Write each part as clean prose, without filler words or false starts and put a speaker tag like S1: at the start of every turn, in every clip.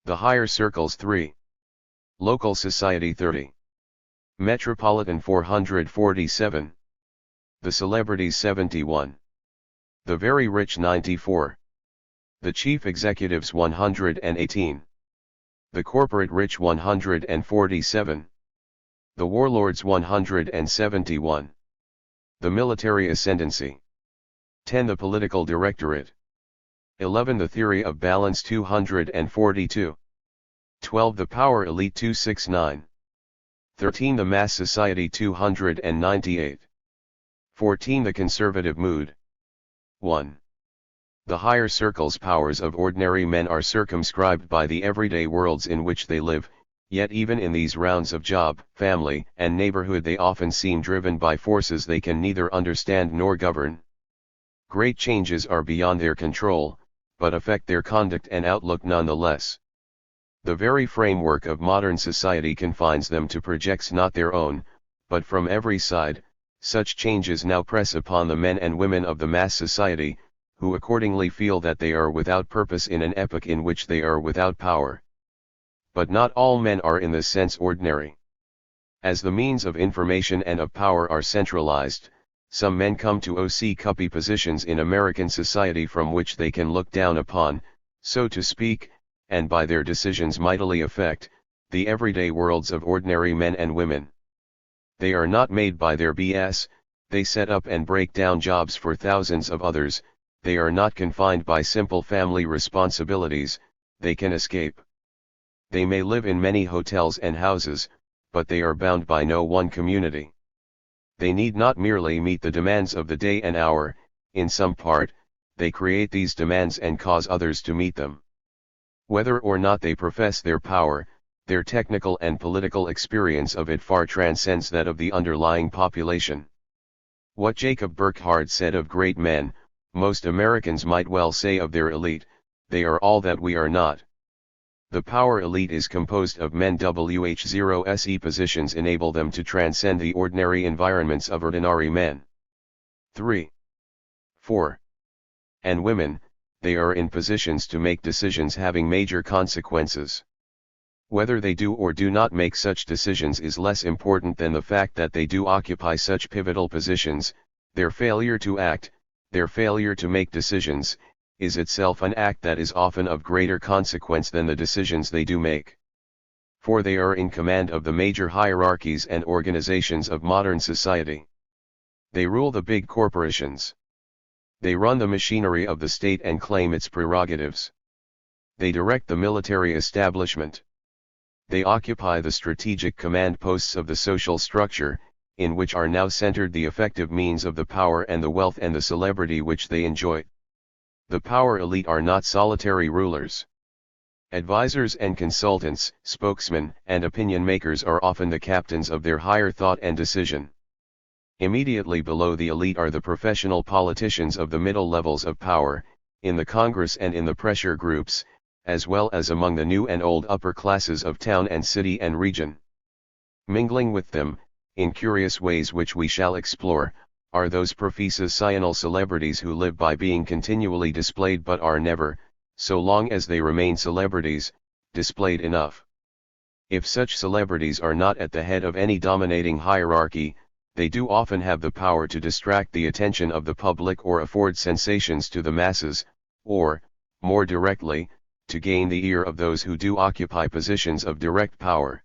S1: The higher circles 3. Local society 30. Metropolitan 447. The celebrities 71. The very rich 94. The chief executives 118. The corporate rich 147. The warlords 171. The military ascendancy 10. The political directorate 11. The theory of balance 242. 12. The power elite 269. 13. The mass society 298. 14. The conservative mood 1. The higher circles powers of ordinary men are circumscribed by the everyday worlds in which they live, yet even in these rounds of job, family, and neighborhood they often seem driven by forces they can neither understand nor govern. Great changes are beyond their control, but affect their conduct and outlook nonetheless. The very framework of modern society confines them to projects not their own, but from every side. Such changes now press upon the men and women of the mass society, who accordingly feel that they are without purpose in an epoch in which they are without power. But not all men are in this sense ordinary. As the means of information and of power are centralized, some men come to OC-cuppy positions in American society from which they can look down upon, so to speak, and by their decisions mightily affect, the everyday worlds of ordinary men and women. They are not made by their BS, they set up and break down jobs for thousands of others, they are not confined by simple family responsibilities, they can escape. They may live in many hotels and houses, but they are bound by no one community. They need not merely meet the demands of the day and hour, in some part, they create these demands and cause others to meet them. Whether or not they profess their power, their technical and political experience of it far transcends that of the underlying population. What Jacob Burckhardt said of great men, most Americans might well say of their elite, they are all that we are not. The power elite is composed of men wh0se positions enable them to transcend the ordinary environments of ordinary men. 3. 4. And women, they are in positions to make decisions having major consequences. Whether they do or do not make such decisions is less important than the fact that they do occupy such pivotal positions. Their failure to act, their failure to make decisions, is itself an act that is often of greater consequence than the decisions they do make. For they are in command of the major hierarchies and organizations of modern society. They rule the big corporations. They run the machinery of the state and claim its prerogatives. They direct the military establishment. They occupy the strategic command posts of the social structure, in which are now centered the effective means of the power and the wealth and the celebrity which they enjoy. The power elite are not solitary rulers. Advisors and consultants, spokesmen and opinion makers are often the captains of their higher thought and decision. Immediately below the elite are the professional politicians of the middle levels of power, in the Congress and in the pressure groups, as well as among the new and old upper classes of town and city and region. Mingling with them, in curious ways which we shall explore, are those professional celebrities who live by being continually displayed but are never, so long as they remain celebrities, displayed enough. If such celebrities are not at the head of any dominating hierarchy, they do often have the power to distract the attention of the public or afford sensations to the masses, or, more directly, to gain the ear of those who do occupy positions of direct power.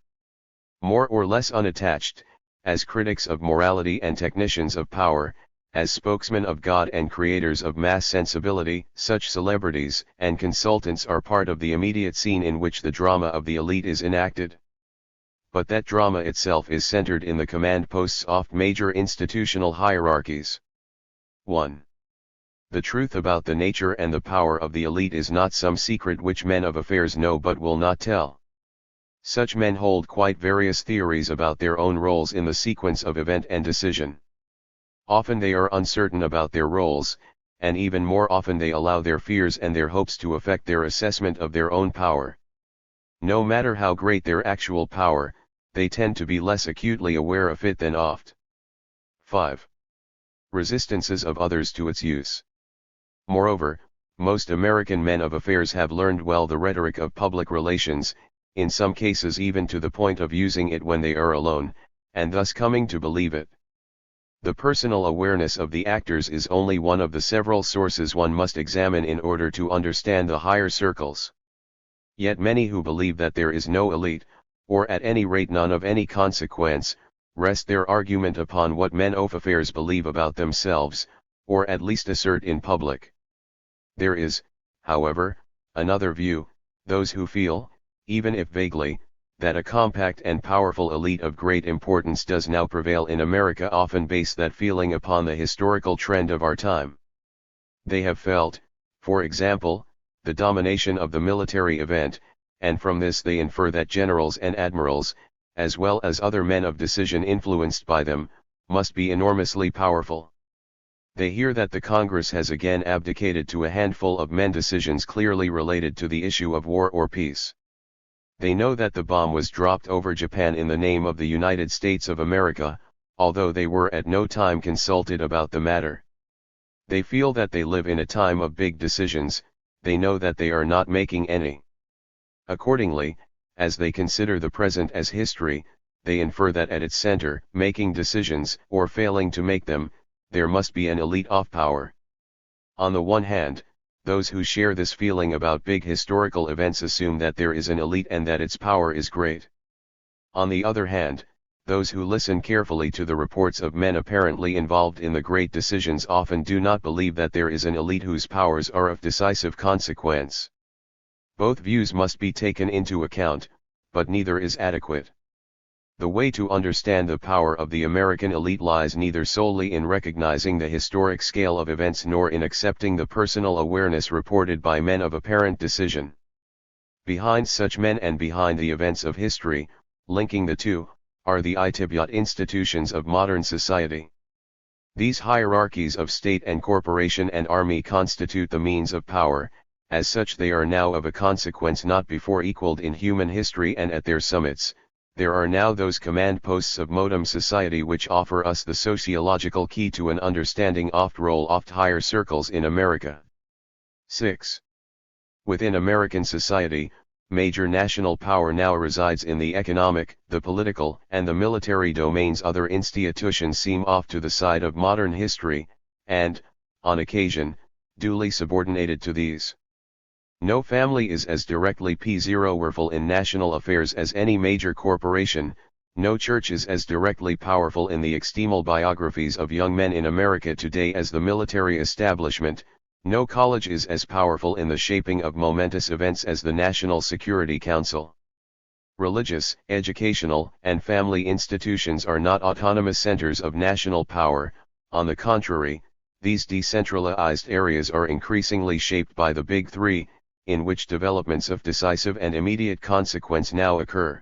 S1: More or less unattached, as critics of morality and technicians of power, as spokesmen of God and creators of mass sensibility, such celebrities and consultants are part of the immediate scene in which the drama of the elite is enacted. But that drama itself is centered in the command posts of major institutional hierarchies. 1. The truth about the nature and the power of the elite is not some secret which men of affairs know but will not tell. Such men hold quite various theories about their own roles in the sequence of event and decision. Often they are uncertain about their roles, and even more often they allow their fears and their hopes to affect their assessment of their own power. No matter how great their actual power, they tend to be less acutely aware of it than oft. 5. Resistances of others to its use. Moreover, most American men of affairs have learned well the rhetoric of public relations, in some cases even to the point of using it when they are alone, and thus coming to believe it. The personal awareness of the actors is only one of the several sources one must examine in order to understand the higher circles. Yet many who believe that there is no elite, or at any rate none of any consequence, rest their argument upon what men of affairs believe about themselves, or at least assert in public. There is, however, another view, those who feel, even if vaguely, that a compact and powerful elite of great importance does now prevail in America often base that feeling upon the historical trend of our time. They have felt, for example, the domination of the military event, and from this they infer that generals and admirals, as well as other men of decision influenced by them, must be enormously powerful. They hear that the Congress has again abdicated to a handful of men decisions clearly related to the issue of war or peace. They know that the bomb was dropped over Japan in the name of the United States of America, although they were at no time consulted about the matter. They feel that they live in a time of big decisions, they know that they are not making any. Accordingly, as they consider the present as history, they infer that at its center, making decisions, or failing to make them, there must be an elite of power. On the one hand, those who share this feeling about big historical events assume that there is an elite and that its power is great. On the other hand, those who listen carefully to the reports of men apparently involved in the great decisions often do not believe that there is an elite whose powers are of decisive consequence. Both views must be taken into account, but neither is adequate. The way to understand the power of the American elite lies neither solely in recognizing the historic scale of events nor in accepting the personal awareness reported by men of apparent decision. Behind such men and behind the events of history, linking the two, are the institutions of modern society. These hierarchies of state and corporation and army constitute the means of power. As such they are now of a consequence not before equaled in human history, and at their summits, there are now those command posts of modern society which offer us the sociological key to an understanding oft higher circles in America. 6. Within American society, major national power now resides in the economic, the political, and the military domains. Other institutions seem off to the side of modern history, and, on occasion, duly subordinated to these. No family is as directly powerful in national affairs as any major corporation, no church is as directly powerful in the external biographies of young men in America today as the military establishment, no college is as powerful in the shaping of momentous events as the National Security Council. Religious, educational, and family institutions are not autonomous centers of national power. On the contrary, these decentralized areas are increasingly shaped by the Big Three, in which developments of decisive and immediate consequence now occur.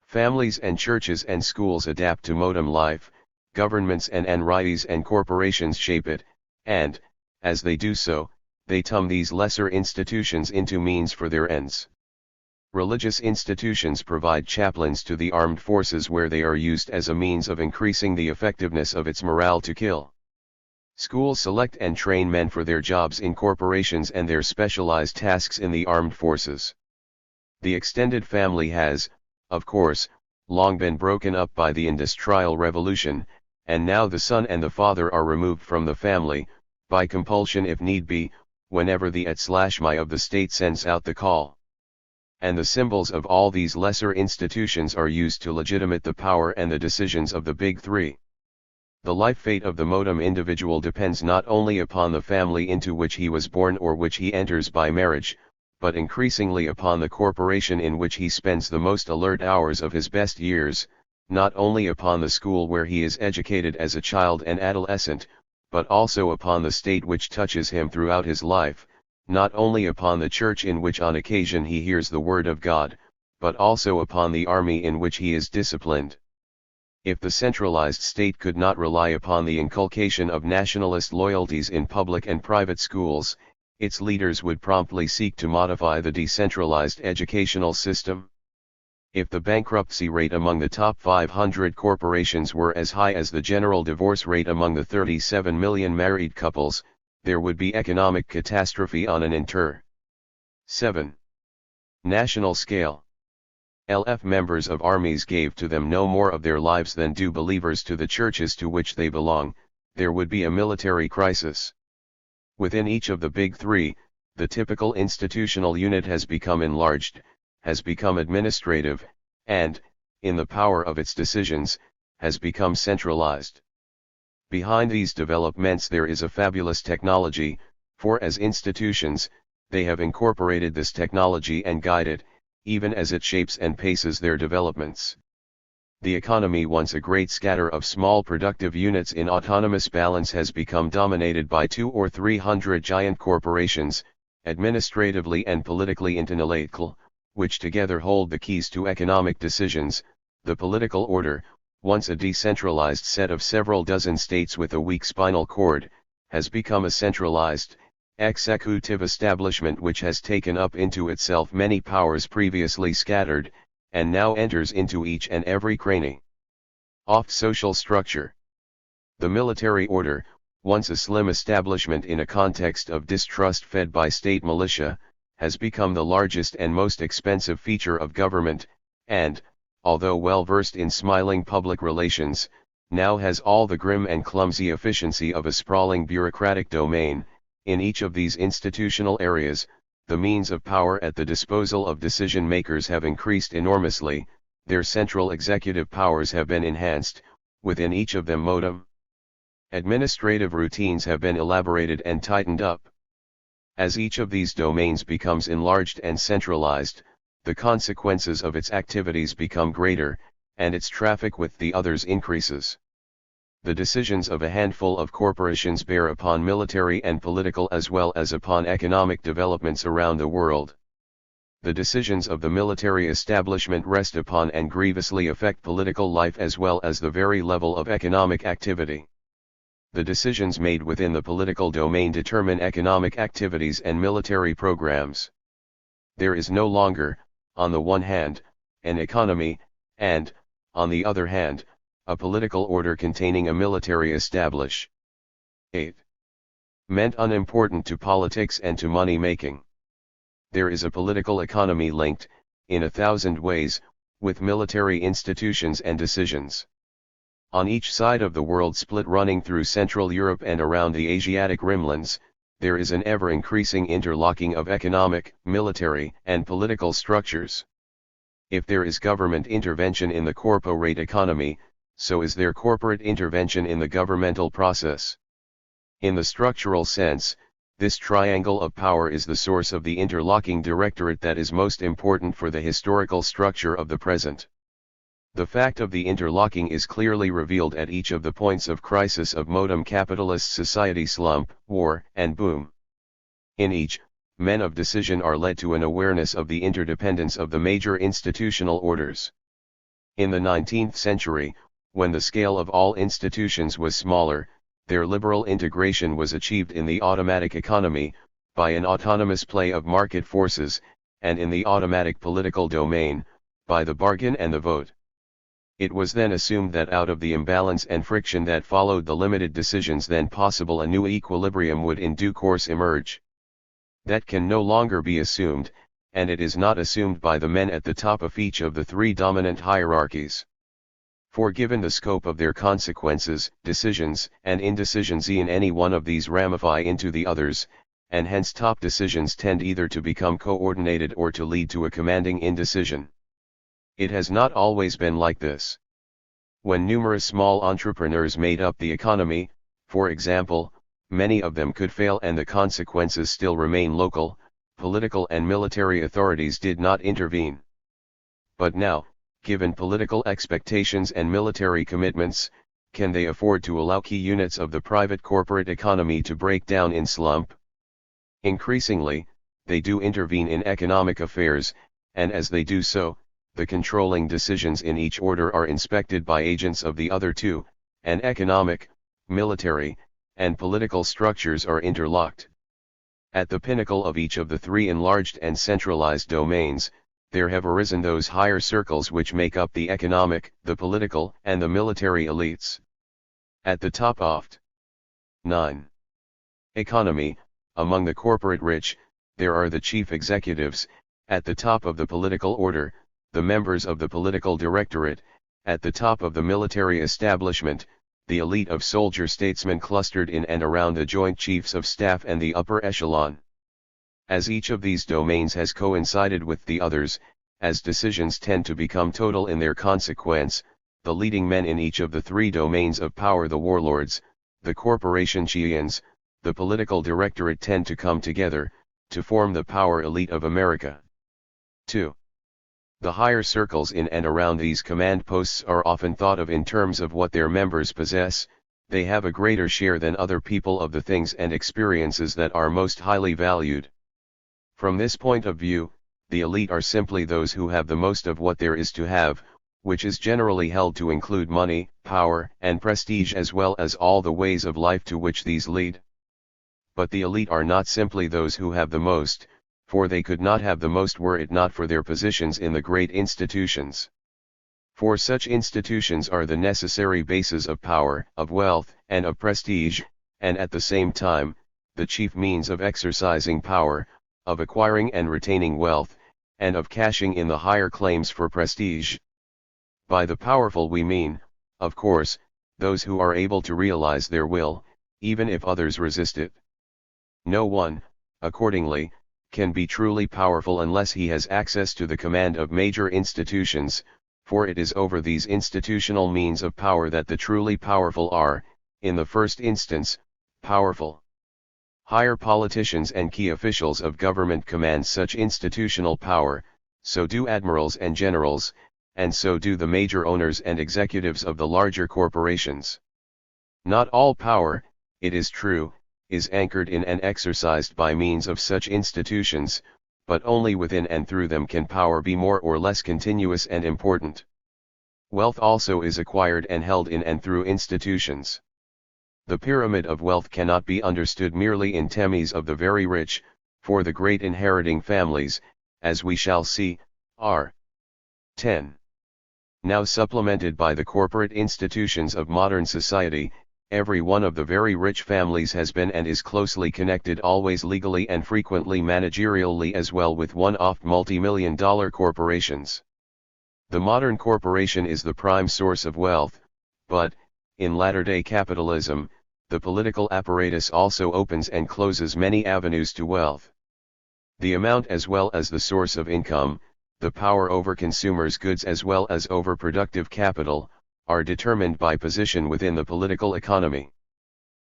S1: Families and churches and schools adapt to modern life, governments and enterprises and corporations shape it, and, as they do so, they turn these lesser institutions into means for their ends. Religious institutions provide chaplains to the armed forces where they are used as a means of increasing the effectiveness of its morale to kill. Schools select and train men for their jobs in corporations and their specialized tasks in the armed forces. The extended family has, of course, long been broken up by the Industrial Revolution, and now the son and the father are removed from the family, by compulsion if need be, whenever the / of the state sends out the call. And the symbols of all these lesser institutions are used to legitimate the power and the decisions of the Big Three. The life fate of the modern individual depends not only upon the family into which he was born or which he enters by marriage, but increasingly upon the corporation in which he spends the most alert hours of his best years, not only upon the school where he is educated as a child and adolescent, but also upon the state which touches him throughout his life, not only upon the church in which on occasion he hears the word of God, but also upon the army in which he is disciplined. If the centralized state could not rely upon the inculcation of nationalist loyalties in public and private schools, its leaders would promptly seek to modify the decentralized educational system. If the bankruptcy rate among the top 500 corporations were as high as the general divorce rate among the 37 million married couples, there would be economic catastrophe on an entire 7. National scale. LF members of armies gave to them no more of their lives than do believers to the churches to which they belong. There would be a military crisis. Within each of the big three, the typical institutional unit has become enlarged, has become administrative, and, in the power of its decisions, has become centralized. Behind these developments there is a fabulous technology, for as institutions, they have incorporated this technology and guide it, even as it shapes and paces their developments. The economy, once a great scatter of small productive units in autonomous balance, has become dominated by 200 or 300 giant corporations, administratively and politically interrelated, which together hold the keys to economic decisions. The political order, once a decentralized set of several dozen states with a weak spinal cord, has become a centralized, executive establishment which has taken up into itself many powers previously scattered, and now enters into each and every cranny of social structure. The military order, once a slim establishment in a context of distrust fed by state militia, has become the largest and most expensive feature of government, and, although well versed in smiling public relations, now has all the grim and clumsy efficiency of a sprawling bureaucratic domain. In each of these institutional areas, the means of power at the disposal of decision makers have increased enormously, their central executive powers have been enhanced, within each of them modem administrative routines have been elaborated and tightened up. As each of these domains becomes enlarged and centralized, the consequences of its activities become greater, and its traffic with the others increases. The decisions of a handful of corporations bear upon military and political as well as upon economic developments around the world. The decisions of the military establishment rest upon and grievously affect political life as well as the very level of economic activity. The decisions made within the political domain determine economic activities and military programs. There is no longer, on the one hand, an economy, and, on the other hand, a political order containing a military establishment. 8. Meant unimportant to politics and to money making. There is a political economy linked, in 1,000 ways, with military institutions and decisions. On each side of the world split running through Central Europe and around the Asiatic rimlands, there is an ever-increasing interlocking of economic, military, and political structures. If there is government intervention in the corporate economy, so is there corporate intervention in the governmental process. In the structural sense, this triangle of power is the source of the interlocking directorate that is most important for the historical structure of the present. The fact of the interlocking is clearly revealed at each of the points of crisis of modern capitalist society: slump, war, and boom. In each, men of decision are led to an awareness of the interdependence of the major institutional orders. In the 19th century, when the scale of all institutions was smaller, their liberal integration was achieved in the automatic economy, by an autonomous play of market forces, and in the automatic political domain, by the bargain and the vote. It was then assumed that out of the imbalance and friction that followed the limited decisions then possible, a new equilibrium would in due course emerge. That can no longer be assumed, and it is not assumed by the men at the top of each of the three dominant hierarchies. For given the scope of their consequences, decisions and indecisions in any one of these ramify into the others, and hence top decisions tend either to become coordinated or to lead to a commanding indecision. It has not always been like this. When numerous small entrepreneurs made up the economy, for example, many of them could fail and the consequences still remain local. Political and military authorities did not intervene. But now, given political expectations and military commitments, can they afford to allow key units of the private corporate economy to break down in slump? Increasingly, they do intervene in economic affairs, and as they do so, the controlling decisions in each order are inspected by agents of the other two, and economic, military, and political structures are interlocked. At the pinnacle of each of the three enlarged and centralized domains, there have arisen those higher circles which make up the economic, the political, and the military elites. At the top oft. 9. Economy. Among the corporate rich, there are the chief executives, at the top of the political order, the members of the political directorate, at the top of the military establishment, the elite of soldier statesmen clustered in and around the Joint Chiefs of Staff and the upper echelon. As each of these domains has coincided with the others, as decisions tend to become total in their consequence, the leading men in each of the three domains of power, the warlords, the corporation chians, the political directorate, tend to come together, to form the power elite of America. 2. The higher circles in and around these command posts are often thought of in terms of what their members possess. They have a greater share than other people of the things and experiences that are most highly valued. From this point of view, the elite are simply those who have the most of what there is to have, which is generally held to include money, power, and prestige, as well as all the ways of life to which these lead. But the elite are not simply those who have the most, for they could not have the most were it not for their positions in the great institutions. For such institutions are the necessary bases of power, of wealth, and of prestige, and at the same time, the chief means of exercising power, of acquiring and retaining wealth, and of cashing in the higher claims for prestige. By the powerful we mean, of course, those who are able to realize their will, even if others resist it. No one, accordingly, can be truly powerful unless he has access to the command of major institutions, for it is over these institutional means of power that the truly powerful are, in the first instance, powerful. Higher politicians and key officials of government command such institutional power, so do admirals and generals, and so do the major owners and executives of the larger corporations. Not all power, it is true, is anchored in and exercised by means of such institutions, but only within and through them can power be more or less continuous and important. Wealth also is acquired and held in and through institutions. The pyramid of wealth cannot be understood merely in terms of the very rich, for the great inheriting families, as we shall see, are 10. Now supplemented by the corporate institutions of modern society. Every one of the very rich families has been and is closely connected, always legally and frequently managerially as well, with one-off multi-million-dollar corporations. The modern corporation is the prime source of wealth, but, in latter-day capitalism, the political apparatus also opens and closes many avenues to wealth. The amount as well as the source of income, the power over consumers' goods as well as over productive capital, are determined by position within the political economy.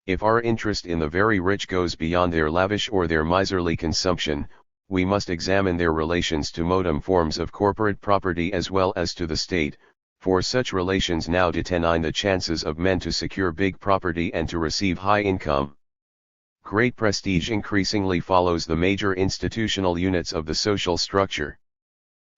S1: If our interest in the very rich goes beyond their lavish or their miserly consumption, we must examine their relations to modern forms of corporate property as well as to the state, for such relations now determine the chances of men to secure big property and to receive high income. Great prestige increasingly follows the major institutional units of the social structure.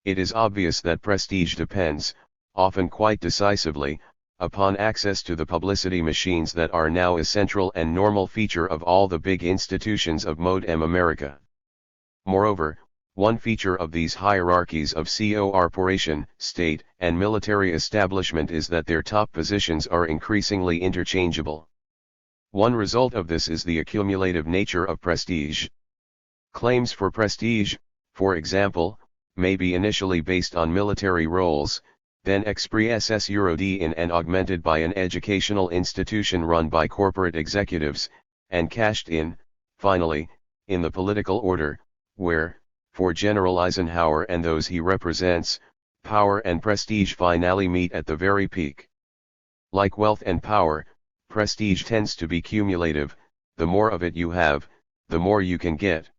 S1: It is obvious that prestige depends, often quite decisively, upon access to the publicity machines that are now a central and normal feature of all the big institutions of modern America. Moreover, one feature of these hierarchies of corporation, state, and military establishment is that their top positions are increasingly interchangeable. One result of this is the accumulative nature of prestige. Claims for prestige, for example, may be initially based on military roles, then expressed in and augmented by an educational institution run by corporate executives, and cashed in, finally, in the political order, where, for General Eisenhower and those he represents, power and prestige finally meet at the very peak. Like wealth and power, prestige tends to be cumulative. The more of it you have, the more you can get.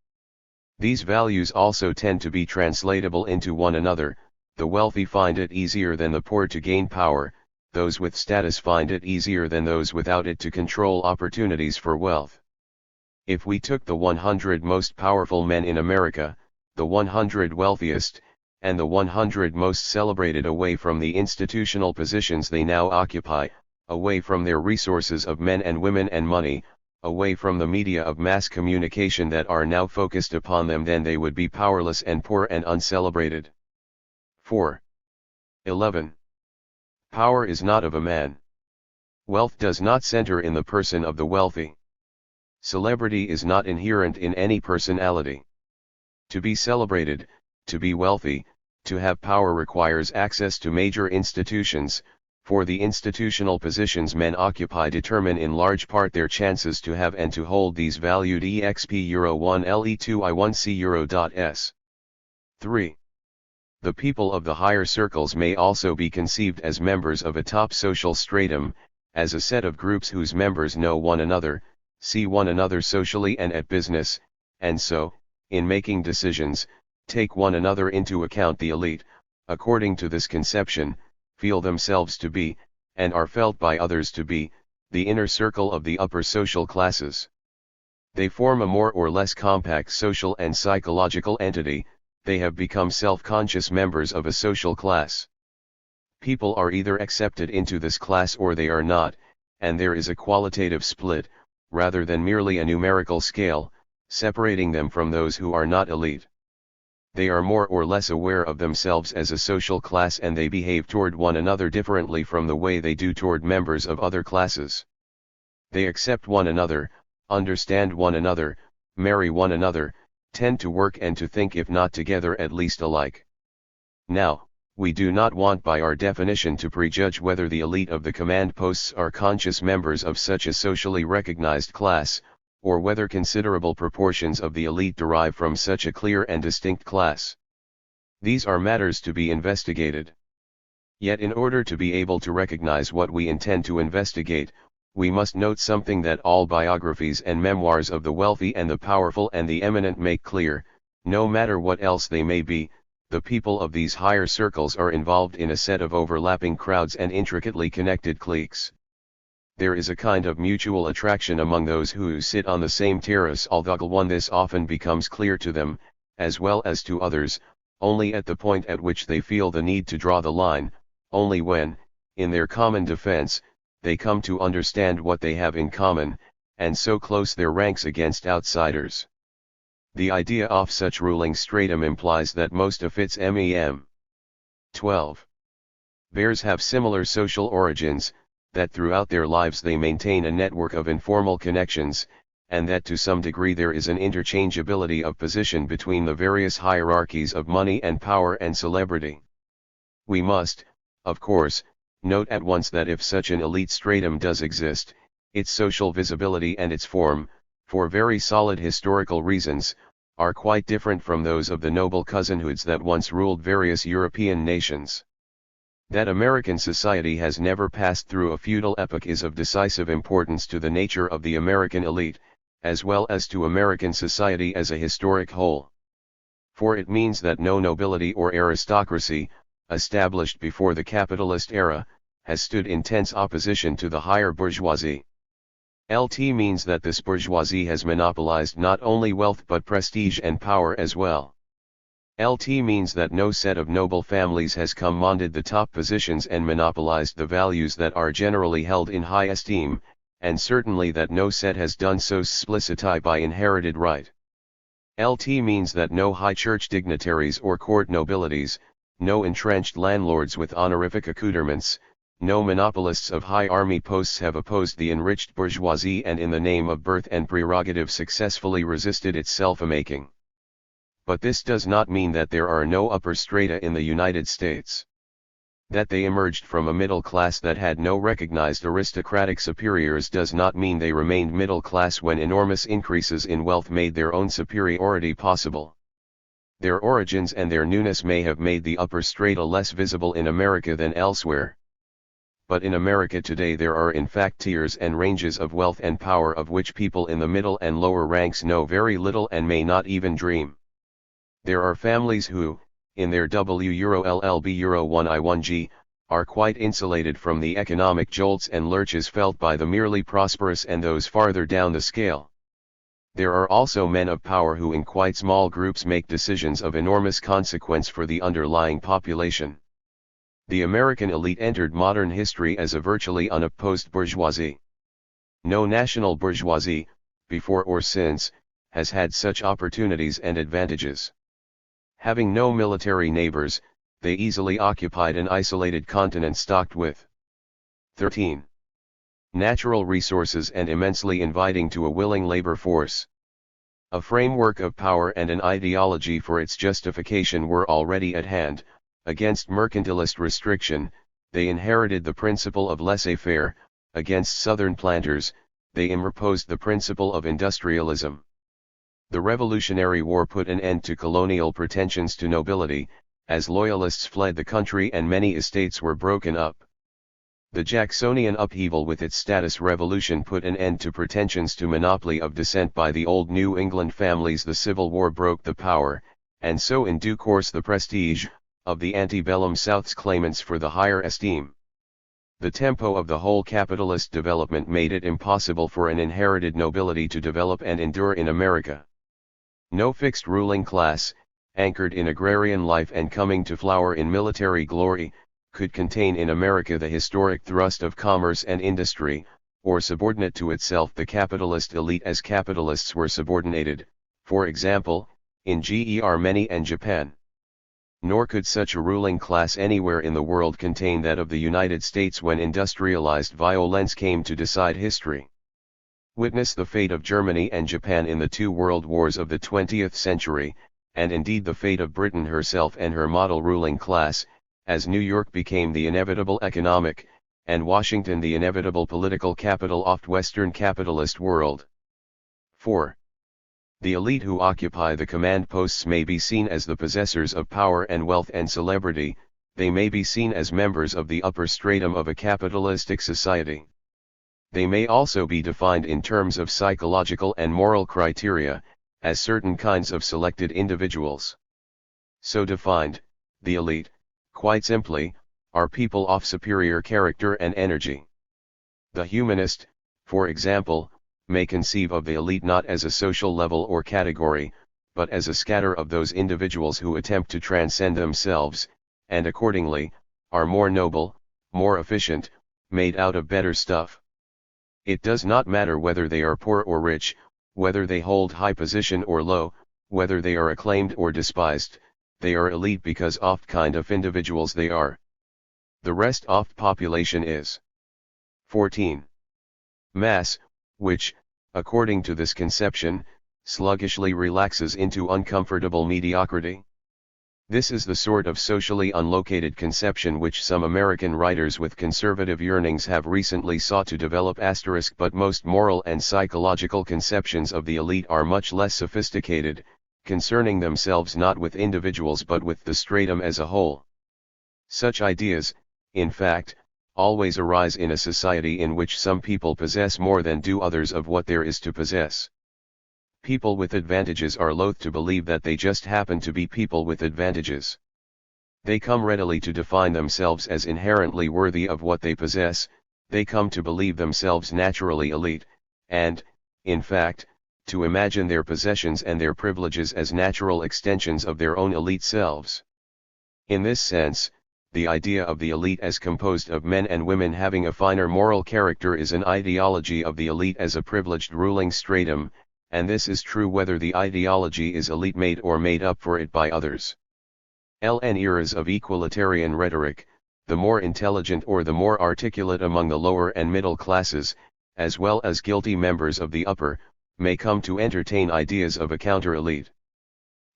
S1: These values also tend to be translatable into one another. The wealthy find it easier than the poor to gain power, those with status find it easier than those without it to control opportunities for wealth. If we took the 100 most powerful men in America, the 100 wealthiest, and the 100 most celebrated away from the institutional positions they now occupy, away from their resources of men and women and money, away from the media of mass communication that are now focused upon them, then they would be powerless and poor and uncelebrated. 4. 11. Power is not of a man. Wealth does not center in the person of the wealthy. Celebrity is not inherent in any personality. To be celebrated, to be wealthy, to have power requires access to major institutions, for the institutional positions men occupy determine in large part their chances to have and to hold these valued exp Euro 1 LE2 I1 C Euro.s. 3. The people of the higher circles may also be conceived as members of a top social stratum, as a set of groups whose members know one another, see one another socially and at business, and so, in making decisions, take one another into account. The elite, according to this conception, feel themselves to be, and are felt by others to be, the inner circle of the upper social classes. They form a more or less compact social and psychological entity, they have become self-conscious members of a social class. People are either accepted into this class or they are not, and there is a qualitative split, rather than merely a numerical scale, separating them from those who are not elite. They are more or less aware of themselves as a social class and they behave toward one another differently from the way they do toward members of other classes. They accept one another, understand one another, marry one another, tend to work and to think if not together at least alike. Now, we do not want by our definition to prejudge whether the elite of the command posts are conscious members of such a socially recognized class, or whether considerable proportions of the elite derive from such a clear and distinct class. These are matters to be investigated. Yet in order to be able to recognize what we intend to investigate, we must note something that all biographies and memoirs of the wealthy and the powerful and the eminent make clear: no matter what else they may be, the people of these higher circles are involved in a set of overlapping crowds and intricately connected cliques. There is a kind of mutual attraction among those who sit on the same terrace, although this often becomes clear to them, as well as to others, only at the point at which they feel the need to draw the line, only when, in their common defense, they come to understand what they have in common, and so close their ranks against outsiders. The idea of such ruling stratum implies that most of its MEM. 12. Bears have similar social origins, that throughout their lives they maintain a network of informal connections, and that to some degree there is an interchangeability of position between the various hierarchies of money and power and celebrity. We must, of course, note at once that if such an elite stratum does exist, its social visibility and its form, for very solid historical reasons, are quite different from those of the noble cousinhoods that once ruled various European nations. That American society has never passed through a feudal epoch is of decisive importance to the nature of the American elite, as well as to American society as a historic whole. For it means that no nobility or aristocracy, established before the capitalist era, has stood in tense opposition to the higher bourgeoisie. LT means that this bourgeoisie has monopolized not only wealth but prestige and power as well. LT means that no set of noble families has commanded the top positions and monopolized the values that are generally held in high esteem, and certainly that no set has done so explicitly by inherited right. LT means that no high church dignitaries or court nobilities, no entrenched landlords with honorific accoutrements, no monopolists of high army posts have opposed the enriched bourgeoisie and in the name of birth and prerogative successfully resisted its self-making. But this does not mean that there are no upper strata in the United States. That they emerged from a middle class that had no recognized aristocratic superiors does not mean they remained middle class when enormous increases in wealth made their own superiority possible. Their origins and their newness may have made the upper strata less visible in America than elsewhere. But in America today there are in fact tiers and ranges of wealth and power of which people in the middle and lower ranks know very little and may not even dream. There are families who, in their W Euro LLB Euro 1 I1G, are quite insulated from the economic jolts and lurches felt by the merely prosperous and those farther down the scale. There are also men of power who in quite small groups make decisions of enormous consequence for the underlying population. The American elite entered modern history as a virtually unopposed bourgeoisie. No national bourgeoisie, before or since, has had such opportunities and advantages. Having no military neighbors, they easily occupied an isolated continent stocked with 13 natural resources and immensely inviting to a willing labor force. A framework of power and an ideology for its justification were already at hand. Against mercantilist restriction, they inherited the principle of laissez-faire. Against Southern planters, they imposed the principle of industrialism. The Revolutionary War put an end to colonial pretensions to nobility, as loyalists fled the country and many estates were broken up. The Jacksonian upheaval with its status revolution put an end to pretensions to monopoly of descent by the old New England families. The Civil War broke the power, and so in due course the prestige, of the antebellum South's claimants for the higher esteem. The tempo of the whole capitalist development made it impossible for an inherited nobility to develop and endure in America. No fixed ruling class, anchored in agrarian life and coming to flower in military glory, could contain in America the historic thrust of commerce and industry, or subordinate to itself the capitalist elite as capitalists were subordinated, for example, in Germany and Japan. Nor could such a ruling class anywhere in the world contain that of the United States when industrialized violence came to decide history. Witness the fate of Germany and Japan in the two world wars of the 20th century, and indeed the fate of Britain herself and her model ruling class, as New York became the inevitable economic, and Washington the inevitable political capital of the Western capitalist world. 4. The elite who occupy the command posts may be seen as the possessors of power and wealth and celebrity. They may be seen as members of the upper stratum of a capitalistic society. They may also be defined in terms of psychological and moral criteria, as certain kinds of selected individuals. So defined, the elite, quite simply, are people of superior character and energy. The humanist, for example, may conceive of the elite not as a social level or category, but as a scatter of those individuals who attempt to transcend themselves, and accordingly, are more noble, more efficient, made out of better stuff. It does not matter whether they are poor or rich, whether they hold high position or low, whether they are acclaimed or despised, they are elite because of the kind of individuals they are. The rest of the population is 14. Mass, which, according to this conception, sluggishly relaxes into uncomfortable mediocrity. This is the sort of socially unlocated conception which some American writers with conservative yearnings have recently sought to develop. But most moral and psychological conceptions of the elite are much less sophisticated, concerning themselves not with individuals but with the stratum as a whole. Such ideas, in fact, always arise in a society in which some people possess more than do others of what there is to possess. People with advantages are loath to believe that they just happen to be people with advantages. They come readily to define themselves as inherently worthy of what they possess. They come to believe themselves naturally elite, and, in fact, to imagine their possessions and their privileges as natural extensions of their own elite selves. In this sense, the idea of the elite as composed of men and women having a finer moral character is an ideology of the elite as a privileged ruling stratum, and this is true whether the ideology is elite made or made up for it by others. In eras of equalitarian rhetoric, the more intelligent or the more articulate among the lower and middle classes, as well as guilty members of the upper, may come to entertain ideas of a counter-elite.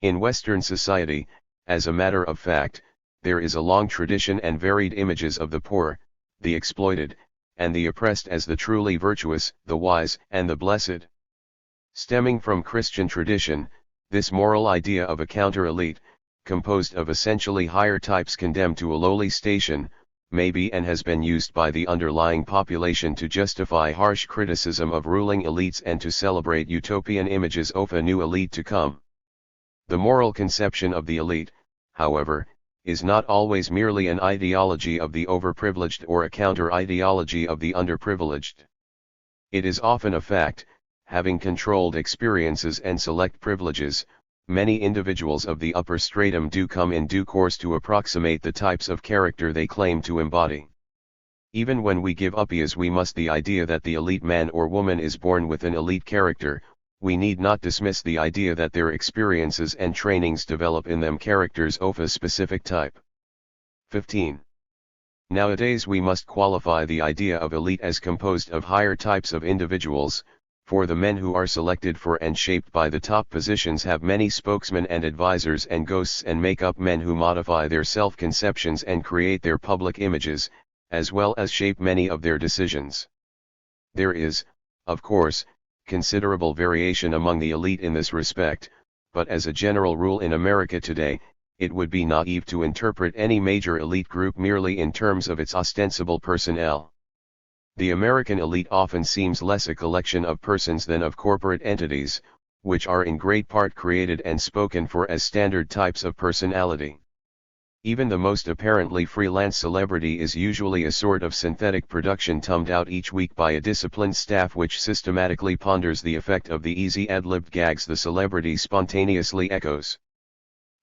S1: In Western society, as a matter of fact, there is a long tradition and varied images of the poor, the exploited, and the oppressed as the truly virtuous, the wise, and the blessed. Stemming from Christian tradition, this moral idea of a counter-elite, composed of essentially higher types condemned to a lowly station, may be and has been used by the underlying population to justify harsh criticism of ruling elites and to celebrate utopian images of a new elite to come. The moral conception of the elite, however, is not always merely an ideology of the overprivileged or a counter-ideology of the underprivileged. It is often a fact, having controlled experiences and select privileges, many individuals of the upper stratum do come in due course to approximate the types of character they claim to embody. Even when we give up as we must the idea that the elite man or woman is born with an elite character, we need not dismiss the idea that their experiences and trainings develop in them characters of a specific type. 15. Nowadays we must qualify the idea of elite as composed of higher types of individuals, for the men who are selected for and shaped by the top positions have many spokesmen and advisors and ghosts and make up men who modify their self-conceptions and create their public images, as well as shape many of their decisions. There is, of course, considerable variation among the elite in this respect, but as a general rule in America today, it would be naive to interpret any major elite group merely in terms of its ostensible personnel. The American elite often seems less a collection of persons than of corporate entities, which are in great part created and spoken for as standard types of personality. Even the most apparently freelance celebrity is usually a sort of synthetic production tummed out each week by a disciplined staff which systematically ponders the effect of the easy ad-libbed gags the celebrity spontaneously echoes.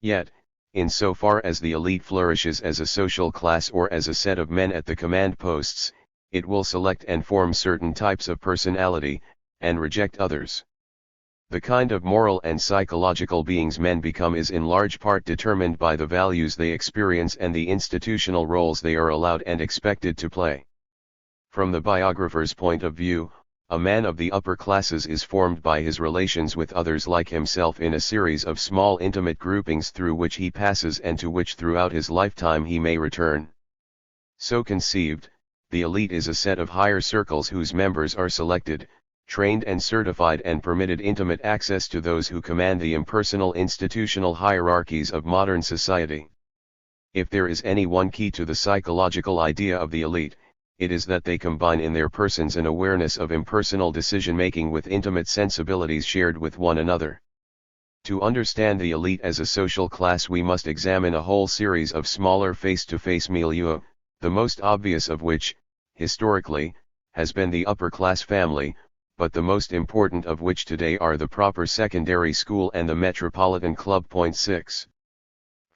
S1: Yet, in so far as the elite flourishes as a social class or as a set of men at the command posts, it will select and form certain types of personality, and reject others. The kind of moral and psychological beings men become is in large part determined by the values they experience and the institutional roles they are allowed and expected to play. From the biographer's point of view, a man of the upper classes is formed by his relations with others like himself in a series of small intimate groupings through which he passes and to which throughout his lifetime he may return. So conceived, the elite is a set of higher circles whose members are selected, trained and certified and permitted intimate access to those who command the impersonal institutional hierarchies of modern society. If there is any one key to the psychological idea of the elite, it is that they combine in their persons an awareness of impersonal decision-making with intimate sensibilities shared with one another. To understand the elite as a social class we must examine a whole series of smaller face-to-face milieux, the most obvious of which, historically, has been the upper-class family, but the most important of which today are the proper secondary school and the metropolitan club. 6.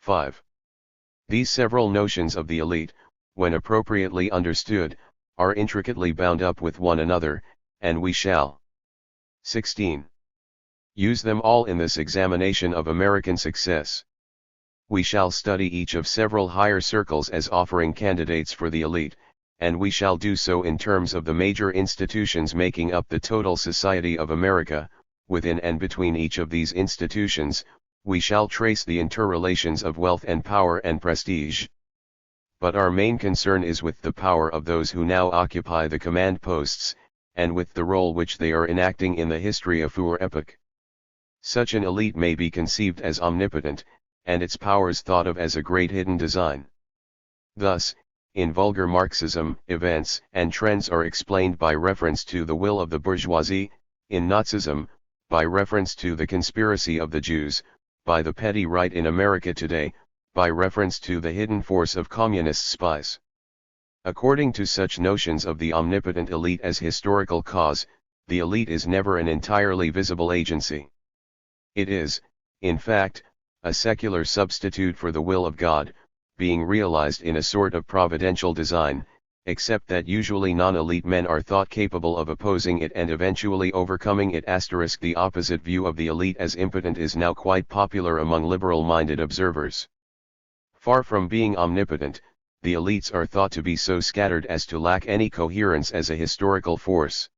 S1: 5. These several notions of the elite, when appropriately understood, are intricately bound up with one another, and we shall 16. Use them all in this examination of American success. We shall study each of several higher circles as offering candidates for the elite, and we shall do so in terms of the major institutions making up the total society of America. Within and between each of these institutions, we shall trace the interrelations of wealth and power and prestige. But our main concern is with the power of those who now occupy the command posts, and with the role which they are enacting in the history of our epoch. Such an elite may be conceived as omnipotent, and its powers thought of as a great hidden design. Thus, in vulgar Marxism, events and trends are explained by reference to the will of the bourgeoisie, in Nazism, by reference to the conspiracy of the Jews, by the petty right in America today, by reference to the hidden force of communist spies. According to such notions of the omnipotent elite as historical cause, the elite is never an entirely visible agency. It is, in fact, a secular substitute for the will of God, being realized in a sort of providential design, except that usually non-elite men are thought capable of opposing it and eventually overcoming it. The opposite view of the elite as impotent is now quite popular among liberal-minded observers. Far from being omnipotent, the elites are thought to be so scattered as to lack any coherence as a historical force.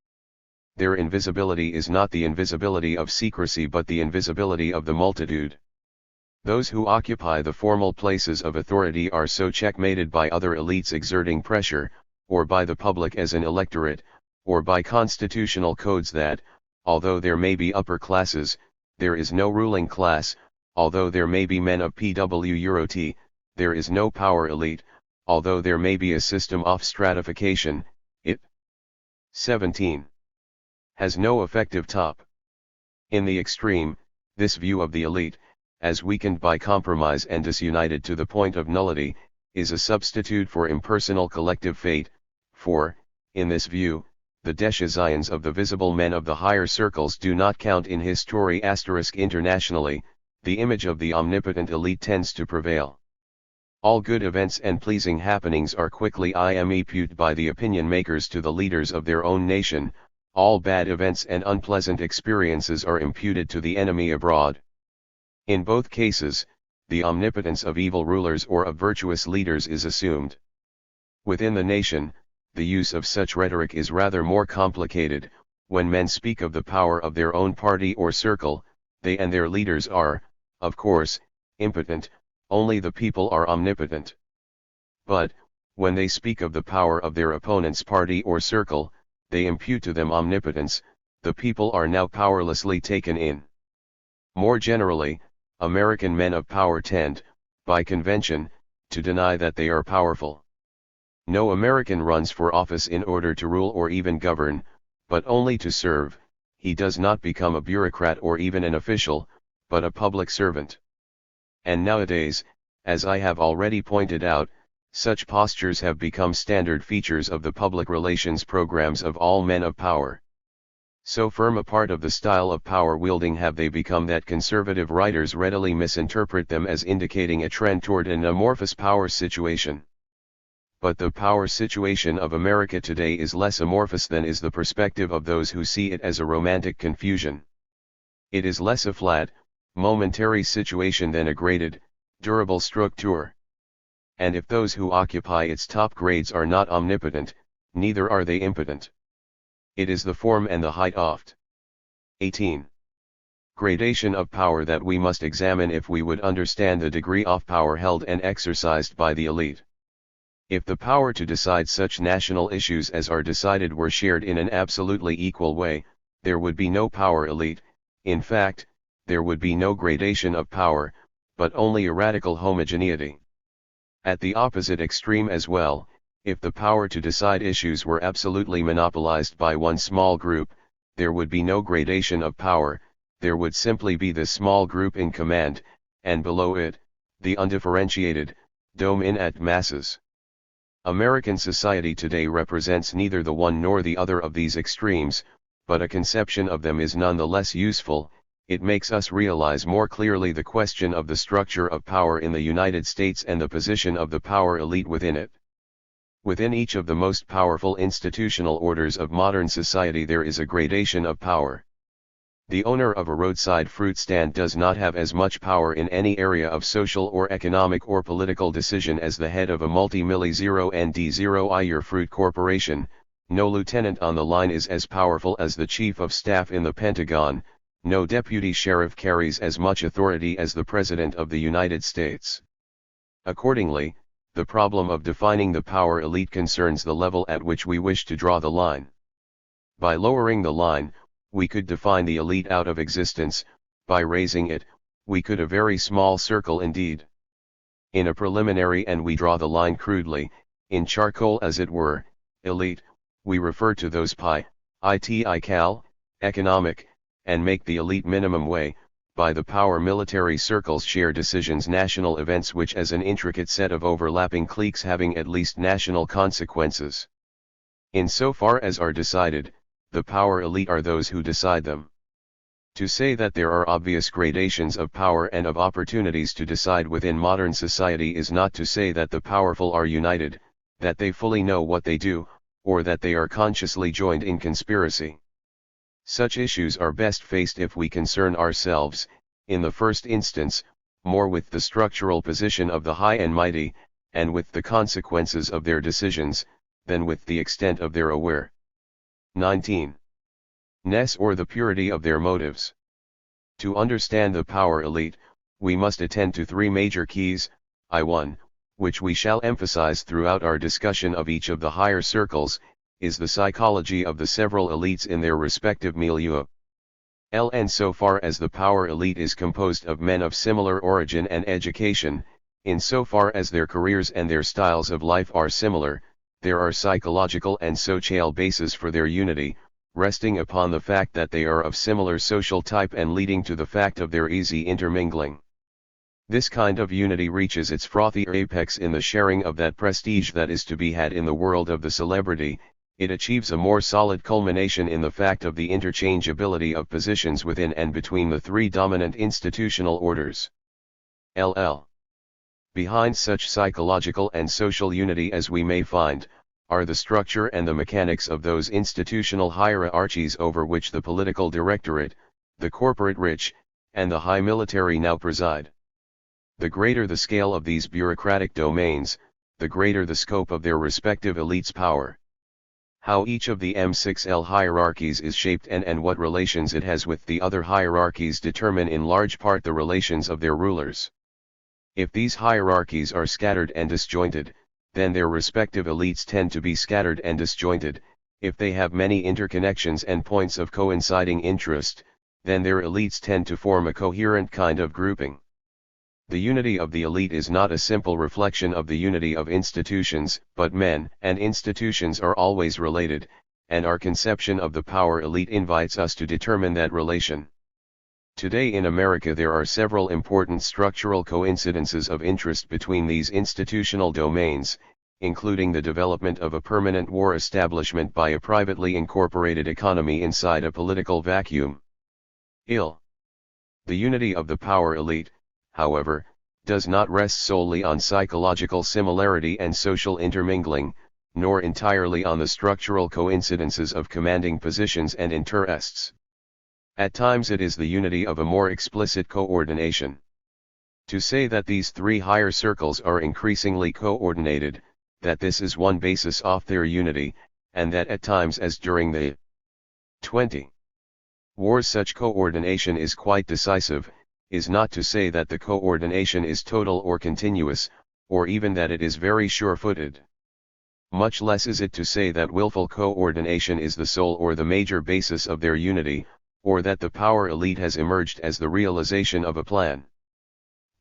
S1: Their invisibility is not the invisibility of secrecy but the invisibility of the multitude. Those who occupy the formal places of authority are so checkmated by other elites exerting pressure, or by the public as an electorate, or by constitutional codes that, although there may be upper classes, there is no ruling class, although there may be men of PW there is no power elite, although there may be a system of stratification, it 17. Has no effective top. In the extreme, this view of the elite, as weakened by compromise and disunited to the point of nullity, is a substitute for impersonal collective fate, for, in this view, the décisions of the visible men of the higher circles do not count in history. Internationally, the image of the omnipotent elite tends to prevail. All good events and pleasing happenings are quickly imputed by the opinion makers to the leaders of their own nation, all bad events and unpleasant experiences are imputed to the enemy abroad. In both cases, the omnipotence of evil rulers or of virtuous leaders is assumed. Within the nation, the use of such rhetoric is rather more complicated. When men speak of the power of their own party or circle, they and their leaders are, of course, impotent, only the people are omnipotent. But, when they speak of the power of their opponent's party or circle, they impute to them omnipotence, the people are now powerlessly taken in. More generally, American men of power tend, by convention, to deny that they are powerful. No American runs for office in order to rule or even govern, but only to serve. He does not become a bureaucrat or even an official, but a public servant. And nowadays, as I have already pointed out, such postures have become standard features of the public relations programs of all men of power. So firm a part of the style of power wielding have they become that conservative writers readily misinterpret them as indicating a trend toward an amorphous power situation. But the power situation of America today is less amorphous than is the perspective of those who see it as a romantic confusion. It is less a flat, momentary situation than a graded, durable structure. And if those who occupy its top grades are not omnipotent, neither are they impotent. It is the form and the height oft. 18. Gradation of power that we must examine if we would understand the degree of power held and exercised by the elite. If the power to decide such national issues as are decided were shared in an absolutely equal way, there would be no power elite. In fact, there would be no gradation of power, but only a radical homogeneity. At the opposite extreme as well, if the power to decide issues were absolutely monopolized by one small group, there would be no gradation of power, there would simply be this small group in command, and below it, the undifferentiated, dominant masses. American society today represents neither the one nor the other of these extremes, but a conception of them is nonetheless useful. It makes us realize more clearly the question of the structure of power in the United States and the position of the power elite within it. Within each of the most powerful institutional orders of modern society there is a gradation of power. The owner of a roadside fruit stand does not have as much power in any area of social or economic or political decision as the head of a multi-milli-0-and-D-0-I-year fruit corporation. No lieutenant on the line is as powerful as the chief of staff in the Pentagon. No deputy sheriff carries as much authority as the President of the United States. Accordingly, the problem of defining the power elite concerns the level at which we wish to draw the line. By lowering the line, we could define the elite out of existence. By raising it, we could a very small circle indeed. In a preliminary, and we draw the line crudely, in charcoal as it were, elite, we refer to those cal, economic, and make the elite minimum way, by the power military circles share decisions national events which as an intricate set of overlapping cliques having at least national consequences. In so far as are decided, the power elite are those who decide them. To say that there are obvious gradations of power and of opportunities to decide within modern society is not to say that the powerful are united, that they fully know what they do, or that they are consciously joined in conspiracy. Such issues are best faced if we concern ourselves, in the first instance, more with the structural position of the high and mighty, and with the consequences of their decisions, than with the extent of their aware. 19. Ness or the purity of their motives. To understand the power elite, we must attend to three major keys. I1, which we shall emphasize throughout our discussion of each of the higher circles, is the psychology of the several elites in their respective milieu. And so far as the power elite is composed of men of similar origin and education, in so far as their careers and their styles of life are similar, there are psychological and social bases for their unity, resting upon the fact that they are of similar social type and leading to the fact of their easy intermingling. This kind of unity reaches its frothy apex in the sharing of that prestige that is to be had in the world of the celebrity. It achieves a more solid culmination in the fact of the interchangeability of positions within and between the three dominant institutional orders. Behind such psychological and social unity as we may find, are the structure and the mechanics of those institutional hierarchies over which the political directorate, the corporate rich, and the high military now preside. The greater the scale of these bureaucratic domains, the greater the scope of their respective elites' power. How each of the M6L hierarchies is shaped and what relations it has with the other hierarchies determine in large part the relations of their rulers. If these hierarchies are scattered and disjointed, then their respective elites tend to be scattered and disjointed. If they have many interconnections and points of coinciding interest, then their elites tend to form a coherent kind of grouping. The unity of the elite is not a simple reflection of the unity of institutions, but men and institutions are always related, and our conception of the power elite invites us to determine that relation. Today in America there are several important structural coincidences of interest between these institutional domains, including the development of a permanent war establishment by a privately incorporated economy inside a political vacuum. The unity of the power elite, however, does not rest solely on psychological similarity and social intermingling, nor entirely on the structural coincidences of commanding positions and interests. At times it is the unity of a more explicit coordination. To say that these three higher circles are increasingly coordinated, that this is one basis of their unity, and that at times as during the 20 wars such coordination is quite decisive, is not to say that the coordination is total or continuous, or even that it is very sure-footed. Much less is it to say that willful coordination is the sole or the major basis of their unity, or that the power elite has emerged as the realization of a plan.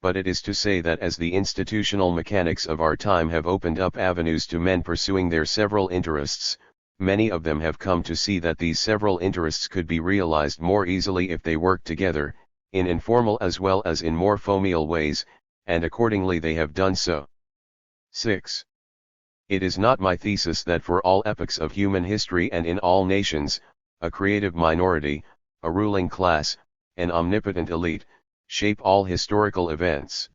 S1: But it is to say that as the institutional mechanics of our time have opened up avenues to men pursuing their several interests, many of them have come to see that these several interests could be realized more easily if they worked together, in informal as well as in more familial ways, and accordingly they have done so. 6. It is not my thesis that for all epochs of human history and in all nations, a creative minority, a ruling class, an omnipotent elite, shape all historical events.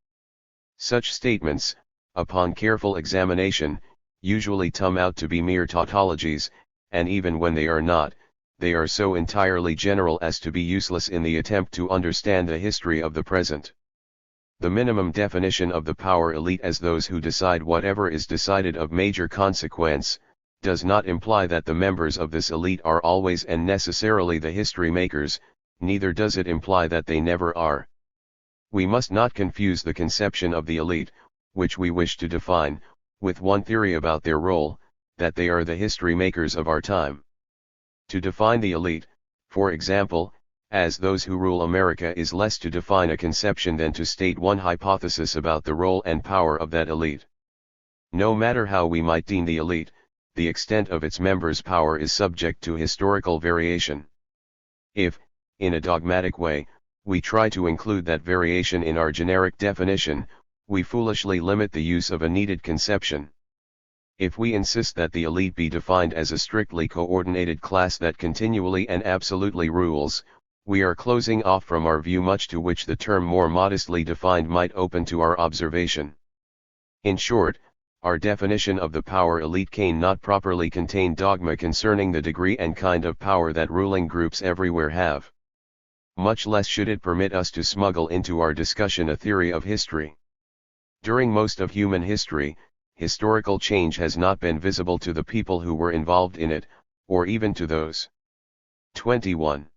S1: Such statements, upon careful examination, usually come out to be mere tautologies, and even when they are not, they are so entirely general as to be useless in the attempt to understand the history of the present. The minimum definition of the power elite as those who decide whatever is decided of major consequence, does not imply that the members of this elite are always and necessarily the history makers, neither does it imply that they never are. We must not confuse the conception of the elite, which we wish to define, with one theory about their role, that they are the history makers of our time. To define the elite, for example, as those who rule America is less to define a conception than to state one hypothesis about the role and power of that elite. No matter how we might deem the elite, the extent of its members' power is subject to historical variation. If, in a dogmatic way, we try to include that variation in our generic definition, we foolishly limit the use of a needed conception. If we insist that the elite be defined as a strictly coordinated class that continually and absolutely rules, we are closing off from our view much to which the term more modestly defined might open to our observation. In short, our definition of the power elite can not properly contain dogma concerning the degree and kind of power that ruling groups everywhere have. Much less should it permit us to smuggle into our discussion a theory of history. During most of human history, historical change has not been visible to the people who were involved in it, or even to those 21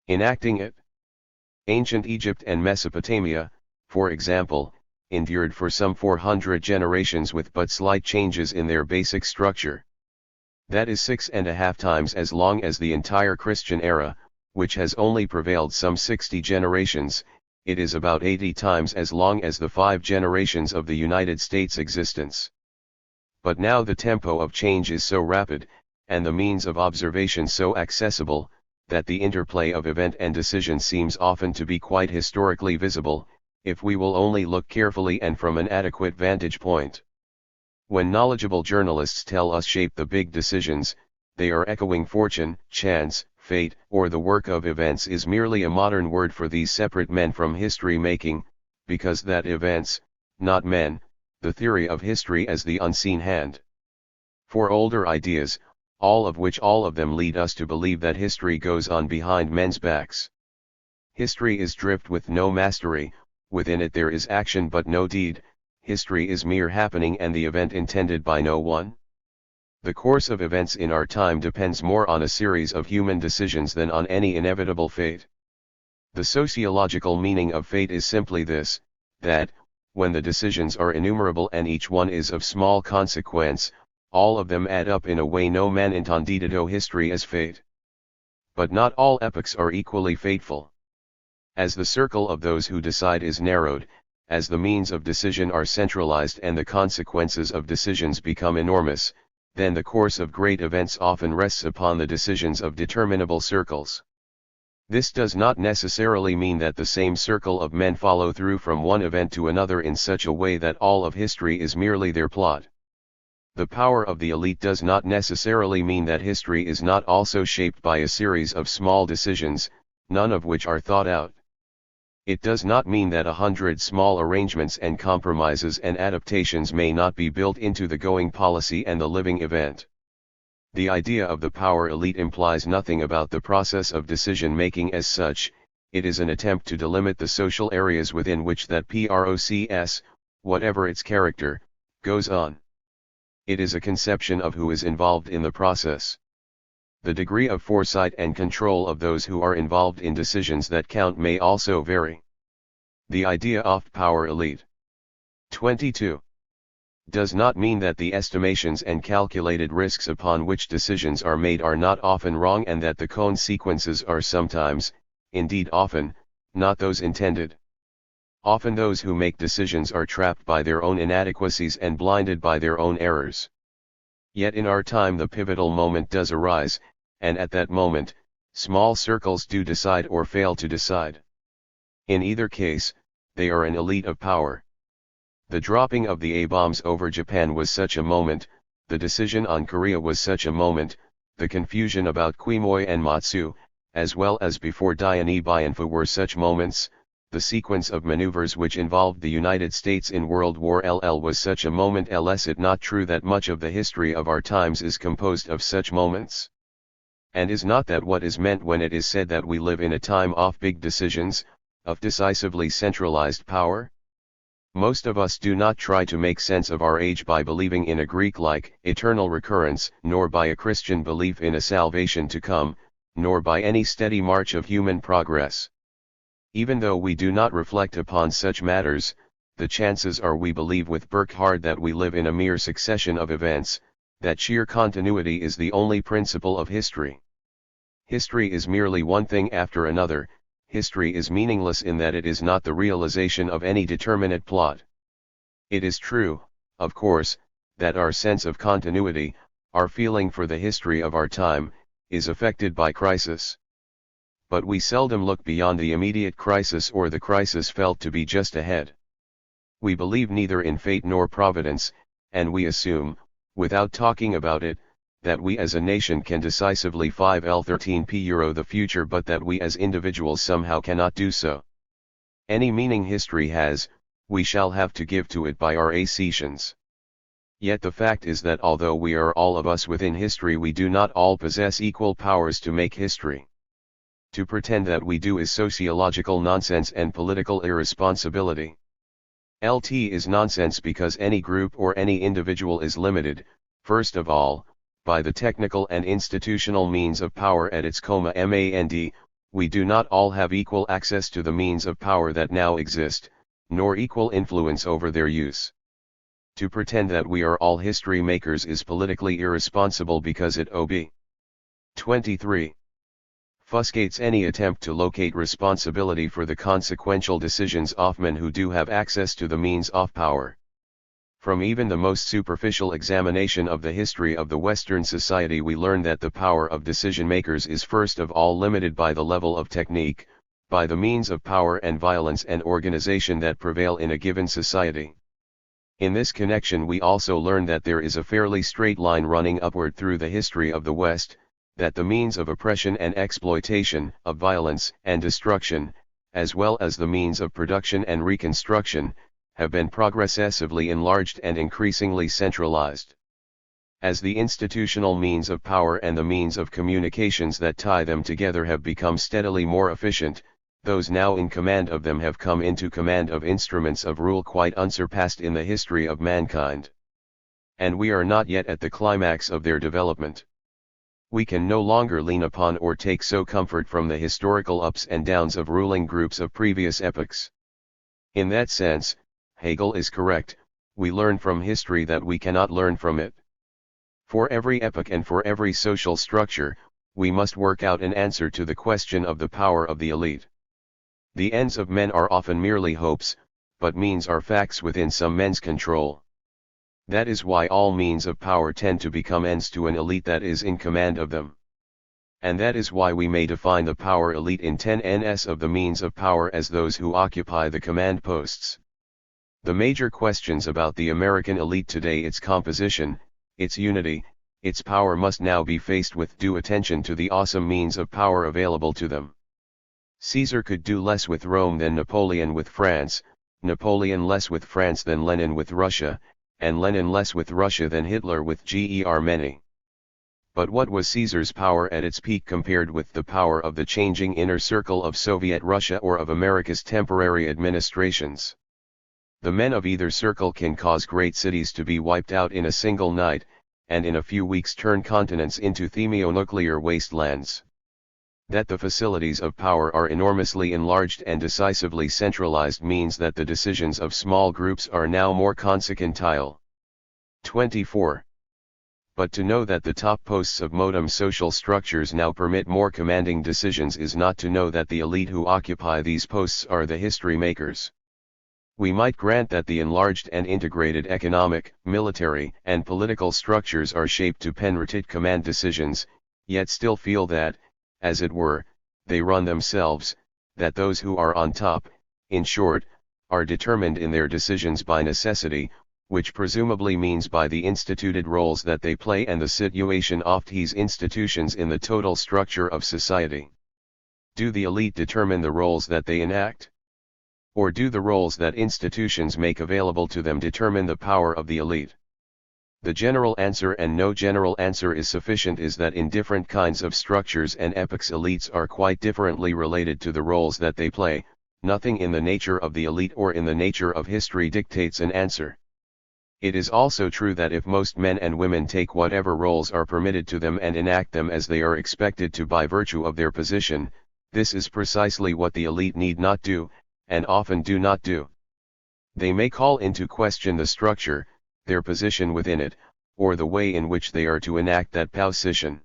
S1: enacting it. Ancient Egypt and Mesopotamia, for example, endured for some 400 generations with but slight changes in their basic structure. That is 6.5 times as long as the entire Christian era, which has only prevailed some 60 generations. It is about 80 times as long as the 5 generations of the United States' existence. But now the tempo of change is so rapid, and the means of observation so accessible, that the interplay of event and decision seems often to be quite historically visible, if we will only look carefully and from an adequate vantage point. When knowledgeable journalists tell us shape the big decisions, they are echoing fortune, chance, fate, or the work of events is merely a modern word for these separate men from history making, because that events, not men, the theory of history as the unseen hand. For older ideas, all of them lead us to believe that history goes on behind men's backs. History is drift with no mastery, within it there is action but no deed, history is mere happening and the event intended by no one? The course of events in our time depends more on a series of human decisions than on any inevitable fate. The sociological meaning of fate is simply this, that, when the decisions are innumerable and each one is of small consequence, all of them add up in a way no man entendido history as fate. But not all epochs are equally fateful. As the circle of those who decide is narrowed, as the means of decision are centralized and the consequences of decisions become enormous, then the course of great events often rests upon the decisions of determinable circles. This does not necessarily mean that the same circle of men follow through from one event to another in such a way that all of history is merely their plot. The power of the elite does not necessarily mean that history is not also shaped by a series of small decisions, none of which are thought out. It does not mean that 100 small arrangements and compromises and adaptations may not be built into the going policy and the living event. The idea of the power elite implies nothing about the process of decision-making as such, it is an attempt to delimit the social areas within which that process, whatever its character, goes on. It is a conception of who is involved in the process. The degree of foresight and control of those who are involved in decisions that count may also vary. The idea of power elite 22 does not mean that the estimations and calculated risks upon which decisions are made are not often wrong and that the consequences are sometimes, indeed often, not those intended. Often those who make decisions are trapped by their own inadequacies and blinded by their own errors. Yet in our time the pivotal moment does arise, and at that moment, small circles do decide or fail to decide. In either case, they are an elite of power. The dropping of the A-bombs over Japan was such a moment, the decision on Korea was such a moment, the confusion about Quemoy and Matsu, as well as before Diane Bianfa were such moments, the sequence of maneuvers which involved the United States in World War LL was such a moment. Is it not true that much of the history of our times is composed of such moments? And is not that what is meant when it is said that we live in a time of big decisions, of decisively centralized power? Most of us do not try to make sense of our age by believing in a Greek-like eternal recurrence, nor by a Christian belief in a salvation to come, nor by any steady march of human progress. Even though we do not reflect upon such matters, the chances are we believe with Burckhardt that we live in a mere succession of events, that sheer continuity is the only principle of history. History is merely one thing after another. History is meaningless in that it is not the realization of any determinate plot. It is true, of course, that our sense of continuity, our feeling for the history of our time, is affected by crisis. But we seldom look beyond the immediate crisis or the crisis felt to be just ahead. We believe neither in fate nor providence, and we assume, without talking about it, that we as a nation can decisively 5L13P Euro the future, but that we as individuals somehow cannot do so. Any meaning history has, we shall have to give to it by our accessions. Yet the fact is that although we are all of us within history, we do not all possess equal powers to make history. To pretend that we do is sociological nonsense and political irresponsibility. LT is nonsense because any group or any individual is limited, first of all, by the technical and institutional means of power at its command. We do not all have equal access to the means of power that now exist, nor equal influence over their use. To pretend that we are all history makers is politically irresponsible because it ob. 23. Fuscates any attempt to locate responsibility for the consequential decisions of men who do have access to the means of power. From even the most superficial examination of the history of the Western society we learn that the power of decision makers is first of all limited by the level of technique, by the means of power and violence and organization that prevail in a given society. In this connection we also learn that there is a fairly straight line running upward through the history of the West, that the means of oppression and exploitation, of violence and destruction, as well as the means of production and reconstruction, have been progressively enlarged and increasingly centralized. As the institutional means of power and the means of communications that tie them together have become steadily more efficient, Those now in command of them have come into command of instruments of rule quite unsurpassed in the history of mankind. And we are not yet at the climax of their development. We can no longer lean upon or take so comfort from the historical ups and downs of ruling groups of previous epochs. In that sense, Hegel is correct, we learn from history that we cannot learn from it. For every epoch and for every social structure, we must work out an answer to the question of the power of the elite. The ends of men are often merely hopes, but means are facts within some men's control. That is why all means of power tend to become ends to an elite that is in command of them. And that is why we may define the power elite in 10 ns of the means of power as those who occupy the command posts. The major questions about the American elite today, its composition, its unity, its power, must now be faced with due attention to the awesome means of power available to them. Caesar could do less with Rome than Napoleon with France, Napoleon less with France than Lenin with Russia, and Lenin less with Russia than Hitler with Germany. But what was Caesar's power at its peak compared with the power of the changing inner circle of Soviet Russia or of America's temporary administrations? The men of either circle can cause great cities to be wiped out in a single night, and in a few weeks turn continents into thermonuclear wastelands. That the facilities of power are enormously enlarged and decisively centralized means that the decisions of small groups are now more consequential. 24. But to know that the top posts of modern social structures now permit more commanding decisions is not to know that the elite who occupy these posts are the history makers. We might grant that the enlarged and integrated economic, military, and political structures are shaped to penetrate command decisions, yet still feel that, as it were, they run themselves, that those who are on top, in short, are determined in their decisions by necessity, which presumably means by the instituted roles that they play and the situation of these institutions in the total structure of society. Do the elite determine the roles that they enact? Or do the roles that institutions make available to them determine the power of the elite? The general answer, and no general answer is sufficient, is that in different kinds of structures and epochs elites are quite differently related to the roles that they play. Nothing in the nature of the elite or in the nature of history dictates an answer. It is also true that if most men and women take whatever roles are permitted to them and enact them as they are expected to by virtue of their position, this is precisely what the elite need not do, and often do not do. They may call into question the structure, their position within it, or the way in which they are to enact that position.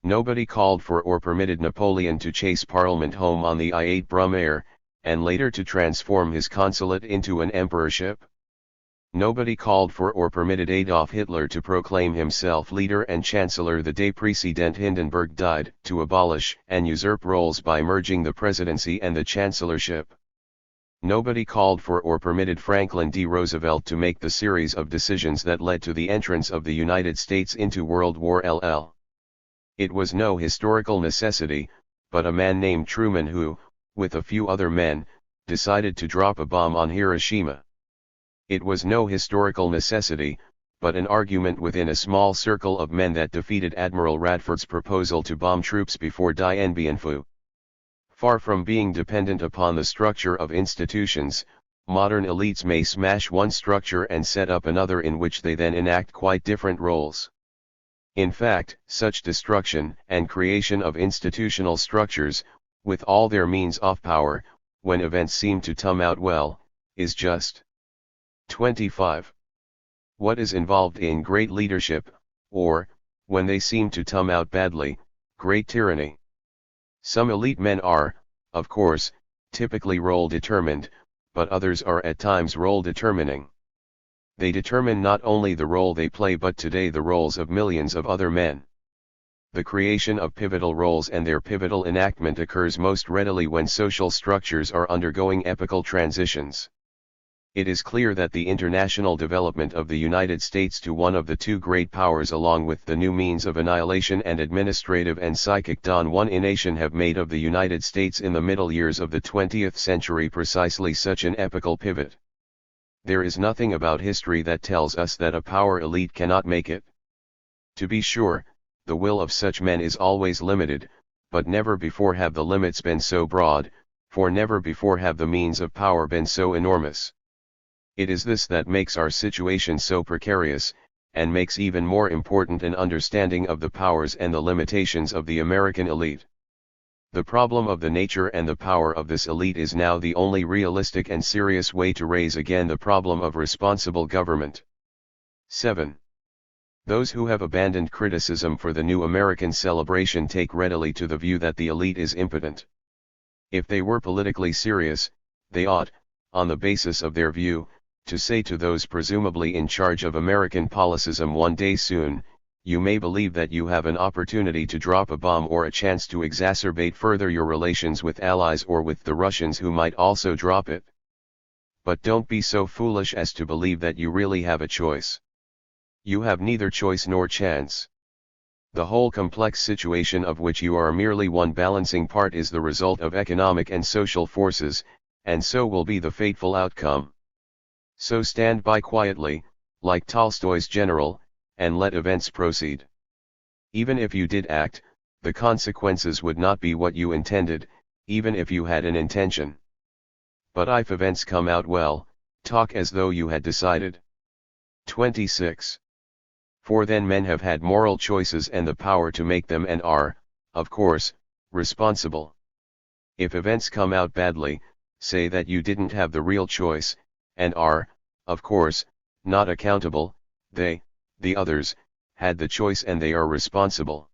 S1: Nobody called for or permitted Napoleon to chase Parliament home on the I-8 Brumaire, and later to transform his consulate into an emperorship. Nobody called for or permitted Adolf Hitler to proclaim himself leader and chancellor the day President Hindenburg died, to abolish and usurp roles by merging the presidency and the chancellorship. Nobody called for or permitted Franklin D. Roosevelt to make the series of decisions that led to the entrance of the United States into World War II. It was no historical necessity, but a man named Truman who, with a few other men, decided to drop a bomb on Hiroshima. It was no historical necessity, but an argument within a small circle of men that defeated Admiral Radford's proposal to bomb troops before Dien Bien Phu. Far from being dependent upon the structure of institutions, modern elites may smash one structure and set up another in which they then enact quite different roles. In fact, such destruction and creation of institutional structures, with all their means of power, when events seem to come out well, is just. 25. What is involved in great leadership, or, when they seem to come out badly, great tyranny? Some elite men are, of course, typically role determined, but others are at times role determining. They determine not only the role they play but today the roles of millions of other men. The creation of pivotal roles and their pivotal enactment occurs most readily when social structures are undergoing epochal transitions. It is clear that the international development of the United States to one of the two great powers, along with the new means of annihilation and administrative and psychic domination, have made of the United States in the middle years of the 20th century precisely such an epochal pivot. There is nothing about history that tells us that a power elite cannot make it. To be sure, the will of such men is always limited, but never before have the limits been so broad, for never before have the means of power been so enormous. It is this that makes our situation so precarious, and makes even more important an understanding of the powers and the limitations of the American elite. The problem of the nature and the power of this elite is now the only realistic and serious way to raise again the problem of responsible government. 7. Those who have abandoned criticism for the new American celebration take readily to the view that the elite is impotent. If they were politically serious, they ought, on the basis of their view, to say to those presumably in charge of American policism one day soon, you may believe that you have an opportunity to drop a bomb or a chance to exacerbate further your relations with allies or with the Russians who might also drop it. But don't be so foolish as to believe that you really have a choice. You have neither choice nor chance. The whole complex situation of which you are merely one balancing part is the result of economic and social forces, and so will be the fateful outcome. So stand by quietly, like Tolstoy's general, and let events proceed. Even if you did act, the consequences would not be what you intended, even if you had an intention. But if events come out well, talk as though you had decided. 26. For then men have had moral choices and the power to make them and are, of course, responsible. If events come out badly, say that you didn't have the real choice, and are, of course, not accountable. They, the others, had the choice and they are responsible.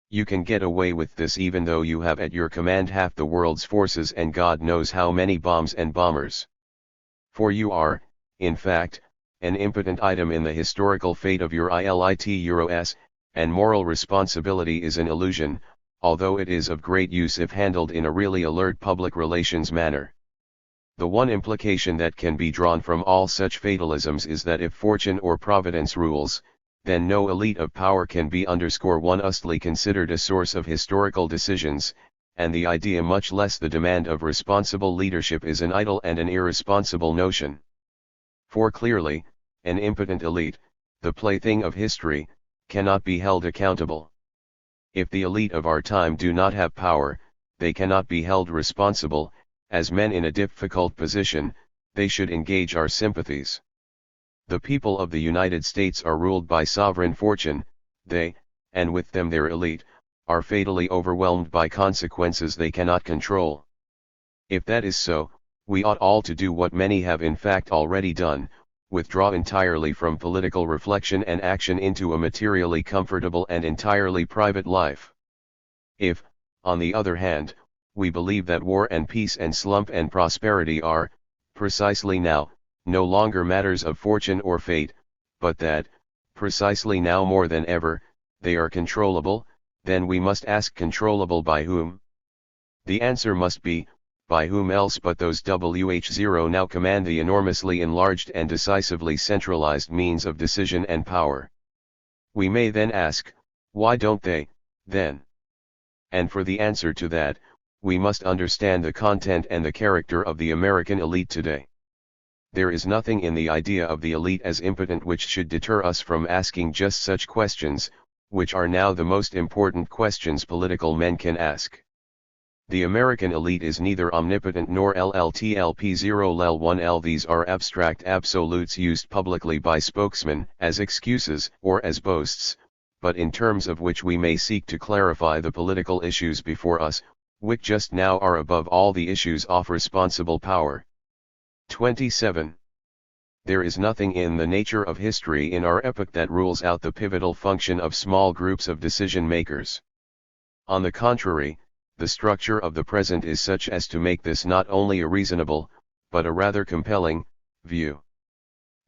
S1: You can get away with this even though you have at your command half the world's forces and God knows how many bombs and bombers. For you are, in fact, an impotent item in the historical fate of your elite, and moral responsibility is an illusion, although it is of great use if handled in a really alert public relations manner. The one implication that can be drawn from all such fatalisms is that if fortune or providence rules, then no elite of power can be _honestly considered a source of historical decisions, and the idea much less the demand of responsible leadership is an idle and an irresponsible notion. For clearly, an impotent elite, the plaything of history, cannot be held accountable. If the elite of our time do not have power, they cannot be held responsible. As men in a difficult position, they should engage our sympathies. The people of the United States are ruled by sovereign fortune. They, and with them their elite, are fatally overwhelmed by consequences they cannot control. If that is so, we ought all to do what many have in fact already done, withdraw entirely from political reflection and action into a materially comfortable and entirely private life. If, on the other hand, we believe that war and peace and slump and prosperity are, precisely now, no longer matters of fortune or fate, but that, precisely now more than ever, they are controllable, then we must ask controllable by whom? The answer must be, by whom else but those who now command the enormously enlarged and decisively centralized means of decision and power. We may then ask, why don't they, then? And for the answer to that, we must understand the content and the character of the American elite today. There is nothing in the idea of the elite as impotent which should deter us from asking just such questions, which are now the most important questions political men can ask. The American elite is neither omnipotent nor LLTLP0L1L. These are abstract absolutes used publicly by spokesmen as excuses or as boasts, but in terms of which we may seek to clarify the political issues before us, which just now are above all the issues of responsible power. 27. There is nothing in the nature of history in our epoch that rules out the pivotal function of small groups of decision makers. On the contrary, the structure of the present is such as to make this not only a reasonable, but a rather compelling, view.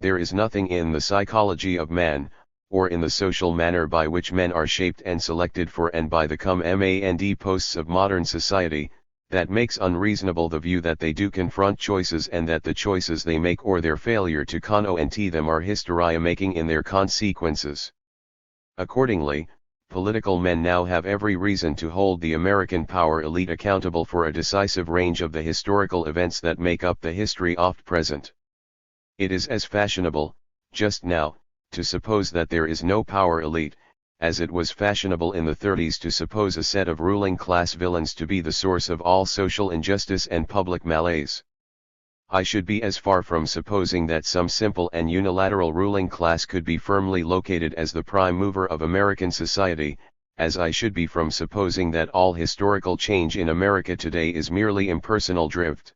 S1: There is nothing in the psychology of man, or in the social manner by which men are shaped and selected for and by the command posts of modern society, that makes unreasonable the view that they do confront choices and that the choices they make or their failure to confront them are history-making in their consequences. Accordingly, political men now have every reason to hold the American power elite accountable for a decisive range of the historical events that make up the history of present. It is as fashionable, just now, to suppose that there is no power elite, as it was fashionable in the 30s to suppose a set of ruling class villains to be the source of all social injustice and public malaise. I should be as far from supposing that some simple and unilateral ruling class could be firmly located as the prime mover of American society, as I should be from supposing that all historical change in America today is merely impersonal drift.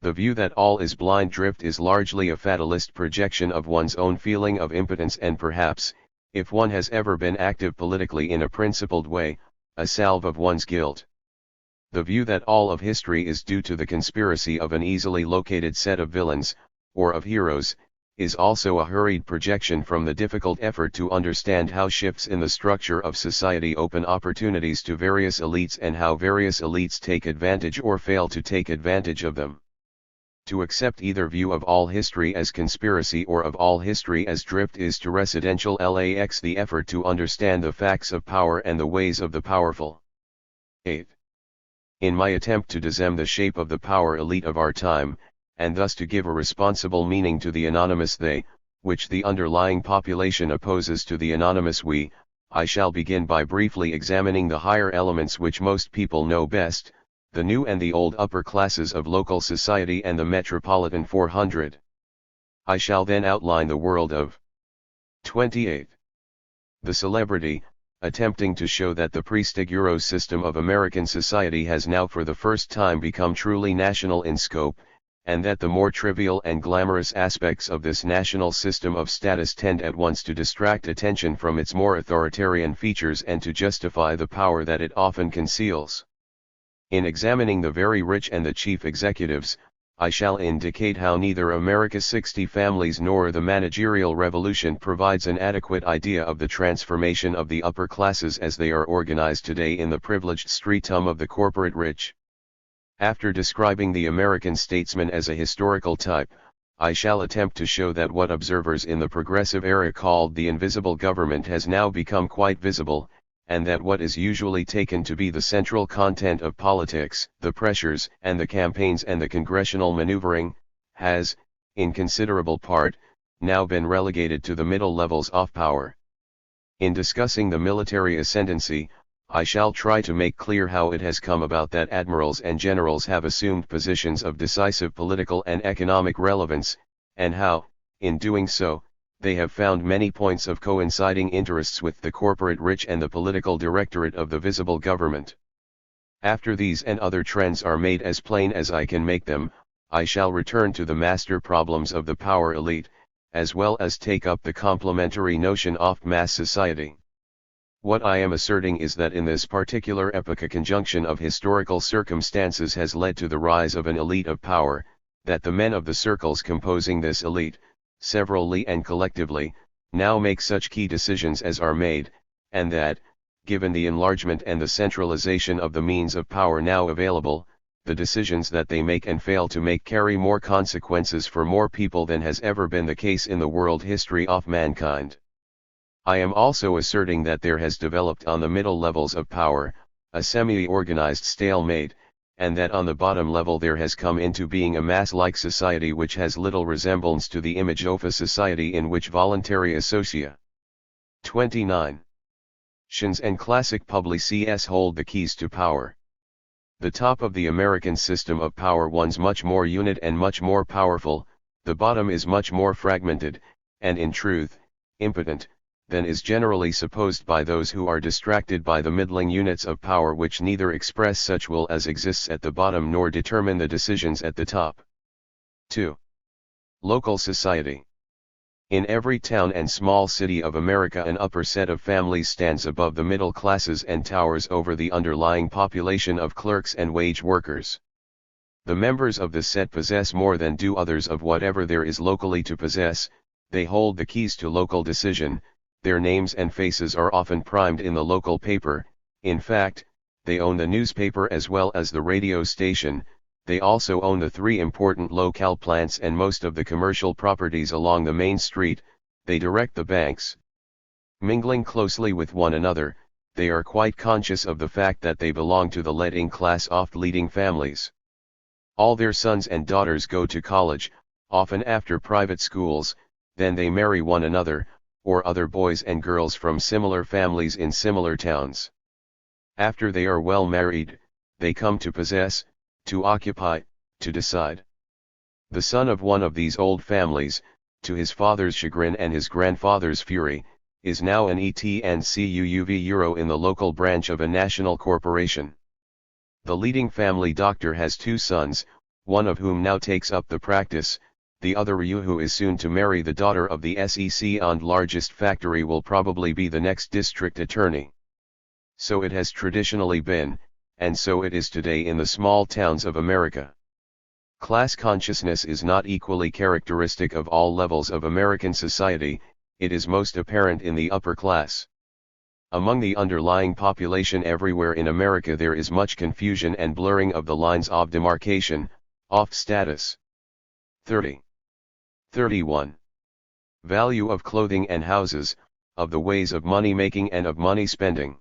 S1: The view that all is blind drift is largely a fatalist projection of one's own feeling of impotence and perhaps, if one has ever been active politically in a principled way, a salve of one's guilt. The view that all of history is due to the conspiracy of an easily located set of villains, or of heroes, is also a hurried projection from the difficult effort to understand how shifts in the structure of society open opportunities to various elites and how various elites take advantage or fail to take advantage of them. To accept either view of all history as conspiracy or of all history as drift is to residential LAX the effort to understand the facts of power and the ways of the powerful. 8. In my attempt to discern the shape of the power elite of our time, and thus to give a responsible meaning to the anonymous they, which the underlying population opposes to the anonymous we, I shall begin by briefly examining the higher elements which most people know best, the new and the old upper classes of local society and the metropolitan 400. I shall then outline the world of 28. The celebrity, attempting to show that the pre-Stiguro system of American society has now for the first time become truly national in scope, and that the more trivial and glamorous aspects of this national system of status tend at once to distract attention from its more authoritarian features and to justify the power that it often conceals. In examining the very rich and the chief executives, I shall indicate how neither America's 60 families nor the managerial revolution provides an adequate idea of the transformation of the upper classes as they are organized today in the privileged stratum of the corporate rich. After describing the American statesman as a historical type, I shall attempt to show that what observers in the progressive era called the invisible government has now become quite visible, and that what is usually taken to be the central content of politics, the pressures and the campaigns and the congressional maneuvering, has, in considerable part, now been relegated to the middle levels of power. In discussing the military ascendancy, I shall try to make clear how it has come about that admirals and generals have assumed positions of decisive political and economic relevance, and how, in doing so, they have found many points of coinciding interests with the corporate rich and the political directorate of the visible government. After these and other trends are made as plain as I can make them, I shall return to the master problems of the power elite, as well as take up the complementary notion of mass society. What I am asserting is that in this particular epoch a conjunction of historical circumstances has led to the rise of an elite of power, that the men of the circles composing this elite, severally and collectively, now make such key decisions as are made, and that, given the enlargement and the centralization of the means of power now available, the decisions that they make and fail to make carry more consequences for more people than has ever been the case in the world history of mankind. I am also asserting that there has developed on the middle levels of power, a semi-organized stalemate, and that on the bottom level there has come into being a mass-like society which has little resemblance to the image of a society in which voluntary associa. 29. Shins and classic publics hold the keys to power. The top of the American system of power one's much more unit and much more powerful, the bottom is much more fragmented, and in truth, impotent, than is generally supposed by those who are distracted by the middling units of power which neither express such will as exists at the bottom nor determine the decisions at the top. 2. Local society. In every town and small city of America an upper set of families stands above the middle classes and towers over the underlying population of clerks and wage workers. The members of this set possess more than do others of whatever there is locally to possess, they hold the keys to local decision, their names and faces are often primed in the local paper, in fact, they own the newspaper as well as the radio station, they also own the 3 important locale plants and most of the commercial properties along the main street, they direct the banks. Mingling closely with one another, they are quite conscious of the fact that they belong to the leading class of leading families. All their sons and daughters go to college, often after private schools, then they marry one another, or other boys and girls from similar families in similar towns. After they are well married, they come to possess, to occupy, to decide. The son of one of these old families, to his father's chagrin and his grandfather's fury, is now an ETNCUUV euro in the local branch of a national corporation. The leading family doctor has two sons, one of whom now takes up the practice, the other Ryu, who is soon to marry the daughter of the SEC and largest factory, will probably be the next district attorney. So it has traditionally been, and so it is today in the small towns of America. Class consciousness is not equally characteristic of all levels of American society, it is most apparent in the upper class. Among the underlying population everywhere in America there is much confusion and blurring of the lines of demarcation, of status. 30. 31. Value of clothing and houses, of the ways of money making and of money spending.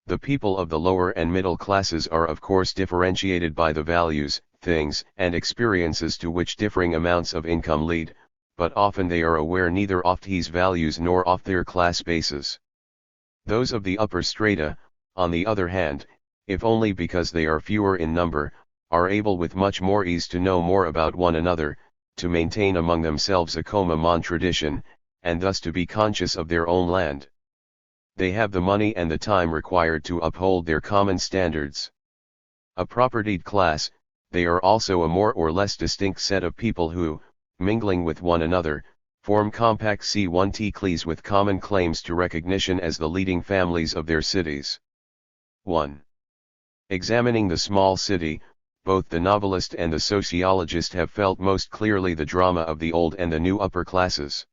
S1: The people of the lower and middle classes are of course differentiated by the values, things, and experiences to which differing amounts of income lead, but often they are aware neither of these values nor of their class bases. Those of the upper strata, on the other hand, if only because they are fewer in number, are able with much more ease to know more about one another, to maintain among themselves a common tradition, and thus to be conscious of their own land. They have the money and the time required to uphold their common standards. A propertied class, they are also a more or less distinct set of people who, mingling with one another, form compact C1T cliques with common claims to recognition as the leading families of their cities. 1. Examining the small city, both the novelist and the sociologist have felt most clearly the drama of the old and the new upper classes.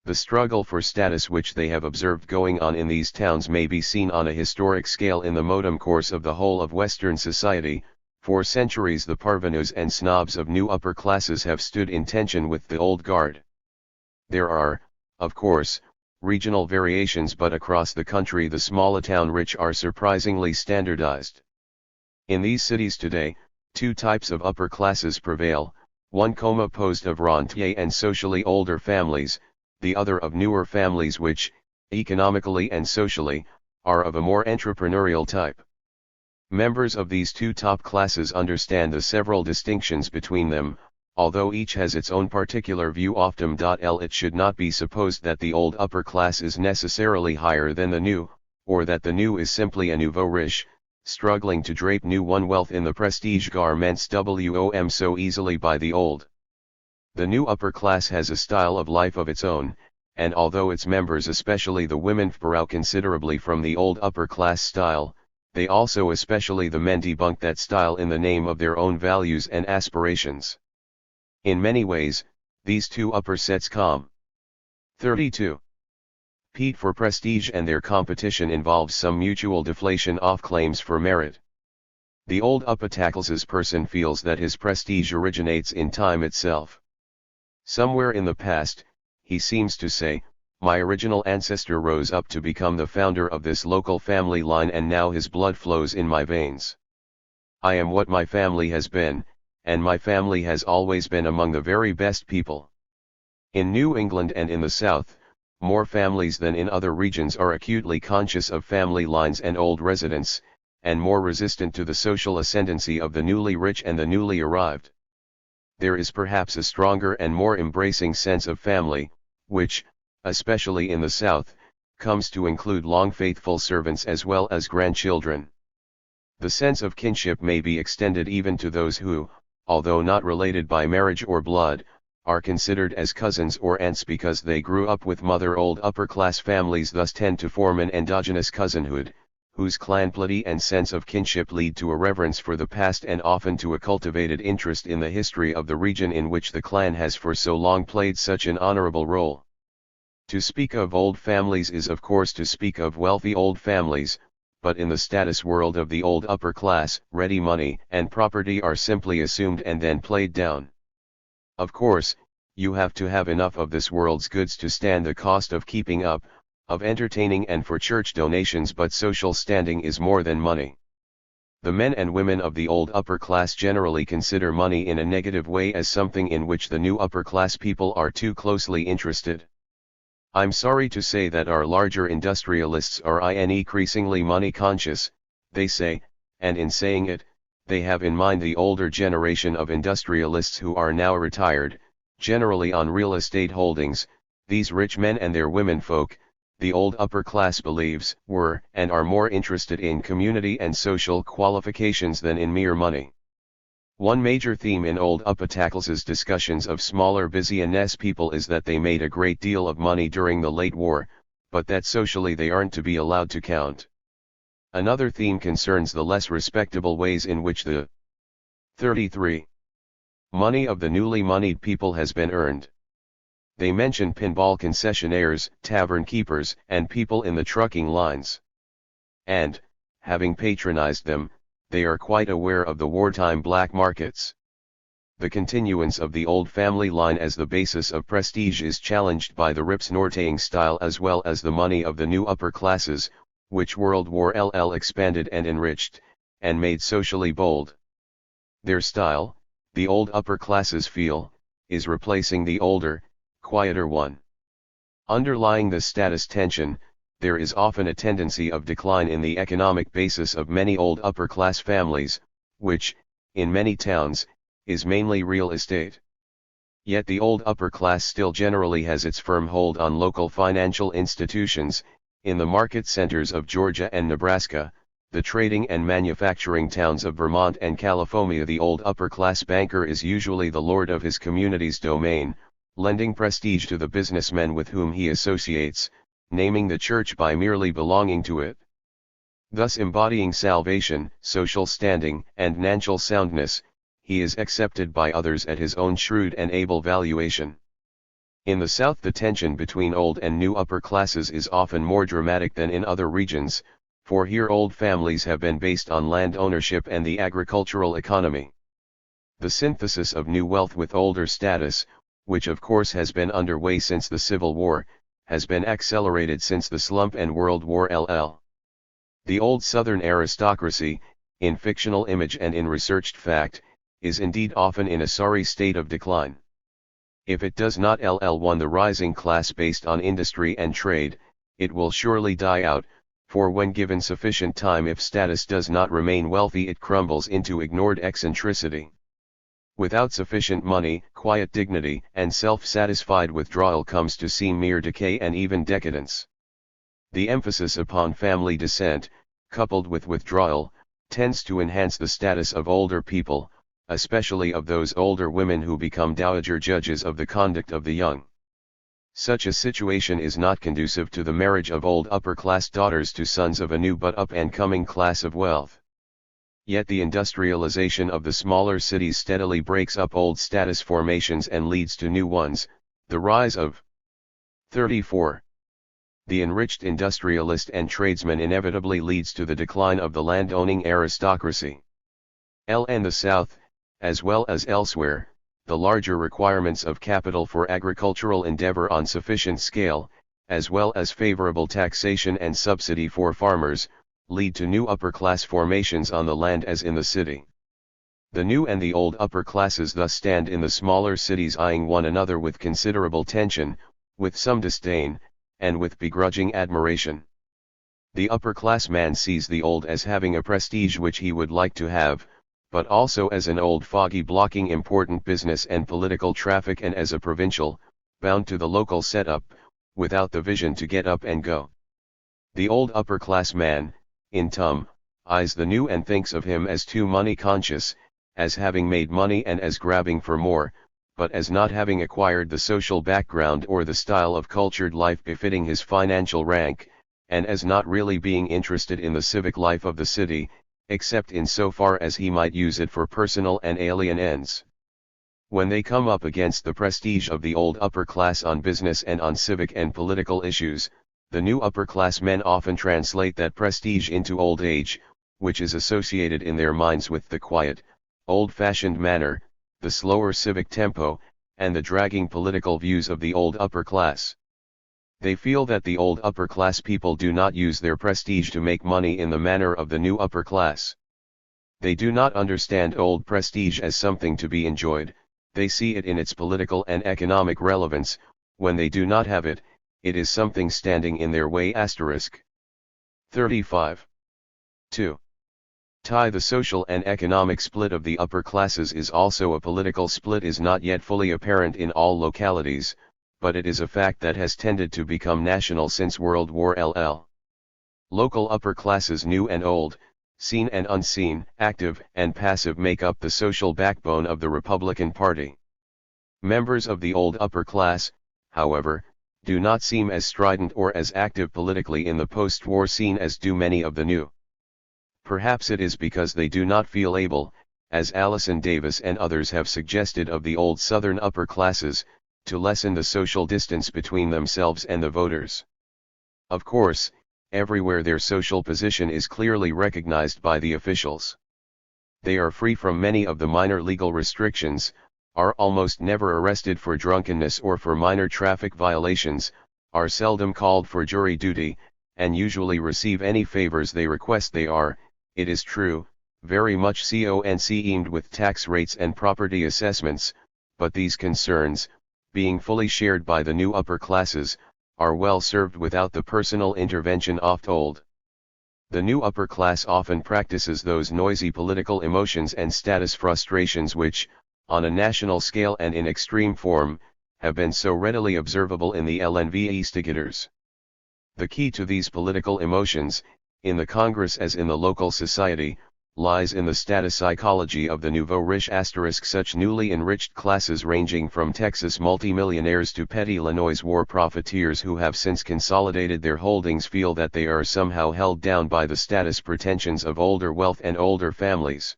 S1: The struggle for status which they have observed going on in these towns may be seen on a historic scale in the modem course of the whole of Western society. For centuries the parvenus and snobs of new upper classes have stood in tension with the old guard. There are, of course, regional variations, but across the country the small town rich are surprisingly standardized. In these cities today, two types of upper classes prevail, one composed of rentier and socially older families, the other of newer families which, economically and socially, are of a more entrepreneurial type. Members of these two top classes understand the several distinctions between them, although each has its own particular view of them. It should not be supposed that the old upper class is necessarily higher than the new, or that the new is simply a nouveau riche, struggling to drape new won wealth in the prestige garments wom so easily by the old. The new upper class has a style of life of its own, and although its members, especially the women, borrow considerably from the old upper class style, they also, especially the men, debunk that style in the name of their own values and aspirations. In many ways, these two upper sets 32. Compete for prestige, and their competition involves some mutual deflation of claims for merit. The old upper tackles person feels that his prestige originates in time itself. Somewhere in the past, he seems to say, my original ancestor rose up to become the founder of this local family line, and now his blood flows in my veins. I am what my family has been, and my family has always been among the very best people. In New England and in the South, more families than in other regions are acutely conscious of family lines and old residents, and more resistant to the social ascendancy of the newly rich and the newly arrived. There is perhaps a stronger and more embracing sense of family, which, especially in the South, comes to include long faithful servants as well as grandchildren. The sense of kinship may be extended even to those who, although not related by marriage or blood, are considered as cousins or aunts because they grew up with mother. Old upper-class families thus tend to form an endogenous cousinhood, whose clanplity and sense of kinship lead to a reverence for the past and often to a cultivated interest in the history of the region in which the clan has for so long played such an honorable role. To speak of old families is of course to speak of wealthy old families, but in the status world of the old upper class, ready money and property are simply assumed and then played down. Of course, you have to have enough of this world's goods to stand the cost of keeping up, of entertaining and for church donations, but social standing is more than money. The men and women of the old upper class generally consider money in a negative way as something in which the new upper class people are too closely interested. I'm sorry to say that our larger industrialists are increasingly money conscious, they say, and in saying it, they have in mind the older generation of industrialists who are now retired, generally on real estate holdings. These rich men and their womenfolk, the old upper class believes, were and are more interested in community and social qualifications than in mere money. One major theme in old upper tackles' discussions of smaller business people is that they made a great deal of money during the late war, but that socially they aren't to be allowed to count. Another theme concerns the less respectable ways in which the 33 money of the newly moneyed people has been earned. They mention pinball concessionaires, tavern keepers, and people in the trucking lines. And, having patronized them, they are quite aware of the wartime black markets. The continuance of the old family line as the basis of prestige is challenged by the Rips Nortang style as well as the money of the new upper classes, which World War LL expanded and enriched, and made socially bold. Their style, the old upper classes feel, is replacing the older, quieter one. Underlying this status tension, there is often a tendency of decline in the economic basis of many old upper class families, which, in many towns, is mainly real estate. Yet the old upper class still generally has its firm hold on local financial institutions. In the market centers of Georgia and Nebraska, the trading and manufacturing towns of Vermont and California, the old upper class banker is usually the lord of his community's domain, lending prestige to the businessmen with whom he associates, naming the church by merely belonging to it. Thus embodying salvation, social standing, and financial soundness, he is accepted by others at his own shrewd and able valuation. In the South, the tension between old and new upper classes is often more dramatic than in other regions, for here old families have been based on land ownership and the agricultural economy. The synthesis of new wealth with older status, which of course has been underway since the Civil War, has been accelerated since the slump and World War LL. The old Southern aristocracy, in fictional image and in researched fact, is indeed often in a sorry state of decline. If it does not LL1 the rising class based on industry and trade, it will surely die out, for when given sufficient time, if status does not remain wealthy, it crumbles into ignored eccentricity. Without sufficient money, quiet dignity and self-satisfied withdrawal comes to seem mere decay and even decadence. The emphasis upon family descent, coupled with withdrawal, tends to enhance the status of older people, especially of those older women who become dowager judges of the conduct of the young. Such a situation is not conducive to the marriage of old upper-class daughters to sons of a new but up-and-coming class of wealth. Yet the industrialization of the smaller cities steadily breaks up old status formations and leads to new ones, the rise of 34. The enriched industrialist and tradesman inevitably leads to the decline of the land-owning aristocracy. In the South, as well as elsewhere, the larger requirements of capital for agricultural endeavor on sufficient scale, as well as favorable taxation and subsidy for farmers, lead to new upper-class formations on the land as in the city. The new and the old upper classes thus stand in the smaller cities eyeing one another with considerable tension, with some disdain, and with begrudging admiration. The upper-class man sees the old as having a prestige which he would like to have, but also as an old fogey blocking important business and political traffic, and as a provincial, bound to the local setup, without the vision to get up and go. The old upper-class man, in eyes the new and thinks of him as too money-conscious, as having made money and as grabbing for more, but as not having acquired the social background or the style of cultured life befitting his financial rank, and as not really being interested in the civic life of the city, except in so far as he might use it for personal and alien ends. When they come up against the prestige of the old upper class on business and on civic and political issues, the new upper-class men often translate that prestige into old age, which is associated in their minds with the quiet, old-fashioned manner, the slower civic tempo, and the dragging political views of the old upper class. They feel that the old upper class people do not use their prestige to make money in the manner of the new upper class. They do not understand old prestige as something to be enjoyed, they see it in its political and economic relevance. When they do not have it, it is something standing in their way. 35. 2. The social and economic split of the upper classes is also a political split is not yet fully apparent in all localities, but it is a fact that has tended to become national since World War II. Local upper classes, new and old, seen and unseen, active and passive, make up the social backbone of the Republican Party. Members of the old upper class, however, do not seem as strident or as active politically in the post-war scene as do many of the new. Perhaps it is because they do not feel able, as Allison Davis and others have suggested of the old Southern upper classes, to lessen the social distance between themselves and the voters. Of course, everywhere their social position is clearly recognized by the officials. They are free from many of the minor legal restrictions, are almost never arrested for drunkenness or for minor traffic violations, are seldom called for jury duty, and usually receive any favors they request. They are, it is true, very much concerned with tax rates and property assessments, but these concerns, being fully shared by the new upper classes, are well served without the personal intervention of old. The new upper class often practices those noisy political emotions and status frustrations which, on a national scale and in extreme form, have been so readily observable in the LNV-stigators. The key to these political emotions, in the Congress as in the local society, lies in the status psychology of the nouveau riche *. Such newly enriched classes ranging from Texas multimillionaires to petty Illinois war profiteers who have since consolidated their holdings feel that they are somehow held down by the status pretensions of older wealth and older families.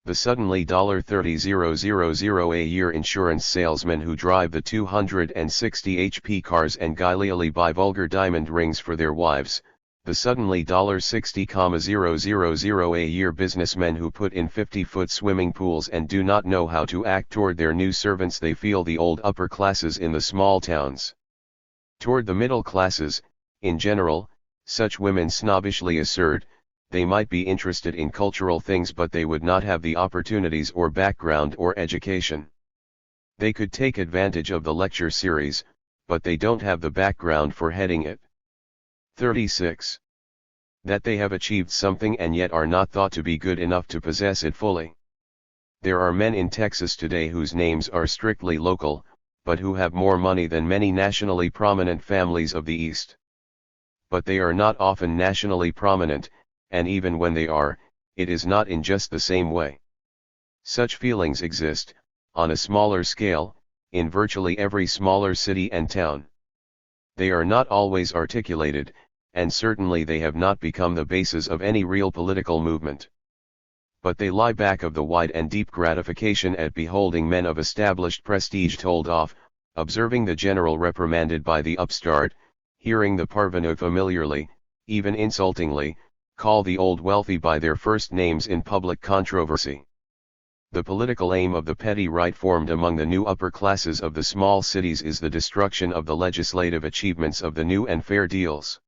S1: The suddenly $30,000 a year insurance salesmen who drive the 260 HP cars and gleefully buy vulgar diamond rings for their wives, the suddenly $60,000 a year businessmen who put in 50-foot swimming pools and do not know how to act toward their new servants. They feel the old upper classes in the small towns. Toward the middle classes, in general, such women snobbishly assert, they might be interested in cultural things but they would not have the opportunities or background or education. They could take advantage of the lecture series, but they don't have the background for heading it. 36. That they have achieved something and yet are not thought to be good enough to possess it fully. There are men in Texas today whose names are strictly local, but who have more money than many nationally prominent families of the East. But they are not often nationally prominent, and even when they are, it is not in just the same way. Such feelings exist, on a smaller scale, in virtually every smaller city and town. They are not always articulated, and certainly they have not become the basis of any real political movement. But they lie back of the wide and deep gratification at beholding men of established prestige told off, observing the general reprimanded by the upstart, hearing the parvenu familiarly, even insultingly, call the old wealthy by their first names in public controversy. The political aim of the petty right formed among the new upper classes of the small cities is the destruction of the legislative achievements of the new and fair deals.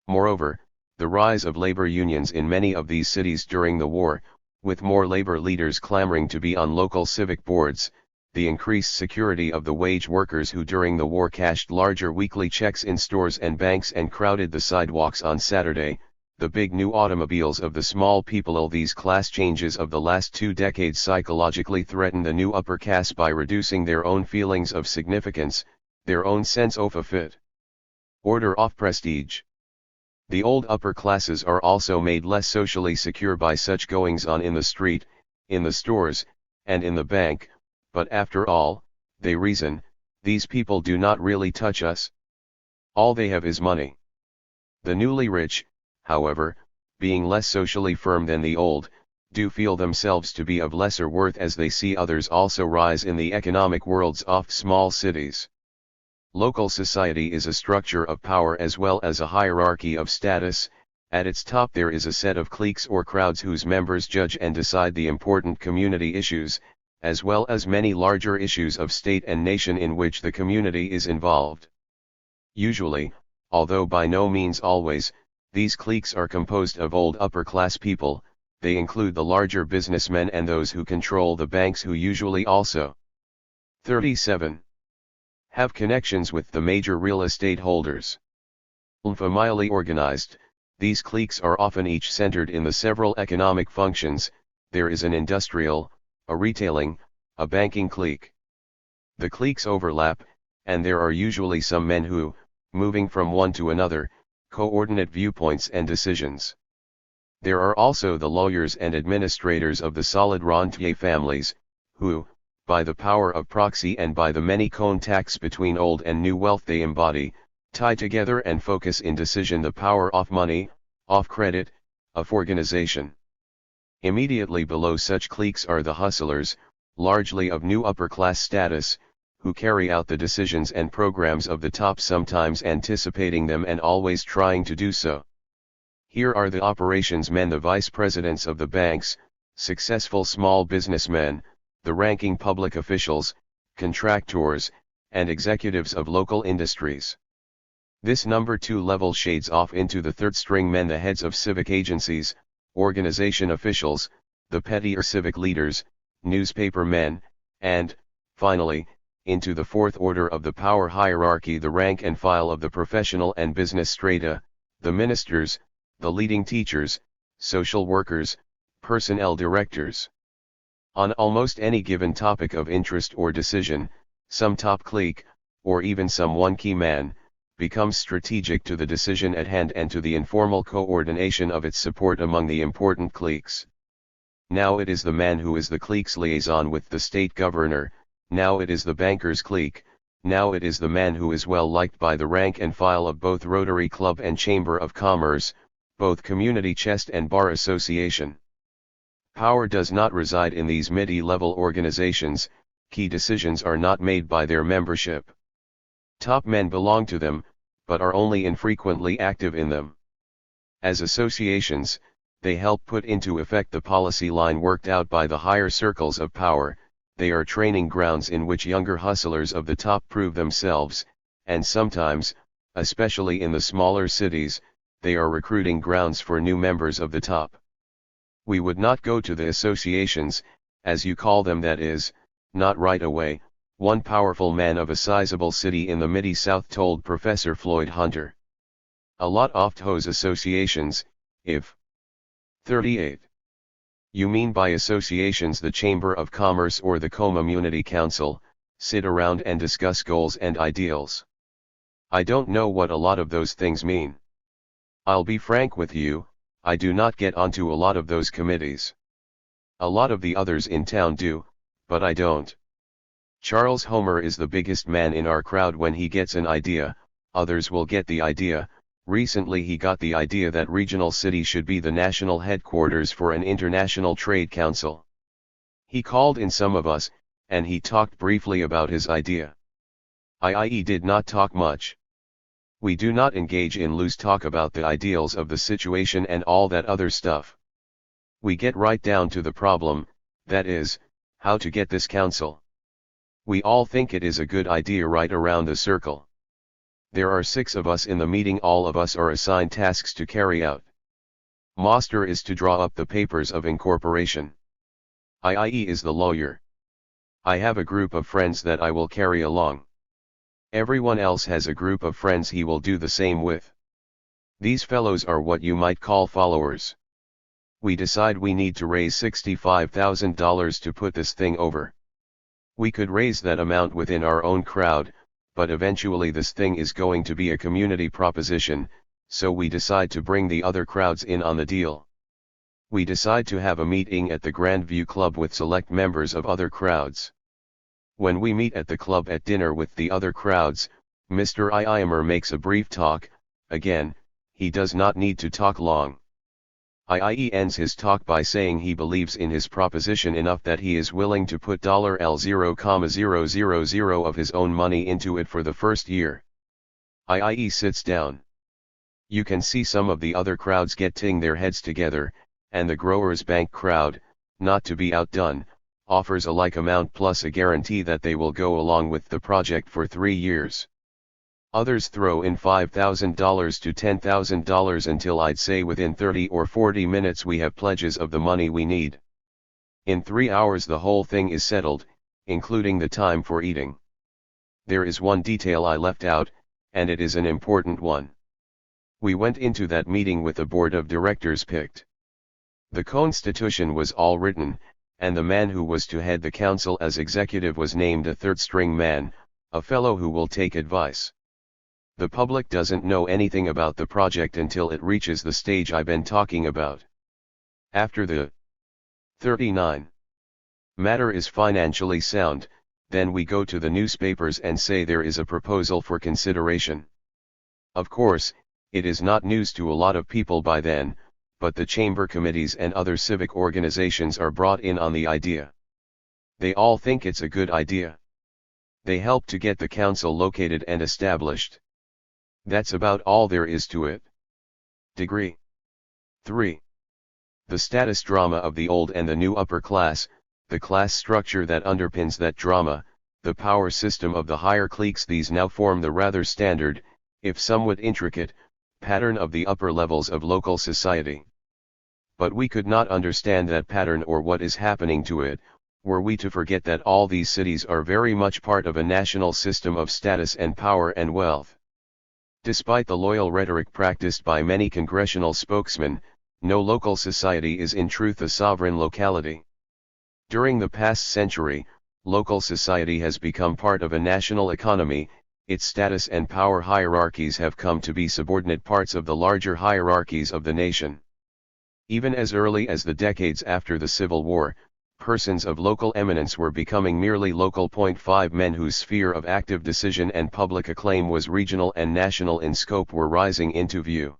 S1: Moreover, the rise of labor unions in many of these cities during the war, with more labor leaders clamoring to be on local civic boards, the increased security of the wage workers who during the war cashed larger weekly checks in stores and banks and crowded the sidewalks on Saturday, the big new automobiles of the small people. All these class changes of the last 2 decades psychologically threaten the new upper class by reducing their own feelings of significance, their own sense of a fit. Order of prestige. The old upper classes are also made less socially secure by such goings-on in the street, in the stores, and in the bank, but after all, they reason, these people do not really touch us. All they have is money. The newly rich, however, being less socially firm than the old, do feel themselves to be of lesser worth as they see others also rise in the economic worlds of small cities. Local society is a structure of power as well as a hierarchy of status. At its top there is a set of cliques or crowds whose members judge and decide the important community issues, as well as many larger issues of state and nation in which the community is involved. Usually, although by no means always, these cliques are composed of old upper-class people. They include the larger businessmen and those who control the banks who usually also. 37. Have connections with the major real estate holders. Familially organized, these cliques are often each centered in the several economic functions. There is an industrial, a retailing, a banking clique. The cliques overlap, and there are usually some men who, moving from one to another, coordinate viewpoints and decisions. There are also the lawyers and administrators of the solid rentier families, who, by the power of proxy and by the many contacts between old and new wealth they embody, tie together and focus in decision the power of money, of credit, of organization. Immediately below such cliques are the hustlers, largely of new upper-class status, who carry out the decisions and programs of the top, sometimes anticipating them and always trying to do so. Here are the operations men, the vice presidents of the banks, successful small businessmen, the ranking public officials, contractors, and executives of local industries. This number 2 level shades off into the third string men, the heads of civic agencies, organization officials, the petty or civic leaders, newspaper men, and, finally, into the fourth order of the power hierarchy, the rank and file of the professional and business strata, the ministers, the leading teachers, social workers, personnel directors. On almost any given topic of interest or decision, some top clique, or even some one key man, becomes strategic to the decision at hand and to the informal coordination of its support among the important cliques. Now it is the man who is the clique's liaison with the state governor, now it is the banker's clique, now it is the man who is well liked by the rank and file of both Rotary Club and Chamber of Commerce, both community chest and bar association. Power does not reside in these midi-level organizations, key decisions are not made by their membership. Top men belong to them, but are only infrequently active in them. As associations, they help put into effect the policy line worked out by the higher circles of power. They are training grounds in which younger hustlers of the top prove themselves, and sometimes, especially in the smaller cities, they are recruiting grounds for new members of the top. We would not go to the associations, as you call them, that is, not right away, one powerful man of a sizable city in the Midi-South told Professor Floyd Hunter. A lot of those associations, if 38. You mean by associations the Chamber of Commerce or the Community Council, sit around and discuss goals and ideals. I don't know what a lot of those things mean. I'll be frank with you, I do not get onto a lot of those committees. A lot of the others in town do, but I don't. Charles Homer is the biggest man in our crowd when he gets an idea, others will get the idea. Recently he got the idea that regional city should be the national headquarters for an international trade council. He called in some of us, and he talked briefly about his idea. I did not talk much. We do not engage in loose talk about the ideals of the situation and all that other stuff. We get right down to the problem, that is, how to get this council. We all think it is a good idea right around the circle. There are 6 of us in the meeting, all of us are assigned tasks to carry out. Master is to draw up the papers of incorporation. IE is the lawyer. I have a group of friends that I will carry along. Everyone else has a group of friends he will do the same with. These fellows are what you might call followers. We decide we need to raise $65,000 to put this thing over. We could raise that amount within our own crowd, but eventually this thing is going to be a community proposition, so we decide to bring the other crowds in on the deal. We decide to have a meeting at the Grandview Club with select members of other crowds. When we meet at the club at dinner with the other crowds, Mr. Imer makes a brief talk. Again, he does not need to talk long. IE ends his talk by saying he believes in his proposition enough that he is willing to put $0,000 of his own money into it for the first year. IE sits down. You can see some of the other crowds getting their heads together, and the Growers Bank crowd, not to be outdone, offers a like amount plus a guarantee that they will go along with the project for 3 years. Others throw in $5,000 to $10,000 until I'd say within 30 or 40 minutes we have pledges of the money we need. In 3 hours the whole thing is settled, including the time for eating. There is one detail I left out, and it is an important one. We went into that meeting with a board of directors picked. The constitution was all written, and the man who was to head the council as executive was named a third-string man, a fellow who will take advice. The public doesn't know anything about the project until it reaches the stage I've been talking about. After the 39 matter is financially sound, then we go to the newspapers and say there is a proposal for consideration. Of course, it is not news to a lot of people by then, but the chamber committees and other civic organizations are brought in on the idea. They all think it's a good idea. They help to get the council located and established. That's about all there is to it. Degree 3. The status drama of the old and the new upper class, the class structure that underpins that drama, the power system of the higher cliques. These now form the rather standard, if somewhat intricate, pattern of the upper levels of local society. But we could not understand that pattern or what is happening to it, were we to forget that all these cities are very much part of a national system of status and power and wealth. Despite the loyal rhetoric practiced by many congressional spokesmen, no local society is in truth a sovereign locality. During the past century, local society has become part of a national economy. Its status and power hierarchies have come to be subordinate parts of the larger hierarchies of the nation. Even as early as the decades after the Civil War, persons of local eminence were becoming merely local. 5 Men whose sphere of active decision and public acclaim was regional and national in scope were rising into view.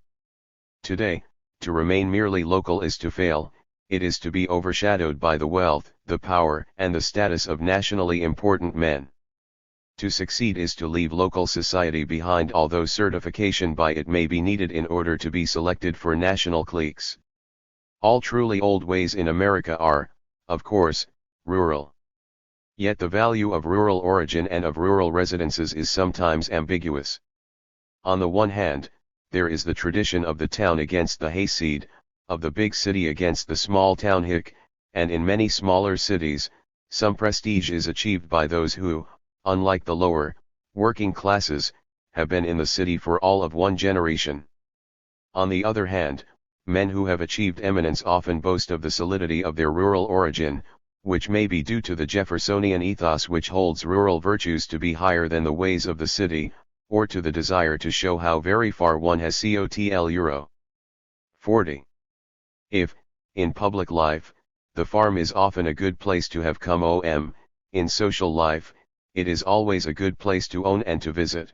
S1: Today, to remain merely local is to fail. It is to be overshadowed by the wealth, the power, and the status of nationally important men. To succeed is to leave local society behind, although certification by it may be needed in order to be selected for national cliques. All truly old ways in America are, of course, rural. Yet the value of rural origin and of rural residences is sometimes ambiguous. On the one hand, there is the tradition of the town against the hayseed, of the big city against the small town hick, and in many smaller cities, some prestige is achieved by those who, unlike the lower, working classes, have been in the city for all of one generation. On the other hand, men who have achieved eminence often boast of the solidity of their rural origin, which may be due to the Jeffersonian ethos which holds rural virtues to be higher than the ways of the city, or to the desire to show how very far one has cotl euro. 40. If, in public life, the farm is often a good place to have come in social life, it is always a good place to own and to visit.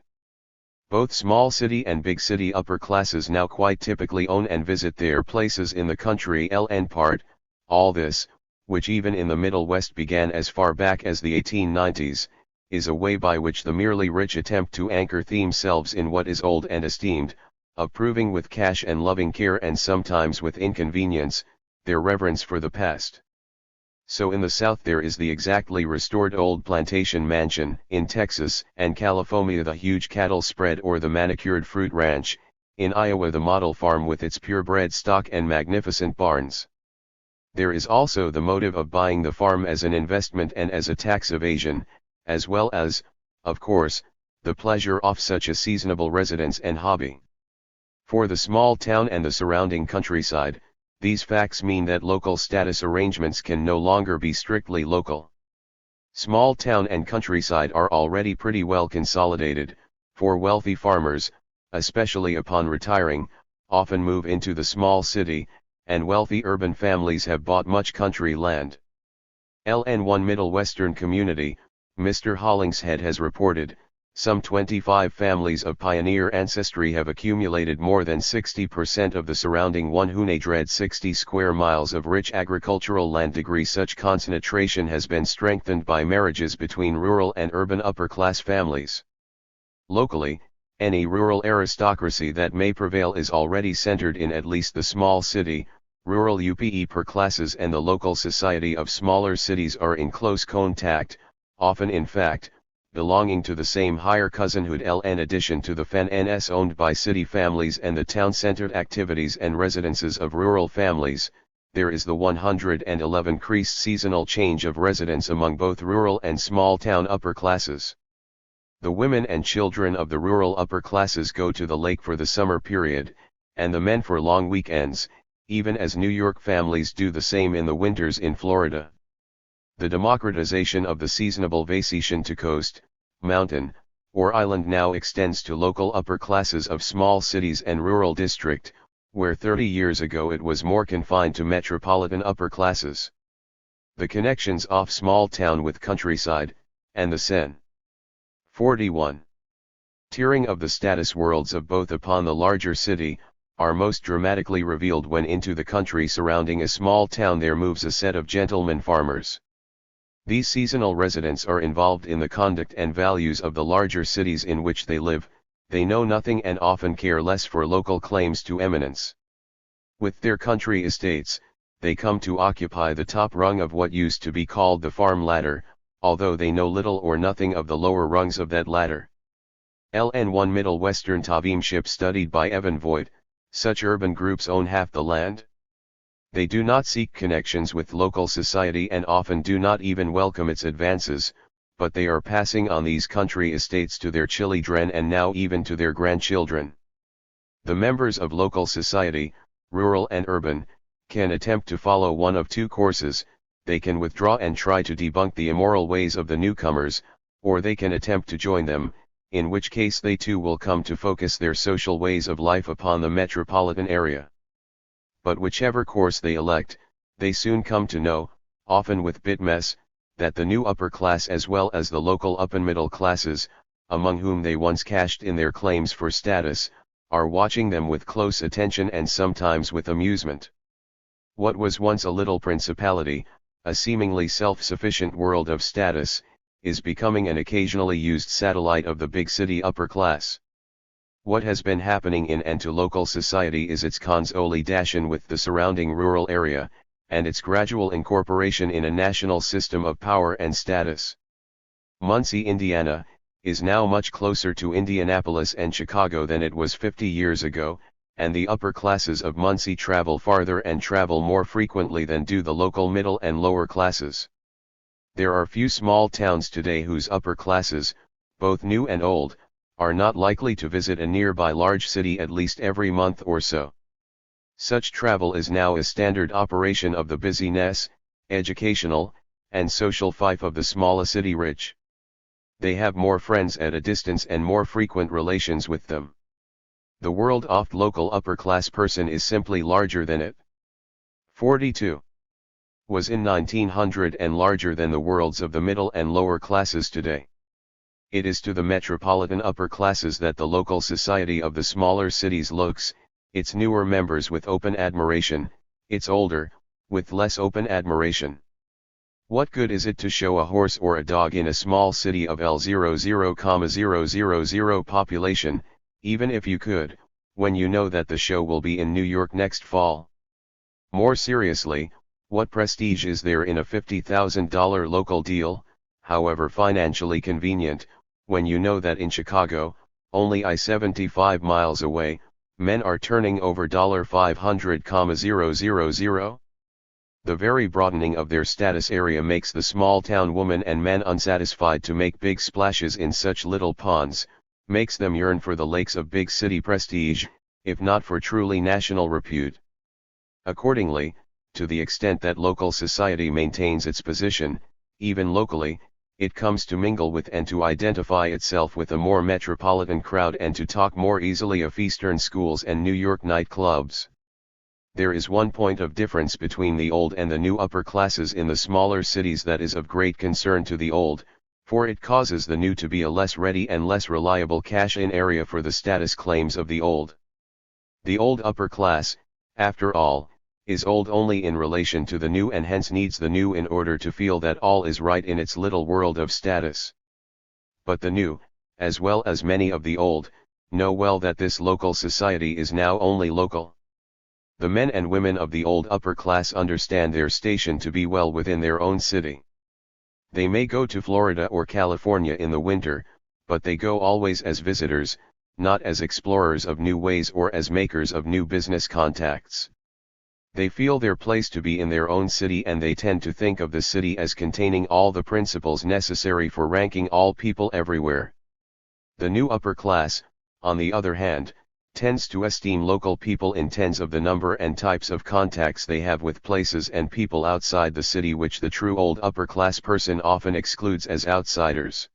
S1: Both small city and big city upper classes now quite typically own and visit their places in the country. Part, all this, which even in the Middle West began as far back as the 1890s, is a way by which the merely rich attempt to anchor themselves in what is old and esteemed, approving with cash and loving care and sometimes with inconvenience, their reverence for the past. So in the South there is the exactly restored old plantation mansion, in Texas and California the huge cattle spread or the manicured fruit ranch, in Iowa the model farm with its purebred stock and magnificent barns. There is also the motive of buying the farm as an investment and as a tax evasion, as well as, of course, the pleasure of such a seasonable residence and hobby. For the small town and the surrounding countryside, these facts mean that local status arrangements can no longer be strictly local. Small town and countryside are already pretty well consolidated, for wealthy farmers, especially upon retiring, often move into the small city, and wealthy urban families have bought much country land. One Middle Western community, Mr. Hollingshead has reported, some 25 families of pioneer ancestry have accumulated more than 60% of the surrounding 160 square miles of rich agricultural land. Such concentration has been strengthened by marriages between rural and urban upper-class families. Locally, any rural aristocracy that may prevail is already centered in at least the small city. Rural upper classes and the local society of smaller cities are in close contact, often in fact, belonging to the same higher cousinhood. In addition to the FNS owned by city families and the town-centered activities and residences of rural families, there is the 111 increased seasonal change of residence among both rural and small town upper classes. The women and children of the rural upper classes go to the lake for the summer period, and the men for long weekends, even as New York families do the same in the winters in Florida. The democratization of the seasonable vacation to coast, mountain, or island now extends to local upper classes of small cities and rural district, where 30 years ago it was more confined to metropolitan upper classes. The connections off small town with countryside, and the Sen. 41. Tiering of the status worlds of both upon the larger city, are most dramatically revealed when into the country surrounding a small town there moves a set of gentlemen farmers. These seasonal residents are involved in the conduct and values of the larger cities in which they live, they know nothing and often care less for local claims to eminence. With their country estates, they come to occupy the top rung of what used to be called the farm ladder, although they know little or nothing of the lower rungs of that ladder. LN1 Middle Western Tavimship studied by Evan Voigt, such urban groups own half the land. They do not seek connections with local society and often do not even welcome its advances, but they are passing on these country estates to their children and now even to their grandchildren. The members of local society, rural and urban, can attempt to follow one of two courses: they can withdraw and try to debunk the immoral ways of the newcomers, or they can attempt to join them, in which case they too will come to focus their social ways of life upon the metropolitan area. But whichever course they elect, they soon come to know, often with bit mess, that the new upper class as well as the local upper middle classes, among whom they once cashed in their claims for status, are watching them with close attention and sometimes with amusement. What was once a little principality, a seemingly self-sufficient world of status, is becoming an occasionally used satellite of the big city upper class. What has been happening in and to local society is its consolidation with the surrounding rural area, and its gradual incorporation in a national system of power and status. Muncie, Indiana, is now much closer to Indianapolis and Chicago than it was 50 years ago, and the upper classes of Muncie travel farther and travel more frequently than do the local middle and lower classes. There are few small towns today whose upper classes, both new and old, are not likely to visit a nearby large city at least every month or so. Such travel is now a standard operation of the busyness, educational, and social fife of the small city rich. They have more friends at a distance and more frequent relations with them. The world of the local upper class person is simply larger than it. 42. Was in 1900 and larger than the worlds of the middle and lower classes today. It is to the metropolitan upper classes that the local society of the smaller cities looks, its newer members with open admiration, its older, with less open admiration. What good is it to show a horse or a dog in a small city of L00,000 population, even if you could, when you know that the show will be in New York next fall? More seriously, what prestige is there in a $50,000 local deal, however financially convenient, when you know that in Chicago, only 75 miles away, men are turning over $500,000? The very broadening of their status area makes the small town woman and men unsatisfied to make big splashes in such little ponds, makes them yearn for the lakes of big city prestige, if not for truly national repute. Accordingly, to the extent that local society maintains its position, even locally, it comes to mingle with and to identify itself with a more metropolitan crowd and to talk more easily of Eastern schools and New York nightclubs. There is one point of difference between the old and the new upper classes in the smaller cities that is of great concern to the old, for it causes the new to be a less ready and less reliable cash-in area for the status claims of the old. The old upper class, after all, is old only in relation to the new and hence needs the new in order to feel that all is right in its little world of status. But the new, as well as many of the old, know well that this local society is now only local. The men and women of the old upper class understand their station to be well within their own city. They may go to Florida or California in the winter, but they go always as visitors, not as explorers of new ways or as makers of new business contacts. They feel their place to be in their own city and they tend to think of the city as containing all the principles necessary for ranking all people everywhere. The new upper class, on the other hand, tends to esteem local people in tens of the number and types of contacts they have with places and people outside the city, which the true old upper class person often excludes as outsiders.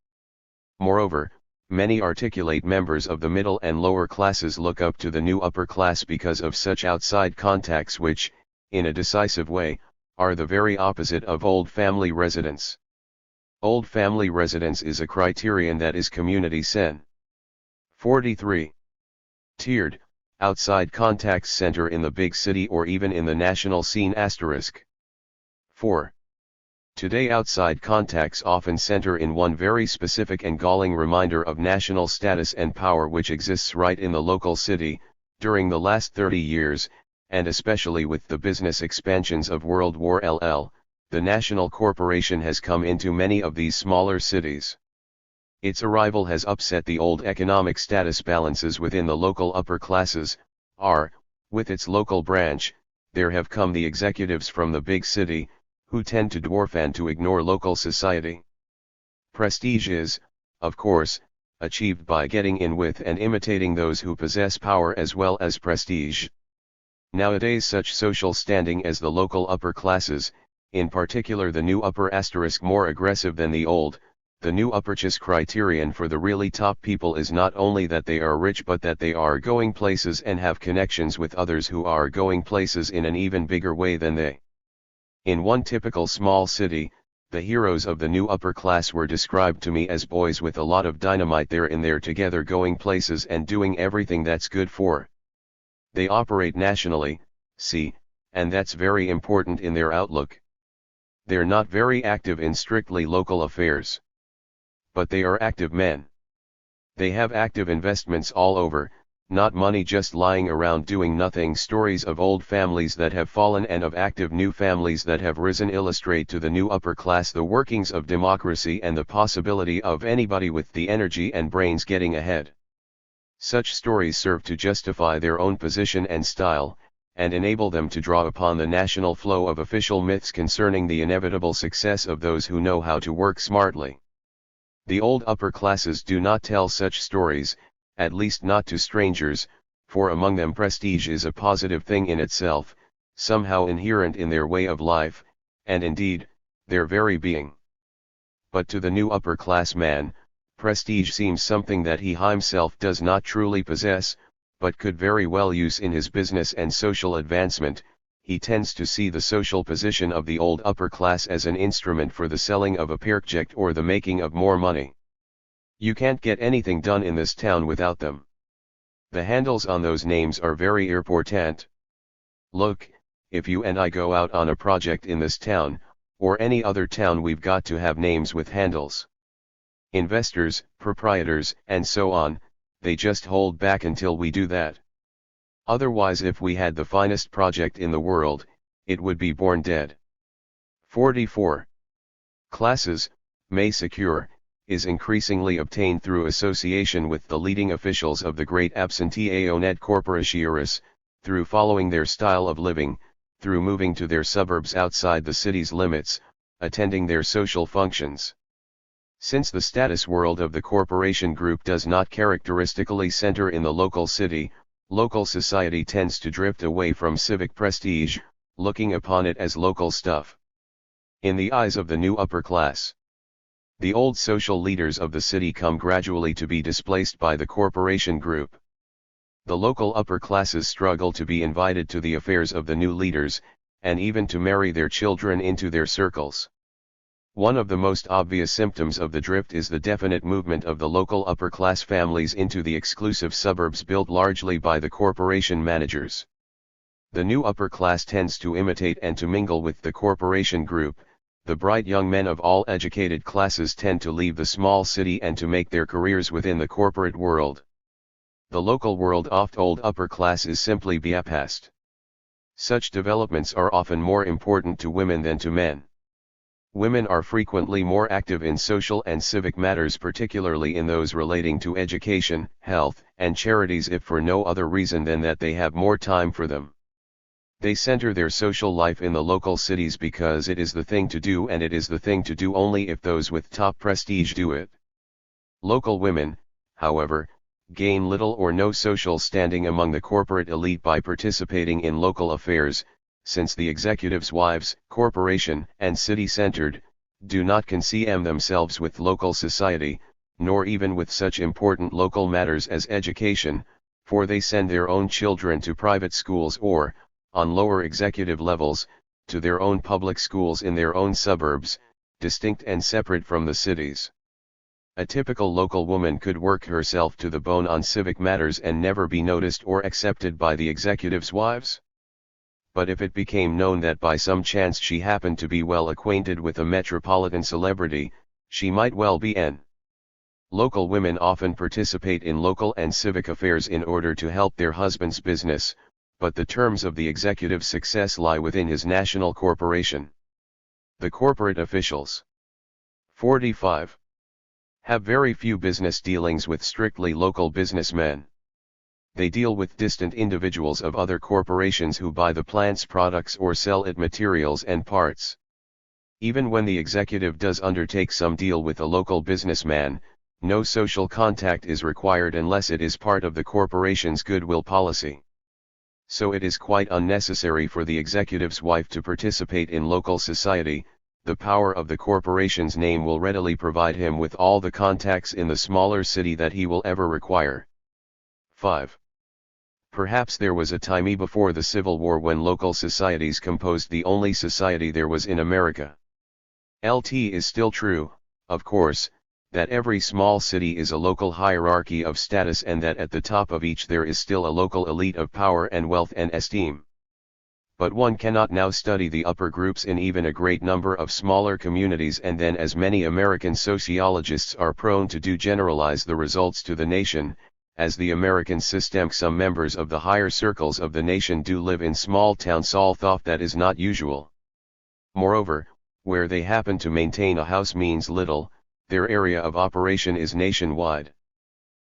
S1: Moreover, many articulate members of the middle and lower classes look up to the new upper class because of such outside contacts which, in a decisive way, are the very opposite of old family residence. Old family residence is a criterion that is community sen. 43. Tiered, outside contacts center in the big city or even in the national scene *. 4. Today outside contacts often center in one very specific and galling reminder of national status and power which exists right in the local city. During the last 30 years, and especially with the business expansions of World War II, the national corporation has come into many of these smaller cities. Its arrival has upset the old economic status balances within the local upper classes. With its local branch, there have come the executives from the big city, who tend to dwarf and to ignore local society. Prestige is, of course, achieved by getting in with and imitating those who possess power as well as prestige. Nowadays such social standing as the local upper classes, in particular the new upper * more aggressive than the old. The new upper-class criterion for the really top people is not only that they are rich but that they are going places and have connections with others who are going places in an even bigger way than they. In one typical small city, the heroes of the new upper class were described to me as boys with a lot of dynamite there in there together going places and doing everything that's good for. They operate nationally, and that's very important in their outlook. They're not very active in strictly local affairs. But they are active men. They have active investments all over, not money just lying around doing nothing. Stories of old families that have fallen and of active new families that have risen illustrate to the new upper class the workings of democracy and the possibility of anybody with the energy and brains getting ahead. Such stories serve to justify their own position and style, and enable them to draw upon the national flow of official myths concerning the inevitable success of those who know how to work smartly. The old upper classes do not tell such stories, at least not to strangers, for among them prestige is a positive thing in itself, somehow inherent in their way of life, and indeed, their very being. But to the new upper class man, prestige seems something that he himself does not truly possess, but could very well use in his business and social advancement. He tends to see the social position of the old upper class as an instrument for the selling of a project or the making of more money. You can't get anything done in this town without them. The handles on those names are very important. Look, if you and I go out on a project in this town, or any other town, we've got to have names with handles. Investors, proprietors, and so on, they just hold back until we do that. Otherwise, if we had the finest project in the world, it would be born dead. 44. Classes, may secure, is increasingly obtained through association with the leading officials of the great absentee-owned corporations, through following their style of living, through moving to their suburbs outside the city's limits, attending their social functions. Since the status world of the corporation group does not characteristically center in the local city, local society tends to drift away from civic prestige, looking upon it as local stuff. In the eyes of the new upper class, the old social leaders of the city come gradually to be displaced by the corporation group. The local upper classes struggle to be invited to the affairs of the new leaders, and even to marry their children into their circles. One of the most obvious symptoms of the drift is the definite movement of the local upper class families into the exclusive suburbs built largely by the corporation managers. The new upper class tends to imitate and to mingle with the corporation group. The bright young men of all educated classes tend to leave the small city and to make their careers within the corporate world. The local world of old upper class is simply bypassed. Such developments are often more important to women than to men. Women are frequently more active in social and civic matters, particularly in those relating to education, health, and charities, if for no other reason than that they have more time for them. They center their social life in the local cities because it is the thing to do, and it is the thing to do only if those with top prestige do it. Local women, however, gain little or no social standing among the corporate elite by participating in local affairs, since the executives' wives, corporation and city-centered, do not concern themselves with local society, nor even with such important local matters as education, for they send their own children to private schools or, on lower executive levels, to their own public schools in their own suburbs, distinct and separate from the cities. A typical local woman could work herself to the bone on civic matters and never be noticed or accepted by the executives' wives. But if it became known that by some chance she happened to be well acquainted with a metropolitan celebrity, she might well be an. Local women often participate in local and civic affairs in order to help their husband's business, but the terms of the executive's success lie within his national corporation. The corporate officials. 45. Have very few business dealings with strictly local businessmen. They deal with distant individuals of other corporations who buy the plant's products or sell it materials and parts. Even when the executive does undertake some deal with a local businessman, no social contact is required unless it is part of the corporation's goodwill policy. So it is quite unnecessary for the executive's wife to participate in local society. The power of the corporation's name will readily provide him with all the contacts in the smaller city that he will ever require. 5. Perhaps there was a time before the Civil War when local societies composed the only society there was in America. It is still true, of course, that every small city is a local hierarchy of status and that at the top of each there is still a local elite of power and wealth and esteem. But one cannot now study the upper groups in even a great number of smaller communities, and then, as many American sociologists are prone to do, generalize the results to the nation. As the American system, some members of the higher circles of the nation do live in small towns, although that is not usual. Moreover, where they happen to maintain a house means little, their area of operation is nationwide.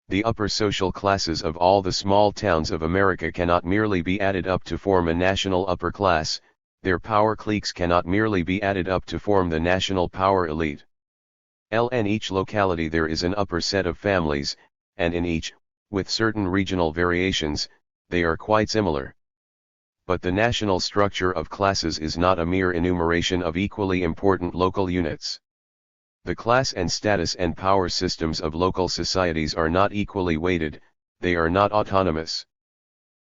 S1: The upper social classes of all the small towns of America cannot merely be added up to form a national upper class, their power cliques cannot merely be added up to form the national power elite. In each locality there is an upper set of families, and in each, with certain regional variations, they are quite similar. But the national structure of classes is not a mere enumeration of equally important local units. The class and status and power systems of local societies are not equally weighted, they are not autonomous.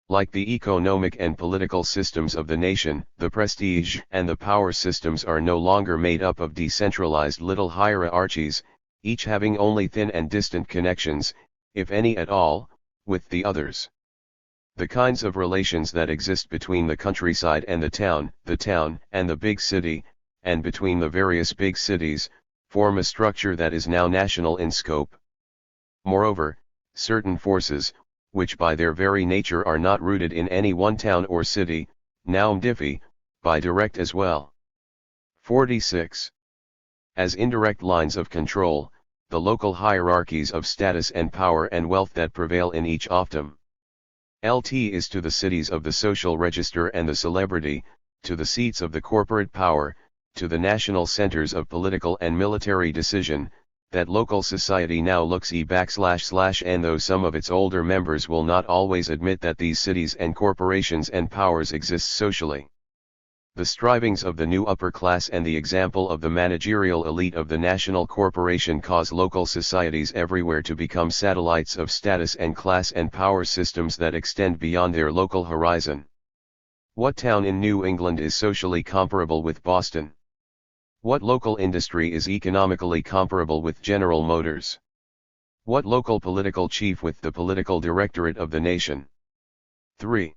S1: Like the economic and political systems of the nation, the prestige and the power systems are no longer made up of decentralized little hierarchies, each having only thin and distant connections, if any at all, with the others. The kinds of relations that exist between the countryside and the town and the big city, and between the various big cities, form a structure that is now national in scope. Moreover, certain forces, which by their very nature are not rooted in any one town or city, now differ, by direct as well. 46. As indirect lines of control, the local hierarchies of status and power and wealth that prevail in each often. Is to the cities of the social register and the celebrity, to the seats of the corporate power, to the national centers of political and military decision, that local society now looks and though some of its older members will not always admit that these cities and corporations and powers exist socially. The strivings of the new upper class and the example of the managerial elite of the national corporation cause local societies everywhere to become satellites of status and class and power systems that extend beyond their local horizon. What town in New England is socially comparable with Boston? What local industry is economically comparable with General Motors? What local political chief with the political directorate of the nation? 3.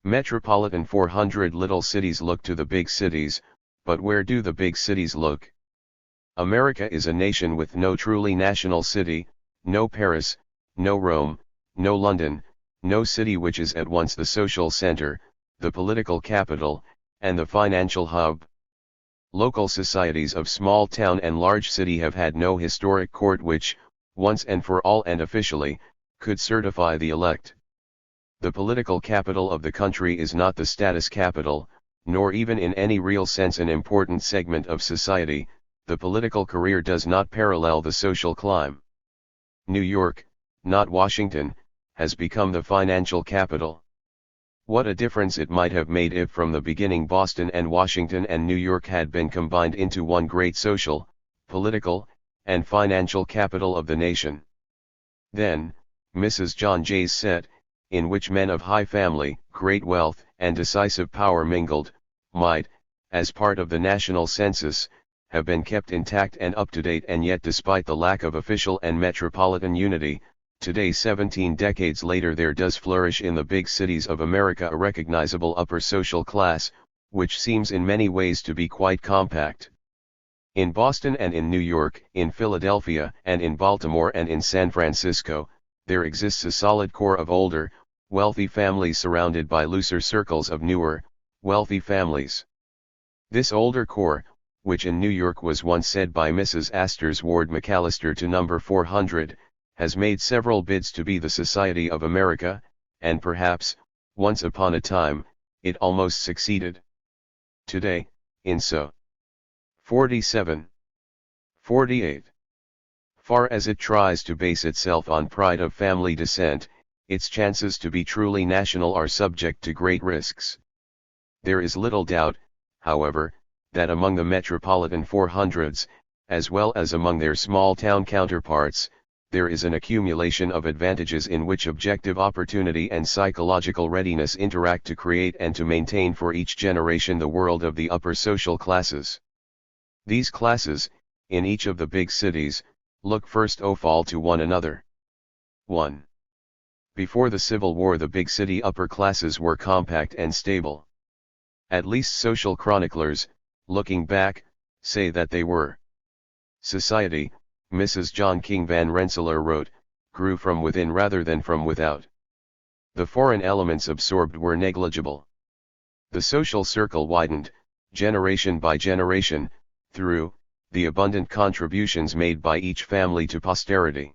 S1: Metropolitan 400 little cities look to the big cities, but where do the big cities look? America is a nation with no truly national city, no Paris, no Rome, no London, no city which is at once the social center, the political capital, and the financial hub. Local societies of small town and large city have had no historic court which, once and for all and officially, could certify the elect. The political capital of the country is not the status capital, nor even in any real sense an important segment of society. The political career does not parallel the social climb. New York, not Washington, has become the financial capital. What a difference it might have made if from the beginning Boston and Washington and New York had been combined into one great social, political, and financial capital of the nation. Then, Mrs. John Jay's set, in which men of high family, great wealth, and decisive power mingled, might, as part of the national census, have been kept intact and up to date, and yet despite the lack of official and metropolitan unity, today 17 decades later there does flourish in the big cities of America a recognizable upper social class, which seems in many ways to be quite compact. In Boston and in New York, in Philadelphia and in Baltimore and in San Francisco, there exists a solid core of older, wealthy families surrounded by looser circles of newer, wealthy families. This older core, which in New York was once said by Mrs. Astor's Ward McAllister to number 400, has made several bids to be the Society of America, and perhaps, once upon a time, it almost succeeded. Today, in so 47, 48. Far as it tries to base itself on pride of family descent, its chances to be truly national are subject to great risks. There is little doubt, however, that among the metropolitan 400s, as well as among their small-town counterparts, there is an accumulation of advantages in which objective opportunity and psychological readiness interact to create and to maintain for each generation the world of the upper social classes. These classes, in each of the big cities, look first of all to one another. 1. Before the Civil War the big city upper classes were compact and stable. At least social chroniclers, looking back, say that they were. Society, Mrs. John King Van Rensselaer wrote, grew from within rather than from without. The foreign elements absorbed were negligible. The social circle widened, generation by generation, through the abundant contributions made by each family to posterity.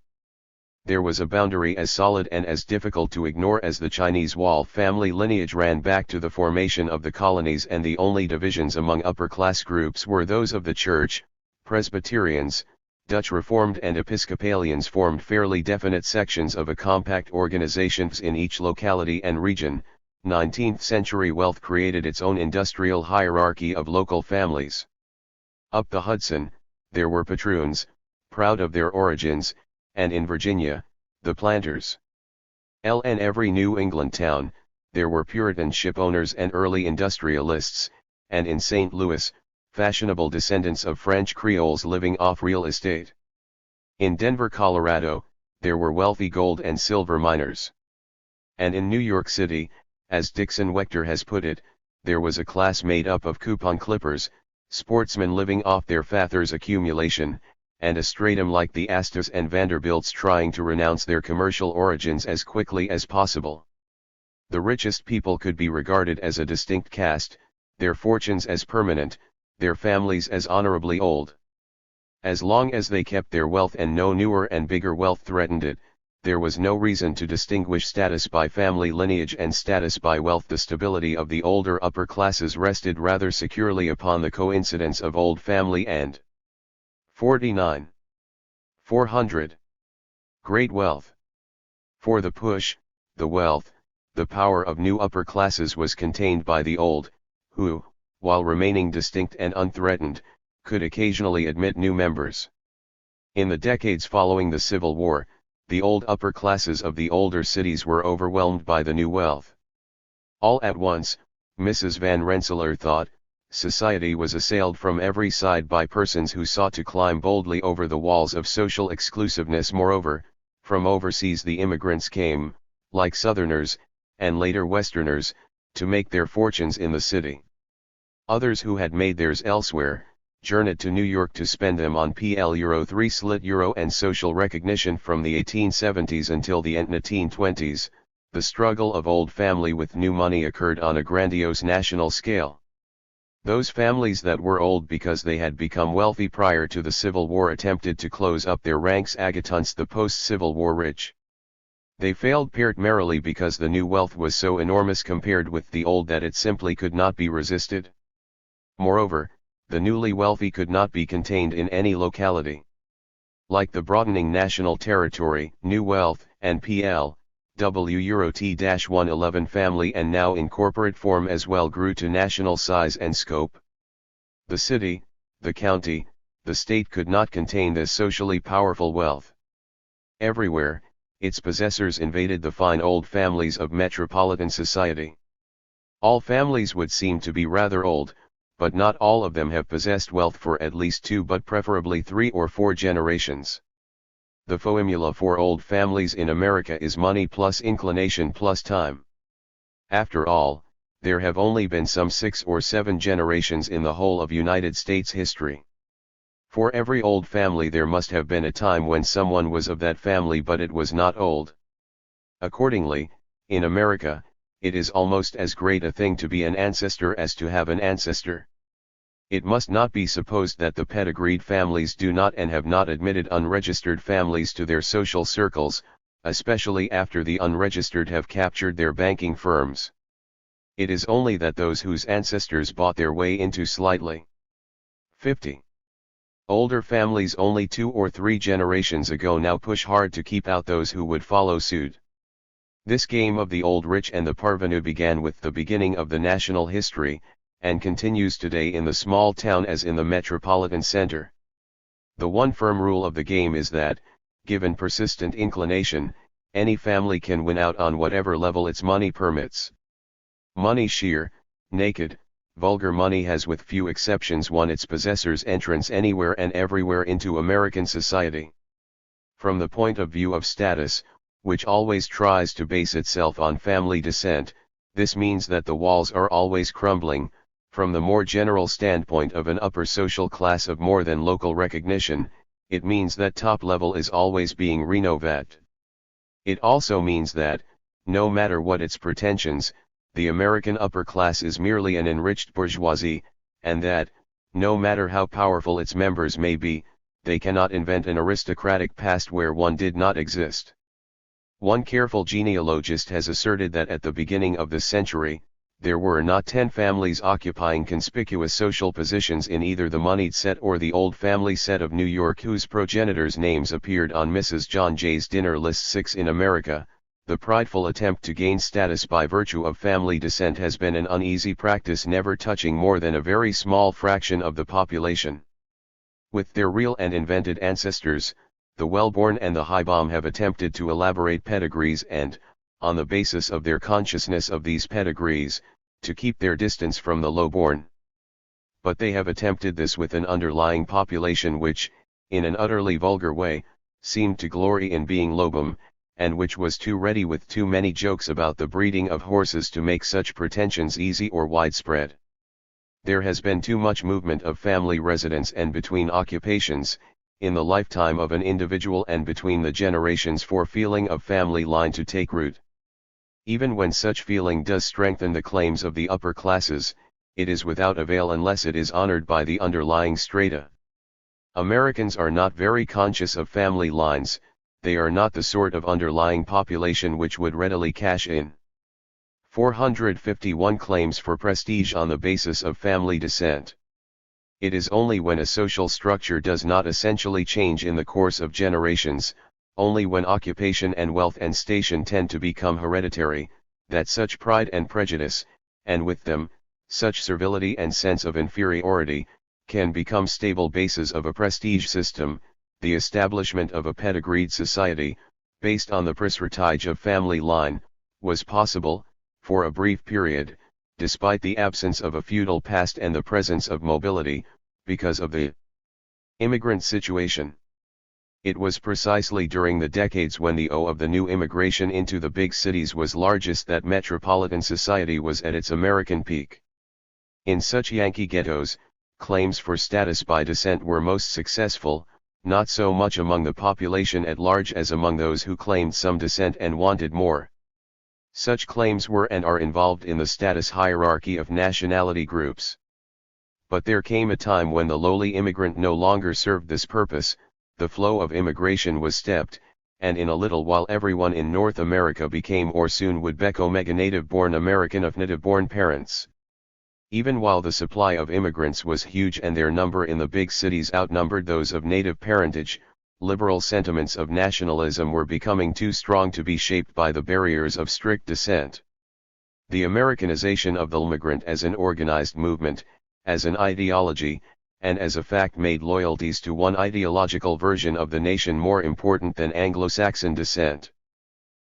S1: There was a boundary as solid and as difficult to ignore as the Chinese wall. Family lineage ran back to the formation of the colonies, and the only divisions among upper-class groups were those of the Church. Presbyterians, Dutch Reformed and Episcopalians formed fairly definite sections of a compact organizations in each locality and region. 19th century wealth created its own industrial hierarchy of local families. Up the Hudson, there were patroons, proud of their origins, and in Virginia, the planters. In every New England town, there were Puritan ship owners and early industrialists, and in St. Louis, fashionable descendants of French Creoles living off real estate. In Denver, Colorado, there were wealthy gold and silver miners. And in New York City, as Dixon Wechter has put it, there was a class made up of coupon clippers, sportsmen living off their father's accumulation, and a stratum like the Astors and Vanderbilts trying to renounce their commercial origins as quickly as possible. The richest people could be regarded as a distinct caste, their fortunes as permanent, their families as honorably old. As long as they kept their wealth and no newer and bigger wealth threatened it, there was no reason to distinguish status by family lineage and status by wealth. The stability of the older upper classes rested rather securely upon the coincidence of old family and 49. 400. Great wealth. For the push, the wealth, the power of new upper classes was contained by the old, who, while remaining distinct and unthreatened, could occasionally admit new members. In the decades following the Civil War, the old upper classes of the older cities were overwhelmed by the new wealth. All at once, Mrs. Van Rensselaer thought, society was assailed from every side by persons who sought to climb boldly over the walls of social exclusiveness. Moreover, from overseas the immigrants came, like Southerners, and later Westerners, to make their fortunes in the city. Others who had made theirs elsewhere, journeyed to New York to spend them on Euro 3 slit euro and social recognition. From the 1870s until the 1920s, the struggle of old family with new money occurred on a grandiose national scale. Those families that were old because they had become wealthy prior to the Civil War attempted to close up their ranks against the post-Civil War rich. They failed primarily because the new wealth was so enormous compared with the old that it simply could not be resisted. Moreover, the newly wealthy could not be contained in any locality. Like the broadening national territory, new wealth and PL, W Euro T-111 family and now in corporate form as well grew to national size and scope. The city, the county, the state could not contain this socially powerful wealth. Everywhere, its possessors invaded the fine old families of metropolitan society. All families would seem to be rather old, but not all of them have possessed wealth for at least 2 but preferably 3 or 4 generations. The formula for old families in America is money plus inclination plus time. After all, there have only been some 6 or 7 generations in the whole of United States history. For every old family there must have been a time when someone was of that family but it was not old. Accordingly, in America, it is almost as great a thing to be an ancestor as to have an ancestor. It must not be supposed that the pedigreed families do not and have not admitted unregistered families to their social circles, especially after the unregistered have captured their banking firms. It is only that those whose ancestors bought their way into slightly 50. Older families only 2 or 3 generations ago now push hard to keep out those who would follow suit. This game of the old rich and the parvenu began with the beginning of the national history, and continues today in the small town as in the metropolitan center. The one firm rule of the game is that, given persistent inclination, any family can win out on whatever level its money permits. Money sheer, naked, vulgar money has with few exceptions won its possessors entrance anywhere and everywhere into American society. From the point of view of status, which always tries to base itself on family descent, this means that the walls are always crumbling. From the more general standpoint of an upper social class of more than local recognition, it means that top level is always being renovated. It also means that, no matter what its pretensions, the American upper class is merely an enriched bourgeoisie, and that, no matter how powerful its members may be, they cannot invent an aristocratic past where one did not exist. One careful genealogist has asserted that at the beginning of the century, there were not 10 families occupying conspicuous social positions in either the moneyed set or the old family set of New York whose progenitors' names appeared on Mrs. John Jay's dinner list. 6 In America, the prideful attempt to gain status by virtue of family descent has been an uneasy practice never touching more than a very small fraction of the population. With their real and invented ancestors, the well-born and the high-born have attempted to elaborate pedigrees and, on the basis of their consciousness of these pedigrees, to keep their distance from the low-born. But they have attempted this with an underlying population which, in an utterly vulgar way, seemed to glory in being low-born, and which was too ready with too many jokes about the breeding of horses to make such pretensions easy or widespread. There has been too much movement of family residence and between occupations, in the lifetime of an individual and between the generations for feeling of family line to take root. Even when such feeling does strengthen the claims of the upper classes, it is without avail unless it is honored by the underlying strata. Americans are not very conscious of family lines, they are not the sort of underlying population which would readily cash in 451 claims for prestige on the basis of family descent. It is only when a social structure does not essentially change in the course of generations, only when occupation and wealth and station tend to become hereditary, that such pride and prejudice, and with them, such servility and sense of inferiority, can become stable bases of a prestige system. The establishment of a pedigreed society, based on the prestige of family line, was possible, for a brief period, despite the absence of a feudal past and the presence of mobility, because of the immigrant situation. It was precisely during the decades when the of the new immigration into the big cities was largest that metropolitan society was at its American peak. In such Yankee ghettos, claims for status by descent were most successful, not so much among the population at large as among those who claimed some descent and wanted more. Such claims were and are involved in the status hierarchy of nationality groups. But there came a time when the lowly immigrant no longer served this purpose. The flow of immigration was stepped, and in a little while everyone in North America became or soon would become a native-born American of native-born parents. Even while the supply of immigrants was huge and their number in the big cities outnumbered those of native parentage, liberal sentiments of nationalism were becoming too strong to be shaped by the barriers of strict descent. The Americanization of the immigrant as an organized movement, as an ideology, and as a fact made loyalties to one ideological version of the nation more important than Anglo-Saxon descent.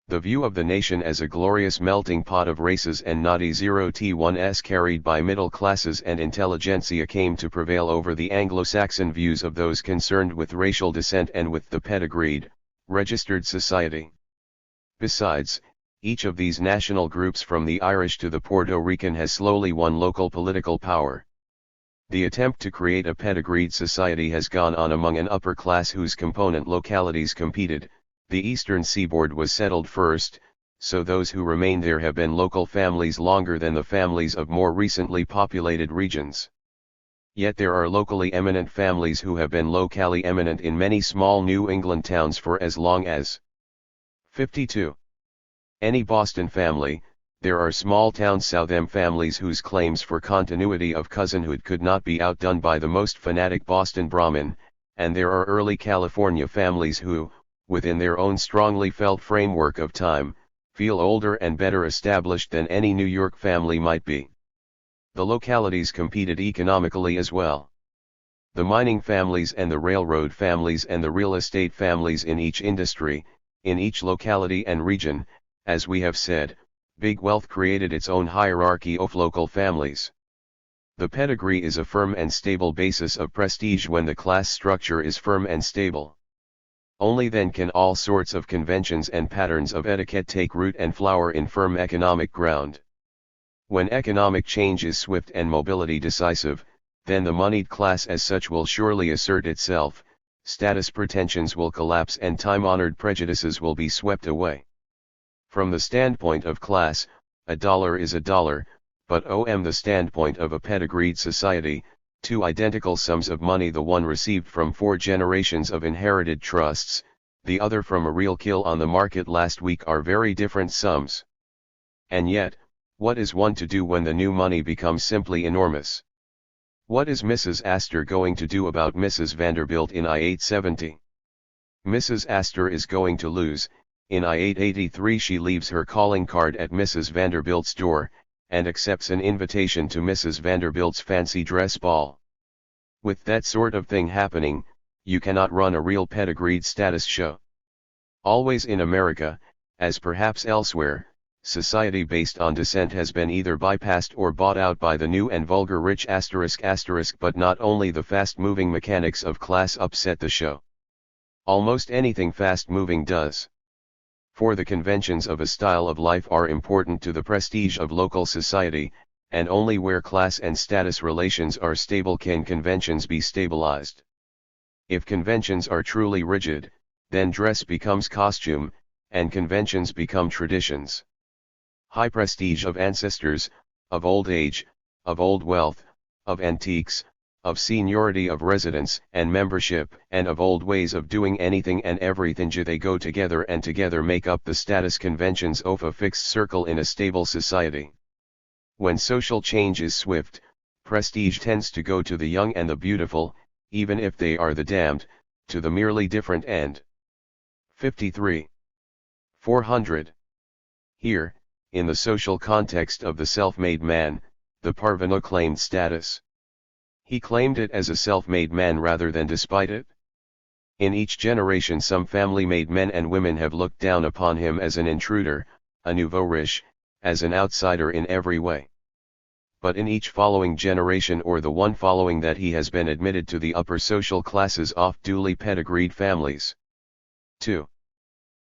S1: The view of the nation as a glorious melting pot of races and not a 0T1s carried by middle classes and intelligentsia came to prevail over the Anglo-Saxon views of those concerned with racial descent and with the pedigreed, registered society. Besides, each of these national groups from the Irish to the Puerto Rican has slowly won local political power. The attempt to create a pedigreed society has gone on among an upper class whose component localities competed. The eastern seaboard was settled first, so those who remain there have been local families longer than the families of more recently populated regions. Yet there are locally eminent families who have been locally eminent in many small New England towns for as long as 52. Any Boston family, there are small town Southam families whose claims for continuity of cousinhood could not be outdone by the most fanatic Boston Brahmin, and there are early California families who, within their own strongly felt framework of time, feel older and better established than any New York family might be. The localities competed economically as well. The mining families and the railroad families and the real estate families in each industry, in each locality and region, as we have said, big wealth created its own hierarchy of local families. The pedigree is a firm and stable basis of prestige when the class structure is firm and stable. Only then can all sorts of conventions and patterns of etiquette take root and flower in firm economic ground. When economic change is swift and mobility decisive, then the moneyed class as such will surely assert itself, status pretensions will collapse and time-honored prejudices will be swept away. From the standpoint of class, a dollar is a dollar, but from the standpoint of a pedigreed society, two identical sums of money, the one received from 4 generations of inherited trusts, the other from a real kill on the market last week, are very different sums. And yet, what is one to do when the new money becomes simply enormous? What is Mrs. Astor going to do about Mrs. Vanderbilt in I-870? Mrs. Astor is going to lose. In I-883 she leaves her calling card at Mrs. Vanderbilt's door, and accepts an invitation to Mrs. Vanderbilt's fancy dress ball. With that sort of thing happening, you cannot run a real pedigreed status show. Always in America, as perhaps elsewhere, society based on descent has been either bypassed or bought out by the new and vulgar rich ***, but not only the fast-moving mechanics of class upset the show. Almost anything fast-moving does. For the conventions of a style of life are important to the prestige of local society, and only where class and status relations are stable can conventions be stabilized. If conventions are truly rigid, then dress becomes costume, and conventions become traditions. High prestige of ancestors, of old age, of old wealth, of antiques, of seniority of residence and membership, and of old ways of doing anything and everything, they go together and together make up the status conventions of a fixed circle in a stable society. When social change is swift, prestige tends to go to the young and the beautiful, even if they are the damned, to the merely different end. 53. 400. Here, in the social context of the self-made man, the parvenu claimed status. He claimed it as a self-made man rather than despite it. In each generation some family-made men and women have looked down upon him as an intruder, a nouveau riche, as an outsider in every way. But in each following generation or the one following that he has been admitted to the upper social classes of duly pedigreed families. 2.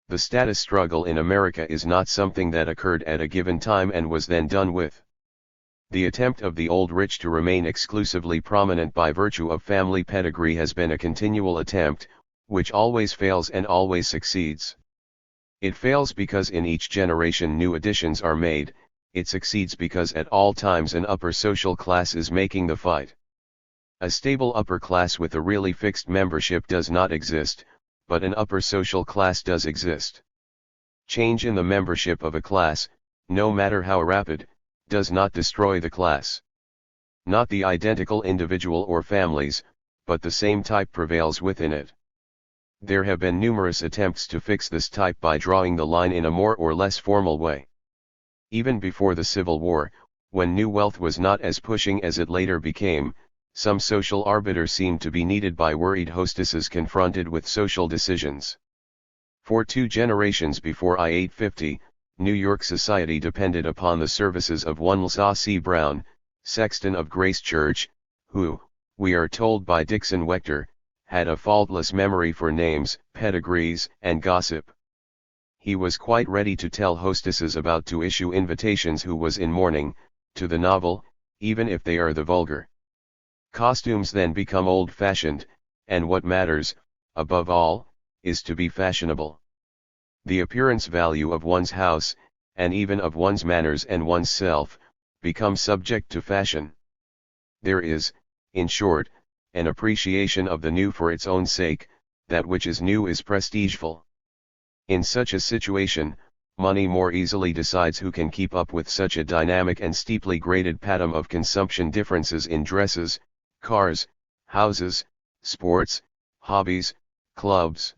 S1: The status struggle in America is not something that occurred at a given time and was then done with. The attempt of the old rich to remain exclusively prominent by virtue of family pedigree has been a continual attempt, which always fails and always succeeds. It fails because in each generation new additions are made, it succeeds because at all times an upper social class is making the fight. A stable upper class with a really fixed membership does not exist, but an upper social class does exist. Change in the membership of a class, no matter how rapid, does not destroy the class. Not the identical individual or families, but the same type prevails within it. There have been numerous attempts to fix this type by drawing the line in a more or less formal way. Even before the Civil War, when new wealth was not as pushing as it later became, some social arbiter seemed to be needed by worried hostesses confronted with social decisions. For 2 generations before I-850, New York society depended upon the services of one Lsa C. Brown, sexton of Grace Church, who, we are told by Dixon Wechter, had a faultless memory for names, pedigrees, and gossip. He was quite ready to tell hostesses about to issue invitations who was in mourning, to the novel, even if they are the vulgar. Costumes then become old-fashioned, and what matters, above all, is to be fashionable. The appearance value of one's house, and even of one's manners and one's self, become subject to fashion. There is, in short, an appreciation of the new for its own sake, that which is new is prestigeful. In such a situation, money more easily decides who can keep up with such a dynamic and steeply graded pattern of consumption differences in dresses, cars, houses, sports, hobbies, clubs.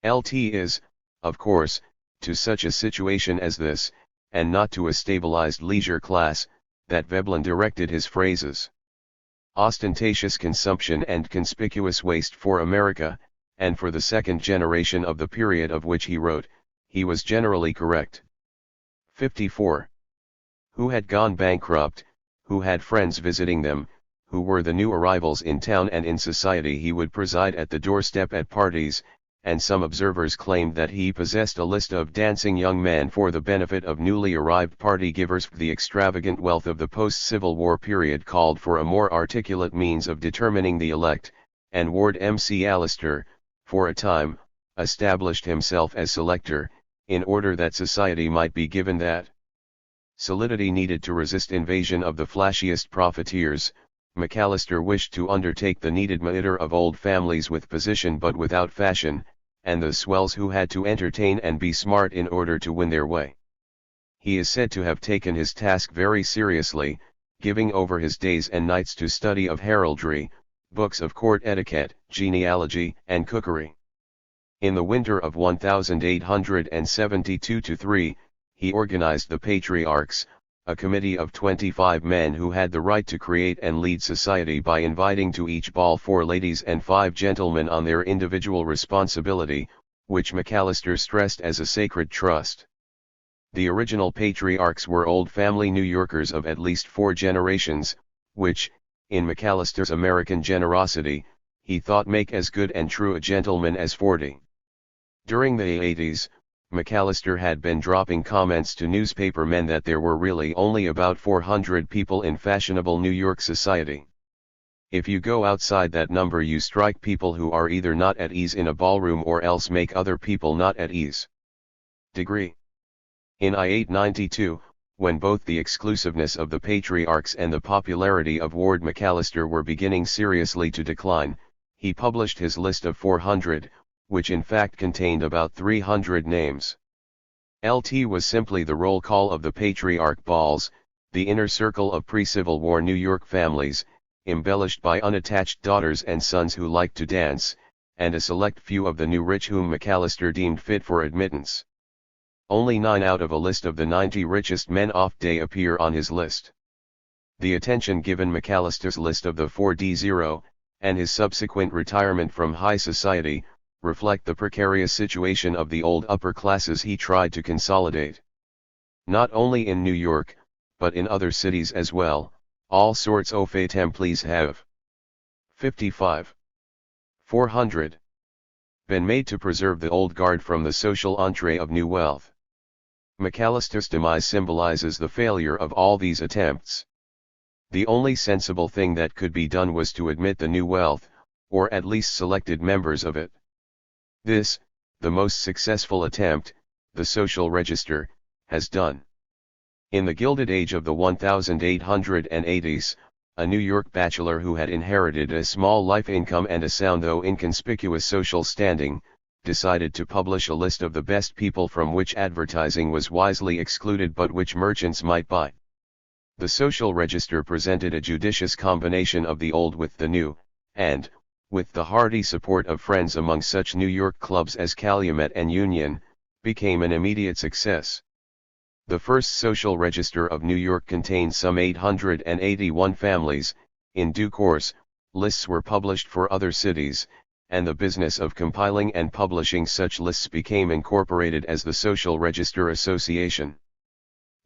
S1: LT is, of course, to such a situation as this, and not to a stabilized leisure class, that Veblen directed his phrases. Ostentatious consumption and conspicuous waste for America, and for the second generation of the period of which he wrote, he was generally correct. 54. Who had gone bankrupt, who had friends visiting them, who were the new arrivals in town and in society. He would preside at the doorstep at parties, and some observers claimed that he possessed a list of dancing young men for the benefit of newly arrived party givers. The extravagant wealth of the post-Civil War period called for a more articulate means of determining the elect, and Ward M. C. Allister, for a time, established himself as selector, in order that society might be given that solidity needed to resist invasion of the flashiest profiteers. McAllister wished to undertake the needed monitor of old families with position but without fashion, and the swells who had to entertain and be smart in order to win their way. He is said to have taken his task very seriously, giving over his days and nights to study of heraldry, books of court etiquette, genealogy, and cookery. In the winter of 1872-3, he organized the Patriarchs, a committee of 25 men who had the right to create and lead society by inviting to each ball 4 ladies and 5 gentlemen on their individual responsibility, which McAllister stressed as a sacred trust. The original patriarchs were old family New Yorkers of at least 4 generations, which, in McAllister's American generosity, he thought make as good and true a gentleman as 40. During the 80s, McAllister had been dropping comments to newspaper men that there were really only about 400 people in fashionable New York society. If you go outside that number you strike people who are either not at ease in a ballroom or else make other people not at ease. Degree. In I-892, when both the exclusiveness of the patriarchs and the popularity of Ward McAllister were beginning seriously to decline, he published his list of 400, which in fact contained about 300 names. LT was simply the roll call of the patriarch balls, the inner circle of pre-Civil War New York families, embellished by unattached daughters and sons who liked to dance, and a select few of the new rich whom McAllister deemed fit for admittance. Only 9 out of a list of the 90 richest men off-day appear on his list. The attention given McAllister's list of the 4D0, and his subsequent retirement from high society, reflect the precarious situation of the old upper classes he tried to consolidate. Not only in New York, but in other cities as well, all sorts of temples have 55. 400. Been made to preserve the old guard from the social entree of new wealth. McAllister's demise symbolizes the failure of all these attempts. The only sensible thing that could be done was to admit the new wealth, or at least selected members of it. This, the most successful attempt, the social register, has done. In the Gilded Age of the 1880s, a New York bachelor who had inherited a small life income and a sound though inconspicuous social standing, decided to publish a list of the best people from which advertising was wisely excluded but which merchants might buy. The social register presented a judicious combination of the old with the new, and, with the hearty support of friends among such New York clubs as Calumet and Union, became an immediate success. The first social register of New York contained some 881 families. In due course, lists were published for other cities, and the business of compiling and publishing such lists became incorporated as the Social Register Association.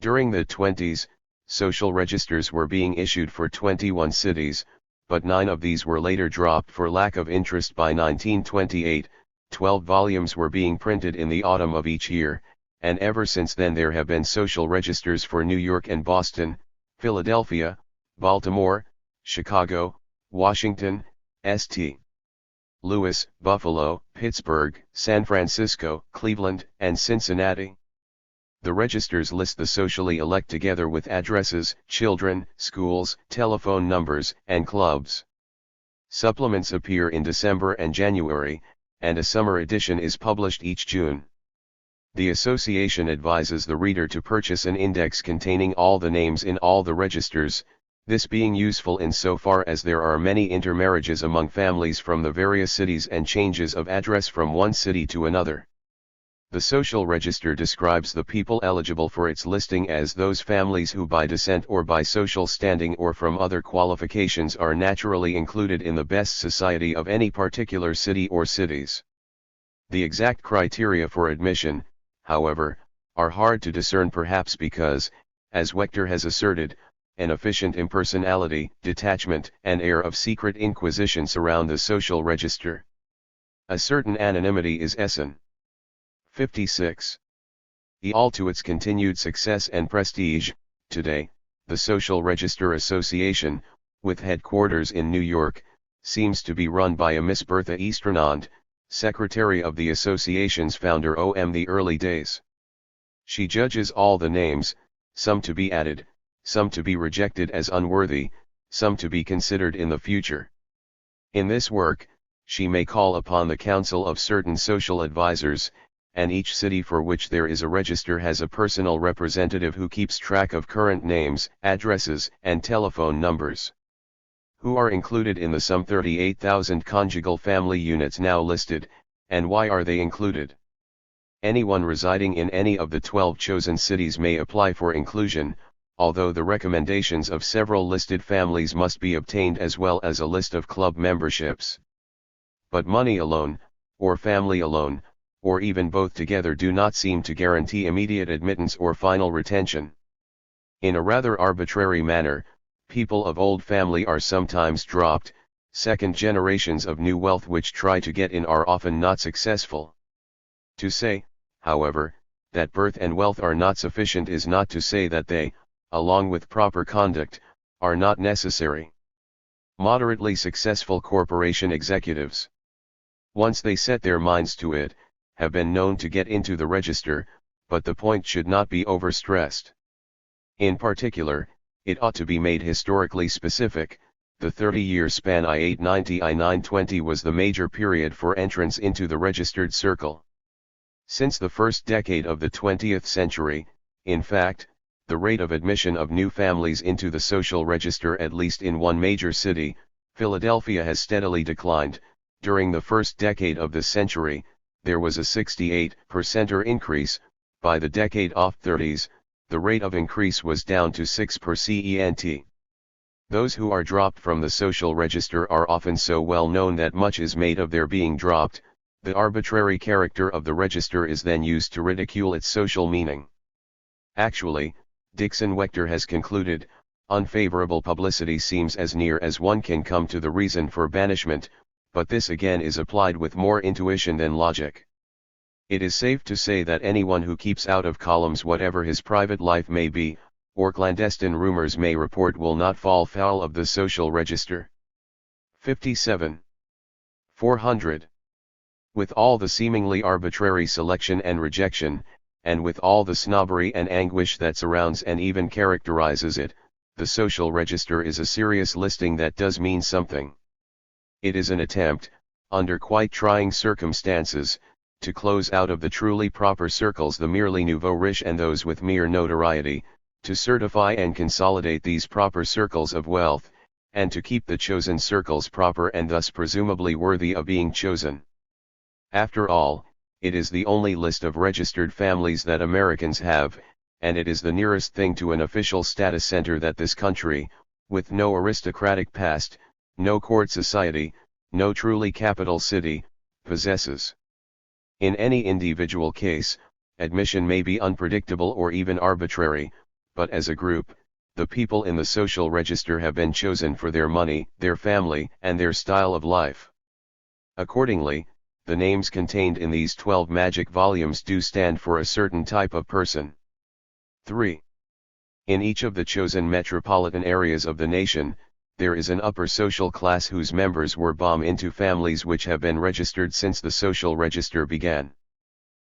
S1: During the 20s, social registers were being issued for 21 cities, but 9 of these were later dropped for lack of interest. By 1928, 12 volumes were being printed in the autumn of each year, and ever since then there have been social registers for New York and Boston, Philadelphia, Baltimore, Chicago, Washington, St. Louis, Buffalo, Pittsburgh, San Francisco, Cleveland, and Cincinnati. The registers list the socially elect together with addresses, children, schools, telephone numbers, and clubs. Supplements appear in December and January, and a summer edition is published each June. The association advises the reader to purchase an index containing all the names in all the registers, this being useful insofar as there are many intermarriages among families from the various cities and changes of address from one city to another. The social register describes the people eligible for its listing as those families who by descent or by social standing or from other qualifications are naturally included in the best society of any particular city or cities. The exact criteria for admission, however, are hard to discern, perhaps because, as Wechter has asserted, an efficient impersonality, detachment, and air of secret inquisition surround the social register. A certain anonymity is essen. 56. All to its continued success and prestige, today, the Social Register Association, with headquarters in New York, seems to be run by a Miss Bertha Easternand, secretary of the association's founder the early days. She judges all the names, some to be added, some to be rejected as unworthy, some to be considered in the future. In this work, she may call upon the counsel of certain social advisors, and each city for which there is a register has a personal representative who keeps track of current names, addresses, and telephone numbers. Who are included in the some 38,000 conjugal family units now listed, and why are they included? Anyone residing in any of the 12 chosen cities may apply for inclusion, although the recommendations of several listed families must be obtained as well as a list of club memberships. But money alone, or family alone, or even both together do not seem to guarantee immediate admittance or final retention. In a rather arbitrary manner, people of old family are sometimes dropped, second generations of new wealth which try to get in are often not successful. To say, however, that birth and wealth are not sufficient is not to say that they, along with proper conduct, are not necessary. Moderately successful corporation executives, once they set their minds to it, have been known to get into the register, but the point should not be overstressed. In particular, it ought to be made historically specific. The 30-year span I-890-I-920 was the major period for entrance into the registered circle. Since the first decade of the 20th century, in fact, the rate of admission of new families into the social register, at least in one major city, Philadelphia, has steadily declined. During the first decade of the century, there was a 68% increase. By the decade of 30s, the rate of increase was down to 6%. Those who are dropped from the social register are often so well known that much is made of their being dropped. The arbitrary character of the register is then used to ridicule its social meaning. Actually, Dixon Wechter has concluded, unfavorable publicity seems as near as one can come to the reason for banishment, but this again is applied with more intuition than logic. It is safe to say that anyone who keeps out of columns whatever his private life may be, or clandestine rumors may report, will not fall foul of the social register. 57. 400. With all the seemingly arbitrary selection and rejection, and with all the snobbery and anguish that surrounds and even characterizes it, the social register is a serious listing that does mean something. It is an attempt, under quite trying circumstances, to close out of the truly proper circles the merely nouveau riche and those with mere notoriety, to certify and consolidate these proper circles of wealth, and to keep the chosen circles proper and thus presumably worthy of being chosen. After all, it is the only list of registered families that Americans have, and it is the nearest thing to an official status center that this country, with no aristocratic past, no court society, no truly capital city, possesses. In any individual case, admission may be unpredictable or even arbitrary, but as a group, the people in the social register have been chosen for their money, their family, and their style of life. Accordingly, the names contained in these 12 magic volumes do stand for a certain type of person. 3. In each of the chosen metropolitan areas of the nation, there is an upper social class whose members were born into families which have been registered since the social register began.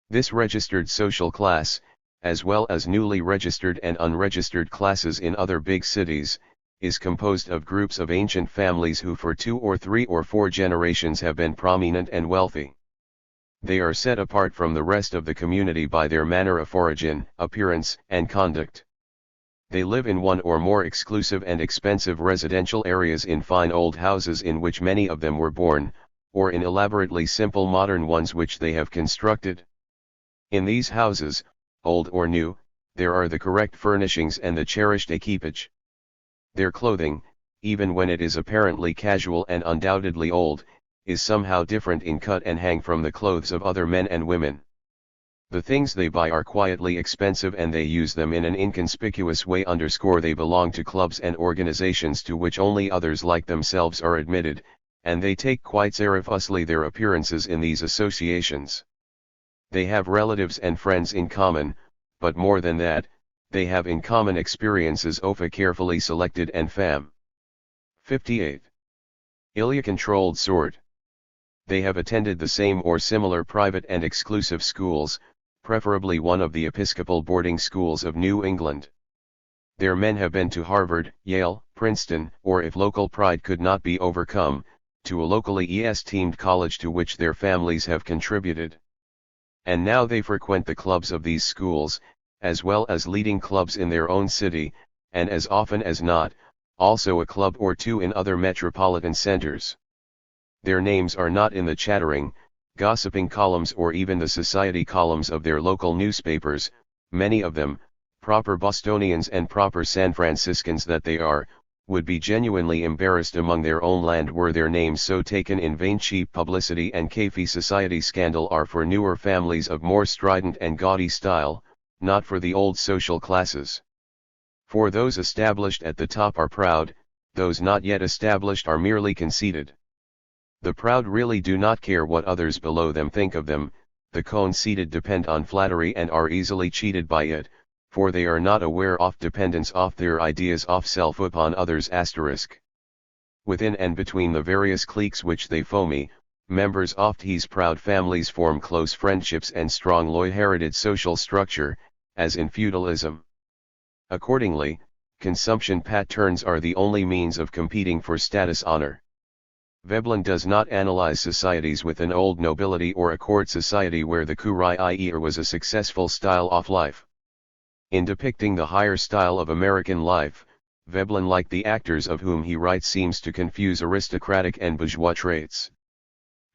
S1: This registered social class, as well as newly registered and unregistered classes in other big cities, is composed of groups of ancient families who for 2 or 3 or 4 generations have been prominent and wealthy. They are set apart from the rest of the community by their manner of origin, appearance, and conduct. They live in one or more exclusive and expensive residential areas in fine old houses in which many of them were born, or in elaborately simple modern ones which they have constructed. In these houses, old or new, there are the correct furnishings and the cherished equipage. Their clothing, even when it is apparently casual and undoubtedly old, is somehow different in cut and hang from the clothes of other men and women. The things they buy are quietly expensive and they use them in an inconspicuous way. They belong to clubs and organizations to which only others like themselves are admitted, and they take quite seriously their appearances in these associations. They have relatives and friends in common, but more than that, they have in common experiences of a carefully selected and fam. 58. Ilya-controlled sort. They have attended the same or similar private and exclusive schools, preferably one of the Episcopal boarding schools of New England. Their men have been to Harvard, Yale, Princeton, or if local pride could not be overcome, to a locally esteemed college to which their families have contributed. And now they frequent the clubs of these schools, as well as leading clubs in their own city, and as often as not, also a club or two in other metropolitan centers. Their names are not in the chattering, gossiping columns or even the society columns of their local newspapers. Many of them, proper Bostonians and proper San Franciscans that they are, would be genuinely embarrassed among their own land were their names so taken in vain. Cheap publicity and café society scandal are for newer families of more strident and gaudy style, not for the old social classes. For those established at the top are proud, those not yet established are merely conceited. The proud really do not care what others below them think of them, the conceited depend on flattery and are easily cheated by it, for they are not aware of dependence of their ideas of self upon others*. Within and between the various cliques which they foamy, members of these proud families form close friendships and strong loyalty social structure, as in feudalism. Accordingly, consumption patterns are the only means of competing for status honor. Veblen does not analyze societies with an old nobility or a court society where the courtier was a successful style of life. In depicting the higher style of American life, Veblen, like the actors of whom he writes, seems to confuse aristocratic and bourgeois traits.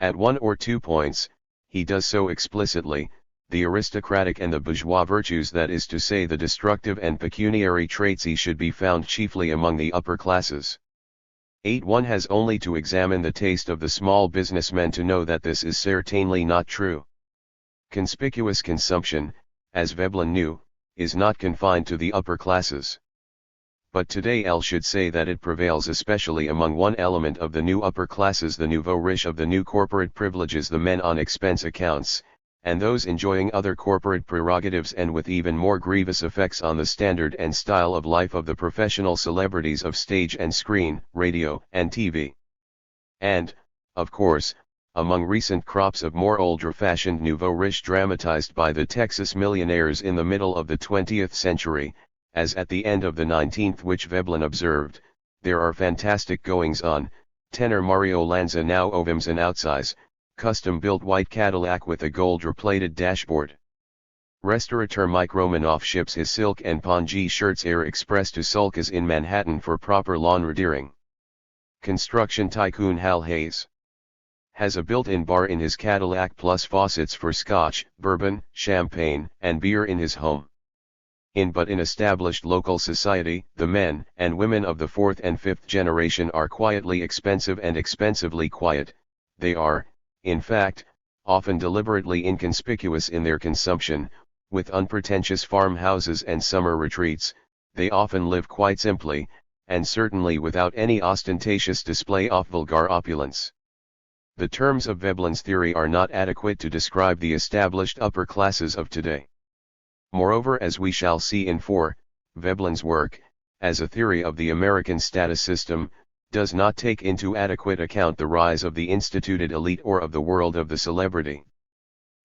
S1: At 1 or 2 points, he does so explicitly, the aristocratic and the bourgeois virtues, that is to say the destructive and pecuniary traits, should be found chiefly among the upper classes. 8. One has only to examine the taste of the small businessmen to know that this is certainly not true. Conspicuous consumption, as Veblen knew, is not confined to the upper classes. But today I should say that it prevails especially among one element of the new upper classes, the nouveau riche of the new corporate privileges, the men on expense accounts, and those enjoying other corporate prerogatives, and with even more grievous effects on the standard and style of life of the professional celebrities of stage and screen, radio and TV. And, of course, among recent crops of more old-fashioned nouveau riche dramatized by the Texas millionaires in the middle of the 20th century, as at the end of the 19th, which Veblen observed, there are fantastic goings-on. Tenor Mario Lanza now owns an outsize, custom-built white Cadillac with a gold-plated dashboard. Restaurateur Mike Romanoff ships his silk and pongee shirts Air Express to Sulcas in Manhattan for proper laundering. Construction tycoon Hal Hayes has a built-in bar in his Cadillac plus faucets for scotch, bourbon, champagne, and beer in his home. In established local society, the men and women of the fourth and fifth generation are quietly expensive and expensively quiet. They are, in fact, often deliberately inconspicuous in their consumption. With unpretentious farmhouses and summer retreats, they often live quite simply, and certainly without any ostentatious display of vulgar opulence. The terms of Veblen's theory are not adequate to describe the established upper classes of today. Moreover, as we shall see in Veblen's work, as a theory of the American status system, does not take into adequate account the rise of the instituted elite or of the world of the celebrity.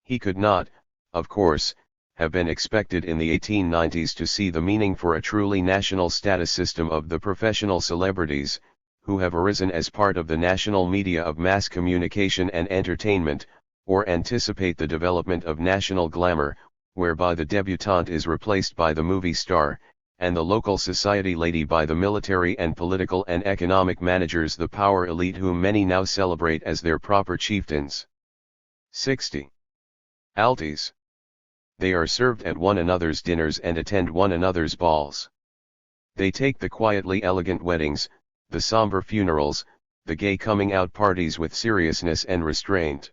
S1: He could not, of course, have been expected in the 1890s to see the meaning for a truly national status system of the professional celebrities, who have arisen as part of the national media of mass communication and entertainment, or anticipate the development of national glamour, whereby the debutante is replaced by the movie star, and the local society lady by the military and political and economic managers, the power elite whom many now celebrate as their proper chieftains. 60. Alties. They are served at one another's dinners and attend one another's balls. They take the quietly elegant weddings, the somber funerals, the gay coming-out parties with seriousness and restraint.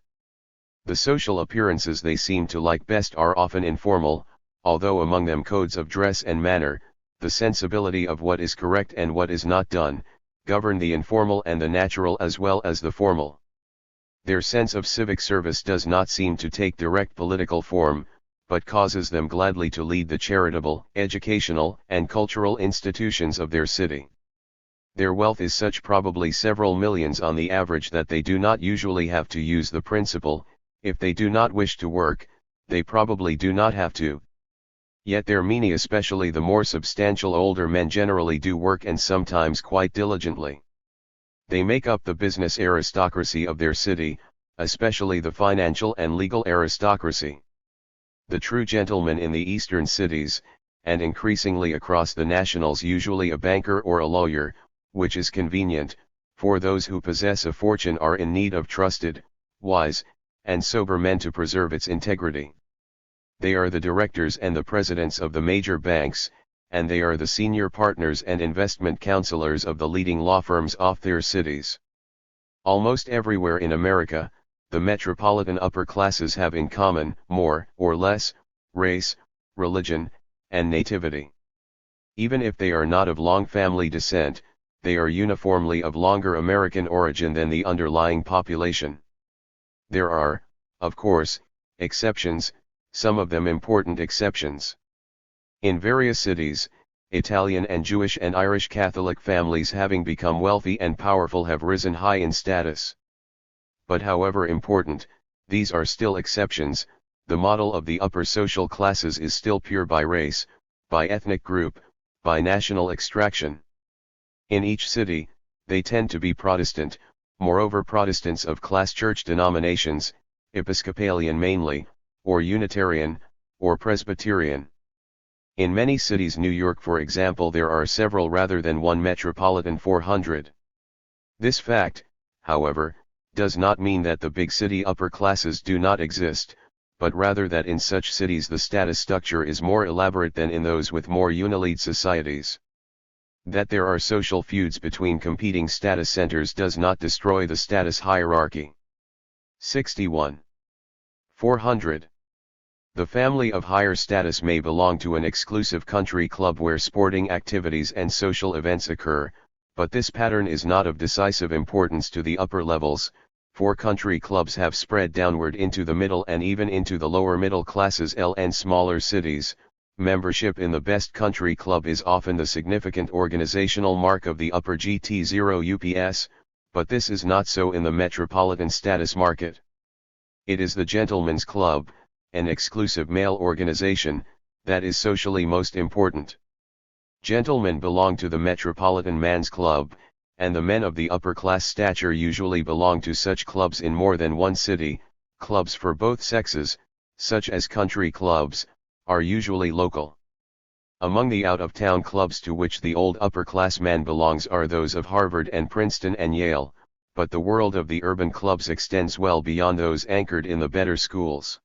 S1: The social appearances they seem to like best are often informal, although among them codes of dress and manner, the sensibility of what is correct and what is not done, govern the informal and the natural as well as the formal. Their sense of civic service does not seem to take direct political form, but causes them gladly to lead the charitable, educational, and cultural institutions of their city. Their wealth is such, probably several millions on the average, that they do not usually have to use the principle. If they do not wish to work, they probably do not have to. Yet their many, especially the more substantial older men, generally do work, and sometimes quite diligently. They make up the business aristocracy of their city, especially the financial and legal aristocracy. The true gentleman in the eastern cities, and increasingly across the nationals, usually a banker or a lawyer, which is convenient, for those who possess a fortune are in need of trusted, wise, and sober men to preserve its integrity. They are the directors and the presidents of the major banks, and they are the senior partners and investment counselors of the leading law firms of their cities. Almost everywhere in America, the metropolitan upper classes have in common, more or less, race, religion, and nativity. Even if they are not of long family descent, they are uniformly of longer American origin than the underlying population. There are, of course, exceptions, some of them important exceptions. In various cities, Italian and Jewish and Irish Catholic families, having become wealthy and powerful, have risen high in status. But however important, these are still exceptions. The model of the upper social classes is still pure by race, by ethnic group, by national extraction. In each city, they tend to be Protestant, moreover Protestants of class church denominations, Episcopalian mainly, or Unitarian, or Presbyterian. In many cities, New York for example, there are several rather than one metropolitan 400. This fact, however, does not mean that the big city upper classes do not exist, but rather that in such cities the status structure is more elaborate than in those with more unilede societies. That there are social feuds between competing status centers does not destroy the status hierarchy. 61. 400. The family of higher status may belong to an exclusive country club where sporting activities and social events occur, but this pattern is not of decisive importance to the upper levels, for country clubs have spread downward into the middle and even into the lower middle classes and smaller cities. Membership in the best country club is often the significant organizational mark of the upper GT0 UPS, but this is not so in the metropolitan status market. It is the gentleman's club, an exclusive male organization, that is socially most important. Gentlemen belong to the metropolitan man's club, and the men of the upper class stature usually belong to such clubs in more than one city. Clubs for both sexes, such as country clubs, are usually local. Among the out-of-town clubs to which the old upper-class man belongs are those of Harvard and Princeton and Yale, but the world of the urban clubs extends well beyond those anchored in the better schools.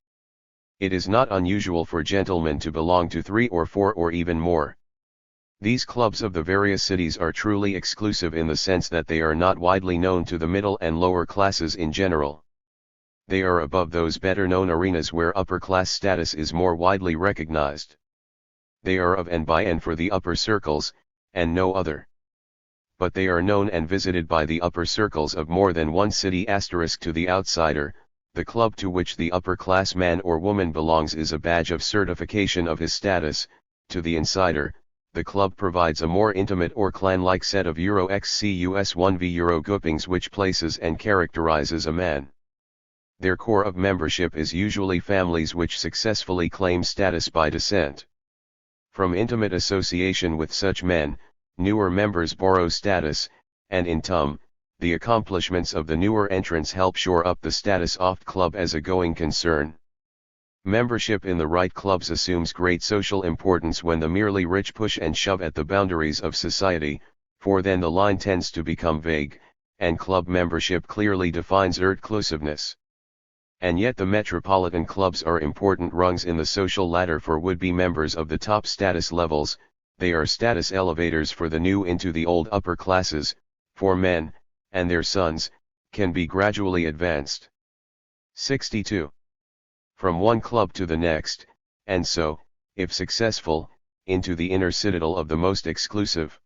S1: It is not unusual for gentlemen to belong to 3 or 4 or even more. These clubs of the various cities are truly exclusive in the sense that they are not widely known to the middle and lower classes in general. They are above those better-known arenas where upper-class status is more widely recognized. They are of and by and for the upper circles, and no other. But they are known and visited by the upper circles of more than one city. To the outsider, the club to which the upper-class man or woman belongs is a badge of certification of his status. To the insider, the club provides a more intimate or clan-like set of Euro-XCUS-1V groupings which places and characterizes a man. Their core of membership is usually families which successfully claim status by descent. From intimate association with such men, newer members borrow status, and in turn, the accomplishments of the newer entrants help shore up the status of the club as a going concern. Membership in the right clubs assumes great social importance when the merely rich push and shove at the boundaries of society, for then the line tends to become vague, and club membership clearly defines exclusiveness. And yet the metropolitan clubs are important rungs in the social ladder for would-be members of the top status levels. They are status elevators for the new into the old upper classes, for men, and their sons, can be gradually advanced. 62. From one club to the next, and so, if successful, into the inner citadel of the most exclusive.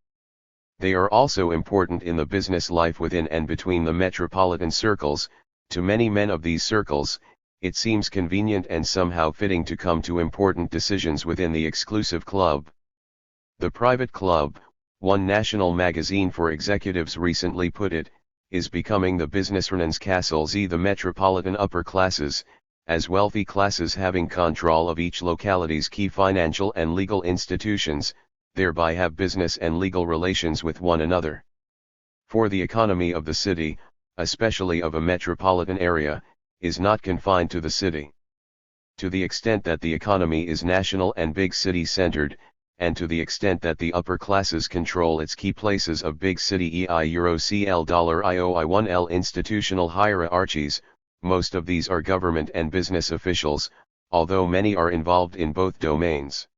S1: They are also important in the business life within and between the metropolitan circles. To many men of these circles, it seems convenient and somehow fitting to come to important decisions within the exclusive club. The private club, one national magazine for executives recently put it, is becoming the businessman's castle. The metropolitan upper classes, as wealthy classes having control of each locality's key financial and legal institutions, thereby have business and legal relations with one another. For the economy of the city, especially of a metropolitan area, is not confined to the city. To the extent that the economy is national and big city centered, and to the extent that the upper classes control its key places of big city $CL$IOI1L institutional hierarchies, most of these are government and business officials, although many are involved in both domains.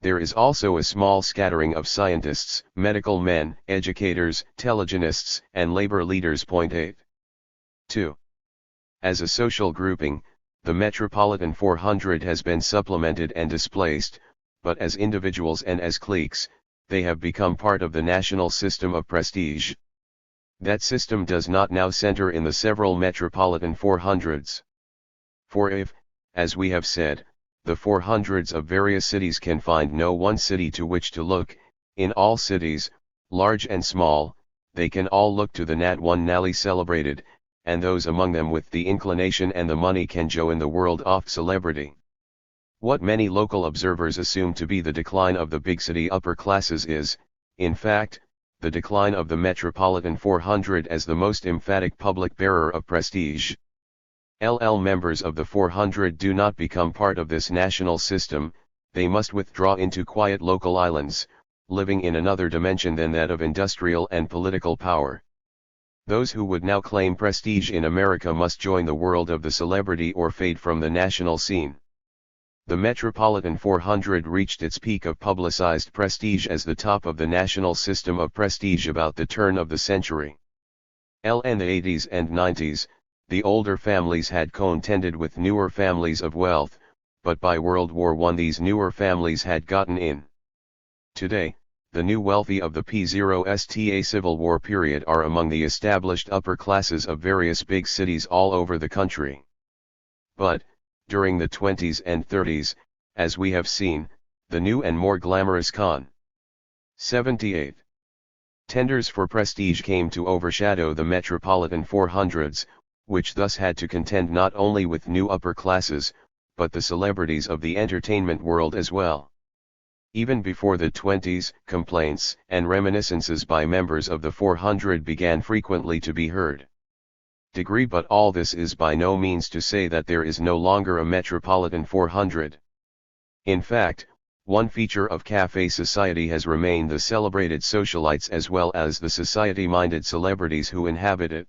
S1: There is also a small scattering of scientists, medical men, educators, telegraphists, and labor leaders. 8. 2. As a social grouping, the Metropolitan 400 has been supplemented and displaced, but as individuals and as cliques, they have become part of the national system of prestige. That system does not now center in the several Metropolitan 400s. For if, as we have said, the 400s of various cities can find no one city to which to look, in all cities, large and small, they can all look to the nat one nally celebrated, and those among them with the inclination and the money can join the world of celebrity. What many local observers assume to be the decline of the big city upper classes is, in fact, the decline of the Metropolitan 400 as the most emphatic public bearer of prestige. Members of the 400 do not become part of this national system, they must withdraw into quiet local islands, living in another dimension than that of industrial and political power. Those who would now claim prestige in America must join the world of the celebrity or fade from the national scene. The Metropolitan 400 reached its peak of publicized prestige as the top of the national system of prestige about the turn of the century. In the 80s and 90s, the older families had contended with newer families of wealth, but by World War I these newer families had gotten in. Today, the new wealthy of the P0STA Civil War period are among the established upper classes of various big cities all over the country. But, during the 20s and 30s, as we have seen, the new and more glamorous con. 78. Tenders for prestige came to overshadow the Metropolitan 400s, which thus had to contend not only with new upper classes, but the celebrities of the entertainment world as well. Even before the 20s, complaints and reminiscences by members of the 400 began frequently to be heard. But all this is by no means to say that there is no longer a Metropolitan 400. In fact, One feature of cafe society has remained the celebrated socialites as well as the society-minded celebrities who inhabit it.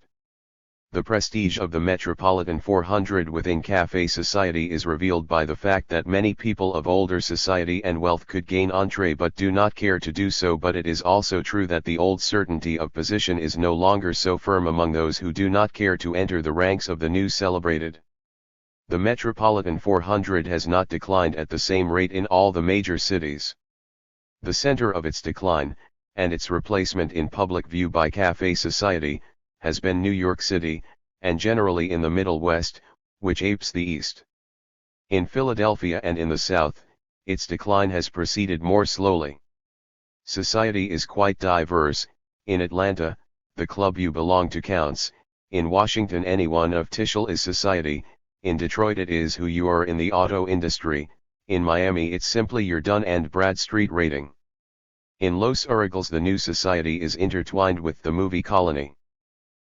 S1: The prestige of the Metropolitan 400 within cafe society is revealed by the fact that many people of older society and wealth could gain entree but do not care to do so, but it is also true that the old certainty of position is no longer so firm among those who do not care to enter the ranks of the new celebrated. The Metropolitan 400 has not declined at the same rate in all the major cities. The center of its decline, and its replacement in public view by cafe society, has been New York City, and generally in the Middle West, which apes the East. In Philadelphia and in the South, its decline has proceeded more slowly. Society is quite diverse. In Atlanta, the club you belong to counts. In Washington, anyone of tissue is society. In Detroit, it is who you are in the auto industry. In Miami, it's simply your Dun and Bradstreet rating. In Los Angeles, the new society is intertwined with the movie colony.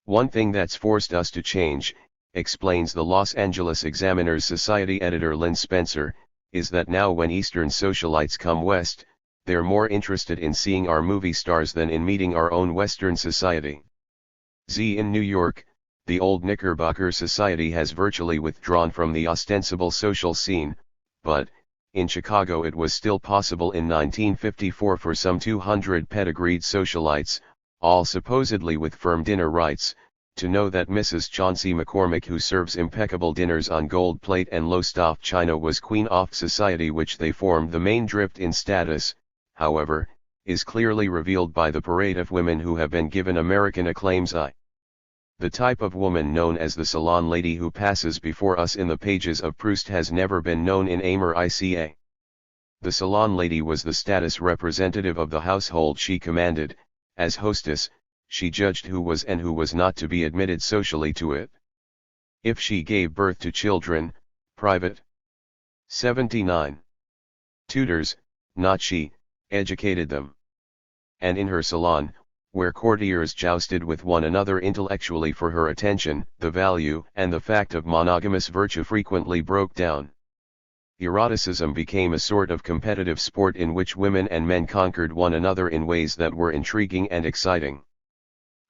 S1: One thing that's forced us to change, explains the Los Angeles Examiner's society editor Lynn Spencer, is that now when Eastern socialites come west, they're more interested in seeing our movie stars than in meeting our own Western society. In New York, the old Knickerbocker society has virtually withdrawn from the ostensible social scene, but, in Chicago it was still possible in 1954 for some 200 pedigreed socialites, all supposedly with firm dinner rights, to know that Mrs. Chauncey McCormick, who serves impeccable dinners on gold plate and Lowestoft china, was queen of society, which they formed the main drift in status, however, is clearly revealed by the parade of women who have been given American acclaims. The type of woman known as the salon lady who passes before us in the pages of Proust has never been known in Amer Ica. The salon lady was the status representative of the household she commanded. As hostess, she judged who was and who was not to be admitted socially to it. If she gave birth to children, private. 79. Tutors, not she, educated them. And in her salon, where courtiers jousted with one another intellectually for her attention, the value and the fact of monogamous virtue frequently broke down. Eroticism became a sort of competitive sport in which women and men conquered one another in ways that were intriguing and exciting.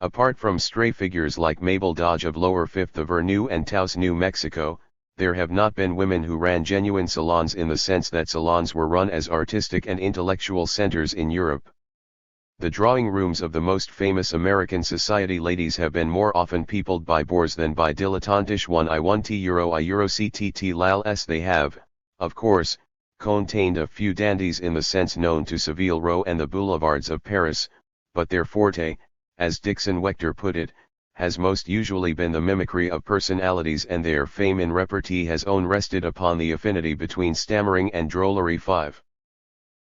S1: Apart from stray figures like Mabel Dodge of Lower Fifth Avenue and Taos, New Mexico, there have not been women who ran genuine salons in the sense that salons were run as artistic and intellectual centers in Europe. The drawing rooms of the most famous American society ladies have been more often peopled by bores than by dilettantish €1 lals. They have, of course, contained a few dandies in the sense known to Savile Row and the boulevards of Paris, but their forte, as Dixon Wechter put it, has most usually been the mimicry of personalities, and their fame in repartee has rested upon the affinity between stammering and drollery. 5.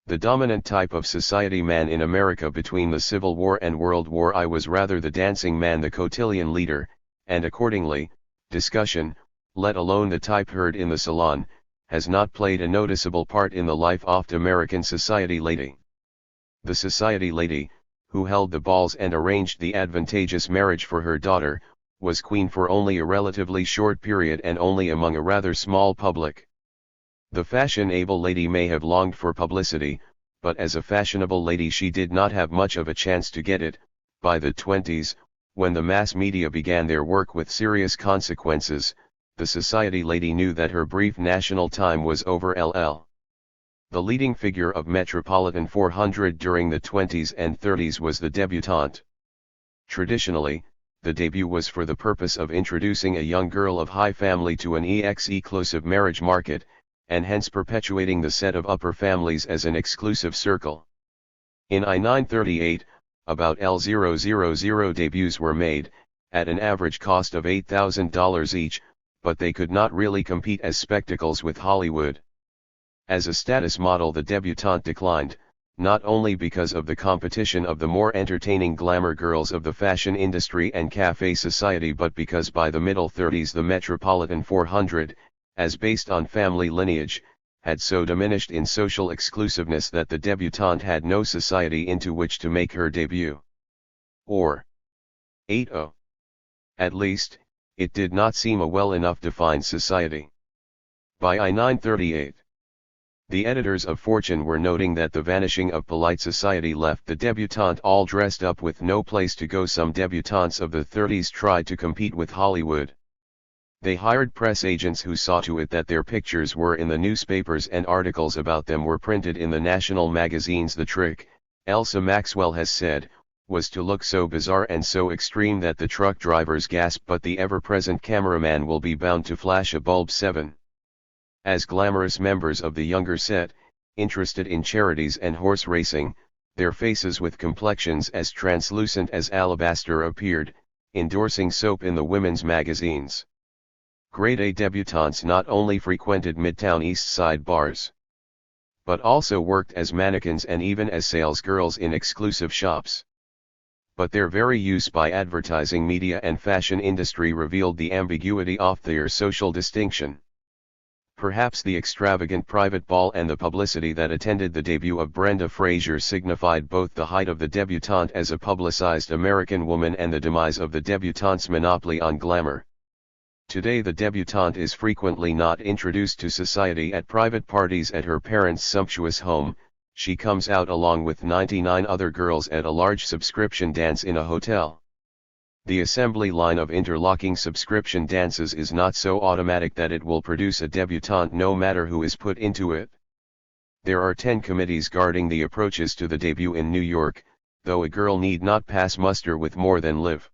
S1: The dominant type of society man in America between the Civil War and World War I was rather the dancing man, the cotillion leader, and accordingly, discussion, let alone the type heard in the salon, has not played a noticeable part in the life of the American society lady. The society lady, who held the balls and arranged the advantageous marriage for her daughter, was queen for only a relatively short period and only among a rather small public. The fashionable lady may have longed for publicity, but as a fashionable lady she did not have much of a chance to get it. By the 20s, when the mass media began their work with serious consequences, the society lady knew that her brief national time was over. The leading figure of Metropolitan 400 during the 20s and 30s was the debutante. Traditionally, the debut was for the purpose of introducing a young girl of high family to an exclusive marriage market, and hence perpetuating the set of upper families as an exclusive circle. In I-938, about L000 debuts were made, at an average cost of $8,000 each, but they could not really compete as spectacles with Hollywood. As a status model, the debutante declined, not only because of the competition of the more entertaining glamour girls of the fashion industry and cafe society, but because by the middle 30s the Metropolitan 400, as based on family lineage, had so diminished in social exclusiveness that the debutante had no society into which to make her debut. Or 80. At least, it did not seem a well enough defined society. By I-938, The editors of Fortune were noting that the vanishing of polite society left the debutante all dressed up with no place to go. Some debutantes of the 30s tried to compete with Hollywood. They hired press agents who saw to it that their pictures were in the newspapers and articles about them were printed in the national magazines. The trick, Elsa Maxwell has said, was to look so bizarre and so extreme that the truck drivers gasp, but the ever-present cameraman will be bound to flash a bulb. 7. As glamorous members of the younger set, interested in charities and horse racing, their faces with complexions as translucent as alabaster appeared, endorsing soap in the women's magazines. Grade A debutantes not only frequented Midtown East Side bars, but also worked as mannequins and even as salesgirls in exclusive shops. But their very use by advertising media and fashion industry revealed the ambiguity of their social distinction. Perhaps the extravagant private ball and the publicity that attended the debut of Brenda Frazier signified both the height of the debutante as a publicized American woman and the demise of the debutante's monopoly on glamour. Today the debutante is frequently not introduced to society at private parties at her parents' sumptuous home. She comes out along with 99 other girls at a large subscription dance in a hotel. The assembly line of interlocking subscription dances is not so automatic that it will produce a debutante no matter who is put into it. There are 10 committees guarding the approaches to the debut in New York, though a girl need not pass muster with more than live.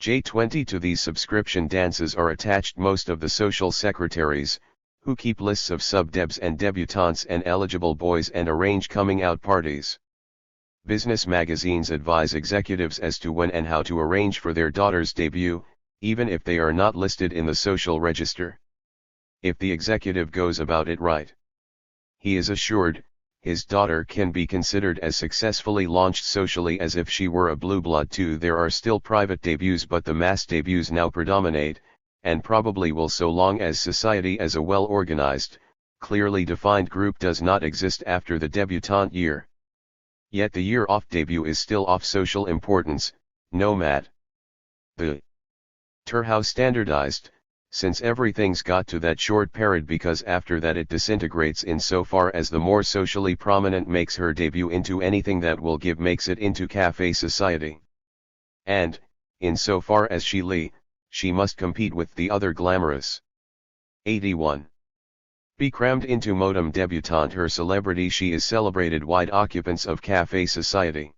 S1: J20 to these subscription dances are attached most of the social secretaries, who keep lists of sub-debs and debutantes and eligible boys and arrange coming-out parties. Business magazines advise executives as to when and how to arrange for their daughter's debut, even if they are not listed in the social register. If the executive goes about it right, he is assured, his daughter can be considered as successfully launched socially as if she were a blue blood too. There are still private debuts, but the mass debuts now predominate, and probably will so long as society as a well-organized, clearly defined group does not exist after the debutante year. Yet the year of debut is still of social importance, no matter how standardized, since everything's got to that short period, because after that it disintegrates in so far as the more socially prominent makes her debut into anything that will give makes it into cafe society. And, in so far as she must compete with the other glamorous. 81. Be crammed into modem debutante. Her celebrity, she is celebrated wide occupants of cafe society.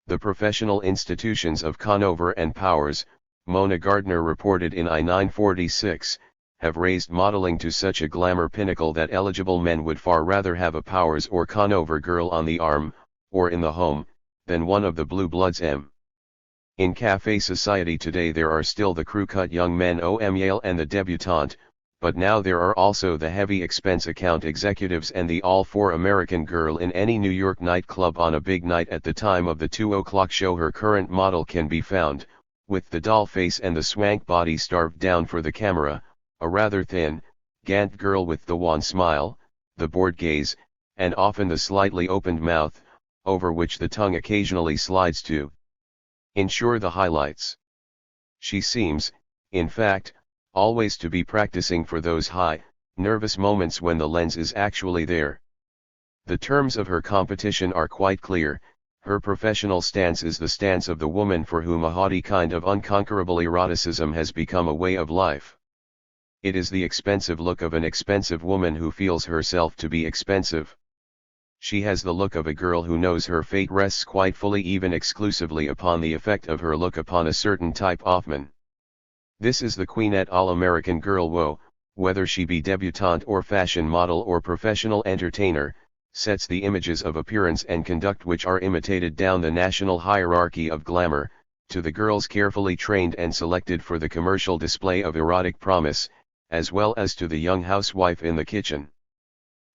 S1: The professional institutions of Conover and Powers, Mona Gardner reported in I-946, have raised modeling to such a glamour pinnacle that eligible men would far rather have a Powers or Conover girl on the arm, or in the home, than one of the blue bloods. In cafe society today there are still the crew-cut young men Yale and the debutante, but now there are also the heavy expense account executives and the all-for American girl in any New York nightclub on a big night. At the time of the 2 o'clock show her current model can be found, with the doll face and the swank body starved down for the camera, a rather thin, gaunt girl with the wan smile, the bored gaze, and often the slightly opened mouth, over which the tongue occasionally slides to ensure the highlights. She seems, in fact, always to be practicing for those high, nervous moments when the lens is actually there. The terms of her competition are quite clear. Her professional stance is the stance of the woman for whom a haughty kind of unconquerable eroticism has become a way of life. It is the expensive look of an expensive woman who feels herself to be expensive. She has the look of a girl who knows her fate rests quite fully, even exclusively, upon the effect of her look upon a certain type of man. This is the Queen all-American girl whether she be debutante or fashion model or professional entertainer, sets the images of appearance and conduct which are imitated down the national hierarchy of glamour, to the girls carefully trained and selected for the commercial display of erotic promise, as well as to the young housewife in the kitchen.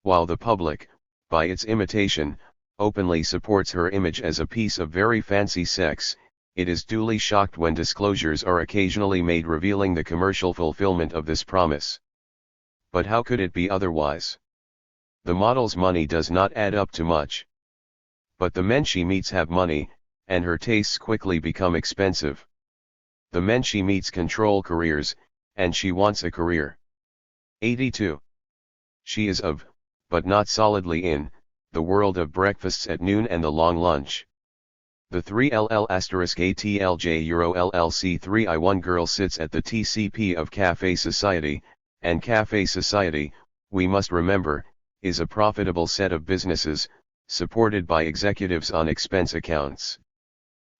S1: While the public, by its imitation, openly supports her image as a piece of very fancy sex, it is duly shocked when disclosures are occasionally made revealing the commercial fulfillment of this promise. But how could it be otherwise? The model's money does not add up to much. But the men she meets have money, and her tastes quickly become expensive. The men she meets control careers, and she wants a career. 82. She is of but not solidly in, the world of breakfasts at noon and the long lunch. The 3LL*ATLJ Euro LLC 3I1 girl sits at the TCP of Cafe Society, and Cafe Society, we must remember, is a profitable set of businesses, supported by executives on expense accounts.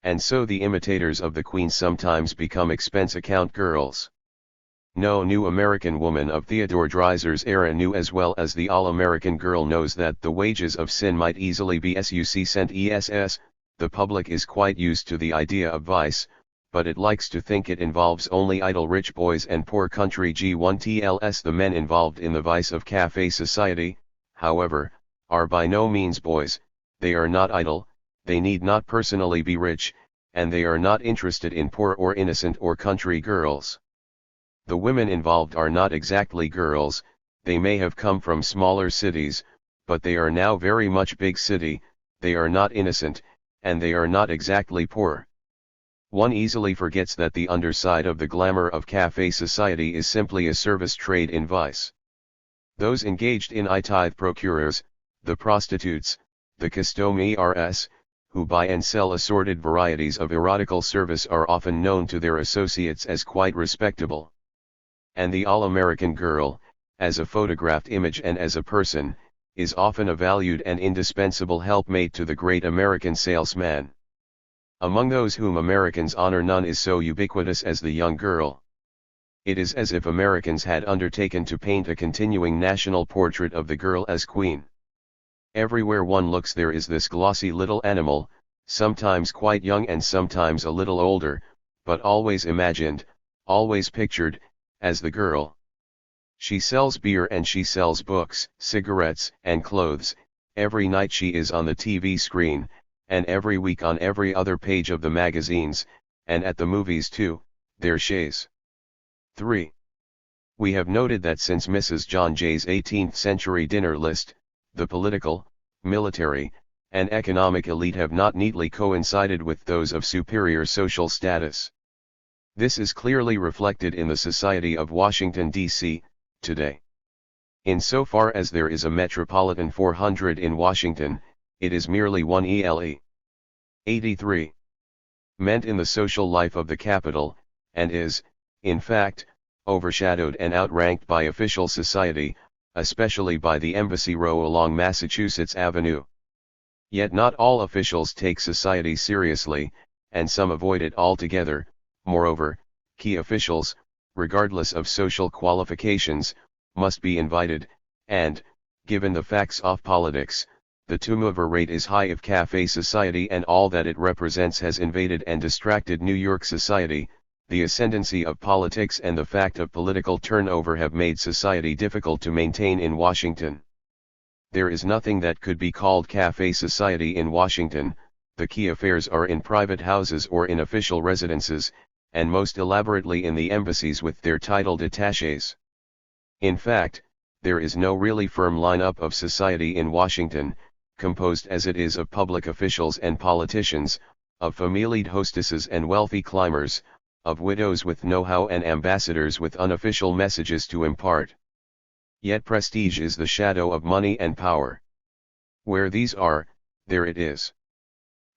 S1: And so the imitators of the Queen sometimes become expense account girls. No new American woman of Theodore Dreiser's era knew as well as the all-American girl knows that the wages of sin might easily be suc ess. The public is quite used to the idea of vice, but it likes to think it involves only idle rich boys and poor country G1TLS. The men involved in the vice of Cafe Society, however, are by no means boys, they are not idle, they need not personally be rich, and they are not interested in poor or innocent or country girls. The women involved are not exactly girls, they may have come from smaller cities, but they are now very much big city, they are not innocent, and they are not exactly poor. One easily forgets that the underside of the glamour of Cafe Society is simply a service trade in vice. Those engaged in tithe procurers, the prostitutes, the customers, who buy and sell assorted varieties of erotical service are often known to their associates as quite respectable. And the all-American girl, as a photographed image and as a person, is often a valued and indispensable helpmate to the great American salesman. Among those whom Americans honor, none is so ubiquitous as the young girl. It is as if Americans had undertaken to paint a continuing national portrait of the girl as queen. Everywhere one looks there is this glossy little animal, sometimes quite young and sometimes a little older, but always imagined, always pictured, as the girl. She sells beer and she sells books, cigarettes, and clothes. Every night she is on the TV screen, and every week on every other page of the magazines, and at the movies too, there she's. 3. We have noted that since Mrs. John Jay's 18th century dinner list, the political, military, and economic elite have not neatly coincided with those of superior social status. This is clearly reflected in the society of Washington, D.C., today. Insofar as there is a metropolitan 400 in Washington, it is merely one ELE. 83. Meant in the social life of the capital, and is, in fact, overshadowed and outranked by official society, especially by the Embassy Row along Massachusetts Avenue. Yet not all officials take society seriously, and some avoid it altogether. Moreover, key officials, regardless of social qualifications, must be invited, and, given the facts of politics, the turnover rate is high if Cafe Society and all that it represents has invaded and distracted New York society. The ascendancy of politics and the fact of political turnover have made society difficult to maintain in Washington. There is nothing that could be called Cafe Society in Washington, the key affairs are in private houses or in official residences, and most elaborately in the embassies with their titled attachés. In fact, there is no really firm lineup of society in Washington, composed as it is of public officials and politicians, of familied hostesses and wealthy climbers, of widows with know-how and ambassadors with unofficial messages to impart. Yet prestige is the shadow of money and power. Where these are, there it is.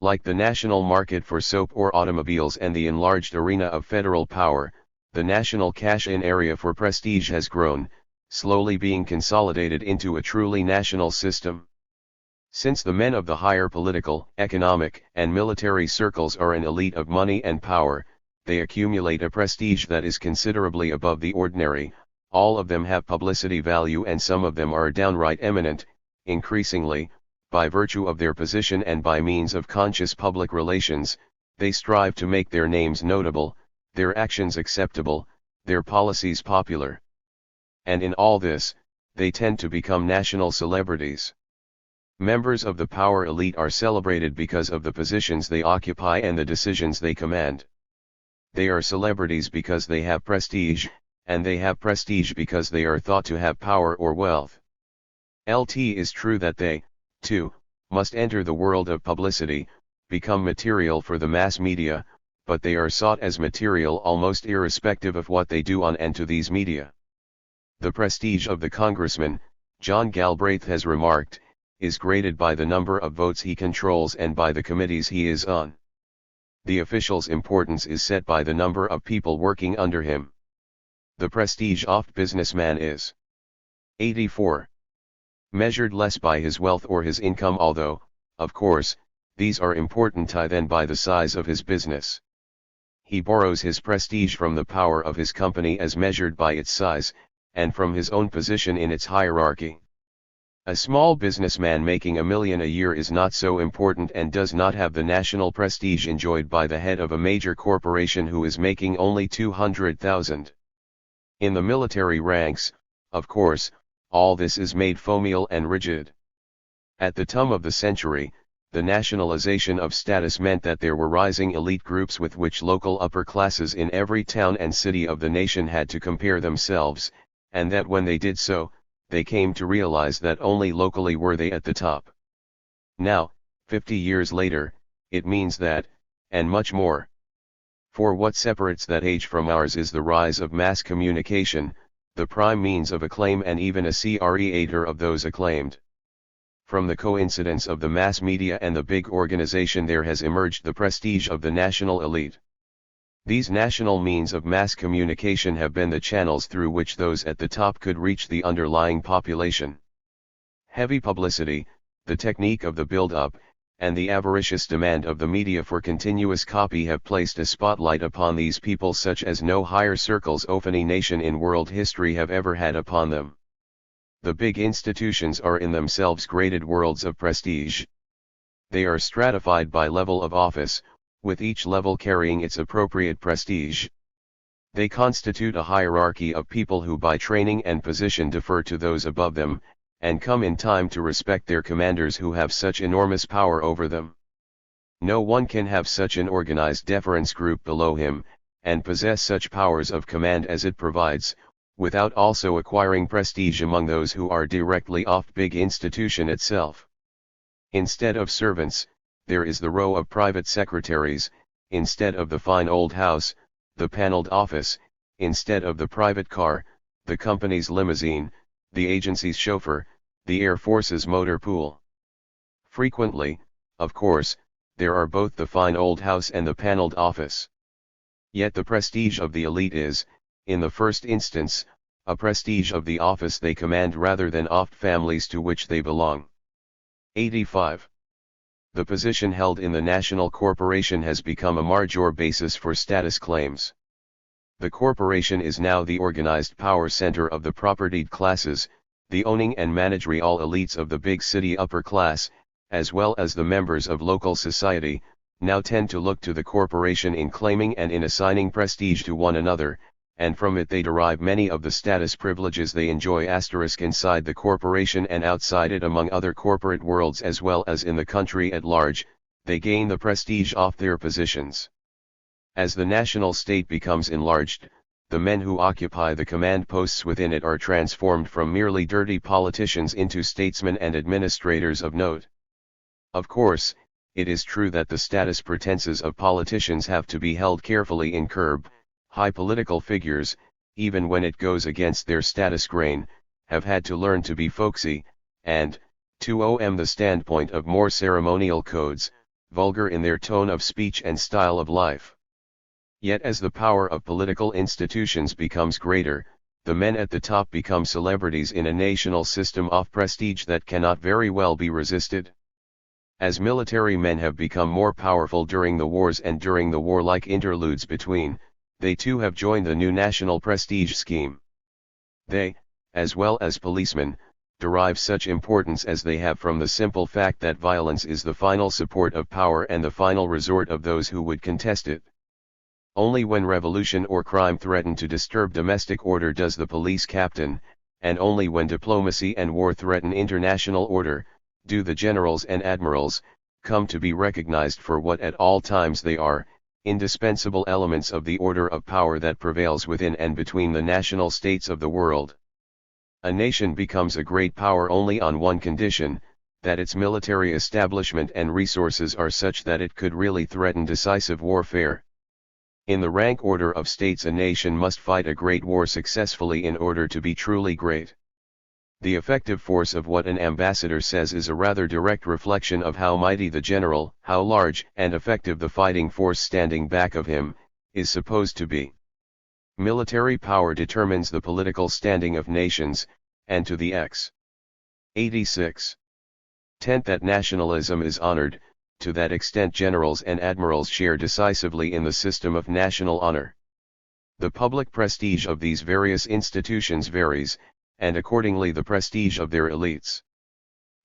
S1: Like the national market for soap or automobiles and the enlarged arena of federal power, the national cash-in area for prestige has grown, slowly being consolidated into a truly national system. Since the men of the higher political, economic, and military circles are an elite of money and power, they accumulate a prestige that is considerably above the ordinary. All of them have publicity value and some of them are downright eminent. Increasingly, by virtue of their position and by means of conscious public relations, they strive to make their names notable, their actions acceptable, their policies popular. And in all this, they tend to become national celebrities. Members of the power elite are celebrated because of the positions they occupy and the decisions they command. They are celebrities because they have prestige, and they have prestige because they are thought to have power or wealth. It is true that they, too, must enter the world of publicity, become material for the mass media, but they are sought as material almost irrespective of what they do on and to these media. The prestige of the congressman, John Galbraith has remarked, is graded by the number of votes he controls and by the committees he is on. The official's importance is set by the number of people working under him. The prestige of businessman is 84. Measured less by his wealth or his income, although, of course, these are important than by the size of his business. He borrows his prestige from the power of his company as measured by its size, and from his own position in its hierarchy. A small businessman making $1 million a year is not so important and does not have the national prestige enjoyed by the head of a major corporation who is making only $200,000. In the military ranks, of course, all this is made fomial and rigid. At the turn of the century, the nationalization of status meant that there were rising elite groups with which local upper classes in every town and city of the nation had to compare themselves, and that when they did so, they came to realize that only locally were they at the top. Now, 50 years later, it means that, and much more. For what separates that age from ours is the rise of mass communication, the prime means of acclaim and even a creator of those acclaimed. From the coincidence of the mass media and the big organization there has emerged the prestige of the national elite. These national means of mass communication have been the channels through which those at the top could reach the underlying population. Heavy publicity, the technique of the build-up, and the avaricious demand of the media for continuous copy have placed a spotlight upon these people such as no higher circles of any nation in world history have ever had upon them. The big institutions are in themselves graded worlds of prestige. They are stratified by level of office, with each level carrying its appropriate prestige. They constitute a hierarchy of people who by training and position defer to those above them, and come in time to respect their commanders who have such enormous power over them. No one can have such an organized deference group below him, and possess such powers of command as it provides, without also acquiring prestige among those who are directly off big institution itself. Instead of servants, there is the row of private secretaries, instead of the fine old house, the paneled office, instead of the private car, the company's limousine, the agency's chauffeur, the Air Force's motor pool. Frequently, of course, there are both the fine old house and the paneled office. Yet the prestige of the elite is, in the first instance, a prestige of the office they command rather than of families to which they belong. 85. The position held in the national corporation has become a major basis for status claims. The corporation is now the organized power center of the propertied classes, the owning and managerial elites of the big city upper class, as well as the members of local society, now tend to look to the corporation in claiming and in assigning prestige to one another, and from it they derive many of the status privileges they enjoy inside the corporation and outside it among other corporate worlds as well as in the country at large. They gain the prestige off their positions. As the national state becomes enlarged, the men who occupy the command posts within it are transformed from merely dirty politicians into statesmen and administrators of note. Of course, it is true that the status pretenses of politicians have to be held carefully in curb. High political figures, even when it goes against their status grain, have had to learn to be folksy, and, to the standpoint of more ceremonial codes, vulgar in their tone of speech and style of life. Yet as the power of political institutions becomes greater, the men at the top become celebrities in a national system of prestige that cannot very well be resisted. As military men have become more powerful during the wars and during the warlike interludes between, they too have joined the new national prestige scheme. They, as well as policemen, derive such importance as they have from the simple fact that violence is the final support of power and the final resort of those who would contest it. Only when revolution or crime threaten to disturb domestic order does the police captain, and only when diplomacy and war threaten international order, do the generals and admirals, come to be recognized for what at all times they are, indispensable elements of the order of power that prevails within and between the national states of the world. A nation becomes a great power only on one condition, that its military establishment and resources are such that it could really threaten decisive warfare. In the rank order of states, a nation must fight a great war successfully in order to be truly great. The effective force of what an ambassador says is a rather direct reflection of how mighty the general, how large and effective the fighting force standing back of him, is supposed to be. Military power determines the political standing of nations, and to the x. 86. 10th that nationalism is honored, to that extent generals and admirals share decisively in the system of national honor. The public prestige of these various institutions varies, and accordingly the prestige of their elites.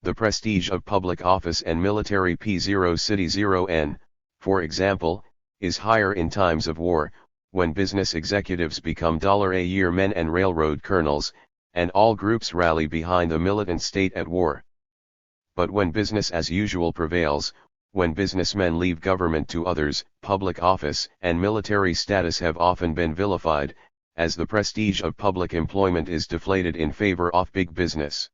S1: The prestige of public office and military P0 City 0N, for example, is higher in times of war, when business executives become $a-year men and railroad colonels, and all groups rally behind the militant state at war. But when business as usual prevails, when businessmen leave government to others, public office and military status have often been vilified, as the prestige of public employment is deflated in favor of big business.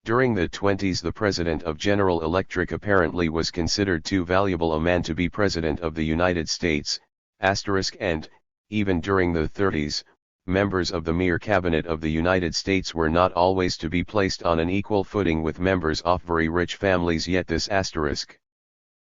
S1: During the 20s the president of General Electric apparently was considered too valuable a man to be president of the United States, and, even during the 30s, members of the mere cabinet of the United States were not always to be placed on an equal footing with members of very rich families, yet this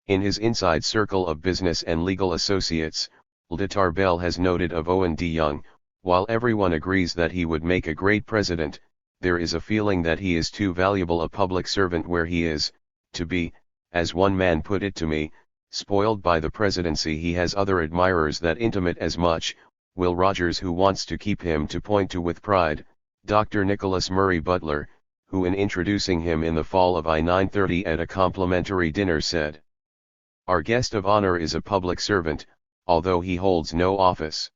S1: in his inside circle of business and legal associates, Ld. Tarbell has noted of Owen D. Young, while everyone agrees that he would make a great president, there is a feeling that he is too valuable a public servant where he is, to be, as one man put it to me, spoiled by the presidency. He has other admirers that intimate as much, Will Rogers, who wants to keep him to point to with pride, Dr. Nicholas Murray Butler, who in introducing him in the fall of I-930 at a complimentary dinner said, "Our guest of honor is a public servant, although he holds no office.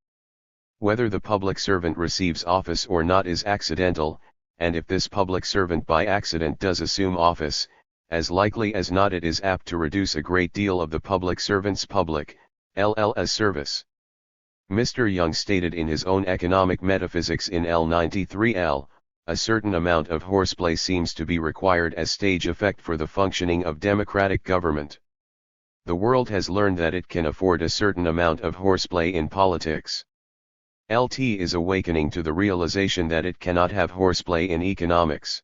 S1: Whether the public servant receives office or not is accidental, and if this public servant by accident does assume office, as likely as not it is apt to reduce a great deal of the public servant's public, LLS service." Mr. Young stated in his own Economic Metaphysics in L93L, a certain amount of horseplay seems to be required as stage effect for the functioning of democratic government. The world has learned that it can afford a certain amount of horseplay in politics. LT is awakening to the realization that it cannot have horseplay in economics.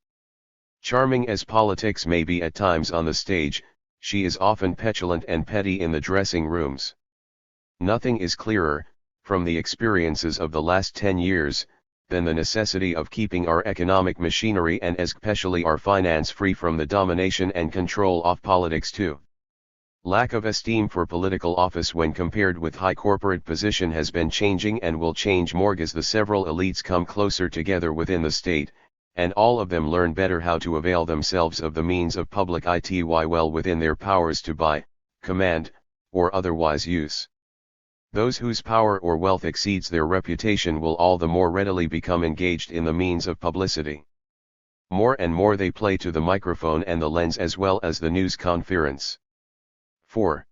S1: Charming as politics may be at times on the stage, she is often petulant and petty in the dressing rooms. Nothing is clearer, from the experiences of the last 10 years, than the necessity of keeping our economic machinery and especially our finance free from the domination and control of politics too. Lack of esteem for political office when compared with high corporate position has been changing and will change more as the several elites come closer together within the state, and all of them learn better how to avail themselves of the means of public ity well within their powers to buy, command, or otherwise use. Those whose power or wealth exceeds their reputation will all the more readily become engaged in the means of publicity. More and more they play to the microphone and the lens as well as the news conference. 4.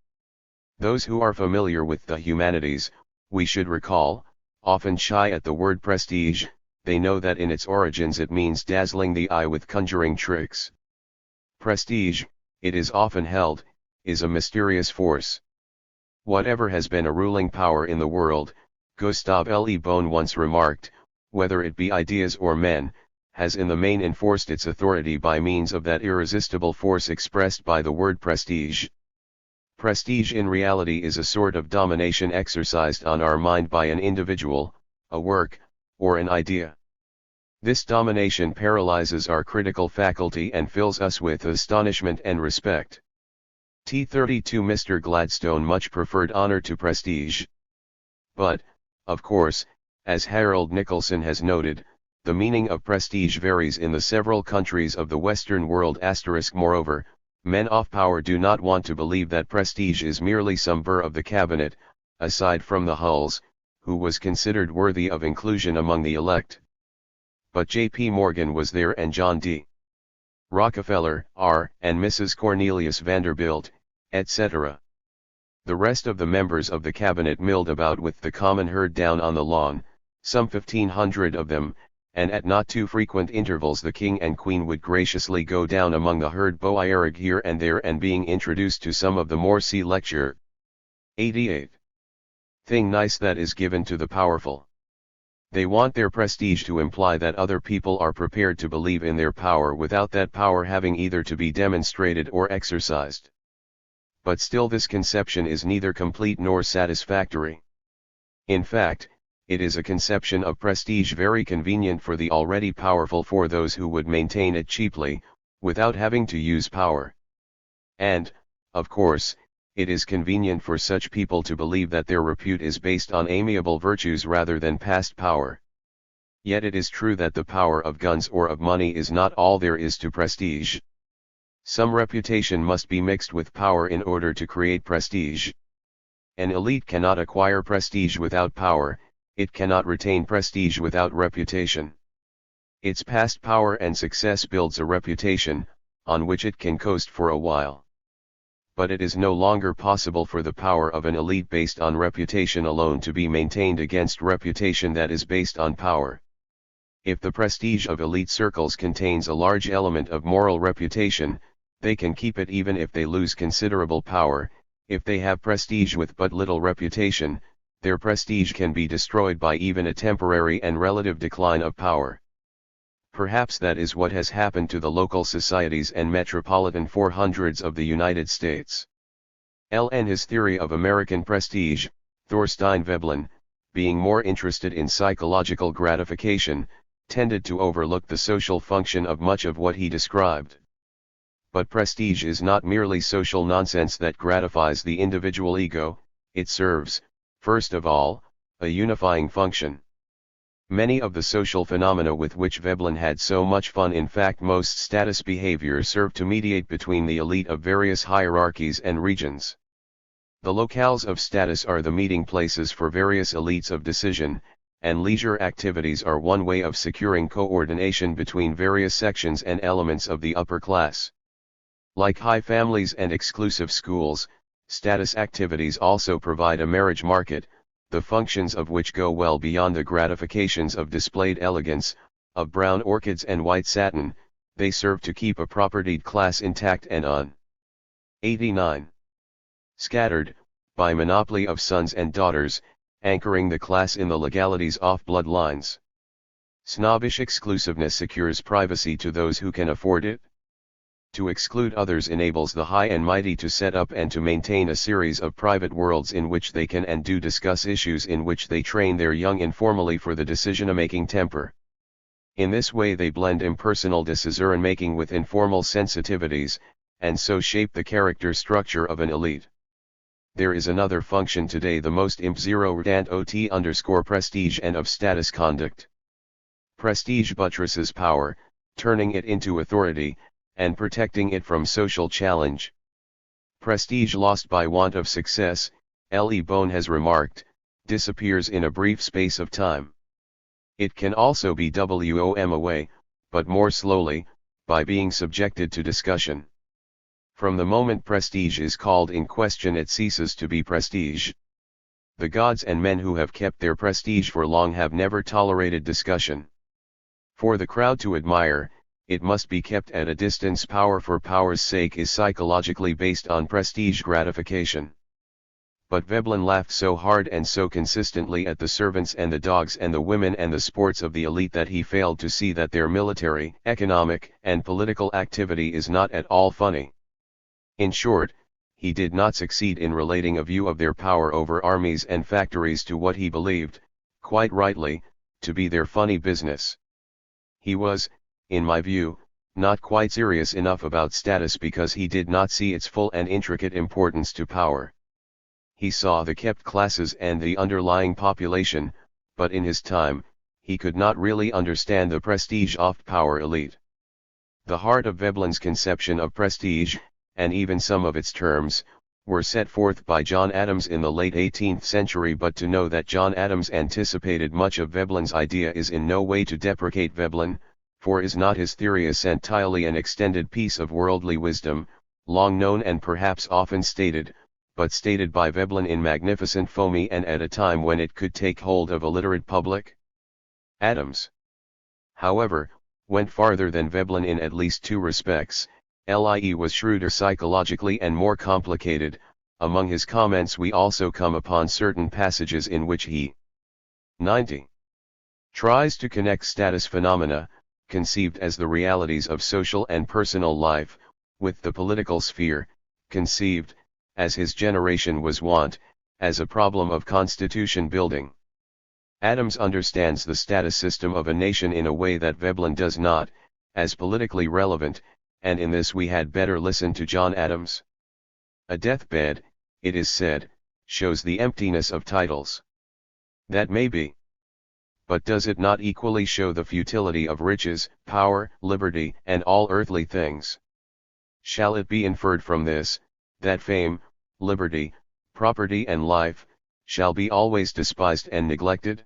S1: Those who are familiar with the humanities, we should recall, often shy at the word prestige, they know that in its origins it means dazzling the eye with conjuring tricks. Prestige, it is often held, is a mysterious force. Whatever has been a ruling power in the world, Gustave Le Bon once remarked, whether it be ideas or men, has in the main enforced its authority by means of that irresistible force expressed by the word prestige. Prestige in reality is a sort of domination exercised on our mind by an individual, a work, or an idea. This domination paralyzes our critical faculty and fills us with astonishment and respect. T32 Mr. Gladstone much preferred honor to prestige. But, of course, as Harold Nicholson has noted, the meaning of prestige varies in the several countries of the Western world. Moreover, men of power do not want to believe that prestige is merely some burr of the cabinet, aside from the Hulls, who was considered worthy of inclusion among the elect. But J.P. Morgan was there and John D. Rockefeller, R. and Mrs. Cornelius Vanderbilt, etc. The rest of the members of the cabinet milled about with the common herd down on the lawn, some 1,500 of them, and at not too frequent intervals the king and queen would graciously go down among the herd boiarg here and there and being introduced to some of the more see lecture. 88. Thing nice that is given to the powerful. They want their prestige to imply that other people are prepared to believe in their power without that power having either to be demonstrated or exercised. But still this conception is neither complete nor satisfactory. In fact, it is a conception of prestige very convenient for the already powerful for those who would maintain it cheaply, without having to use power. And, of course, it is convenient for such people to believe that their repute is based on amiable virtues rather than past power. Yet it is true that the power of guns or of money is not all there is to prestige. Some reputation must be mixed with power in order to create prestige. An elite cannot acquire prestige without power, it cannot retain prestige without reputation. Its past power and success builds a reputation, on which it can coast for a while. But it is no longer possible for the power of an elite based on reputation alone to be maintained against reputation that is based on power. If the prestige of elite circles contains a large element of moral reputation, they can keep it even if they lose considerable power. If they have prestige with but little reputation, their prestige can be destroyed by even a temporary and relative decline of power. Perhaps that is what has happened to the local societies and metropolitan 400s of the United States. L.N. His theory of American prestige, Thorstein Veblen, being more interested in psychological gratification, tended to overlook the social function of much of what he described. But prestige is not merely social nonsense that gratifies the individual ego, it serves, first of all, a unifying function. Many of the social phenomena with which Veblen had so much fun, in fact most status behaviors, serve to mediate between the elite of various hierarchies and regions. The locales of status are the meeting places for various elites of decision, and leisure activities are one way of securing coordination between various sections and elements of the upper class. Like high families and exclusive schools, status activities also provide a marriage market, the functions of which go well beyond the gratifications of displayed elegance, of brown orchids and white satin. They serve to keep a propertied class intact and 89. Scattered, by monopoly of sons and daughters, anchoring the class in the legalities off blood lines. Snobbish exclusiveness secures privacy to those who can afford it. To exclude others enables the high and mighty to set up and to maintain a series of private worlds in which they can and do discuss issues in which they train their young informally for the decision-making temper. In this way they blend impersonal decision-making with informal sensitivities, and so shape the character structure of an elite. There is another function today, the most important prestige and of status conduct. Prestige buttresses power, turning it into authority, and protecting it from social challenge. Prestige lost by want of success, L.E. Bone has remarked, disappears in a brief space of time. It can also be won away, but more slowly, by being subjected to discussion. From the moment prestige is called in question, it ceases to be prestige. The gods and men who have kept their prestige for long have never tolerated discussion. For the crowd to admire, it must be kept at a distance. Power for power's sake is psychologically based on prestige gratification. But Veblen laughed so hard and so consistently at the servants and the dogs and the women and the sports of the elite that he failed to see that their military, economic, and political activity is not at all funny. In short, he did not succeed in relating a view of their power over armies and factories to what he believed, quite rightly, to be their funny business. He was, in my view, not quite serious enough about status because he did not see its full and intricate importance to power. He saw the kept classes and the underlying population, but in his time, he could not really understand the prestige of power elite. The heart of Veblen's conception of prestige, and even some of its terms, were set forth by John Adams in the late 18th century. But to know that John Adams anticipated much of Veblen's idea is in no way to deprecate Veblen, for is not his theory essentially an extended piece of worldly wisdom, long known and perhaps often stated, but stated by Veblen in magnificent foamy and at a time when it could take hold of a literate public? Adams, however, went farther than Veblen in at least two respects. Lie was shrewder psychologically and more complicated. Among his comments we also come upon certain passages in which he 90. Tries to connect status phenomena, conceived as the realities of social and personal life, with the political sphere, conceived, as his generation was wont, as a problem of constitution building. Adams understands the status system of a nation in a way that Veblen does not, as politically relevant, and in this we had better listen to John Adams. A deathbed, it is said, shows the emptiness of titles. That may be. But does it not equally show the futility of riches, power, liberty, and all earthly things? Shall it be inferred from this, that fame, liberty, property and life, shall be always despised and neglected?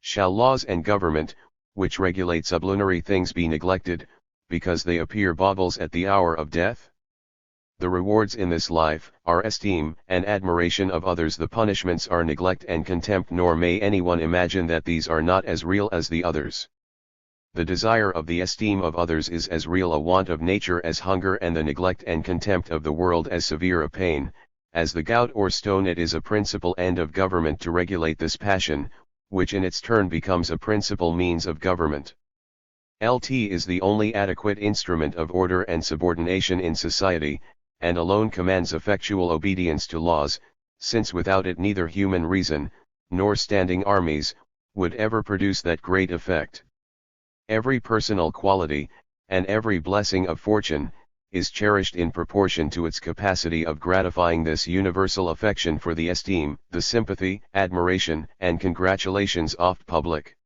S1: Shall laws and government, which regulate sublunary things be neglected, because they appear baubles at the hour of death? The rewards in this life are esteem and admiration of others, the punishments are neglect and contempt, nor may anyone imagine that these are not as real as the others. The desire of the esteem of others is as real a want of nature as hunger, and the neglect and contempt of the world as severe a pain, as the gout or stone. It is a principal end of government to regulate this passion, which in its turn becomes a principal means of government. Lt is the only adequate instrument of order and subordination in society, and alone commands effectual obedience to laws, since without it neither human reason, nor standing armies, would ever produce that great effect. Every personal quality, and every blessing of fortune, is cherished in proportion to its capacity of gratifying this universal affection for the esteem, the sympathy, admiration, and congratulations oft public.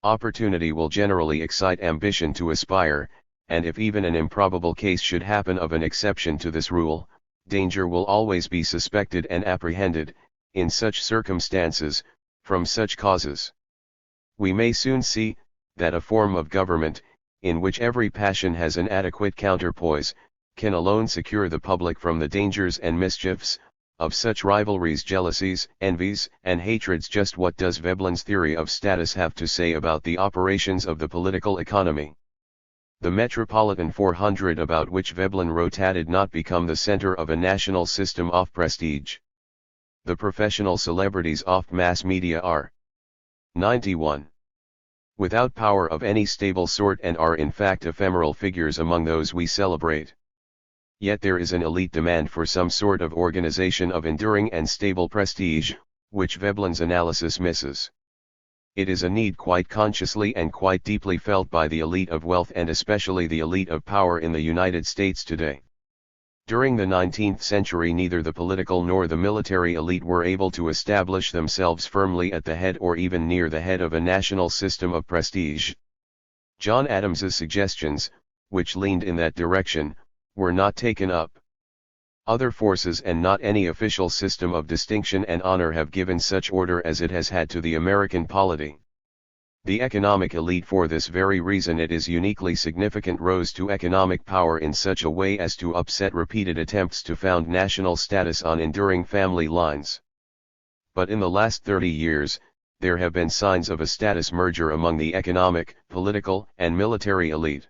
S1: Opportunity will generally excite ambition to aspire, and if even an improbable case should happen of an exception to this rule, danger will always be suspected and apprehended, in such circumstances, from such causes. We may soon see, that a form of government, in which every passion has an adequate counterpoise, can alone secure the public from the dangers and mischiefs, of such rivalries, jealousies, envies, and hatreds. Just what does Veblen's theory of status have to say about the operations of the political economy? The Metropolitan 400 about which Veblen wrote did not become the center of a national system of prestige. The professional celebrities of mass media are 91. Without power of any stable sort, and are in fact ephemeral figures among those we celebrate. Yet there is an elite demand for some sort of organization of enduring and stable prestige, which Veblen's analysis misses. It is a need quite consciously and quite deeply felt by the elite of wealth, and especially the elite of power in the United States today. During the 19th century neither the political nor the military elite were able to establish themselves firmly at the head or even near the head of a national system of prestige. John Adams's suggestions, which leaned in that direction, were not taken up. Other forces and not any official system of distinction and honor have given such order as it has had to the American polity. The economic elite, for this very reason it is uniquely significant, rose to economic power in such a way as to upset repeated attempts to found national status on enduring family lines. But in the last 30 years, there have been signs of a status merger among the economic, political, and military elite.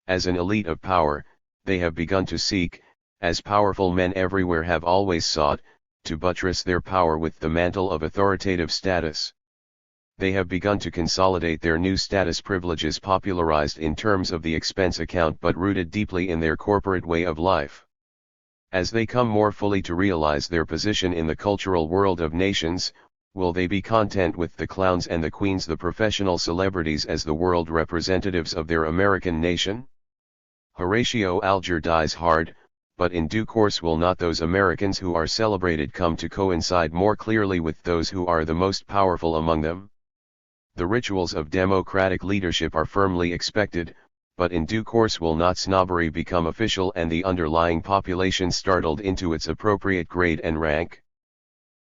S1: As an elite of power, they have begun to seek, as powerful men everywhere have always sought, to buttress their power with the mantle of authoritative status. They have begun to consolidate their new status privileges, popularized in terms of the expense account but rooted deeply in their corporate way of life. As they come more fully to realize their position in the cultural world of nations, will they be content with the clowns and the queens, the professional celebrities, as the world representatives of their American nation? Horatio Alger dies hard, but in due course will not those Americans who are celebrated come to coincide more clearly with those who are the most powerful among them? The rituals of democratic leadership are firmly expected, but in due course will not snobbery become official and the underlying population startled into its appropriate grade and rank?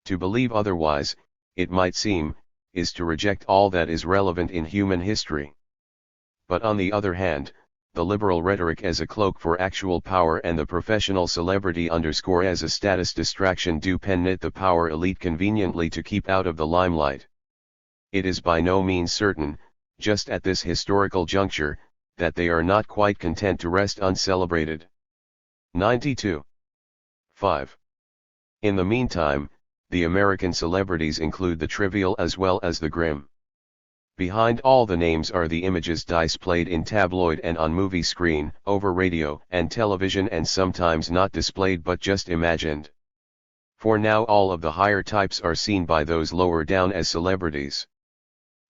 S1: To believe otherwise, it might seem, is to reject all that is relevant in human history. But on the other hand, the liberal rhetoric as a cloak for actual power and the professional celebrity underscore as a status distraction do permit the power elite conveniently to keep out of the limelight. It is by no means certain, just at this historical juncture, that they are not quite content to rest uncelebrated. 92. 5. In the meantime, the American celebrities include the trivial as well as the grim. Behind all the names are the images displayed in tabloid and on movie screen, over radio and television, and sometimes not displayed but just imagined. For now all of the higher types are seen by those lower down as celebrities.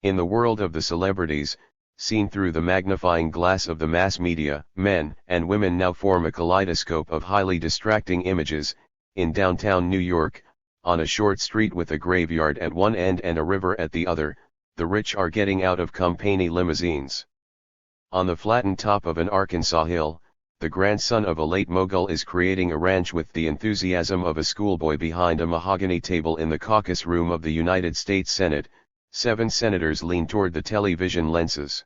S1: In the world of the celebrities, seen through the magnifying glass of the mass media, men and women now form a kaleidoscope of highly distracting images. In downtown New York, on a short street with a graveyard at one end and a river at the other, the rich are getting out of company limousines. On the flattened top of an Arkansas hill, the grandson of a late mogul is creating a ranch with the enthusiasm of a schoolboy behind a mahogany table in the caucus room of the United States Senate. 7 senators lean toward the television lenses.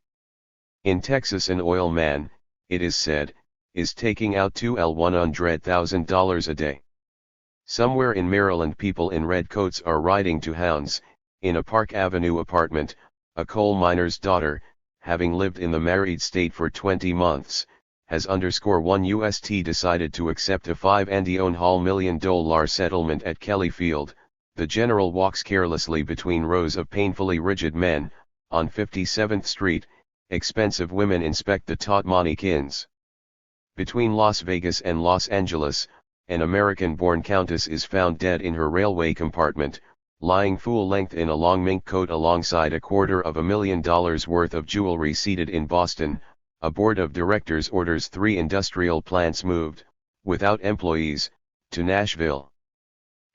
S1: In Texas, an oil man, it is said, is taking out $200,000 a day. Somewhere in Maryland, people in red coats are riding to hounds. In a Park Avenue apartment, a coal miner's daughter, having lived in the married state for 20 months, has _1 UST decided to accept a $5.5 million settlement at Kelly Field. The general walks carelessly between rows of painfully rigid men. On 57th Street, expensive women inspect the taut mannequins. Between Las Vegas and Los Angeles, an American-born countess is found dead in her railway compartment, lying full-length in a long mink coat alongside $250,000 worth of jewelry. Seated in Boston, a board of directors orders 3 industrial plants moved, without employees, to Nashville.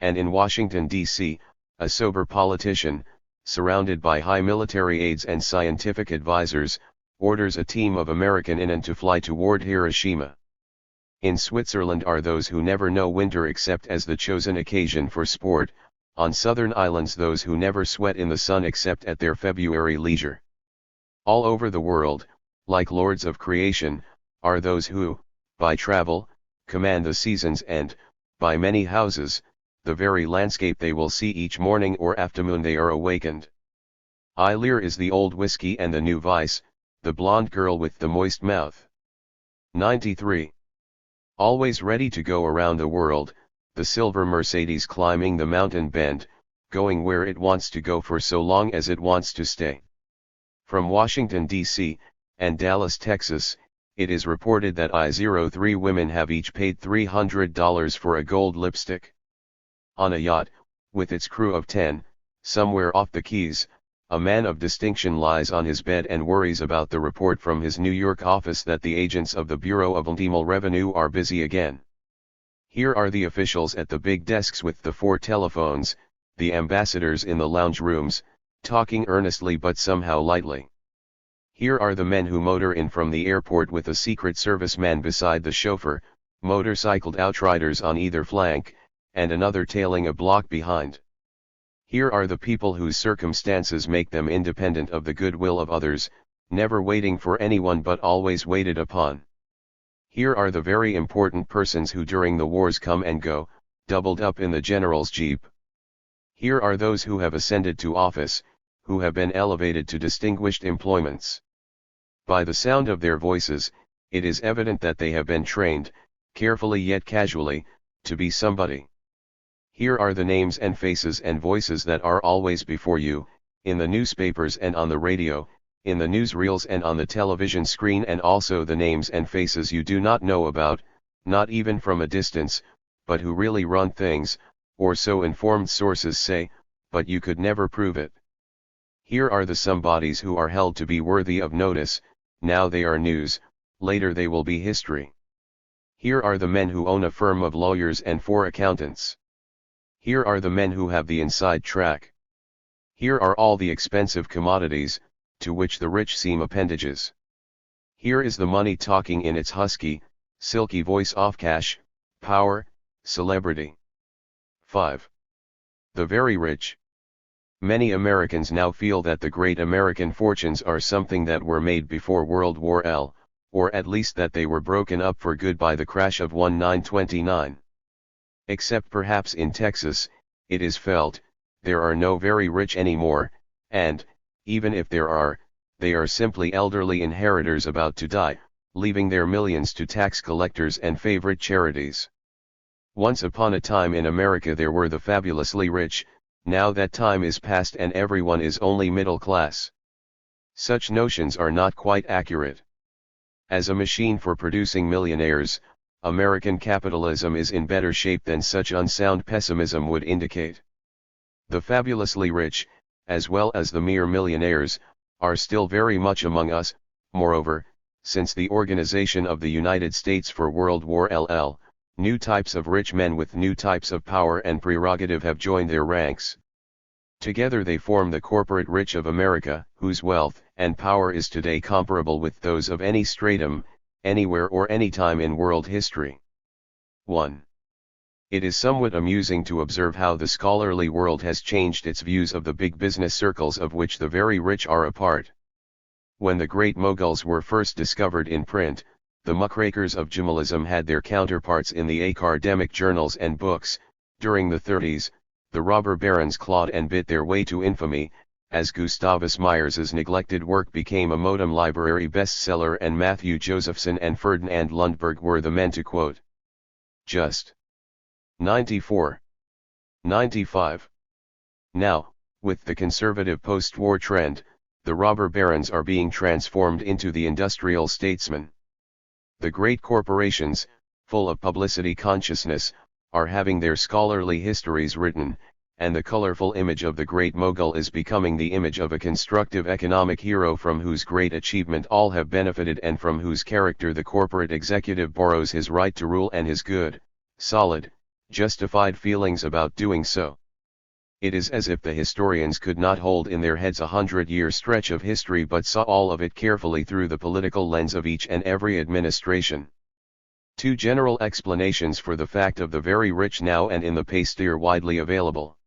S1: And in Washington, D.C., a sober politician, surrounded by high military aides and scientific advisors, orders a team of American Indian to fly toward Hiroshima. In Switzerland are those who never know winter except as the chosen occasion for sport. On southern islands those who never sweat in the sun except at their February leisure. All over the world, like lords of creation, are those who, by travel, command the seasons and, by many houses, the very landscape they will see each morning or afternoon they are awakened. Lear is the old whiskey and the new vice, the blonde girl with the moist mouth. 93. Always ready to go around the world, the silver Mercedes climbing the mountain bend, going where it wants to go for so long as it wants to stay. From Washington, D.C., and Dallas, Texas, it is reported that 3 women have each paid $300 for a gold lipstick. On a yacht, with its crew of 10, somewhere off the Keys, a man of distinction lies on his bed and worries about the report from his New York office that the agents of the Bureau of Internal Revenue are busy again. Here are the officials at the big desks with the 4 telephones, the ambassadors in the lounge rooms, talking earnestly but somehow lightly. Here are the men who motor in from the airport with a Secret Service man beside the chauffeur, motorcycled outriders on either flank, and another tailing a block behind. Here are the people whose circumstances make them independent of the goodwill of others, never waiting for anyone but always waited upon. Here are the very important persons who during the wars come and go, doubled up in the general's jeep. Here are those who have ascended to office, who have been elevated to distinguished employments. By the sound of their voices, it is evident that they have been trained, carefully yet casually, to be somebody. Here are the names and faces and voices that are always before you, in the newspapers and on the radio, in the newsreels and on the television screen, and also the names and faces you do not know about, not even from a distance, but who really run things, or so informed sources say, but you could never prove it. Here are the somebodies who are held to be worthy of notice. Now they are news, later they will be history. Here are the men who own a firm of lawyers and 4 accountants. Here are the men who have the inside track. Here are all the expensive commodities, to which the rich seem appendages. Here is the money talking in its husky, silky voice of cash, power, celebrity. 5. The very rich. Many Americans now feel that the great American fortunes are something that were made before World War I, or at least that they were broken up for good by the crash of 1929. Except perhaps in Texas, it is felt, there are no very rich anymore, and, even if there are, they are simply elderly inheritors about to die, leaving their millions to tax collectors and favorite charities. Once upon a time in America there were the fabulously rich. Now that time is past and everyone is only middle class. Such notions are not quite accurate. As a machine for producing millionaires, American capitalism is in better shape than such unsound pessimism would indicate. The fabulously rich, as well as the mere millionaires, are still very much among us. Moreover, since the organization of the United States for World War II, new types of rich men with new types of power and prerogative have joined their ranks. Together they form the corporate rich of America, whose wealth and power is today comparable with those of any stratum, anywhere or any time in world history. 1. It is somewhat amusing to observe how the scholarly world has changed its views of the big business circles of which the very rich are a part. When the great moguls were first discovered in print, the muckrakers of journalism had their counterparts in the academic journals and books. During the 30s, the robber barons clawed and bit their way to infamy, as Gustavus Myers's neglected work became a modern library bestseller and Matthew Josephson and Ferdinand Lundberg were the men to quote. Just 94. 95. Now, with the conservative post-war trend, the robber barons are being transformed into the industrial statesmen. The great corporations, full of publicity consciousness, are having their scholarly histories written, and the colorful image of the great mogul is becoming the image of a constructive economic hero from whose great achievement all have benefited and from whose character the corporate executive borrows his right to rule and his good, solid, justified feelings about doing so. It is as if the historians could not hold in their heads 100-year stretch of history but saw all of it carefully through the political lens of each and every administration. Two general explanations for the fact of the very rich now and in the past are widely available.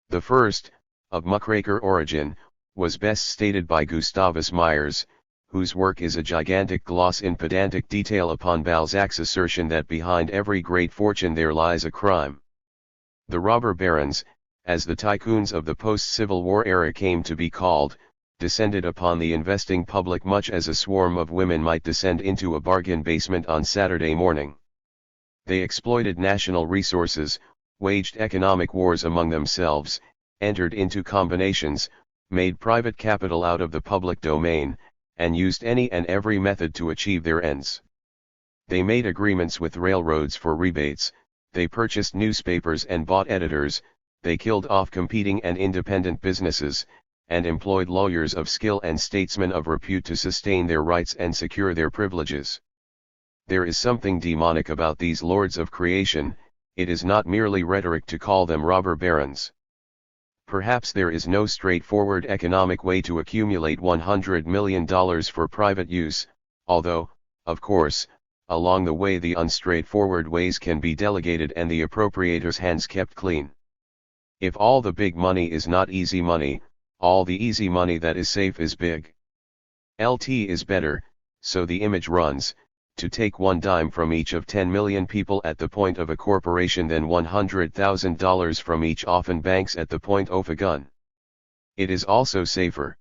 S1: The first, of muckraker origin, was best stated by Gustavus Myers, whose work is a gigantic gloss in pedantic detail upon Balzac's assertion that behind every great fortune there lies a crime. The robber barons, as the tycoons of the post-Civil War era came to be called, descended upon the investing public much as a swarm of women might descend into a bargain basement on Saturday morning. They exploited national resources, waged economic wars among themselves, entered into combinations, made private capital out of the public domain, and used any and every method to achieve their ends. They made agreements with railroads for rebates, they purchased newspapers and bought editors, they killed off competing and independent businesses, and employed lawyers of skill and statesmen of repute to sustain their rights and secure their privileges. There is something demonic about these lords of creation. It is not merely rhetoric to call them robber barons. Perhaps there is no straightforward economic way to accumulate $100 million for private use, although, of course, along the way the unstraightforward ways can be delegated and the appropriators' hands kept clean. If all the big money is not easy money, all the easy money that is safe is big. LT is better, so the image runs, to take one dime from each of 10 million people at the point of a corporation than $100,000 from each often banks at the point of a gun. It is also safer.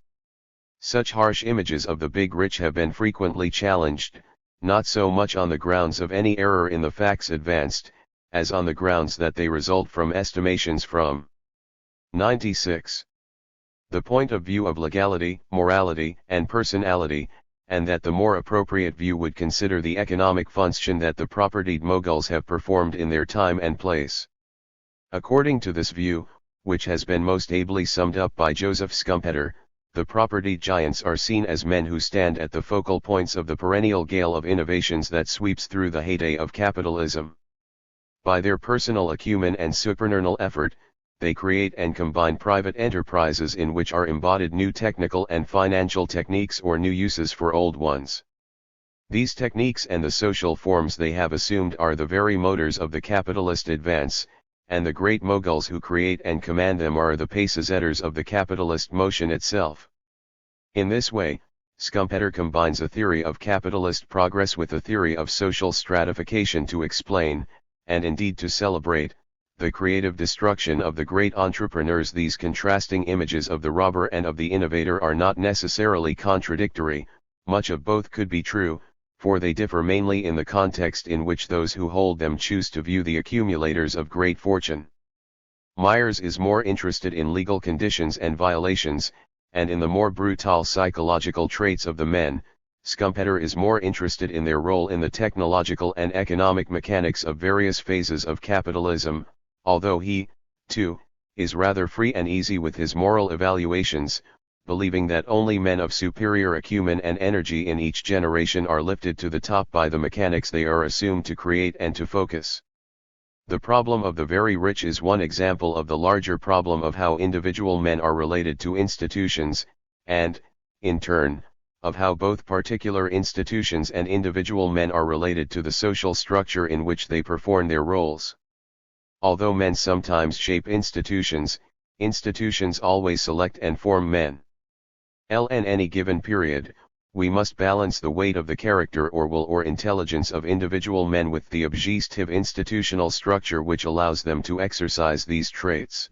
S1: Such harsh images of the big rich have been frequently challenged, not so much on the grounds of any error in the facts advanced, as on the grounds that they result from estimations from 96. The point of view of legality, morality, and personality, and that the more appropriate view would consider the economic function that the propertied moguls have performed in their time and place. According to this view, which has been most ably summed up by Joseph Schumpeter, the propertied giants are seen as men who stand at the focal points of the perennial gale of innovations that sweeps through the heyday of capitalism. By their personal acumen and supernal effort, they create and combine private enterprises in which are embodied new technical and financial techniques or new uses for old ones. These techniques and the social forms they have assumed are the very motors of the capitalist advance, and the great moguls who create and command them are the pacesetters of the capitalist motion itself. In this way, Schumpeter combines a theory of capitalist progress with a theory of social stratification to explain, and indeed to celebrate, the creative destruction of the great entrepreneurs. These contrasting images of the robber and of the innovator are not necessarily contradictory, much of both could be true, for they differ mainly in the context in which those who hold them choose to view the accumulators of great fortune. Myers is more interested in legal conditions and violations, and in the more brutal psychological traits of the men, Schumpeter is more interested in their role in the technological and economic mechanics of various phases of capitalism, although he, too, is rather free and easy with his moral evaluations, believing that only men of superior acumen and energy in each generation are lifted to the top by the mechanics they are assumed to create and to focus. The problem of the very rich is one example of the larger problem of how individual men are related to institutions, and, in turn, of how both particular institutions and individual men are related to the social structure in which they perform their roles. Although men sometimes shape institutions, institutions always select and form men. In any given period, we must balance the weight of the character or will or intelligence of individual men with the objective institutional structure which allows them to exercise these traits.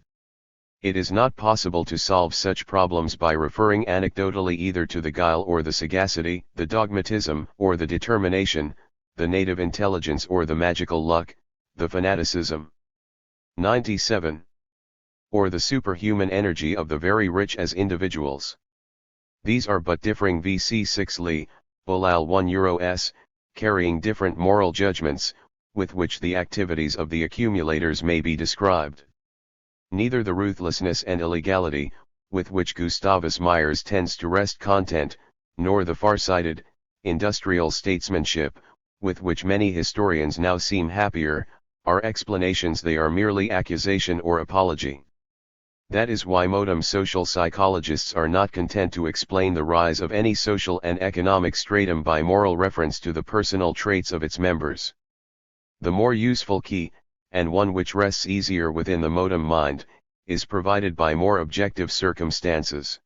S1: It is not possible to solve such problems by referring anecdotally either to the guile or the sagacity, the dogmatism or the determination, the native intelligence or the magical luck, the fanaticism. 97. Or the superhuman energy of the very rich as individuals. These are but differing VC6 Li, Bolal 1 Euros, carrying different moral judgments, with which the activities of the accumulators may be described. Neither the ruthlessness and illegality, with which Gustavus Myers tends to rest content, nor the far-sighted, industrial statesmanship, with which many historians now seem happier, are explanations. They are merely accusation or apology. That is why modern social psychologists are not content to explain the rise of any social and economic stratum by moral reference to the personal traits of its members. The more useful key, and one which rests easier within the modern mind, is provided by more objective circumstances.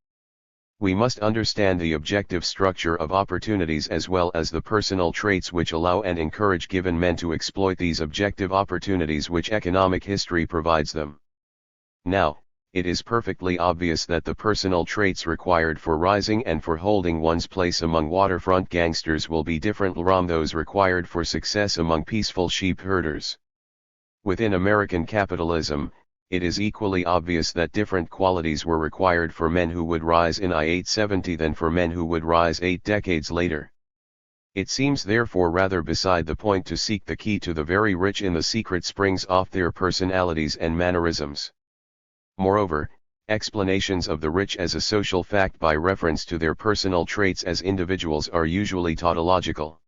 S1: We must understand the objective structure of opportunities as well as the personal traits which allow and encourage given men to exploit these objective opportunities which economic history provides them. Now, it is perfectly obvious that the personal traits required for rising and for holding one's place among waterfront gangsters will be different from those required for success among peaceful sheep herders. Within American capitalism, it is equally obvious that different qualities were required for men who would rise in I-870 than for men who would rise 8 decades later. It seems therefore rather beside the point to seek the key to the very rich in the secret springs of their personalities and mannerisms. Moreover, explanations of the rich as a social fact by reference to their personal traits as individuals are usually tautological.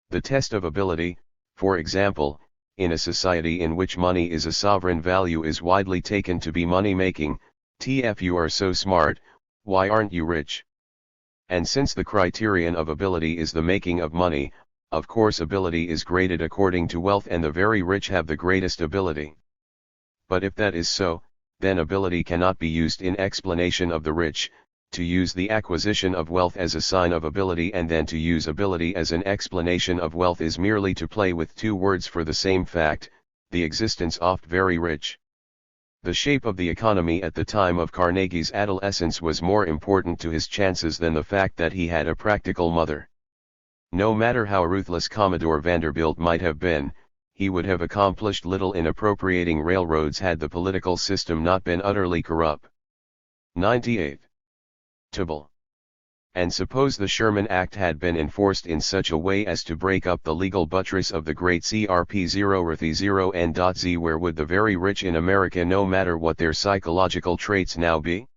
S1: The test of ability, for example, in a society in which money is a sovereign value is widely taken to be money-making. Tf, you are so smart, why aren't you rich? And since the criterion of ability is the making of money, of course ability is graded according to wealth and the very rich have the greatest ability. But if that is so, then ability cannot be used in explanation of the rich. To use the acquisition of wealth as a sign of ability and then to use ability as an explanation of wealth is merely to play with two words for the same fact, the existence of very rich. The shape of the economy at the time of Carnegie's adolescence was more important to his chances than the fact that he had a practical mother. No matter how ruthless Commodore Vanderbilt might have been, he would have accomplished little in appropriating railroads had the political system not been utterly corrupt. 98. Table. And suppose the Sherman Act had been enforced in such a way as to break up the legal buttress of the great CRP0/0N.Z, where would the very rich in America, no matter what their psychological traits, now be?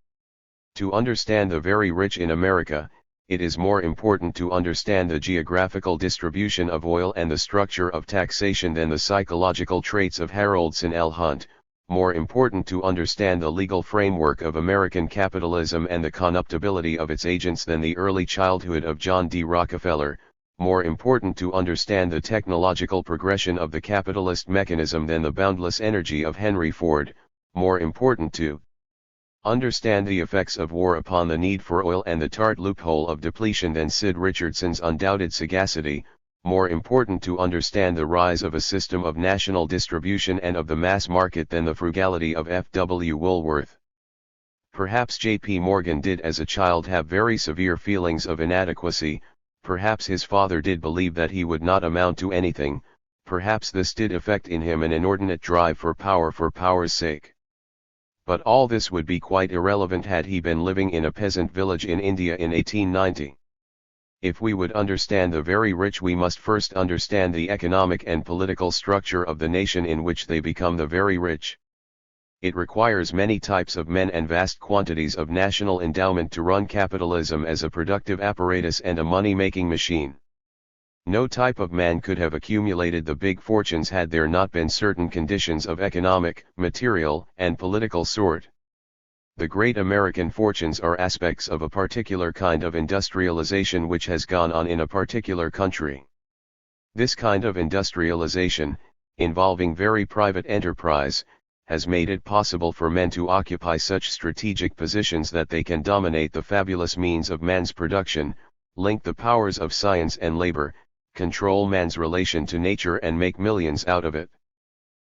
S1: To understand the very rich in America, it is more important to understand the geographical distribution of oil and the structure of taxation than the psychological traits of Haroldson L. Hunt, more important to understand the legal framework of American capitalism and the corruptibility of its agents than the early childhood of John D. Rockefeller, more important to understand the technological progression of the capitalist mechanism than the boundless energy of Henry Ford, more important to understand the effects of war upon the need for oil and the tart loophole of depletion than Sid Richardson's undoubted sagacity, more important to understand the rise of a system of national distribution and of the mass market than the frugality of F. W. Woolworth. Perhaps J. P. Morgan did as a child have very severe feelings of inadequacy, perhaps his father did believe that he would not amount to anything, perhaps this did effect in him an inordinate drive for power's sake. But all this would be quite irrelevant had he been living in a peasant village in India in 1890. If we would understand the very rich, we must first understand the economic and political structure of the nation in which they become the very rich. It requires many types of men and vast quantities of national endowment to run capitalism as a productive apparatus and a money-making machine. No type of man could have accumulated the big fortunes had there not been certain conditions of economic, material, and political sort. The great American fortunes are aspects of a particular kind of industrialization which has gone on in a particular country. This kind of industrialization, involving very private enterprise, has made it possible for men to occupy such strategic positions that they can dominate the fabulous means of man's production, link the powers of science and labor, control man's relation to nature and make millions out of it.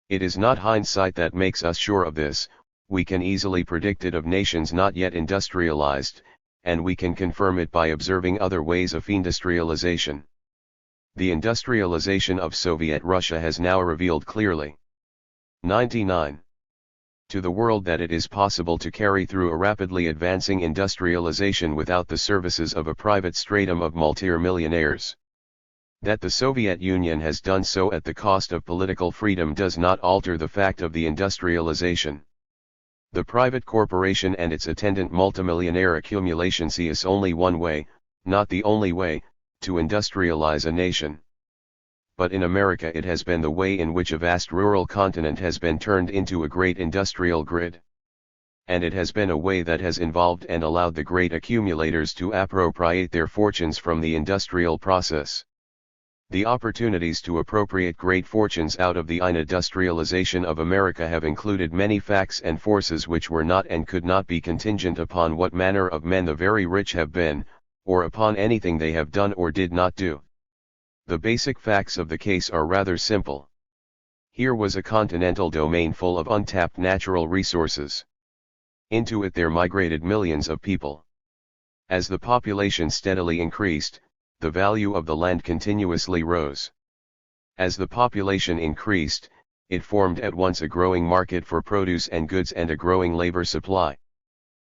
S1: It is not hindsight that makes us sure of this. We can easily predict it of nations not yet industrialized, and we can confirm it by observing other ways of industrialization. The industrialization of Soviet Russia has now revealed clearly 99. To the world that it is possible to carry through a rapidly advancing industrialization without the services of a private stratum of multimillionaires. That the Soviet Union has done so at the cost of political freedom does not alter the fact of the industrialization. The private corporation and its attendant multimillionaire accumulation is only one way, not the only way, to industrialize a nation. But in America it has been the way in which a vast rural continent has been turned into a great industrial grid. And it has been a way that has involved and allowed the great accumulators to appropriate their fortunes from the industrial process. The opportunities to appropriate great fortunes out of the industrialization of America have included many facts and forces which were not and could not be contingent upon what manner of men the very rich have been, or upon anything they have done or did not do. The basic facts of the case are rather simple. Here was a continental domain full of untapped natural resources. Into it there migrated millions of people. As the population steadily increased, the value of the land continuously rose. As the population increased, it formed at once a growing market for produce and goods and a growing labor supply.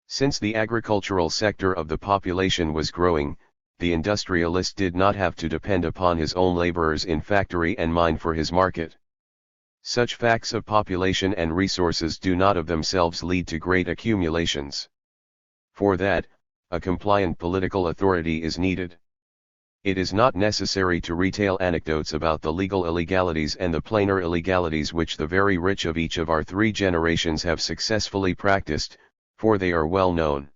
S1: Since the agricultural sector of the population was growing, the industrialist did not have to depend upon his own laborers in factory and mine for his market. Such facts of population and resources do not of themselves lead to great accumulations. For that, a compliant political authority is needed. It is not necessary to retail anecdotes about the legal illegalities and the plainer illegalities which the very rich of each of our three generations have successfully practiced, for they are well known.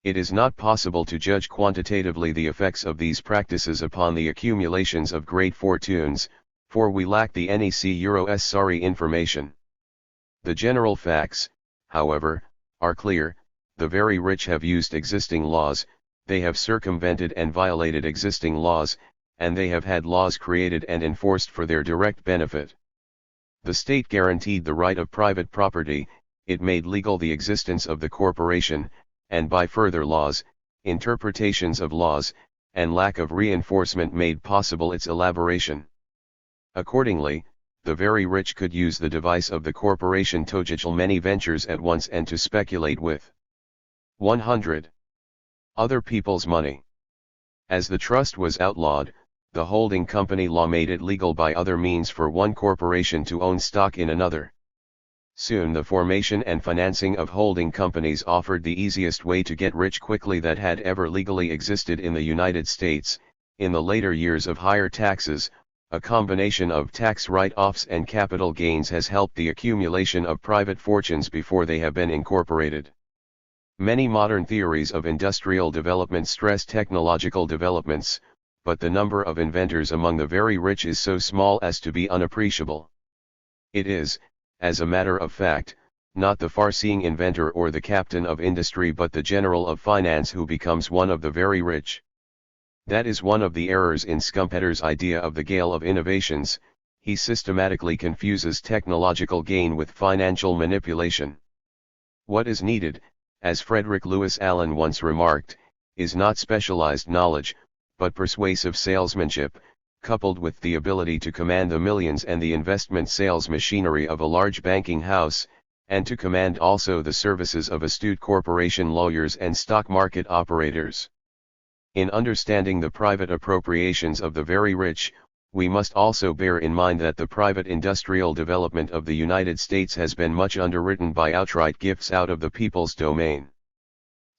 S1: It is not possible to judge quantitatively the effects of these practices upon the accumulations of great fortunes, for we lack the necessary information. The general facts, however, are clear. The very rich have used existing laws, they have circumvented and violated existing laws, and they have had laws created and enforced for their direct benefit. The state guaranteed the right of private property, it made legal the existence of the corporation, and by further laws, interpretations of laws, and lack of reinforcement made possible its elaboration. Accordingly, the very rich could use the device of the corporation to juggle many ventures at once and to speculate with 100. Other people's money. As the trust was outlawed, the holding company law made it legal by other means for one corporation to own stock in another. Soon the formation and financing of holding companies offered the easiest way to get rich quickly that had ever legally existed in the United States. In the later years of higher taxes, a combination of tax write-offs and capital gains has helped the accumulation of private fortunes before they have been incorporated. Many modern theories of industrial development stress technological developments, but the number of inventors among the very rich is so small as to be unappreciable. It is, as a matter of fact, not the far-seeing inventor or the captain of industry but the general of finance who becomes one of the very rich. That is one of the errors in Schumpeter's idea of the gale of innovations. He systematically confuses technological gain with financial manipulation. What is needed, as Frederick Lewis Allen once remarked, is not specialized knowledge, but persuasive salesmanship, coupled with the ability to command the millions and the investment sales machinery of a large banking house, and to command also the services of astute corporation lawyers and stock market operators. In understanding the private appropriations of the very rich, we must also bear in mind that the private industrial development of the United States has been much underwritten by outright gifts out of the people's domain.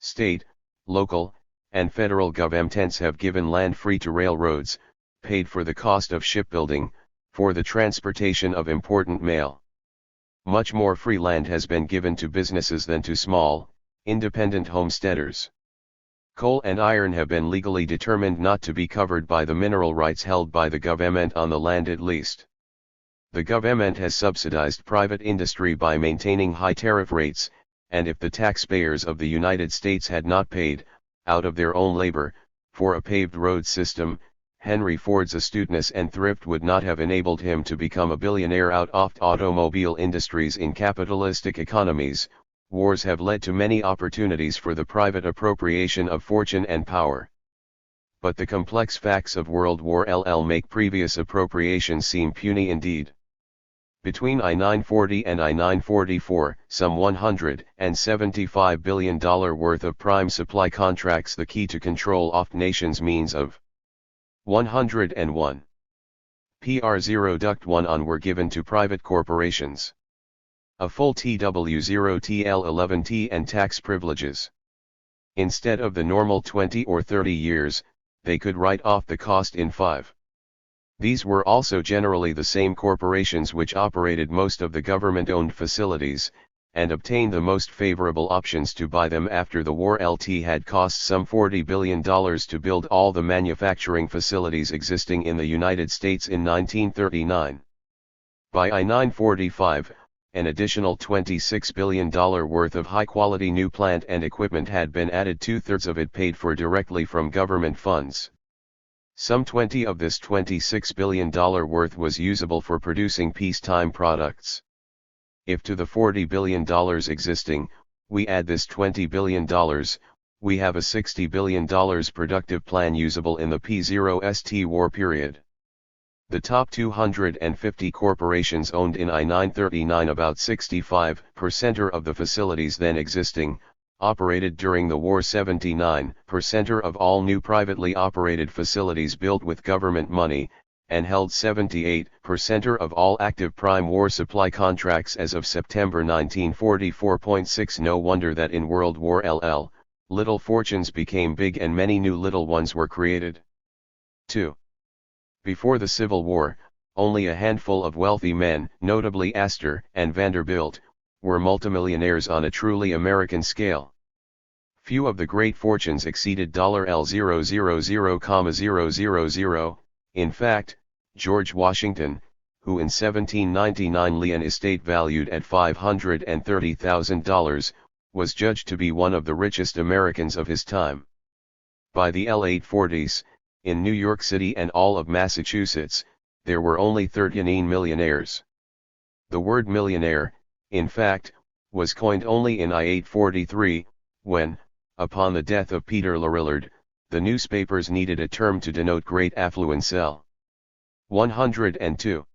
S1: State, local, and federal governments have given land free to railroads, paid for the cost of shipbuilding, for the transportation of important mail. Much more free land has been given to businesses than to small, independent homesteaders. Coal and iron have been legally determined not to be covered by the mineral rights held by the government on the land at least. The government has subsidized private industry by maintaining high tariff rates, and if the taxpayers of the United States had not paid, out of their own labor, for a paved road system, Henry Ford's astuteness and thrift would not have enabled him to become a billionaire out of automobile industries in capitalistic economies. Wars have led to many opportunities for the private appropriation of fortune and power. But the complex facts of World War II make previous appropriations seem puny indeed. Between I-940 and I-944, some $175 billion worth of prime supply contracts, the key to control of nations' means of 101. PR0 Duct 1 on were given to private corporations. A full TW0TL11T and tax privileges. Instead of the normal 20 or 30 years, they could write off the cost in 5. These were also generally the same corporations which operated most of the government-owned facilities, and obtained the most favorable options to buy them after the war. LT had cost some $40 billion to build all the manufacturing facilities existing in the United States in 1939. By I-945, an additional $26 billion worth of high-quality new plant and equipment had been added, 2/3 of it paid for directly from government funds. Some 20 of this $26 billion worth was usable for producing peacetime products. If to the $40 billion existing, we add this $20 billion, we have a $60 billion productive plan usable in the P0st war period. The top 250 corporations owned in I-939 about 65% of the facilities then existing, operated during the war. 79% of all new privately operated facilities built with government money, and held 78% of all active prime war supply contracts as of September 1944.6. No wonder that in World War II, little fortunes became big and many new little ones were created. 2. Before the Civil War, only a handful of wealthy men, notably Astor and Vanderbilt, were multimillionaires on a truly American scale. Few of the great fortunes exceeded $L000,000. In fact, George Washington, who in 1799 left an estate valued at $530,000, was judged to be one of the richest Americans of his time. By the late-40s, in New York City and all of Massachusetts, there were only 13 millionaires. The word millionaire, in fact, was coined only in I-843, when, upon the death of Peter Lorillard, the newspapers needed a term to denote great affluence. L. 102.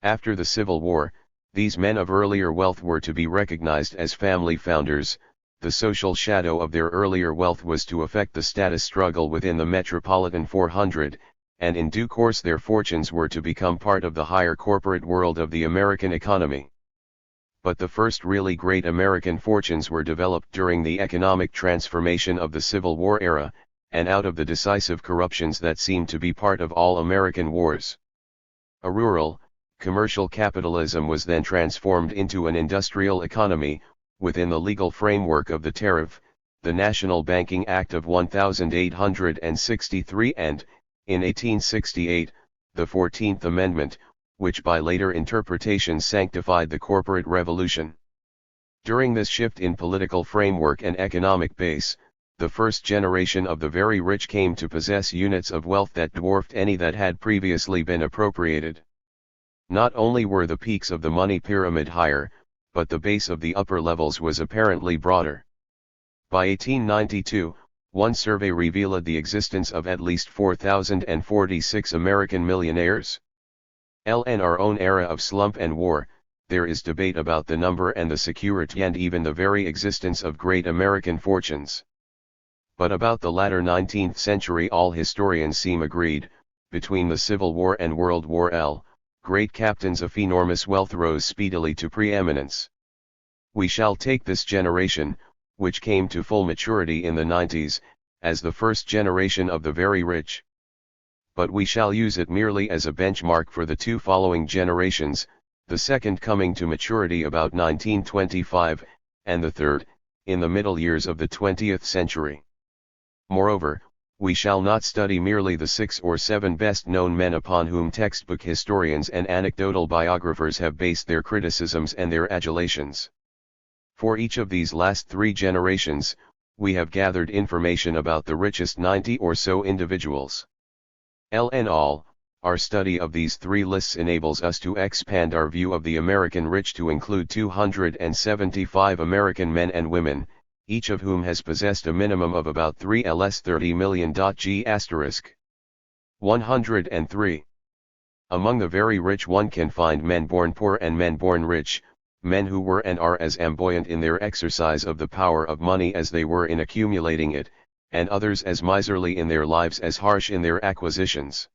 S1: After the Civil War, these men of earlier wealth were to be recognized as family founders. The social shadow of their earlier wealth was to affect the status struggle within the Metropolitan 400, and in due course their fortunes were to become part of the higher corporate world of the American economy. But the first really great American fortunes were developed during the economic transformation of the Civil War era, and out of the decisive corruptions that seemed to be part of all American wars. A rural, commercial capitalism was then transformed into an industrial economy, within the legal framework of the tariff, the National Banking Act of 1863 and, in 1868, the 14th Amendment, which by later interpretations sanctified the corporate revolution. During this shift in political framework and economic base, the first generation of the very rich came to possess units of wealth that dwarfed any that had previously been appropriated. Not only were the peaks of the money pyramid higher, but the base of the upper levels was apparently broader. By 1892, one survey revealed the existence of at least 4,046 American millionaires. In our own era of slump and war, there is debate about the number and the security and even the very existence of great American fortunes. But about the latter 19th century all historians seem agreed, between the Civil War and World War I, great captains of enormous wealth rose speedily to preeminence. We shall take this generation, which came to full maturity in the 90s, as the first generation of the very rich. But we shall use it merely as a benchmark for the two following generations, the second coming to maturity about 1925, and the third, in the middle years of the 20th century. Moreover, we shall not study merely the 6 or 7 best-known men upon whom textbook historians and anecdotal biographers have based their criticisms and their adulations. For each of these last 3 generations, we have gathered information about the richest 90 or so individuals. All, our study of these 3 lists enables us to expand our view of the American rich to include 275 American men and women, each of whom has possessed a minimum of about 30 million. G** 103. Among the very rich one can find men born poor and men born rich, men who were and are as ambuoyant in their exercise of the power of money as they were in accumulating it, and others as miserly in their lives as harsh in their acquisitions.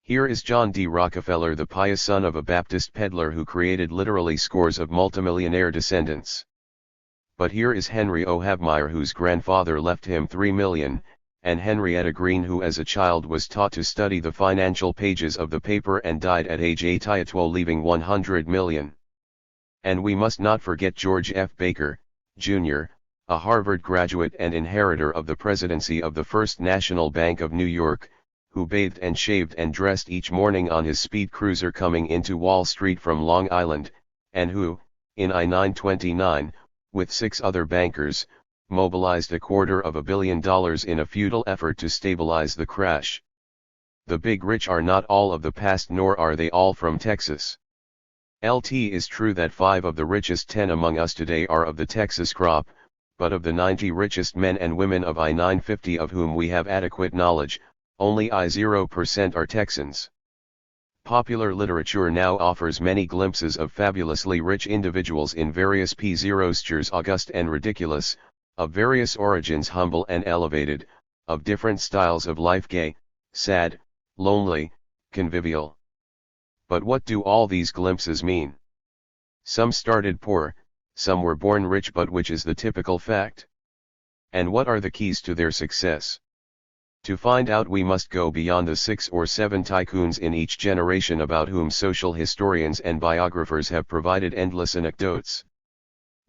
S1: Here is John D. Rockefeller, the pious son of a Baptist peddler who created literally scores of multimillionaire descendants. But here is Henry O. Havemeyer, whose grandfather left him 3 million, and Henrietta Green, who as a child was taught to study the financial pages of the paper and died at age 8, leaving 100 million. And we must not forget George F. Baker, Jr., a Harvard graduate and inheritor of the presidency of the First National Bank of New York, who bathed and shaved and dressed each morning on his speed cruiser coming into Wall Street from Long Island, and who, in I-929, with 6 other bankers, mobilized $250 million in a futile effort to stabilize the crash. The big rich are not all of the past, nor are they all from Texas. It is true that 5 of the richest 10 among us today are of the Texas crop, but of the 90 richest men and women of I-950 of whom we have adequate knowledge, only 0% are Texans. Popular literature now offers many glimpses of fabulously rich individuals in various postures, august and ridiculous, of various origins humble and elevated, of different styles of life, gay, sad, lonely, convivial. But what do all these glimpses mean? Some started poor, some were born rich, but which is the typical fact? And what are the keys to their success? To find out we must go beyond the 6 or 7 tycoons in each generation about whom social historians and biographers have provided endless anecdotes.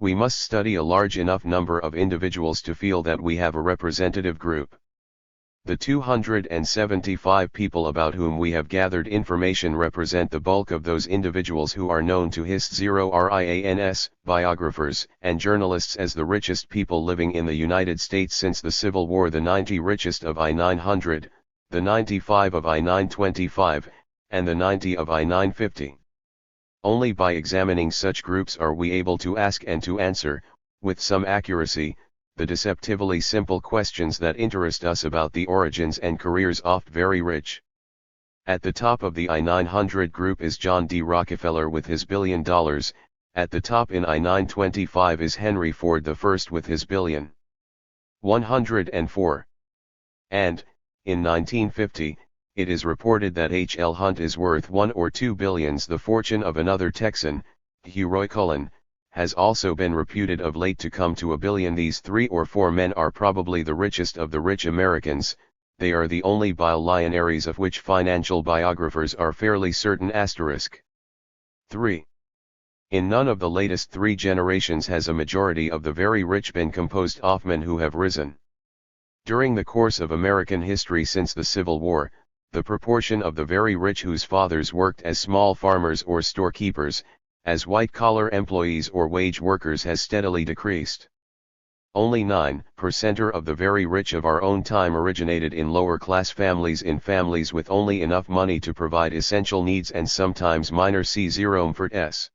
S1: We must study a large enough number of individuals to feel that we have a representative group. The 275 people about whom we have gathered information represent the bulk of those individuals who are known to HISTs, biographers, and journalists as the richest people living in the United States since the Civil War, the 90 richest of I-900, the 95 of I-925, and the 90 of I-950. Only by examining such groups are we able to ask and to answer, with some accuracy, the deceptively simple questions that interest us about the origins and careers oft very rich. At the top of the I-900 group is John D. Rockefeller with his $1 billion, at the top in I-925 is Henry Ford I with his $1 billion. 104. And, in 1950, it is reported that H. L. Hunt is worth $1 or $2 billions. The fortune of another Texan, Hugh Roy Cullen, has also been reputed of late to come to $1 billion. These 3 or 4 men are probably the richest of the rich Americans. They are the only billionaires of which financial biographers are fairly certain. 3. In none of the latest 3 generations has a majority of the very rich been composed of men who have risen. During the course of American history since the Civil War, the proportion of the very rich whose fathers worked as small farmers or storekeepers, as white-collar employees or wage workers has steadily decreased. Only 9% of the very rich of our own time originated in lower-class families, in families with only enough money to provide essential needs and sometimes minor c0s.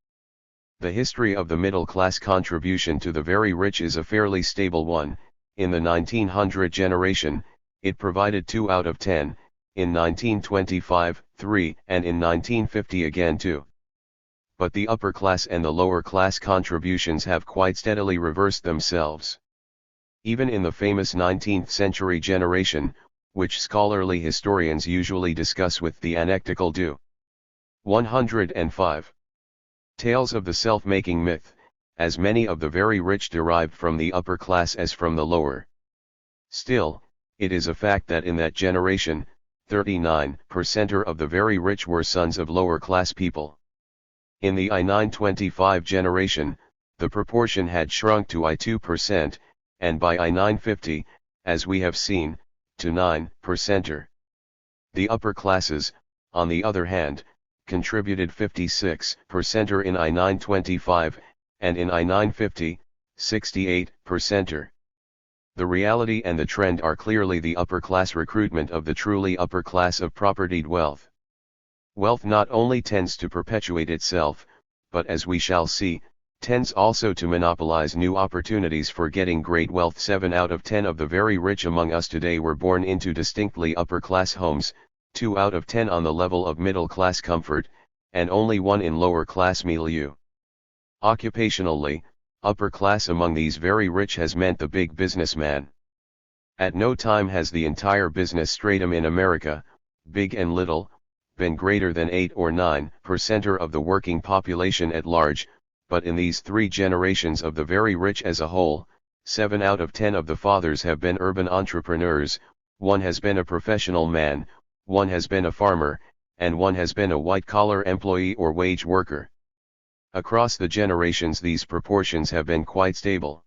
S1: The history of the middle-class contribution to the very rich is a fairly stable one. In the 1900 generation, it provided 2 out of 10, in 1925, 3, and in 1950 again 2. but the upper class and the lower class contributions have quite steadily reversed themselves. Even in the famous 19th century generation, which scholarly historians usually discuss with the anecdotal do. 105. Tales of the self-making myth, as many of the very rich derived from the upper class as from the lower. Still, it is a fact that in that generation, 39% of the very rich were sons of lower class people. In the I-925 generation, the proportion had shrunk to I2%, and by I-950, as we have seen, to 9%. The upper classes, on the other hand, contributed 56% in I-925, and in I-950, 68%. The reality and the trend are clearly the upper class recruitment of the truly upper class of propertied wealth. Wealth not only tends to perpetuate itself, but as we shall see, tends also to monopolize new opportunities for getting great wealth. 7 out of 10 of the very rich among us today were born into distinctly upper class homes, 2 out of 10 on the level of middle class comfort, and only 1 in lower class milieu. Occupationally, upper class among these very rich has meant the big businessman. At no time has the entire business stratum in America, big and little, been greater than 8 or 9% of the working population at large, but in these 3 generations of the very rich as a whole, 7 out of 10 of the fathers have been urban entrepreneurs, 1 has been a professional man, 1 has been a farmer, and 1 has been a white-collar employee or wage worker. Across the generations these proportions have been quite stable.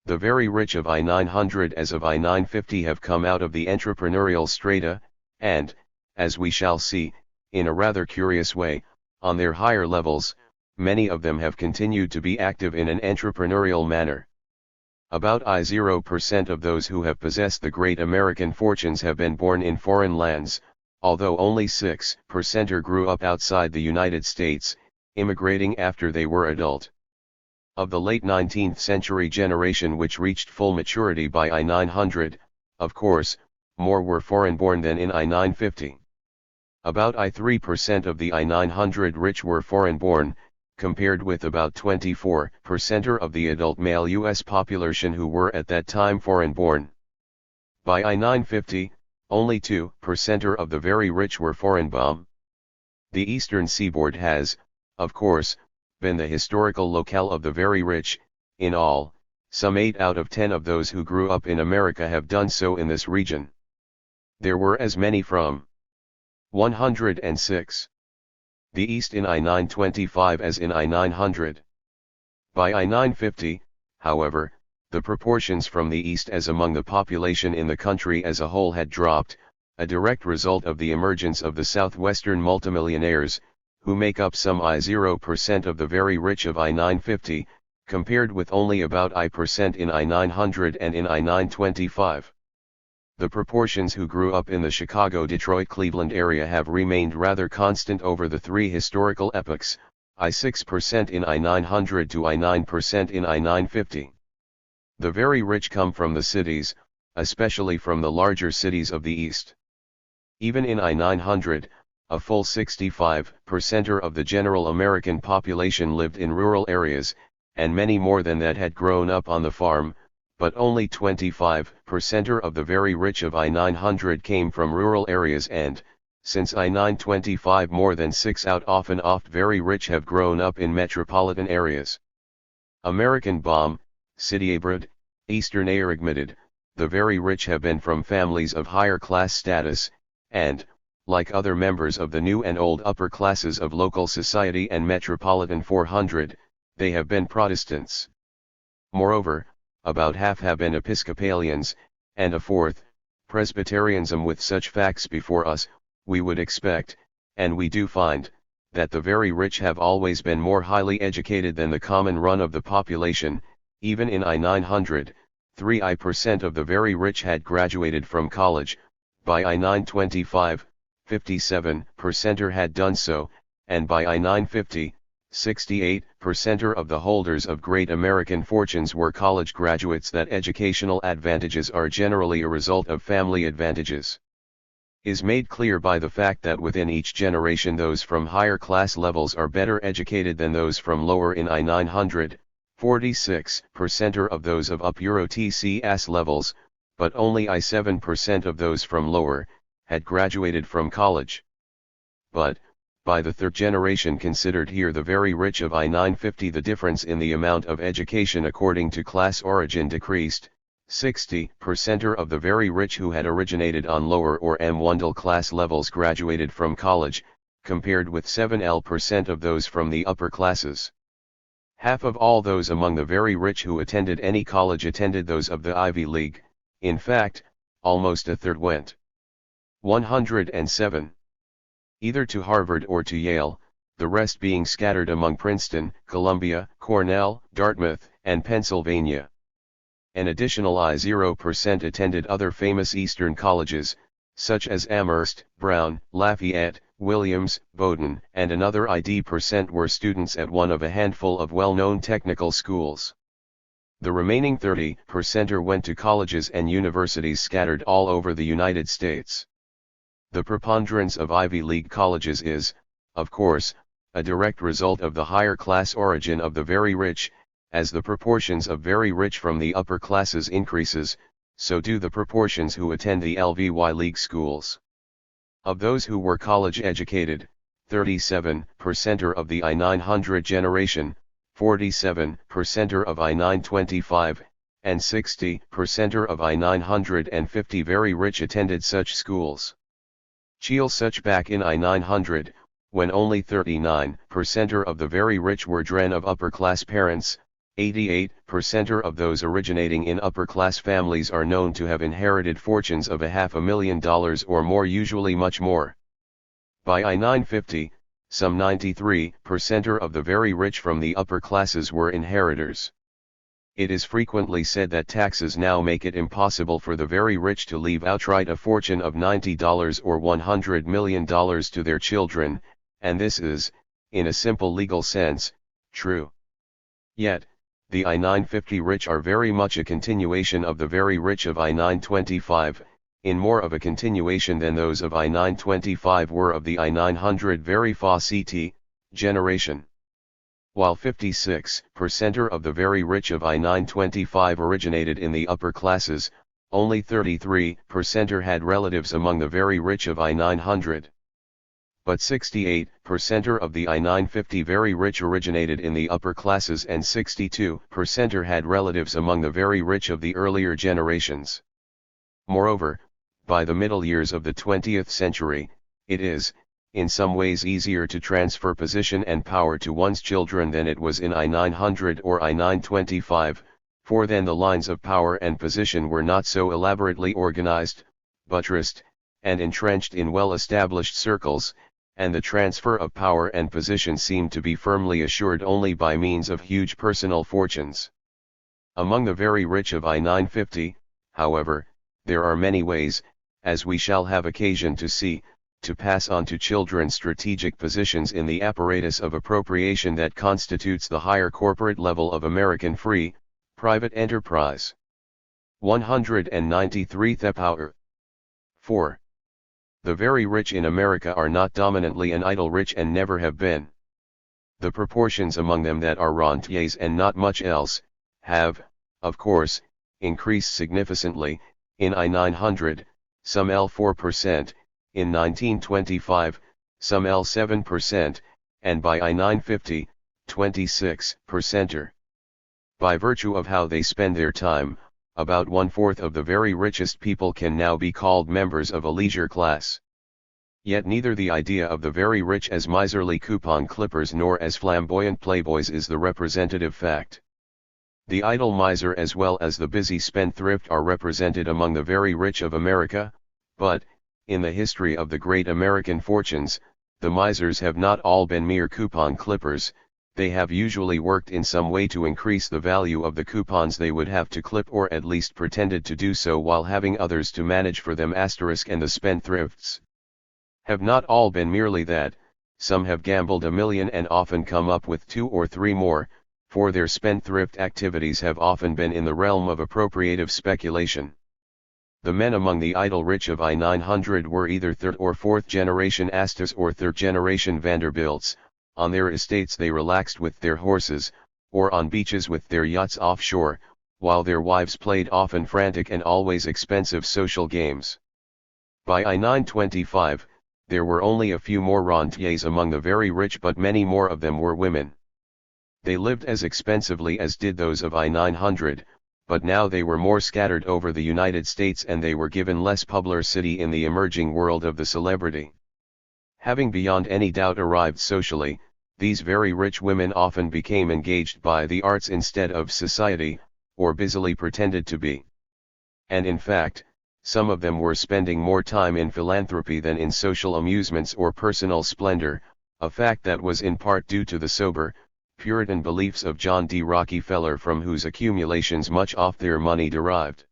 S1: The very rich of I-900 as of I-950 have come out of the entrepreneurial strata, and, as we shall see, in a rather curious way, on their higher levels, many of them have continued to be active in an entrepreneurial manner. About 0% of those who have possessed the great American fortunes have been born in foreign lands, although only 6% grew up outside the United States, immigrating after they were adult. Of the late 19th century generation which reached full maturity by I-900, of course, more were foreign-born than in I-950. About I-3% of the I-900 rich were foreign-born, compared with about 24% of the adult male U.S. population who were at that time foreign-born. By I-950, only 2% of the very rich were foreign-born. The eastern seaboard has, of course, been the historical locale of the very rich. In all, some 8 out of 10 of those who grew up in America have done so in this region. There were as many from 106. The East in I-925 as in I-900. By I-950, however, the proportions from the East as among the population in the country as a whole had dropped, a direct result of the emergence of the southwestern multimillionaires, who make up some I-0% of the very rich of I-950, compared with only about I% in I-900 and in I-925. The proportions who grew up in the Chicago-Detroit-Cleveland area have remained rather constant over the 3 historical epochs, I-6% in I-900 to I-9% in I-950. The very rich come from the cities, especially from the larger cities of the East. Even in I-900, a full 65% of the general American population lived in rural areas, and many more than that had grown up on the farm, but only 25% of the very rich of I-900 came from rural areas, and, since I-925 more than 6 out often oft very rich have grown up in metropolitan areas. American bomb, city abroad, Eastern arigmatid, the very rich have been from families of higher class status, and, like other members of the new and old upper classes of local society and metropolitan 400, they have been Protestants. Moreover, about half have been Episcopalians, and a fourth, Presbyterianism. With such facts before us, we would expect, and we do find, that the very rich have always been more highly educated than the common run of the population. Even in I-900, 3% of the very rich had graduated from college. By I-925, 57% had done so, and by I-950, 68% of the holders of great American fortunes were college graduates. That educational advantages are generally a result of family advantages. is made clear by the fact that within each generation those from higher class levels are better educated than those from lower. In I900, 46% of those of upper TCS levels, but only I7% of those from lower, had graduated from college. But, by the third generation considered here the very rich of I950, the difference in the amount of education according to class origin decreased. 60% of the very rich who had originated on lower or M1 class levels graduated from college, compared with 7% of those from the upper classes. Half of all those among the very rich who attended any college attended those of the Ivy League. In fact, almost a third went 107 either to Harvard or to Yale, the rest being scattered among Princeton, Columbia, Cornell, Dartmouth, and Pennsylvania. An additional I0% attended other famous Eastern colleges, such as Amherst, Brown, Lafayette, Williams, Bowdoin, and another ID% were students at one of a handful of well-known technical schools. The remaining 30% went to colleges and universities scattered all over the United States. The preponderance of Ivy League colleges is, of course, a direct result of the higher class origin of the very rich. As the proportions of very rich from the upper classes increases, so do the proportions who attend the LVY League schools. Of those who were college educated, 37% of the I900 generation, 47% of I925, and 60% of I950 very rich attended such schools. Cheal such back in I900, when only 39% of the very rich were dren of upper class parents. 88% of those originating in upper-class families are known to have inherited fortunes of $500,000 or more, usually much more. By I950, some 93% of the very rich from the upper classes were inheritors. It is frequently said that taxes now make it impossible for the very rich to leave outright a fortune of $90 or $100 million to their children, and this is, in a simple legal sense, true. Yet, the I950 rich are very much a continuation of the very rich of I925, in more of a continuation than those of I925 were of the I900 very fa-CT generation. While 56% of the very rich of I925 originated in the upper classes, only 33% had relatives among the very rich of I900. But 68% of the I950 very rich originated in the upper classes and 62% had relatives among the very rich of the earlier generations. Moreover, by the middle years of the 20th century, it is, in some ways, easier to transfer position and power to one's children than it was in I900 or I925, for then the lines of power and position were not so elaborately organized, buttressed, and entrenched in well-established circles, and the transfer of power and position seemed to be firmly assured only by means of huge personal fortunes. Among the very rich of I950, however, there are many ways, as we shall have occasion to see, to pass on to children strategic positions in the apparatus of appropriation that constitutes the higher corporate level of American free, private enterprise. 193 Thepower. 4. The very rich in America are not dominantly an idle rich and never have been. The proportions among them that are rentiers and not much else, have, of course, increased significantly. In I900, some L4%, in 1925, some L7%, and by I950, 26%. By virtue of how they spend their time, about 1/4 of the very richest people can now be called members of a leisure class. Yet neither the idea of the very rich as miserly coupon clippers nor as flamboyant playboys is the representative fact. The idle miser as well as the busy spendthrift are represented among the very rich of America, but, in the history of the great American fortunes, the misers have not all been mere coupon clippers. They have usually worked in some way to increase the value of the coupons they would have to clip, or at least pretended to do so while having others to manage for them. And the spendthrifts have not all been merely that. Some have gambled $1 million and often come up with 2 or 3 more, for their spendthrift activities have often been in the realm of appropriative speculation. The men among the idle rich of I-900 were either third or fourth generation Astas or third generation Vanderbilts. On their estates they relaxed with their horses, or on beaches with their yachts offshore, while their wives played often frantic and always expensive social games. By I-925, there were only a few more rentiers among the very rich, but many more of them were women. They lived as expensively as did those of I-900, but now they were more scattered over the United States and they were given less publicity in the emerging world of the celebrity. Having beyond any doubt arrived socially, these very rich women often became engaged by the arts instead of society, or busily pretended to be. And in fact, some of them were spending more time in philanthropy than in social amusements or personal splendor, a fact that was in part due to the sober, Puritan beliefs of John D. Rockefeller, from whose accumulations much of their money derived.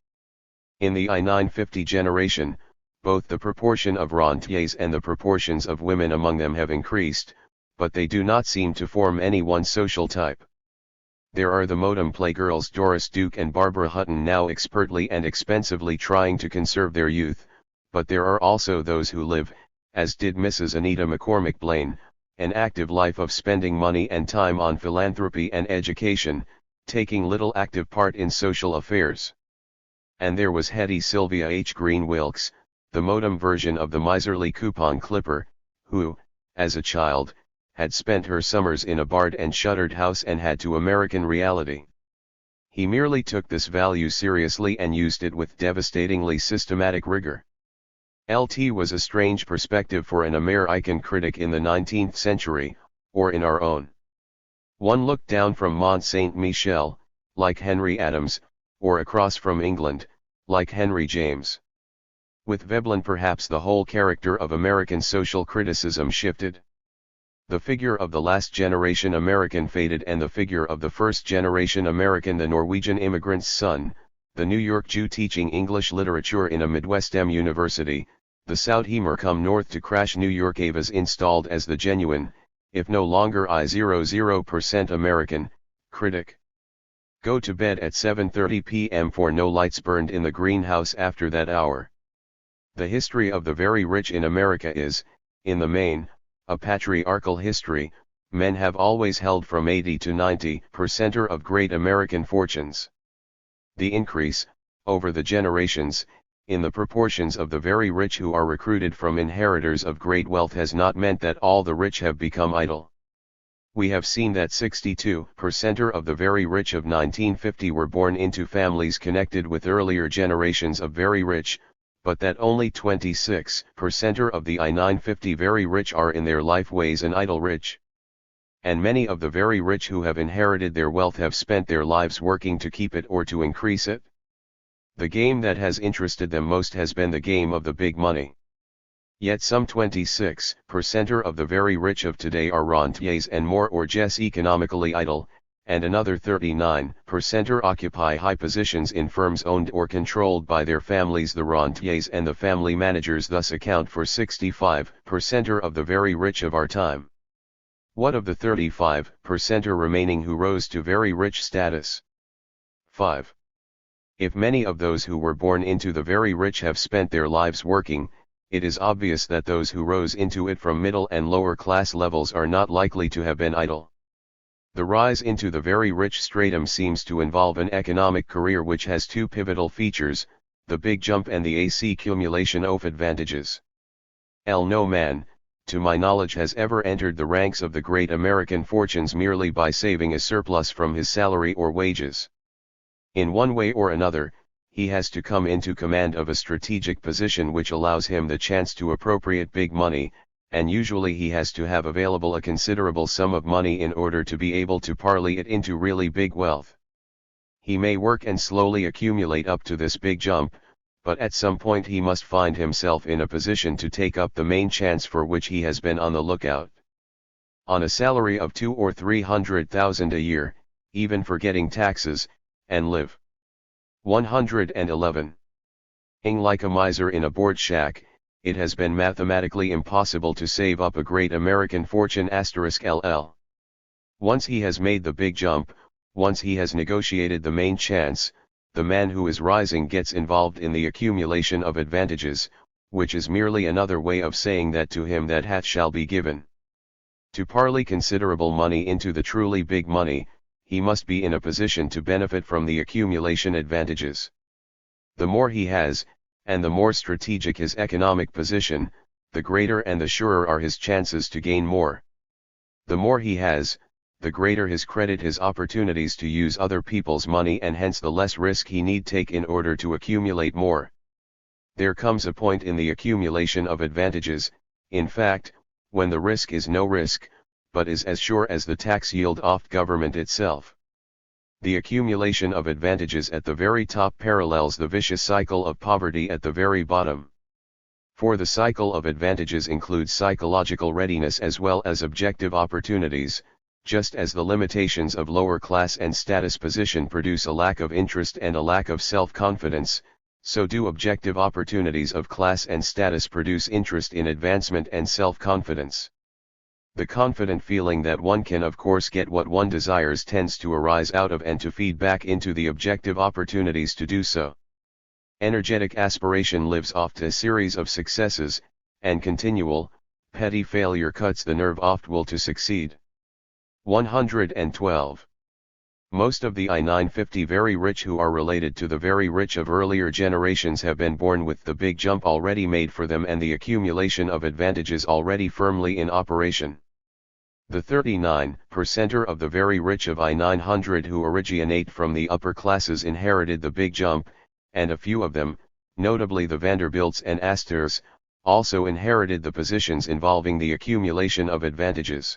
S1: In the I-950 generation, both the proportion of rentiers and the proportions of women among them have increased, but they do not seem to form any one social type. There are the modem playgirls Doris Duke and Barbara Hutton, now expertly and expensively trying to conserve their youth, but there are also those who live, as did Mrs. Anita McCormick Blaine, an active life of spending money and time on philanthropy and education, taking little active part in social affairs. And there was Hetty Sylvia H. Green Wilkes, the modem version of the miserly coupon clipper, who, as a child, had spent her summers in a barred and shuttered house and had to American reality. He merely took this value seriously and used it with devastatingly systematic rigor. LT was a strange perspective for an American critic in the 19th century, or in our own. One looked down from Mont Saint-Michel, like Henry Adams, or across from England, like Henry James. With Veblen perhaps the whole character of American social criticism shifted. The figure of the last generation American faded and the figure of the first generation American, the Norwegian immigrant's son, the New York Jew teaching English literature in a Midwestern university, the Southamer come north to crash New York, was installed as the genuine, if no longer I00% American, critic. Go to bed at 7:30 p.m. for no lights burned in the greenhouse after that hour. The history of the very rich in America is, in the main, a patriarchal history. Men have always held from 80 to 90% of great American fortunes. The increase, over the generations, in the proportions of the very rich who are recruited from inheritors of great wealth has not meant that all the rich have become idle. We have seen that 62% of the very rich of 1950 were born into families connected with earlier generations of very rich, but that only 26% of the I-950 very rich are in their life ways an idle rich. And many of the very rich who have inherited their wealth have spent their lives working to keep it or to increase it. The game that has interested them most has been the game of the big money. Yet some 26% of the very rich of today are rentiers and more or less economically idle, and another 39% occupy high positions in firms owned or controlled by their families. The rentiers and the family managers thus account for 65% of the very rich of our time. What of the 35% remaining who rose to very rich status? 5. If many of those who were born into the very rich have spent their lives working, it is obvious that those who rose into it from middle and lower class levels are not likely to have been idle. The rise into the very rich stratum seems to involve an economic career which has two pivotal features, the big jump and the accumulation of advantages. No man, to my knowledge, has ever entered the ranks of the great American fortunes merely by saving a surplus from his salary or wages. In one way or another, he has to come into command of a strategic position which allows him the chance to appropriate big money, and usually he has to have available a considerable sum of money in order to be able to parlay it into really big wealth. He may work and slowly accumulate up to this big jump, but at some point he must find himself in a position to take up the main chance for which he has been on the lookout. On a salary of $200,000 or $300,000 a year, even forgetting taxes, and live. 111. Like a miser in a board shack, it has been mathematically impossible to save up a great American fortune *LL. Once he has made the big jump, once he has negotiated the main chance, the man who is rising gets involved in the accumulation of advantages, which is merely another way of saying that to him that hath shall be given. To parlay considerable money into the truly big money, he must be in a position to benefit from the accumulation advantages. The more he has, and the more strategic his economic position, the greater and the surer are his chances to gain more. The more he has, the greater his credit, his opportunities to use other people's money, and hence the less risk he need take in order to accumulate more. There comes a point in the accumulation of advantages, in fact, when the risk is no risk, but is as sure as the tax yield off government itself. The accumulation of advantages at the very top parallels the vicious cycle of poverty at the very bottom. For the cycle of advantages includes psychological readiness as well as objective opportunities, just as the limitations of lower class and status position produce a lack of interest and a lack of self-confidence, so do objective opportunities of class and status produce interest in advancement and self-confidence. The confident feeling that one can of course get what one desires tends to arise out of and to feed back into the objective opportunities to do so. Energetic aspiration lives oft a series of successes, and continual, petty failure cuts the nerve oft will to succeed. 112. Most of the I-950 very rich who are related to the very rich of earlier generations have been born with the big jump already made for them and the accumulation of advantages already firmly in operation. The 39% of the very rich of I-900 who originate from the upper classes inherited the big jump, and a few of them, notably the Vanderbilts and Astors, also inherited the positions involving the accumulation of advantages.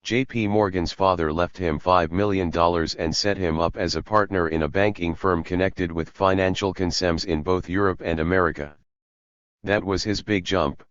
S1: J.P. Morgan's father left him $5 million and set him up as a partner in a banking firm connected with financial concerns in both Europe and America. That was his big jump.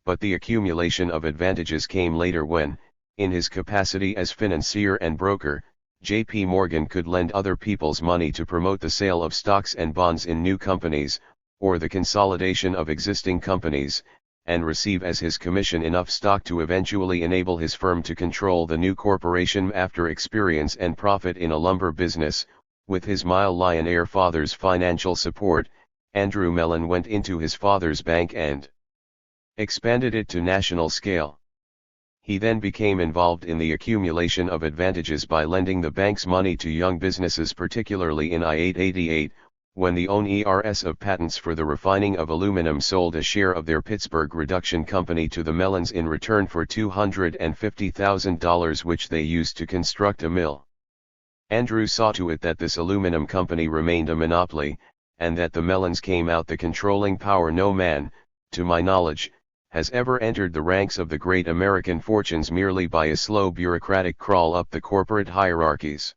S1: But the accumulation of advantages came later when, in his capacity as financier and broker, J.P. Morgan could lend other people's money to promote the sale of stocks and bonds in new companies, or the consolidation of existing companies, and receive as his commission enough stock to eventually enable his firm to control the new corporation after experience and profit in a lumber business. With his millionaire father's financial support, Andrew Mellon went into his father's bank and expanded it to national scale. He then became involved in the accumulation of advantages by lending the bank's money to young businesses, particularly in I-888, when the owners of patents for the refining of aluminum sold a share of their Pittsburgh reduction company to the Mellons in return for $250,000 which they used to construct a mill. Andrew saw to it that this aluminum company remained a monopoly, and that the Mellons came out the controlling power. No man, to my knowledge, has ever entered the ranks of the great American fortunes merely by a slow bureaucratic crawl up the corporate hierarchies.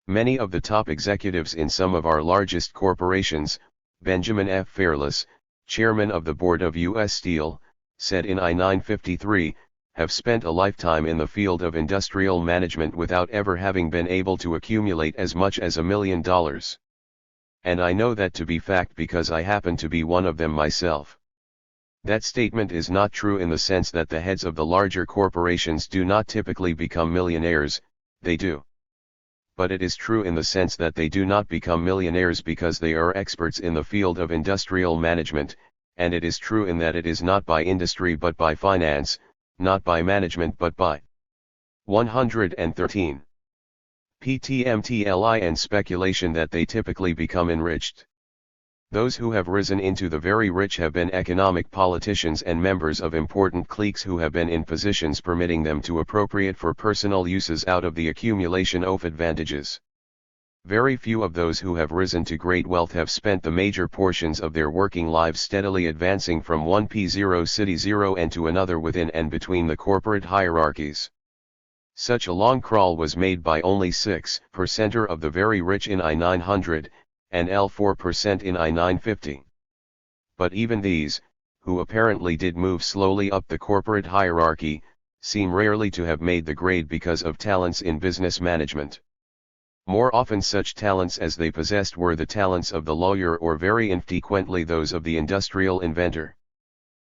S1: Many of the top executives in some of our largest corporations, Benjamin F. Fairless, chairman of the board of U.S. Steel, said in I-953, have spent a lifetime in the field of industrial management without ever having been able to accumulate as much as $1 million. And I know that to be fact because I happen to be one of them myself. That statement is not true in the sense that the heads of the larger corporations do not typically become millionaires, they do. But it is true in the sense that they do not become millionaires because they are experts in the field of industrial management, and it is true in that it is not by industry but by finance, not by management but by 113. PTMTLI and speculation that they typically become enriched. Those who have risen into the very rich have been economic politicians and members of important cliques who have been in positions permitting them to appropriate for personal uses out of the accumulation of advantages. Very few of those who have risen to great wealth have spent the major portions of their working lives steadily advancing from one P0 city 0 and to another within and between the corporate hierarchies. Such a long crawl was made by only 6% of the very rich in I-900, and 4% in I-950. But even these, who apparently did move slowly up the corporate hierarchy, seem rarely to have made the grade because of talents in business management. More often such talents as they possessed were the talents of the lawyer or very infrequently those of the industrial inventor.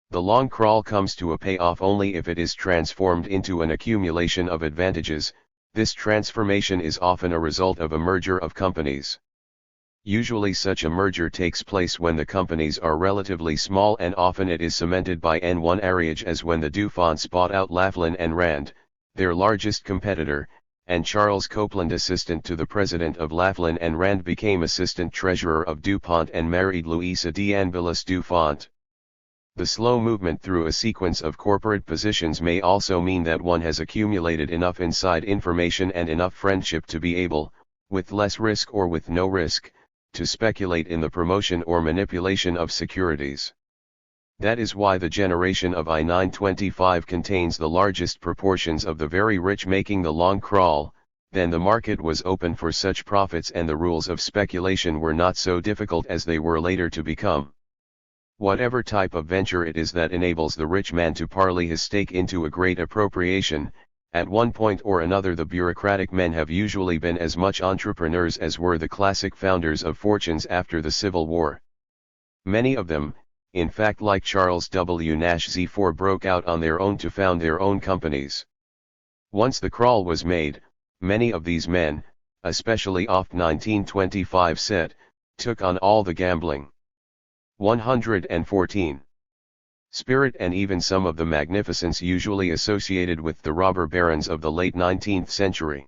S1: The long crawl comes to a payoff only if it is transformed into an accumulation of advantages. This transformation is often a result of a merger of companies. Usually such a merger takes place when the companies are relatively small, and often it is cemented by N1 marriage, as when the DuPonts bought out Laughlin and Rand, their largest competitor, and Charles Copeland, assistant to the president of Laughlin and Rand, became assistant treasurer of DuPont and married Louisa d'Angelis DuPont. The slow movement through a sequence of corporate positions may also mean that one has accumulated enough inside information and enough friendship to be able, with less risk or with no risk, to speculate in the promotion or manipulation of securities. That is why the generation of I-925 contains the largest proportions of the very rich making the long crawl. Then the market was open for such profits, and the rules of speculation were not so difficult as they were later to become. Whatever type of venture it is that enables the rich man to parlay his stake into a great appropriation, at one point or another the bureaucratic men have usually been as much entrepreneurs as were the classic founders of fortunes after the Civil War. Many of them, in fact, like Charles W. Nash Z4, broke out on their own to found their own companies. Once the crawl was made, many of these men, especially off 1925 set, took on all the gambling. 114. Spirit and even some of the magnificence usually associated with the robber barons of the late 19th century.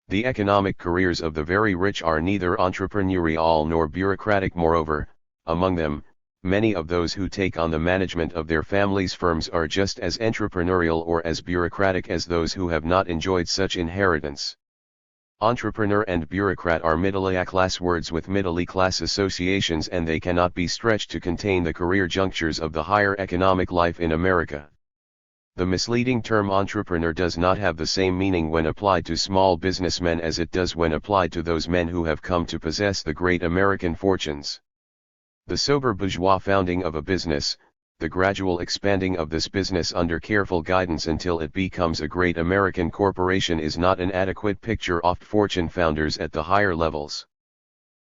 S1: The economic careers of the very rich are neither entrepreneurial nor bureaucratic. Moreover, among them, many of those who take on the management of their families' firms are just as entrepreneurial or as bureaucratic as those who have not enjoyed such inheritance. Entrepreneur and bureaucrat are middle-class words with middle-class associations, and they cannot be stretched to contain the career junctures of the higher economic life in America. The misleading term entrepreneur does not have the same meaning when applied to small businessmen as it does when applied to those men who have come to possess the great American fortunes. The sober bourgeois founding of a business, the gradual expanding of this business under careful guidance until it becomes a great American corporation, is not an adequate picture of fortune founders at the higher levels.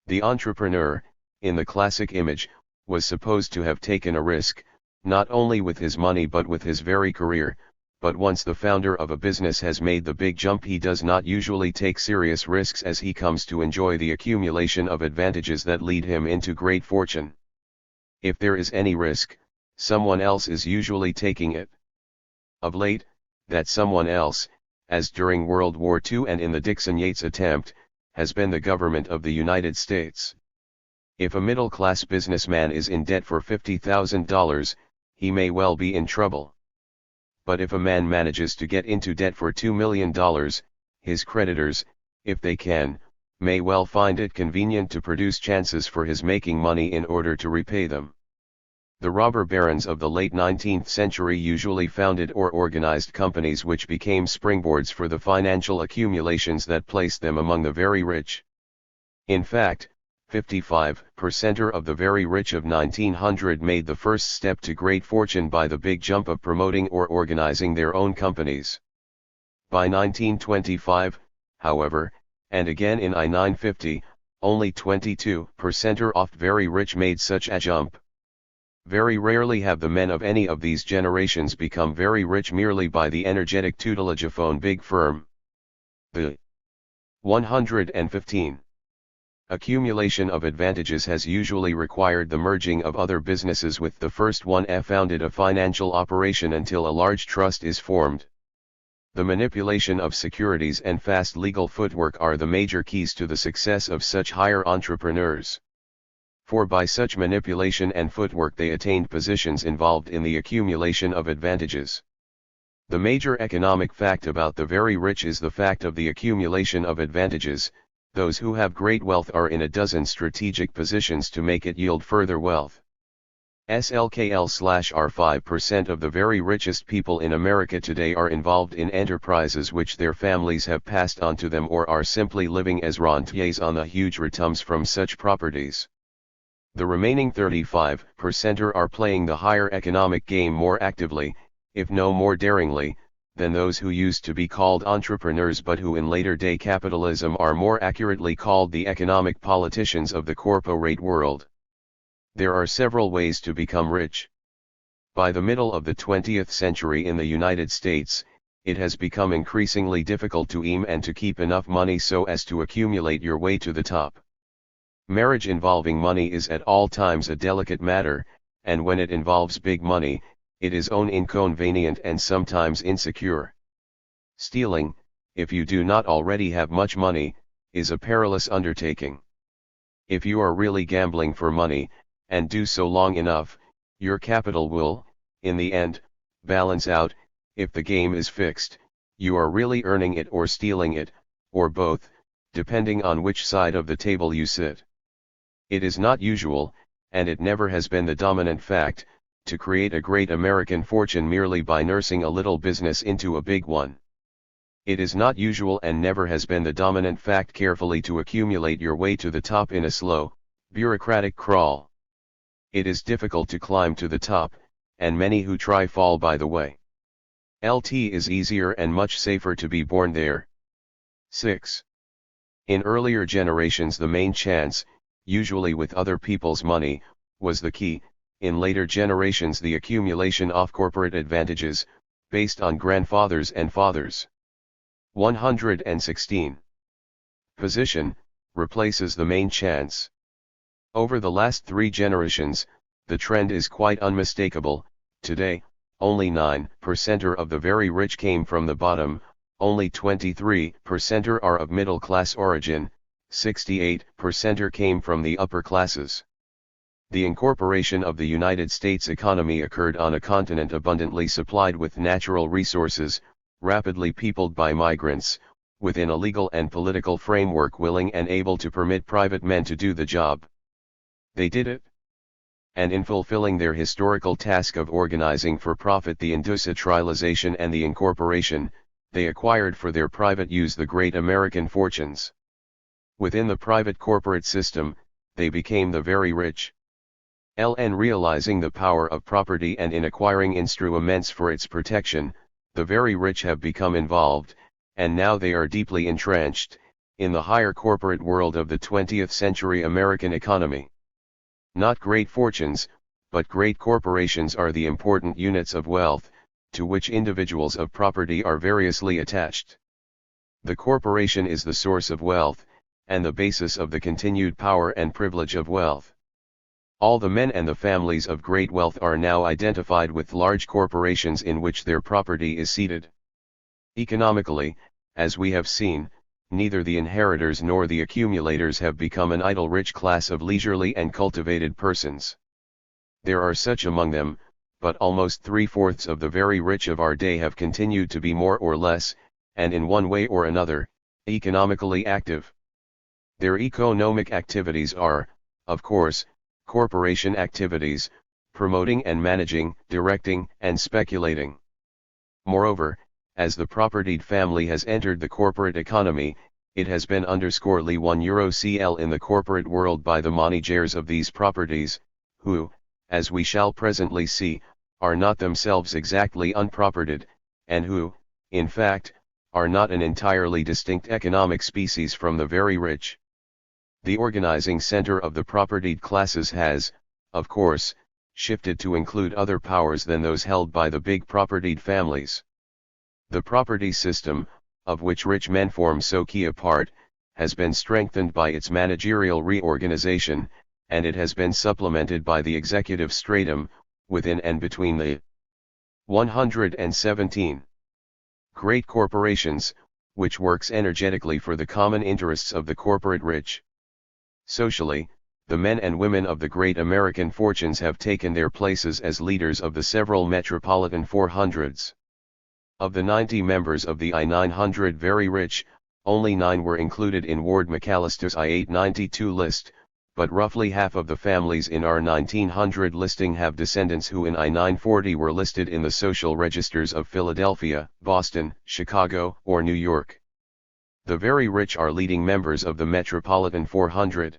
S1: The entrepreneur, in the classic image, was supposed to have taken a risk, not only with his money but with his very career, but once the founder of a business has made the big jump, he does not usually take serious risks as he comes to enjoy the accumulation of advantages that lead him into great fortune. If there is any risk, someone else is usually taking it. Of late, that someone else, as during World War II and in the Dixon-Yates attempt, has been the government of the United States. If a middle-class businessman is in debt for $50,000, he may well be in trouble. But if a man manages to get into debt for $2 million, his creditors, if they can, may well find it convenient to produce chances for his making money in order to repay them. The robber barons of the late 19th century usually founded or organized companies which became springboards for the financial accumulations that placed them among the very rich. In fact, 55% of the very rich of 1900 made the first step to great fortune by the big jump of promoting or organizing their own companies. By 1925, however, and again in I-950, only 22% of very rich made such a jump. Very rarely have the men of any of these generations become very rich merely by the energetic tutelage of one big firm. The 115. Accumulation of advantages has usually required the merging of other businesses with the first one founded a financial operation until a large trust is formed. The manipulation of securities and fast legal footwork are the major keys to the success of such higher entrepreneurs. For by such manipulation and footwork they attained positions involved in the accumulation of advantages. The major economic fact about the very rich is the fact of the accumulation of advantages. Those who have great wealth are in a dozen strategic positions to make it yield further wealth. SLKL/R 5% of the very richest people in America today are involved in enterprises which their families have passed on to them or are simply living as rentiers on the huge returns from such properties. The remaining 35% are playing the higher economic game more actively, if no more daringly, than those who used to be called entrepreneurs but who in later-day capitalism are more accurately called the economic politicians of the corporate world. There are several ways to become rich. By the middle of the 20th century in the United States, it has become increasingly difficult to aim and to keep enough money so as to accumulate your way to the top. Marriage involving money is at all times a delicate matter, and when it involves big money, it is inconvenient and sometimes insecure. Stealing, if you do not already have much money, is a perilous undertaking. If you are really gambling for money, and do so long enough, your capital will, in the end, balance out. If the game is fixed, you are really earning it or stealing it, or both, depending on which side of the table you sit. It is not usual, and it never has been the dominant fact, to create a great American fortune merely by nursing a little business into a big one. It is not usual and never has been the dominant fact carefully to accumulate your way to the top in a slow, bureaucratic crawl. It is difficult to climb to the top, and many who try fall by the way. It is easier and much safer to be born there. 6. In earlier generations the main chance, usually with other people's money, was the key. In later generations the accumulation of corporate advantages, based on grandfathers and fathers. 116. Position, replaces the main chance. Over the last 3 generations, the trend is quite unmistakable. Today, only 9% of the very rich came from the bottom, only 23% are of middle class origin, 68% came from the upper classes. The incorporation of the United States economy occurred on a continent abundantly supplied with natural resources, rapidly peopled by migrants, within a legal and political framework willing and able to permit private men to do the job. They did it. And in fulfilling their historical task of organizing for profit the industrialization and the incorporation, they acquired for their private use the great American fortunes. Within the private corporate system, they became the very rich. Realizing the power of property and in acquiring instruments for its protection, the very rich have become involved, and now they are deeply entrenched, in the higher corporate world of the 20th century American economy. Not great fortunes, but great corporations are the important units of wealth, to which individuals of property are variously attached. The corporation is the source of wealth, and the basis of the continued power and privilege of wealth. All the men and the families of great wealth are now identified with large corporations in which their property is seated. Economically, as we have seen, neither the inheritors nor the accumulators have become an idle rich class of leisurely and cultivated persons. There are such among them, but almost 3/4 of the very rich of our day have continued to be more or less, and in one way or another, economically active. Their economic activities are, of course, corporation activities, promoting and managing, directing and speculating. Moreover, as the propertied family has entered the corporate economy, it has been underscorely €1 in the corporate world by the managers of these properties, who, as we shall presently see, are not themselves exactly unpropertied, and who, in fact, are not an entirely distinct economic species from the very rich. The organizing center of the propertied classes has, of course, shifted to include other powers than those held by the big propertied families. The property system, of which rich men form so key a part, has been strengthened by its managerial reorganization, and it has been supplemented by the executive stratum, within and between the 117 great corporations, which works energetically for the common interests of the corporate rich. Socially, the men and women of the great American fortunes have taken their places as leaders of the several metropolitan 400s. Of the 90 members of the I-900 very rich, only 9 were included in Ward McAllister's I-892 list, but roughly half of the families in our 1900 listing have descendants who in I-940 were listed in the social registers of Philadelphia, Boston, Chicago, or New York. The very rich are leading members of the Metropolitan 400.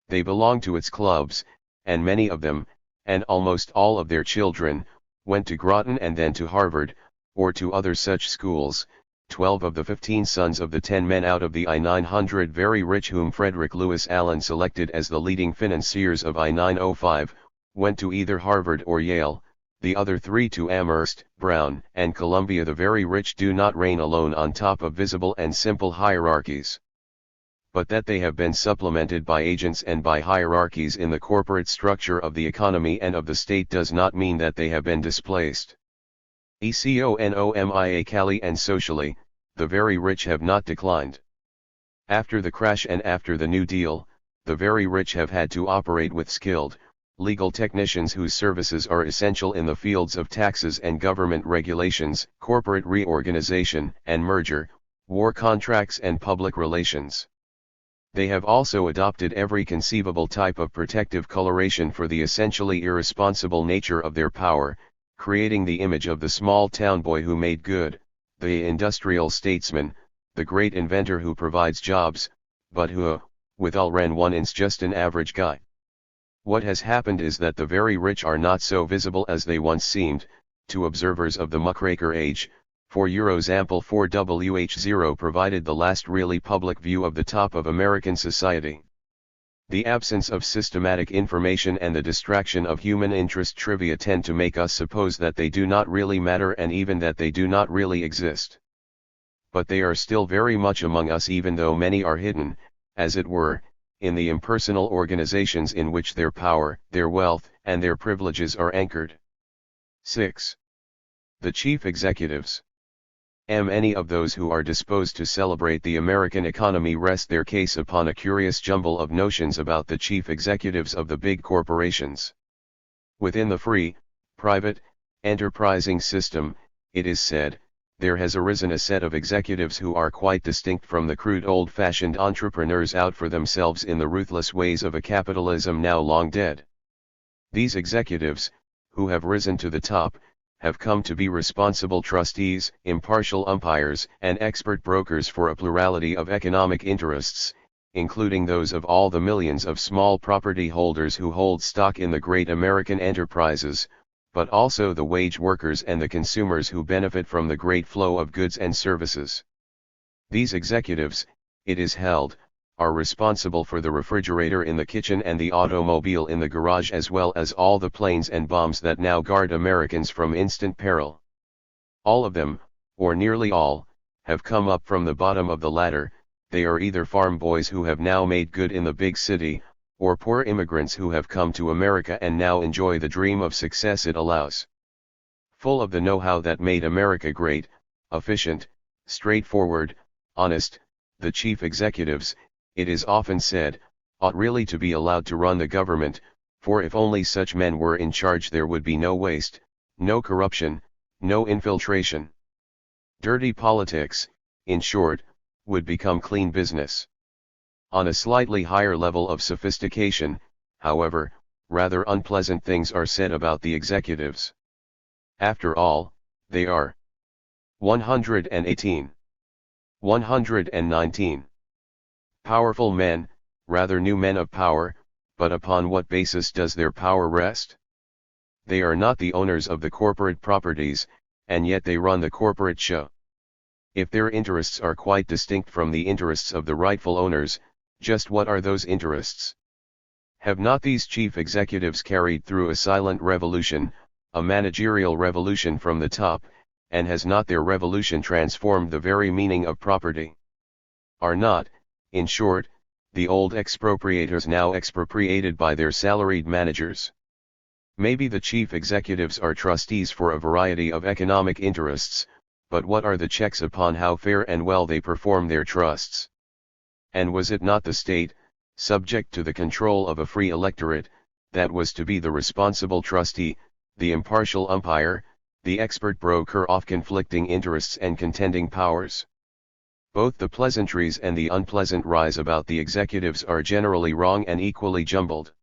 S1: They belong to its clubs, and many of them, and almost all of their children, went to Groton and then to Harvard, or to other such schools. 12 of the 15 sons of the 10 men out of the I-900 very rich whom Frederick Lewis Allen selected as the leading financiers of I-905, went to either Harvard or Yale, the other 3 to Amherst, Brown, and Columbia. The very rich do not reign alone on top of visible and simple hierarchies. but that they have been supplemented by agents and by hierarchies in the corporate structure of the economy and of the state does not mean that they have been displaced. Economically and socially, the very rich have not declined. After the crash and after the New Deal, the very rich have had to operate with skilled, legal technicians whose services are essential in the fields of taxes and government regulations, corporate reorganization and merger, war contracts and public relations. They have also adopted every conceivable type of protective coloration for the essentially irresponsible nature of their power, creating the image of the small town boy who made good, the industrial statesman, the great inventor who provides jobs, but who, with all one is just an average guy. What has happened is that the very rich are not so visible as they once seemed, to observers of the muckraker age, for example 4WH0 provided the last really public view of the top of American society. The absence of systematic information and the distraction of human interest trivia tend to make us suppose that they do not really matter and even that they do not really exist. But they are still very much among us even though many are hidden, as it were, in the impersonal organizations in which their power, their wealth, and their privileges are anchored. 6. The chief executives. Many of those who are disposed to celebrate the American economy rest their case upon a curious jumble of notions about the chief executives of the big corporations. Within the free, private, enterprising system, it is said, there has arisen a set of executives who are quite distinct from the crude old-fashioned entrepreneurs out for themselves in the ruthless ways of a capitalism now long dead. These executives, who have risen to the top, have come to be responsible trustees, impartial umpires, and expert brokers for a plurality of economic interests, including those of all the millions of small property holders who hold stock in the great American enterprises, but also the wage workers and the consumers who benefit from the great flow of goods and services. These executives, it is held, are responsible for the refrigerator in the kitchen and the automobile in the garage as well as all the planes and bombs that now guard Americans from instant peril. All of them, or nearly all, have come up from the bottom of the ladder. They are either farm boys who have now made good in the big city, or poor immigrants who have come to America and now enjoy the dream of success it allows. Full of the know-how that made America great, efficient, straightforward, honest, the chief executives, it is often said, ought really to be allowed to run the government, for if only such men were in charge there would be no waste, no corruption, no infiltration. Dirty politics, in short, would become clean business. On a slightly higher level of sophistication, however, rather unpleasant things are said about the executives. After all, they are 118. 119. Powerful men, rather new men of power, but upon what basis does their power rest? They are not the owners of the corporate properties, and yet they run the corporate show. If their interests are quite distinct from the interests of the rightful owners, just what are those interests? Have not these chief executives carried through a silent revolution, a managerial revolution from the top, and has not their revolution transformed the very meaning of property? Are not, in short, the old expropriators now expropriated by their salaried managers? Maybe the chief executives are trustees for a variety of economic interests, but what are the checks upon how fair and well they perform their trusts? And was it not the state, subject to the control of a free electorate, that was to be the responsible trustee, the impartial umpire, the expert broker of conflicting interests and contending powers? Both the pleasantries and the unpleasant rise about the executives are generally wrong and equally jumbled.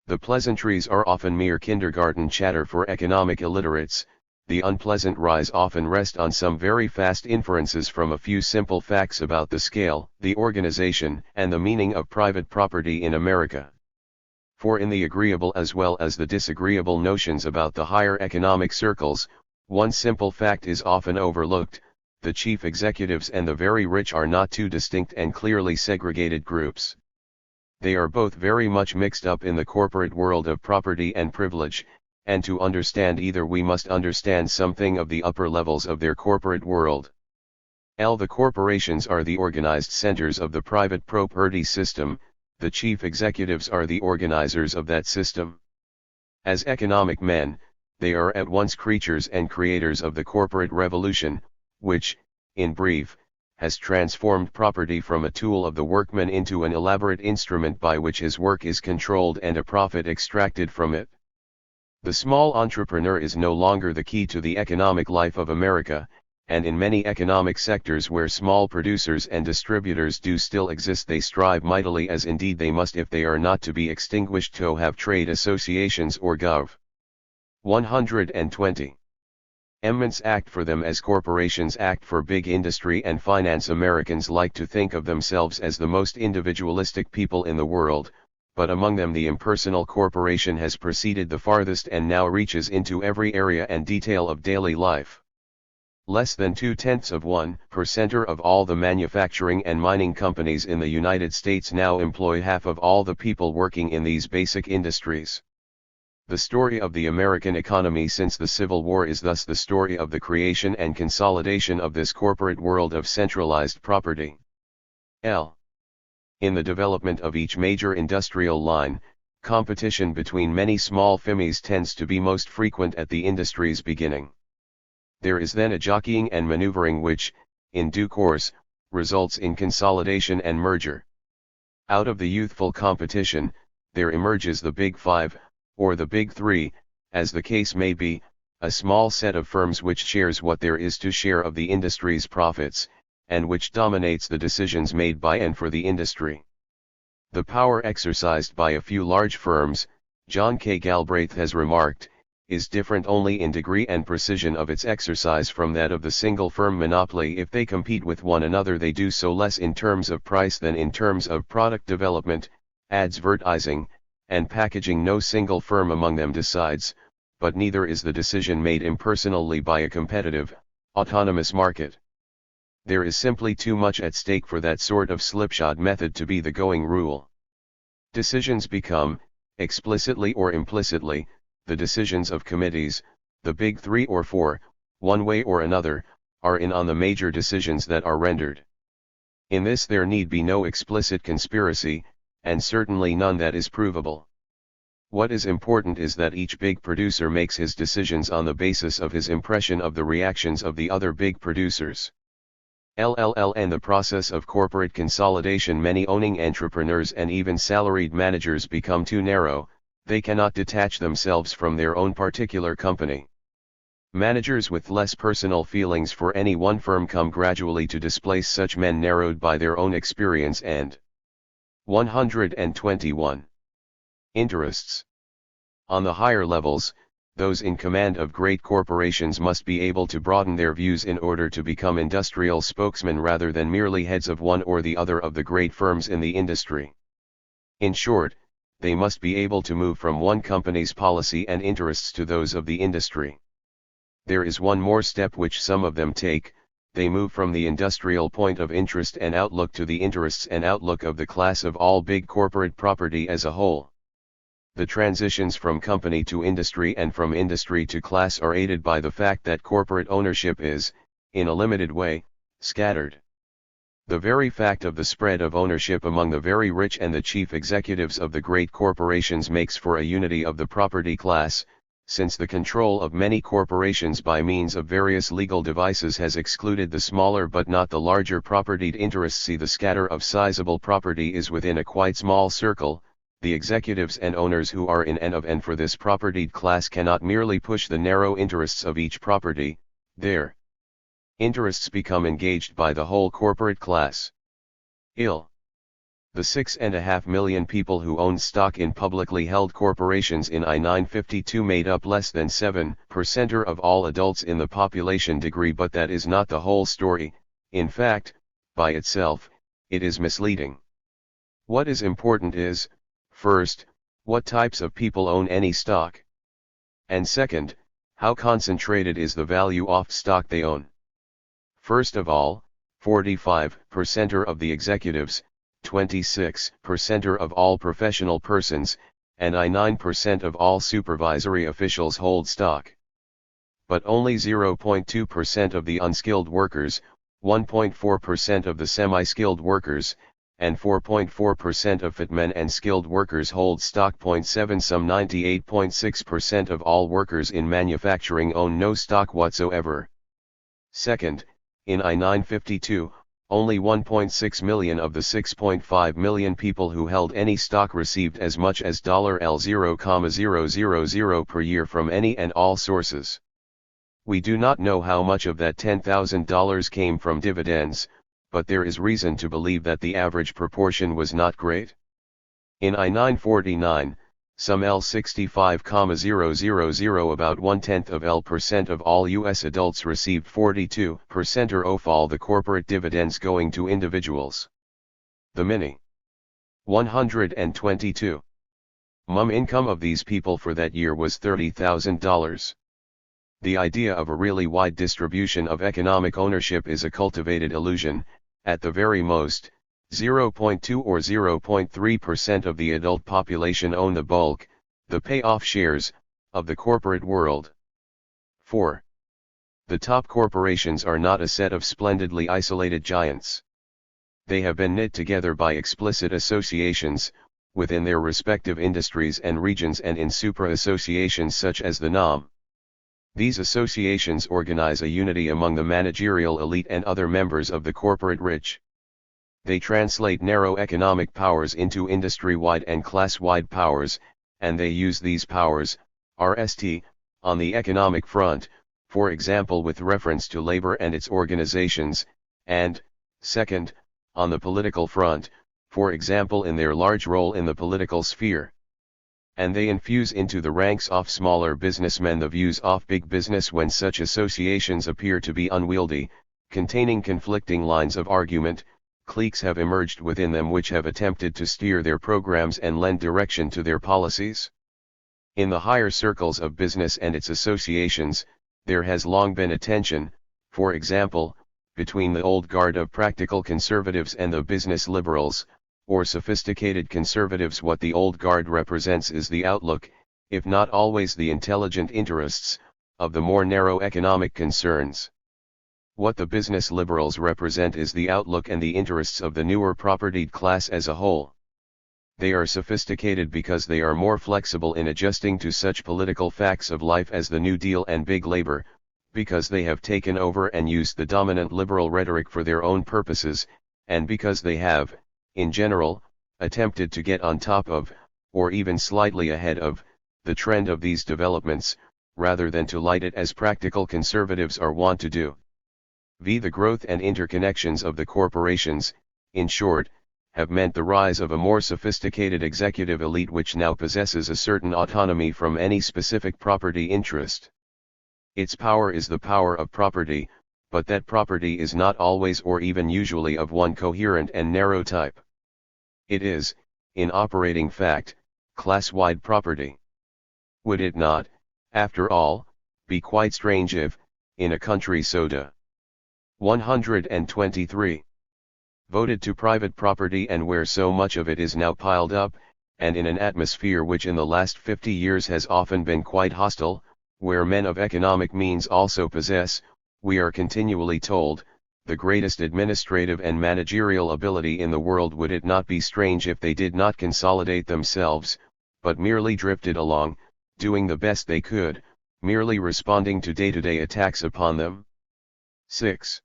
S1: The pleasantries are often mere kindergarten chatter for economic illiterates, the unpleasant rise often rest on some very fast inferences from a few simple facts about the scale, the organization, and the meaning of private property in America. For in the agreeable as well as the disagreeable notions about the higher economic circles, one simple fact is often overlooked: the chief executives and the very rich are not two distinct and clearly segregated groups. They are both very much mixed up in the corporate world of property and privilege, and to understand either we must understand something of the upper levels of their corporate world. The corporations are the organized centers of the private property system, the chief executives are the organizers of that system. As economic men, they are at once creatures and creators of the corporate revolution, which, in brief, has transformed property from a tool of the workman into an elaborate instrument by which his work is controlled and a profit extracted from it. The small entrepreneur is no longer the key to the economic life of America, and in many economic sectors where small producers and distributors do still exist, they strive mightily, as indeed they must if they are not to be extinguished, to have trade associations or Gov. 120. Emments act for them as corporations act for big industry and finance. Americans like to think of themselves as the most individualistic people in the world, but among them the impersonal corporation has proceeded the farthest and now reaches into every area and detail of daily life. Less than 0.2% of all the manufacturing and mining companies in the United States now employ half of all the people working in these basic industries. The story of the American economy since the Civil War is thus the story of the creation and consolidation of this corporate world of centralized property. In the development of each major industrial line, competition between many small firms tends to be most frequent at the industry's beginning. There is then a jockeying and maneuvering which, in due course, results in consolidation and merger. Out of the youthful competition, there emerges the Big Five, or the Big Three, as the case may be, a small set of firms which shares what there is to share of the industry's profits, and which dominates the decisions made by and for the industry. The power exercised by a few large firms, John K. Galbraith has remarked, is different only in degree and precision of its exercise from that of the single firm monopoly. If they compete with one another, they do so less in terms of price than in terms of product development, advertising, and packaging. No single firm among them decides, but neither is the decision made impersonally by a competitive, autonomous market. There is simply too much at stake for that sort of slipshod method to be the going rule. Decisions become, explicitly or implicitly, the decisions of committees. The Big Three or Four, one way or another, are in on the major decisions that are rendered. In this there need be no explicit conspiracy, and certainly none that is provable. What is important is that each big producer makes his decisions on the basis of his impression of the reactions of the other big producers. In the process of corporate consolidation, many owning entrepreneurs and even salaried managers become too narrow. They cannot detach themselves from their own particular company. Managers with less personal feelings for any one firm come gradually to displace such men narrowed by their own experience and 121. Interests. On the higher levels, those in command of great corporations must be able to broaden their views in order to become industrial spokesmen rather than merely heads of one or the other of the great firms in the industry. In short, they must be able to move from one company's policy and interests to those of the industry. There is one more step which some of them take: they move from the industrial point of interest and outlook to the interests and outlook of the class of all big corporate property as a whole. The transitions from company to industry and from industry to class are aided by the fact that corporate ownership is, in a limited way, scattered. The very fact of the spread of ownership among the very rich and the chief executives of the great corporations makes for a unity of the property class, since the control of many corporations by means of various legal devices has excluded the smaller but not the larger propertied interests. See, the scatter of sizable property is within a quite small circle. The executives and owners who are in and of and for this propertied class cannot merely push the narrow interests of each property, their interests become engaged by the whole corporate class. The 6.5 million people who own stock in publicly held corporations in I-952 made up less than 7% of all adults in the population degree, but that is not the whole story. In fact, by itself, it is misleading. What is important is, first, what types of people own any stock, and second, how concentrated is the value of stock they own. First of all, 45% of the executives, 26% of all professional persons, and 9% of all supervisory officials hold stock. But only 0.2% of the unskilled workers, 1.4% of the semi-skilled workers, and 4.4% of fit men and skilled workers hold stock. 7 Some 98.6% of all workers in manufacturing own no stock whatsoever. Second, in I-952, only 1.6 million of the 6.5 million people who held any stock received as much as $L0,000 per year from any and all sources. We do not know how much of that $10,000 came from dividends, but there is reason to believe that the average proportion was not great. In I-949, some L65,000 about 1/10 of L% of all U.S. adults received 42% or of all the corporate dividends going to individuals. The mini 122 income of these people for that year was $30,000. The idea of a really wide distribution of economic ownership is a cultivated illusion. At the very most, 0.2 or 0.3% of the adult population own the bulk, the payoff shares, of the corporate world. 4. The top corporations are not a set of splendidly isolated giants. They have been knit together by explicit associations, within their respective industries and regions and in supra-associations such as the NAM. These associations organize a unity among the managerial elite and other members of the corporate rich. They translate narrow economic powers into industry-wide and class-wide powers, and they use these powers, RST, on the economic front, for example with reference to labor and its organizations, and, second, on the political front, for example in their large role in the political sphere. And they infuse into the ranks of smaller businessmen the views of big business when such associations appear to be unwieldy, containing conflicting lines of argument. Cliques have emerged within them which have attempted to steer their programs and lend direction to their policies. In the higher circles of business and its associations, there has long been a tension, for example, between the old guard of practical conservatives and the business liberals, or sophisticated conservatives. What the old guard represents is the outlook, if not always the intelligent interests, of the more narrow economic concerns. What the business liberals represent is the outlook and the interests of the newer propertied class as a whole. They are sophisticated because they are more flexible in adjusting to such political facts of life as the New Deal and big labor, because they have taken over and used the dominant liberal rhetoric for their own purposes, and because they have, in general, attempted to get on top of, or even slightly ahead of, the trend of these developments, rather than to light it as practical conservatives are wont to do. The growth and interconnections of the corporations, in short, have meant the rise of a more sophisticated executive elite which now possesses a certain autonomy from any specific property interest. Its power is the power of property, but that property is not always or even usually of one coherent and narrow type. It is, in operating fact, class-wide property. Would it not, after all, be quite strange if, in a country soda 123 voted to private property and where so much of it is now piled up, and in an atmosphere which in the last 50 years has often been quite hostile, where men of economic means also possess, we are continually told, the greatest administrative and managerial ability in the world? Would it not be strange if they did not consolidate themselves, but merely drifted along, doing the best they could, merely responding to day-to-day attacks upon them? 6.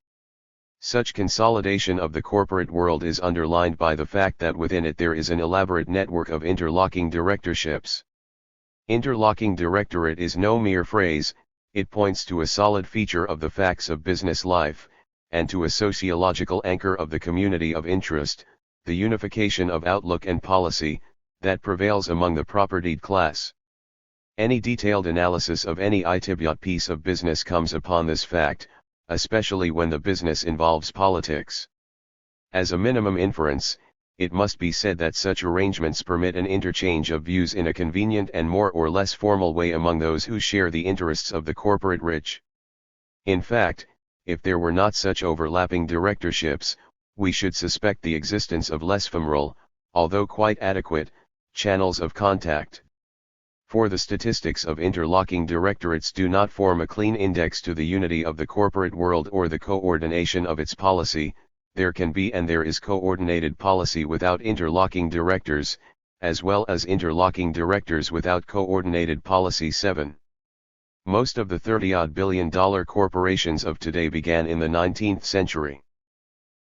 S1: Such consolidation of the corporate world is underlined by the fact that within it there is an elaborate network of interlocking directorships. Interlocking directorate is no mere phrase, it points to a solid feature of the facts of business life, and to a sociological anchor of the community of interest, the unification of outlook and policy, that prevails among the propertied class. Any detailed analysis of any ITIBIOT piece of business comes upon this fact, especially when the business involves politics. As a minimum inference, it must be said that such arrangements permit an interchange of views in a convenient and more or less formal way among those who share the interests of the corporate rich. In fact, if there were not such overlapping directorships, we should suspect the existence of less ephemeral, although quite adequate, channels of contact. For the statistics of interlocking directorates do not form a clean index to the unity of the corporate world or the coordination of its policy, there can be and there is coordinated policy without interlocking directors, as well as interlocking directors without coordinated policy. 7. Most of the $30-odd billion corporations of today began in the 19th century.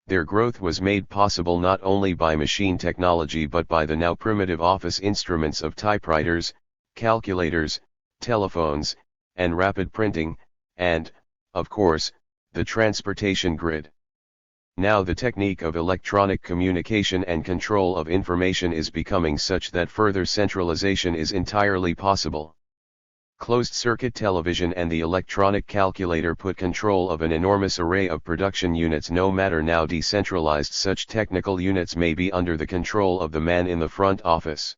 S1: Their growth was made possible not only by machine technology but by the now primitive office instruments of typewriters, calculators, telephones, and rapid printing, and, of course, the transportation grid. Now the technique of electronic communication and control of information is becoming such that further centralization is entirely possible. Closed-circuit television and the electronic calculator put control of an enormous array of production units. No matter now decentralized, such technical units may be under the control of the man in the front office.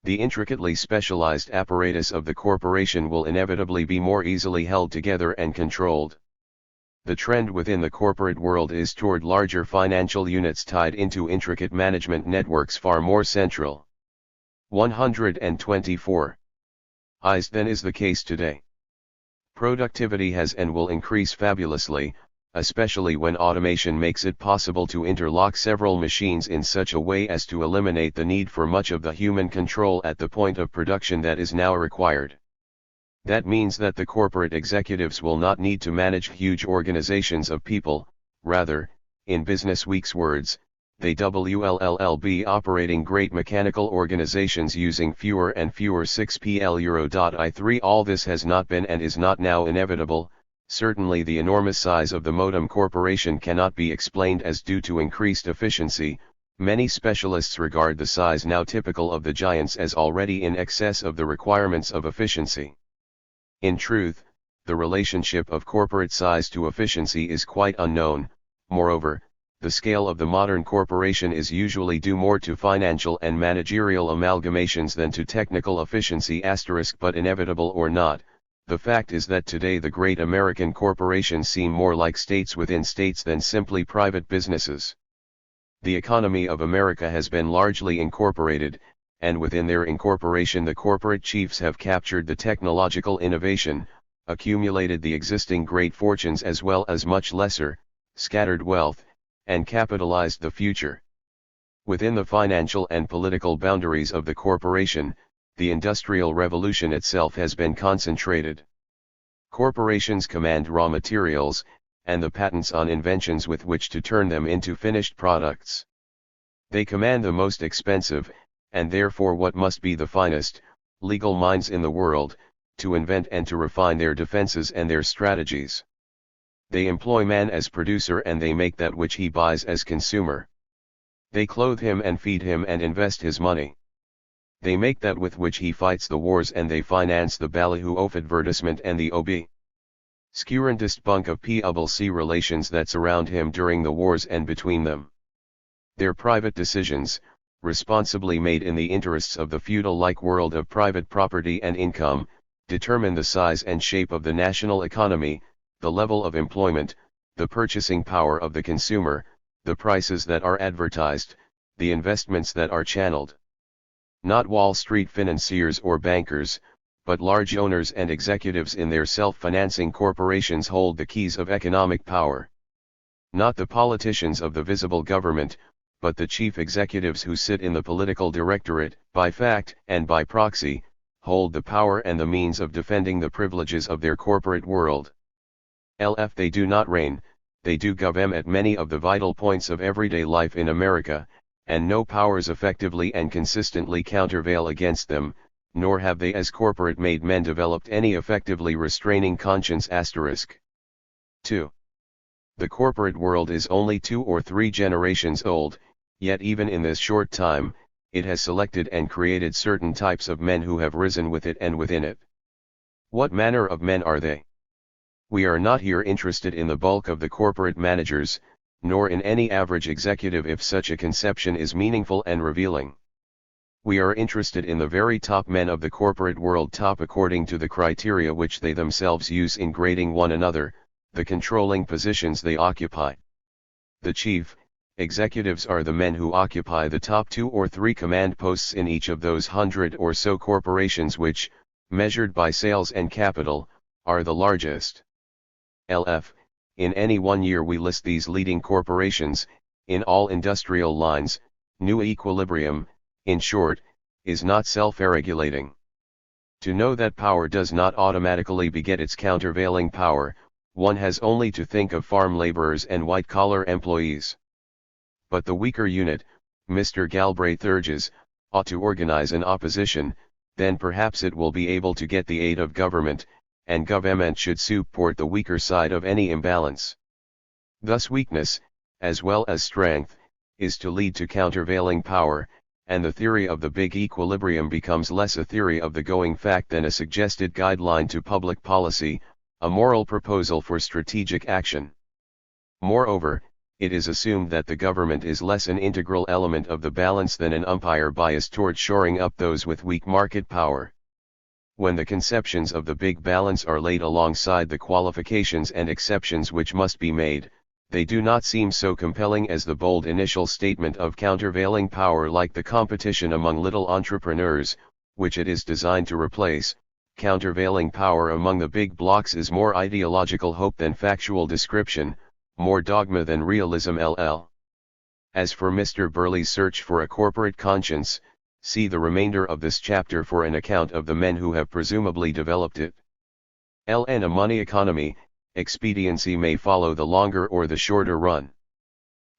S1: The intricately specialized apparatus of the corporation will inevitably be more easily held together and controlled. The trend within the corporate world is toward larger financial units tied into intricate management networks far more central. 124. As then is the case today. Productivity has and will increase fabulously, especially when automation makes it possible to interlock several machines in such a way as to eliminate the need for much of the human control at the point of production that is now required. That means that the corporate executives will not need to manage huge organizations of people, rather, in Business Week's words, they will be operating great mechanical organizations using fewer and fewer 6PL. 3 All this has not been and is not now inevitable. Certainly the enormous size of the modem corporation cannot be explained as due to increased efficiency. Many specialists regard the size now typical of the giants as already in excess of the requirements of efficiency. In truth, the relationship of corporate size to efficiency is quite unknown. Moreover, the scale of the modern corporation is usually due more to financial and managerial amalgamations than to technical efficiency. But inevitable or not, the fact is that today the great American corporations seem more like states within states than simply private businesses. The economy of America has been largely incorporated, and within their incorporation the corporate chiefs have captured the technological innovation, accumulated the existing great fortunes as well as much lesser, scattered wealth, and capitalized the future. Within the financial and political boundaries of the corporation, the Industrial Revolution itself has been concentrated. Corporations command raw materials, and the patents on inventions with which to turn them into finished products. They command the most expensive, and therefore what must be the finest, legal minds in the world, to invent and to refine their defenses and their strategies. They employ man as producer and they make that which he buys as consumer. They clothe him and feed him and invest his money. They make that with which he fights the wars and they finance the ballyhoo of advertisement and the obscurantist bunk of public relations that surround him during the wars and between them. Their private decisions, responsibly made in the interests of the feudal-like world of private property and income, determine the size and shape of the national economy, the level of employment, the purchasing power of the consumer, the prices that are advertised, the investments that are channeled. Not Wall Street financiers or bankers, but large owners and executives in their self-financing corporations hold the keys of economic power. Not the politicians of the visible government, but the chief executives who sit in the political directorate, by fact and by proxy, hold the power and the means of defending the privileges of their corporate world. They do not reign, they do govern at many of the vital points of everyday life in America, and no powers effectively and consistently countervail against them, nor have they as corporate-made men developed any effectively restraining conscience. 2. The corporate world is only 2 or 3 generations old, yet even in this short time, it has selected and created certain types of men who have risen with it and within it. What manner of men are they? We are not here interested in the bulk of the corporate managers, nor in any average executive if such a conception is meaningful and revealing. We are interested in the very top men of the corporate world, top according to the criteria which they themselves use in grading one another, the controlling positions they occupy. The chief, Executives are the men who occupy the top 2 or 3 command posts in each of those 100 or so corporations which, measured by sales and capital, are the largest. LF, in any one year we list these leading corporations, in all industrial lines. New equilibrium, in short, is not self-regulating. To know that power does not automatically beget its countervailing power, one has only to think of farm laborers and white-collar employees. But the weaker unit, Mr. Galbraith urges, ought to organize an opposition, then perhaps it will be able to get the aid of government, and government should support the weaker side of any imbalance. Thus weakness, as well as strength, is to lead to countervailing power, and the theory of the big equilibrium becomes less a theory of the going fact than a suggested guideline to public policy, a moral proposal for strategic action. Moreover, it is assumed that the government is less an integral element of the balance than an umpire biased toward shoring up those with weak market power. When the conceptions of the big balance are laid alongside the qualifications and exceptions which must be made, they do not seem so compelling as the bold initial statement of countervailing power, like the competition among little entrepreneurs, which it is designed to replace. Countervailing power among the big blocks is more ideological hope than factual description, more dogma than realism. LL. As for Mr. Burley's search for a corporate conscience, see the remainder of this chapter for an account of the men who have presumably developed it. In a money economy, expediency may follow the longer or the shorter run.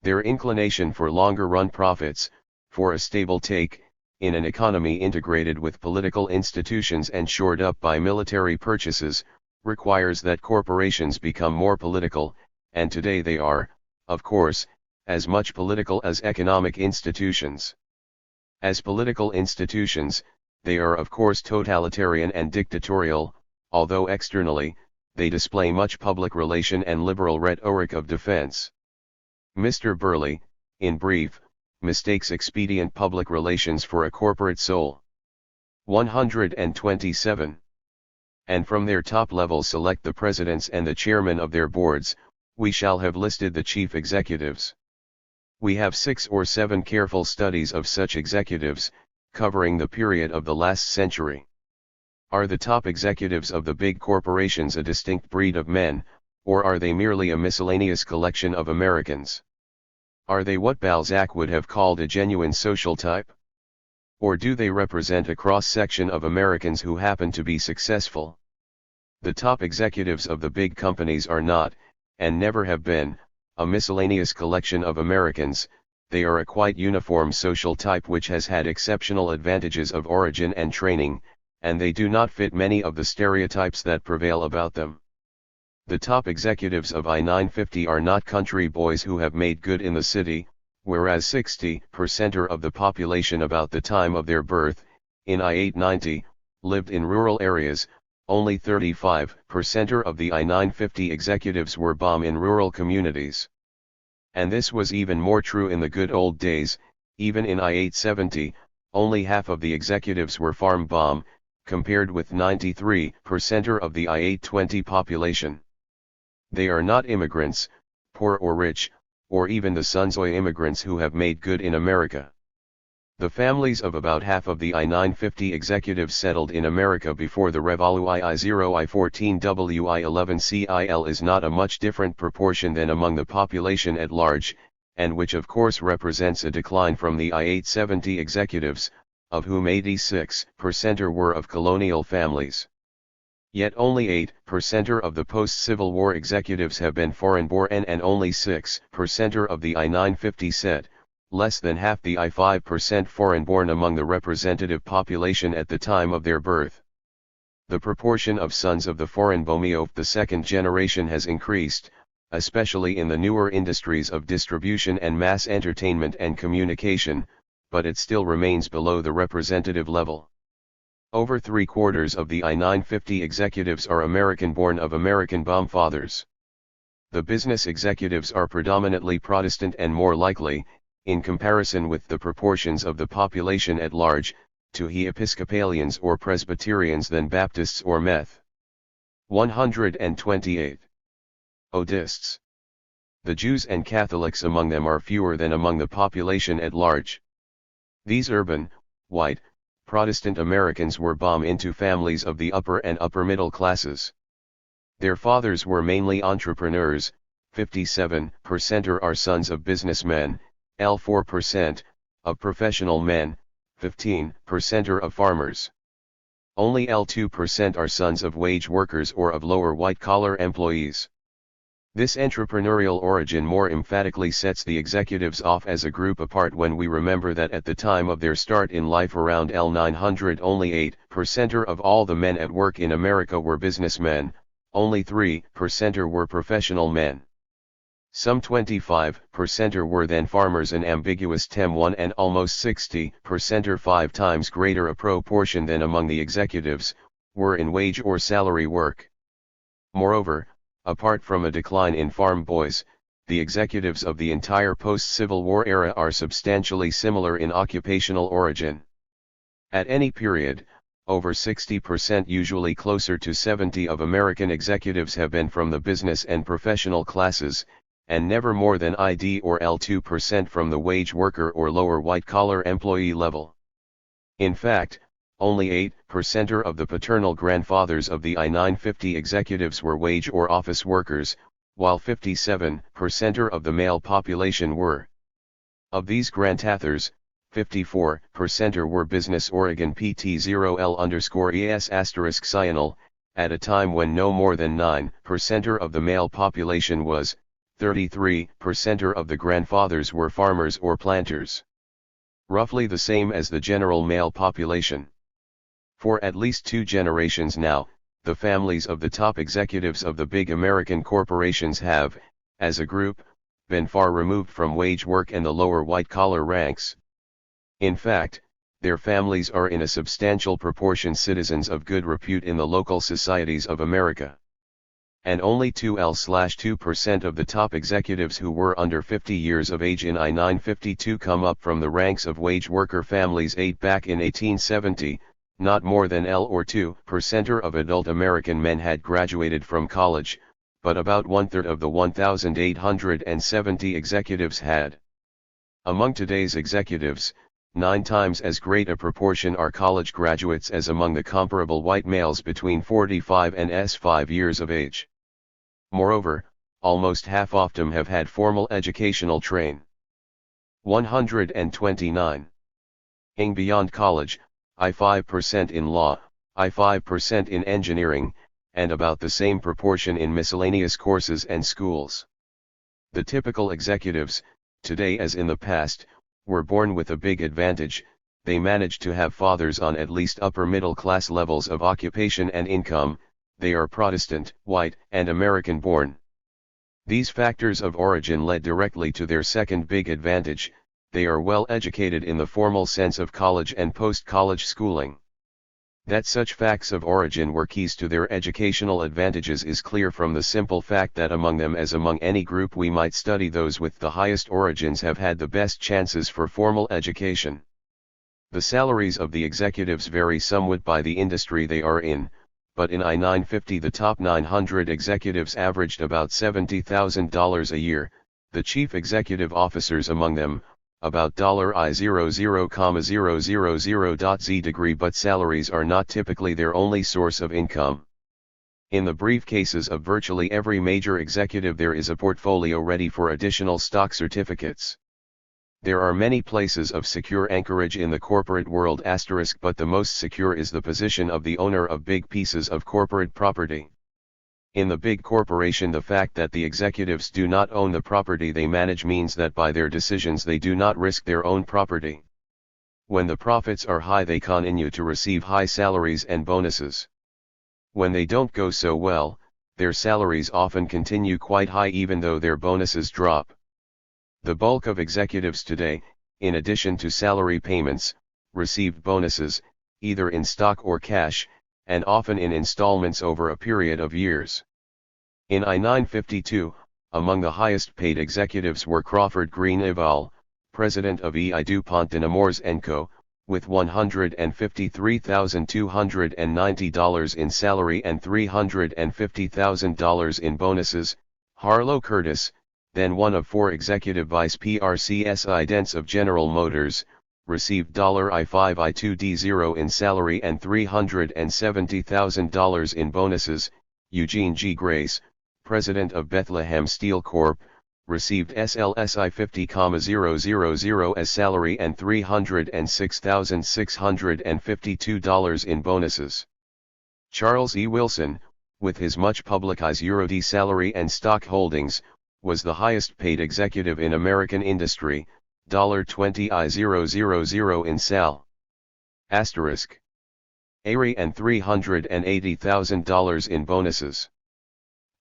S1: Their inclination for longer run profits, for a stable take, in an economy integrated with political institutions and shored up by military purchases, requires that corporations become more political, and today they are, of course, as much political as economic institutions. As political institutions, they are of course totalitarian and dictatorial, although externally, they display much public relation and liberal rhetoric of defense. Mr. Burley, in brief, mistakes expedient public relations for a corporate soul. 127. And from their top level select the presidents and the chairmen of their boards. We shall have listed the chief executives. We have 6 or 7 careful studies of such executives, covering the period of the last century. Are the top executives of the big corporations a distinct breed of men, or are they merely a miscellaneous collection of Americans? Are they what Balzac would have called a genuine social type? Or do they represent a cross-section of Americans who happen to be successful? The top executives of the big companies are not, and never have been, a miscellaneous collection of Americans. They are a quite uniform social type which has had exceptional advantages of origin and training, and they do not fit many of the stereotypes that prevail about them. The top executives of I-950 are not country boys who have made good in the city, whereas 60% of the population about the time of their birth, in I-890, lived in rural areas. Only 35% of the I-950 executives were BOM in rural communities. And this was even more true in the good old days. Even in I-870, only half of the executives were farm BOM, compared with 93% of the I-820 population. They are not immigrants, poor or rich, or even the sons of immigrants who have made good in America. The families of about half of the I-950 executives settled in America before the Revolu II-0 I-14 WI-11 CIL is not a much different proportion than among the population at large, and which of course represents a decline from the I-870 executives, of whom 86% were of colonial families. Yet only 8% of the post-Civil War executives have been foreign-born, and only 6% of the I-950 set, less than half the I-5% foreign-born among the representative population at the time of their birth. The proportion of sons of the foreign BOMI of the second generation has increased, especially in the newer industries of distribution and mass entertainment and communication, but it still remains below the representative level. Over 3/4 of the I-950 executives are American-born of American BOM fathers. The business executives are predominantly Protestant and more likely, in comparison with the proportions of the population at large, to be Episcopalians or Presbyterians than Baptists or Meth. 128. Odists. The Jews and Catholics among them are fewer than among the population at large. These urban, white, Protestant Americans were born into families of the upper and upper middle classes. Their fathers were mainly entrepreneurs, 57% are sons of businessmen, 4% of professional men, 15% are of farmers. Only 2% are sons of wage workers or of lower white-collar employees. This entrepreneurial origin more emphatically sets the executives off as a group apart when we remember that at the time of their start in life around 900 only 8% of all the men at work in America were businessmen, only 3% were professional men. Some 25% were then farmers, an ambiguous term, and almost 60%, 5 times greater a proportion than among the executives, were in wage or salary work. Moreover, apart from a decline in farm boys, the executives of the entire post-Civil War era are substantially similar in occupational origin. At any period, over 60%, usually closer to 70%, of American executives have been from the business and professional classes, and never more than ID or 2% from the wage worker or lower white-collar employee level. In fact, only 8% of the paternal grandfathers of the I-950 executives were wage or office workers, while 57% of the male population were. Of these grandfathers, 54% were business. Oregon PT0L_ES*Cyanal, at a time when no more than 9% of the male population was, 33% of the grandfathers were farmers or planters. Roughly the same as the general male population. For at least 2 generations now, the families of the top executives of the big American corporations have, as a group, been far removed from wage work and the lower white-collar ranks. In fact, their families are in a substantial proportion citizens of good repute in the local societies of America. And only 2% of the top executives who were under 50 years of age in I-952 come up from the ranks of wage worker families. Back in 1870, not more than 2% of adult American men had graduated from college, but about 1/3 of the 1,870 executives had. Among today's executives, 9 times as great a proportion are college graduates as among the comparable white males between 45 and 5 years of age. Moreover, almost half of them have had formal educational train. 129. Beyond college, I-5% in law, I-5% in engineering, and about the same proportion in miscellaneous courses and schools. The typical executives, today as in the past, were born with a big advantage. They managed to have fathers on at least upper middle class levels of occupation and income. They are Protestant, white, and American born. These factors of origin led directly to their second big advantage: they are well educated in the formal sense of college and post-college schooling. That such facts of origin were keys to their educational advantages is clear from the simple fact that among them, as among any group we might study, those with the highest origins have had the best chances for formal education. The salaries of the executives vary somewhat by the industry they are in, but in I-950 the top 900 executives averaged about $70,000 a year, the chief executive officers among them, about $I00,000.Z degree, but salaries are not typically their only source of income. In the briefcases of virtually every major executive there is a portfolio ready for additional stock certificates. There are many places of secure anchorage in the corporate world *, but the most secure is the position of the owner of big pieces of corporate property. In the big corporation, the fact that the executives do not own the property they manage means that by their decisions they do not risk their own property. When the profits are high, they continue to receive high salaries and bonuses. When they don't go so well, their salaries often continue quite high even though their bonuses drop. The bulk of executives today, in addition to salary payments, receive bonuses, either in stock or cash, and often in installments over a period of years. In I-952, among the highest paid executives were Crawford Green Eval, president of E. I. DuPont de Nemours & Co., with $153,290 in salary and $350,000 in bonuses; Harlow Curtis, then one of 4 executive vice presidents idents of General Motors, received $I5I2D0 in salary and $370,000 in bonuses. Eugene G. Grace, president of Bethlehem Steel Corp., received SLSI 50,000 as salary and $306,652 in bonuses. Charles E. Wilson, with his much publicized Eurody salary and stock holdings, was the highest paid executive in American industry, $20,000 in sal. Asterisk. ARI and $380,000 in bonuses.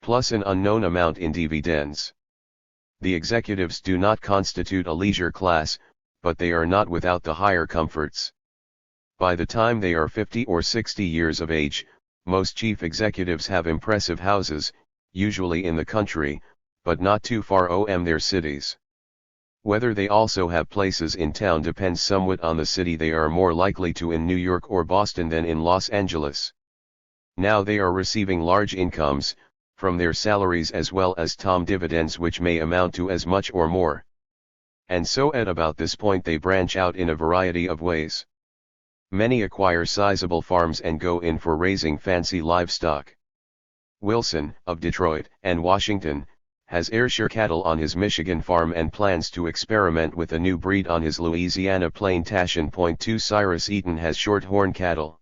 S1: Plus an unknown amount in dividends. The executives do not constitute a leisure class, but they are not without the higher comforts. By the time they are 50 or 60 years of age, most chief executives have impressive houses, usually in the country, but not too far from their cities. Whether they also have places in town depends somewhat on the city they are more likely to in New York or Boston than in Los Angeles. Now they are receiving large incomes, from their salaries as well as dividends which may amount to as much or more. And so at about this point they branch out in a variety of ways. Many acquire sizable farms and go in for raising fancy livestock. Wilson, of Detroit and Washington, has Ayrshire cattle on his Michigan farm and plans to experiment with a new breed on his Louisiana Plain Tashan. 2 Cyrus Eaton has shorthorn cattle.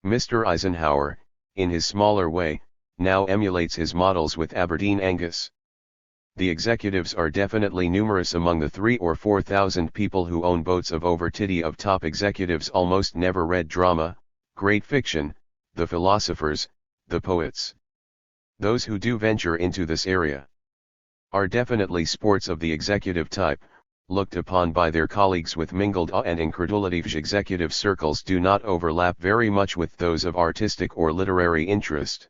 S1: Mr. Eisenhower, in his smaller way, now emulates his models with Aberdeen Angus. The executives are definitely numerous among the 3,000 or 4,000 people who own boats. Of over 30 of top executives almost never read drama, great fiction, the philosophers, the poets. Those who do venture into this area are definitely sports of the executive type, looked upon by their colleagues with mingled awe and incredulity. Executive circles do not overlap very much with those of artistic or literary interest.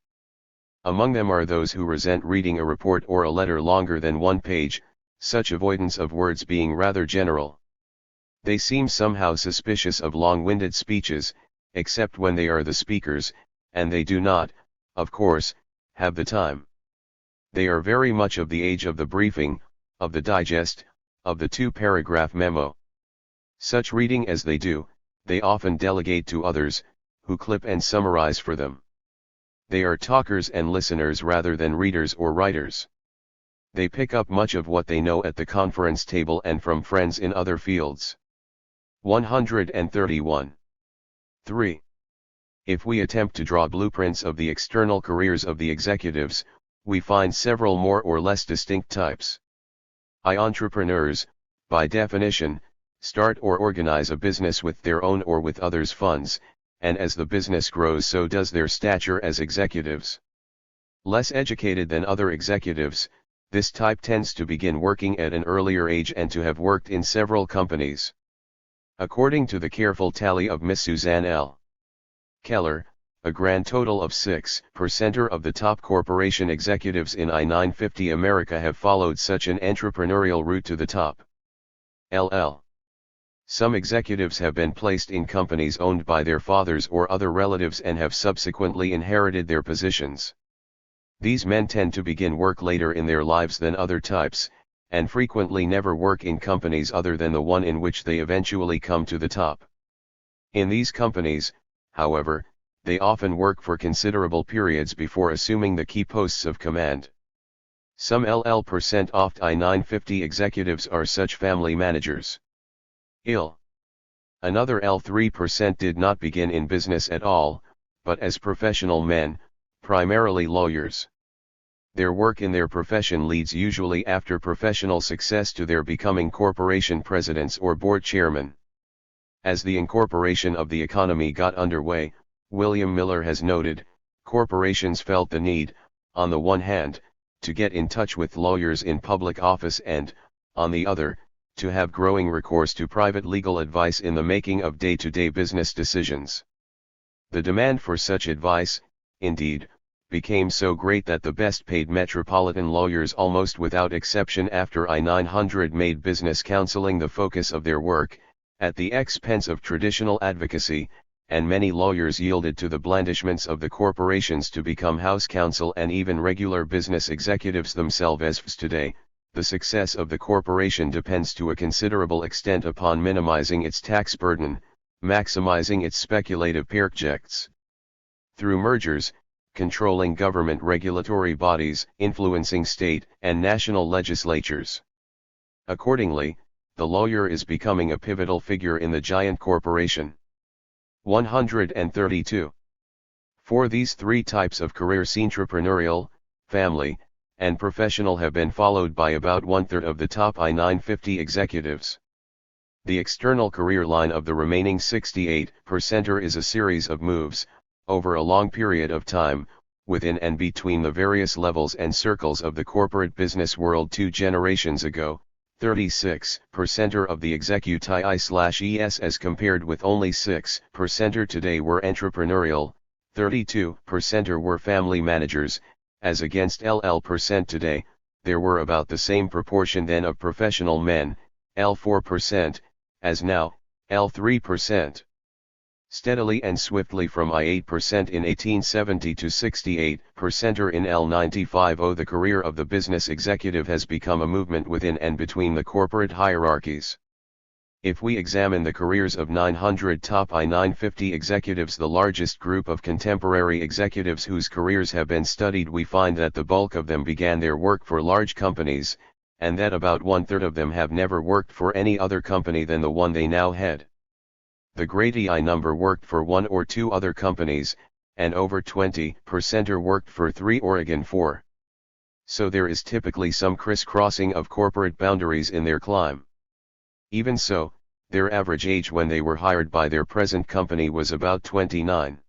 S1: Among them are those who resent reading a report or a letter longer than 1 page, such avoidance of words being rather general. They seem somehow suspicious of long-winded speeches, except when they are the speakers, and they do not, of course, have the time. They are very much of the age of the briefing, of the digest, of the 2-paragraph memo. Such reading as they do, they often delegate to others, who clip and summarize for them. They are talkers and listeners rather than readers or writers. They pick up much of what they know at the conference table and from friends in other fields. 131. 3. If we attempt to draw blueprints of the external careers of the executives, we find several more or less distinct types. Entrepreneurs, by definition, start or organize a business with their own or with others' funds, and as the business grows so does their stature as executives. Less educated than other executives, this type tends to begin working at an earlier age and to have worked in several companies. According to the careful tally of Miss Suzanne L. Keller, a grand total of 6% of the top corporation executives in I-950 America have followed such an entrepreneurial route to the top. LL. Some executives have been placed in companies owned by their fathers or other relatives and have subsequently inherited their positions. These men tend to begin work later in their lives than other types, and frequently never work in companies other than the one in which they eventually come to the top. In these companies, however, they often work for considerable periods before assuming the key posts of command. Some LL% oft I-950 executives are such family managers. Another L3% did not begin in business at all, but as professional men, primarily lawyers. Their work in their profession leads usually after professional success to their becoming corporation presidents or board chairmen. As the incorporation of the economy got underway, William Miller has noted, corporations felt the need, on the one hand, to get in touch with lawyers in public office and, on the other, to have growing recourse to private legal advice in the making of day-to-day business decisions. The demand for such advice, indeed, became so great that the best-paid metropolitan lawyers almost without exception after I-900 made business counseling the focus of their work, at the expense of traditional advocacy, and many lawyers yielded to the blandishments of the corporations to become house counsel and even regular business executives themselves. As today, the success of the corporation depends to a considerable extent upon minimizing its tax burden, maximizing its speculative projects. Through mergers, controlling government regulatory bodies, influencing state and national legislatures. Accordingly, the lawyer is becoming a pivotal figure in the giant corporation. 132. For these three types of careers, entrepreneurial, family, and professional, have been followed by about 1/3 of the top I-950 executives. The external career line of the remaining 68% is a series of moves, over a long period of time, within and between the various levels and circles of the corporate business world. 2 generations ago, 36% of the executives as compared with only 6% today were entrepreneurial, 32% were family managers, as against 11% today. There were about the same proportion then of professional men, 4%, as now, 3%. Steadily and swiftly from 8% in 1870 to 68% in 1950, the career of the business executive has become a movement within and between the corporate hierarchies. If we examine the careers of 900 top I-950 executives, the largest group of contemporary executives whose careers have been studied, we find that the bulk of them began their work for large companies, and that about 1/3 of them have never worked for any other company than the one they now head. The great EI number worked for 1 or 2 other companies, and over 20% worked for 3 or again 4. So there is typically some crisscrossing of corporate boundaries in their climb. Even so, their average age when they were hired by their present company was about 29.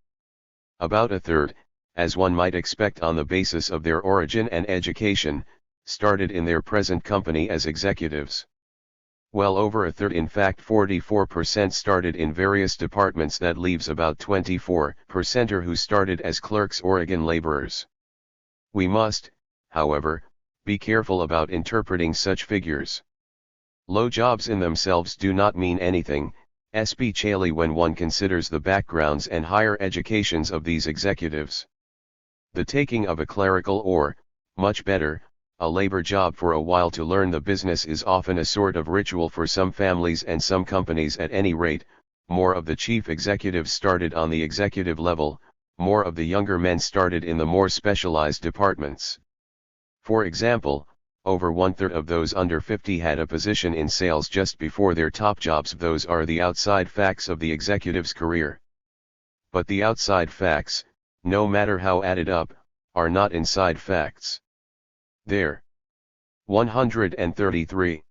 S1: About a third, as one might expect on the basis of their origin and education, started in their present company as executives. Well over a third, in fact 44%, started in various departments. That leaves about 24% who started as clerks or again laborers. We must, however, be careful about interpreting such figures. Low jobs in themselves do not mean anything, especially when one considers the backgrounds and higher educations of these executives. The taking of a clerical or, much better, a labor job for a while to learn the business is often a sort of ritual for some families and some companies. At any rate, more of the chief executives started on the executive level, more of the younger men started in the more specialized departments. For example, over 1/3 of those under 50 had a position in sales just before their top jobs. Those are the outside facts of the executive's career. But the outside facts, no matter how added up, are not inside facts. There. 133.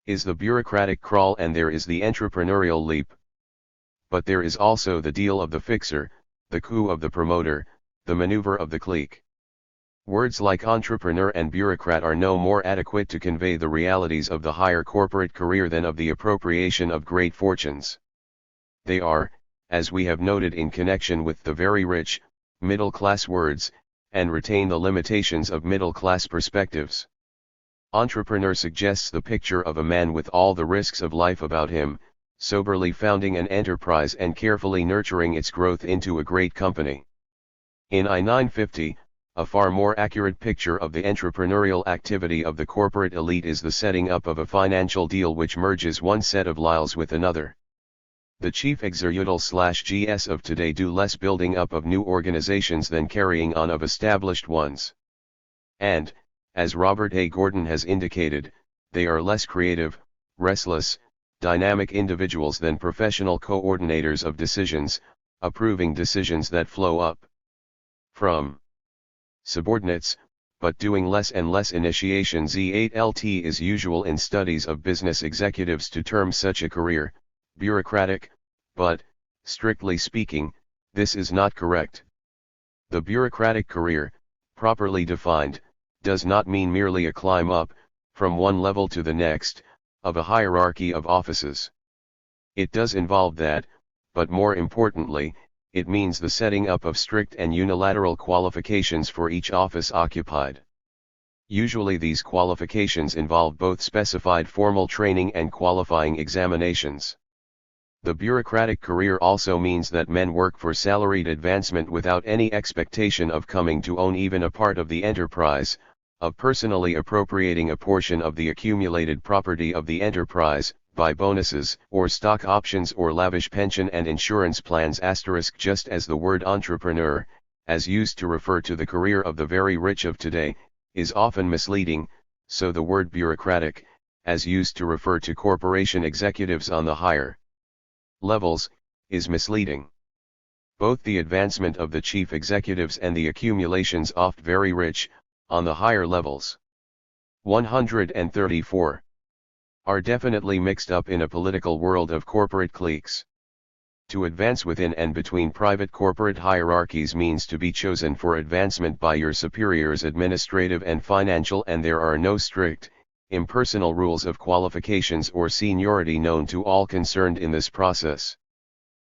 S1: Is the bureaucratic crawl and there is the entrepreneurial leap. But there is also the deal of the fixer, the coup of the promoter, the maneuver of the clique. Words like entrepreneur and bureaucrat are no more adequate to convey the realities of the higher corporate career than of the appropriation of great fortunes. They are, as we have noted in connection with the very rich, middle-class words, and retain the limitations of middle-class perspectives. Entrepreneur suggests the picture of a man with all the risks of life about him, soberly founding an enterprise and carefully nurturing its growth into a great company. In I-950, a far more accurate picture of the entrepreneurial activity of the corporate elite is the setting up of a financial deal which merges one set of liles with another. The chief executive/GS of today do less building up of new organizations than carrying on of established ones. And, as Robert A. Gordon has indicated, they are less creative, restless, dynamic individuals than professional coordinators of decisions, approving decisions that flow up from subordinates, but doing less and less initiation. Z8LT is usual in studies of business executives to term such a career bureaucratic, but, strictly speaking, this is not correct. The bureaucratic career, properly defined, does not mean merely a climb up, from one level to the next, of a hierarchy of offices. It does involve that, but more importantly, it means the setting up of strict and unilateral qualifications for each office occupied. Usually these qualifications involve both specified formal training and qualifying examinations. The bureaucratic career also means that men work for salaried advancement without any expectation of coming to own even a part of the enterprise, of personally appropriating a portion of the accumulated property of the enterprise, by bonuses, or stock options or lavish pension and insurance plans *. Just as the word entrepreneur, as used to refer to the career of the very rich of today, is often misleading, so the word bureaucratic, as used to refer to corporation executives on the higher levels, is misleading. Both the advancement of the chief executives and the accumulations of very rich, on the higher levels, 134, are definitely mixed up in a political world of corporate cliques. To advance within and between private corporate hierarchies means to be chosen for advancement by your superiors administrative and financial, and there are no strict, impersonal rules of qualifications or seniority known to all concerned in this process.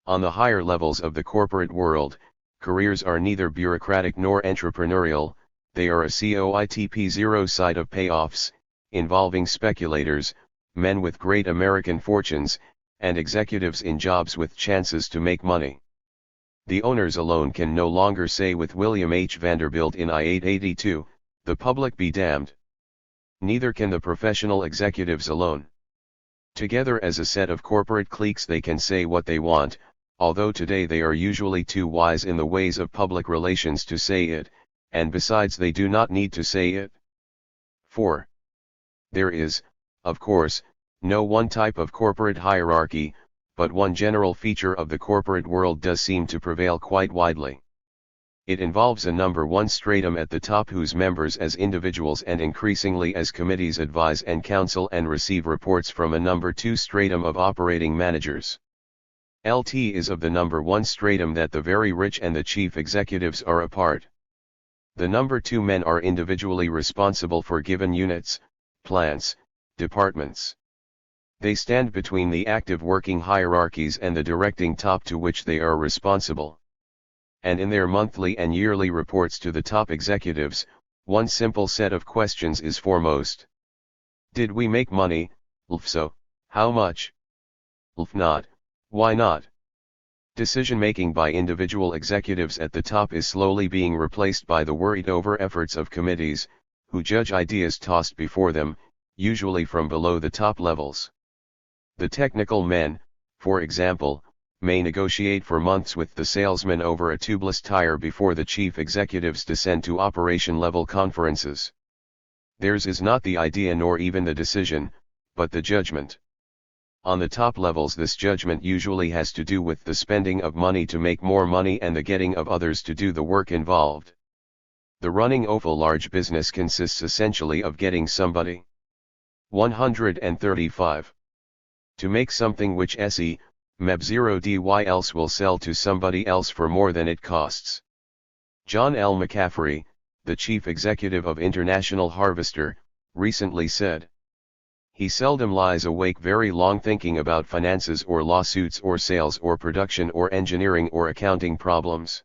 S1: On the higher levels of the corporate world, careers are neither bureaucratic nor entrepreneurial, they are a COITP0 side of payoffs, involving speculators, men with great American fortunes, and executives in jobs with chances to make money. The owners alone can no longer say with William H. Vanderbilt in I-882, "The public be damned." Neither can the professional executives alone. Together as a set of corporate cliques they can say what they want, although today they are usually too wise in the ways of public relations to say it, and besides they do not need to say it. 4. There is, of course, no one type of corporate hierarchy, but one general feature of the corporate world does seem to prevail quite widely. It involves a number one stratum at the top whose members as individuals and increasingly as committees advise and counsel and receive reports from a number two stratum of operating managers. LT is of the number one stratum that the very rich and the chief executives are a part. The number two men are individually responsible for given units, plants, departments. They stand between the active working hierarchies and the directing top to which they are responsible. And in their monthly and yearly reports to the top executives, one simple set of questions is foremost. Did we make money? If so, how much? If not, why not? Decision-making by individual executives at the top is slowly being replaced by the worried-over efforts of committees, who judge ideas tossed before them, usually from below the top levels. The technical men, for example, may negotiate for months with the salesman over a tubeless tire before the chief executives descend to operation-level conferences. Theirs is not the idea nor even the decision, but the judgment. On the top levels this judgment usually has to do with the spending of money to make more money and the getting of others to do the work involved. The running of a large business consists essentially of getting somebody. 135. To make something which se, meb 0 dy else will sell to somebody else for more than it costs. John L. McCaffrey, the chief executive of International Harvester, recently said. He seldom lies awake very long thinking about finances or lawsuits or sales or production or engineering or accounting problems.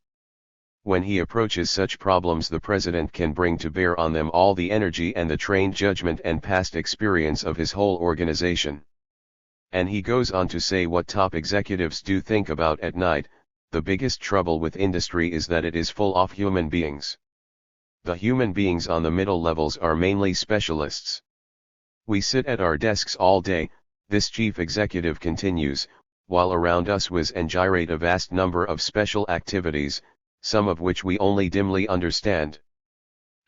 S1: When he approaches such problems the president can bring to bear on them all the energy and the trained judgment and past experience of his whole organization. And he goes on to say what top executives do think about at night: the biggest trouble with industry is that it is full of human beings. The human beings on the middle levels are mainly specialists. We sit at our desks all day, this chief executive continues, while around us whiz and gyrate a vast number of special activities, some of which we only dimly understand.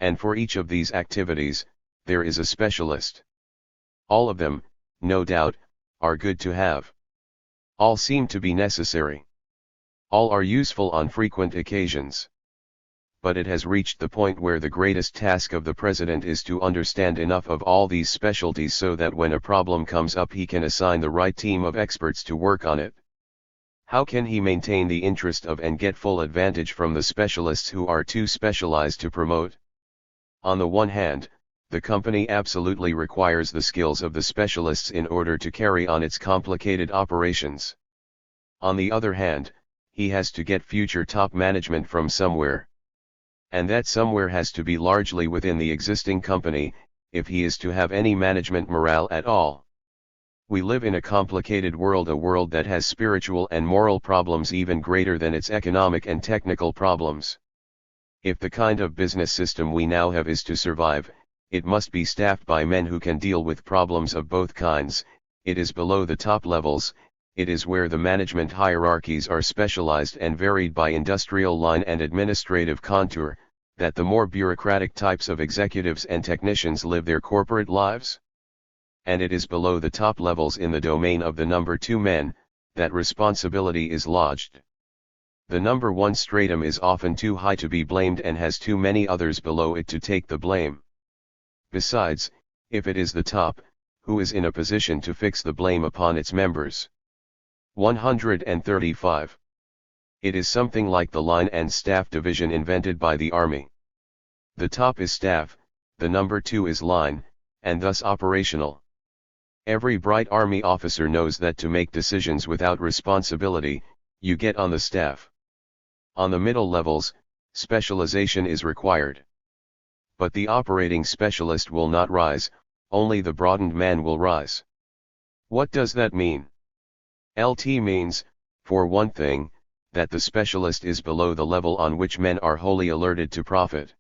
S1: And for each of these activities, there is a specialist. All of them, no doubt, are good to have. All seem to be necessary. All are useful on frequent occasions. But it has reached the point where the greatest task of the president is to understand enough of all these specialties so that when a problem comes up he can assign the right team of experts to work on it. How can he maintain the interest of and get full advantage from the specialists who are too specialized to promote? On the one hand, the company absolutely requires the skills of the specialists in order to carry on its complicated operations. On the other hand, he has to get future top management from somewhere. And that somewhere has to be largely within the existing company, if he is to have any management morale at all. We live in a complicated world, a world that has spiritual and moral problems even greater than its economic and technical problems. If the kind of business system we now have is to survive, it must be staffed by men who can deal with problems of both kinds. It is below the top levels, it is where the management hierarchies are specialized and varied by industrial line and administrative contour, that the more bureaucratic types of executives and technicians live their corporate lives. And it is below the top levels in the domain of the number 2 men, that responsibility is lodged. The number 1 stratum is often too high to be blamed and has too many others below it to take the blame. Besides, if it is the top, who is in a position to fix the blame upon its members? 135. It is something like the line and staff division invented by the army. The top is staff, the number 2 is line, and thus operational. Every bright army officer knows that to make decisions without responsibility, you get on the staff. On the middle levels, specialization is required. But the operating specialist will not rise, only the broadened man will rise. What does that mean? LT means, for one thing, that the specialist is below the level on which men are wholly alerted to profit.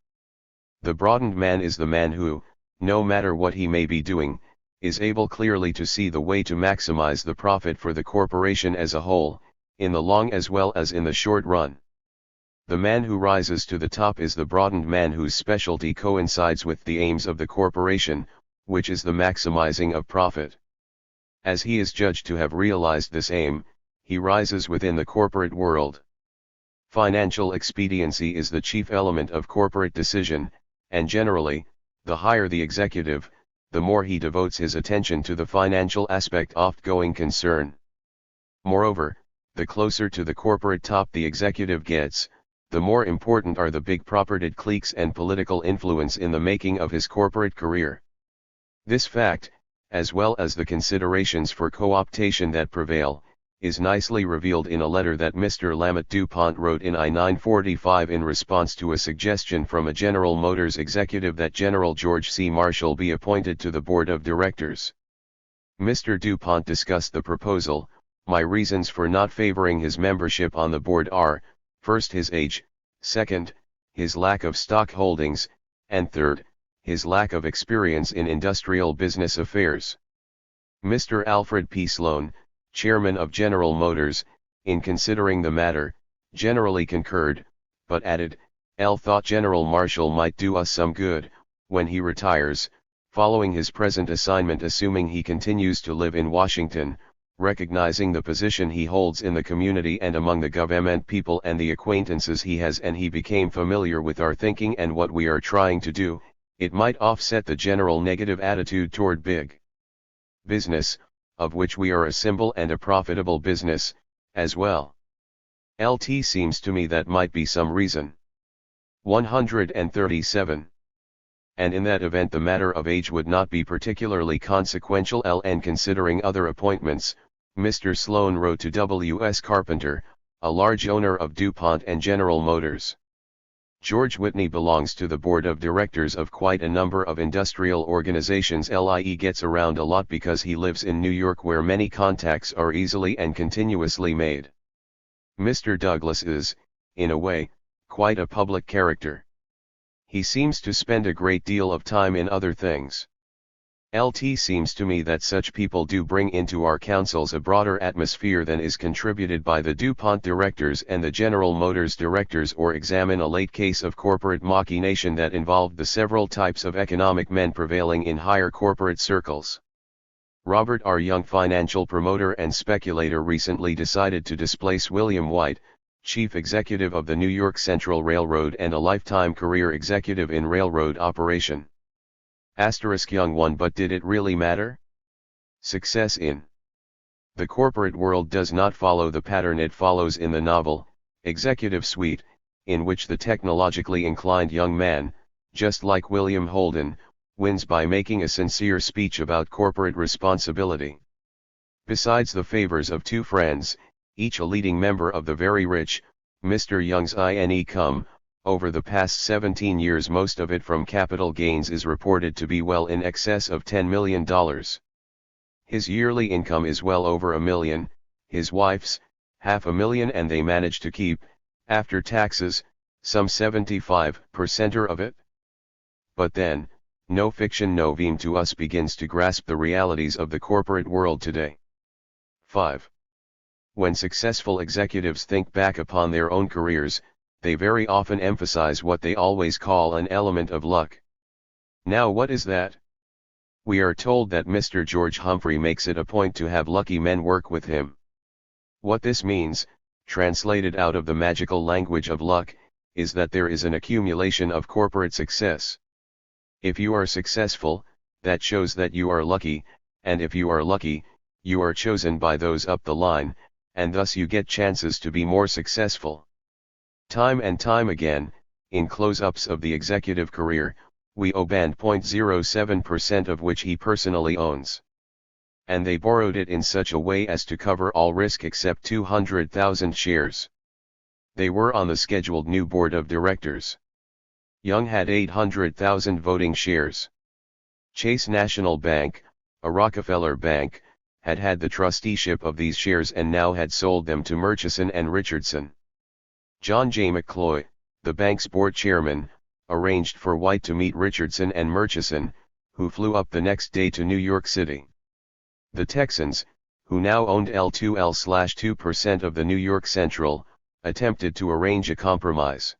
S1: The broadened man is the man who, no matter what he may be doing, is able clearly to see the way to maximize the profit for the corporation as a whole, in the long as well as in the short run. The man who rises to the top is the broadened man whose specialty coincides with the aims of the corporation, which is the maximizing of profit. As he is judged to have realized this aim, he rises within the corporate world. Financial expediency is the chief element of corporate decision, and generally, the higher the executive, the more he devotes his attention to the financial aspect of going concern. Moreover, the closer to the corporate top the executive gets, the more important are the big propertied cliques and political influence in the making of his corporate career. This fact, as well as the considerations for co-optation that prevail, is nicely revealed in a letter that Mr. Lamont DuPont wrote in I-945 in response to a suggestion from a General Motors executive that General George C. Marshall be appointed to the board of directors. Mr. DuPont discussed the proposal. My reasons for not favoring his membership on the board are, first, his age, second, his lack of stock holdings, and third, his lack of experience in industrial business affairs. Mr. Alfred P. Sloan, chairman of General Motors, in considering the matter, generally concurred, but added, L thought General Marshall might do us some good, when he retires, following his present assignment, assuming he continues to live in Washington, recognizing the position he holds in the community and among the government people and the acquaintances he has, and he became familiar with our thinking and what we are trying to do, it might offset the general negative attitude toward big business, of which we are a symbol, and a profitable business, as well. LT seems to me that might be some reason. 137. And in that event the matter of age would not be particularly consequential. And considering other appointments, Mr. Sloan wrote to W.S. Carpenter, a large owner of DuPont and General Motors. George Whitney belongs to the board of directors of quite a number of industrial organizations. He gets around a lot because he lives in New York, where many contacts are easily and continuously made. Mr. Douglas is, in a way, quite a public character. He seems to spend a great deal of time in other things. LT seems to me that such people do bring into our councils a broader atmosphere than is contributed by the DuPont directors and the General Motors directors, or examine a late case of corporate machination that involved the several types of economic men prevailing in higher corporate circles. Robert R. Young, financial promoter and speculator, recently decided to displace William White, chief executive of the New York Central Railroad and a lifetime career executive in railroad operation. Young won, but did it really matter? Success in the corporate world does not follow the pattern it follows in the novel, Executive Suite, in which the technologically inclined young man, just like William Holden, wins by making a sincere speech about corporate responsibility. Besides the favors of two friends, each a leading member of the very rich, Mr. Young's income, over the past 17 years, most of it from capital gains, is reported to be well in excess of $10 million. His yearly income is well over $1 million, his wife's, $500,000, and they manage to keep, after taxes, some 75% of it. But then, No fiction no veem to us begins to grasp the realities of the corporate world today. 5. When successful executives think back upon their own careers, they very often emphasize what they always call an element of luck. Now what is that? We are told that Mr. George Humphrey makes it a point to have lucky men work with him. What this means, translated out of the magical language of luck, is that there is an accumulation of corporate success. If you are successful, that shows that you are lucky, and if you are lucky, you are chosen by those up the line, and thus you get chances to be more successful. Time and time again, in close-ups of the executive career, we obtained 0.07% of which he personally owns. And they borrowed it in such a way as to cover all risk except 200,000 shares. They were on the scheduled new board of directors. Young had 800,000 voting shares. Chase National Bank, a Rockefeller bank, had the trusteeship of these shares and now had sold them to Murchison and Richardson. John J. McCloy, the bank's board chairman, arranged for White to meet Richardson and Murchison, who flew up the next day to New York City. The Texans, who now owned L2L/2% of the New York Central, attempted to arrange a compromise.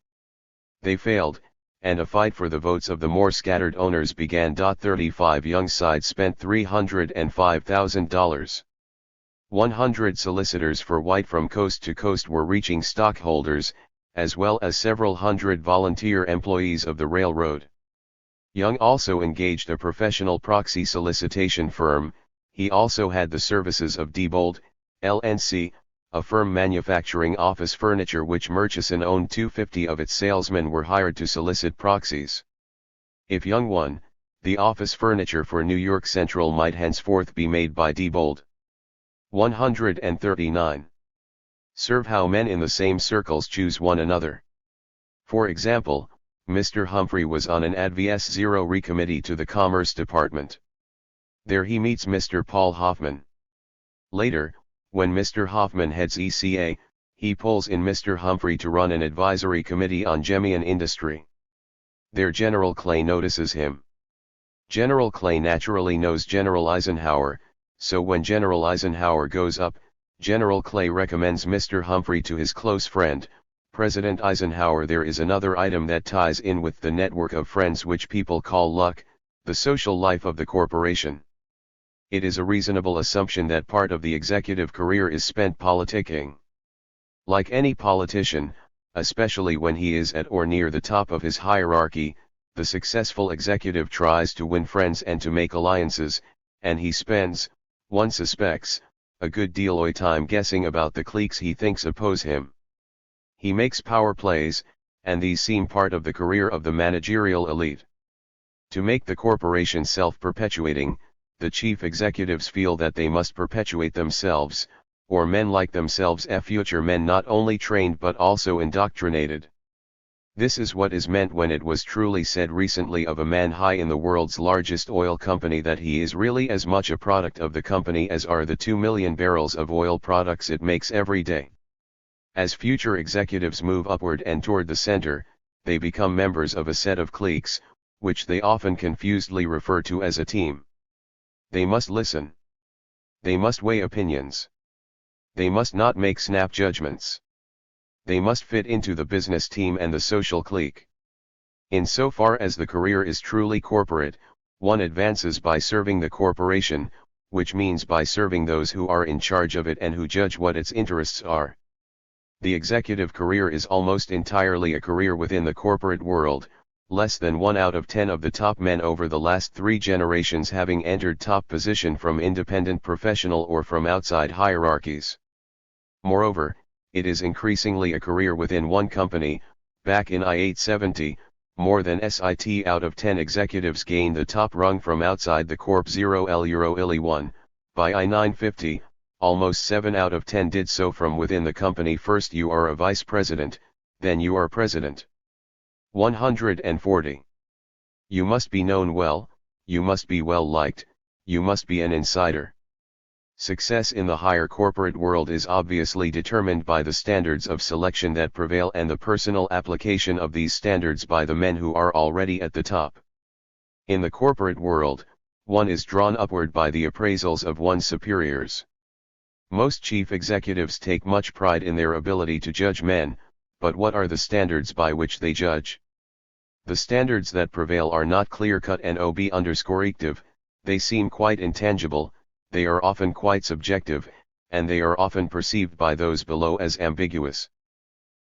S1: They failed, and a fight for the votes of the more scattered owners began. 35 Young side spent $305,000. 100 solicitors for White from coast to coast were reaching stockholders, as well as several hundred volunteer employees of the railroad. Young also engaged a professional proxy solicitation firm. He also had the services of Diebold, LNC, a firm manufacturing office furniture which Murchison owned. 250 of its salesmen were hired to solicit proxies. If Young won, the office furniture for New York Central might henceforth be made by Diebold. 139. Serve how men in the same circles choose one another. For example, Mr. Humphrey was on an Advies Zero recommittee to the Commerce Department. There he meets Mr. Paul Hoffman. Later, when Mr. Hoffman heads ECA, he pulls in Mr. Humphrey to run an advisory committee on Gemian industry. There General Clay notices him. General Clay naturally knows General Eisenhower, so when General Eisenhower goes up, General Clay recommends Mr. Humphrey to his close friend, President Eisenhower. There is another item that ties in with the network of friends which people call luck, the social life of the corporation. It is a reasonable assumption that part of the executive career is spent politicking. Like any politician, especially when he is at or near the top of his hierarchy, the successful executive tries to win friends and to make alliances, and he spends, one suspects, a good deal of time guessing about the cliques he thinks oppose him. He makes power plays, and these seem part of the career of the managerial elite. To make the corporation self-perpetuating, the chief executives feel that they must perpetuate themselves, or men like themselves, future men not only trained but also indoctrinated. This is what is meant when it was truly said recently of a man high in the world's largest oil company that he is really as much a product of the company as are the 2 million barrels of oil products it makes every day. As future executives move upward and toward the center, they become members of a set of cliques, which they often confusedly refer to as a team. They must listen. They must weigh opinions. They must not make snap judgments. They must fit into the business team and the social clique. Insofar as the career is truly corporate, one advances by serving the corporation, which means by serving those who are in charge of it and who judge what its interests are. The executive career is almost entirely a career within the corporate world, less than 1 out of 10 of the top men over the last 3 generations having entered top position from independent professional or from outside hierarchies. Moreover, it is increasingly a career within one company. Back in I-870, more than SIT out of 10 executives gained the top rung from outside the Corp 0L Euro ILI 1, by I-950, almost 7 out of 10 did so from within the company. First you are a vice president, then you are president. 140. You must be known well, you must be well liked, you must be an insider. Success in the higher corporate world is obviously determined by the standards of selection that prevail and the personal application of these standards by the men who are already at the top. In the corporate world, one is drawn upward by the appraisals of one's superiors. Most chief executives take much pride in their ability to judge men, but what are the standards by which they judge? The standards that prevail are not clear-cut and ob_active, they seem quite intangible, they are often quite subjective, and they are often perceived by those below as ambiguous.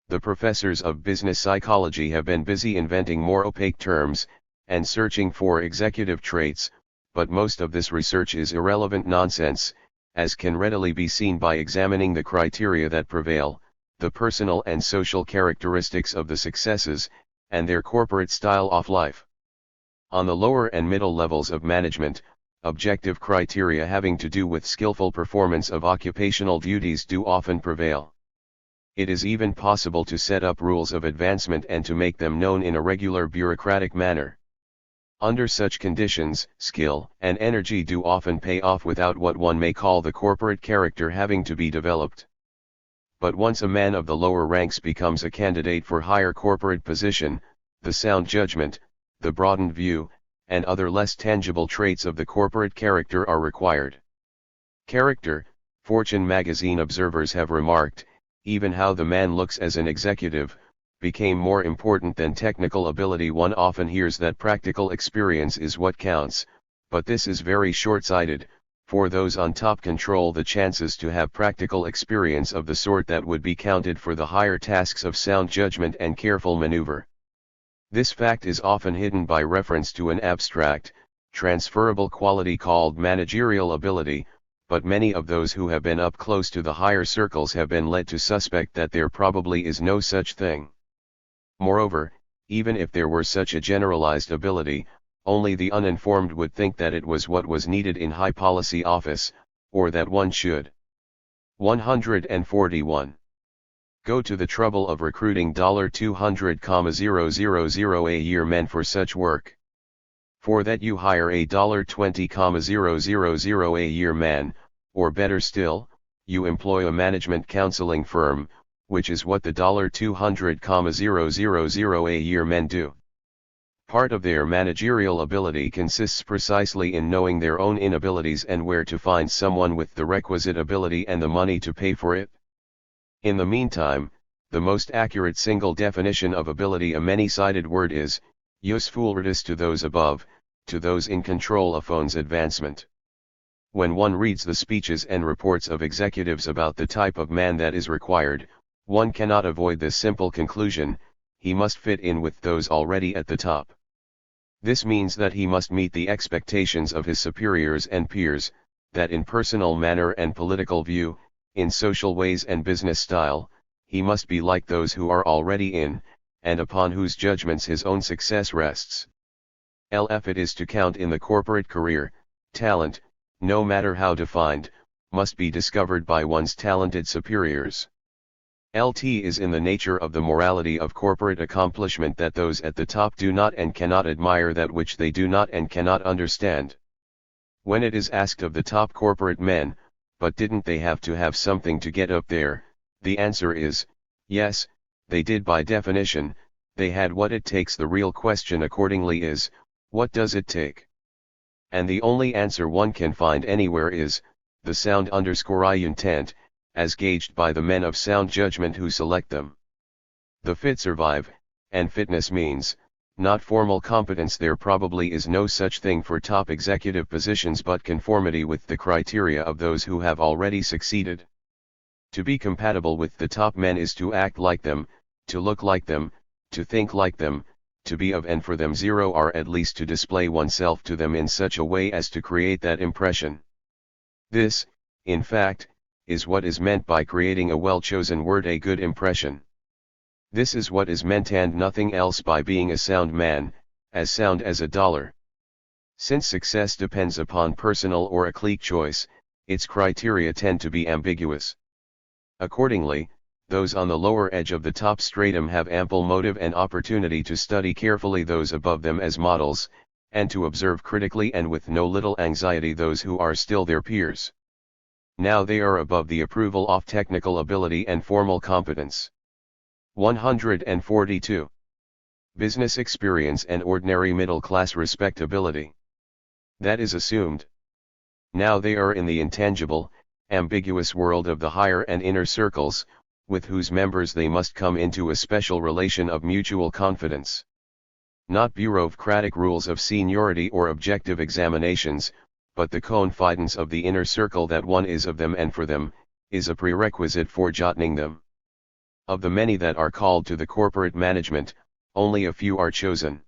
S1: The professors of business psychology have been busy inventing more opaque terms, and searching for executive traits, but most of this research is irrelevant nonsense, as can readily be seen by examining the criteria that prevail, the personal and social characteristics of the successes, and their corporate style of life. On the lower and middle levels of management, objective criteria having to do with skillful performance of occupational duties do often prevail. It is even possible to set up rules of advancement and to make them known in a regular bureaucratic manner. Under such conditions, skill and energy do often pay off without what one may call the corporate character having to be developed. But once a man of the lower ranks becomes a candidate for higher corporate position, the sound judgment, the broadened view, and other less tangible traits of the corporate character are required. Character, Fortune magazine observers have remarked, even how the man looks as an executive, became more important than technical ability. One often hears that practical experience is what counts, but this is very short-sighted, for those on top control the chances to have practical experience of the sort that would be counted for the higher tasks of sound judgment and careful maneuver. This fact is often hidden by reference to an abstract, transferable quality called managerial ability, but many of those who have been up close to the higher circles have been led to suspect that there probably is no such thing. Moreover, even if there were such a generalized ability, only the uninformed would think that it was what was needed in high policy office, or that one should. 141. Go to the trouble of recruiting $200,000 a year men for such work. For that you hire a $20,000 a year man, or better still, you employ a management counseling firm, which is what the $200,000 a year men do. Part of their managerial ability consists precisely in knowing their own inabilities and where to find someone with the requisite ability and the money to pay for it. In the meantime, the most accurate single definition of ability, a many-sided word, is usefulness to those above, to those in control of one's advancement. When one reads the speeches and reports of executives about the type of man that is required, one cannot avoid this simple conclusion: he must fit in with those already at the top. This means that he must meet the expectations of his superiors and peers, that in personal manner and political view, in social ways and business style, he must be like those who are already in, and upon whose judgments his own success rests. If it is to count in the corporate career, talent, no matter how defined, must be discovered by one's talented superiors. It is in the nature of the morality of corporate accomplishment that those at the top do not and cannot admire that which they do not and cannot understand. When it is asked of the top corporate men, but didn't they have to have something to get up there, the answer is, yes, they did by definition, they had what it takes. The real question accordingly is, what does it take? And the only answer one can find anywhere is, the sound_I intent, as gauged by the men of sound judgment who select them. The fit survive, and fitness means, not formal competence. There probably is no such thing for top executive positions but conformity with the criteria of those who have already succeeded. To be compatible with the top men is to act like them, to look like them, to think like them, to be of and for them, or at least to display oneself to them in such a way as to create that impression. This, in fact, is what is meant by creating a well-chosen word, a good impression. This is what is meant and nothing else by being a sound man, as sound as a dollar. Since success depends upon personal or a clique choice, its criteria tend to be ambiguous. Accordingly, those on the lower edge of the top stratum have ample motive and opportunity to study carefully those above them as models, and to observe critically and with no little anxiety those who are still their peers. Now they are above the approval of technical ability and formal competence. 142. business experience and ordinary middle-class respectability. That is assumed. Now they are in the intangible, ambiguous world of the higher and inner circles, with whose members they must come into a special relation of mutual confidence. Not bureaucratic rules of seniority or objective examinations, but the confidence of the inner circle that one is of them and for them, is a prerequisite for joining them. Of the many that are called to the corporate management, only a few are chosen.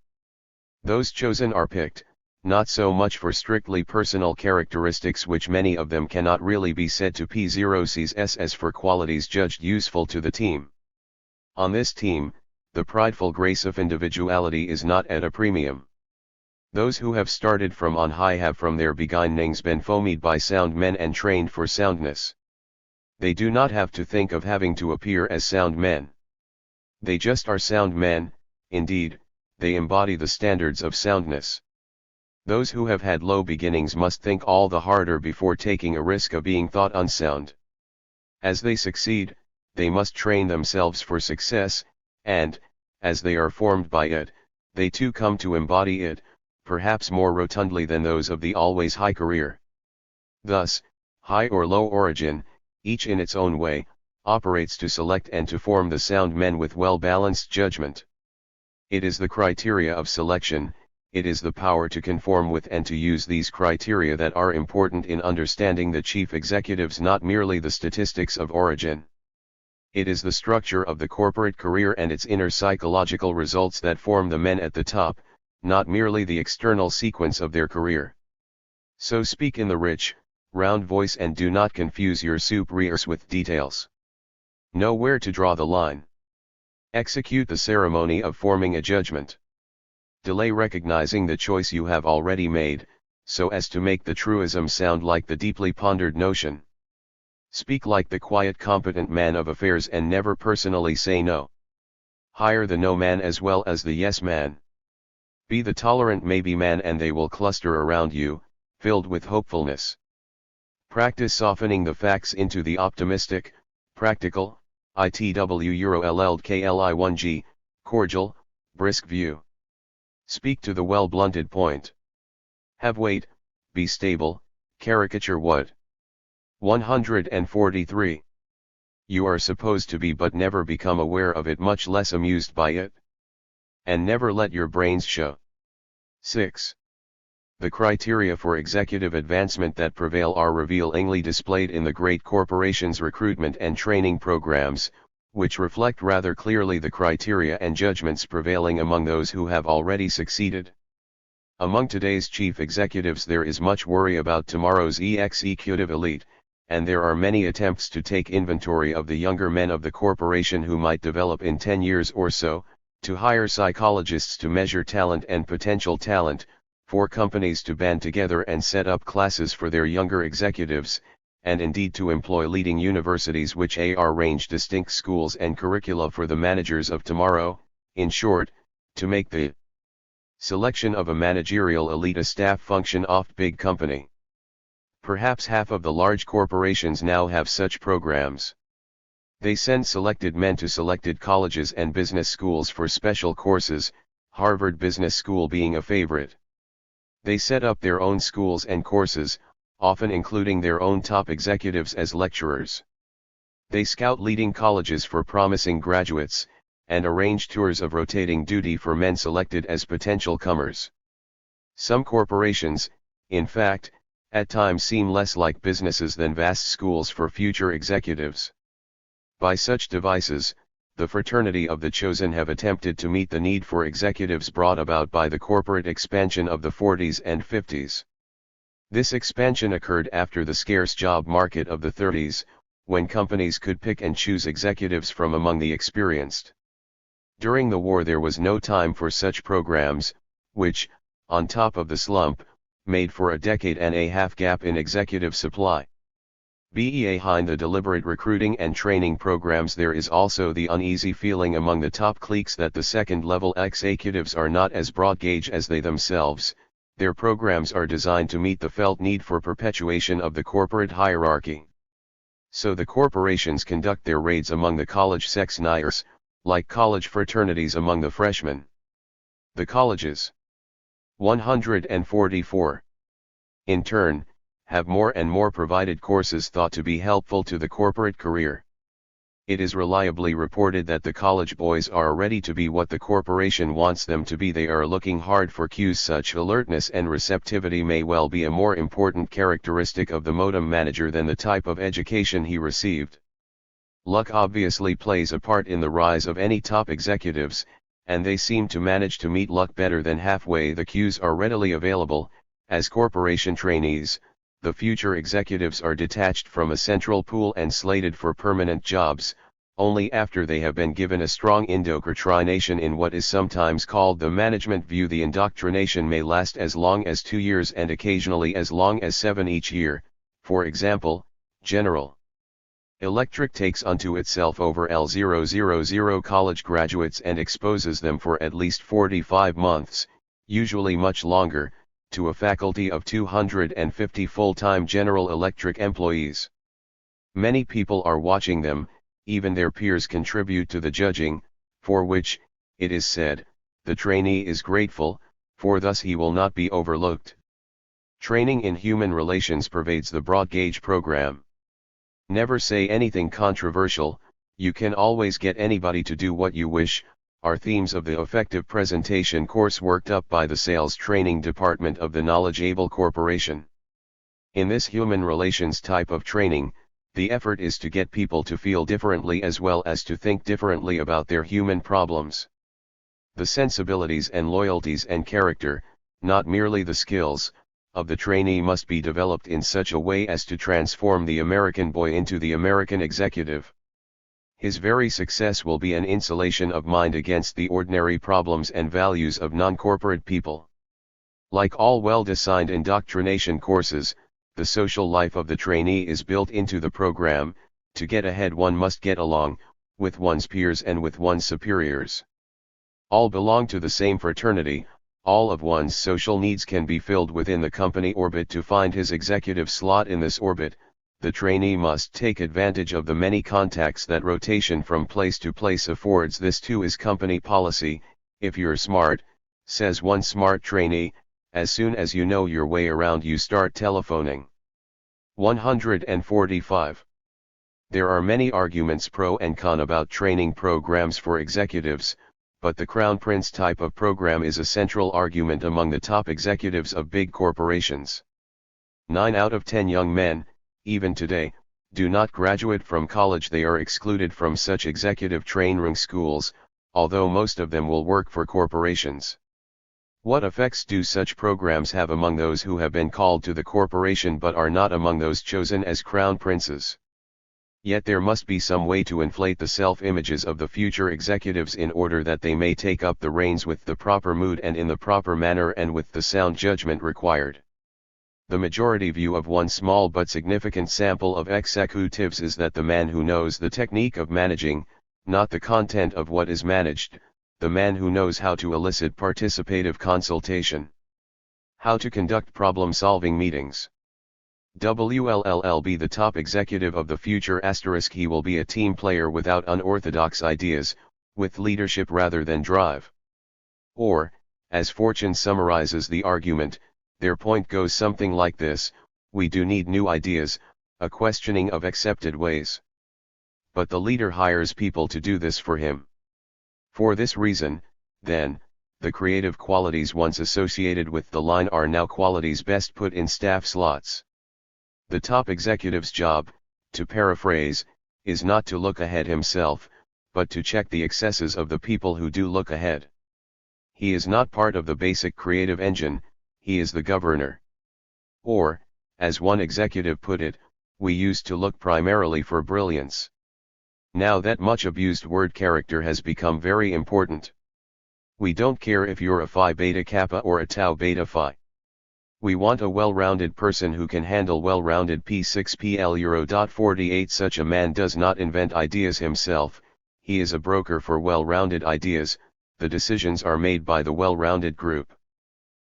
S1: Those chosen are picked, not so much for strictly personal characteristics which many of them cannot really be said to possess as for qualities judged useful to the team. On this team, the prideful grace of individuality is not at a premium. Those who have started from on high have from their beginnings been fomented by sound men and trained for soundness. They do not have to think of having to appear as sound men. They just are sound men, indeed, they embody the standards of soundness. Those who have had low beginnings must think all the harder before taking a risk of being thought unsound. As they succeed, they must train themselves for success, and, as they are formed by it, they too come to embody it, perhaps more rotundly than those of the always high career. Thus, high or low origin, each in its own way, operates to select and to form the sound men with well-balanced judgment. It is the criteria of selection, it is the power to conform with and to use these criteria that are important in understanding the chief executives, not merely the statistics of origin. It is the structure of the corporate career and its inner psychological results that form the men at the top, not merely the external sequence of their career. So speak in the rich, round voice and do not confuse your superiors with details. Know where to draw the line. Execute the ceremony of forming a judgment. Delay recognizing the choice you have already made, so as to make the truism sound like the deeply pondered notion. Speak like the quiet competent man of affairs and never personally say no. Hire the no man as well as the yes man. Be the tolerant maybe man and they will cluster around you, filled with hopefulness. Practice softening the facts into the optimistic, practical, ITW-LLKLI1G, cordial, brisk view. Speak to the well-blunted point. Have weight, be stable, caricature what? 143. You are supposed to be but never become aware of it, much less amused by it. And never let your brains show. 6. The criteria for executive advancement that prevail are revealingly displayed in the great corporations' recruitment and training programs, which reflect rather clearly the criteria and judgments prevailing among those who have already succeeded. Among today's chief executives there is much worry about tomorrow's executive elite, and there are many attempts to take inventory of the younger men of the corporation who might develop in 10 years or so, to hire psychologists to measure talent and potential talent, for companies to band together and set up classes for their younger executives, and indeed to employ leading universities which arrange distinct schools and curricula for the managers of tomorrow, in short, to make the selection of a managerial elite a staff function of big company. Perhaps half of the large corporations now have such programs. They send selected men to selected colleges and business schools for special courses, Harvard Business School being a favorite. They set up their own schools and courses, often including their own top executives as lecturers. They scout leading colleges for promising graduates, and arrange tours of rotating duty for men selected as potential comers. Some corporations, in fact, at times seem less like businesses than vast schools for future executives. By such devices, the fraternity of the chosen have attempted to meet the need for executives brought about by the corporate expansion of the 40s and 50s. This expansion occurred after the scarce job market of the 30s, when companies could pick and choose executives from among the experienced. During the war there was no time for such programs, which, on top of the slump, made for a decade-and-a-half gap in executive supply. Behind the deliberate recruiting and training programs there is also the uneasy feeling among the top cliques that the second-level executives are not as broad gauge as they themselves. Their programs are designed to meet the felt need for perpetuation of the corporate hierarchy. So the corporations conduct their raids among the college sexniers, like college fraternities among the freshmen. The colleges. 144. In turn, have more and more provided courses thought to be helpful to the corporate career. It is reliably reported that the college boys are ready to be what the corporation wants them to be. They are looking hard for cues. Such alertness and receptivity may well be a more important characteristic of the modem manager than the type of education he received. Luck obviously plays a part in the rise of any top executives, and they seem to manage to meet luck better than halfway. The cues are readily available. As corporation trainees, the future executives are detached from a central pool and slated for permanent jobs, only after they have been given a strong indoctrination in what is sometimes called the management view. The indoctrination may last as long as 2 years and occasionally as long as 7 each year. For example, General Electric takes unto itself over L000 college graduates and exposes them for at least 45 months, usually much longer, to a faculty of 250 full-time General Electric employees. Many people are watching them, even their peers contribute to the judging, for which, it is said, the trainee is grateful, for thus he will not be overlooked. Training in human relations pervades the broad-gauge program. Never say anything controversial, you can always get anybody to do what you wish, are themes of the effective presentation course worked up by the sales training department of the Knowledgeable Corporation. In this human relations type of training, the effort is to get people to feel differently as well as to think differently about their human problems. The sensibilities and loyalties and character, not merely the skills, of the trainee must be developed in such a way as to transform the American boy into the American executive. His very success will be an insulation of mind against the ordinary problems and values of non-corporate people. Like all well-designed indoctrination courses, the social life of the trainee is built into the program. To get ahead, one must get along with one's peers and with one's superiors. All belong to the same fraternity. All of one's social needs can be filled within the company orbit. To find his executive slot in this orbit, the trainee must take advantage of the many contacts that rotation from place to place affords. This too is company policy. If you're smart, says one smart trainee, as soon as you know your way around you start telephoning. 145. There are many arguments pro and con about training programs for executives, but the Crown Prince type of program is a central argument among the top executives of big corporations. 9 out of 10 young men, even today, do not graduate from college. They are excluded from such executive training schools, although most of them will work for corporations. What effects do such programs have among those who have been called to the corporation but are not among those chosen as crown princes? Yet there must be some way to inflate the self-images of the future executives in order that they may take up the reins with the proper mood and in the proper manner and with the sound judgment required. The majority view of one small but significant sample of executives is that the man who knows the technique of managing, not the content of what is managed, the man who knows how to elicit participative consultation, how to conduct problem-solving meetings. Will be the top executive of the future. He will be a team player without unorthodox ideas, with leadership rather than drive. Or, as Fortune summarizes the argument, their point goes something like this: we do need new ideas, a questioning of accepted ways. But the leader hires people to do this for him. For this reason, then, the creative qualities once associated with the line are now qualities best put in staff slots. The top executive's job, to paraphrase, is not to look ahead himself, but to check the excesses of the people who do look ahead. He is not part of the basic creative engine, he is the governor. Or, as one executive put it, we used to look primarily for brilliance. Now that much abused word character has become very important. We don't care if you're a Phi Beta Kappa or a Tau Beta Phi. We want a well-rounded person who can handle well-rounded P6PL Euro. 48 Such a man does not invent ideas himself, he is a broker for well-rounded ideas, the decisions are made by the well-rounded group.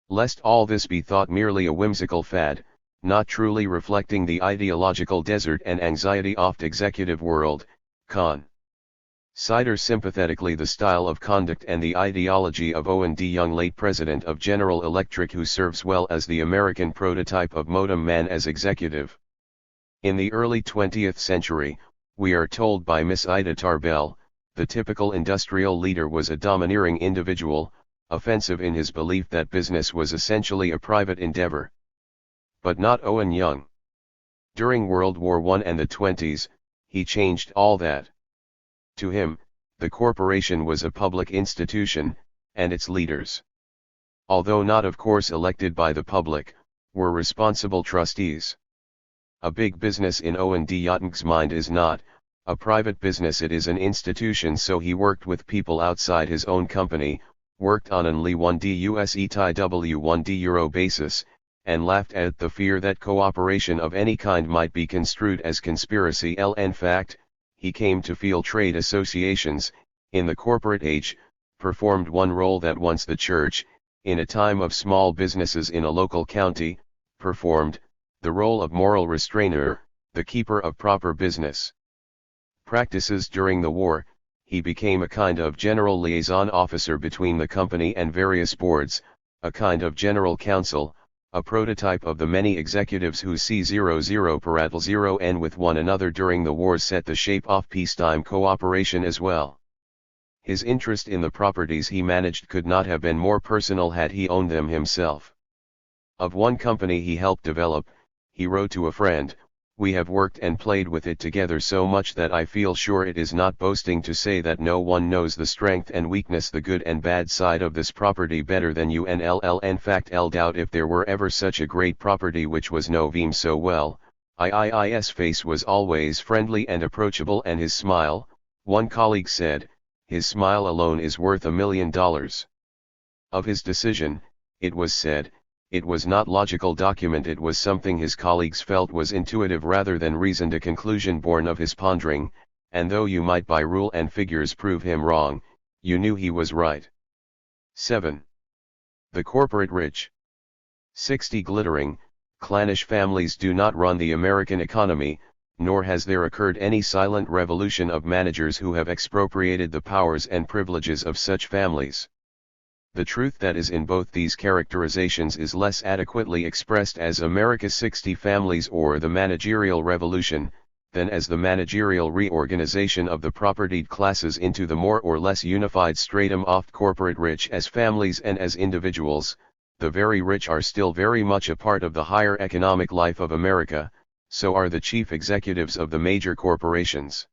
S1: Lest all this be thought merely a whimsical fad, not truly reflecting the ideological desert and anxiety-oft executive world, Con. Cider sympathetically the style of conduct and the ideology of Owen D. Young, late president of General Electric, who serves well as the American prototype of modem man as executive. In the early 20th century, we are told by Miss Ida Tarbell, the typical industrial leader was a domineering individual, offensive in his belief that business was essentially a private endeavor. But not Owen Young. During World War I and the 20s, he changed all that. To him, the corporation was a public institution, and its leaders, although not of course elected by the public, were responsible trustees. A big business in Owen D. Young's mind is not a private business, it is an institution. So he worked with people outside his own company, worked on an Li-1D USETI W1D Euro basis, and laughed at the fear that cooperation of any kind might be construed as conspiracy. In fact, he came to feel trade associations, in the corporate age, performed one role that once the church, in a time of small businesses in a local county, performed, the role of moral restrainer, the keeper of proper business practices. During the war, he became a kind of general liaison officer between the company and various boards, a kind of general counsel, a prototype of the many executives who C00 with one another during the war set the shape of peacetime cooperation as well. His interest in the properties he managed could not have been more personal had he owned them himself. Of one company he helped develop, he wrote to a friend, "We have worked and played with it together so much that I feel sure it is not boasting to say that no one knows the strength and weakness, the good and bad side of this property better than you and LL. In fact, L doubt if there were ever such a great property which was known him so well. His face was always friendly and approachable, and his smile," one colleague said, "his smile alone is worth $1 million. Of his decision, it was said, it was not logical document, it was something his colleagues felt was intuitive rather than reasoned, a conclusion born of his pondering, and though you might by rule and figures prove him wrong, you knew he was right." 7. The corporate rich. 60. Glittering, clannish families do not run the American economy, nor has there occurred any silent revolution of managers who have expropriated the powers and privileges of such families. The truth that is in both these characterizations is less adequately expressed as America's 60 families or the managerial revolution, than as the managerial reorganization of the propertied classes into the more or less unified stratum of corporate rich. As families and as individuals, the very rich are still very much a part of the higher economic life of America, so are the chief executives of the major corporations.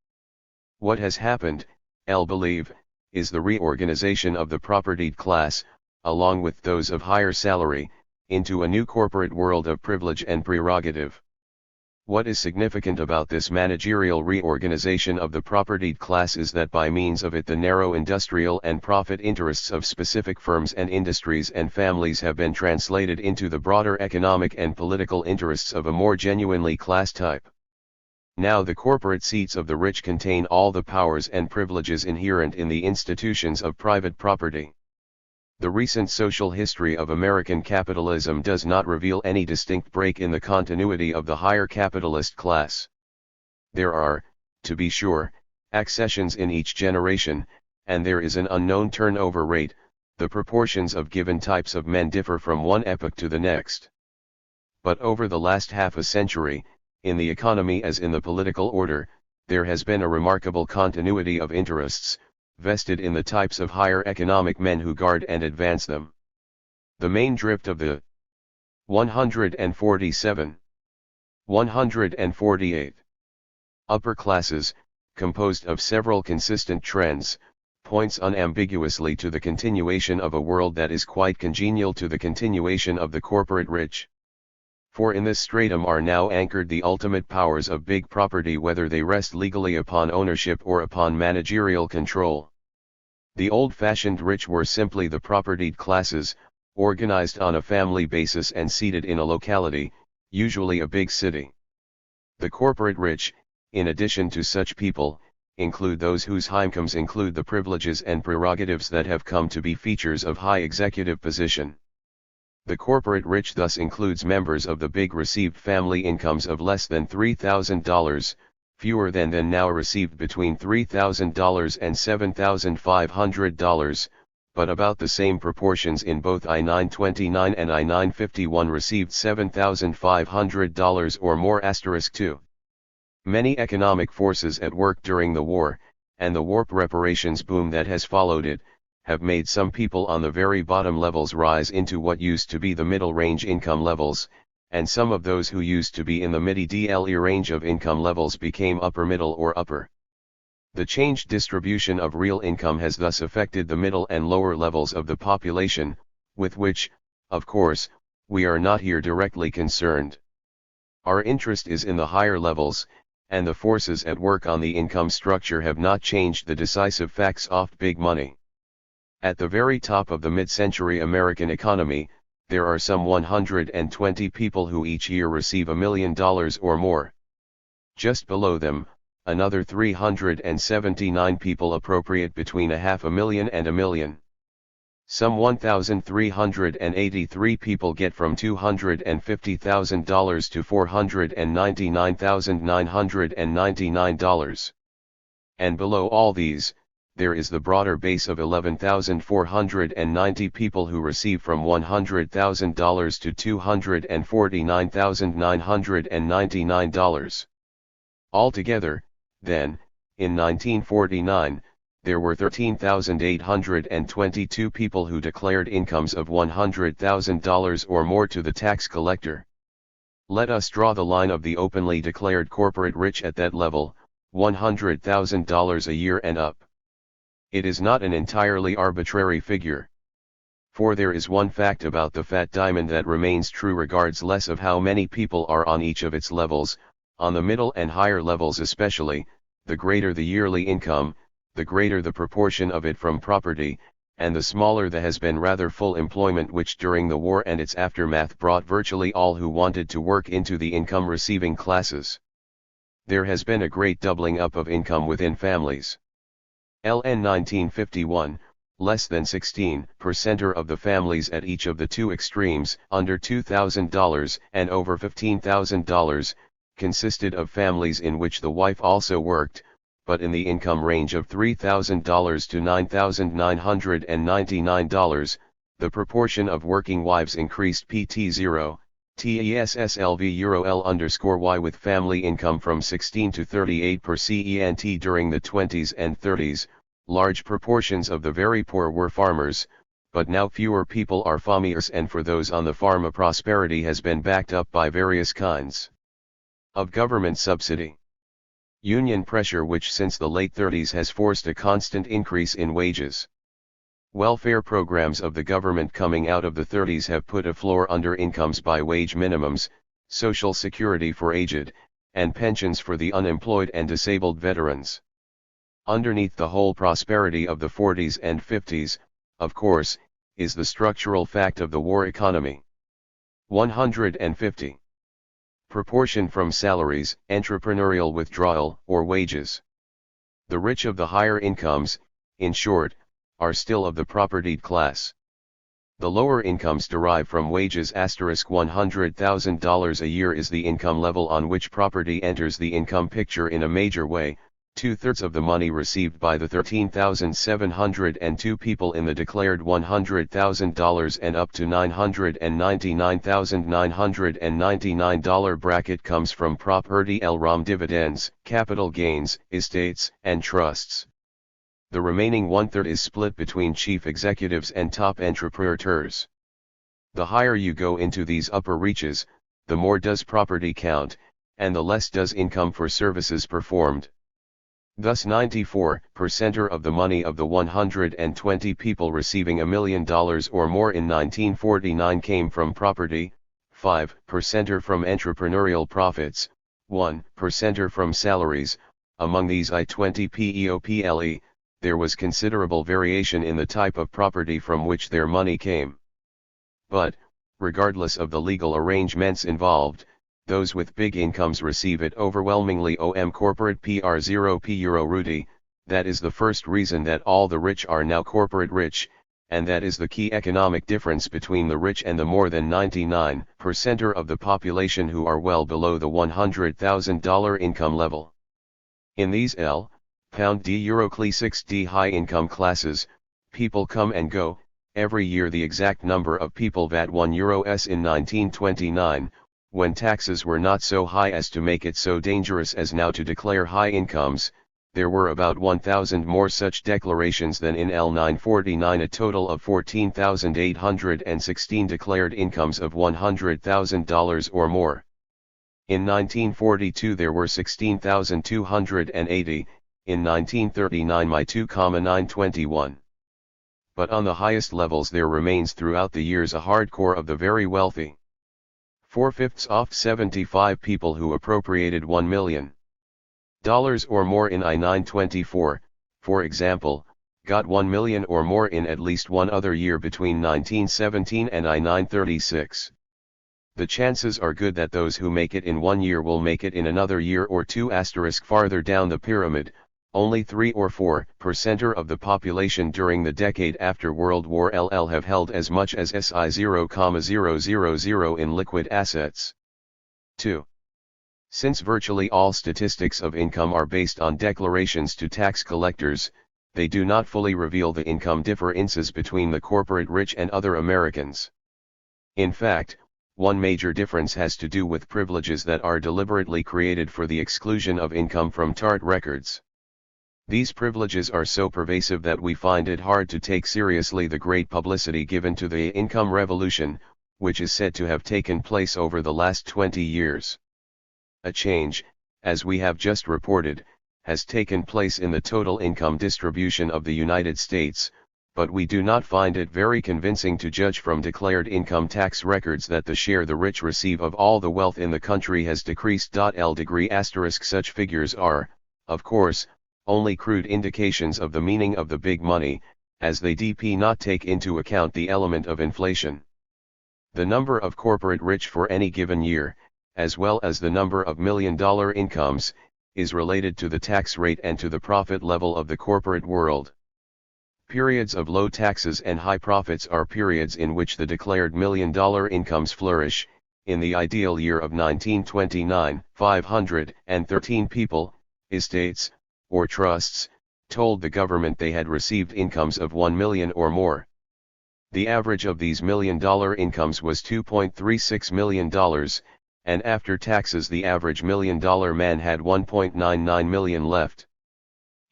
S1: What has happened, I believe, is the reorganization of the propertied class, along with those of higher salary, into a new corporate world of privilege and prerogative. What is significant about this managerial reorganization of the propertied class is that by means of it the narrow industrial and profit interests of specific firms and industries and families have been translated into the broader economic and political interests of a more genuinely class type. Now the corporate seats of the rich contain all the powers and privileges inherent in the institutions of private property. The recent social history of American capitalism does not reveal any distinct break in the continuity of the higher capitalist class. There are, to be sure, accessions in each generation, and there is an unknown turnover rate. The proportions of given types of men differ from one epoch to the next. But over the last half a century, in the economy as in the political order, there has been a remarkable continuity of interests, vested in the types of higher economic men who guard and advance them. The main drift of the 147, 148 upper classes, composed of several consistent trends, points unambiguously to the continuation of a world that is quite congenial to the continuation of the corporate rich. For in this stratum are now anchored the ultimate powers of big property, whether they rest legally upon ownership or upon managerial control. The old-fashioned rich were simply the propertied classes, organized on a family basis and seated in a locality, usually a big city. The corporate rich, in addition to such people, include those whose incomes include the privileges and prerogatives that have come to be features of high executive position. The corporate rich thus includes members of the big received family incomes of less than $3,000, fewer than now received between $3,000 and $7,500, but about the same proportions in both I-929 and I-951 received $7,500 or more. *2. Many economic forces at work during the war, and the war reparations boom that has followed it, have made some people on the very bottom levels rise into what used to be the middle range income levels, and some of those who used to be in the middle range of income levels became upper middle or upper. The changed distribution of real income has thus affected the middle and lower levels of the population, with which, of course, we are not here directly concerned. Our interest is in the higher levels, and the forces at work on the income structure have not changed the decisive facts of big money. At the very top of the mid-century American economy, there are some 120 people who each year receive $1 million or more. Just below them, another 379 people appropriate between $500,000 and $1 million. Some 1,383 people get from $250,000 to $499,999. And below all these, there is the broader base of 11,490 people who receive from $100,000 to $249,999. Altogether, then, in 1949, there were 13,822 people who declared incomes of $100,000 or more to the tax collector. Let us draw the line of the openly declared corporate rich at that level, $100,000 a year and up. It is not an entirely arbitrary figure. For there is one fact about the fat diamond that remains true regardless less of how many people are on each of its levels. On the middle and higher levels especially, the greater the yearly income, the greater the proportion of it from property, and the smaller the has been rather full employment which during the war and its aftermath brought virtually all who wanted to work into the income-receiving classes. There has been a great doubling up of income within families. LN 1951, less than 16% of the families at each of the two extremes, under $2,000 and over $15,000, consisted of families in which the wife also worked, but in the income range of $3,000 to $9,999, the proportion of working wives increased PT0, TESSLV L_Y with family income from 16 to 38% during the 20s and 30s. Large proportions of the very poor were farmers, but now fewer people are farmers, and for those on the farm a prosperity has been backed up by various kinds of government subsidy. Union pressure which since the late 30s has forced a constant increase in wages. Welfare programs of the government coming out of the 30s have put a floor under incomes by wage minimums, social security for aged, and pensions for the unemployed and disabled veterans. Underneath the whole prosperity of the 40s and 50s, of course, is the structural fact of the war economy. 150. Proportion from salaries, entrepreneurial withdrawal, or wages. The rich of the higher incomes, in short, are still of the propertied class. The lower incomes derive from wages. $100,000 a year is the income level on which property enters the income picture in a major way. 2/3 of the money received by the 13,702 people in the declared $100,000 and up to $999,999 bracket comes from property LROM dividends, capital gains, estates, and trusts. The remaining 1/3 is split between chief executives and top entrepreneurs. The higher you go into these upper reaches, the more does property count, and the less does income for services performed. Thus 94% of the money of the 120 people receiving $1 million or more in 1949 came from property, 5% from entrepreneurial profits, 1% from salaries. Among these I-20 PEOPLE, there was considerable variation in the type of property from which their money came. But, regardless of the legal arrangements involved, those with big incomes receive it overwhelmingly. Corporate PR0 Euro Rudy, that is the first reason that all the rich are now corporate rich, and that is the key economic difference between the rich and the more than 99% of the population who are well below the $100,000 income level. In these L, pound D Euro Cli 6D high income classes, people come and go, every year the exact number of people VAT €1 in 1929, when taxes were not so high as to make it so dangerous as now to declare high incomes, there were about 1,000 more such declarations than in L949, a total of 14,816 declared incomes of $100,000 or more. In 1942 there were 16,280, in 1939 my 2,921. But on the highest levels there remains throughout the years a hardcore of the very wealthy. 4/5 of 75 people who appropriated $1 million or more in I-924, for example, got $1 million or more in at least one other year between 1917 and I-936. The chances are good that those who make it in one year will make it in another year or two. Farther down the pyramid, only 3 or 4% of the population during the decade after World War II have held as much as SI 0,000 in liquid assets. 2. Since virtually all statistics of income are based on declarations to tax collectors, they do not fully reveal the income differences between the corporate rich and other Americans. In fact, one major difference has to do with privileges that are deliberately created for the exclusion of income from THIRD records. These privileges are so pervasive that we find it hard to take seriously the great publicity given to the income revolution, which is said to have taken place over the last 20 years. A change, as we have just reported, has taken place in the total income distribution of the United States, but we do not find it very convincing to judge from declared income tax records that the share the rich receive of all the wealth in the country has decreased. Such figures are, of course, only crude indications of the meaning of the big money, as they do not take into account the element of inflation. The number of corporate rich for any given year, as well as the number of million-dollar incomes, is related to the tax rate and to the profit level of the corporate world. Periods of low taxes and high profits are periods in which the declared million-dollar incomes flourish. In the ideal year of 1929, 513 people, estates, or trusts, told the government they had received incomes of $1 million or more. The average of these million-dollar incomes was $2.36 million, and after taxes the average million-dollar man had $1.99 million left.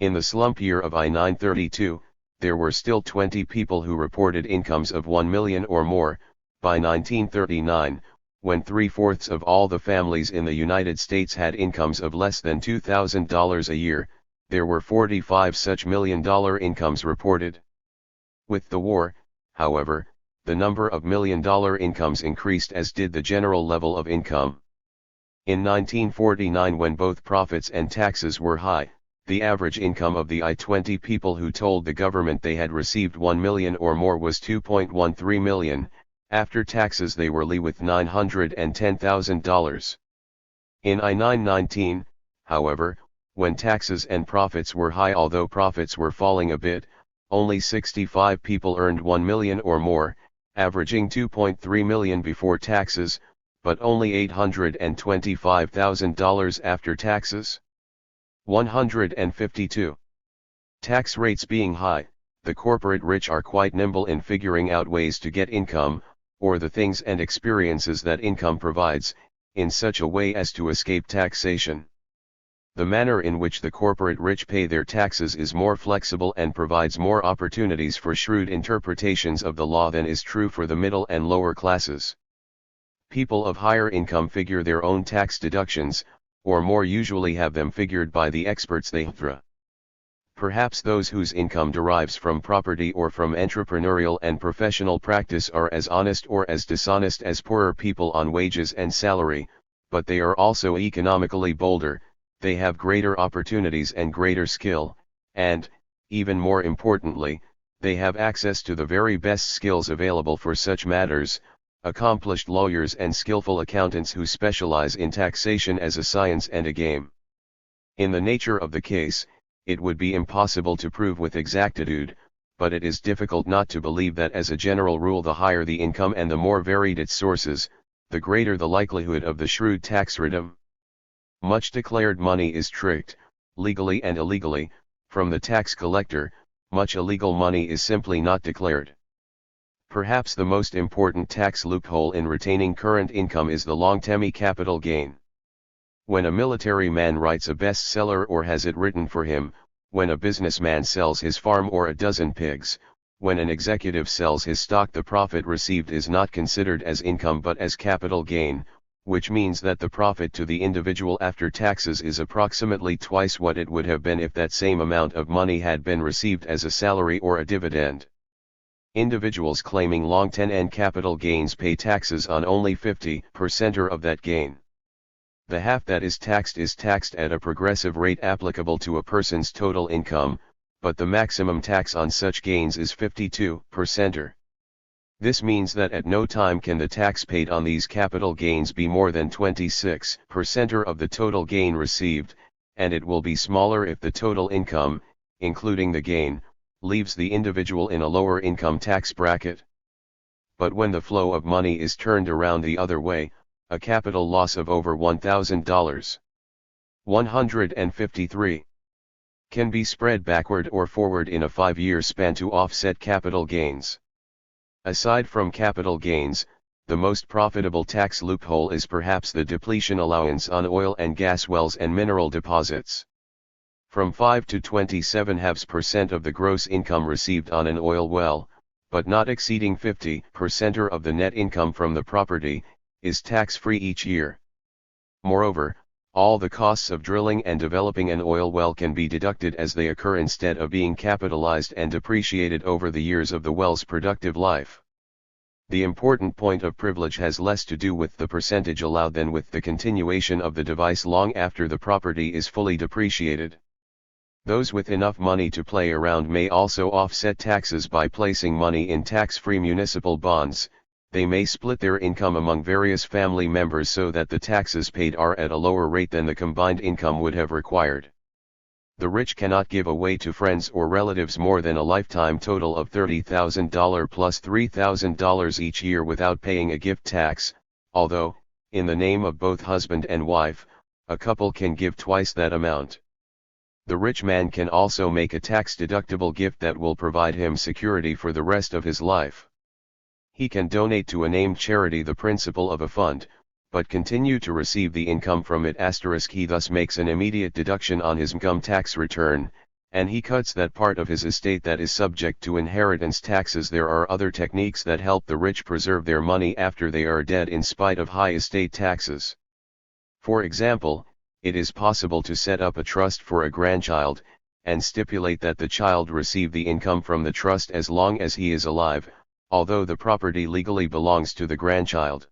S1: In the slump year of I-932, there were still 20 people who reported incomes of $1 million or more. By 1939, when 3/4 of all the families in the United States had incomes of less than $2,000 a year, there were 45 such million-dollar incomes reported. With the war, however, the number of million-dollar incomes increased, as did the general level of income. In 1949, when both profits and taxes were high, the average income of the I-20 people who told the government they had received $1 million or more was $2.13 million, after taxes they were with $910,000. In I-919, however, when taxes and profits were high, although profits were falling a bit, only 65 people earned $1 million or more, averaging $2.3 million before taxes, but only $825,000 after taxes. 152. Tax rates being high, the corporate rich are quite nimble in figuring out ways to get income, or the things and experiences that income provides, in such a way as to escape taxation. The manner in which the corporate rich pay their taxes is more flexible and provides more opportunities for shrewd interpretations of the law than is true for the middle and lower classes. People of higher income figure their own tax deductions, or more usually have them figured by the experts they hire. Perhaps those whose income derives from property or from entrepreneurial and professional practice are as honest or as dishonest as poorer people on wages and salary, but they are also economically bolder, they have greater opportunities and greater skill, and, even more importantly, they have access to the very best skills available for such matters, accomplished lawyers and skillful accountants who specialize in taxation as a science and a game. In the nature of the case, it would be impossible to prove with exactitude, but it is difficult not to believe that as a general rule the higher the income and the more varied its sources, the greater the likelihood of the shrewd tax return. Much declared money is tricked, legally and illegally, from the tax collector. Much illegal money is simply not declared. Perhaps the most important tax loophole in retaining current income is the long-term capital gain. When a military man writes a bestseller or has it written for him, when a businessman sells his farm or a dozen pigs, when an executive sells his stock, the profit received is not considered as income but as capital gain, which means that the profit to the individual after taxes is approximately twice what it would have been if that same amount of money had been received as a salary or a dividend. Individuals claiming long-term capital gains pay taxes on only 50% of that gain. The half that is taxed at a progressive rate applicable to a person's total income, but the maximum tax on such gains is 52%. This means that at no time can the tax paid on these capital gains be more than 26% of the total gain received, and it will be smaller if the total income, including the gain, leaves the individual in a lower income tax bracket. But when the flow of money is turned around the other way, a capital loss of over $1,000. 153. Can be spread backward or forward in a 5-year span to offset capital gains. Aside from capital gains, the most profitable tax loophole is perhaps the depletion allowance on oil and gas wells and mineral deposits. From 5 to 27% of the gross income received on an oil well, but not exceeding 50% of the net income from the property, is tax-free each year. Moreover, all the costs of drilling and developing an oil well can be deducted as they occur instead of being capitalized and depreciated over the years of the well's productive life. The important point of privilege has less to do with the percentage allowed than with the continuation of the device long after the property is fully depreciated. Those with enough money to play around may also offset taxes by placing money in tax-free municipal bonds. They may split their income among various family members so that the taxes paid are at a lower rate than the combined income would have required. The rich cannot give away to friends or relatives more than a lifetime total of $30,000 plus $3,000 each year without paying a gift tax, although, in the name of both husband and wife, a couple can give twice that amount. The rich man can also make a tax-deductible gift that will provide him security for the rest of his life. He can donate to a named charity the principal of a fund, but continue to receive the income from it. He thus makes an immediate deduction on his income tax return, and he cuts that part of his estate that is subject to inheritance taxes. There are other techniques that help the rich preserve their money after they are dead in spite of high estate taxes. For example, it is possible to set up a trust for a grandchild, and stipulate that the child receive the income from the trust as long as he is alive, although the property legally belongs to the grandchild.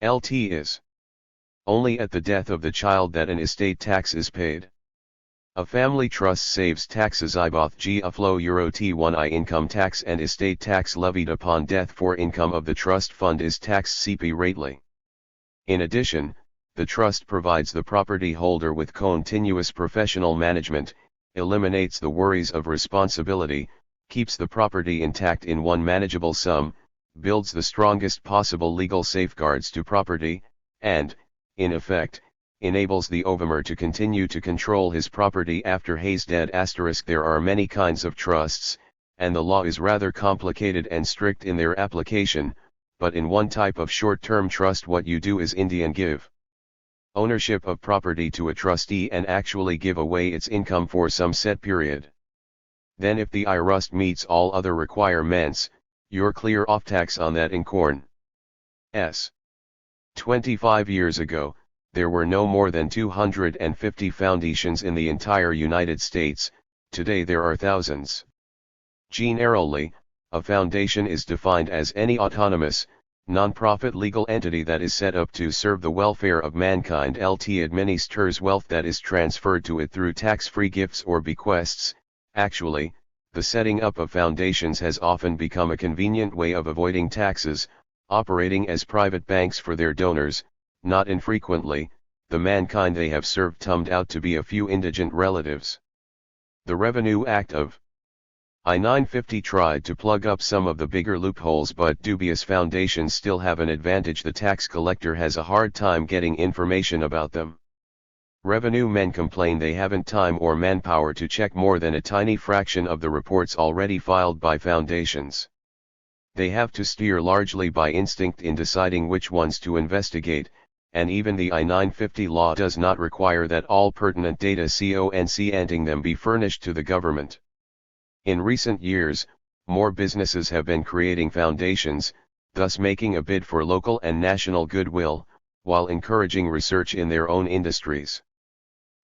S1: Lt is only at the death of the child that an estate tax is paid. A family trust saves taxes I both G a flow Euro T1 income tax and estate tax levied upon death for income of the trust fund is taxed separately. In addition, the trust provides the property holder with continuous professional management, eliminates the worries of responsibility, keeps the property intact in one manageable sum, builds the strongest possible legal safeguards to property, and, in effect, enables the owner to continue to control his property after he's dead. There are many kinds of trusts, and the law is rather complicated and strict in their application, but in one type of short-term trust what you do is Indian give ownership of property to a trustee and actually give away its income for some set period. Then if the IRS meets all other requirements, you're clear off tax on that incorn. 25 years ago, there were no more than 250 foundations in the entire United States. Today there are thousands. Generally, a foundation is defined as any autonomous, non-profit legal entity that is set up to serve the welfare of mankind. Administers wealth that is transferred to it through tax-free gifts or bequests. Actually, the setting up of foundations has often become a convenient way of avoiding taxes, operating as private banks for their donors. Not infrequently, the mankind they have served turned out to be a few indigent relatives. The Revenue Act of I-950 tried to plug up some of the bigger loopholes, but dubious foundations still have an advantage. The tax collector has a hard time getting information about them. Revenue men complain they haven't time or manpower to check more than a tiny fraction of the reports already filed by foundations. They have to steer largely by instinct in deciding which ones to investigate, and even the I-950 law does not require that all pertinent data concerning them be furnished to the government. In recent years, more businesses have been creating foundations, thus making a bid for local and national goodwill, while encouraging research in their own industries.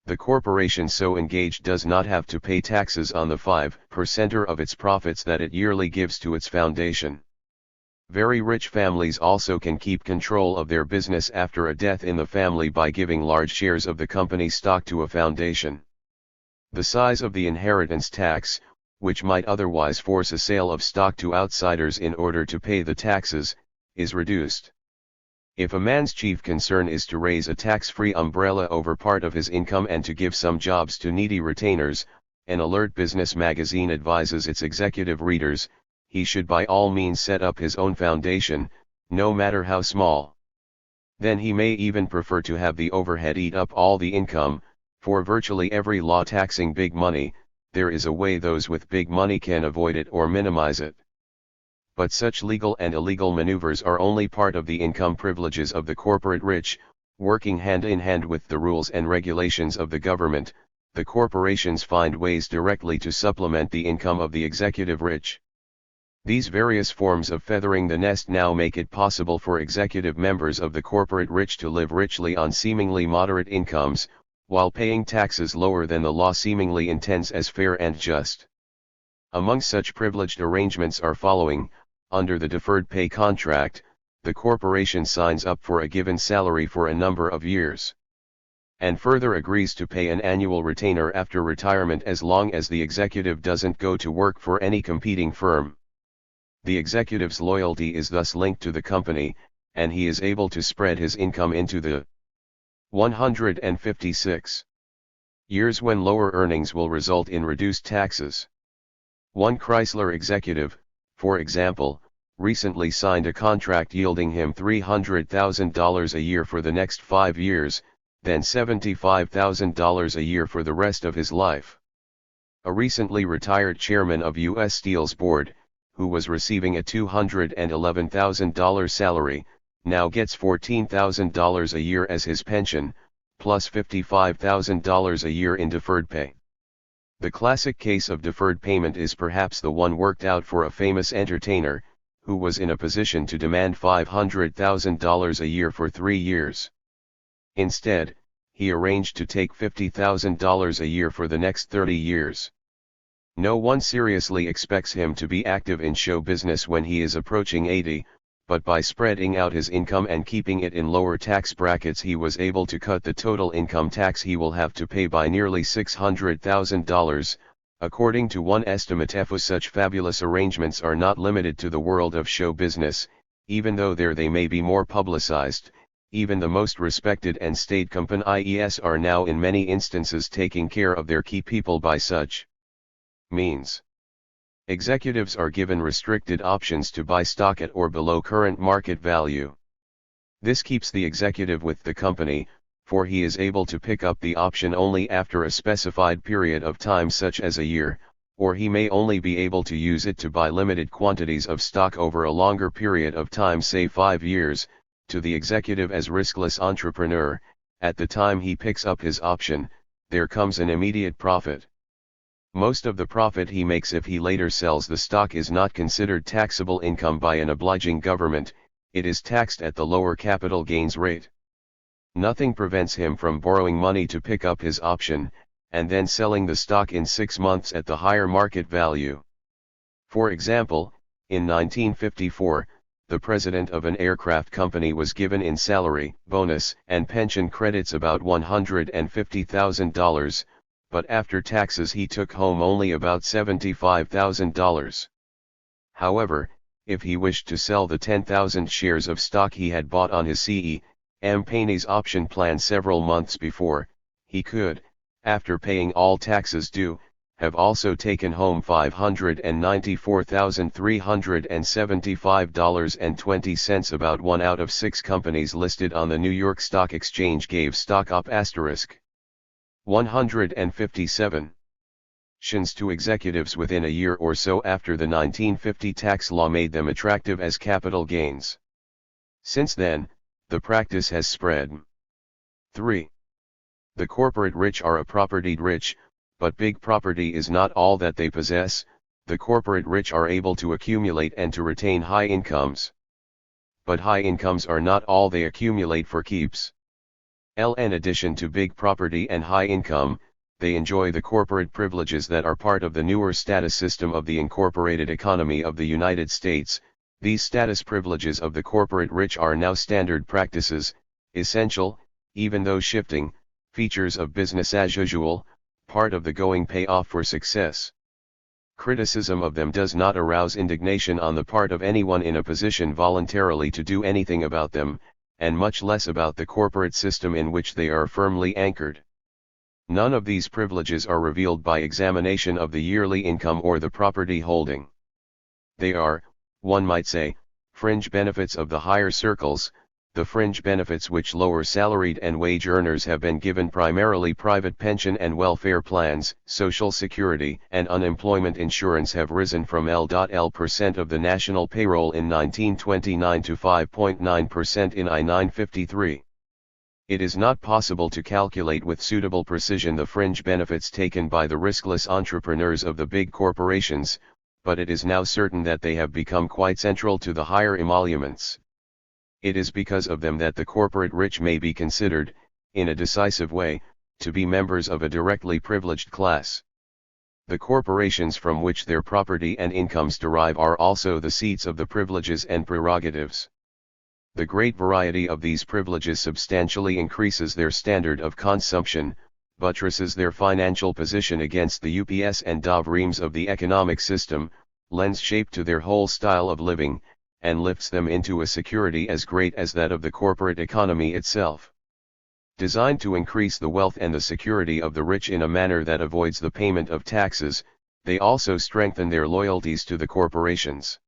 S1: The corporation so engaged does not have to pay taxes on the 5% of its profits that it yearly gives to its foundation. Very rich families also can keep control of their business after a death in the family by giving large shares of the company stock to a foundation. The size of the inheritance tax, which might otherwise force a sale of stock to outsiders in order to pay the taxes, is reduced. If a man's chief concern is to raise a tax-free umbrella over part of his income and to give some jobs to needy retainers, an alert business magazine advises its executive readers, he should by all means set up his own foundation, no matter how small. Then he may even prefer to have the overhead eat up all the income, for virtually every law taxing big money, there is a way those with big money can avoid it or minimize it. But such legal and illegal maneuvers are only part of the income privileges of the corporate rich. Working hand in hand with the rules and regulations of the government, the corporations find ways directly to supplement the income of the executive rich. These various forms of feathering the nest now make it possible for executive members of the corporate rich to live richly on seemingly moderate incomes, while paying taxes lower than the law seemingly intends as fair and just. Among such privileged arrangements are following. Under the deferred pay contract, the corporation signs up for a given salary for a number of years, and further agrees to pay an annual retainer after retirement as long as the executive doesn't go to work for any competing firm. The executive's loyalty is thus linked to the company, and he is able to spread his income into the 156 years when lower earnings will result in reduced taxes. One Chrysler executive, for example, recently signed a contract yielding him $300,000 a year for the next 5 years, then $75,000 a year for the rest of his life. A recently retired chairman of U.S. Steel's board, who was receiving a $211,000 salary, now gets $14,000 a year as his pension, plus $55,000 a year in deferred pay. The classic case of deferred payment is perhaps the one worked out for a famous entertainer, who was in a position to demand $500,000 a year for 3 years. Instead, he arranged to take $50,000 a year for the next 30 years. No one seriously expects him to be active in show business when he is approaching 80, but by spreading out his income and keeping it in lower tax brackets he was able to cut the total income tax he will have to pay by nearly $600,000, according to one estimate. Such fabulous arrangements are not limited to the world of show business, even though there they may be more publicized. Even the most respected and staid companies are now in many instances taking care of their key people by such means. Executives are given restricted options to buy stock at or below current market value. This keeps the executive with the company, for he is able to pick up the option only after a specified period of time such as a year, or he may only be able to use it to buy limited quantities of stock over a longer period of time, say 5 years. To the executive as riskless entrepreneur, at the time he picks up his option, there comes an immediate profit. Most of the profit he makes if he later sells the stock is not considered taxable income by an obliging government, it is taxed at the lower capital gains rate. Nothing prevents him from borrowing money to pick up his option, and then selling the stock in 6 months at the higher market value. For example, in 1954, the president of an aircraft company was given in salary, bonus, and pension credits about $150,000, but after taxes he took home only about $75,000. However, if he wished to sell the 10,000 shares of stock he had bought on his company's option plan several months before, he could, after paying all taxes due, have also taken home $594,375.20. About 1 out of 6 companies listed on the New York Stock Exchange gave stock up *. 157. Shins to executives within a year or so after the 1950 tax law made them attractive as capital gains. Since then, the practice has spread. 3. The corporate rich are a propertied rich, but big property is not all that they possess. The corporate rich are able to accumulate and to retain high incomes. But high incomes are not all they accumulate for keeps. In addition to big property and high income, they enjoy the corporate privileges that are part of the newer status system of the incorporated economy of the United States. These status privileges of the corporate rich are now standard practices, essential, even though shifting, features of business as usual, part of the going payoff for success. Criticism of them does not arouse indignation on the part of anyone in a position voluntarily to do anything about them, and much less about the corporate system in which they are firmly anchored. None of these privileges are revealed by examination of the yearly income or the property holding. They are, one might say, fringe benefits of the higher circles, the fringe benefits which lower salaried and wage earners have been given, primarily private pension and welfare plans. Social security and unemployment insurance have risen from L.L% of the national payroll in 1929 to 5.9% in I-953. It is not possible to calculate with suitable precision the fringe benefits taken by the riskless entrepreneurs of the big corporations, but it is now certain that they have become quite central to the higher emoluments. It is because of them that the corporate rich may be considered, in a decisive way, to be members of a directly privileged class. The corporations from which their property and incomes derive are also the seats of the privileges and prerogatives. The great variety of these privileges substantially increases their standard of consumption, buttresses their financial position against the UPS and Dov reams of the economic system, lends shape to their whole style of living, and lifts them into a security as great as that of the corporate economy itself. Designed to increase the wealth and the security of the rich in a manner that avoids the payment of taxes, they also strengthen their loyalties to the corporations.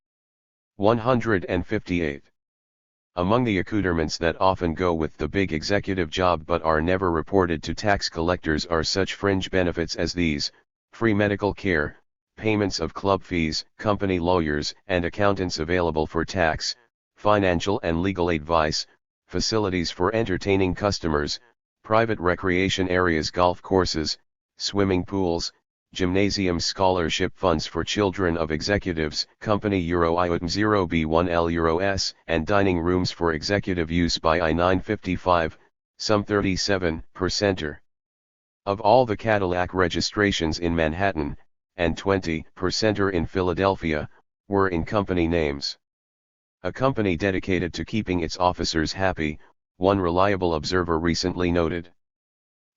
S1: 158. Among the accoutrements that often go with the big executive job but are never reported to tax collectors are such fringe benefits as these: free medical care, payments of club fees, company lawyers and accountants available for tax, financial and legal advice, facilities for entertaining customers, private recreation areas, golf courses, swimming pools, gymnasiums, scholarship funds for children of executives, company Euro IOTM 0B1L Euro-S, and dining rooms for executive use by I-955, some 37%. Of all the Cadillac registrations in Manhattan, and 20% in Philadelphia, were in company names. A company dedicated to keeping its officers happy, one reliable observer recently noted,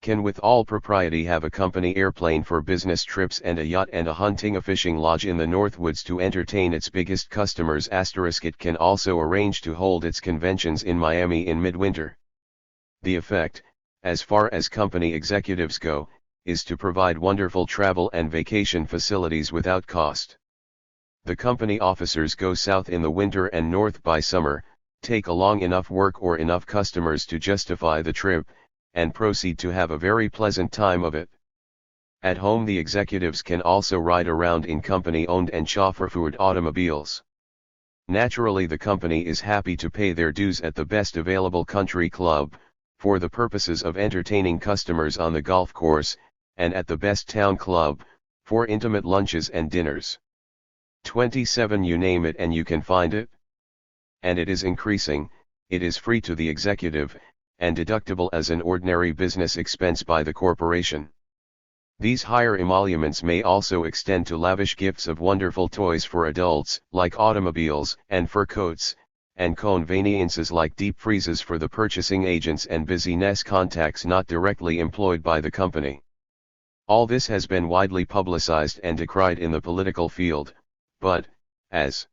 S1: can with all propriety have a company airplane for business trips and a yacht and a hunting a fishing lodge in the Northwoods to entertain its biggest customers. It can also arrange to hold its conventions in Miami in midwinter. The effect, as far as company executives go, is to provide wonderful travel and vacation facilities without cost. The company officers go south in the winter and north by summer, take along enough work or enough customers to justify the trip, and proceed to have a very pleasant time of it. At home, the executives can also ride around in company-owned and chauffeured automobiles. Naturally, the company is happy to pay their dues at the best available country club, for the purposes of entertaining customers on the golf course, and at the best town club, for intimate lunches and dinners. 27. You name it and you can find it. And it is increasing. It is free to the executive, and deductible as an ordinary business expense by the corporation. These higher emoluments may also extend to lavish gifts of wonderful toys for adults, like automobiles and fur coats, and conveniences like deep freezes for the purchasing agents and business contacts not directly employed by the company. All this has been widely publicized and decried in the political field, but, as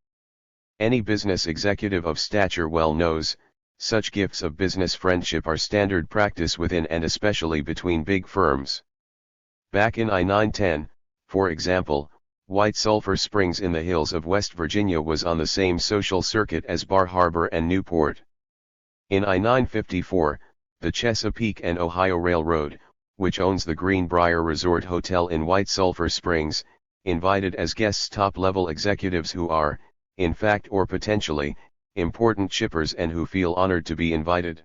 S1: any business executive of stature well knows, such gifts of business friendship are standard practice within and especially between big firms. Back in I-910, for example, White Sulphur Springs in the hills of West Virginia was on the same social circuit as Bar Harbor and Newport. In I-954, the Chesapeake and Ohio Railroad, which owns the Greenbrier Resort Hotel in White Sulphur Springs, invited as guests top-level executives who are, in fact or potentially, important shippers and who feel honored to be invited.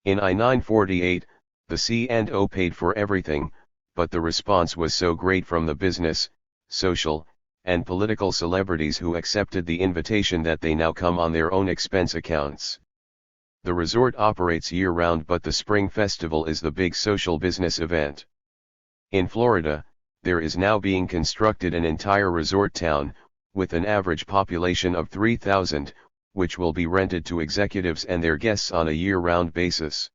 S1: In I-948, the C&O paid for everything, but the response was so great from the business, social, and political celebrities who accepted the invitation that they now come on their own expense accounts. The resort operates year-round, but the Spring Festival is the big social business event. In Florida, there is now being constructed an entire resort town, with an average population of 3,000, which will be rented to executives and their guests on a year-round basis.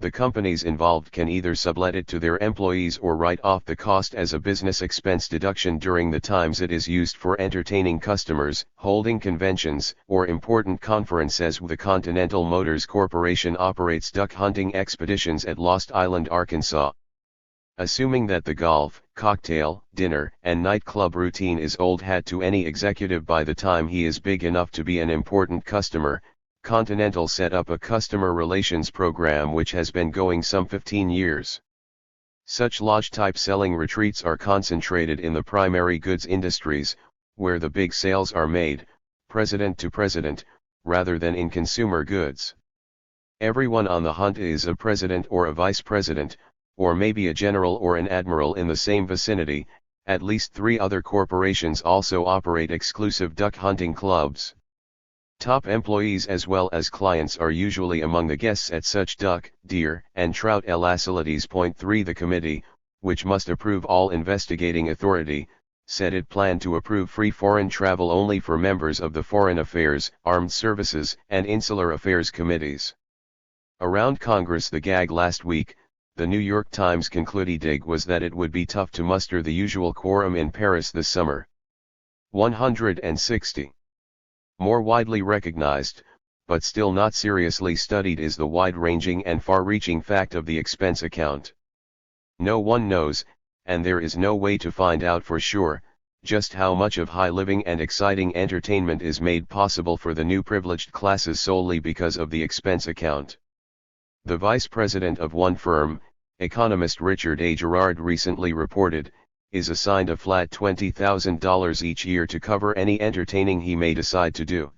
S1: The companies involved can either sublet it to their employees or write off the cost as a business expense deduction during the times it is used for entertaining customers, holding conventions, or important conferences. The Continental Motors Corporation operates duck hunting expeditions at Lost Island, Arkansas. Assuming that the golf, cocktail, dinner, and nightclub routine is old hat to any executive by the time he is big enough to be an important customer, Continental set up a customer relations program which has been going some 15 years. Such lodge-type selling retreats are concentrated in the primary goods industries, where the big sales are made, president to president, rather than in consumer goods. Everyone on the hunt is a president or a vice president, or maybe a general or an admiral in the same vicinity. At least 3 other corporations also operate exclusive duck hunting clubs. Top employees as well as clients are usually among the guests at such duck, deer, and trout facilities. Point 3 The committee, which must approve all investigating authority, said it planned to approve free foreign travel only for members of the Foreign Affairs, Armed Services, and Insular Affairs committees. Around Congress the gag last week, the New York Times concluded was that it would be tough to muster the usual quorum in Paris this summer. 160. More widely recognized, but still not seriously studied, is the wide-ranging and far-reaching fact of the expense account. No one knows, and there is no way to find out for sure, just how much of high living and exciting entertainment is made possible for the new privileged classes solely because of the expense account. The vice president of one firm, economist Richard A. Gerard recently reported, is assigned a flat $20,000 each year to cover any entertaining he may decide to do.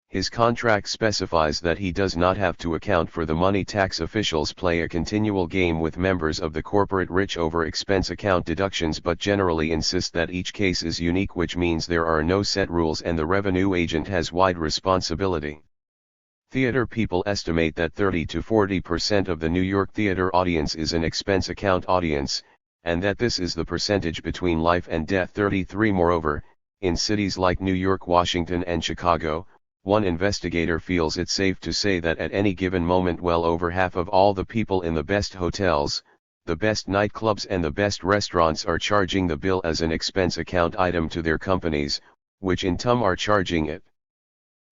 S1: His contract specifies that he does not have to account for the money. Tax officials play a continual game with members of the corporate rich over expense account deductions, but generally insist that each case is unique, which means there are no set rules and the revenue agent has wide responsibility. Theater people estimate that 30 to 40% of the New York theater audience is an expense account audience, and that this is the percentage between life and death. 33 Moreover, in cities like New York, Washington, and Chicago, one investigator feels it safe to say that at any given moment well over half of all the people in the best hotels, the best nightclubs, and the best restaurants are charging the bill as an expense account item to their companies, which in turn are charging it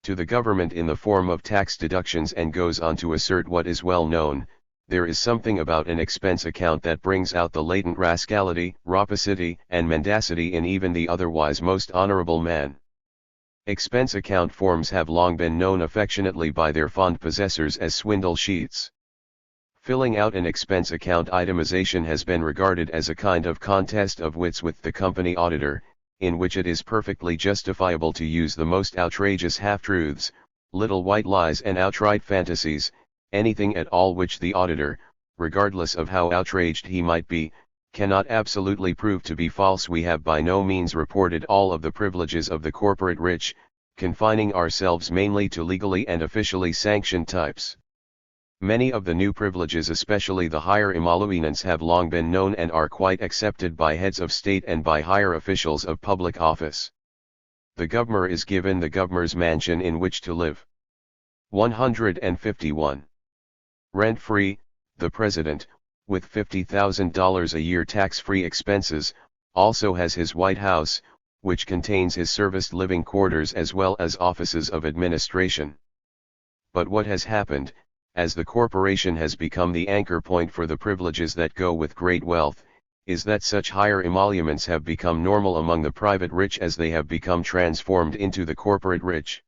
S1: to the government in the form of tax deductions, and goes on to assert what is well known: there is something about an expense account that brings out the latent rascality, rapacity, and mendacity in even the otherwise most honorable man. Expense account forms have long been known affectionately by their fond possessors as swindle sheets. Filling out an expense account itemization has been regarded as a kind of contest of wits with the company auditor, in which it is perfectly justifiable to use the most outrageous half-truths, little white lies, and outright fantasies, anything at all which the auditor, regardless of how outraged he might be, cannot absolutely prove to be false. We have by no means reported all of the privileges of the corporate rich, confining ourselves mainly to legally and officially sanctioned types. Many of the new privileges, especially the higher emoluments, have long been known and are quite accepted by heads of state and by higher officials of public office. The governor is given the governor's mansion in which to live. 151. Rent-free, the president, with $50,000 a year tax-free expenses, also has his White House, which contains his serviced living quarters as well as offices of administration. But what has happened, as the corporation has become the anchor point for the privileges that go with great wealth, is that such higher emoluments have become normal among the private rich as they have become transformed into the corporate rich.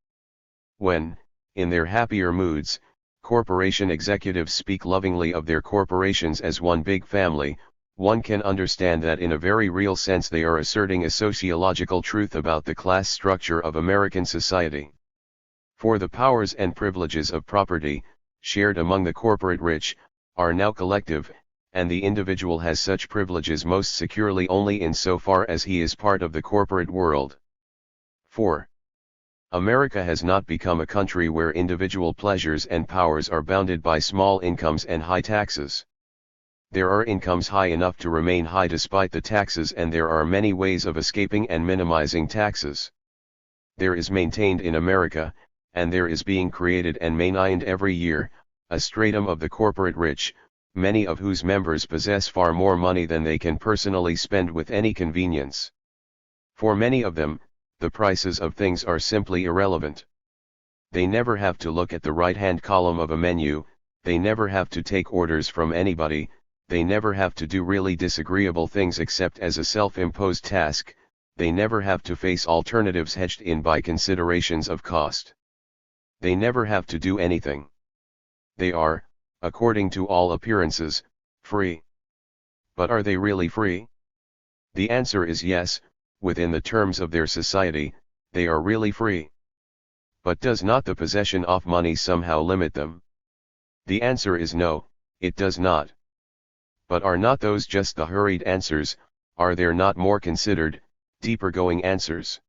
S1: When, in their happier moods, Corporation executives speak lovingly of their corporations as one big family. One can understand that in a very real sense they are asserting a sociological truth about the class structure of American society. For the powers and privileges of property, shared among the corporate rich, are now collective, and the individual has such privileges most securely only insofar as he is part of the corporate world. 4. America has not become a country where individual pleasures and powers are bounded by small incomes and high taxes. There are incomes high enough to remain high despite the taxes, and there are many ways of escaping and minimizing taxes. There is maintained in America, and there is being created and maintained every year, a stratum of the corporate rich, many of whose members possess far more money than they can personally spend with any convenience. For many of them, the prices of things are simply irrelevant. They never have to look at the right-hand column of a menu, they never have to take orders from anybody, they never have to do really disagreeable things except as a self-imposed task, they never have to face alternatives hedged in by considerations of cost. They never have to do anything. They are, according to all appearances, free. But are they really free? The answer is yes, within the terms of their society, they are really free. But does not the possession of money somehow limit them? The answer is no, it does not. But are not those just the hurried answers? Are there not more considered, deeper-going answers?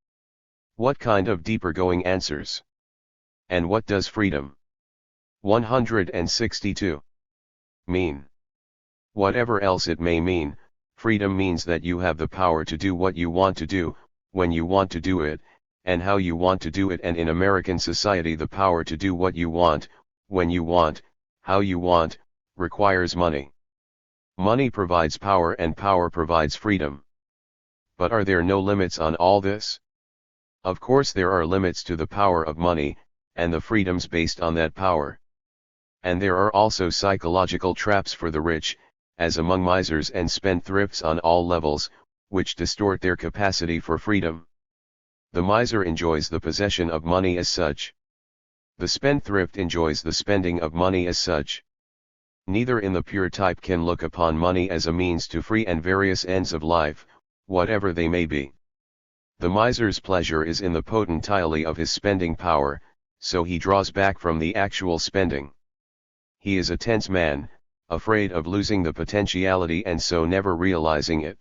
S1: What kind of deeper-going answers? And what does freedom 162 mean? Whatever else it may mean, freedom means that you have the power to do what you want to do, when you want to do it, and how you want to do it, and in American society the power to do what you want, when you want, how you want, requires money. Money provides power and power provides freedom. But are there no limits on all this? Of course there are limits to the power of money, and the freedoms based on that power. And there are also psychological traps for the rich, as among misers and spendthrifts on all levels, which distort their capacity for freedom. The miser enjoys the possession of money as such. The spendthrift enjoys the spending of money as such. Neither in the pure type can look upon money as a means to free and various ends of life, whatever they may be. The miser's pleasure is in the potentility of his spending power, so he draws back from the actual spending. He is a tense man, afraid of losing the potentiality and so never realizing it.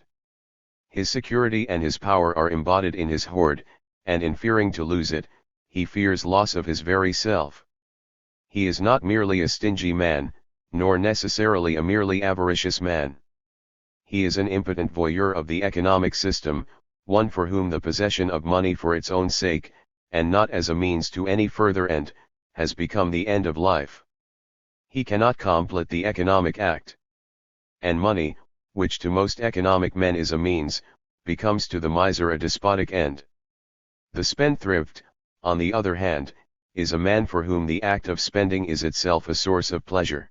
S1: His security and his power are embodied in his hoard, and in fearing to lose it, he fears loss of his very self. He is not merely a stingy man, nor necessarily a merely avaricious man. He is an impotent voyeur of the economic system, one for whom the possession of money for its own sake, and not as a means to any further end, has become the end of life. He cannot complete the economic act. And money, which to most economic men is a means, becomes to the miser a despotic end. The spendthrift, on the other hand, is a man for whom the act of spending is itself a source of pleasure.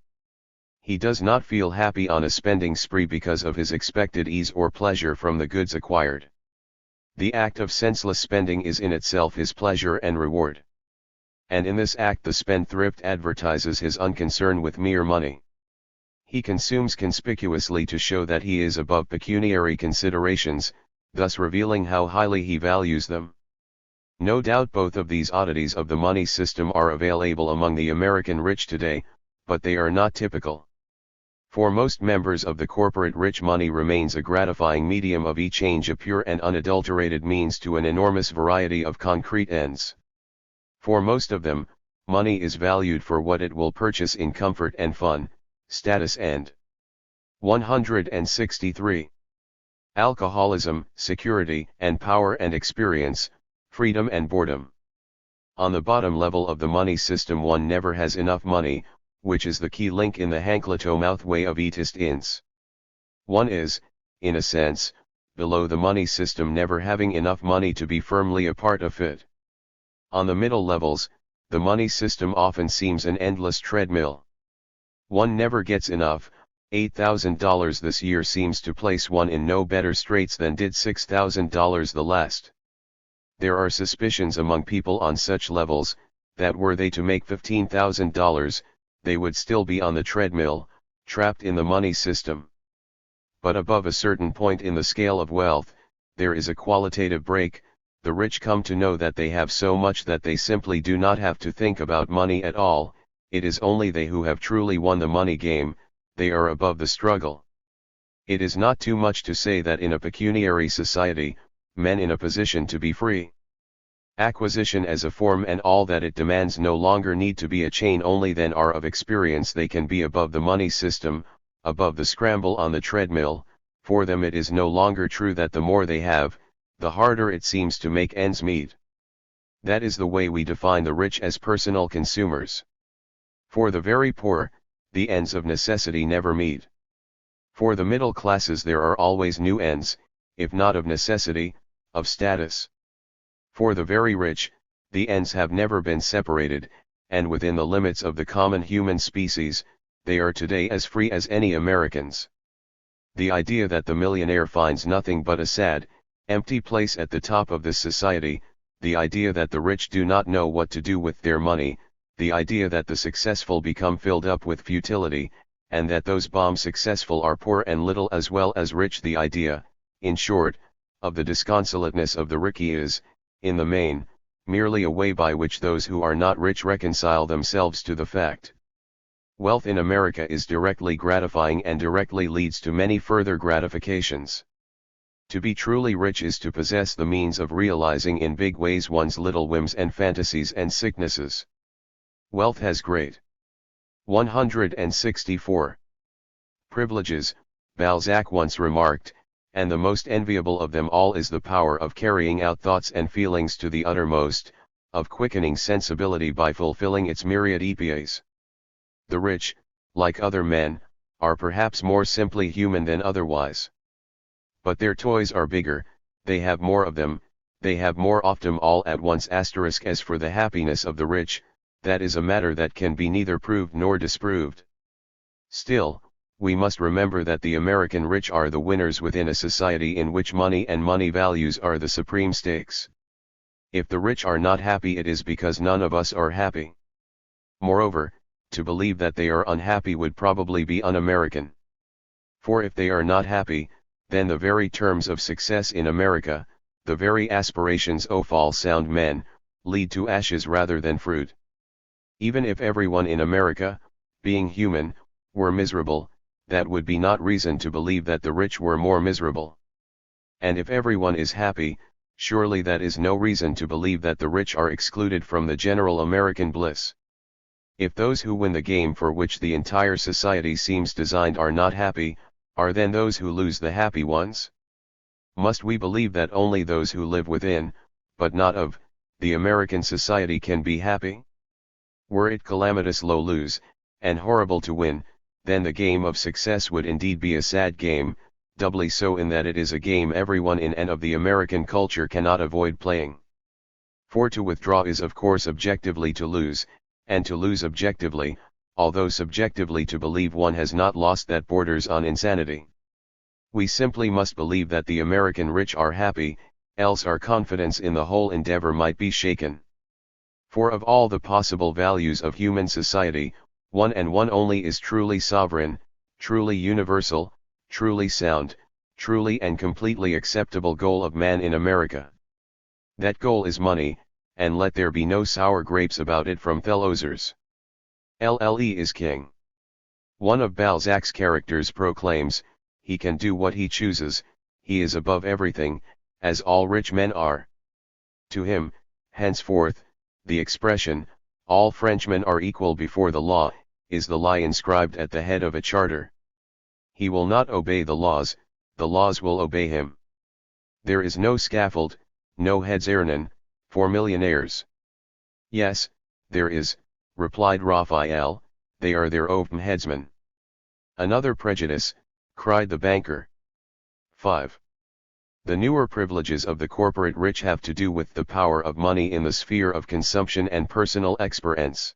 S1: He does not feel happy on a spending spree because of his expected ease or pleasure from the goods acquired. The act of senseless spending is in itself his pleasure and reward. And in this act the spendthrift advertises his unconcern with mere money. He consumes conspicuously to show that he is above pecuniary considerations, thus revealing how highly he values them. No doubt both of these oddities of the money system are available among the American rich today, but they are not typical. For most members of the corporate rich, money remains a gratifying medium of exchange, a pure and unadulterated means to an enormous variety of concrete ends. For most of them, money is valued for what it will purchase in comfort and fun, status and 163. Alcoholism, security and power and experience, freedom and boredom. On the bottom level of the money system one never has enough money, which is the key link in the Hankleto-mouth way of existence. One is, in a sense, below the money system, never having enough money to be firmly a part of it. On the middle levels, the money system often seems an endless treadmill. One never gets enough. $8,000 this year seems to place one in no better straits than did $6,000 the last. There are suspicions among people on such levels, that were they to make $15,000, they would still be on the treadmill, trapped in the money system. But above a certain point in the scale of wealth, there is a qualitative break. The rich come to know that they have so much that they simply do not have to think about money at all. It is only they who have truly won the money game. They are above the struggle. It is not too much to say that in a pecuniary society, men in a position to be free, acquisition as a form and all that it demands no longer need to be a chain. Only then are of experience they can be above the money system, above the scramble on the treadmill. For them it is no longer true that the more they have, the harder it seems to make ends meet. That is the way we define the rich as personal consumers. For the very poor, the ends of necessity never meet. For the middle classes there are always new ends, if not of necessity, of status. For the very rich, the ends have never been separated, and within the limits of the common human species, they are today as free as any Americans. The idea that the millionaire finds nothing but a sad, empty place at the top of this society, the idea that the rich do not know what to do with their money, the idea that the successful become filled up with futility, and that those bomb successful are poor and little as well as rich, the idea, in short, of the disconsolateness of the rich is, in the main, merely a way by which those who are not rich reconcile themselves to the fact. Wealth in America is directly gratifying and directly leads to many further gratifications. To be truly rich is to possess the means of realizing in big ways one's little whims and fantasies and sicknesses. Wealth has great 164 privileges, Balzac once remarked, and the most enviable of them all is the power of carrying out thoughts and feelings to the uttermost, of quickening sensibility by fulfilling its myriad epias. The rich, like other men, are perhaps more simply human than otherwise. But their toys are bigger, they have more of them, they have more of them all at once. As for the happiness of the rich, that is a matter that can be neither proved nor disproved. Still, we must remember that the American rich are the winners within a society in which money and money values are the supreme stakes. If the rich are not happy, it is because none of us are happy. Moreover, to believe that they are unhappy would probably be un-American. For if they are not happy, then the very terms of success in America, the very aspirations of all sound men, lead to ashes rather than fruit. Even if everyone in America, being human, were miserable, that would be not reason to believe that the rich were more miserable. And if everyone is happy, surely that is no reason to believe that the rich are excluded from the general American bliss. If those who win the game for which the entire society seems designed are not happy, are then those who lose the happy ones? Must we believe that only those who live within, but not of, the American society can be happy? Were it calamitous low lose, and horrible to win, then the game of success would indeed be a sad game, doubly so in that it is a game everyone in and of the American culture cannot avoid playing. For to withdraw is of course objectively to lose, and to lose objectively, although subjectively to believe one has not lost, that borders on insanity. We simply must believe that the American rich are happy, else our confidence in the whole endeavor might be shaken. For of all the possible values of human society, one and one only is truly sovereign, truly universal, truly sound, truly and completely acceptable goal of man in America. That goal is money, and let there be no sour grapes about it from Thellozers. LLE is king. One of Balzac's characters proclaims, he can do what he chooses, he is above everything, as all rich men are. To him, henceforth, the expression, all Frenchmen are equal before the law, is the lie inscribed at the head of a charter. He will not obey the laws will obey him. There is no scaffold, no headsernon, for millionaires. Yes, there is, replied Raphael, they are their own headsmen. Another prejudice, cried the banker. 5. The newer privileges of the corporate rich have to do with the power of money in the sphere of consumption and personal experience.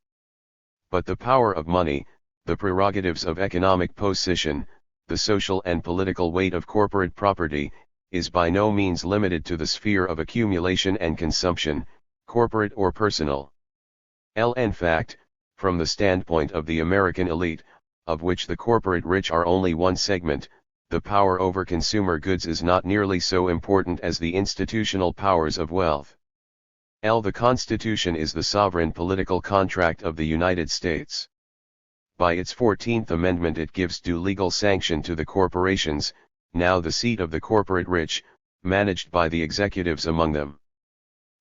S1: But the power of money, the prerogatives of economic position, the social and political weight of corporate property, is by no means limited to the sphere of accumulation and consumption, corporate or personal. In fact, From the standpoint of the American elite, of which the corporate rich are only one segment, the power over consumer goods is not nearly so important as the institutional powers of wealth. The Constitution is the sovereign political contract of the United States. By its 14th Amendment it gives due legal sanction to the corporations, now the seat of the corporate rich, managed by the executives among them.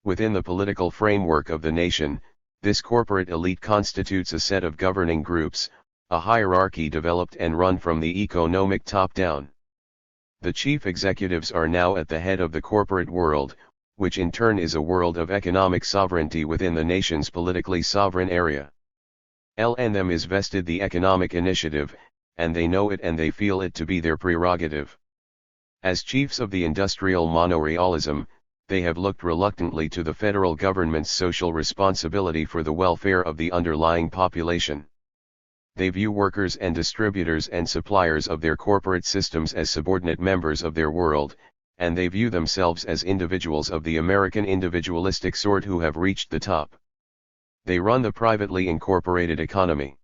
S1: Within the political framework of the nation, this corporate elite constitutes a set of governing groups, a hierarchy developed and run from the economic top down. The chief executives are now at the head of the corporate world, which in turn is a world of economic sovereignty within the nation's politically sovereign area. In them is vested the economic initiative, and they know it and they feel it to be their prerogative. As chiefs of the industrial monorealism, they have looked reluctantly to the federal government's social responsibility for the welfare of the underlying population. They view workers and distributors and suppliers of their corporate systems as subordinate members of their world, and they view themselves as individuals of the American individualistic sort who have reached the top. They run the privately incorporated economy.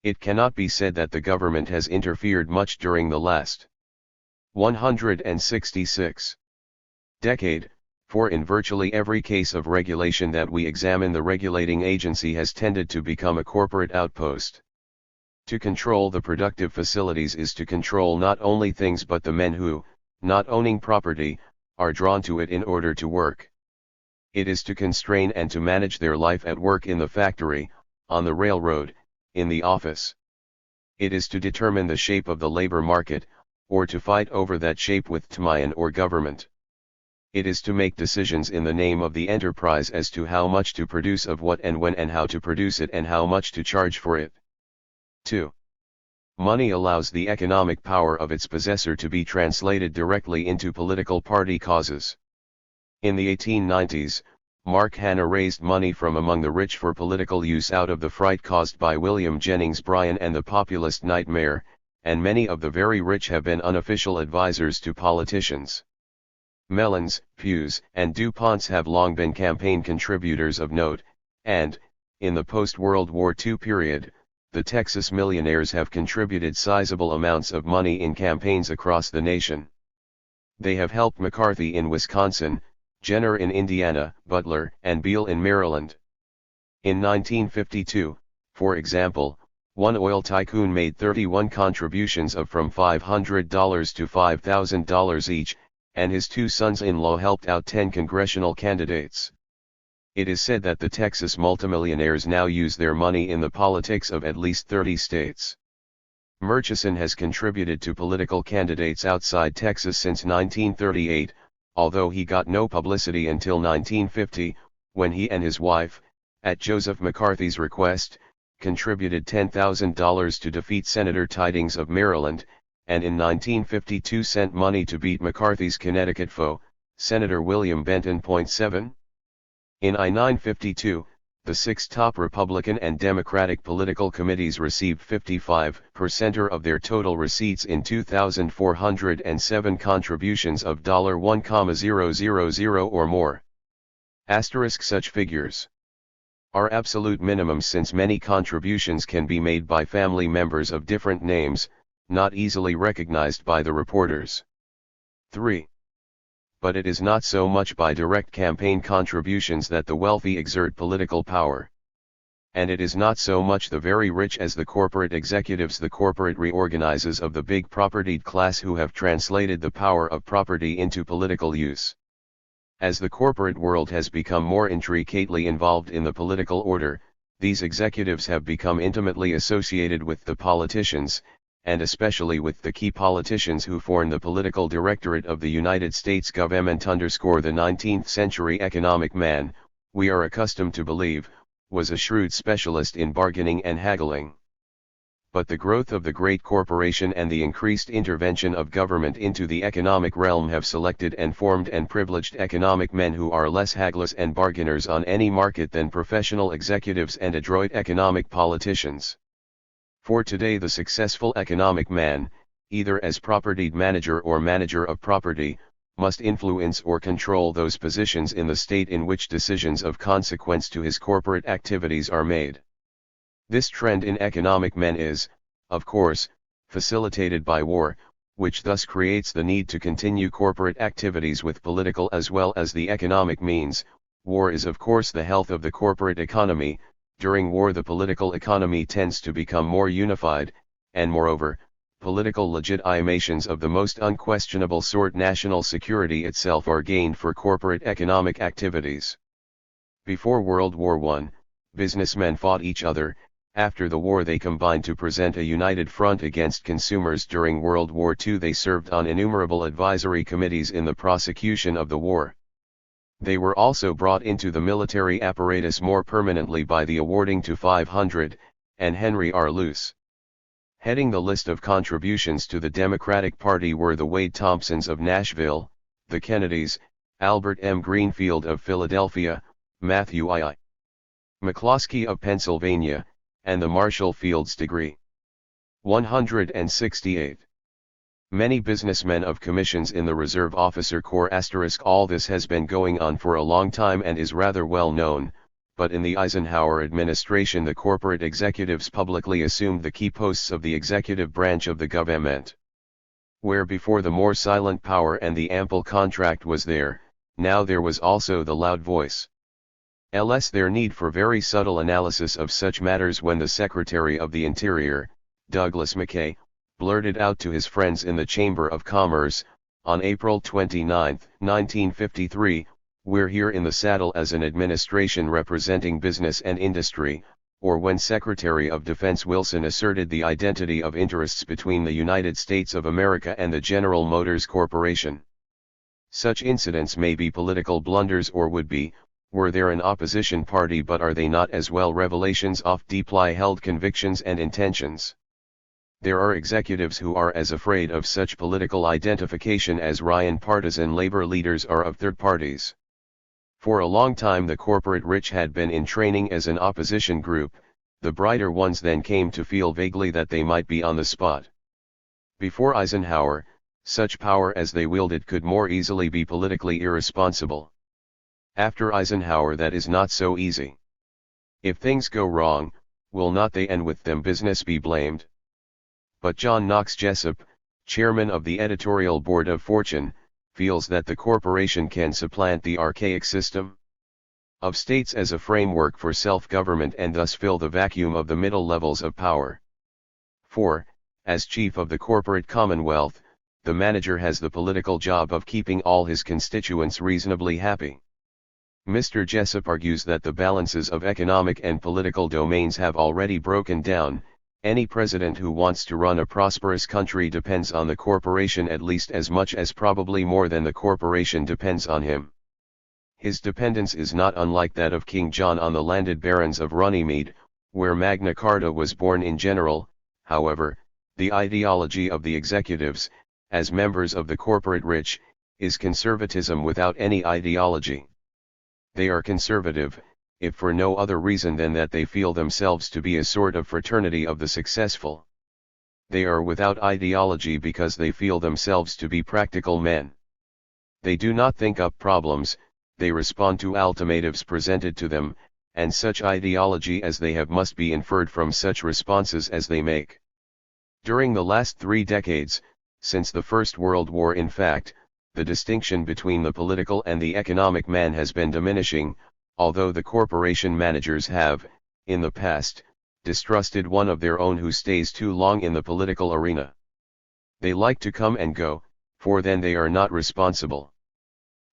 S1: It cannot be said that the government has interfered much during the last 166 decade, for in virtually every case of regulation that we examine the regulating agency has tended to become a corporate outpost. To control the productive facilities is to control not only things but the men who, not owning property, are drawn to it in order to work. It is to constrain and to manage their life at work in the factory, on the railroad, in the office. It is to determine the shape of the labor market, or to fight over that shape with Tamian or government. It is to make decisions in the name of the enterprise as to how much to produce of what and when and how to produce it and how much to charge for it. 2. Money allows the economic power of its possessor to be translated directly into political party causes. In the 1890s, Mark Hanna raised money from among the rich for political use out of the fright caused by William Jennings Bryan and the populist nightmare, and many of the very rich have been unofficial advisors to politicians. Mellons, Pews, and DuPonts have long been campaign contributors of note, and, in the post-World War II period, the Texas millionaires have contributed sizable amounts of money in campaigns across the nation. They have helped McCarthy in Wisconsin, Jenner in Indiana, Butler and Beale in Maryland. In 1952, for example, one oil tycoon made 31 contributions of from $500 to $5,000 each, and his two sons-in-law helped out 10 congressional candidates. It is said that the Texas multimillionaires now use their money in the politics of at least 30 states. Murchison has contributed to political candidates outside Texas since 1938, although he got no publicity until 1950, when he and his wife, at Joseph McCarthy's request, contributed $10,000 to defeat Senator Tydings of Maryland, and in 1952 sent money to beat McCarthy's Connecticut foe, Senator William Benton. 7. In I-952, the 6 top Republican and Democratic political committees received 55% of their total receipts in 2,407 contributions of $1,000 or more. Such figures are absolute minimums since many contributions can be made by family members of different names, not easily recognized by the reporters. 3. But it is not so much by direct campaign contributions that the wealthy exert political power. And it is not so much the very rich as the corporate executives, the corporate reorganizers of the big propertied class who have translated the power of property into political use. As the corporate world has become more intricately involved in the political order, these executives have become intimately associated with the politicians, and especially with the key politicians who form the political directorate of the United States government. The 19th century economic man, we are accustomed to believe, was a shrewd specialist in bargaining and haggling. But the growth of the great corporation and the increased intervention of government into the economic realm have selected and formed and privileged economic men who are less hagglers and bargainers on any market than professional executives and adroit economic politicians. For today the successful economic man, either as propertied manager or manager of property, must influence or control those positions in the state in which decisions of consequence to his corporate activities are made. This trend in economic men is, of course, facilitated by war, which thus creates the need to continue corporate activities with political as well as the economic means. War is of course the health of the corporate economy. During war the political economy tends to become more unified, and moreover, political legitimations of the most unquestionable sort, national security itself, are gained for corporate economic activities. Before World War I, businessmen fought each other. After the war they combined to present a united front against consumers. During World War II they served on innumerable advisory committees in the prosecution of the war. They were also brought into the military apparatus more permanently by the awarding to 500, and Henry R. Luce. Heading the list of contributions to the Democratic Party were the Wade Thompsons of Nashville, the Kennedys, Albert M. Greenfield of Philadelphia, Matthew I. McCloskey of Pennsylvania, and the Marshall Fields degree. 168. Many businessmen of commissions in the Reserve Officer Corps *. All this has been going on for a long time and is rather well known, but in the Eisenhower administration the corporate executives publicly assumed the key posts of the executive branch of the government. Where before the more silent power and the ample contract was there, now there was also the loud voice. Ls their need for very subtle analysis of such matters when the Secretary of the Interior, Douglas Mackay, blurted out to his friends in the Chamber of Commerce, on April 29, 1953, "We're here in the saddle as an administration representing business and industry," or when Secretary of Defense Wilson asserted the identity of interests between the United States of America and the General Motors Corporation. Such incidents may be political blunders or would be, were there an opposition party, but are they not as well revelations of deeply held convictions and intentions? There are executives who are as afraid of such political identification as Ryan partisan labor leaders are of third parties. For a long time the corporate rich had been in training as an opposition group. The brighter ones then came to feel vaguely that they might be on the spot. Before Eisenhower, such power as they wielded could more easily be politically irresponsible. After Eisenhower that is not so easy. If things go wrong, will not they and with them business be blamed? But John Knox Jessup, chairman of the editorial board of Fortune, feels that the corporation can supplant the archaic system of states as a framework for self-government and thus fill the vacuum of the middle levels of power. For, as chief of the corporate commonwealth, the manager has the political job of keeping all his constituents reasonably happy. Mr. Jessup argues that the balances of economic and political domains have already broken down. Any president who wants to run a prosperous country depends on the corporation at least as much as, probably more than, the corporation depends on him. His dependence is not unlike that of King John on the landed barons of Runnymede, where Magna Carta was born. In general, however, the ideology of the executives, as members of the corporate rich, is conservatism without any ideology. They are conservative, if for no other reason than that they feel themselves to be a sort of fraternity of the successful. They are without ideology because they feel themselves to be practical men. They do not think up problems, they respond to ultimatives presented to them, and such ideology as they have must be inferred from such responses as they make. During the last 3 decades, since the First World War in fact, the distinction between the political and the economic man has been diminishing, although the corporation managers have, in the past, distrusted one of their own who stays too long in the political arena. They like to come and go, for then they are not responsible.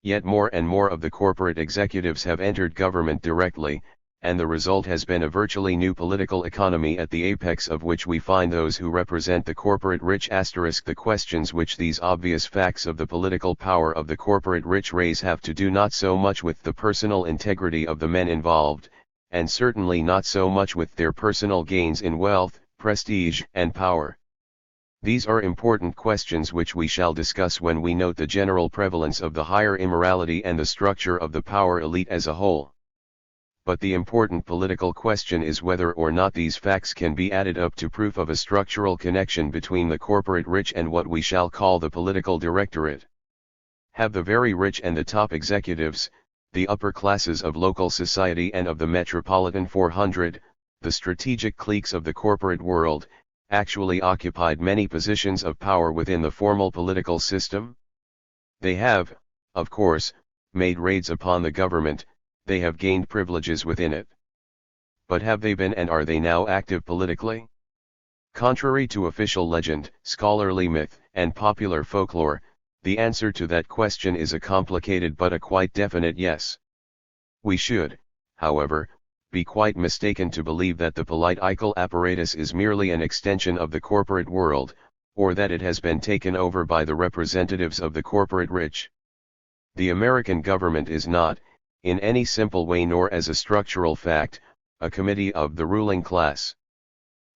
S1: Yet more and more of the corporate executives have entered government directly, and the result has been a virtually new political economy at the apex of which we find those who represent the corporate rich. The questions which these obvious facts of the political power of the corporate rich raise have to do not so much with the personal integrity of the men involved, and certainly not so much with their personal gains in wealth, prestige, and power. These are important questions which we shall discuss when we note the general prevalence of the higher immorality and the structure of the power elite as a whole. But the important political question is whether or not these facts can be added up to proof of a structural connection between the corporate rich and what we shall call the political directorate. Have the very rich and the top executives, the upper classes of local society and of the metropolitan 400, the strategic cliques of the corporate world, actually occupied many positions of power within the formal political system? They have, of course, made raids upon the government, they have gained privileges within it. But have they been and are they now active politically? Contrary to official legend, scholarly myth, and popular folklore, the answer to that question is a complicated but a quite definite yes. We should, however, be quite mistaken to believe that the political apparatus is merely an extension of the corporate world, or that it has been taken over by the representatives of the corporate rich. The American government is not, in any simple way nor as a structural fact, a committee of the ruling class.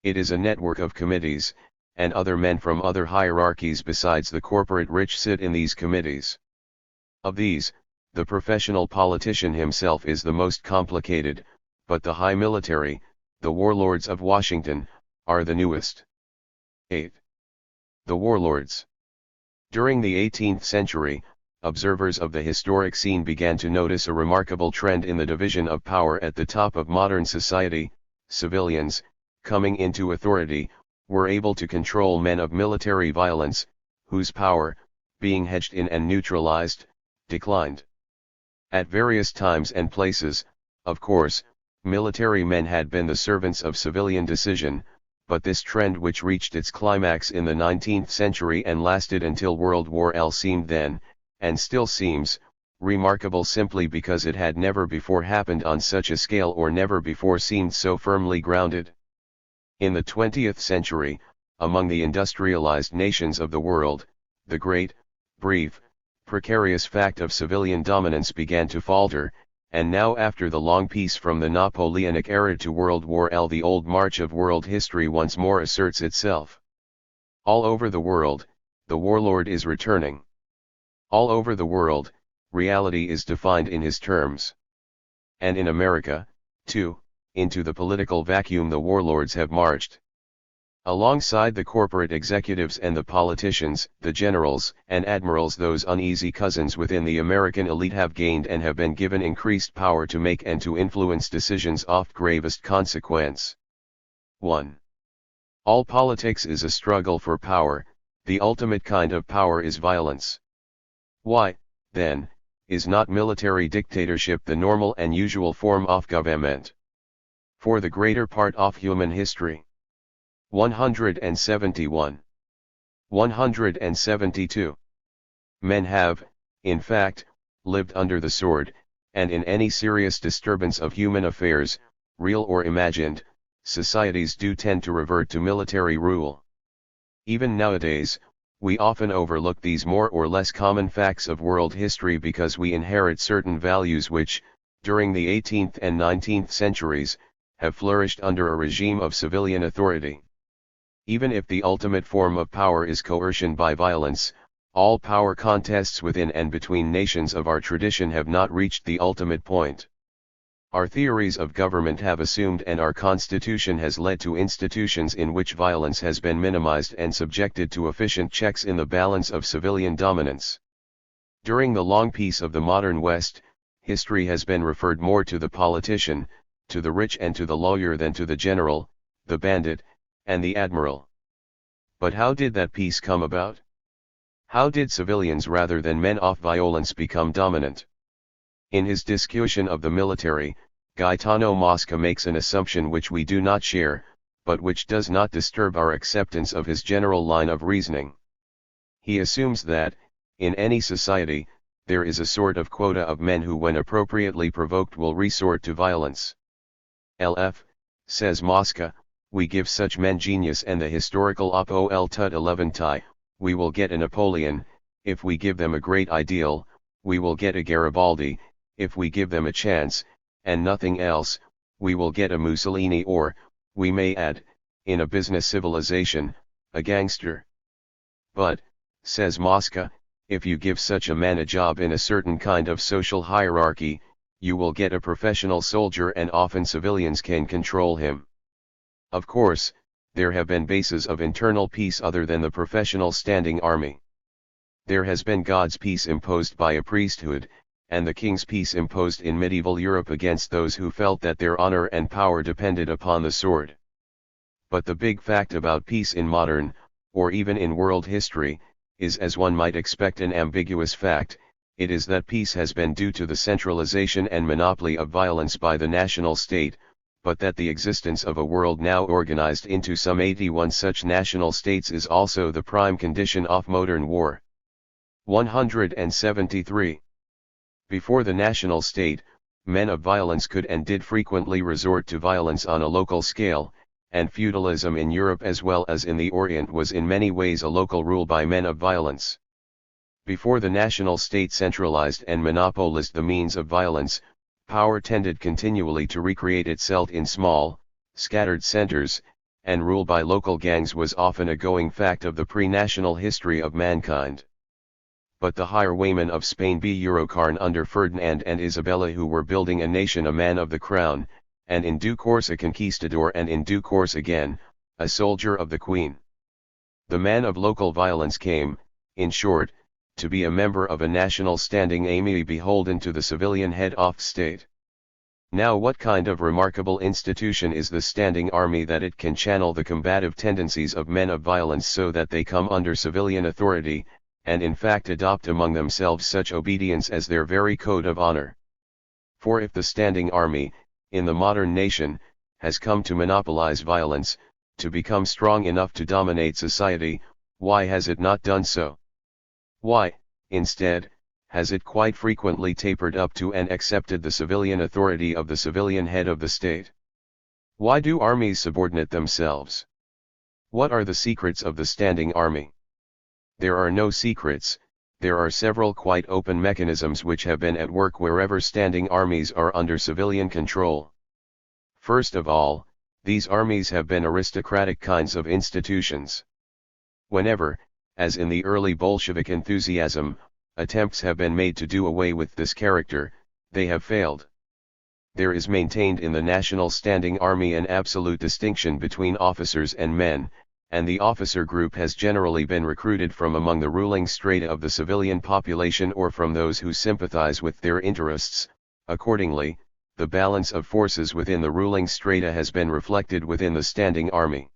S1: It is a network of committees, and other men from other hierarchies besides the corporate rich sit in these committees. Of these, the professional politician himself is the most complicated, but the high military, the warlords of Washington, are the newest. 8. The warlords. During the 18th century, observers of the historic scene began to notice a remarkable trend in the division of power at the top of modern society. Civilians, coming into authority, were able to control men of military violence, whose power, being hedged in and neutralized, declined. At various times and places, of course, military men had been the servants of civilian decision, but this trend, which reached its climax in the 19th century and lasted until World War I, seemed then, and still seems, remarkable simply because it had never before happened on such a scale or never before seemed so firmly grounded. In the 20th century, among the industrialized nations of the world, the great, brief, precarious fact of civilian dominance began to falter, and now after the long peace from the Napoleonic era to World War I, the old march of world history once more asserts itself. All over the world, the warlord is returning. All over the world, reality is defined in his terms. And in America, too, into the political vacuum the warlords have marched. Alongside the corporate executives and the politicians, the generals and admirals, those uneasy cousins within the American elite have gained and have been given increased power to make and to influence decisions of gravest consequence. 1. All politics is a struggle for power, the ultimate kind of power is violence. Why, then, is not military dictatorship the normal and usual form of government? For the greater part of human history. 171. 172. Men have, in fact, lived under the sword, and in any serious disturbance of human affairs, real or imagined, societies do tend to revert to military rule. Even nowadays, we often overlook these more or less common facts of world history because we inherit certain values which, during the 18th and 19th centuries, have flourished under a regime of civilian authority. Even if the ultimate form of power is coercion by violence, all power contests within and between nations of our tradition have not reached the ultimate point. Our theories of government have assumed and our constitution has led to institutions in which violence has been minimized and subjected to efficient checks in the balance of civilian dominance. During the long peace of the modern West, history has been referred more to the politician, to the rich and to the lawyer than to the general, the bandit, and the admiral. But how did that peace come about? How did civilians rather than men of violence become dominant? In his discussion of the military, Gaetano Mosca makes an assumption which we do not share, but which does not disturb our acceptance of his general line of reasoning. He assumes that, in any society, there is a sort of quota of men who when appropriately provoked will resort to violence. LF, says Mosca, we give such men genius and the historical opol tut 11 tie, we will get a Napoleon, if we give them a great ideal, we will get a Garibaldi, if we give them a chance, and nothing else, we will get a Mussolini or, we may add, in a business civilization, a gangster. But, says Mosca, if you give such a man a job in a certain kind of social hierarchy, you will get a professional soldier and often civilians can control him. Of course, there have been bases of internal peace other than the professional standing army. There has been God's peace imposed by a priesthood, and the king's peace imposed in medieval Europe against those who felt that their honor and power depended upon the sword. But the big fact about peace in modern, or even in world history, is, as one might expect, an ambiguous fact. It is that peace has been due to the centralization and monopoly of violence by the national state, but that the existence of a world now organized into some 81 such national states is also the prime condition of modern war. 173. Before the national state, men of violence could and did frequently resort to violence on a local scale, and feudalism in Europe as well as in the Orient was in many ways a local rule by men of violence. Before the national state centralized and monopolized the means of violence, power tended continually to recreate itself in small, scattered centers, and rule by local gangs was often a going fact of the pre-national history of mankind. But the highwaymen of Spain b Eurocarn under Ferdinand and Isabella, who were building a nation, a man of the crown, and in due course a conquistador, and in due course again, a soldier of the Queen. The man of local violence came, in short, to be a member of a national standing army beholden to the civilian head of state. Now, what kind of remarkable institution is the standing army that it can channel the combative tendencies of men of violence so that they come under civilian authority, and in fact adopt among themselves such obedience as their very code of honor? For if the standing army, in the modern nation, has come to monopolize violence, to become strong enough to dominate society, why has it not done so? Why, instead, has it quite frequently tapered up to and accepted the civilian authority of the civilian head of the state? Why do armies subordinate themselves? What are the secrets of the standing army? There are no secrets. There are several quite open mechanisms which have been at work wherever standing armies are under civilian control. First of all, these armies have been aristocratic kinds of institutions. Whenever, as in the early Bolshevik enthusiasm, attempts have been made to do away with this character, they have failed. There is maintained in the national standing army an absolute distinction between officers and men, and the officer group has generally been recruited from among the ruling strata of the civilian population or from those who sympathize with their interests. Accordingly, the balance of forces within the ruling strata has been reflected within the standing army.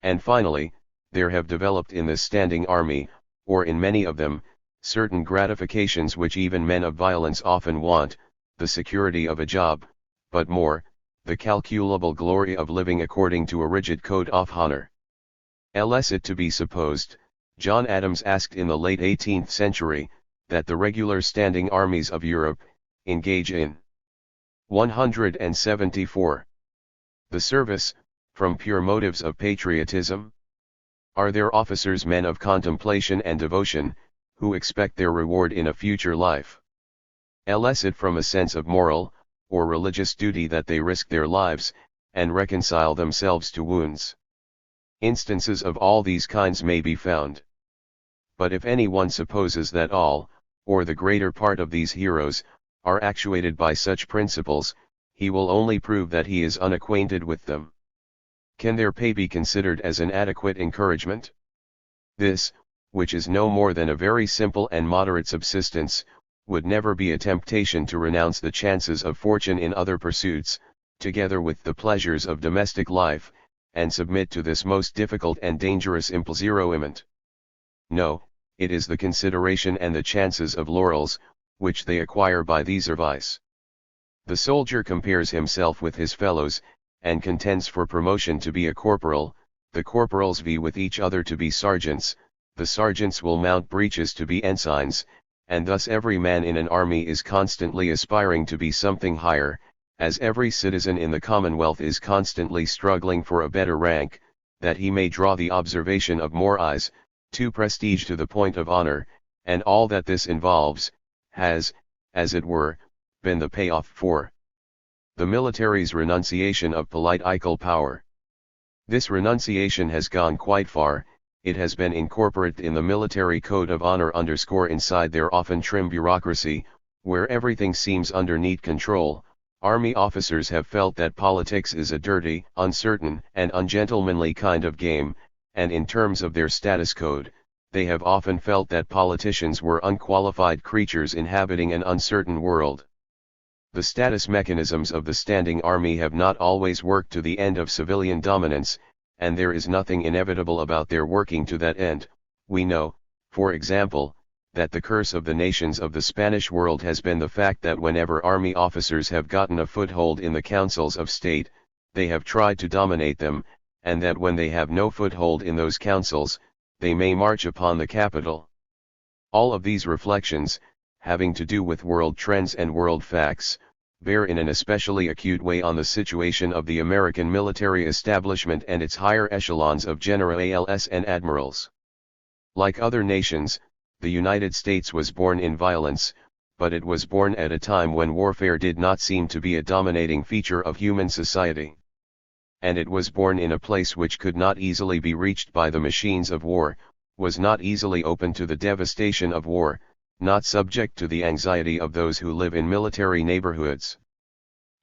S1: And finally, there have developed in this standing army, or in many of them, certain gratifications which even men of violence often want: the security of a job, but more, the calculable glory of living according to a rigid code of honor. Lest it to be supposed, John Adams asked in the late 18th century, that the regular standing armies of Europe engage in 174. The service, from pure motives of patriotism? Are their officers men of contemplation and devotion, who expect their reward in a future life? Lest it from a sense of moral, or religious duty that they risk their lives, and reconcile themselves to wounds? Instances of all these kinds may be found. But if anyone supposes that all, or the greater part of these heroes, are actuated by such principles, he will only prove that he is unacquainted with them. Can their pay be considered as an adequate encouragement? This, which is no more than a very simple and moderate subsistence, would never be a temptation to renounce the chances of fortune in other pursuits, together with the pleasures of domestic life, and submit to this most difficult and dangerous employment. No, it is the consideration and the chances of laurels, which they acquire by these service. The soldier compares himself with his fellows, and contends for promotion to be a corporal, the corporals vie with each other to be sergeants, the sergeants will mount breeches to be ensigns, and thus every man in an army is constantly aspiring to be something higher, as every citizen in the Commonwealth is constantly struggling for a better rank, that he may draw the observation of more eyes, to prestige to the point of honor, and all that this involves, has, as it were, been the payoff for the military's renunciation of political power. This renunciation has gone quite far. It has been incorporated in the military code of honor inside their often trim bureaucracy, where everything seems under neat control. Army officers have felt that politics is a dirty, uncertain, and ungentlemanly kind of game, and in terms of their status code, they have often felt that politicians were unqualified creatures inhabiting an uncertain world. The status mechanisms of the standing army have not always worked to the end of civilian dominance, and there is nothing inevitable about their working to that end. We know, for example, that the curse of the nations of the Spanish world has been the fact that whenever army officers have gotten a foothold in the councils of state, they have tried to dominate them, and that when they have no foothold in those councils, they may march upon the capital. All of these reflections, having to do with world trends and world facts, bear in an especially acute way on the situation of the American military establishment and its higher echelons of generals and admirals. Like other nations, the United States was born in violence, but it was born at a time when warfare did not seem to be a dominating feature of human society. And it was born in a place which could not easily be reached by the machines of war, was not easily open to the devastation of war, not subject to the anxiety of those who live in military neighborhoods.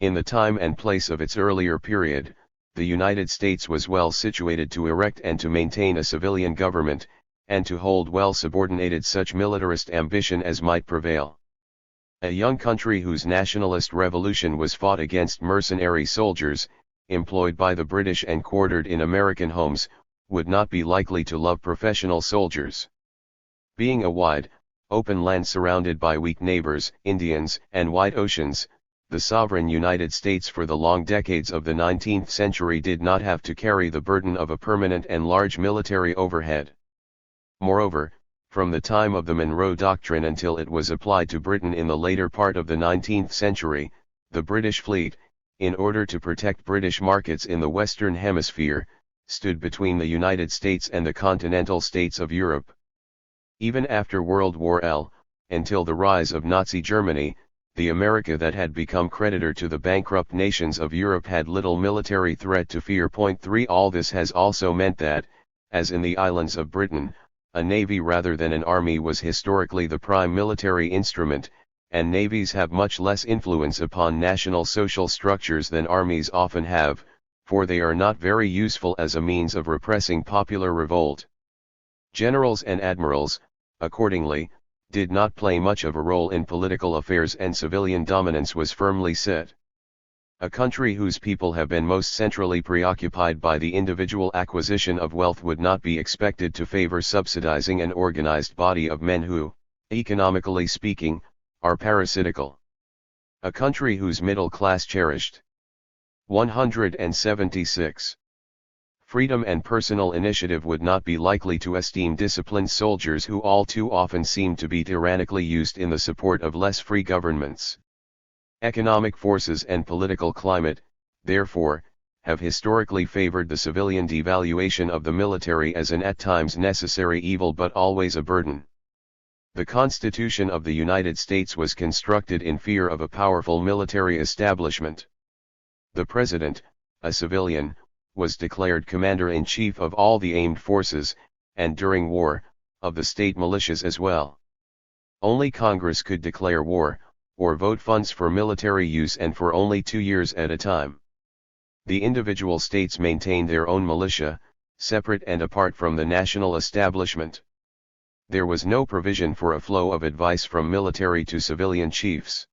S1: In the time and place of its earlier period, the United States was well situated to erect and to maintain a civilian government, and to hold well subordinated such militarist ambition as might prevail. A young country whose nationalist revolution was fought against mercenary soldiers, employed by the British and quartered in American homes, would not be likely to love professional soldiers. Being a wide, open land surrounded by weak neighbors, Indians, and wide oceans, the sovereign United States for the long decades of the 19th century did not have to carry the burden of a permanent and large military overhead. Moreover, from the time of the Monroe Doctrine until it was applied to Britain in the later part of the 19th century, the British fleet, in order to protect British markets in the Western Hemisphere, stood between the United States and the continental states of Europe. Even after World War I, until the rise of Nazi Germany, the America that had become creditor to the bankrupt nations of Europe had little military threat to fear. 3 All this has also meant that, as in the islands of Britain, a navy rather than an army was historically the prime military instrument, and navies have much less influence upon national social structures than armies often have, for they are not very useful as a means of repressing popular revolt. Generals and admirals, accordingly, did not play much of a role in political affairs, and civilian dominance was firmly set. A country whose people have been most centrally preoccupied by the individual acquisition of wealth would not be expected to favor subsidizing an organized body of men who, economically speaking, are parasitical. A country whose middle class cherished 176. Freedom and personal initiative would not be likely to esteem disciplined soldiers who all too often seem to be tyrannically used in the support of less free governments. Economic forces and political climate, therefore, have historically favored the civilian devaluation of the military as an at times necessary evil but always a burden. The Constitution of the United States was constructed in fear of a powerful military establishment. The President, a civilian, was declared commander-in-chief of all the armed forces, and during war, of the state militias as well. Only Congress could declare war, or vote funds for military use, and for only 2 years at a time. The individual states maintained their own militia, separate and apart from the national establishment. There was no provision for a flow of advice from military to civilian chiefs.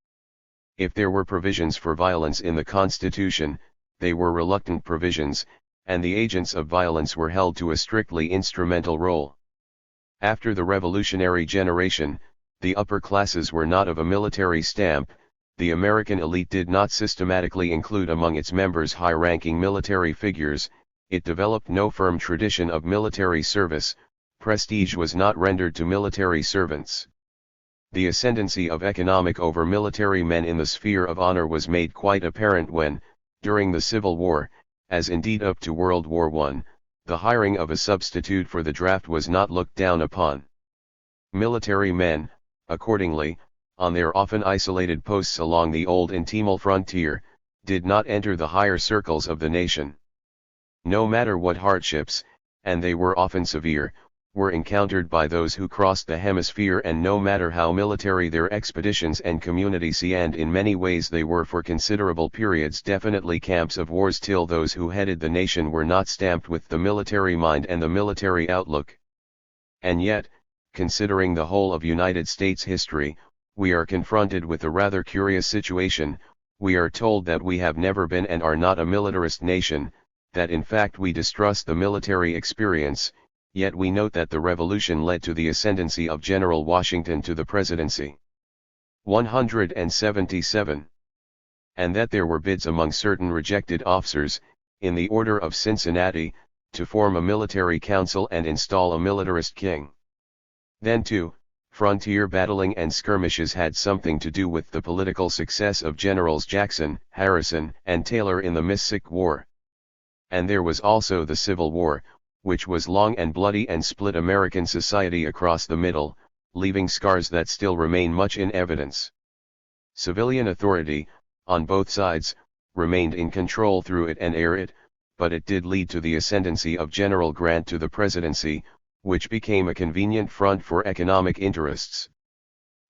S1: If there were provisions for violence in the Constitution, they were reluctant provisions, and the agents of violence were held to a strictly instrumental role. After the revolutionary generation, the upper classes were not of a military stamp. The American elite did not systematically include among its members high-ranking military figures, it developed no firm tradition of military service, prestige was not rendered to military servants. The ascendancy of economic over military men in the sphere of honor was made quite apparent when, during the Civil War, as indeed up to World War I, the hiring of a substitute for the draft was not looked down upon. Military men, accordingly, on their often isolated posts along the old intimal frontier, did not enter the higher circles of the nation. No matter what hardships, and they were often severe, were encountered by those who crossed the hemisphere, and no matter how military their expeditions and communities, and in many ways they were for considerable periods definitely camps of wars, till those who headed the nation were not stamped with the military mind and the military outlook. And yet, considering the whole of United States history, we are confronted with a rather curious situation. We are told that we have never been and are not a militarist nation, that in fact we distrust the military experience, yet we note that the revolution led to the ascendancy of General Washington to the presidency. 177. And that there were bids among certain rejected officers, in the order of Cincinnati, to form a military council and install a militarist king. Then too, frontier battling and skirmishes had something to do with the political success of Generals Jackson, Harrison, and Taylor in the Mississippi War. And there was also the Civil War, which was long and bloody and split American society across the middle, leaving scars that still remain much in evidence. Civilian authority, on both sides, remained in control through it and ere it, but it did lead to the ascendancy of General Grant to the presidency, which became a convenient front for economic interests.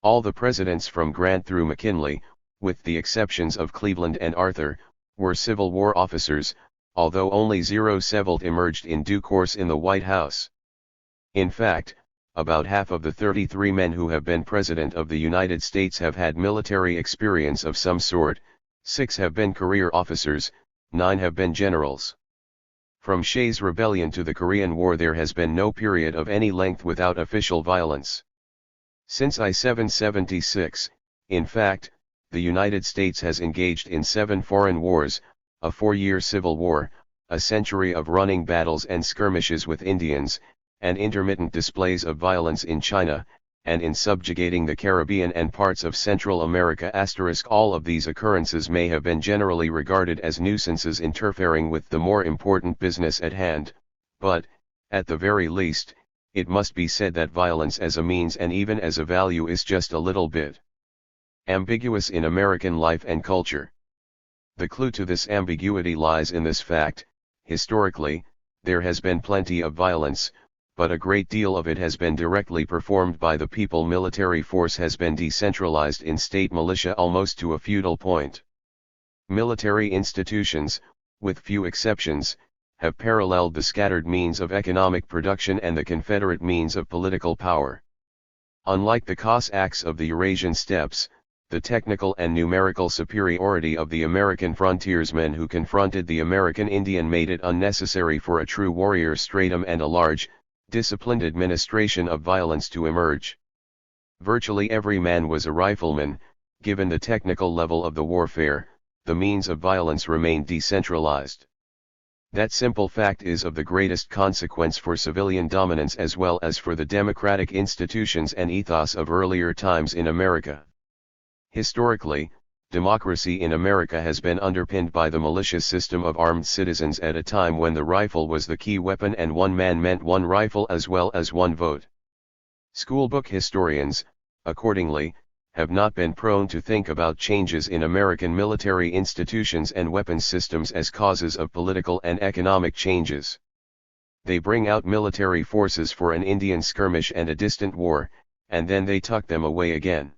S1: All the presidents from Grant through McKinley, with the exceptions of Cleveland and Arthur, were Civil War officers, although only Roosevelt emerged in due course in the White House. In fact, about half of the 33 men who have been President of the United States have had military experience of some sort, 6 have been career officers, 9 have been generals. From Shays' Rebellion to the Korean War there has been no period of any length without official violence. Since I-776, in fact, the United States has engaged in 7 foreign wars, a 4-year civil war, a century of running battles and skirmishes with Indians, and intermittent displays of violence in China, and in subjugating the Caribbean and parts of Central America. All of these occurrences may have been generally regarded as nuisances interfering with the more important business at hand, but, at the very least, it must be said that violence as a means and even as a value is just a little bit ambiguous in American life and culture. The clue to this ambiguity lies in this fact: historically, there has been plenty of violence, but a great deal of it has been directly performed by the people. Military force has been decentralized in state militia almost to a feudal point. Military institutions, with few exceptions, have paralleled the scattered means of economic production and the Confederate means of political power. Unlike the Cossacks of the Eurasian steppes, the technical and numerical superiority of the American frontiersmen who confronted the American Indian made it unnecessary for a true warrior stratum and a large, disciplined administration of violence to emerge. Virtually every man was a rifleman. Given the technical level of the warfare, the means of violence remained decentralized. That simple fact is of the greatest consequence for civilian dominance as well as for the democratic institutions and ethos of earlier times in America. Historically, democracy in America has been underpinned by the militia system of armed citizens at a time when the rifle was the key weapon and one man meant one rifle as well as one vote. Schoolbook historians, accordingly, have not been prone to think about changes in American military institutions and weapons systems as causes of political and economic changes. They bring out military forces for an Indian skirmish and a distant war, and then they tuck them away again.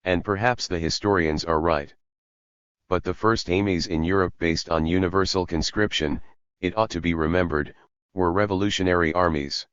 S1: And perhaps the historians are right. But the first armies in Europe based on universal conscription, it ought to be remembered, were revolutionary armies.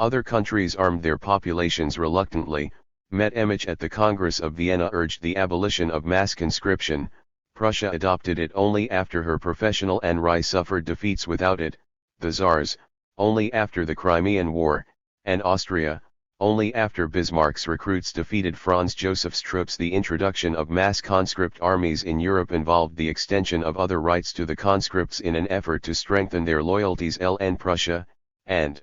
S1: Other countries armed their populations reluctantly. Metternich at the Congress of Vienna urged the abolition of mass conscription. Prussia adopted it only after her professional and Reich suffered defeats without it, the Tsars, only after the Crimean War, and Austria, only after Bismarck's recruits defeated Franz Joseph's troops. The introduction of mass conscript armies in Europe involved the extension of other rights to the conscripts in an effort to strengthen their loyalties in Prussia, and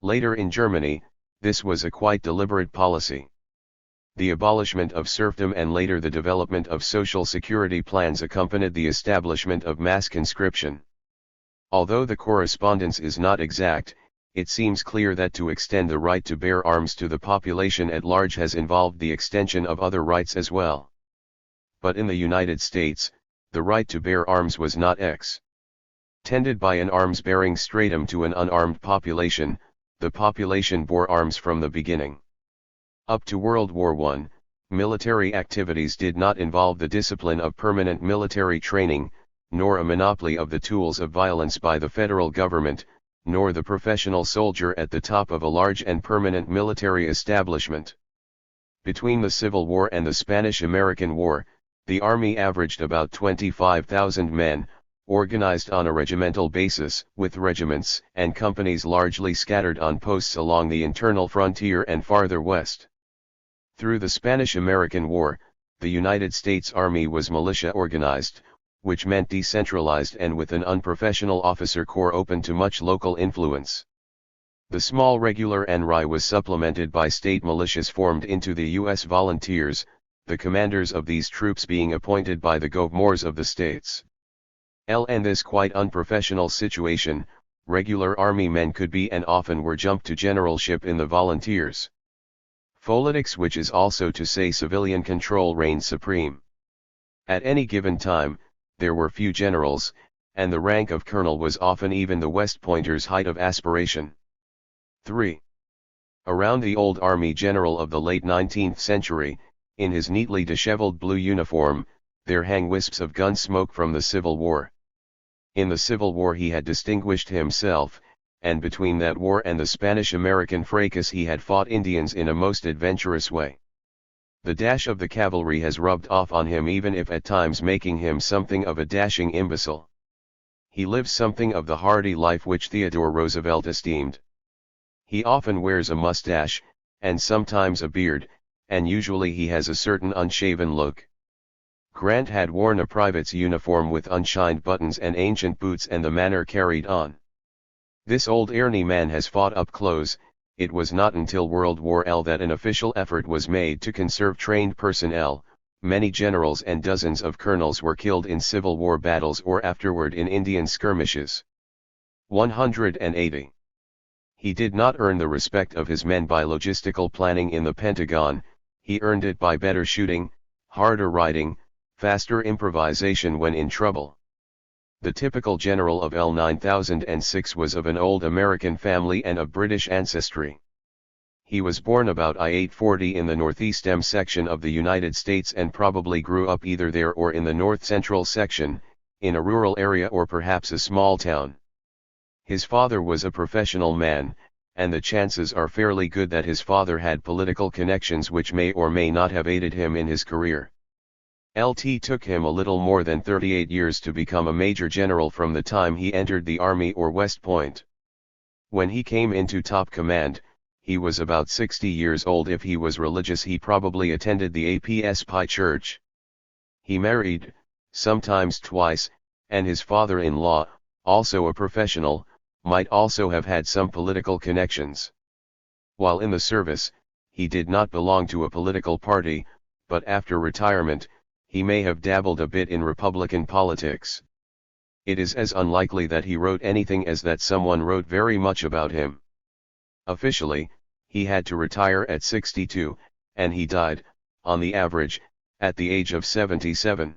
S1: later in Germany. This was a quite deliberate policy. The abolishment of serfdom and later the development of social security plans accompanied the establishment of mass conscription. Although the correspondence is not exact, it seems clear that to extend the right to bear arms to the population at large has involved the extension of other rights as well. But in the United States, the right to bear arms was not extended by an arms-bearing stratum to an unarmed population. The population bore arms from the beginning. Up to World War I, military activities did not involve the discipline of permanent military training, nor a monopoly of the tools of violence by the federal government. nor the professional soldier at the top of a large and permanent military establishment. Between the Civil War and the Spanish-American War, the Army averaged about 25,000 men, organized on a regimental basis, with regiments and companies largely scattered on posts along the internal frontier and farther west. Through the Spanish-American War, the United States Army was militia organized, which meant decentralized and with an unprofessional officer corps open to much local influence. The small regular NRI was supplemented by state militias formed into the U.S. Volunteers, the commanders of these troops being appointed by the governors of the states. In this quite unprofessional situation, regular army men could be and often were jumped to generalship in the volunteers. Politics, which is also to say civilian control, reigned supreme. At any given time, there were few generals, and the rank of colonel was often even the West Pointer's height of aspiration. 3. Around the old army general of the late 19th century, in his neatly disheveled blue uniform, there hang wisps of gun smoke from the Civil War. In the Civil War he had distinguished himself, and between that war and the Spanish-American fracas he had fought Indians in a most adventurous way. The dash of the cavalry has rubbed off on him, even if at times making him something of a dashing imbecile. He lives something of the hardy life which Theodore Roosevelt esteemed. He often wears a mustache, and sometimes a beard, and usually he has a certain unshaven look. Grant had worn a private's uniform with unshined buttons and ancient boots, and the manner carried on. This old Ernie man has fought up close. It was not until World War L that an official effort was made to conserve trained personnel. Many generals and dozens of colonels were killed in Civil War battles or afterward in Indian skirmishes. 180. He did not earn the respect of his men by logistical planning in the Pentagon. He earned it by better shooting, harder riding, faster improvisation when in trouble. The typical general of L 9006 was of an old American family and of British ancestry. He was born about I-840 in the Northeast M section of the United States and probably grew up either there or in the North Central section, in a rural area or perhaps a small town. His father was a professional man, and the chances are fairly good that his father had political connections which may or may not have aided him in his career. It took him a little more than 38 years to become a major general from the time he entered the Army or West Point. When he came into top command, he was about 60 years old. If he was religious, he probably attended the APSP church. He married, sometimes twice, and his father-in-law, also a professional, might also have had some political connections. While in the service, he did not belong to a political party, but after retirement, he may have dabbled a bit in Republican politics. It is as unlikely that he wrote anything as that someone wrote very much about him. Officially, he had to retire at 62, and he died, on the average, at the age of 77.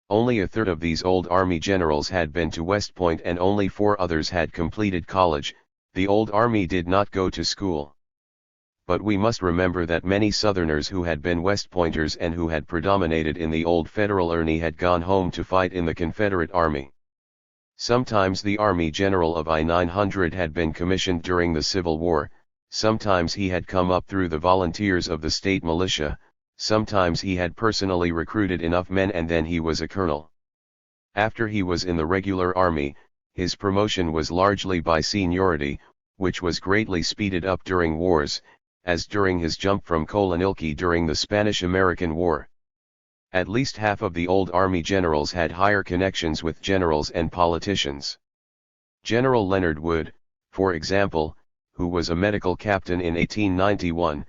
S1: Only a third of these old Army generals had been to West Point and only 4 others had completed college. The old Army did not go to school. But we must remember that many Southerners who had been West Pointers and who had predominated in the old Federal Army had gone home to fight in the Confederate Army. Sometimes the Army General of I-900 had been commissioned during the Civil War, sometimes he had come up through the volunteers of the state militia, sometimes he had personally recruited enough men and then he was a colonel. After he was in the regular army, his promotion was largely by seniority, which was greatly speeded up during wars, as during his jump from colonelcy during the Spanish-American War. At least half of the old Army generals had higher connections with generals and politicians. General Leonard Wood, for example, who was a medical captain in 1891,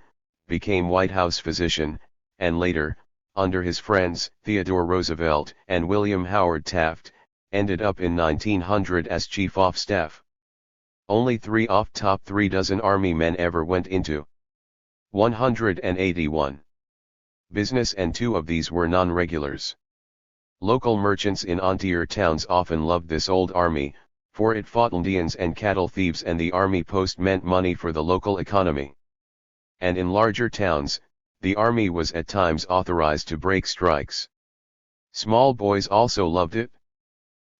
S1: became White House physician, and later, under his friends Theodore Roosevelt and William Howard Taft, ended up in 1900 as Chief of Staff. Only 3 off top 3 dozen Army men ever went into 181 business, and 2 of these were non-regulars. Local merchants in frontier towns often loved this old army, for it fought Indians and cattle thieves, and the army post meant money for the local economy. And in larger towns, the army was at times authorized to break strikes. Small boys also loved it.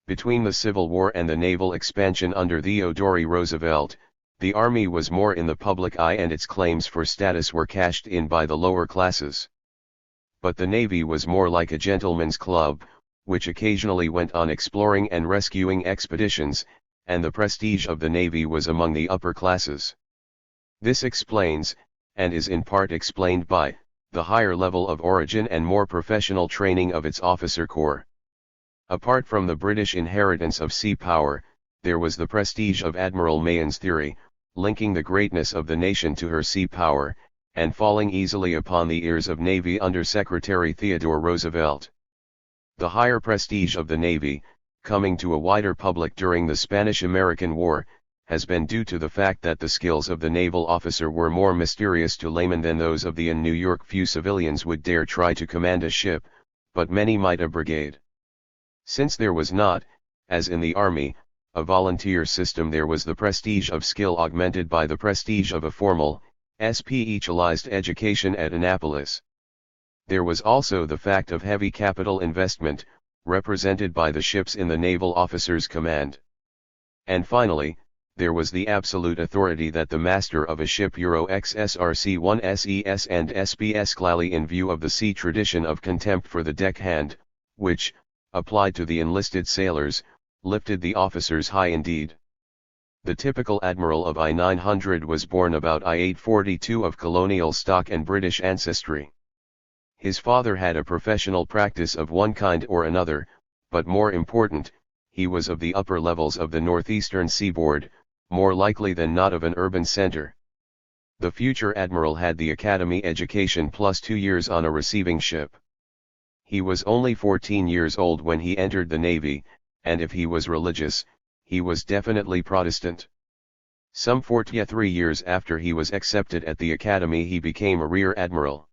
S1: Between the Civil War and the naval expansion under Theodore Roosevelt, the Army was more in the public eye and its claims for status were cashed in by the lower classes. But the Navy was more like a gentleman's club, which occasionally went on exploring and rescuing expeditions, and the prestige of the Navy was among the upper classes. This explains, and is in part explained by, the higher level of origin and more professional training of its officer corps. Apart from the British inheritance of sea power, there was the prestige of Admiral Mahon's theory, linking the greatness of the nation to her sea power, and falling easily upon the ears of Navy Under Secretary Theodore Roosevelt. The higher prestige of the Navy, coming to a wider public during the Spanish-American War, has been due to the fact that the skills of the naval officer were more mysterious to laymen than those of the in New York. Few civilians would dare try to command a ship, but many might a brigade. Since there was not, as in the Army, a volunteer system, there was the prestige of skill augmented by the prestige of a formal, specialized education at Annapolis. There was also the fact of heavy capital investment, represented by the ships in the naval officer's command. And finally, there was the absolute authority that the master of a ship Euro XSRC-1 SES and SBS clearly in view of the sea tradition of contempt for the deckhand, which, applied to the enlisted sailors, lifted the officers high indeed. The typical admiral of I-900 was born about I-842 of colonial stock and British ancestry. His father had a professional practice of one kind or another, but more important, he was of the upper levels of the northeastern seaboard, more likely than not of an urban center. The future admiral had the academy education plus 2 years on a receiving ship. He was only 14 years old when he entered the Navy, and if he was religious, he was definitely Protestant. Some 43 years after he was accepted at the academy he became a rear admiral.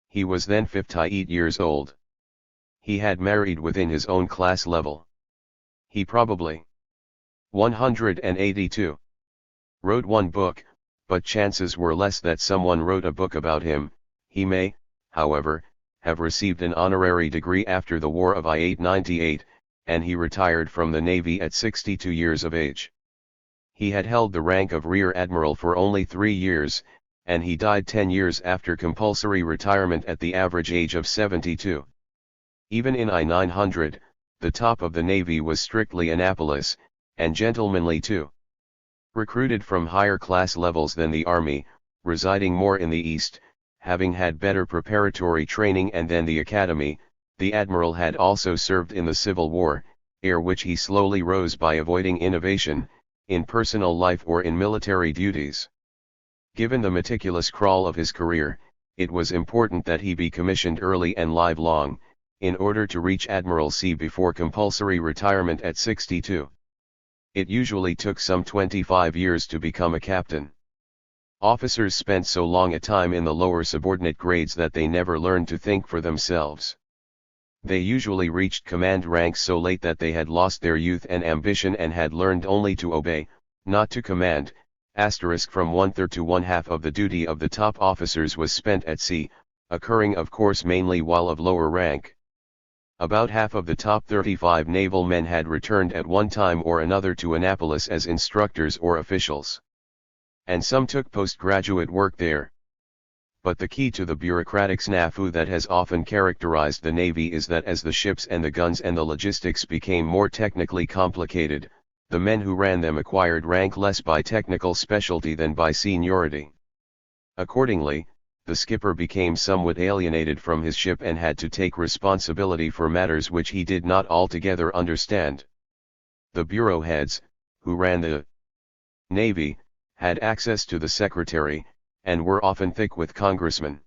S1: He was then 58 years old. He had married within his own class level. He probably 182. Wrote one book, but chances were less that someone wrote a book about him. He may, however, have received an honorary degree after the War of I-898, and he retired from the Navy at 62 years of age. He had held the rank of Rear Admiral for only 3 years, and he died 10 years after compulsory retirement at the average age of 72. Even in I-900, the top of the Navy was strictly Annapolis, and gentlemanly too. Recruited from higher class levels than the Army, residing more in the East, having had better preparatory training and then the academy, the admiral had also served in the Civil War, ere which he slowly rose by avoiding innovation, in personal life or in military duties. Given the meticulous crawl of his career, it was important that he be commissioned early and lifelong, in order to reach admiralcy before compulsory retirement at 62. It usually took some 25 years to become a captain. Officers spent so long a time in the lower subordinate grades that they never learned to think for themselves. They usually reached command ranks so late that they had lost their youth and ambition and had learned only to obey, not to command. From 1/3 to 1/2 of the duty of the top officers was spent at sea, occurring of course mainly while of lower rank. About half of the top 35 naval men had returned at one time or another to Annapolis as instructors or officials. And some took postgraduate work there. But the key to the bureaucratic snafu that has often characterized the Navy is that as the ships and the guns and the logistics became more technically complicated, the men who ran them acquired rank less by technical specialty than by seniority. Accordingly, the skipper became somewhat alienated from his ship and had to take responsibility for matters which he did not altogether understand. The bureau heads, who ran the Navy, had access to the secretary, and were often thick with congressmen.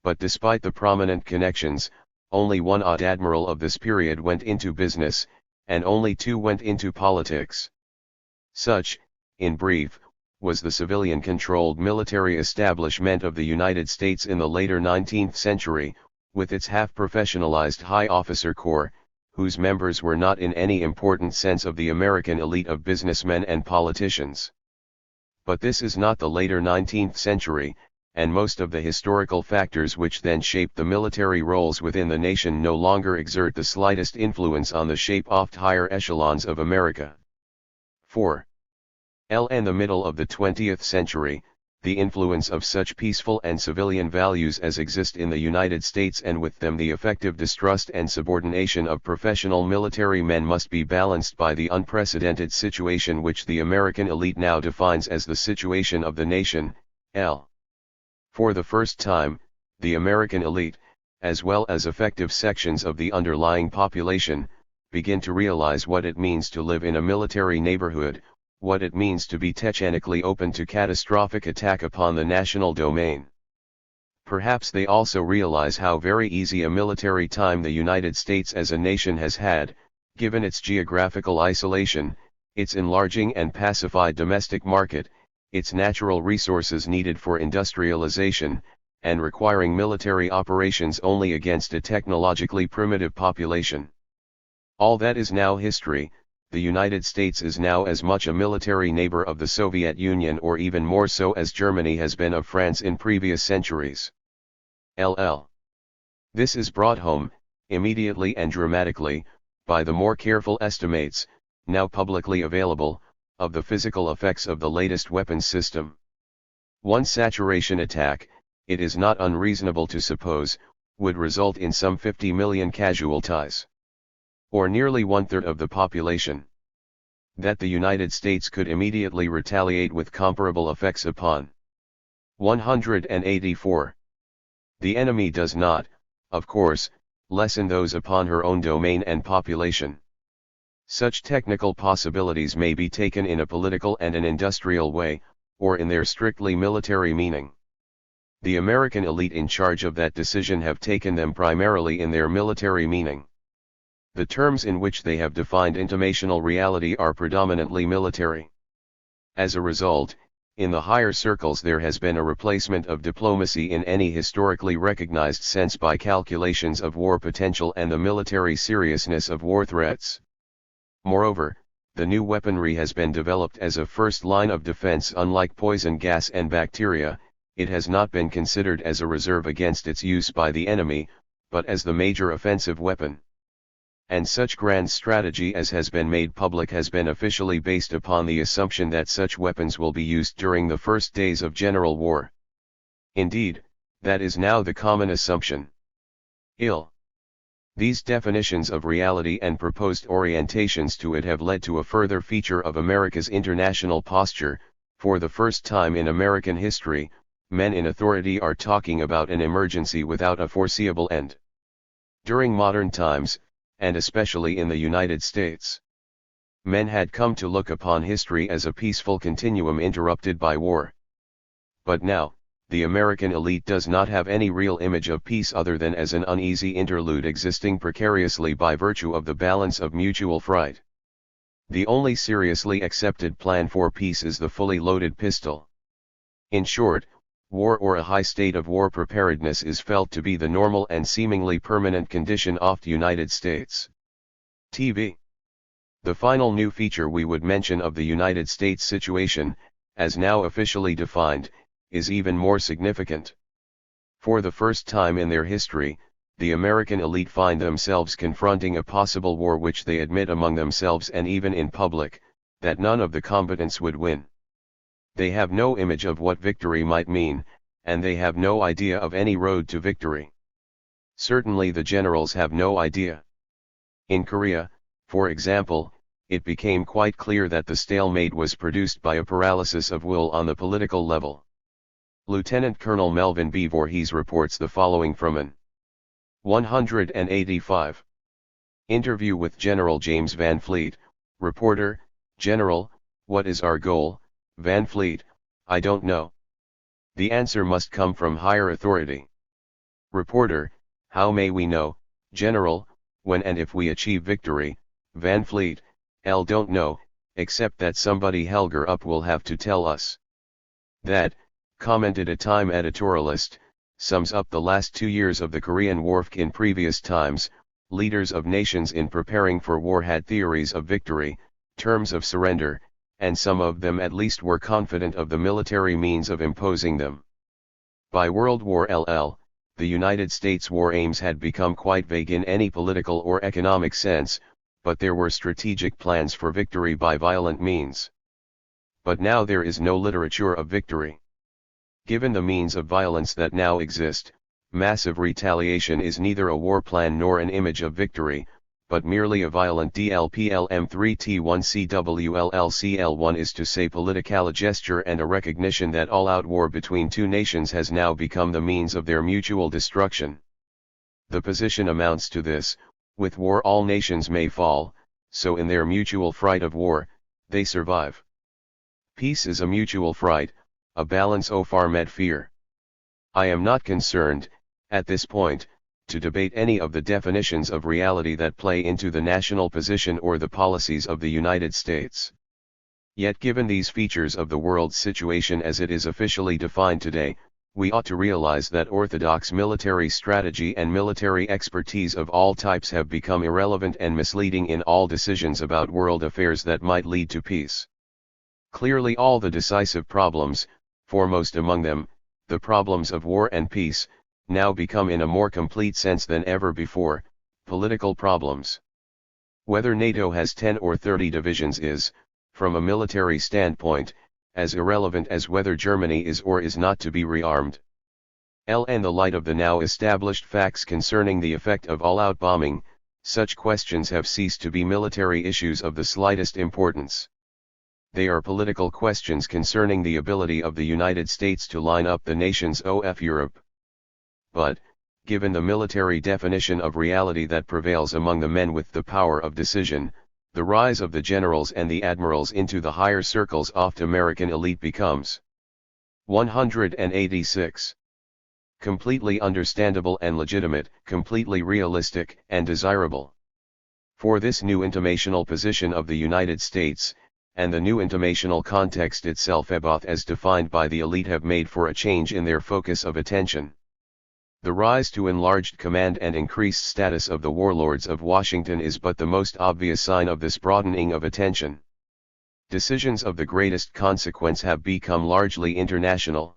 S1: But despite the prominent connections, only one odd admiral of this period went into business, and only 2 went into politics. Such, in brief, was the civilian-controlled military establishment of the United States in the later 19th century, with its half-professionalized high officer corps, whose members were not in any important sense of the American elite of businessmen and politicians. But this is not the later 19th century, and most of the historical factors which then shaped the military roles within the nation no longer exert the slightest influence on the shape of higher echelons of America. 4. In the middle of the 20th century, the influence of such peaceful and civilian values as exist in the United States and with them the effective distrust and subordination of professional military men must be balanced by the unprecedented situation which the American elite now defines as the situation of the nation, L. For the first time, the American elite, as well as effective sections of the underlying population, begin to realize what it means to live in a military neighborhood, what it means to be technically open to catastrophic attack upon the national domain. Perhaps they also realize how very easy a military time the United States as a nation has had, given its geographical isolation, its enlarging and pacified domestic market, its natural resources needed for industrialization, and requiring military operations only against a technologically primitive population. All that is now history. The United States is now as much a military neighbor of the Soviet Union or even more so as Germany has been of France in previous centuries. This is brought home, immediately and dramatically, by the more careful estimates, now publicly available, of the physical effects of the latest weapons system. One saturation attack, it is not unreasonable to suppose, would result in some 50 million casualties, or nearly one-third of the population. That the United States could immediately retaliate with comparable effects upon 184. The enemy does not, of course, lessen those upon her own domain and population. Such technical possibilities may be taken in a political and an industrial way, or in their strictly military meaning. The American elite in charge of that decision have taken them primarily in their military meaning. The terms in which they have defined intimational reality are predominantly military. As a result, in the higher circles there has been a replacement of diplomacy in any historically recognized sense by calculations of war potential and the military seriousness of war threats. Moreover, the new weaponry has been developed as a first line of defense. Unlike poison gas and bacteria, it has not been considered as a reserve against its use by the enemy, but as the major offensive weapon. And such grand strategy as has been made public has been officially based upon the assumption that such weapons will be used during the first days of general war. Indeed, that is now the common assumption. These definitions of reality and proposed orientations to it have led to a further feature of America's international posture. For the first time in American history, men in authority are talking about an emergency without a foreseeable end. During modern times, and especially in the United States, men had come to look upon history as a peaceful continuum interrupted by war. But now, the American elite does not have any real image of peace other than as an uneasy interlude existing precariously by virtue of the balance of mutual fright. The only seriously accepted plan for peace is the fully loaded pistol. In short, war or a high state of war preparedness is felt to be the normal and seemingly permanent condition of the United States. TV. The final new feature we would mention of the United States situation, as now officially defined, is even more significant. For the first time in their history, the American elite find themselves confronting a possible war which they admit among themselves and even in public, that none of the combatants would win. They have no image of what victory might mean, and they have no idea of any road to victory. Certainly the generals have no idea. In Korea, for example, it became quite clear that the stalemate was produced by a paralysis of will on the political level. Lieutenant Colonel Melvin B. Voorhees reports the following from an 185 interview with General James Van Fleet. Reporter: General, what is our goal? Van Fleet: I don't know. The answer must come from higher authority. Reporter: how may we know, General, when and if we achieve victory? Van Fleet: don't know, except that somebody higher up will have to tell us. That, commented a Time editorialist, sums up the last 2 years of the Korean War. In previous times, leaders of nations in preparing for war had theories of victory, terms of surrender, and some of them at least were confident of the military means of imposing them. By World War LL, the United States war aims had become quite vague in any political or economic sense, but there were strategic plans for victory by violent means. But now there is no literature of victory. Given the means of violence that now exist, massive retaliation is neither a war plan nor an image of victory, but merely a violent DLPLM3T1CWLLCL1 is to say politically gesture and a recognition that all-out war between two nations has now become the means of their mutual destruction. The position amounts to this: with war all nations may fall, so in their mutual fright of war, they survive. Peace is a mutual fright, a balance au far med fear. I am not concerned, at this point, to debate any of the definitions of reality that play into the national position or the policies of the United States. Yet given these features of the world's situation as it is officially defined today, we ought to realize that orthodox military strategy and military expertise of all types have become irrelevant and misleading in all decisions about world affairs that might lead to peace. Clearly all the decisive problems, foremost among them, the problems of war and peace, now become in a more complete sense than ever before, political problems. Whether NATO has 10 or 30 divisions is, from a military standpoint, as irrelevant as whether Germany is or is not to be rearmed. In the light of the now established facts concerning the effect of all-out bombing, such questions have ceased to be military issues of the slightest importance. They are political questions concerning the ability of the United States to line up the nations of Europe. But, given the military definition of reality that prevails among the men with the power of decision, the rise of the generals and the admirals into the higher circles of the American elite becomes 186. Completely understandable and legitimate, completely realistic and desirable. For this new intimational position of the United States, and the new intimational context itself both as defined by the elite have made for a change in their focus of attention. The rise to enlarged command and increased status of the warlords of Washington is but the most obvious sign of this broadening of attention. Decisions of the greatest consequence have become largely international.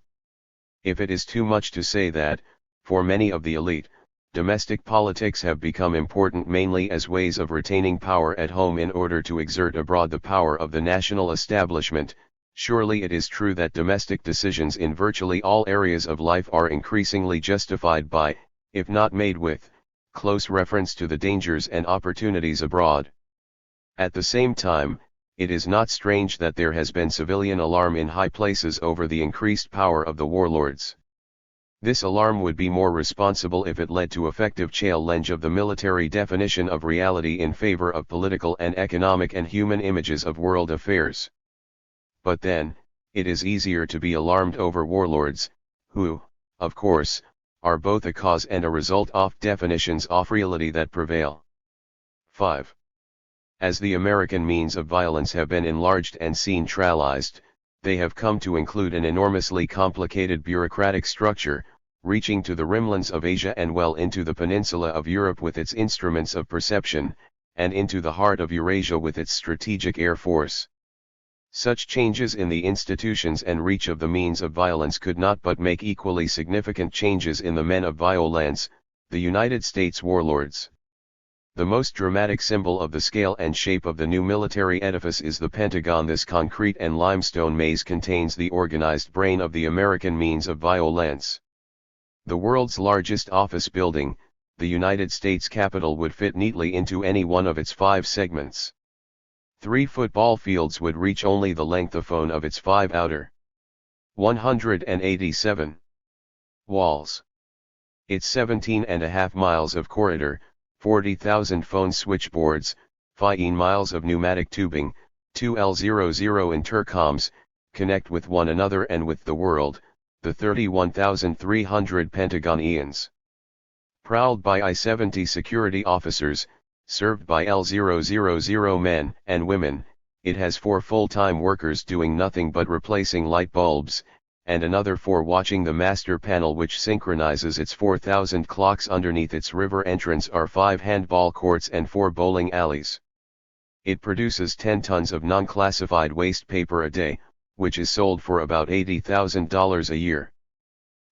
S1: If it is too much to say that, for many of the elite, domestic politics have become important mainly as ways of retaining power at home in order to exert abroad the power of the national establishment, surely it is true that domestic decisions in virtually all areas of life are increasingly justified by, if not made with, close reference to the dangers and opportunities abroad. At the same time, it is not strange that there has been civilian alarm in high places over the increased power of the warlords. This alarm would be more responsible if it led to effective challenge of the military definition of reality in favor of political and economic and human images of world affairs. But then, it is easier to be alarmed over warlords, who, of course, are both a cause and a result of definitions of reality that prevail. 5. As the American means of violence have been enlarged and centralized, they have come to include an enormously complicated bureaucratic structure, reaching to the rimlands of Asia and well into the peninsula of Europe with its instruments of perception, and into the heart of Eurasia with its strategic air force. Such changes in the institutions and reach of the means of violence could not but make equally significant changes in the men of violence, the United States warlords. The most dramatic symbol of the scale and shape of the new military edifice is the Pentagon. This concrete and limestone maze contains the organized brain of the American means of violence. The world's largest office building, the United States Capitol, would fit neatly into any one of its 5 segments. 3 football fields would reach only the lengthophone of its 5 outer 187 walls. Its 17.5 miles of corridor, 40,000 phone switchboards, 15 miles of pneumatic tubing, 2 L00 intercoms, connect with one another and with the world, the 31,300 Pentagonians. Prowled by I-70 security officers, served by L000 men and women, it has 4 full-time workers doing nothing but replacing light bulbs, and another 4 watching the master panel which synchronizes its 4,000 clocks. Underneath its river entrance are 5 handball courts and 4 bowling alleys. It produces 10 tons of non-classified waste paper a day, which is sold for about $80,000 a year.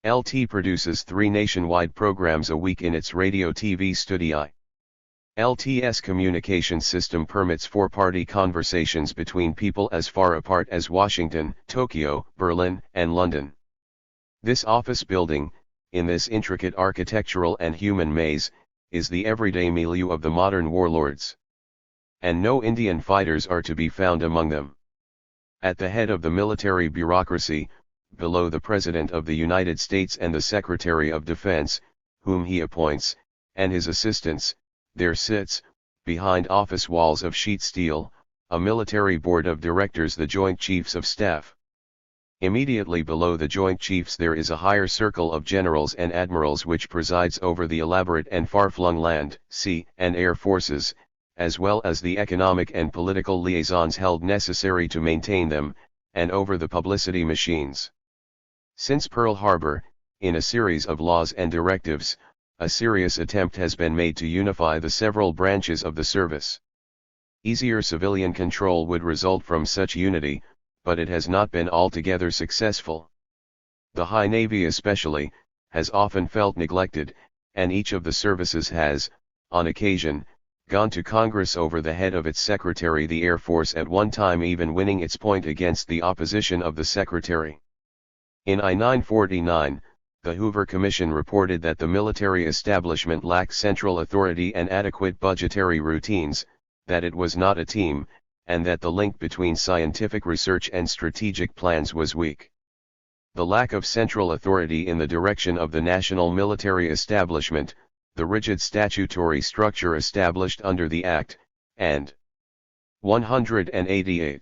S1: LT produces 3 nationwide programs a week in its radio-TV studio. LT's communication system permits four-party conversations between people as far apart as Washington, Tokyo, Berlin, and London. This office building, in this intricate architectural and human maze, is the everyday milieu of the modern warlords. And no Indian fighters are to be found among them. At the head of the military bureaucracy, below the President of the United States and the Secretary of Defense, whom he appoints, and his assistants, there sits, behind office walls of sheet steel, a military board of directors, the Joint Chiefs of Staff. Immediately below the Joint Chiefs there is a higher circle of generals and admirals which presides over the elaborate and far-flung land, sea, and air forces, as well as the economic and political liaisons held necessary to maintain them, and over the publicity machines. Since Pearl Harbor, in a series of laws and directives, a serious attempt has been made to unify the several branches of the service. Easier civilian control would result from such unity, but it has not been altogether successful. The High Navy especially, has often felt neglected, and each of the services has, on occasion, gone to Congress over the head of its Secretary, the Air Force at one time even winning its point against the opposition of the Secretary. In I-949, the Hoover Commission reported that the military establishment lacked central authority and adequate budgetary routines, that it was not a team, and that the link between scientific research and strategic plans was weak. The lack of central authority in the direction of the national military establishment, the rigid statutory structure established under the Act, and 188.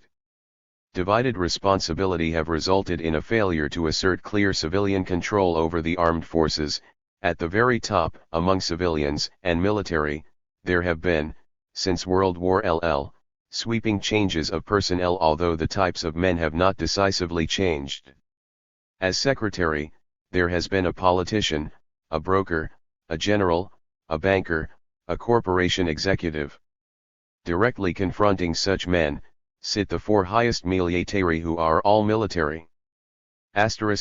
S1: Divided responsibility have resulted in a failure to assert clear civilian control over the armed forces. At the very top, among civilians and military, there have been, since World War II, sweeping changes of personnel, although the types of men have not decisively changed. As secretary, there has been a politician, a broker, a general, a banker, a corporation executive. Directly confronting such men, sit the 4 highest military, who are all military.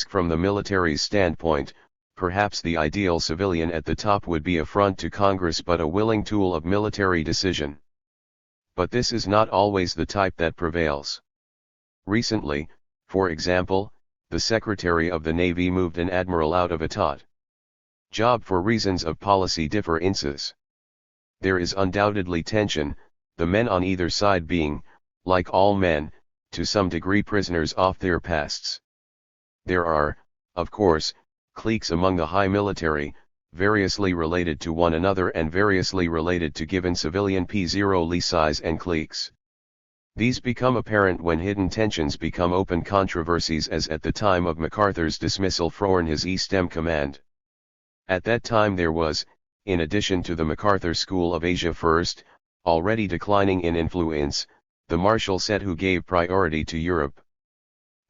S1: From the military's standpoint, perhaps the ideal civilian at the top would be a front to Congress but a willing tool of military decision. But this is not always the type that prevails. Recently, for example, the Secretary of the Navy moved an admiral out of a top job for reasons of policy differences. There is undoubtedly tension, the men on either side being, like all men, to some degree prisoners of their pasts. There are, of course, cliques among the high military, variously related to one another and variously related to given civilian P0 lices and cliques. These become apparent when hidden tensions become open controversies, as at the time of MacArthur's dismissal from his East-Em command. At that time there was, in addition to the MacArthur School of Asia First, already declining in influence, the Marshall set who gave priority to Europe.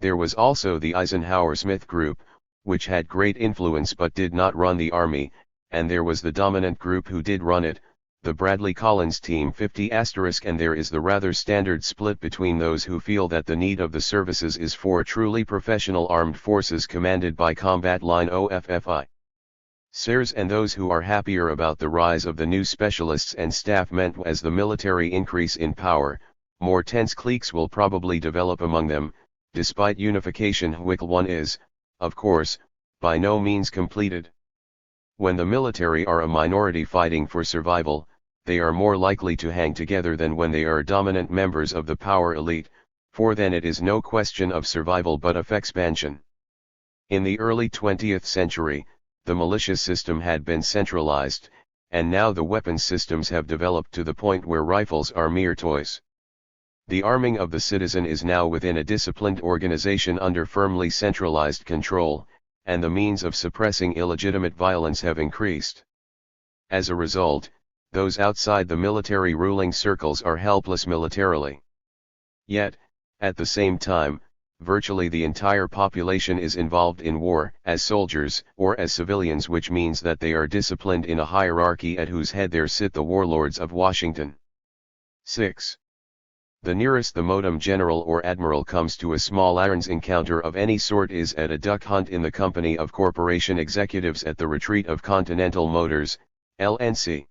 S1: There was also the Eisenhower-Smith group, which had great influence but did not run the army, and there was the dominant group who did run it, the Bradley-Collins Team 50*, and there is the rather standard split between those who feel that the need of the services is for truly professional armed forces commanded by combat line OFFI. Sirs, and those who are happier about the rise of the new specialists and staff meant as the military increase in power, more tense cliques will probably develop among them, despite unification which one is, of course, by no means completed. When the military are a minority fighting for survival, they are more likely to hang together than when they are dominant members of the power elite, for then it is no question of survival but of expansion. In the early 20th century, the militia system had been centralized, and now the weapons systems have developed to the point where rifles are mere toys. The arming of the citizen is now within a disciplined organization under firmly centralized control, and the means of suppressing illegitimate violence have increased. As a result, those outside the military ruling circles are helpless militarily. Yet, at the same time, virtually the entire population is involved in war, as soldiers or as civilians, which means that they are disciplined in a hierarchy at whose head there sit the warlords of Washington. 6. The nearest the modem general or admiral comes to a small arms encounter of any sort is at a duck hunt in the company of corporation executives at the retreat of Continental Motors, LNC.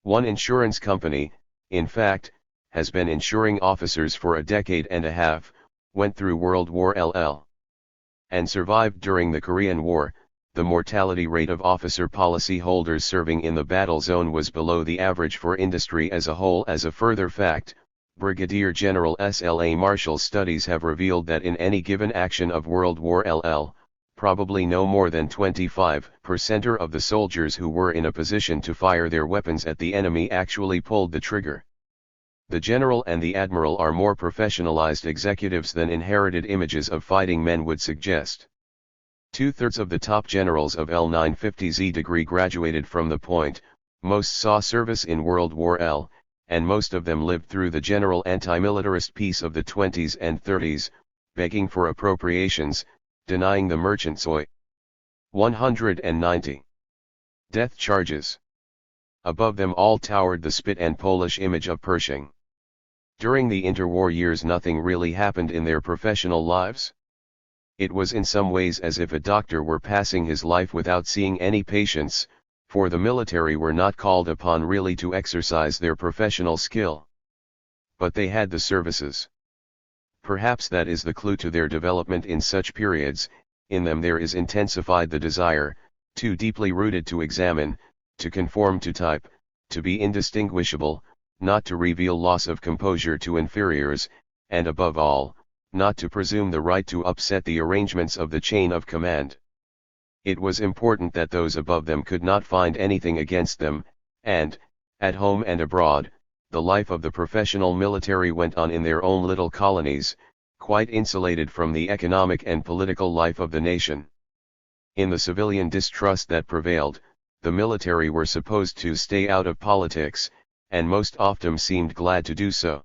S1: One insurance company, in fact, has been insuring officers for a decade and a half, went through World War LL, and survived during the Korean War. The mortality rate of officer policy holders serving in the battle zone was below the average for industry as a whole. As a further fact, Brigadier General S.L.A. Marshall's studies have revealed that in any given action of World War LL, probably no more than 25% of the soldiers who were in a position to fire their weapons at the enemy actually pulled the trigger. The general and the admiral are more professionalized executives than inherited images of fighting men would suggest. 2/3 of the top generals of L950Z degree graduated from the point, most saw service in World War L, and most of them lived through the general anti-militarist peace of the 20s and 30s, begging for appropriations, denying the merchant soy. 190. Death charges. Above them all towered the spit and Polish image of Pershing. During the interwar years nothing really happened in their professional lives. It was in some ways as if a doctor were passing his life without seeing any patients, for the military were not called upon really to exercise their professional skill. But they had the services. Perhaps that is the clue to their development in such periods. In them there is intensified the desire, too deeply rooted to examine, to conform to type, to be indistinguishable, not to reveal loss of composure to inferiors, and above all, not to presume the right to upset the arrangements of the chain of command. It was important that those above them could not find anything against them, and, at home and abroad, the life of the professional military went on in their own little colonies, quite insulated from the economic and political life of the nation. In the civilian distrust that prevailed, the military were supposed to stay out of politics, and most often seemed glad to do so.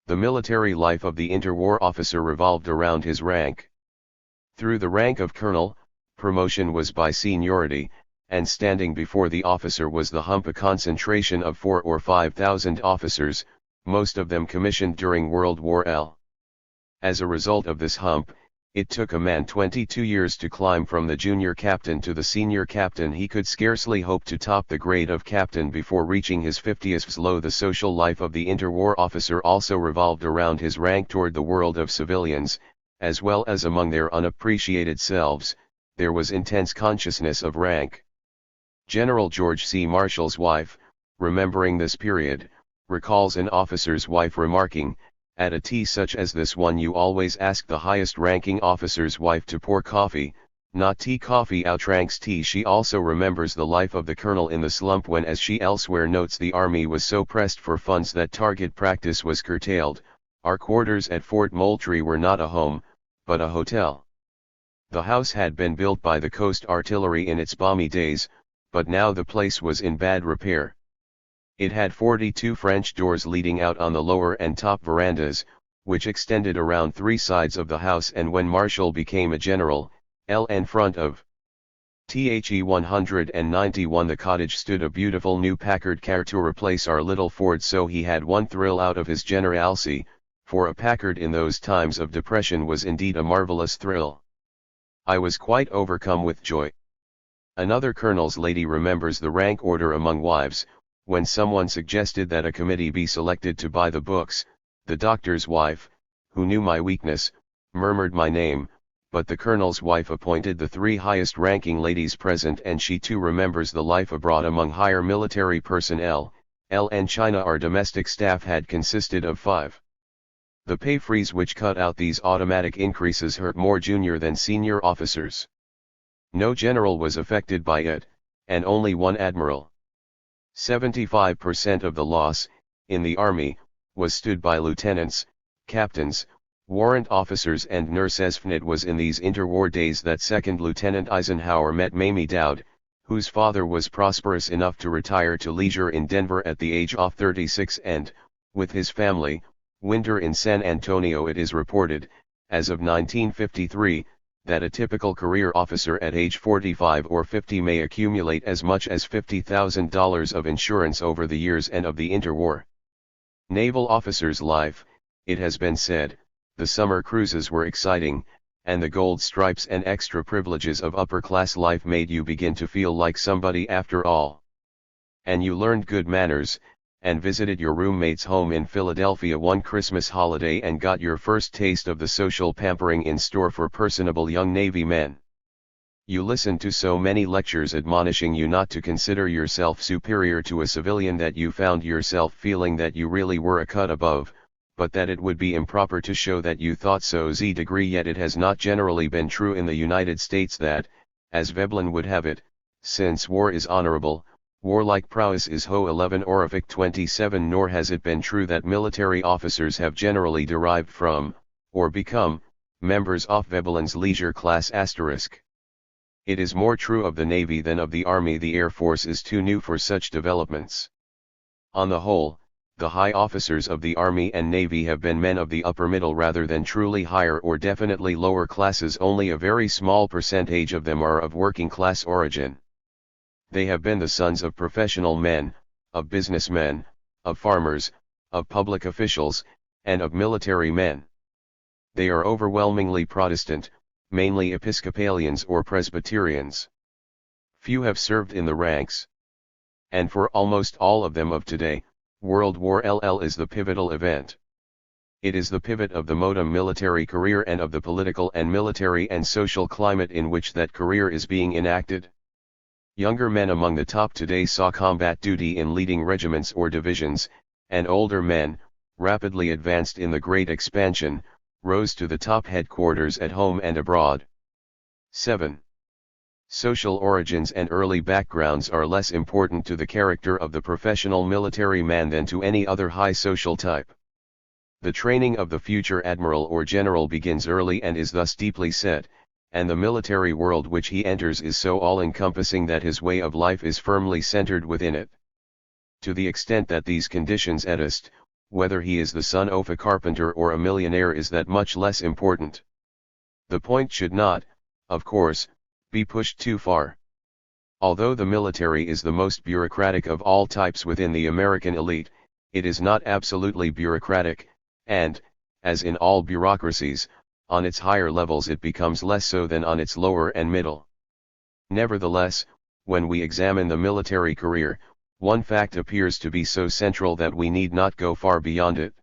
S1: The military life of the interwar officer revolved around his rank. Through the rank of colonel, promotion was by seniority, and standing before the officer was the hump, a concentration of 4,000 or 5,000 officers, most of them commissioned during World War L. As a result of this hump, it took a man 22 years to climb from the junior captain to the senior captain. He could scarcely hope to top the grade of captain before reaching his 50th low. The social life of the interwar officer also revolved around his rank toward the world of civilians, as well as among their unappreciated selves. There was intense consciousness of rank. General George C. Marshall's wife, remembering this period, recalls an officer's wife remarking, "At a tea such as this one you always ask the highest-ranking officer's wife to pour coffee, not tea. Coffee outranks tea." She also remembers the life of the colonel in the slump when, as she elsewhere notes, the army was so pressed for funds that target practice was curtailed. "Our quarters at Fort Moultrie were not a home, but a hotel. The house had been built by the Coast Artillery in its balmy days, but now the place was in bad repair. It had 42 French doors leading out on the lower and top verandas, which extended around 3 sides of the house, and when Marshall became a general, in front of The 191 the cottage stood a beautiful new Packard car to replace our little Ford. So he had one thrill out of his generalcy, for a Packard in those times of depression was indeed a marvelous thrill. I was quite overcome with joy." Another colonel's lady remembers the rank order among wives. "When someone suggested that a committee be selected to buy the books, the doctor's wife, who knew my weakness, murmured my name, but the colonel's wife appointed the 3 highest-ranking ladies present, and she too remembers the life abroad among higher military personnel. In China our domestic staff had consisted of 5. The pay freeze which cut out these automatic increases hurt more junior than senior officers. No general was affected by it, and only one admiral. 75% of the loss, in the army, was stood by lieutenants, captains, warrant officers and nurses. It was in these interwar days that Second Lieutenant Eisenhower met Mamie Dowd, whose father was prosperous enough to retire to leisure in Denver at the age of 36 and, with his family, winter in San Antonio. It is reported, as of 1953, that a typical career officer at age 45 or 50 may accumulate as much as $50,000 of insurance over the years and of the interwar. Naval officer's life, it has been said, the summer cruises were exciting, and the gold stripes and extra privileges of upper-class life made you begin to feel like somebody after all. And you learned good manners, and visited your roommate's home in Philadelphia one Christmas holiday and got your first taste of the social pampering in store for personable young Navy men. You listened to so many lectures admonishing you not to consider yourself superior to a civilian that you found yourself feeling that you really were a cut above, but that it would be improper to show that you thought so. Yet it has not generally been true in the United States that, as Veblen would have it, since war is honorable, warlike prowess is Ho 11 Orific 27, nor has it been true that military officers have generally derived from, or become, members of Veblen's leisure class asterisk. It is more true of the Navy than of the Army. The Air Force is too new for such developments. On the whole, the high officers of the Army and Navy have been men of the upper middle rather than truly higher or definitely lower classes. Only a very small percentage of them are of working class origin. They have been the sons of professional men, of businessmen, of farmers, of public officials, and of military men. They are overwhelmingly Protestant, mainly Episcopalians or Presbyterians. Few have served in the ranks. And for almost all of them of today, World War LL is the pivotal event. It is the pivot of the modem military career and of the political and military and social climate in which that career is being enacted. Younger men among the top today saw combat duty in leading regiments or divisions, and older men, rapidly advanced in the Great Expansion, rose to the top headquarters at home and abroad. 7. Social origins and early backgrounds are less important to the character of the professional military man than to any other high social type. The training of the future admiral or general begins early and is thus deeply set, and the military world which he enters is so all-encompassing that his way of life is firmly centered within it. To the extent that these conditions exist, whether he is the son of a carpenter or a millionaire is that much less important. The point should not, of course, be pushed too far. Although the military is the most bureaucratic of all types within the American elite, it is not absolutely bureaucratic, and, as in all bureaucracies, on its higher levels it becomes less so than on its lower and middle. Nevertheless, when we examine the military career, one fact appears to be so central that we need not go far beyond it.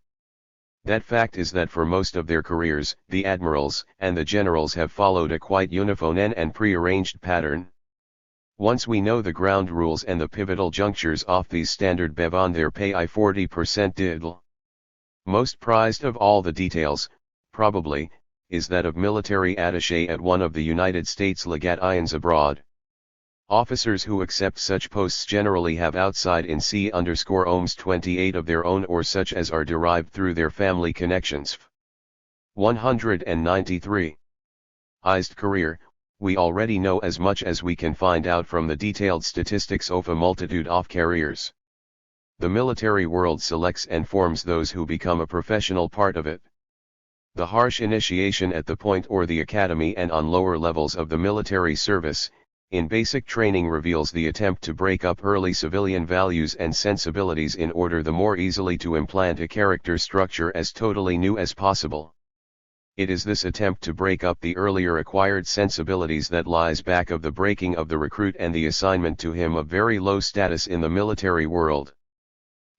S1: That fact is that for most of their careers, the admirals and the generals have followed a quite uniform and prearranged pattern. Once we know the ground rules and the pivotal junctures off these standard bevan their pay I 40% diddle. Most prized of all the details, probably, is that of military attaché at one of the United States legations abroad. Officers who accept such posts generally have outside in C_ohms 28 of their own or such as are derived through their family connections. 193. Ised career. We already know as much as we can find out from the detailed statistics of a multitude of careers. The military world selects and forms those who become a professional part of it. The harsh initiation at the point or the academy and on lower levels of the military service, in basic training reveals the attempt to break up early civilian values and sensibilities in order the more easily to implant a character structure as totally new as possible. It is this attempt to break up the earlier acquired sensibilities that lies back of the breaking of the recruit and the assignment to him of very low status in the military world.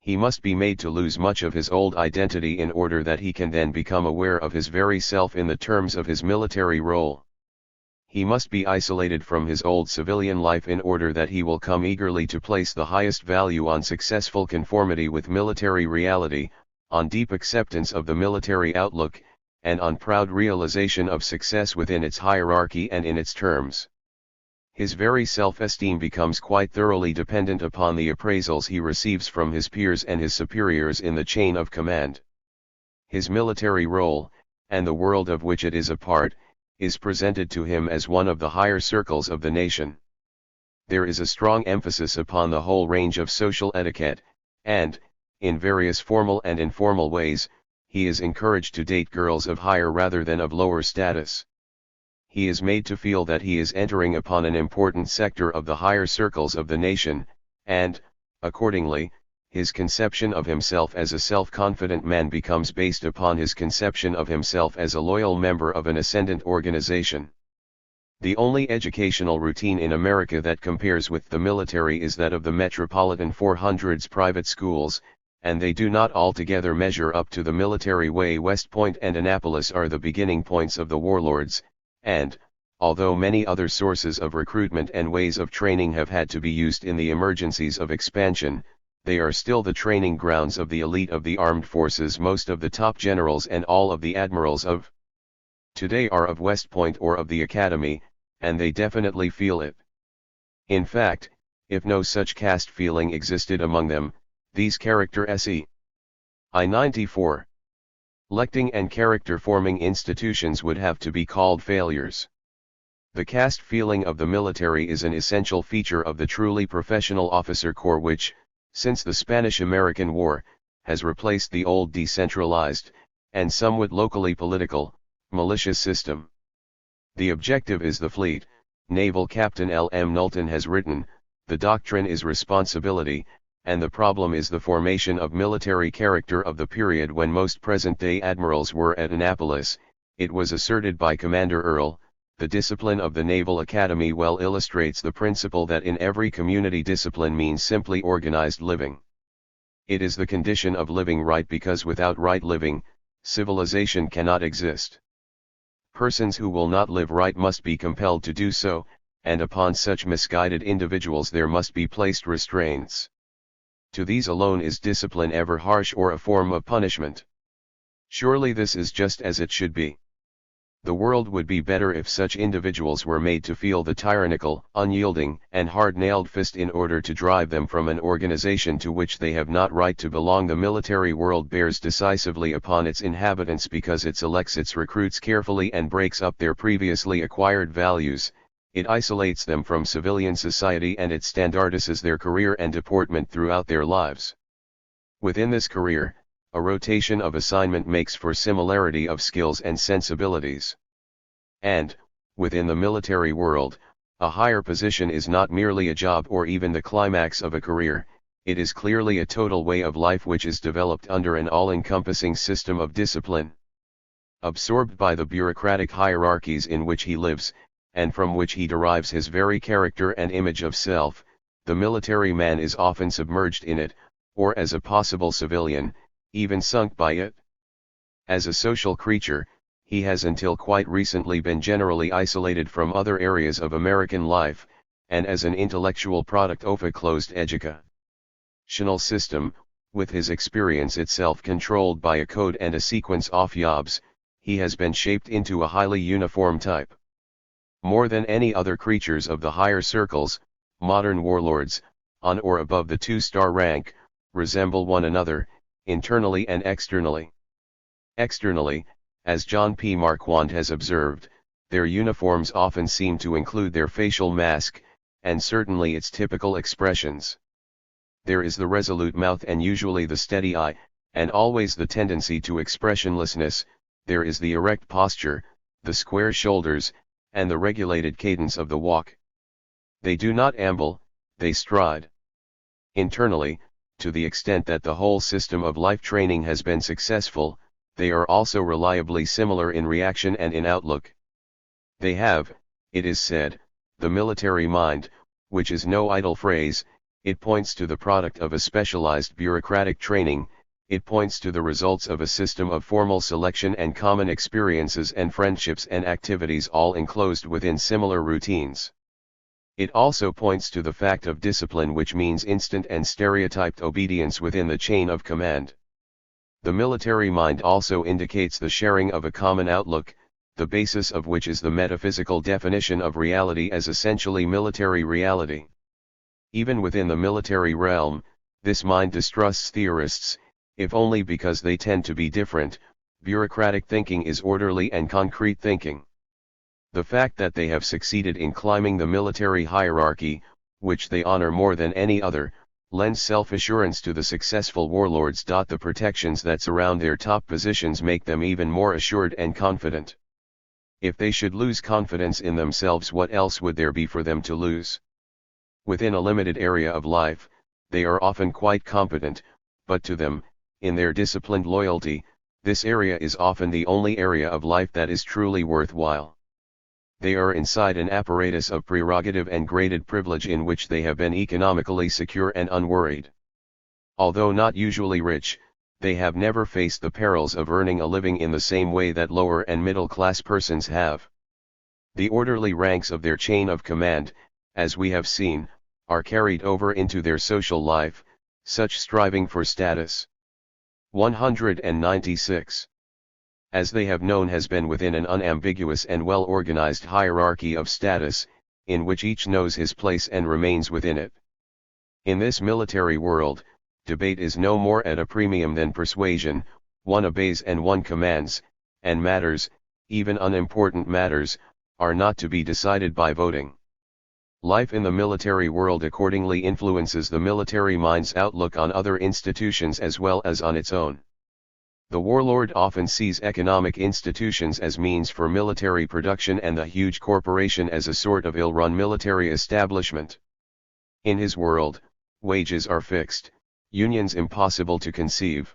S1: He must be made to lose much of his old identity in order that he can then become aware of his very self in the terms of his military role. He must be isolated from his old civilian life in order that he will come eagerly to place the highest value on successful conformity with military reality, on deep acceptance of the military outlook, and on proud realization of success within its hierarchy and in its terms. His very self-esteem becomes quite thoroughly dependent upon the appraisals he receives from his peers and his superiors in the chain of command. His military role, and the world of which it is a part, is presented to him as one of the higher circles of the nation. There is a strong emphasis upon the whole range of social etiquette, and, in various formal and informal ways, he is encouraged to date girls of higher rather than of lower status. He is made to feel that he is entering upon an important sector of the higher circles of the nation, and, accordingly, his conception of himself as a self-confident man becomes based upon his conception of himself as a loyal member of an ascendant organization. The only educational routine in America that compares with the military is that of the Metropolitan 400's private schools, and they do not altogether measure up to the military way. West Point and Annapolis are the beginning points of the warlords, and, although many other sources of recruitment and ways of training have had to be used in the emergencies of expansion, they are still the training grounds of the elite of the armed forces. Most of the top generals and all of the admirals of today are of West Point or of the Academy, and they definitely feel it. In fact, if no such caste feeling existed among them, these character I-94 lecting and character-forming institutions would have to be called failures. The caste feeling of the military is an essential feature of the truly professional officer corps which, since the Spanish-American War, has replaced the old decentralized, and somewhat locally political, militia system. The objective is the fleet. Naval Captain L.M. Knowlton has written, "The doctrine is responsibility, and the problem is the formation of military character of the period when most present-day admirals were at Annapolis." It was asserted by Commander Earle, "The discipline of the Naval Academy well illustrates the principle that in every community discipline means simply organized living. It is the condition of living right because without right living, civilization cannot exist. Persons who will not live right must be compelled to do so, and upon such misguided individuals there must be placed restraints. To these alone is discipline ever harsh or a form of punishment. Surely this is just as it should be. The world would be better if such individuals were made to feel the tyrannical, unyielding, and hard-nailed fist in order to drive them from an organization to which they have not right to belong. The military world bears decisively upon its inhabitants because it selects its recruits carefully and breaks up their previously acquired values. It isolates them from civilian society and it standardizes their career and deportment throughout their lives. Within this career, a rotation of assignment makes for similarity of skills and sensibilities. And, within the military world, a higher position is not merely a job or even the climax of a career, it is clearly a total way of life which is developed under an all-encompassing system of discipline. Absorbed by the bureaucratic hierarchies in which he lives, and from which he derives his very character and image of self, the military man is often submerged in it, or as a possible civilian, even sunk by it. As a social creature, he has until quite recently been generally isolated from other areas of American life, and as an intellectual product of a closed educational system, with his experience itself controlled by a code and a sequence of jobs, he has been shaped into a highly uniform type. More than any other creatures of the higher circles, modern warlords, on or above the two-star rank, resemble one another, internally and externally. Externally, as John P. Marquand has observed, their uniforms often seem to include their facial mask, and certainly its typical expressions. There is the resolute mouth and usually the steady eye, and always the tendency to expressionlessness. There is the erect posture, the square shoulders, and the regulated cadence of the walk. They do not amble, they stride. Internally, to the extent that the whole system of life training has been successful, they are also reliably similar in reaction and in outlook. They have, it is said, the military mind, which is no idle phrase. It points to the product of a specialized bureaucratic training, it points to the results of a system of formal selection and common experiences and friendships and activities all enclosed within similar routines. It also points to the fact of discipline, which means instant and stereotyped obedience within the chain of command. The military mind also indicates the sharing of a common outlook, the basis of which is the metaphysical definition of reality as essentially military reality. Even within the military realm, this mind distrusts theorists, if only because they tend to be different. Bureaucratic thinking is orderly and concrete thinking. The fact that they have succeeded in climbing the military hierarchy, which they honor more than any other, lends self-assurance to the successful warlords. The protections that surround their top positions make them even more assured and confident. If they should lose confidence in themselves, what else would there be for them to lose? Within a limited area of life, they are often quite competent, but to them, in their disciplined loyalty, this area is often the only area of life that is truly worthwhile. They are inside an apparatus of prerogative and graded privilege in which they have been economically secure and unworried. Although not usually rich, they have never faced the perils of earning a living in the same way that lower and middle-class persons have. The orderly ranks of their chain of command, as we have seen, are carried over into their social life, such striving for status. 196. As they have known has been within an unambiguous and well-organized hierarchy of status, in which each knows his place and remains within it. In this military world, debate is no more at a premium than persuasion, one obeys and one commands, and matters, even unimportant matters, are not to be decided by voting. Life in the military world accordingly influences the military mind's outlook on other institutions as well as on its own. The warlord often sees economic institutions as means for military production and the huge corporation as a sort of ill-run military establishment. In his world, wages are fixed, unions impossible to conceive.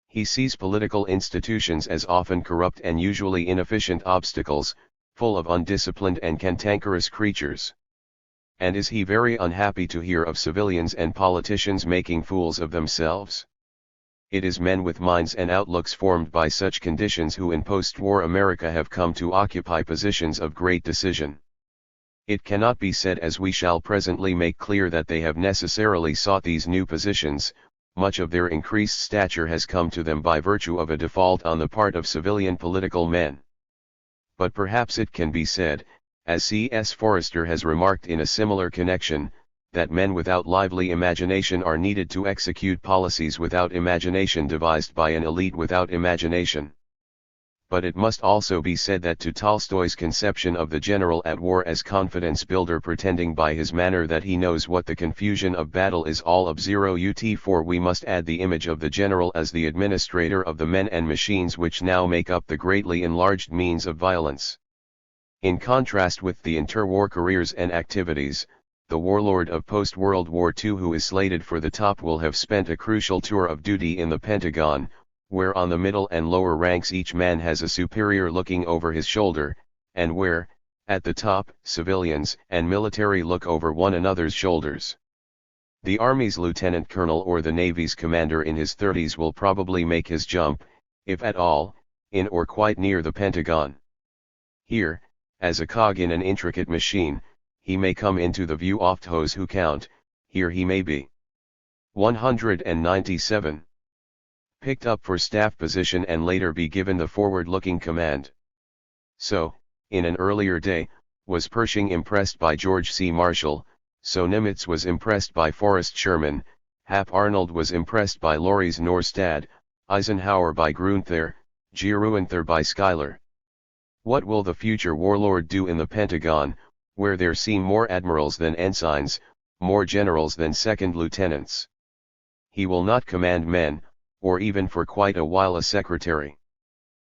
S1: He sees political institutions as often corrupt and usually inefficient obstacles, full of undisciplined and cantankerous creatures. And is he very unhappy to hear of civilians and politicians making fools of themselves? It is men with minds and outlooks formed by such conditions who in post-war America have come to occupy positions of great decision. It cannot be said, as we shall presently make clear, that they have necessarily sought these new positions. Much of their increased stature has come to them by virtue of a default on the part of civilian political men. But perhaps it can be said, as C.S. Forrester has remarked in a similar connection, that men without lively imagination are needed to execute policies without imagination devised by an elite without imagination. But it must also be said that to Tolstoy's conception of the general at war as confidence builder pretending by his manner that he knows what the confusion of battle is all of zero ut4 we must add the image of the general as the administrator of the men and machines which now make up the greatly enlarged means of violence. In contrast with the interwar careers and activities, the warlord of post-World War II who is slated for the top will have spent a crucial tour of duty in the Pentagon, where on the middle and lower ranks each man has a superior looking over his shoulder, and where, at the top, civilians and military look over one another's shoulders. The Army's lieutenant colonel or the Navy's commander in his 30s will probably make his jump, if at all, in or quite near the Pentagon. Here, as a cog in an intricate machine, he may come into the view of those who count. Here he may be 197. Picked up for staff position and later be given the forward-looking command. So, in an earlier day, was Pershing impressed by George C. Marshall, so Nimitz was impressed by Forrest Sherman, Hap Arnold was impressed by Lauries Norstad, Eisenhower by Gruenther, Giroenther by Schuyler. What will the future warlord do in the Pentagon, where there seem more admirals than ensigns, more generals than second lieutenants? He will not command men, or even for quite a while a secretary.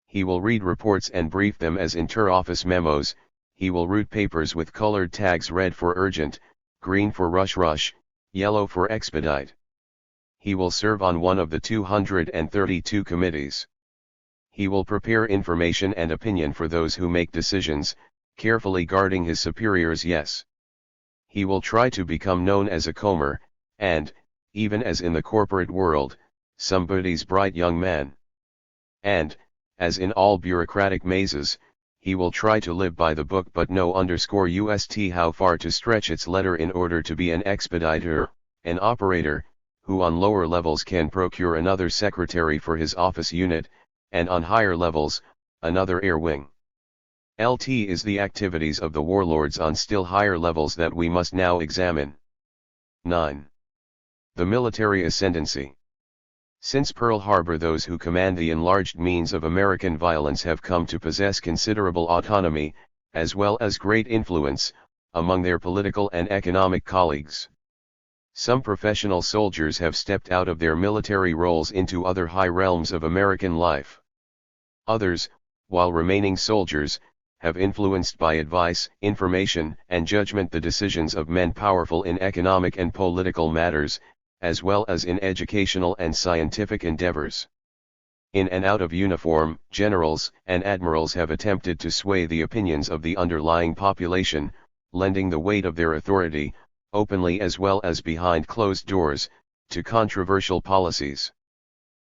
S1: He will read reports and brief them as inter-office memos. He will route papers with colored tags, red for urgent, green for rush, yellow for expedite. He will serve on one of the 232 committees. He will prepare information and opinion for those who make decisions, carefully guarding his superiors' yes. He will try to become known as a comber, and, even as in the corporate world, somebody's bright young man. And, as in all bureaucratic mazes, he will try to live by the book but know _ust how far to stretch its letter in order to be an expediter, an operator, who on lower levels can procure another secretary for his office unit, and on higher levels, another air wing. LT is the activities of the warlords on still higher levels that we must now examine. 9. The military ascendancy. Since Pearl Harbor, those who command the enlarged means of American violence have come to possess considerable autonomy, as well as great influence, among their political and economic colleagues. Some professional soldiers have stepped out of their military roles into other high realms of American life. Others, while remaining soldiers, have influenced by advice, information, and judgment the decisions of men powerful in economic and political matters, as well as in educational and scientific endeavors. In and out of uniform, generals and admirals have attempted to sway the opinions of the underlying population, lending the weight of their authority, openly as well as behind closed doors, to controversial policies.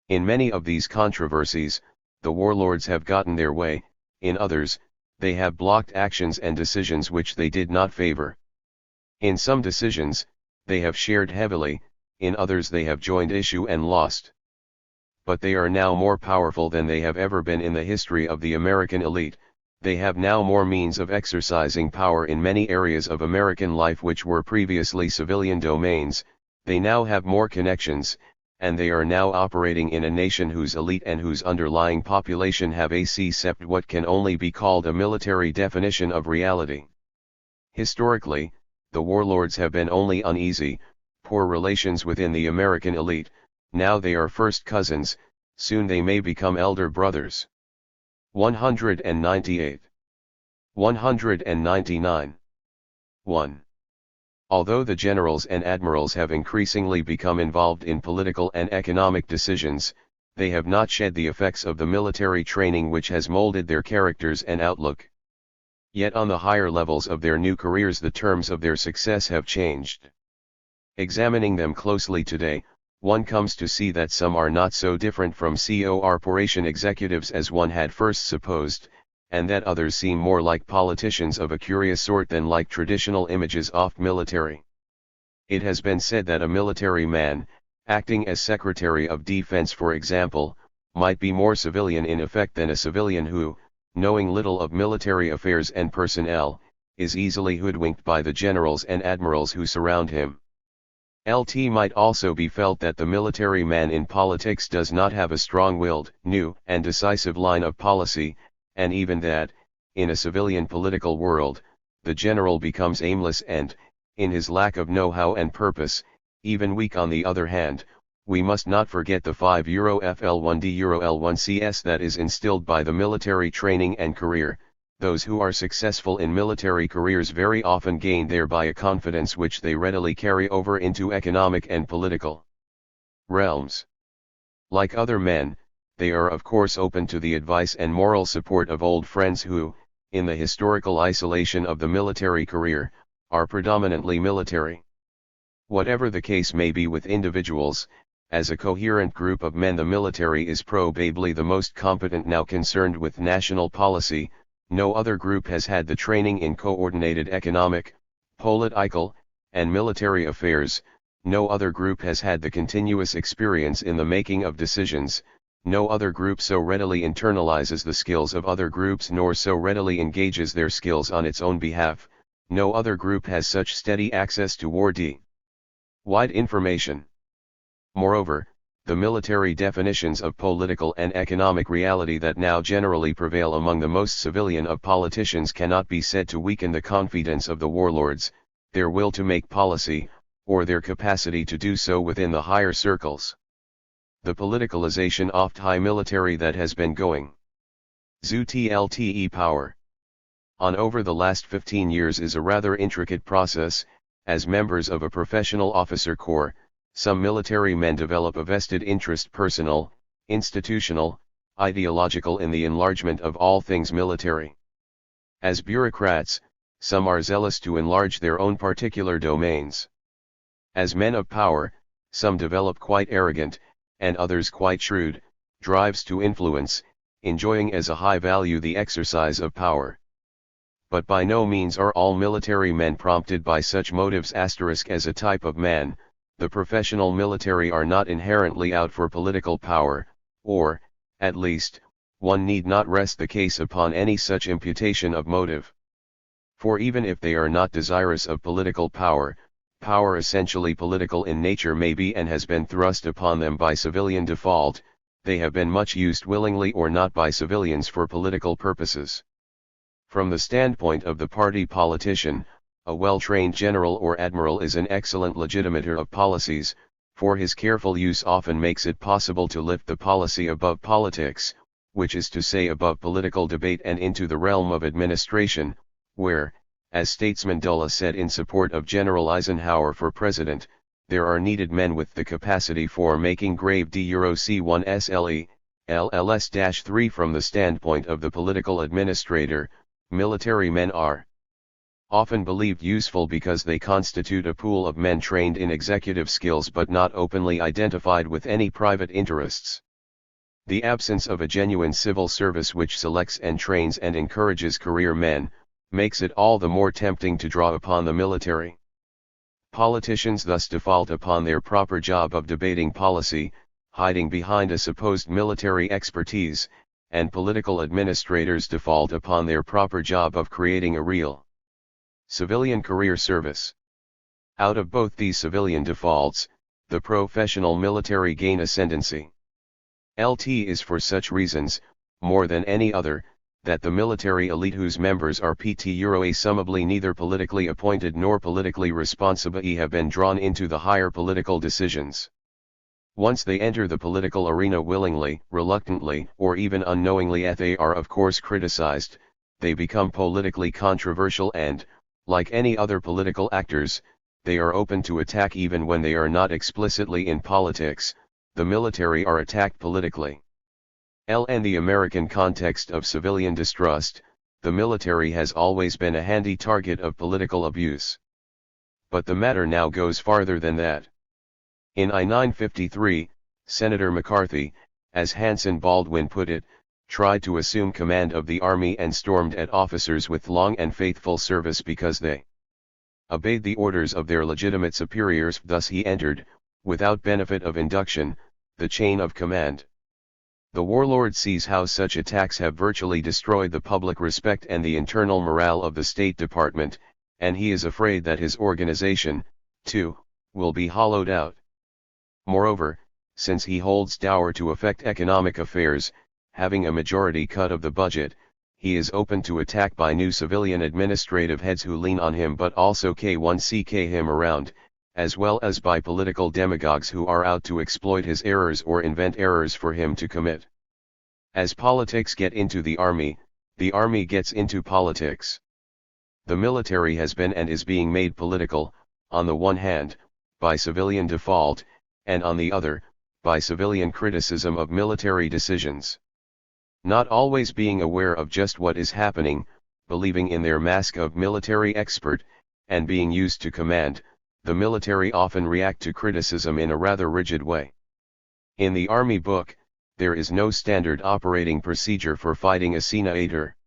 S1: In many of these controversies, the warlords have gotten their way; in others, they have blocked actions and decisions which they did not favor. In some decisions, they have shared heavily; in others they have joined issue and lost. But they are now more powerful than they have ever been in the history of the American elite. They have now more means of exercising power in many areas of American life which were previously civilian domains. They now have more connections, and they are now operating in a nation whose elite and whose underlying population have accepted what can only be called a military definition of reality. Historically, the warlords have been only uneasy, poor relations within the American elite; now they are first cousins, soon they may become elder brothers. 198. 199. 1. Although the generals and admirals have increasingly become involved in political and economic decisions, they have not shed the effects of the military training which has molded their characters and outlook. Yet on the higher levels of their new careers the terms of their success have changed. Examining them closely today, one comes to see that some are not so different from corporation executives as one had first supposed, and that others seem more like politicians of a curious sort than like traditional images of military. It has been said that a military man, acting as Secretary of Defense for example, might be more civilian in effect than a civilian who, knowing little of military affairs and personnel, is easily hoodwinked by the generals and admirals who surround him. It might also be felt that the military man in politics does not have a strong-willed, new, and decisive line of policy, and even that, in a civilian political world, the general becomes aimless and, in his lack of know-how and purpose, even weak. On the other hand, we must not forget the €5 FL1D L1CS that is instilled by the military training and career. Those who are successful in military careers very often gain thereby a confidence which they readily carry over into economic and political realms. Like other men, they are of course open to the advice and moral support of old friends who, in the historical isolation of the military career, are predominantly military. Whatever the case may be with individuals, as a coherent group of men the military is probably the most competent now concerned with national policy. No other group has had the training in coordinated economic, political, and military affairs; no other group has had the continuous experience in the making of decisions; no other group so readily internalizes the skills of other groups nor so readily engages their skills on its own behalf; no other group has such steady access to wide information. Moreover, the military definitions of political and economic reality that now generally prevail among the most civilian of politicians cannot be said to weaken the confidence of the warlords, their will to make policy, or their capacity to do so within the higher circles. The politicalization of high military that has been going ZUTLTE power on over the last 15 years is a rather intricate process. As members of a professional officer corps, some military men develop a vested interest, personal, institutional, ideological, in the enlargement of all things military. As bureaucrats, some are zealous to enlarge their own particular domains. As men of power, some develop quite arrogant, and others quite shrewd, drives to influence, enjoying as a high value the exercise of power. But by no means are all military men prompted by such motives. As a type of man, the professional military are not inherently out for political power, or, at least, one need not rest the case upon any such imputation of motive. For even if they are not desirous of political power, power essentially political in nature may be and has been thrust upon them by civilian default; they have been much used willingly or not by civilians for political purposes. From the standpoint of the party politician, a well-trained general or admiral is an excellent legitimator of policies, for his careful use often makes it possible to lift the policy above politics, which is to say above political debate and into the realm of administration, where, as statesman Dulles said in support of General Eisenhower for president, there are needed men with the capacity for making grave D-C1SLE, LLS-3 from the standpoint of the political administrator. Military men are often believed useful because they constitute a pool of men trained in executive skills but not openly identified with any private interests. The absence of a genuine civil service which selects and trains and encourages career men, makes it all the more tempting to draw upon the military. Politicians thus default upon their proper job of debating policy, hiding behind a supposed military expertise, and political administrators default upon their proper job of creating a real civilian career service. Out of both these civilian defaults, the professional military gain ascendancy. LT is for such reasons, more than any other, that the military elite whose members are assumably neither politically appointed nor politically responsible have been drawn into the higher political decisions. Once they enter the political arena willingly, reluctantly, or even unknowingly, they are of course criticized, they become politically controversial and, like any other political actors, they are open to attack even when they are not explicitly in politics. The military are attacked politically. In the American context of civilian distrust, the military has always been a handy target of political abuse. But the matter now goes farther than that. In I-953, Senator McCarthy, as Hanson Baldwin put it, tried to assume command of the army and stormed at officers with long and faithful service because they obeyed the orders of their legitimate superiors. Thus he entered, without benefit of induction, the chain of command. The warlord sees how such attacks have virtually destroyed the public respect and the internal morale of the State Department, and he is afraid that his organization, too, will be hollowed out. Moreover, since he holds power to affect economic affairs, having a majority cut of the budget, he is open to attack by new civilian administrative heads who lean on him but also K1CK him around, as well as by political demagogues who are out to exploit his errors or invent errors for him to commit. As politics get into the army gets into politics. The military has been and is being made political, on the one hand, by civilian default, and on the other, by civilian criticism of military decisions. Not always being aware of just what is happening, believing in their mask of military expert, and being used to command, the military often react to criticism in a rather rigid way. In the Army book, there is no standard operating procedure for fighting a senator.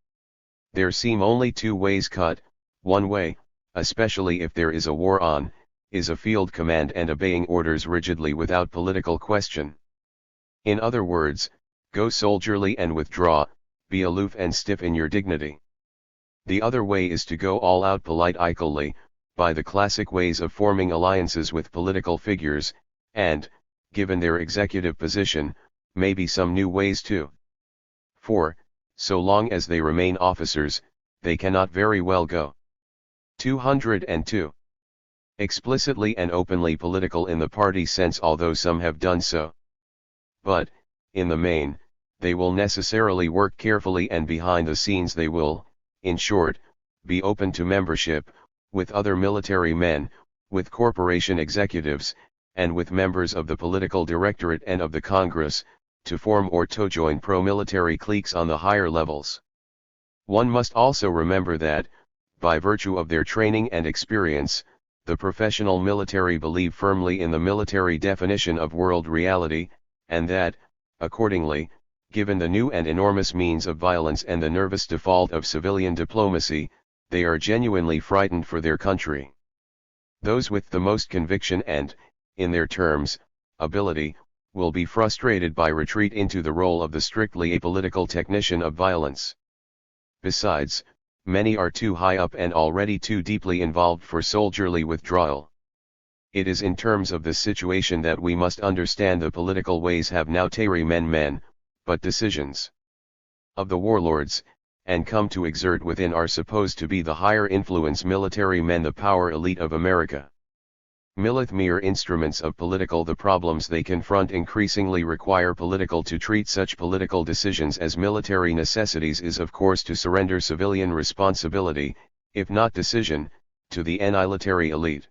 S1: There seem only two ways cut. One way, especially if there is a war on, is a field command and obeying orders rigidly without political question. In other words, go soldierly and withdraw, be aloof and stiff in your dignity. The other way is to go all out politically, by the classic ways of forming alliances with political figures, and, given their executive position, maybe some new ways too. For, so long as they remain officers, they cannot very well go 202 explicitly and openly political in the party sense, although some have done so. But, in the main, they will necessarily work carefully, and behind the scenes they will, in short, be open to membership, with other military men, with corporation executives, and with members of the political directorate and of the Congress, to form or to join pro-military cliques on the higher levels. One must also remember that, by virtue of their training and experience, the professional military believe firmly in the military definition of world reality, and that, accordingly, given the new and enormous means of violence and the nervous default of civilian diplomacy, they are genuinely frightened for their country. Those with the most conviction and, in their terms, ability, will be frustrated by retreat into the role of the strictly apolitical technician of violence. Besides, many are too high up and already too deeply involved for soldierly withdrawal. It is in terms of this situation that we must understand the political ways have now men, but decisions of the warlords, and come to exert within are supposed to be the higher influence military men, the power elite of America. Mere instruments of political, the problems they confront increasingly require political. To treat such political decisions as military necessities is of course to surrender civilian responsibility, if not decision, to the military elite.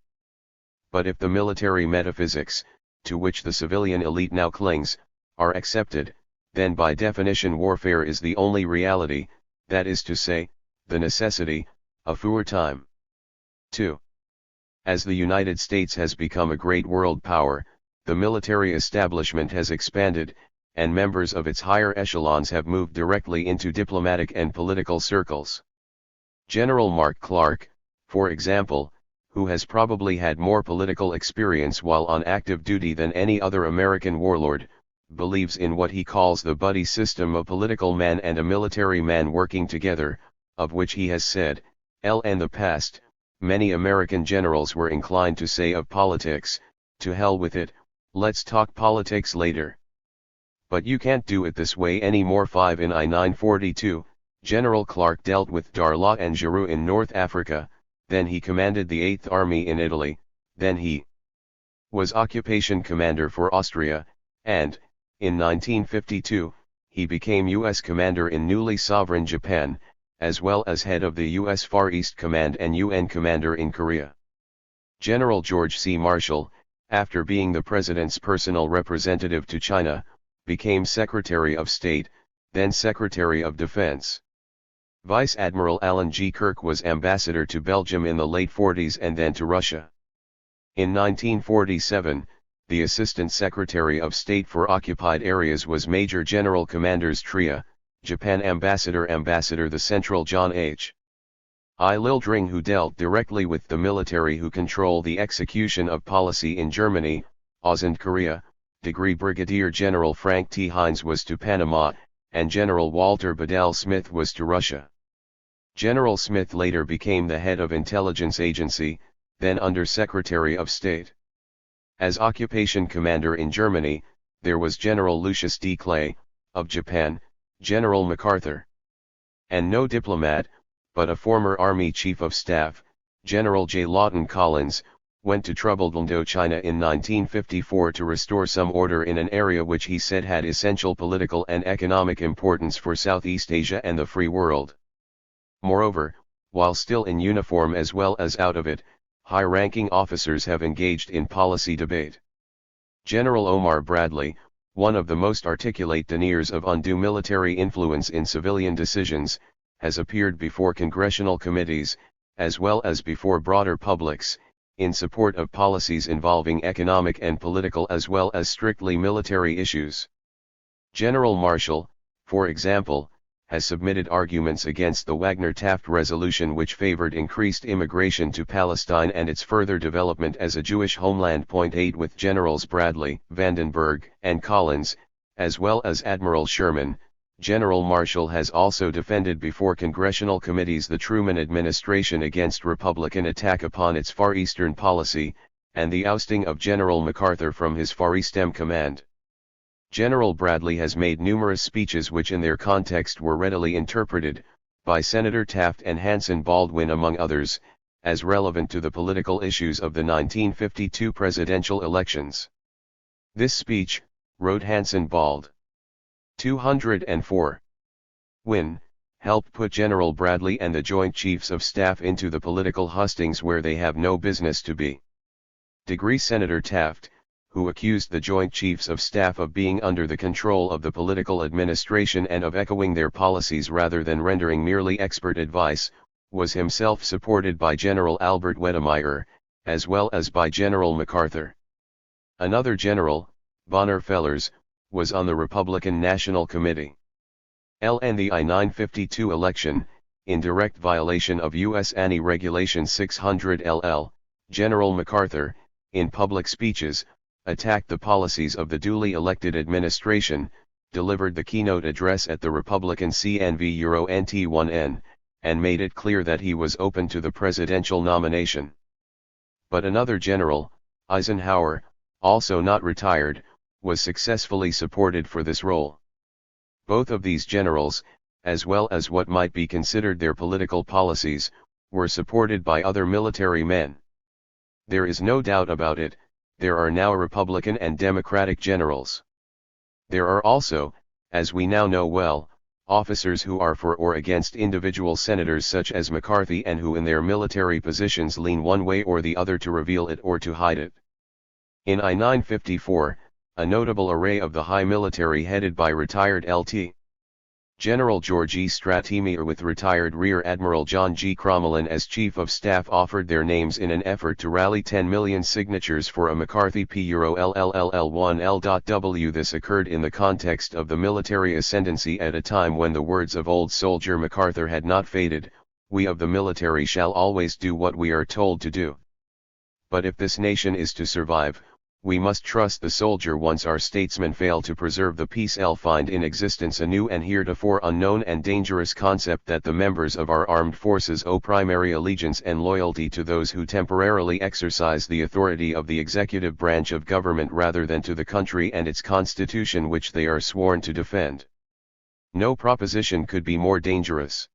S1: But if the military metaphysics, to which the civilian elite now clings, are accepted, then by definition warfare is the only reality, that is to say, the necessity, of wartime. 2. As the United States has become a great world power, the military establishment has expanded, and members of its higher echelons have moved directly into diplomatic and political circles. General Mark Clark, for example, who has probably had more political experience while on active duty than any other American warlord, believes in what he calls the buddy system, a political man and a military man working together, of which he has said, in the past, many American generals were inclined to say of politics, to hell with it, let's talk politics later. But you can't do it this way anymore. 5 In I-942, General Clark dealt with Darla and Giroux in North Africa, then he commanded the 8th Army in Italy, then he was occupation commander for Austria, and, in 1952, he became U.S. commander in newly sovereign Japan, as well as head of the U.S. Far East Command and UN commander in Korea. General George C. Marshall, after being the president's personal representative to China, became Secretary of State, then Secretary of Defense. Vice Admiral Alan G. Kirk was ambassador to Belgium in the late 40s and then to Russia. In 1947, the Assistant Secretary of State for Occupied Areas was Major General Commanders Tria, Japan Ambassador the Central John H. I. Lildring, who dealt directly with the military who control the execution of policy in Germany, Oz and Korea. Degree Brigadier General Frank T. Hines was to Panama, and General Walter Bedell Smith was to Russia. General Smith later became the head of Intelligence Agency, then Under Secretary of State. As occupation commander in Germany, there was General Lucius D. Clay, of Japan, General MacArthur. And no diplomat, but a former Army Chief of Staff, General J. Lawton Collins, went to troubled Indochina in 1954 to restore some order in an area which he said had essential political and economic importance for Southeast Asia and the free world. Moreover, while still in uniform as well as out of it, high-ranking officers have engaged in policy debate. General Omar Bradley, one of the most articulate deniers of undue military influence in civilian decisions, has appeared before congressional committees, as well as before broader publics, in support of policies involving economic and political as well as strictly military issues. General Marshall, for example, has submitted arguments against the Wagner-Taft resolution which favored increased immigration to Palestine and its further development as a Jewish homeland. 8 With Generals Bradley, Vandenberg, and Collins, as well as Admiral Sherman, General Marshall has also defended before congressional committees the Truman administration against Republican attack upon its Far Eastern policy, and the ousting of General MacArthur from his Far Eastern command. General Bradley has made numerous speeches which in their context were readily interpreted, by Senator Taft and Hanson Baldwin among others, as relevant to the political issues of the 1952 presidential elections. This speech, wrote Hanson Bald. 204. Win, helped put General Bradley and the Joint Chiefs of Staff into the political hustings where they have no business to be. Degree Senator Taft, who accused the Joint Chiefs of Staff of being under the control of the political administration and of echoing their policies rather than rendering merely expert advice, was himself supported by General Albert Wedemeyer, as well as by General MacArthur. Another general, Bonner Fellers, was on the Republican National Committee. In the I-952 election, in direct violation of U.S. ANI Regulation 600 LL, General MacArthur, in public speeches, attacked the policies of the duly elected administration, delivered the keynote address at the Republican CNV-NT1N, and made it clear that he was open to the presidential nomination. But another general, Eisenhower, also not retired, was successfully supported for this role. Both of these generals, as well as what might be considered their political policies, were supported by other military men. There is no doubt about it, there are now Republican and Democratic generals. There are also, as we now know well, officers who are for or against individual senators such as McCarthy and who in their military positions lean one way or the other to reveal it or to hide it. In I-954, a notable array of the high military headed by retired Lt. General George E. Stratimier with retired Rear Admiral John G. Crommelin as Chief of Staff offered their names in an effort to rally 10 million signatures for a McCarthy PUROLLLL1L.W. This occurred in the context of the military ascendancy at a time when the words of old soldier MacArthur had not faded, "We of the military shall always do what we are told to do. But if this nation is to survive, we must trust the soldier. Once our statesmen fail to preserve the peace, I'll find in existence a new and heretofore unknown and dangerous concept that the members of our armed forces owe primary allegiance and loyalty to those who temporarily exercise the authority of the executive branch of government rather than to the country and its constitution which they are sworn to defend." No proposition could be more dangerous.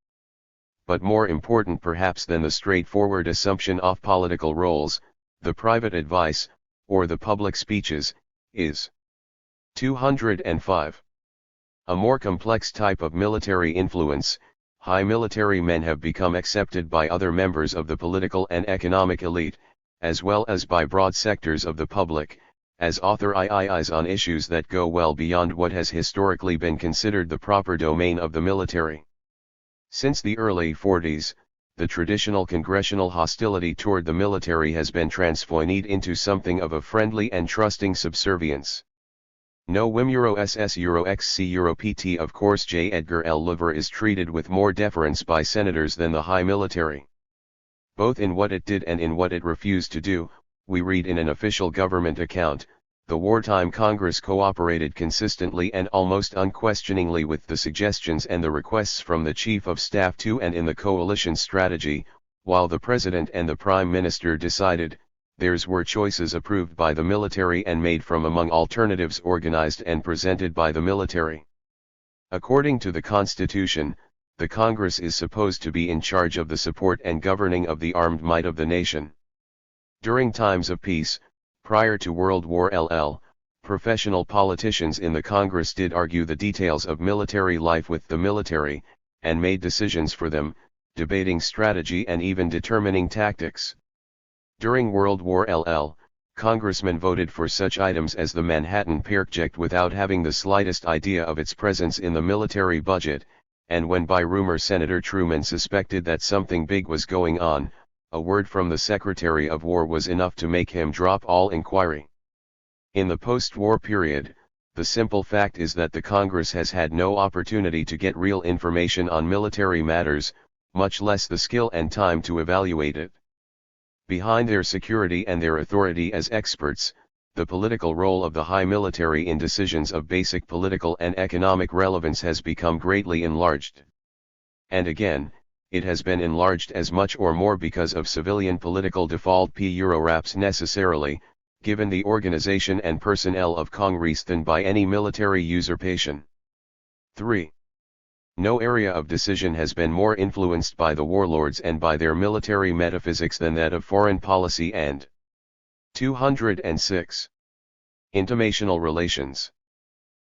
S1: But more important perhaps than the straightforward assumption of political roles, the private advice, or the public speeches, is 205. A more complex type of military influence. High military men have become accepted by other members of the political and economic elite, as well as by broad sectors of the public, as authorities on issues that go well beyond what has historically been considered the proper domain of the military. Since the early 40s, the traditional congressional hostility toward the military has been transformed into something of a friendly and trusting subservience. No whim SS XC PT. Of course J. Edgar L. Hoover is treated with more deference by senators than the high military. Both in what it did and in what it refused to do, we read in an official government account, the wartime Congress cooperated consistently and almost unquestioningly with the suggestions and the requests from the Chief of Staff to and in the coalition strategy, while the President and the Prime Minister decided. Theirs were choices approved by the military and made from among alternatives organized and presented by the military. According to the Constitution, the Congress is supposed to be in charge of the support and governing of the armed might of the nation. During times of peace, prior to World War II, professional politicians in the Congress did argue the details of military life with the military, and made decisions for them, debating strategy and even determining tactics. During World War II, congressmen voted for such items as the Manhattan Project without having the slightest idea of its presence in the military budget, and when by rumor Senator Truman suspected that something big was going on, a word from the Secretary of War was enough to make him drop all inquiry. In the post-war period, the simple fact is that the Congress has had no opportunity to get real information on military matters, much less the skill and time to evaluate it. Behind their security and their authority as experts, the political role of the high military in decisions of basic political and economic relevance has become greatly enlarged. And again, it has been enlarged as much or more because of civilian political default perhaps necessarily, given the organization and personnel of Congress than by any military usurpation. 3. No area of decision has been more influenced by the warlords and by their military metaphysics than that of foreign policy and 206. Intimational relations.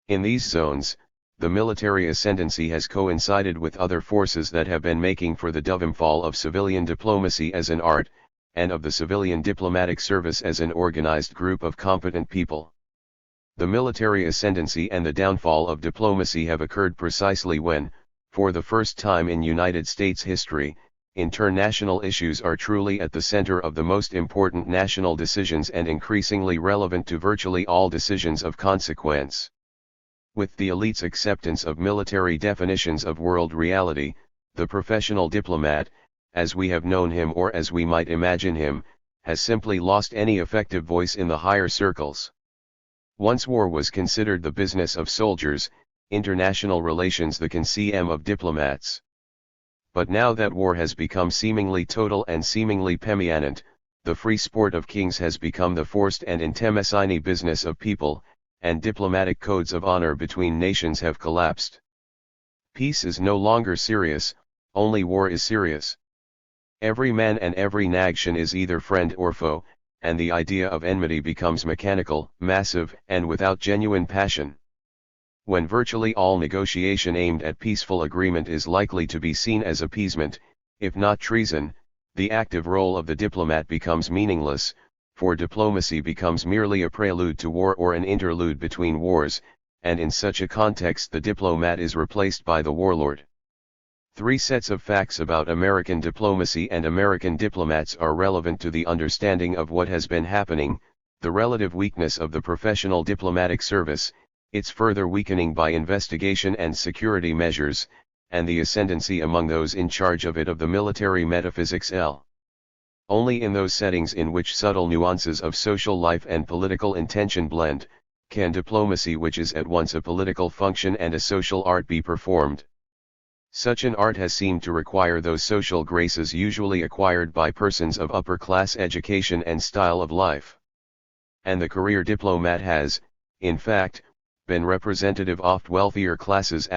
S1: In these zones, the military ascendancy has coincided with other forces that have been making for the downfall of civilian diplomacy as an art, and of the civilian diplomatic service as an organized group of competent people. The military ascendancy and the downfall of diplomacy have occurred precisely when, for the first time in United States history, international issues are truly at the center of the most important national decisions and increasingly relevant to virtually all decisions of consequence. With the elite's acceptance of military definitions of world reality, the professional diplomat, as we have known him or as we might imagine him, has simply lost any effective voice in the higher circles. Once war was considered the business of soldiers, international relations the concern of diplomats. But now that war has become seemingly total and seemingly permanent, the free sport of kings has become the forced and intimissimi business of people, and diplomatic codes of honor between nations have collapsed. Peace is no longer serious, only war is serious. Every man and every nation is either friend or foe, and the idea of enmity becomes mechanical, massive, and without genuine passion. When virtually all negotiation aimed at peaceful agreement is likely to be seen as appeasement, if not treason, the active role of the diplomat becomes meaningless, for diplomacy becomes merely a prelude to war or an interlude between wars, and in such a context the diplomat is replaced by the warlord. 3 sets of facts about American diplomacy and American diplomats are relevant to the understanding of what has been happening: the relative weakness of the professional diplomatic service, its further weakening by investigation and security measures, and the ascendancy among those in charge of it of the military metaphysics. Only in those settings in which subtle nuances of social life and political intention blend, can diplomacy, which is at once a political function and a social art, be performed. Such an art has seemed to require those social graces usually acquired by persons of upper-class education and style of life. And the career diplomat has, in fact, been representative of wealthier classes.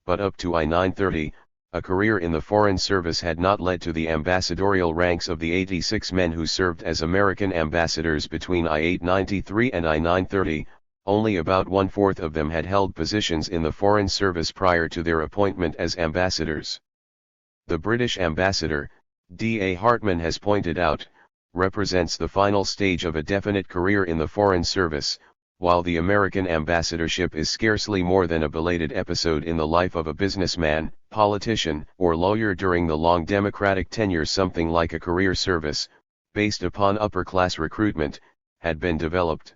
S1: But up to I-930, a career in the Foreign Service had not led to the ambassadorial ranks of the 86 men who served as American ambassadors between I-893 and I-930. Only about 1/4 of them had held positions in the Foreign Service prior to their appointment as ambassadors. The British ambassador, D.A. Hartman has pointed out, represents the final stage of a definite career in the Foreign Service, while the American ambassadorship is scarcely more than a belated episode in the life of a businessman, politician, or lawyer during the long democratic tenure. Something like a career service, based upon upper-class recruitment, had been developed.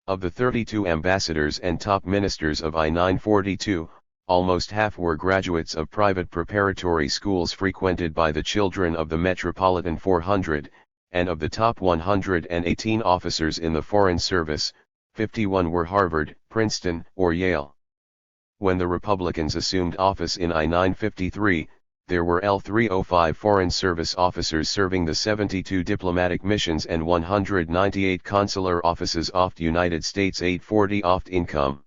S1: Of the 32 ambassadors and top ministers of I-942, almost half were graduates of private preparatory schools frequented by the children of the Metropolitan 400, and of the top 118 officers in the Foreign Service, 51 were Harvard, Princeton, or Yale. When the Republicans assumed office in I-953, there were 305 Foreign Service officers serving the 72 diplomatic missions and 198 consular offices of the United States. 840 oft income.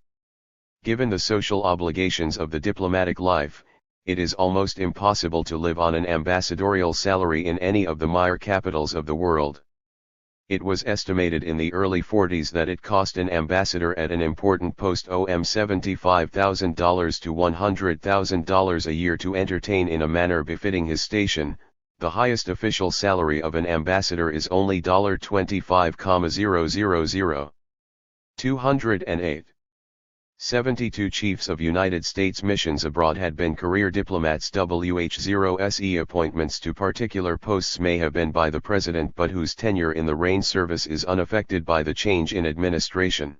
S1: Given the social obligations of the diplomatic life, it is almost impossible to live on an ambassadorial salary in any of the major capitals of the world. It was estimated in the early 40s that it cost an ambassador at an important post $75,000 to $100,000 a year to entertain in a manner befitting his station. The highest official salary of an ambassador is only $25,000. 208. 72 chiefs of United States missions abroad had been career diplomats. WH0SE appointments to particular posts may have been by the president, but whose tenure in the reign service is unaffected by the change in administration.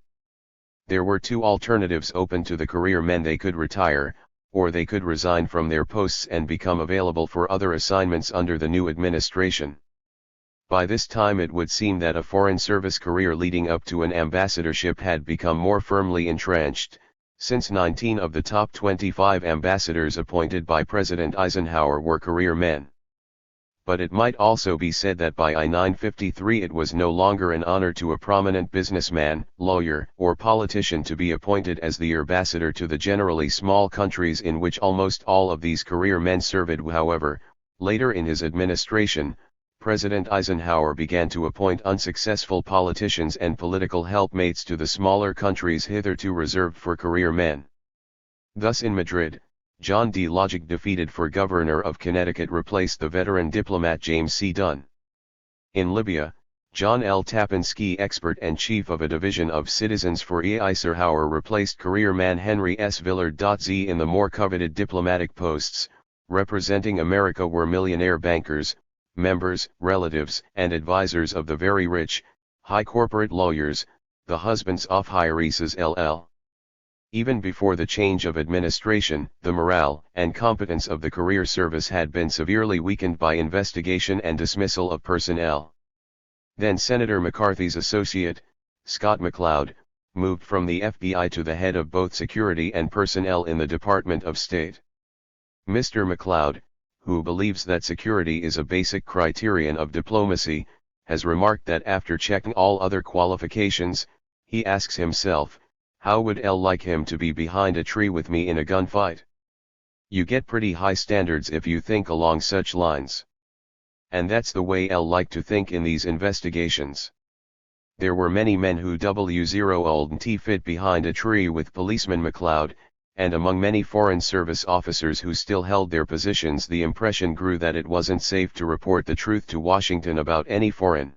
S1: There were 2 alternatives open to the career men: they could retire, or they could resign from their posts and become available for other assignments under the new administration. By this time it would seem that a Foreign Service career leading up to an ambassadorship had become more firmly entrenched, since 19 of the top 25 ambassadors appointed by President Eisenhower were career men. But it might also be said that by I-953 it was no longer an honor to a prominent businessman, lawyer, or politician to be appointed as the ambassador to the generally small countries in which almost all of these career men served. However, later in his administration, President Eisenhower began to appoint unsuccessful politicians and political helpmates to the smaller countries hitherto reserved for career men. Thus in Madrid, John D. Logic, defeated for governor of Connecticut, replaced the veteran diplomat James C. Dunn. In Libya, John L. Tapinski, expert and chief of a division of Citizens for Eisenhower, replaced career man Henry S. Villard. Z. In the more coveted diplomatic posts, representing America, were millionaire bankers, members, relatives, and advisors of the very rich, high corporate lawyers, the husbands of heiresses LL. Even before the change of administration, the morale and competence of the career service had been severely weakened by investigation and dismissal of personnel. Then Senator McCarthy's associate, Scott McLeod, moved from the FBI to the head of both security and personnel in the Department of State. Mr. McLeod, who believes that security is a basic criterion of diplomacy, has remarked that after checking all other qualifications, he asks himself, how would L like him to be behind a tree with me in a gunfight? You get pretty high standards if you think along such lines. And that's the way L like to think in these investigations. there were many men who W0 fit behind a tree with policeman McLeod, and among many Foreign Service officers who still held their positions the impression grew that it wasn't safe to report the truth to Washington about any foreign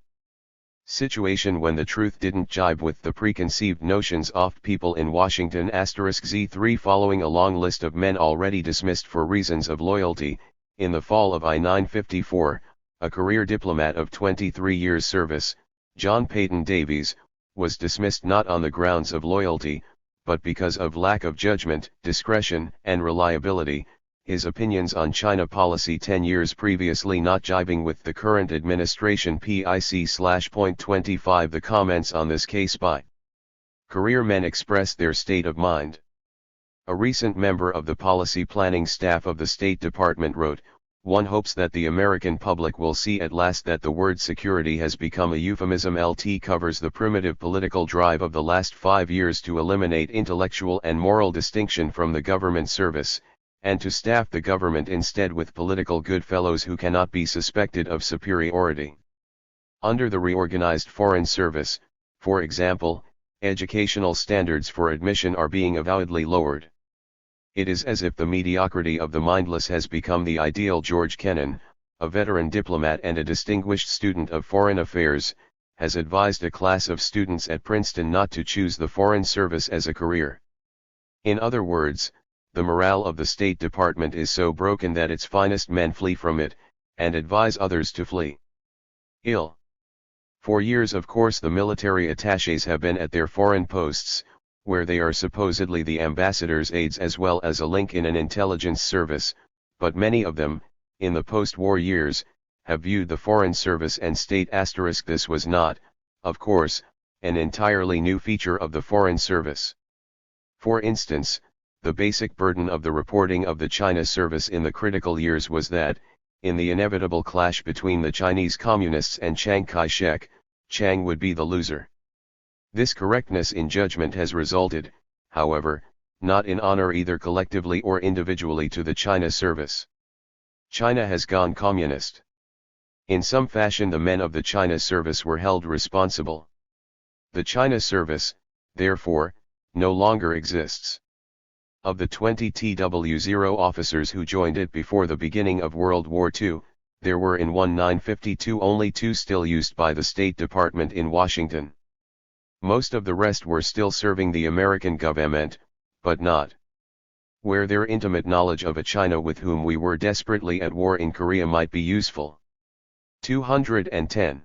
S1: situation when the truth didn't jibe with the preconceived notions of people in Washington. *Z3 Following a long list of men already dismissed for reasons of loyalty, in the fall of I-954, a career diplomat of 23 years service, John Peyton Davies, was dismissed not on the grounds of loyalty, but because of lack of judgment, discretion, and reliability, his opinions on China policy 10 years previously not jibing with the current administration. *.25 The comments on this case by career men express their state of mind. A recent member of the policy planning staff of the State Department wrote, "One hopes that the American public will see at last that the word security has become a euphemism. LT covers the primitive political drive of the last 5 years to eliminate intellectual and moral distinction from the government service, and to staff the government instead with political goodfellows who cannot be suspected of superiority. Under the reorganized Foreign Service, for example, educational standards for admission are being avowedly lowered. It is as if the mediocrity of the mindless has become the ideal." George Kennan, a veteran diplomat and a distinguished student of foreign affairs, has advised a class of students at Princeton not to choose the Foreign Service as a career. In other words, the morale of the State Department is so broken that its finest men flee from it, and advise others to flee. Ill. For years, of course, the military attachés have been at their foreign posts, where they are supposedly the ambassador's aides as well as a link in an intelligence service, but many of them, in the post-war years, have viewed the Foreign Service and state. This was not, of course, an entirely new feature of the Foreign Service. For instance, the basic burden of the reporting of the China service in the critical years was that, in the inevitable clash between the Chinese Communists and Chiang Kai-shek, Chiang would be the loser. This correctness in judgment has resulted, however, not in honor either collectively or individually to the China service. China has gone communist. In some fashion the men of the China service were held responsible. The China service, therefore, no longer exists. Of the 20 TW0 officers who joined it before the beginning of World War II, there were in 1952 only 2 still used by the State Department in Washington. Most of the rest were still serving the American government, but not where their intimate knowledge of a China with whom we were desperately at war in Korea might be useful. 210.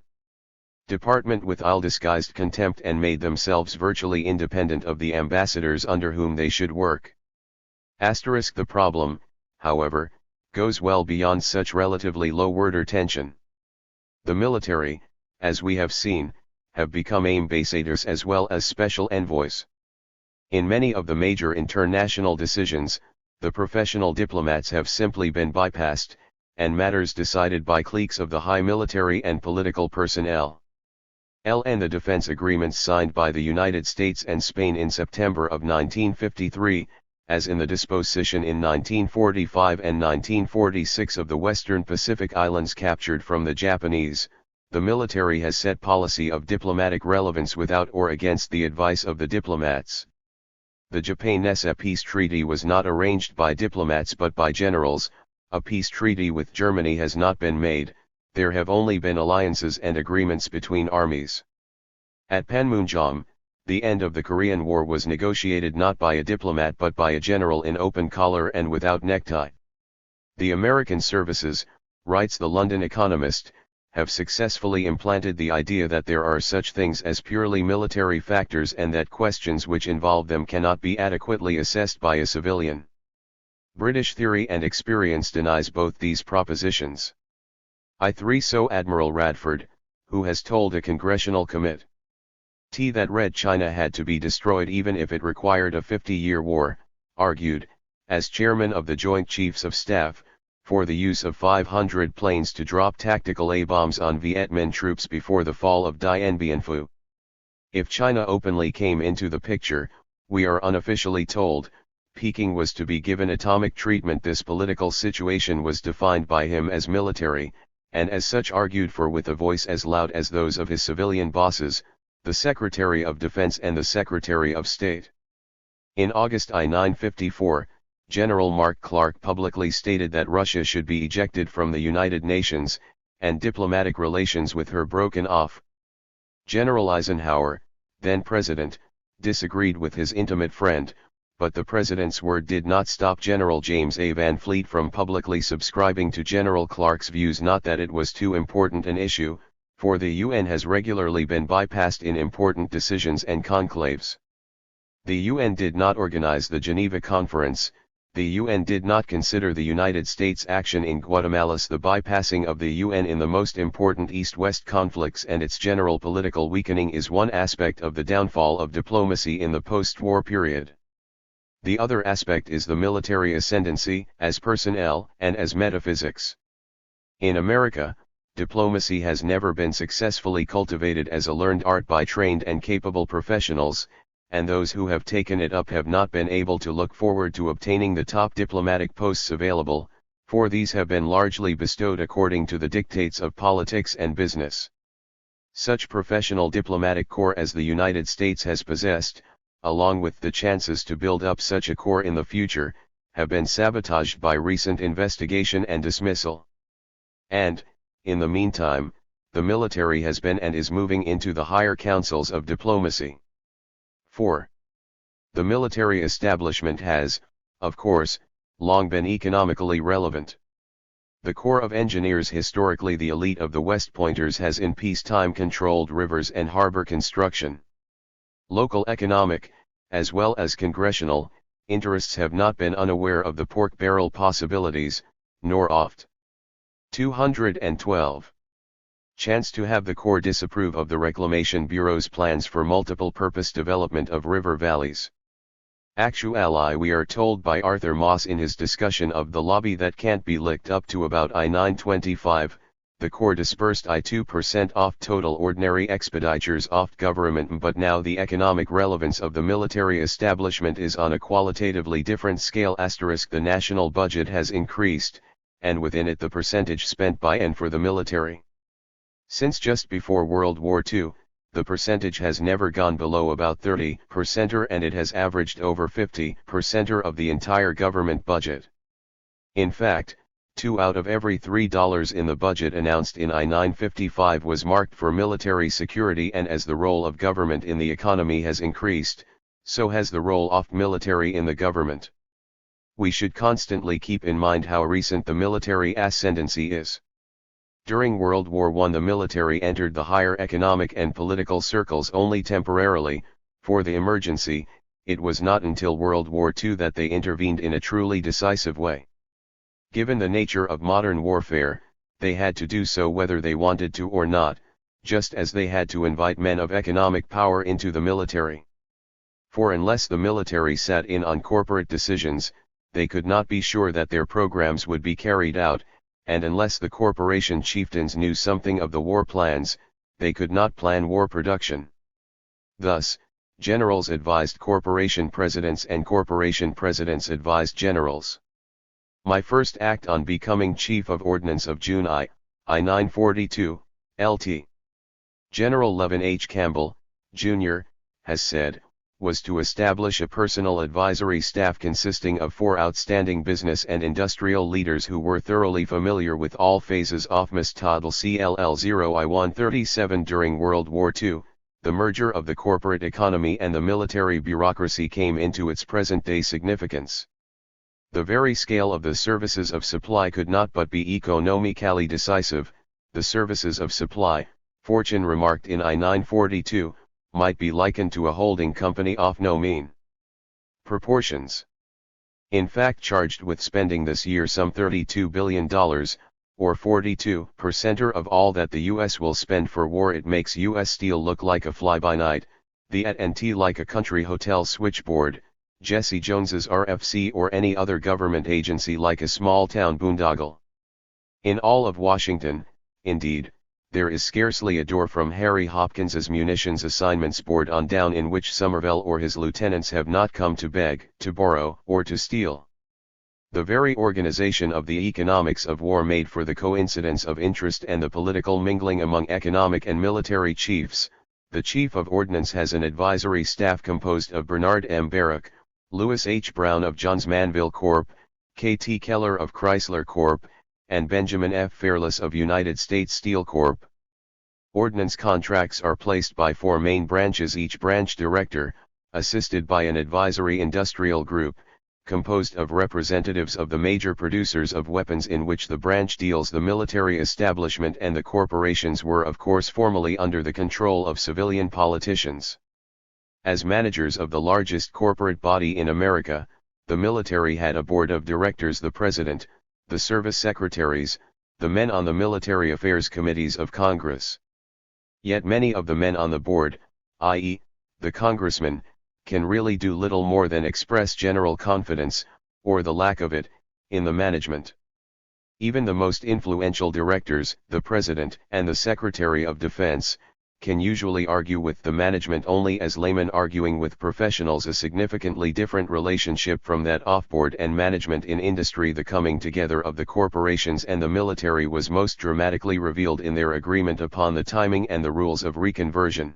S1: Department with ill-disguised contempt and made themselves virtually independent of the ambassadors under whom they should work. The problem, however, goes well beyond such relatively low-order tension. The military, as we have seen, have become ambassadors as well as special envoys. In many of the major international decisions, the professional diplomats have simply been bypassed, and matters decided by cliques of the high military and political personnel. And the defense agreements signed by the United States and Spain in September of 1953, as in the disposition in 1945 and 1946 of the Western Pacific Islands captured from the Japanese, the military has set policy of diplomatic relevance without or against the advice of the diplomats. The Japan-USA peace treaty was not arranged by diplomats but by generals. A peace treaty with Germany has not been made, there have only been alliances and agreements between armies. At Panmunjom, the end of the Korean War was negotiated not by a diplomat but by a general in open collar and without necktie. The American services, writes the London Economist, have successfully implanted the idea that there are such things as purely military factors and that questions which involve them cannot be adequately assessed by a civilian. British theory and experience denies both these propositions. So Admiral Radford, who has told a congressional committee that Red China had to be destroyed even if it required a 50-year war, argued, as chairman of the Joint Chiefs of Staff, for the use of 500 planes to drop tactical A-bombs on Viet Minh troops before the fall of Dien Bien Phu. If China openly came into the picture, we are unofficially told, Peking was to be given atomic treatment. This political situation was defined by him as military, and as such argued for with a voice as loud as those of his civilian bosses, the Secretary of Defense and the Secretary of State. In August 1954, General Mark Clark publicly stated that Russia should be ejected from the United Nations, and diplomatic relations with her broken off. General Eisenhower, then president, disagreed with his intimate friend, but the president's word did not stop General James A. Van Fleet from publicly subscribing to General Clark's views. Not that it was too important an issue, for the UN has regularly been bypassed in important decisions and conclaves. The UN did not organize the Geneva Conference. The UN did not consider the United States' action in Guatemala, the bypassing of the UN in the most important East-West conflicts and its general political weakening is one aspect of the downfall of diplomacy in the post-war period. The other aspect is the military ascendancy, as personnel and as metaphysics. In America, diplomacy has never been successfully cultivated as a learned art by trained and capable professionals, and those who have taken it up have not been able to look forward to obtaining the top diplomatic posts available, for these have been largely bestowed according to the dictates of politics and business. Such professional diplomatic corps as the United States has possessed, along with the chances to build up such a corps in the future, have been sabotaged by recent investigation and dismissal. And, in the meantime, the military has been and is moving into the higher councils of diplomacy. 4. The military establishment has, of course, long been economically relevant. The Corps of Engineers, historically the elite of the West Pointers, has in peacetime controlled rivers and harbor construction. Local economic, as well as congressional, interests have not been unaware of the pork barrel possibilities, nor oft. 212. Chance to have the Corps disapprove of the Reclamation Bureau's plans for multiple-purpose development of river valleys. Actually, we are told by Arthur Moss in his discussion of the lobby that can't be licked up to about I-925, the Corps dispersed I-2% off total ordinary expenditures off government, but now the economic relevance of the military establishment is on a qualitatively different scale. The national budget has increased, and within it the percentage spent by and for the military. Since just before World War II, the percentage has never gone below about 30%, and it has averaged over 50% of the entire government budget. In fact, 2 out of every $3 in the budget announced in I-955 was marked for military security, and as the role of government in the economy has increased, so has the role of military in the government. We should constantly keep in mind how recent the military ascendancy is. During World War I, the military entered the higher economic and political circles only temporarily. For the emergency, it was not until World War II that they intervened in a truly decisive way. Given the nature of modern warfare, they had to do so whether they wanted to or not, just as they had to invite men of economic power into the military. For unless the military sat in on corporate decisions, they could not be sure that their programs would be carried out, and unless the corporation chieftains knew something of the war plans, they could not plan war production. Thus, generals advised corporation presidents and corporation presidents advised generals. My first act on becoming Chief of Ordnance of June I-942, Lt. General Levin H. Campbell, Jr., has said, was to establish a personal advisory staff consisting of 4 outstanding business and industrial leaders who were thoroughly familiar with all phases of Mistadl CLL 0I-137 during World War II. The merger of the corporate economy and the military bureaucracy came into its present-day significance. The very scale of the services of supply could not but be economically decisive. The services of supply, Fortune remarked in I-942, might be likened to a holding company of no mean proportions. In fact, charged with spending this year some $32 billion, or 42% of all that the US will spend for war, it makes US Steel look like a fly-by-night, the AT&T like a country hotel switchboard, Jesse Jones's RFC or any other government agency like a small-town boondoggle. In all of Washington, indeed, there is scarcely a door from Harry Hopkins's Munitions Assignments Board on down in which Somerville or his lieutenants have not come to beg, to borrow, or to steal. The very organization of the economics of war made for the coincidence of interest and the political mingling among economic and military chiefs, The Chief of Ordnance has an advisory staff composed of Bernard M. Barrack, Louis H. Brown of Johns Manville Corp., K.T. Keller of Chrysler Corp., and Benjamin F. Fairless of United States Steel Corp. Ordnance contracts are placed by 4 main branches, each branch director, assisted by an advisory industrial group, composed of representatives of the major producers of weapons in which the branch deals. The military establishment and the corporations were of course formally under the control of civilian politicians. As managers of the largest corporate body in America, the military had a board of directors, the president, the service secretaries, the men on the military affairs committees of Congress. Yet many of the men on the board, i.e., the congressmen, can really do little more than express general confidence, or the lack of it, in the management. Even the most influential directors, the President and the Secretary of Defense, can usually argue with the management only as laymen arguing with professionals, a significantly different relationship from that of board and management in industry. The coming together of the corporations and the military was most dramatically revealed in their agreement upon the timing and the rules of reconversion.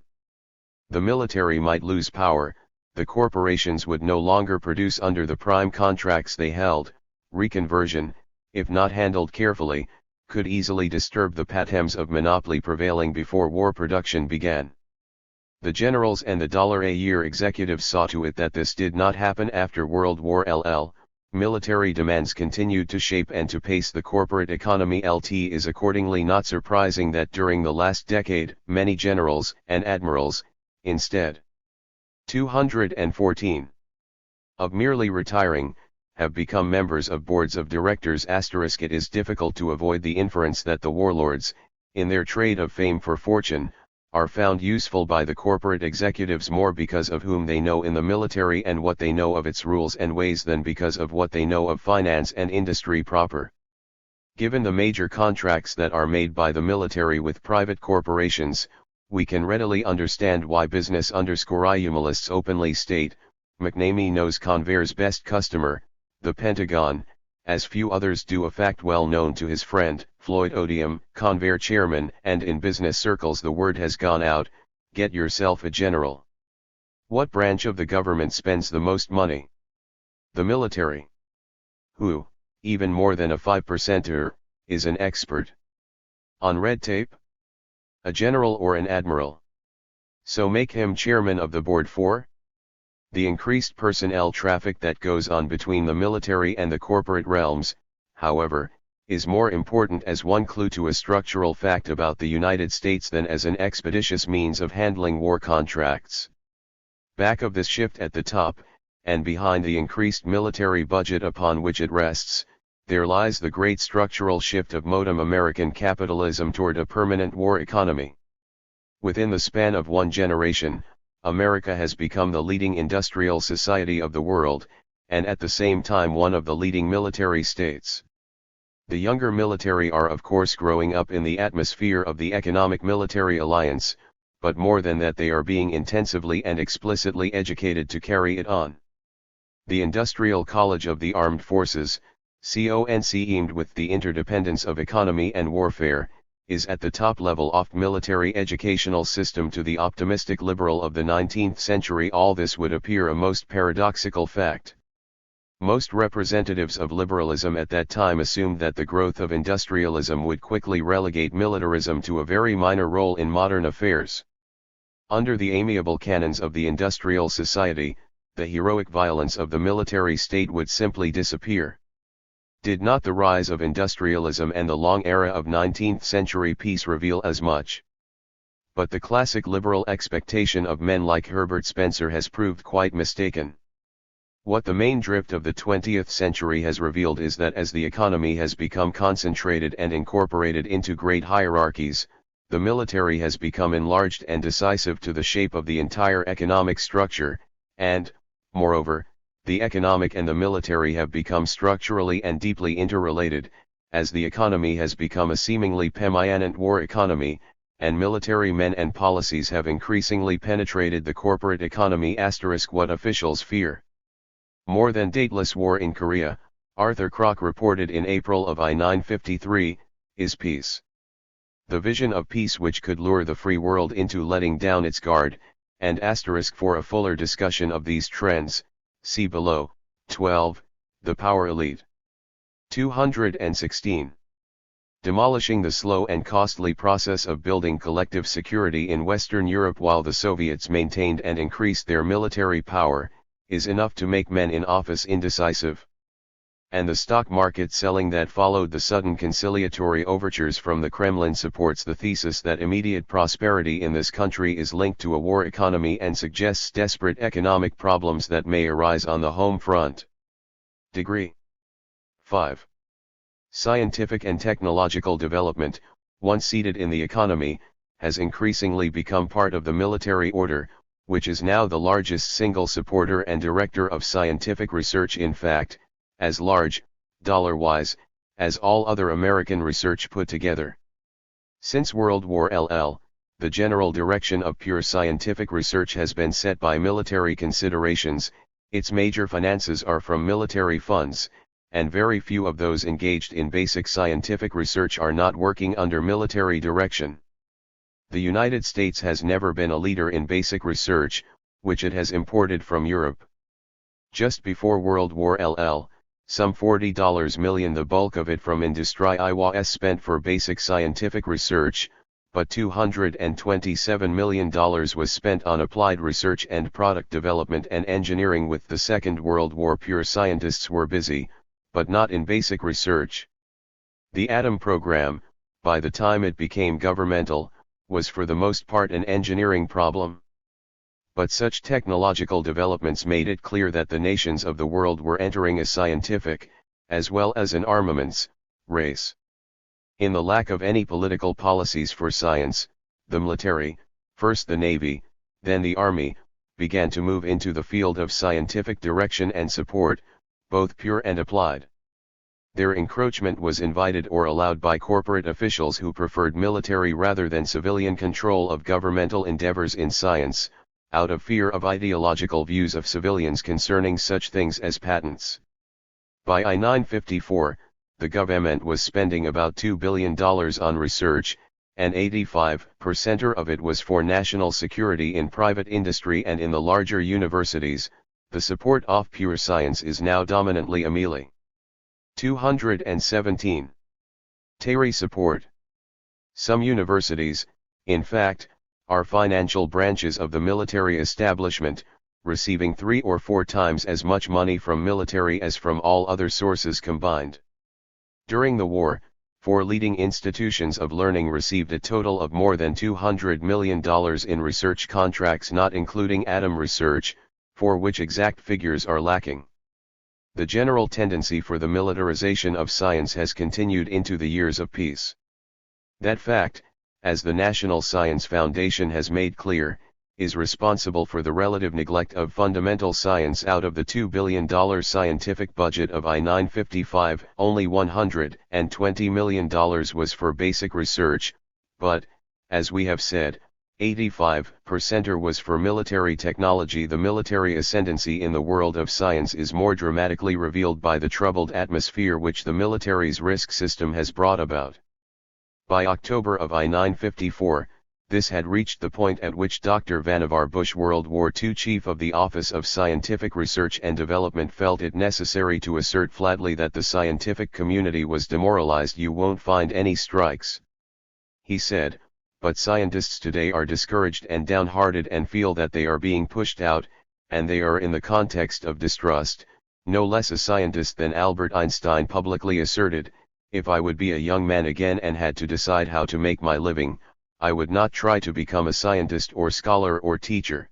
S1: The military might lose power, the corporations would no longer produce under the prime contracts they held. Reconversion, if not handled carefully, could easily disturb the patterns of monopoly prevailing before war production began. The generals and the $a-year executives saw to it that this did not happen. After World War II, military demands continued to shape and to pace the corporate economy. It is accordingly not surprising that during the last decade, many generals and admirals, instead 214 of merely retiring, have become members of boards of directors. It is difficult to avoid the inference that the warlords, in their trade of fame for fortune, are found useful by the corporate executives more because of whom they know in the military and what they know of its rules and ways than because of what they know of finance and industry proper. Given the major contracts that are made by the military with private corporations, we can readily understand why business_humilists openly state, McNamee knows Convair's best customer, the Pentagon, as few others do, a fact well known to his friend, Floyd Odium, Convair chairman, and in business circles the word has gone out, get yourself a general. What branch of the government spends the most money? The military. Who, even more than a 5%er, is an expert on red tape? A general or an admiral. So make him chairman of the board for? The increased personnel traffic that goes on between the military and the corporate realms, however, is more important as one clue to a structural fact about the United States than as an expeditious means of handling war contracts. Back of this shift at the top, and behind the increased military budget upon which it rests, there lies the great structural shift of modern American capitalism toward a permanent war economy. Within the span of one generation, America has become the leading industrial society of the world, and at the same time one of the leading military states. The younger military are of course growing up in the atmosphere of the economic military alliance, but more than that they are being intensively and explicitly educated to carry it on. The Industrial College of the Armed Forces, aimed with the interdependence of economy and warfare, is at the top level of military educational system. To the optimistic liberal of the 19th century all this would appear a most paradoxical fact. Most representatives of liberalism at that time assumed that the growth of industrialism would quickly relegate militarism to a very minor role in modern affairs. Under the amiable canons of the industrial society, the heroic violence of the military state would simply disappear. Did not the rise of industrialism and the long era of 19th century peace reveal as much? But the classic liberal expectation of men like Herbert Spencer has proved quite mistaken. What the main drift of the 20th century has revealed is that as the economy has become concentrated and incorporated into great hierarchies, the military has become enlarged and decisive to the shape of the entire economic structure, and, moreover, the economic and the military have become structurally and deeply interrelated, as the economy has become a seemingly permanent war economy, and military men and policies have increasingly penetrated the corporate economy. What officials fear more than dateless war in Korea, Arthur Kroc reported in April of I-953, is peace. The vision of peace which could lure the free world into letting down its guard, and * for a fuller discussion of these trends, see below. 12. The Power Elite. 216. Demolishing the slow and costly process of building collective security in Western Europe while the Soviets maintained and increased their military power, is enough to make men in office indecisive. And the stock market selling that followed the sudden conciliatory overtures from the Kremlin supports the thesis that immediate prosperity in this country is linked to a war economy and suggests desperate economic problems that may arise on the home front. Degree 5. Scientific and technological development, once seated in the economy, has increasingly become part of the military order, which is now the largest single supporter and director of scientific research, in fact, as large, dollar-wise, as all other American research put together. Since World War II, the general direction of pure scientific research has been set by military considerations. Its major finances are from military funds, and very few of those engaged in basic scientific research are not working under military direction. The United States has never been a leader in basic research, which it has imported from Europe. Just before World War II, some $40 million, the bulk of it from industry, was spent for basic scientific research, but $227 million was spent on applied research and product development and engineering. With the Second World War, pure scientists were busy, but not in basic research. The atom program, by the time it became governmental, was for the most part an engineering problem. But such technological developments made it clear that the nations of the world were entering a scientific, as well as an armaments, race. In the lack of any political policies for science, the military, first the Navy, then the Army, began to move into the field of scientific direction and support, both pure and applied. Their encroachment was invited or allowed by corporate officials who preferred military rather than civilian control of governmental endeavors in science, out of fear of ideological views of civilians concerning such things as patents. By 1954, the government was spending about $2 billion on research, and 85% of it was for national security in private industry and in the larger universities. The support of pure science is now dominantly Amelie. 217. Terry support. Some universities, in fact, are financial branches of the military establishment, receiving 3 or 4 times as much money from military as from all other sources combined. During the war, 4 leading institutions of learning received a total of more than $200 million in research contracts, not including atom research, for which exact figures are lacking. The general tendency for the militarization of science has continued into the years of peace. That fact, as the National Science Foundation has made clear, is responsible for the relative neglect of fundamental science. Out of the $2 billion scientific budget of I-955, only $120 million was for basic research, but, as we have said, 85% was for military technology. The military ascendancy in the world of science is more dramatically revealed by the troubled atmosphere which the military's risk system has brought about. By October of I-954, this had reached the point at which Dr. Vannevar Bush, World War II Chief of the Office of Scientific Research and Development, felt it necessary to assert flatly that the scientific community was demoralized. "You won't find any strikes," he said, "but scientists today are discouraged and downhearted and feel that they are being pushed out, and they are in the context of distrust." No less a scientist than Albert Einstein publicly asserted, "If I would be a young man again and had to decide how to make my living, I would not try to become a scientist or scholar or teacher.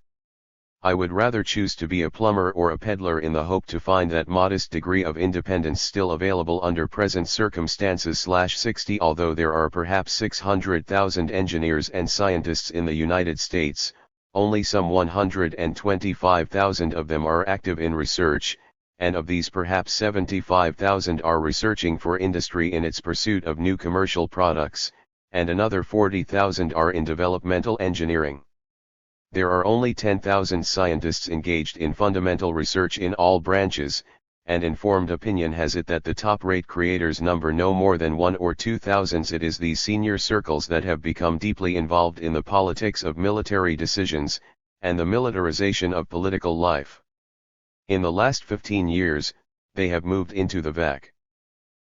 S1: I would rather choose to be a plumber or a peddler in the hope to find that modest degree of independence still available under present circumstances." 60 Although there are perhaps 600,000 engineers and scientists in the United States, only some 125,000 of them are active in research, and of these perhaps 75,000 are researching for industry in its pursuit of new commercial products, and another 40,000 are in developmental engineering. There are only 10,000 scientists engaged in fundamental research in all branches, and informed opinion has it that the top-rate creators number no more than 1 or 2 thousands. It is these senior circles that have become deeply involved in the politics of military decisions, and the militarization of political life. In the last 15 years, they have moved into the VAC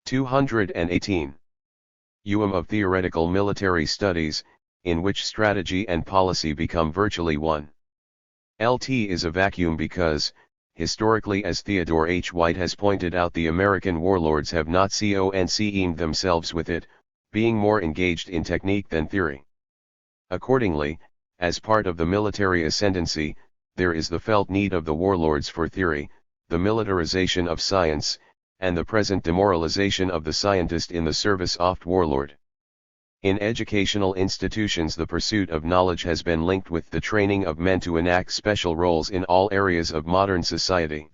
S1: 218 of Theoretical Military Studies, in which strategy and policy become virtually one. LT is a vacuum because, historically, as Theodore H. White has pointed out, the American warlords have not conceived themselves with it, being more engaged in technique than theory. Accordingly, as part of the military ascendancy, there is the felt need of the warlords for theory, the militarization of science, and the present demoralization of the scientist in the service of warlord. In educational institutions, the pursuit of knowledge has been linked with the training of men to enact special roles in all areas of modern society.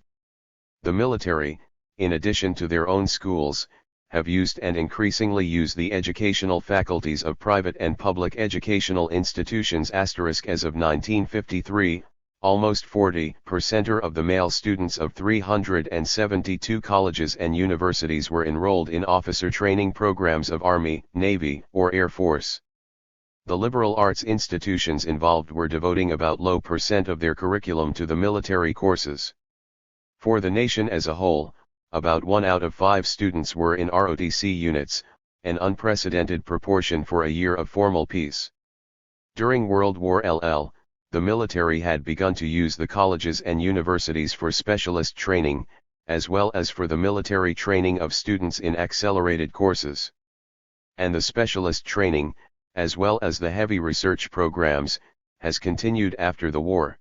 S1: The military, in addition to their own schools, have used and increasingly use the educational faculties of private and public educational institutions. As of 1953, almost 40% of the male students of 372 colleges and universities were enrolled in officer training programs of Army, Navy, or Air Force. The liberal arts institutions involved were devoting about low percent of their curriculum to the military courses. For the nation as a whole, about 1 out of 5 students were in ROTC units, an unprecedented proportion for a year of formal peace. During World War II, the military had begun to use the colleges and universities for specialist training, as well as for the military training of students in accelerated courses. And the specialist training, as well as the heavy research programs, has continued after the war.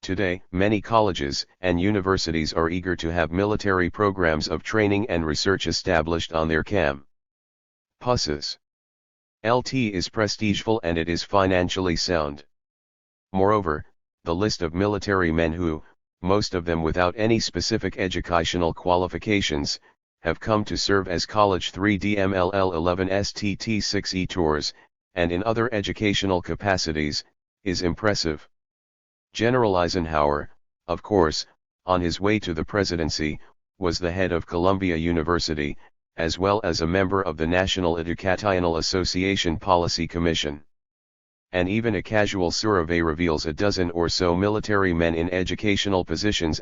S1: Today, many colleges and universities are eager to have military programs of training and research established on their campuses. LT is prestigeful and it is financially sound. Moreover, the list of military men who, most of them without any specific educational qualifications, have come to serve as college 3DMLL11 STT6E tours, and in other educational capacities, is impressive. General Eisenhower, of course, on his way to the presidency, was the head of Columbia University, as well as a member of the National Educational Association Policy Commission. And even a casual survey reveals a dozen or so military men in educational positions.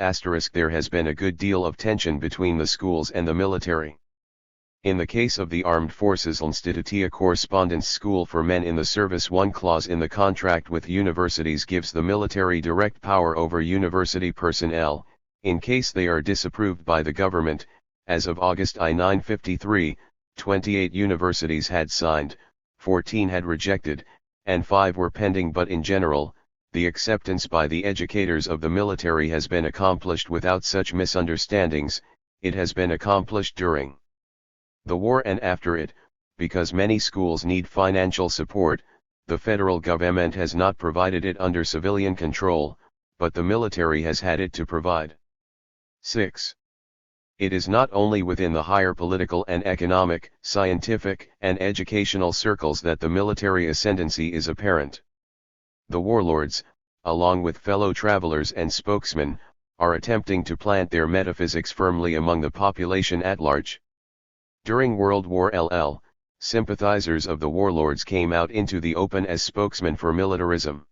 S1: There has been a good deal of tension between the schools and the military. In the case of the Armed Forces Institute, a correspondence school for men in the service, one clause in the contract with universities gives the military direct power over university personnel, in case they are disapproved by the government. As of August 1953, 28 universities had signed, 14 had rejected, and 5 were pending. But in general, the acceptance by the educators of the military has been accomplished without such misunderstandings. It has been accomplished during the war and after it, because many schools need financial support. The federal government has not provided it under civilian control, but the military has had it to provide. 6. It is not only within the higher political and economic, scientific, and educational circles that the military ascendancy is apparent. The warlords, along with fellow travelers and spokesmen, are attempting to plant their metaphysics firmly among the population at large. During World War II, sympathizers of the warlords came out into the open as spokesmen for militarism.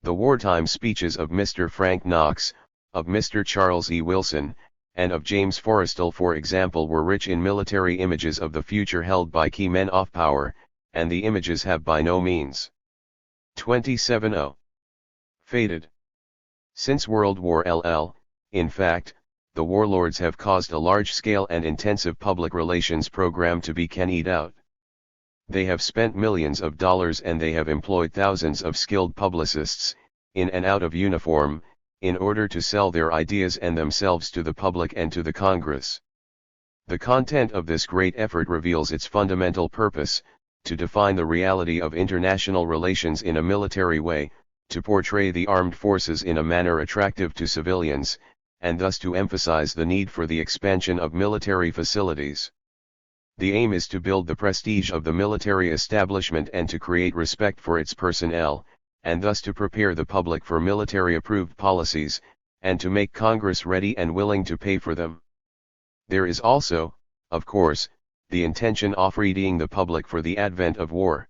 S1: The wartime speeches of Mr. Frank Knox, of Mr. Charles E. Wilson, and of James Forrestal, for example, were rich in military images of the future held by key men of power, and the images have by no means 27 faded. Since World War II, in fact, the warlords have caused a large-scale and intensive public relations program to be carried out. They have spent millions of dollars and they have employed thousands of skilled publicists, in and out of uniform, in order to sell their ideas and themselves to the public and to the Congress. The content of this great effort reveals its fundamental purpose, to define the reality of international relations in a military way, to portray the armed forces in a manner attractive to civilians, and thus to emphasize the need for the expansion of military facilities. The aim is to build the prestige of the military establishment and to create respect for its personnel, and thus to prepare the public for military-approved policies, and to make Congress ready and willing to pay for them. There is also, of course, the intention of readying the public for the advent of war.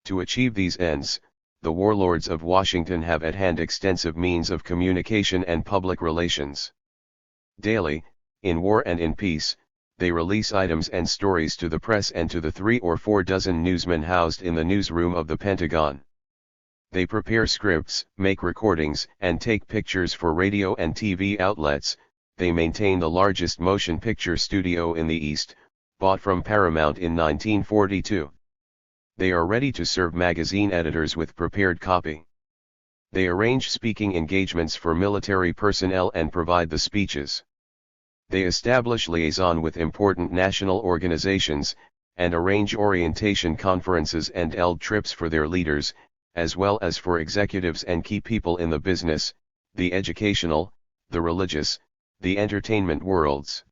S1: To achieve these ends, the warlords of Washington have at hand extensive means of communication and public relations. Daily, in war and in peace, they release items and stories to the press and to the 3 or 4 dozen newsmen housed in the newsroom of the Pentagon. They prepare scripts, make recordings, and take pictures for radio and TV outlets. They maintain the largest motion picture studio in the East, bought from Paramount in 1942. They are ready to serve magazine editors with prepared copy. They arrange speaking engagements for military personnel and provide the speeches. They establish liaison with important national organizations, and arrange orientation conferences and ELD trips for their leaders, as well as for executives and key people in the business, the educational, the religious, the entertainment worlds.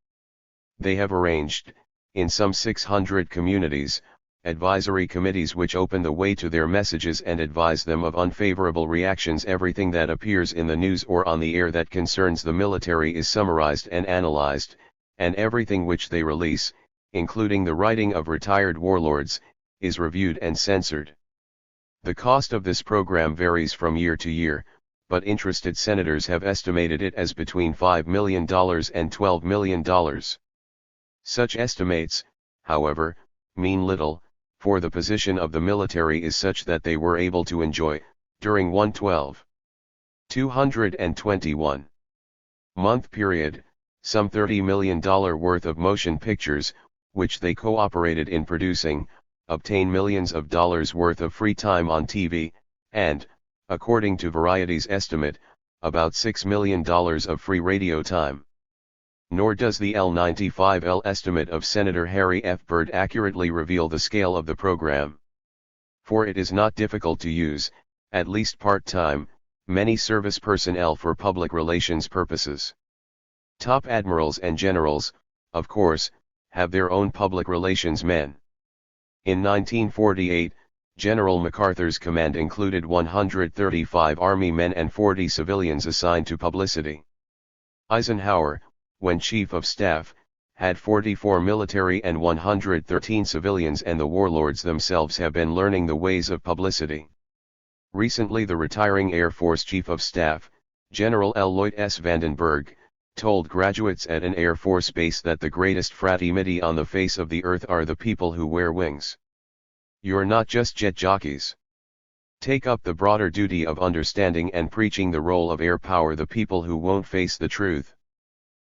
S1: They have arranged, in some 600 communities, advisory committees which open the way to their messages and advise them of unfavorable reactions. Everything that appears in the news or on the air that concerns the military is summarized and analyzed, and everything which they release, including the writing of retired warlords, is reviewed and censored. The cost of this program varies from year to year, but interested senators have estimated it as between $5 million and $12 million. Such estimates, however, mean little, for the position of the military is such that they were able to enjoy, during one 221-month period, some $30 million worth of motion pictures, which they cooperated in producing, obtain millions of dollars worth of free time on TV, and, according to Variety's estimate, about $6 million of free radio time. Nor does the L95L estimate of Senator Harry F. Byrd accurately reveal the scale of the program. For it is not difficult to use, at least part-time, many service personnel for public relations purposes. Top admirals and generals, of course, have their own public relations men. In 1948, General MacArthur's command included 135 Army men and 40 civilians assigned to publicity. Eisenhower, when Chief of Staff, had 44 military and 113 civilians, and the warlords themselves have been learning the ways of publicity. Recently the retiring Air Force Chief of Staff, General L. Lloyd S. Vandenberg, told graduates at an Air Force base that the greatest fraternity on the face of the earth are the people who wear wings. You're not just jet jockeys. Take up the broader duty of understanding and preaching the role of air power. The people who won't face the truth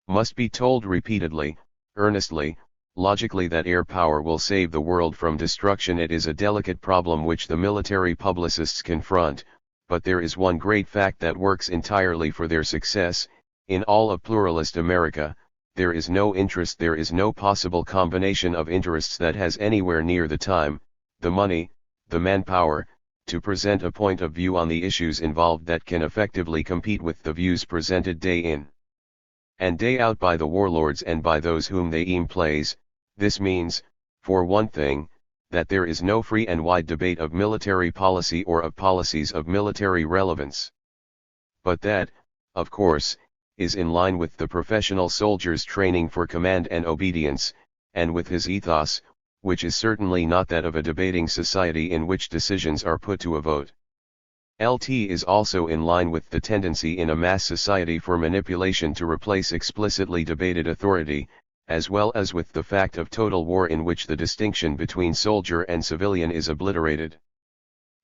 S1: must be told repeatedly, earnestly, logically that air power will save the world from destruction. It is a delicate problem which the military publicists confront, but there is one great fact that works entirely for their success. In all of pluralist America, there is no interest, there is no possible combination of interests that has anywhere near the time, the money, the manpower, to present a point of view on the issues involved that can effectively compete with the views presented day in and day out by the warlords and by those whom they aim plays. This means, for one thing, that there is no free and wide debate of military policy or of policies of military relevance. But that, of course, is in line with the professional soldier's training for command and obedience, and with his ethos, which is certainly not that of a debating society in which decisions are put to a vote. LT is also in line with the tendency in a mass society for manipulation to replace explicitly debated authority, as well as with the fact of total war in which the distinction between soldier and civilian is obliterated.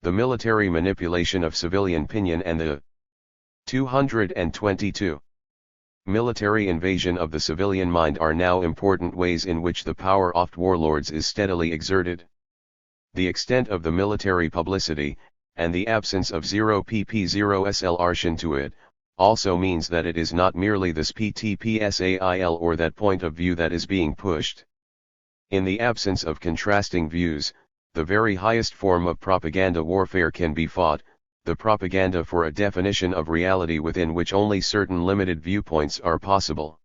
S1: The military manipulation of civilian opinion and the 222 military invasion of the civilian mind are now important ways in which the power of warlords is steadily exerted. The extent of the military publicity, and the absence of 0pp0slration to it, also means that it is not merely this PTPSAIL or that point of view that is being pushed. In the absence of contrasting views, the very highest form of propaganda warfare can be fought, the propaganda for a definition of reality within which only certain limited viewpoints are possible.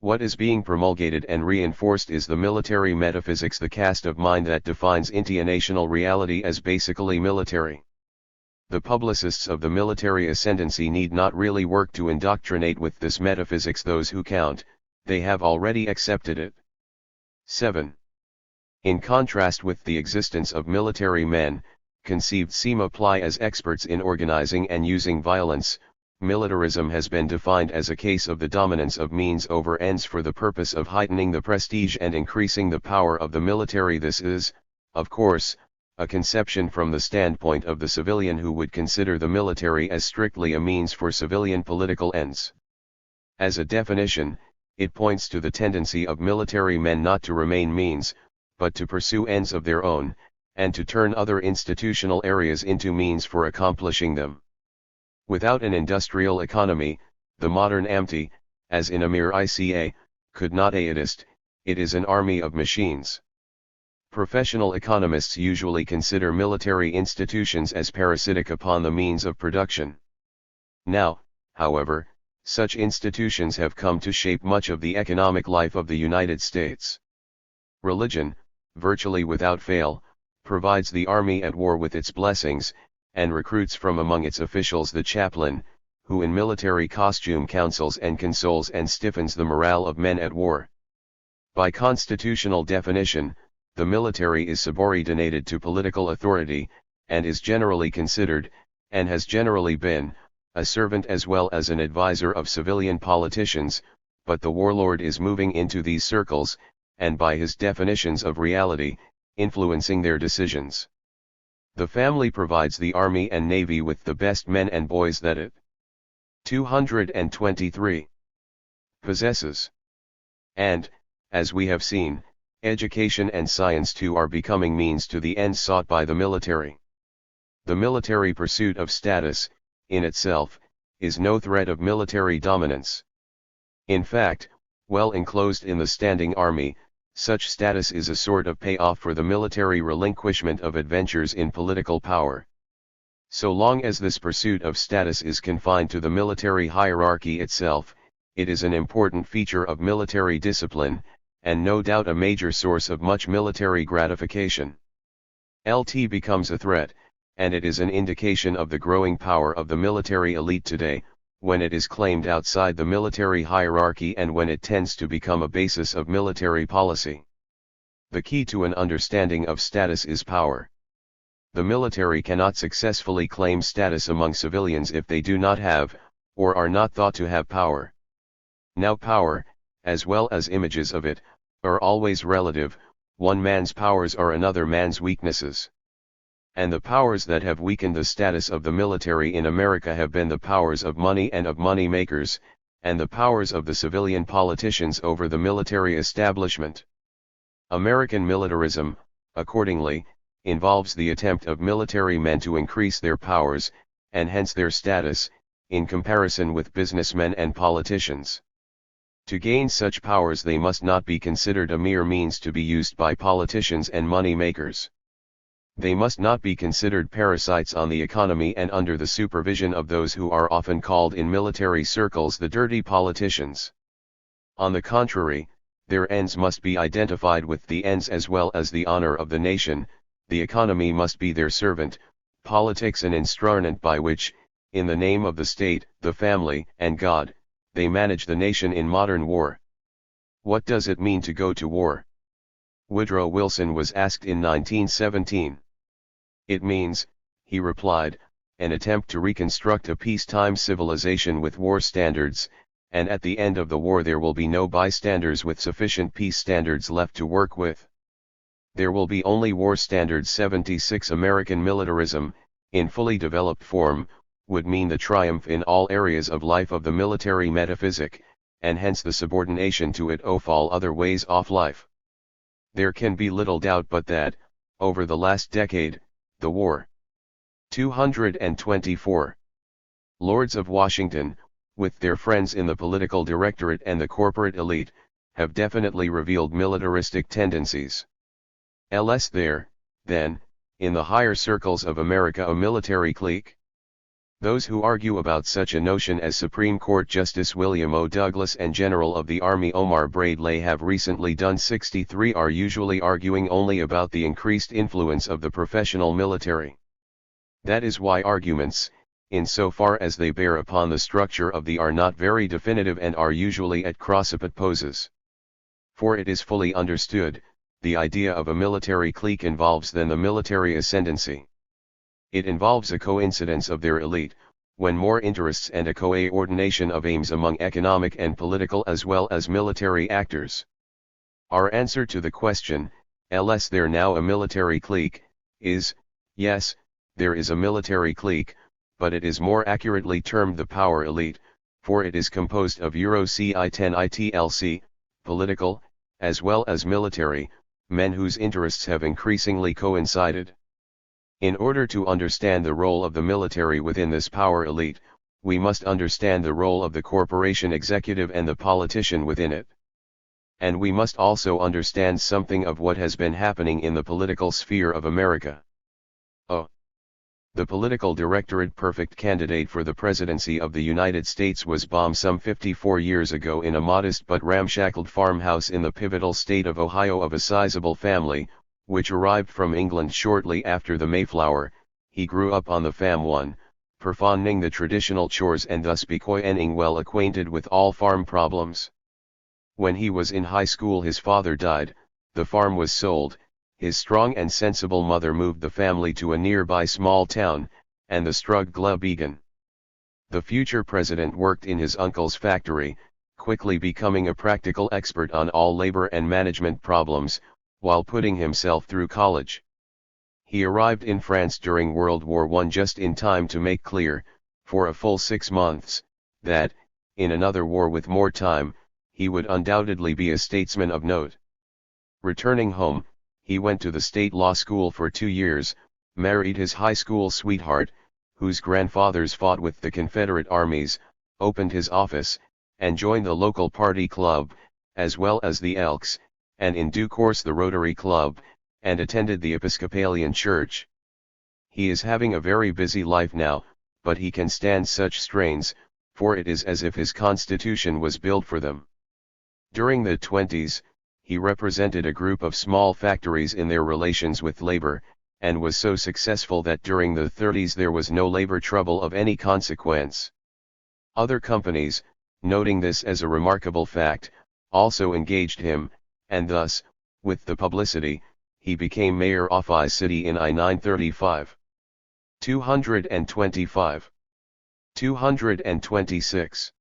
S1: What is being promulgated and reinforced is the military metaphysics, the cast of mind that defines international reality as basically military. The publicists of the military ascendancy need not really work to indoctrinate with this metaphysics those who count, they have already accepted it. 7. In contrast with the existence of military men, conceived seem apply as experts in organizing and using violence. Militarism has been defined as a case of the dominance of means over ends for the purpose of heightening the prestige and increasing the power of the military. This is, of course, a conception from the standpoint of the civilian who would consider the military as strictly a means for civilian political ends. As a definition, it points to the tendency of military men not to remain means, but to pursue ends of their own, and to turn other institutional areas into means for accomplishing them. Without an industrial economy, the modern AMT, as in a mere ICA, could not exist. It is an army of machines. Professional economists usually consider military institutions as parasitic upon the means of production. Now, however, such institutions have come to shape much of the economic life of the United States. Religion, virtually without fail, provides the army at war with its blessings, and recruits from among its officials the chaplain, who in military costume counsels and consoles and stiffens the morale of men at war. By constitutional definition, the military is subordinated to political authority, and is generally considered, and has generally been, a servant as well as an advisor of civilian politicians, but the warlord is moving into these circles, and by his definitions of reality, influencing their decisions. The family provides the army and navy with the best men and boys that it 223 possesses. And, as we have seen, education and science too are becoming means to the ends sought by the military. The military pursuit of status, in itself, is no threat of military dominance. In fact, well enclosed in the standing army, such status is a sort of payoff for the military relinquishment of adventures in political power. So long as this pursuit of status is confined to the military hierarchy itself, it is an important feature of military discipline, and no doubt a major source of much military gratification. LT becomes a threat, and it is an indication of the growing power of the military elite today, when it is claimed outside the military hierarchy and when it tends to become a basis of military policy. The key to an understanding of status is power. The military cannot successfully claim status among civilians if they do not have, or are not thought to have power. Now power, as well as images of it, are always relative. One man's powers are another man's weaknesses. And the powers that have weakened the status of the military in America have been the powers of money and of money makers, and the powers of the civilian politicians over the military establishment. American militarism, accordingly, involves the attempt of military men to increase their powers, and hence their status, in comparison with businessmen and politicians. To gain such powers they must not be considered a mere means to be used by politicians and money makers. They must not be considered parasites on the economy and under the supervision of those who are often called in military circles the dirty politicians. On the contrary, their ends must be identified with the ends as well as the honor of the nation. The economy must be their servant, politics an instrument by which, in the name of the state, the family, and God, they manage the nation in modern war. What does it mean to go to war? Woodrow Wilson was asked in 1917. It means, he replied, an attempt to reconstruct a peacetime civilization with war standards, and at the end of the war there will be no bystanders with sufficient peace standards left to work with. There will be only war standards. 76 American militarism, in fully developed form, would mean the triumph in all areas of life of the military metaphysic, and hence the subordination to it of all other ways of life. There can be little doubt but that, over the last decade, the war 224 Lords of Washington, with their friends in the political directorate and the corporate elite, have definitely revealed militaristic tendencies. Is there, then, in the higher circles of America a military clique? Those who argue about such a notion as Supreme Court Justice William O. Douglas and General of the Army Omar Bradley have recently done. 63 are usually arguing only about the increased influence of the professional military. That is why arguments, insofar as they bear upon the structure of the are not very definitive and are usually at crossopposite poses. For it is fully understood, the idea of a military clique involves then the military ascendancy. It involves a coincidence of their elite, when more interests and a coordination of aims among economic and political as well as military actors. Our answer to the question, is there now a military clique, is, yes, there is a military clique, but it is more accurately termed the power elite, for it is composed of Ci-10 political, as well as military, men whose interests have increasingly coincided. In order to understand the role of the military within this power elite, we must understand the role of the corporation executive and the politician within it. And we must also understand something of what has been happening in the political sphere of America. The political directorate perfect candidate for the presidency of the United States was bombed some 54 years ago in a modest but ramshackle farmhouse in the pivotal state of Ohio of a sizable family, which arrived from England shortly after the Mayflower. He grew up on the farm performing the traditional chores and thus becoming well acquainted with all farm problems. When he was in high school his father died, the farm was sold, his strong and sensible mother moved the family to a nearby small town, and the struggle began. The future president worked in his uncle's factory, quickly becoming a practical expert on all labor and management problems, while putting himself through college. He arrived in France during World War I just in time to make clear, for a full 6 months, that, in another war with more time, he would undoubtedly be a statesman of note. Returning home, he went to the state law school for 2 years, married his high school sweetheart, whose grandfathers fought with the Confederate armies, opened his office, and joined the local party club, as well as the Elks, and in due course the Rotary Club, and attended the Episcopalian Church. He is having a very busy life now, but he can stand such strains, for it is as if his constitution was built for them. During the 20s, he represented a group of small factories in their relations with labor, and was so successful that during the 30s there was no labor trouble of any consequence. Other companies, noting this as a remarkable fact, also engaged him, and thus, with the publicity, he became mayor of I city in I-935. 225. 226.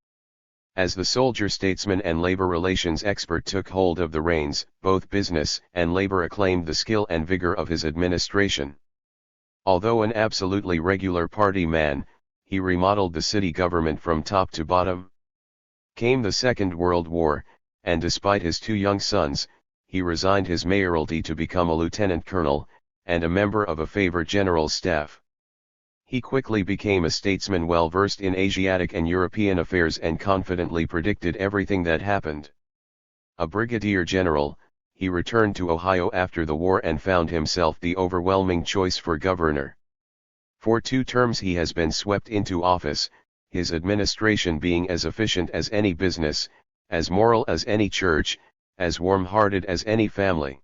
S1: As the soldier statesman and labor relations expert took hold of the reins, both business and labor acclaimed the skill and vigor of his administration. Although an absolutely regular party man, he remodeled the city government from top to bottom. Came the Second World War, and despite his 2 young sons, he resigned his mayoralty to become a lieutenant colonel, and a member of a favored general's staff. He quickly became a statesman well versed in Asiatic and European affairs and confidently predicted everything that happened. A brigadier general, he returned to Ohio after the war and found himself the overwhelming choice for governor. For 2 terms he has been swept into office, his administration being as efficient as any business, as moral as any church, as warm-hearted as any family.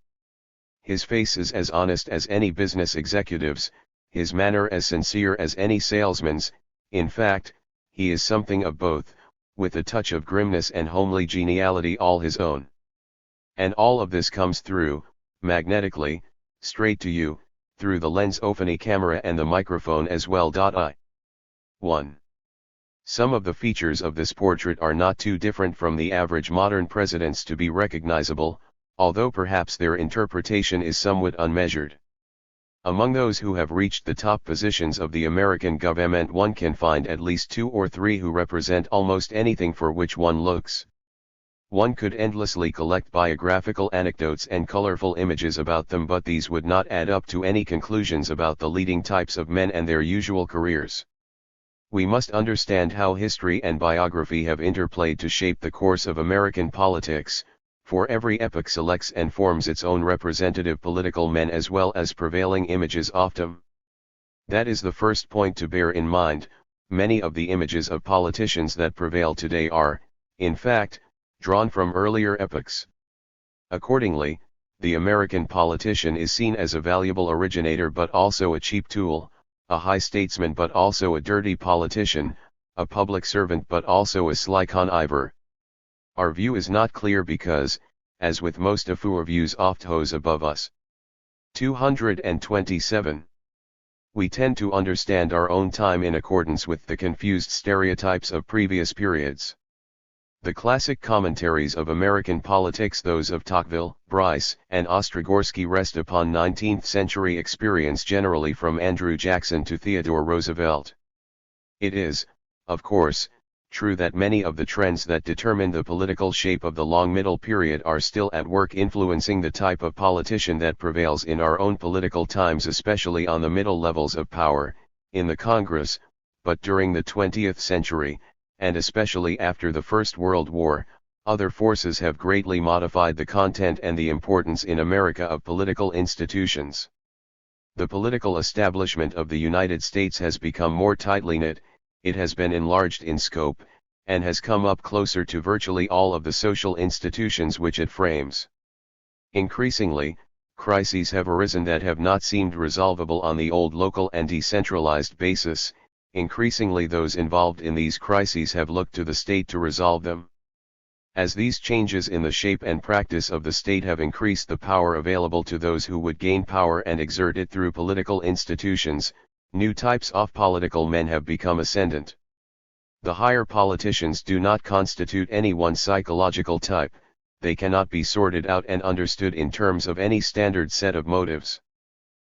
S1: His face is as honest as any business executive's, his manner as sincere as any salesman's. In fact, he is something of both, with a touch of grimness and homely geniality all his own. And all of this comes through, magnetically, straight to you, through the lens ophony camera and the microphone as well. 1. Some of the features of this portrait are not too different from the average modern presidents to be recognizable, although perhaps their interpretation is somewhat unmeasured. Among those who have reached the top positions of the American government one can find at least 2 or 3 who represent almost anything for which one looks. One could endlessly collect biographical anecdotes and colorful images about them, but these would not add up to any conclusions about the leading types of men and their usual careers. We must understand how history and biography have interplayed to shape the course of American politics, for every epoch selects and forms its own representative political men as well as prevailing images of them. That is the first point to bear in mind. Many of the images of politicians that prevail today are, in fact, drawn from earlier epochs. Accordingly, the American politician is seen as a valuable originator but also a cheap tool, a high statesman but also a dirty politician, a public servant but also a sly conniver. Our view is not clear because, as with most of our views oft hose above us. 227. We tend to understand our own time in accordance with the confused stereotypes of previous periods. The classic commentaries of American politics, those of Tocqueville, Bryce, and Ostrogorski, rest upon 19th-century experience, generally from Andrew Jackson to Theodore Roosevelt. It is, of course, true that many of the trends that determine the political shape of the long middle period are still at work influencing the type of politician that prevails in our own political times, especially on the middle levels of power, in the Congress, but during the 20th century, and especially after the First World War, other forces have greatly modified the content and the importance in America of political institutions. The political establishment of the United States has become more tightly knit, it has been enlarged in scope, and has come up closer to virtually all of the social institutions which it frames. Increasingly, crises have arisen that have not seemed resolvable on the old local and decentralized basis. Increasingly those involved in these crises have looked to the state to resolve them. As these changes in the shape and practice of the state have increased the power available to those who would gain power and exert it through political institutions, new types of political men have become ascendant. The higher politicians do not constitute any one psychological type, they cannot be sorted out and understood in terms of any standard set of motives.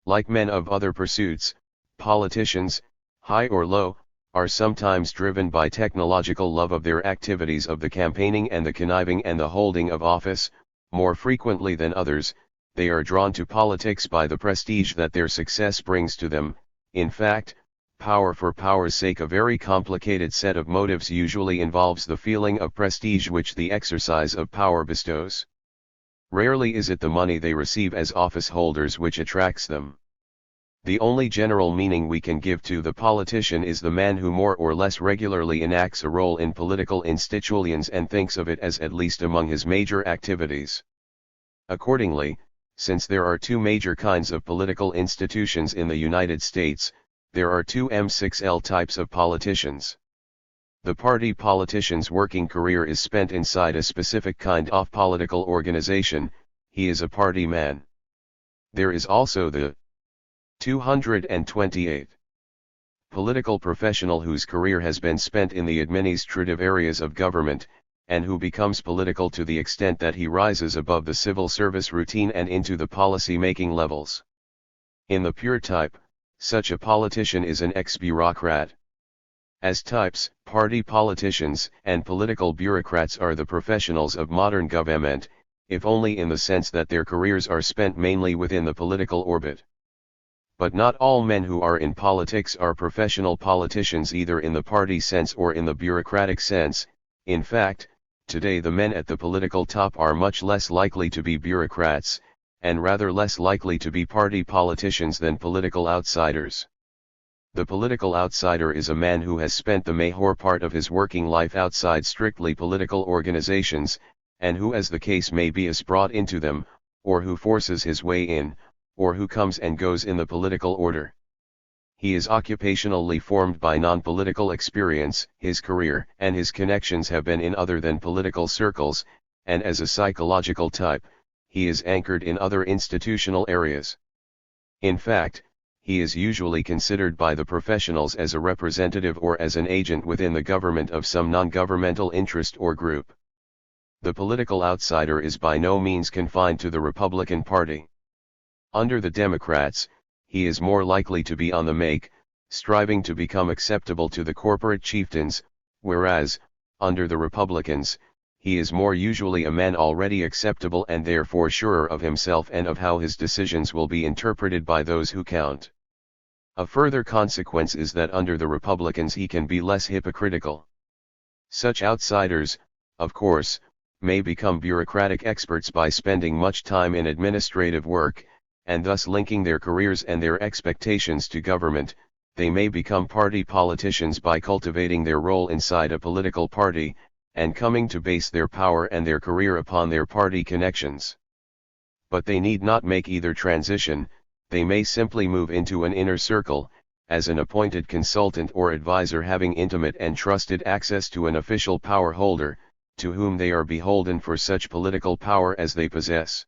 S1: Like men of other pursuits, politicians, high or low, are sometimes driven by technological love of their activities of the campaigning and the conniving and the holding of office. More frequently than others, they are drawn to politics by the prestige that their success brings to them. In fact, power for power's sake, a very complicated set of motives, usually involves the feeling of prestige which the exercise of power bestows. Rarely is it the money they receive as office holders which attracts them. The only general meaning we can give to the politician is the man who more or less regularly enacts a role in political institutions and thinks of it as at least among his major activities. Accordingly, since there are two major kinds of political institutions in the United States, there are two M6L types of politicians. The party politician's working career is spent inside a specific kind of political organization, he is a party man. There is also the 228. Political professional whose career has been spent in the administrative areas of government, and who becomes political to the extent that he rises above the civil service routine and into the policy-making levels. In the pure type, such a politician is an ex-bureaucrat. As types, party politicians and political bureaucrats are the professionals of modern government, if only in the sense that their careers are spent mainly within the political orbit. But not all men who are in politics are professional politicians, either in the party sense or in the bureaucratic sense. In fact, today the men at the political top are much less likely to be bureaucrats, and rather less likely to be party politicians than political outsiders. The political outsider is a man who has spent the major part of his working life outside strictly political organizations, and who, as the case may be, is brought into them, or who forces his way in, or who comes and goes in the political order. He is occupationally formed by non-political experience, his career and his connections have been in other than political circles, and as a psychological type, he is anchored in other institutional areas. In fact, he is usually considered by the professionals as a representative or as an agent within the government of some non-governmental interest or group. The political outsider is by no means confined to the Republican Party. Under the Democrats, he is more likely to be on the make, striving to become acceptable to the corporate chieftains, whereas, under the Republicans, he is more usually a man already acceptable and therefore surer of himself and of how his decisions will be interpreted by those who count. A further consequence is that under the Republicans he can be less hypocritical. Such outsiders, of course, may become bureaucratic experts by spending much time in administrative work, and thus linking their careers and their expectations to government. They may become party politicians by cultivating their role inside a political party, and coming to base their power and their career upon their party connections. But they need not make either transition, they may simply move into an inner circle, as an appointed consultant or advisor having intimate and trusted access to an official power holder, to whom they are beholden for such political power as they possess.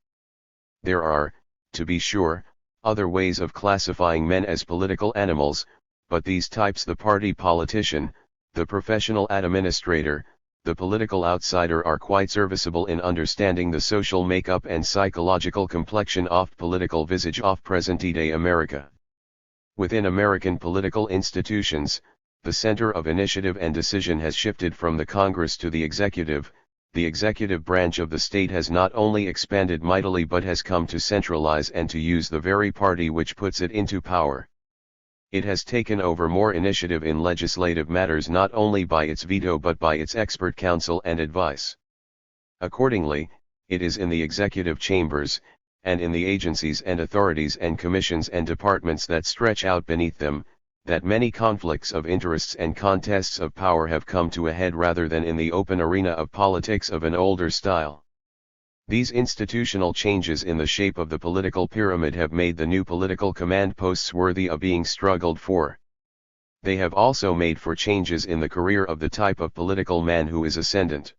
S1: There are, to be sure, other ways of classifying men as political animals, but these types, the party politician, the professional administrator, the political outsider, are quite serviceable in understanding the social makeup and psychological complexion of political visage of present-day America. Within American political institutions, the center of initiative and decision has shifted from the Congress to the executive. The executive branch of the state has not only expanded mightily but has come to centralize and to use the very party which puts it into power. It has taken over more initiative in legislative matters not only by its veto but by its expert counsel and advice. Accordingly, it is in the executive chambers, and in the agencies and authorities and commissions and departments that stretch out beneath them, that many conflicts of interests and contests of power have come to a head rather than in the open arena of politics of an older style. These institutional changes in the shape of the political pyramid have made the new political command posts worthy of being struggled for. They have also made for changes in the career of the type of political man who is ascendant.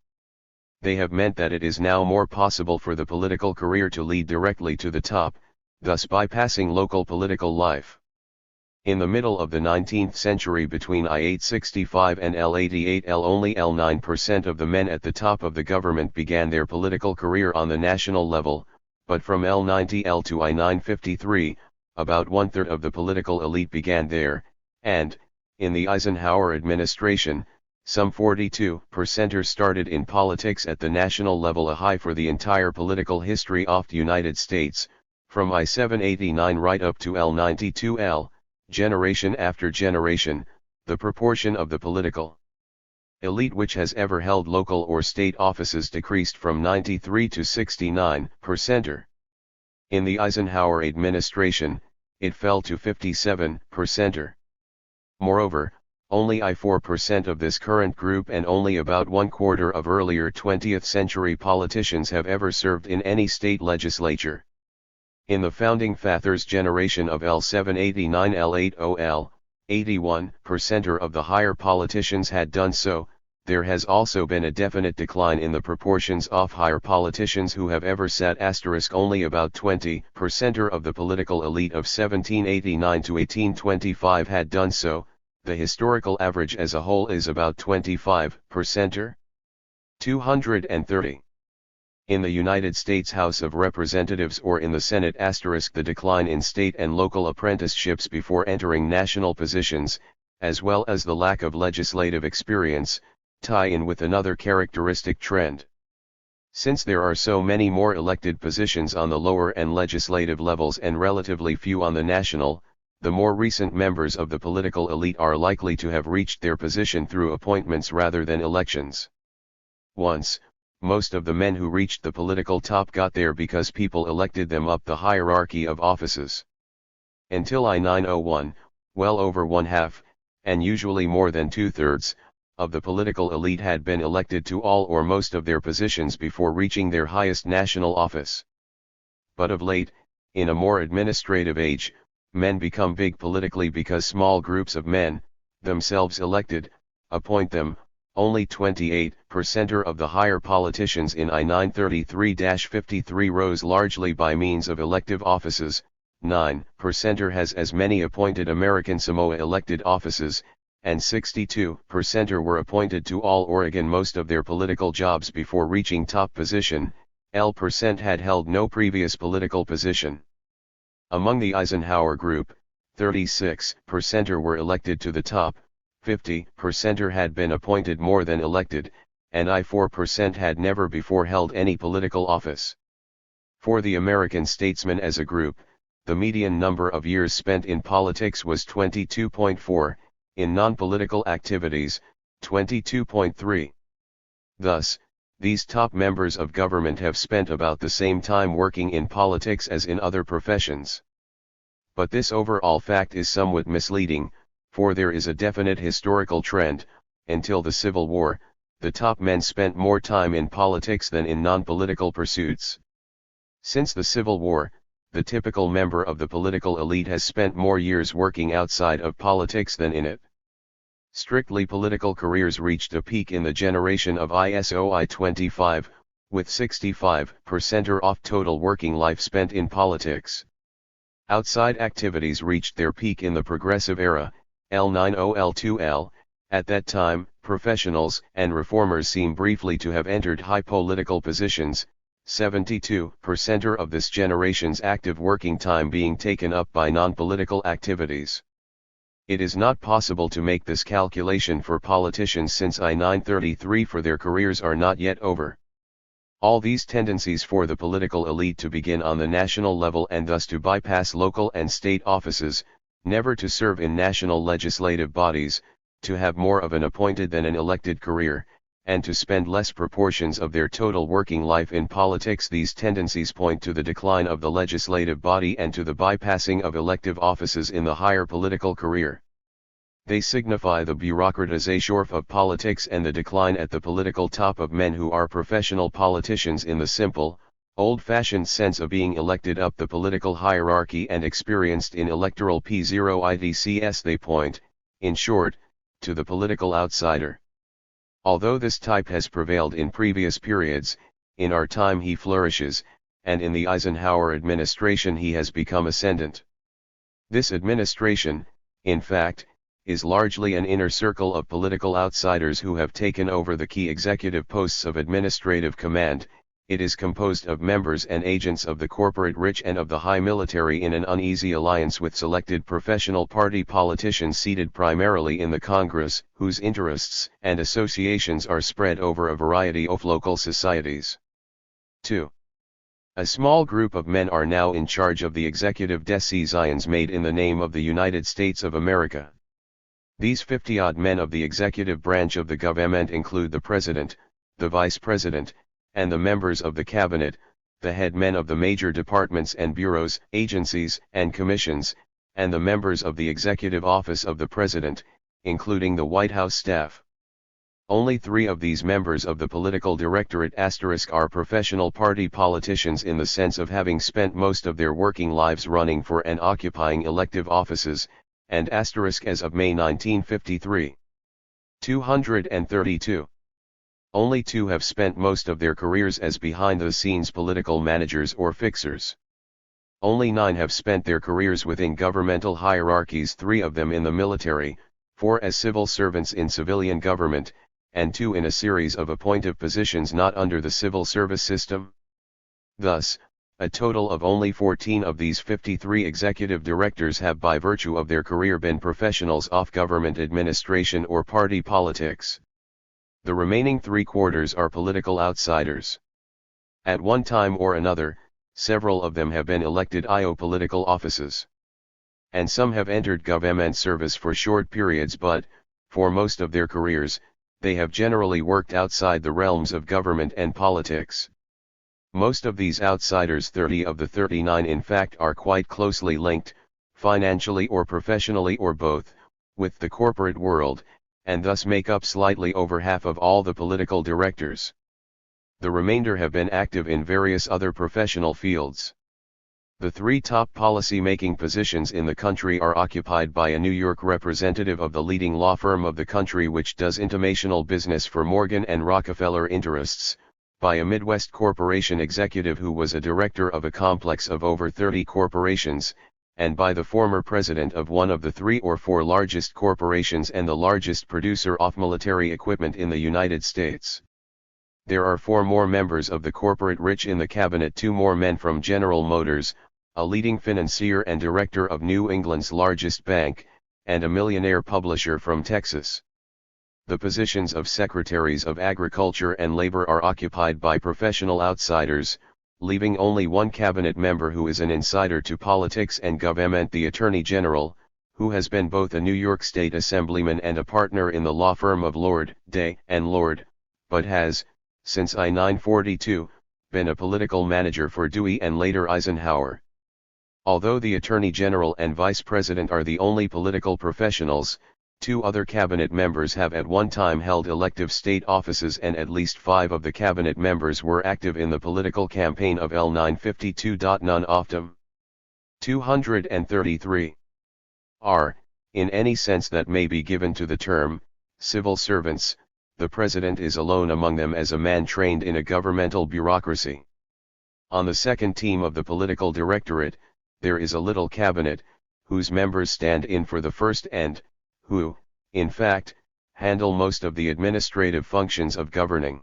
S1: They have meant that it is now more possible for the political career to lead directly to the top, thus bypassing local political life. In the middle of the 19th century, between I-865 and L-88 only 9% of the men at the top of the government began their political career on the national level, but from L-90 to I-953, about one-third of the political elite began there, and, in the Eisenhower administration, some 42% started in politics at the national level, a high for the entire political history of the United States, from I-789 right up to L-92. Generation after generation, the proportion of the political elite which has ever held local or state offices decreased from 93 to 69%. In the Eisenhower administration, it fell to 57%. Moreover, only 4% of this current group and only about 1/4 of earlier 20th century politicians have ever served in any state legislature. In the founding fathers' generation of L789 L80 81% of the higher politicians had done so. There has also been a definite decline in the proportions of higher politicians who have ever sat. Only about 20% of the political elite of 1789 to 1825 had done so. The historical average as a whole is about 25%. 230. In the United States House of Representatives or in the Senate *, the decline in state and local apprenticeships before entering national positions, as well as the lack of legislative experience, tie in with another characteristic trend. Since there are so many more elected positions on the lower and legislative levels and relatively few on the national, the more recent members of the political elite are likely to have reached their position through appointments rather than elections. Once, most of the men who reached the political top got there because people elected them up the hierarchy of offices. Until I-901, well over one-half, and usually more than two-thirds, of the political elite had been elected to all or most of their positions before reaching their highest national office. But of late, in a more administrative age, men become big politically because small groups of men, themselves elected, appoint them. Only 28% of the higher politicians in I-933-53 rose largely by means of elective offices, 9% has as many appointed American Samoa elected offices, and 62% were appointed to all Oregon most of their political jobs before reaching top position. L% had held no previous political position. Among the Eisenhower group, 36% were elected to the top, 50% had been appointed more than elected, and 4% had never before held any political office. For the American statesmen as a group, the median number of years spent in politics was 22.4, in non-political activities, 22.3. Thus, these top members of government have spent about the same time working in politics as in other professions. But this overall fact is somewhat misleading, for there is a definite historical trend. Until the Civil War, the top men spent more time in politics than in non-political pursuits. Since the Civil War, the typical member of the political elite has spent more years working outside of politics than in it. Strictly political careers reached a peak in the generation of ISOI 25, with 65% or off total working life spent in politics. Outside activities reached their peak in the Progressive Era, L90L2L. At that time, professionals and reformers seem briefly to have entered high political positions, 72% of this generation's active working time being taken up by non-political activities. It is not possible to make this calculation for politicians since I-933 for their careers are not yet over. All these tendencies for the political elite to begin on the national level and thus to bypass local and state offices, never to serve in national legislative bodies, to have more of an appointed than an elected career, and to spend less proportions of their total working life in politics. These tendencies point to the decline of the legislative body and to the bypassing of elective offices in the higher political career. They signify the bureaucratization of politics and the decline at the political top of men who are professional politicians in the simple, old-fashioned sense of being elected up the political hierarchy and experienced in electoral P0IDCS. They point, in short, to the political outsider. Although this type has prevailed in previous periods, in our time he flourishes, and in the Eisenhower administration he has become ascendant. This administration, in fact, is largely an inner circle of political outsiders who have taken over the key executive posts of administrative command. It is composed of members and agents of the corporate rich and of the high military in an uneasy alliance with selected professional party politicians seated primarily in the Congress, whose interests and associations are spread over a variety of local societies. 2. A small group of men are now in charge of the executive decisions made in the name of the United States of America. These 50-odd men of the executive branch of the government include the President, the Vice President, and the members of the Cabinet, the head men of the major departments and bureaus, agencies, and commissions, and the members of the Executive Office of the President, including the White House staff. Only 3 of these members of the Political Directorate * are professional party politicians in the sense of having spent most of their working lives running for and occupying elective offices, and * as of May 1953. 232. Only 2 have spent most of their careers as behind-the-scenes political managers or fixers. Only 9 have spent their careers within governmental hierarchies, 3 of them in the military, 4 as civil servants in civilian government, and 2 in a series of appointive positions not under the civil service system. Thus, a total of only 14 of these 53 executive directors have by virtue of their career been professionals off government administration or party politics. The remaining 3/4 are political outsiders. At one time or another, several of them have been elected IO political offices. And some have entered government service for short periods, but, for most of their careers, they have generally worked outside the realms of government and politics. Most of these outsiders, 30 of the 39 in fact, are quite closely linked, financially or professionally or both, with the corporate world, and thus make up slightly over half of all the political directors. The remainder have been active in various other professional fields. The 3 top policy-making positions in the country are occupied by a New York representative of the leading law firm of the country which does international business for Morgan and Rockefeller interests, by a Midwest corporation executive who was a director of a complex of over 30 corporations, and by the former president of one of the 3 or 4 largest corporations and the largest producer of military equipment in the United States. There are 4 more members of the corporate rich in the cabinet, 2 more men from General Motors, a leading financier and director of New England's largest bank, and a millionaire publisher from Texas. The positions of secretaries of agriculture and labor are occupied by professional outsiders, leaving only 1 cabinet member who is an insider to politics and government, the Attorney General, who has been both a New York State Assemblyman and a partner in the law firm of Lord, Day and Lord, but has, since I-942, been a political manager for Dewey and later Eisenhower. Although the Attorney General and Vice President are the only political professionals, 2 other cabinet members have at one time held elective state offices, and at least 5 of the cabinet members were active in the political campaign of L952. None of them 233. Are, in any sense that may be given to the term, civil servants, the president is alone among them as a man trained in a governmental bureaucracy. On the second team of the political directorate, there is a little cabinet, whose members stand in for the first and, who, in fact, handle most of the administrative functions of governing.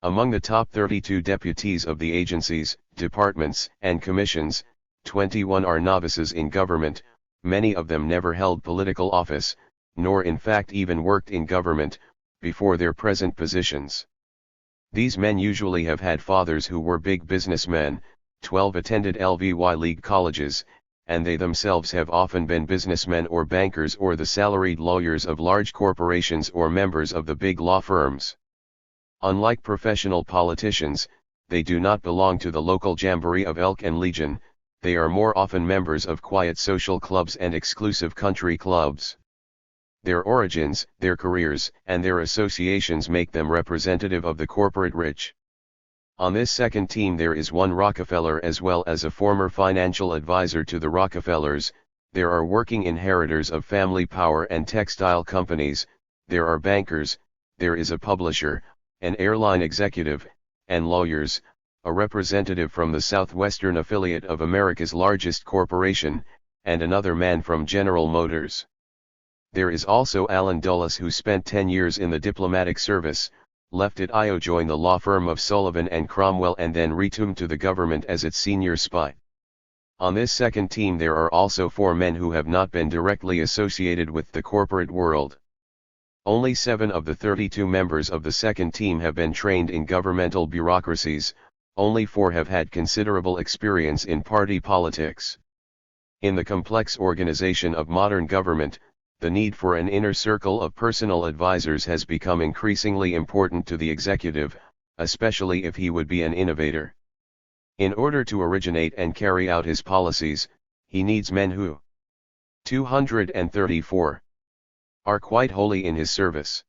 S1: Among the top 32 deputies of the agencies, departments, and commissions, 21 are novices in government, many of them never held political office, nor in fact even worked in government, before their present positions. These men usually have had fathers who were big businessmen, 12 attended LVY League colleges, and they themselves have often been businessmen or bankers or the salaried lawyers of large corporations or members of the big law firms. Unlike professional politicians, they do not belong to the local jamboree of Elk and Legion, they are more often members of quiet social clubs and exclusive country clubs. Their origins, their careers, and their associations make them representative of the corporate rich. On this second team there is one Rockefeller as well as a former financial advisor to the Rockefellers, there are working inheritors of family power and textile companies, there are bankers, there is a publisher, an airline executive, and lawyers, a representative from the southwestern affiliate of America's largest corporation, and another man from General Motors. There is also Alan Dulles, who spent 10 years in the diplomatic service, left at Io, joined the law firm of Sullivan and Cromwell, and then returned to the government as its senior spy. On this second team there are also 4 men who have not been directly associated with the corporate world. Only 7 of the 32 members of the second team have been trained in governmental bureaucracies, only 4 have had considerable experience in party politics. In the complex organization of modern government, the need for an inner circle of personal advisors has become increasingly important to the executive, especially if he would be an innovator. In order to originate and carry out his policies, he needs men who 234 are quite wholly in his service.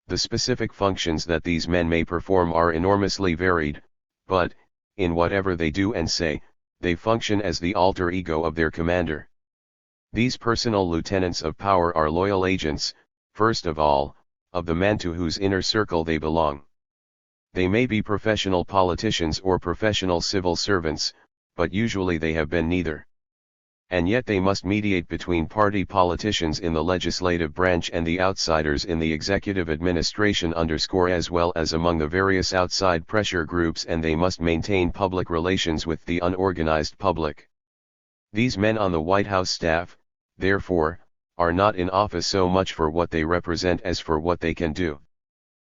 S1: The specific functions that these men may perform are enormously varied, but, in whatever they do and say, they function as the alter ego of their commander. These personal lieutenants of power are loyal agents, first of all, of the man to whose inner circle they belong. They may be professional politicians or professional civil servants, but usually they have been neither. And yet they must mediate between party politicians in the legislative branch and the outsiders in the executive administration as well as among the various outside pressure groups, and they must maintain public relations with the unorganized public. These men on the White House staff, therefore, are not in office so much for what they represent as for what they can do.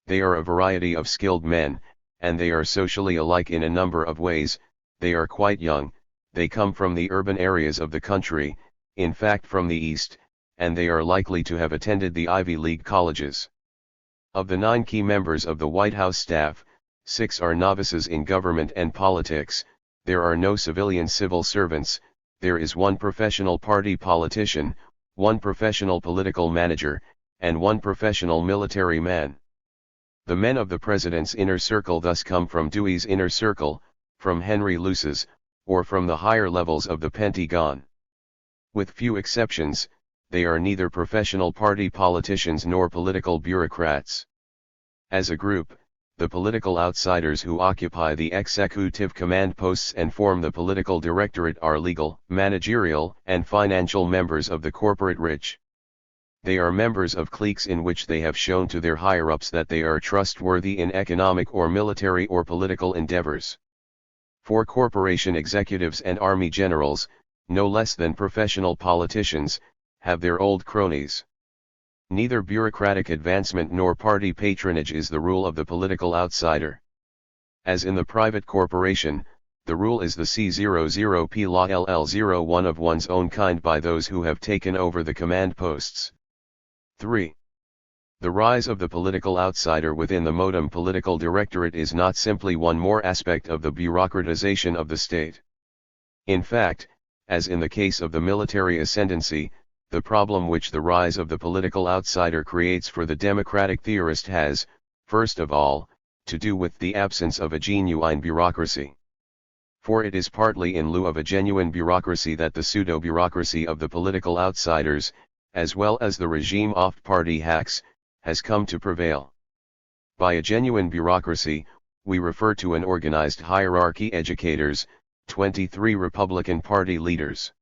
S1: They are a variety of skilled men, and they are socially alike in a number of ways. They are quite young, they come from the urban areas of the country, in fact from the East, and they are likely to have attended the Ivy League colleges. Of the 9 key members of the White House staff, 6 are novices in government and politics. There are no civilian civil servants, there is 1 professional party politician, 1 professional political manager, and 1 professional military man. The men of the president's inner circle thus come from Dewey's inner circle, from Henry Luce's, or from the higher levels of the Pentagon. With few exceptions, they are neither professional party politicians nor political bureaucrats. As a group, the political outsiders who occupy the executive command posts and form the political directorate are legal, managerial, and financial members of the corporate rich. They are members of cliques in which they have shown to their higher-ups that they are trustworthy in economic or military or political endeavors. 4 corporation executives and army generals, no less than professional politicians, have their old cronies. Neither bureaucratic advancement nor party patronage is the rule of the political outsider. As in the private corporation, the rule is the C00P Law LL01 of one's own kind by those who have taken over the command posts. 3. The rise of the political outsider within the modem political directorate is not simply one more aspect of the bureaucratization of the state. In fact, as in the case of the military ascendancy, the problem which the rise of the political outsider creates for the democratic theorist has, first of all, to do with the absence of a genuine bureaucracy. For it is partly in lieu of a genuine bureaucracy that the pseudo-bureaucracy of the political outsiders, as well as the regime off-party hacks, has come to prevail. By a genuine bureaucracy, we refer to an organized hierarchy: educators, 23 Republican Party leaders.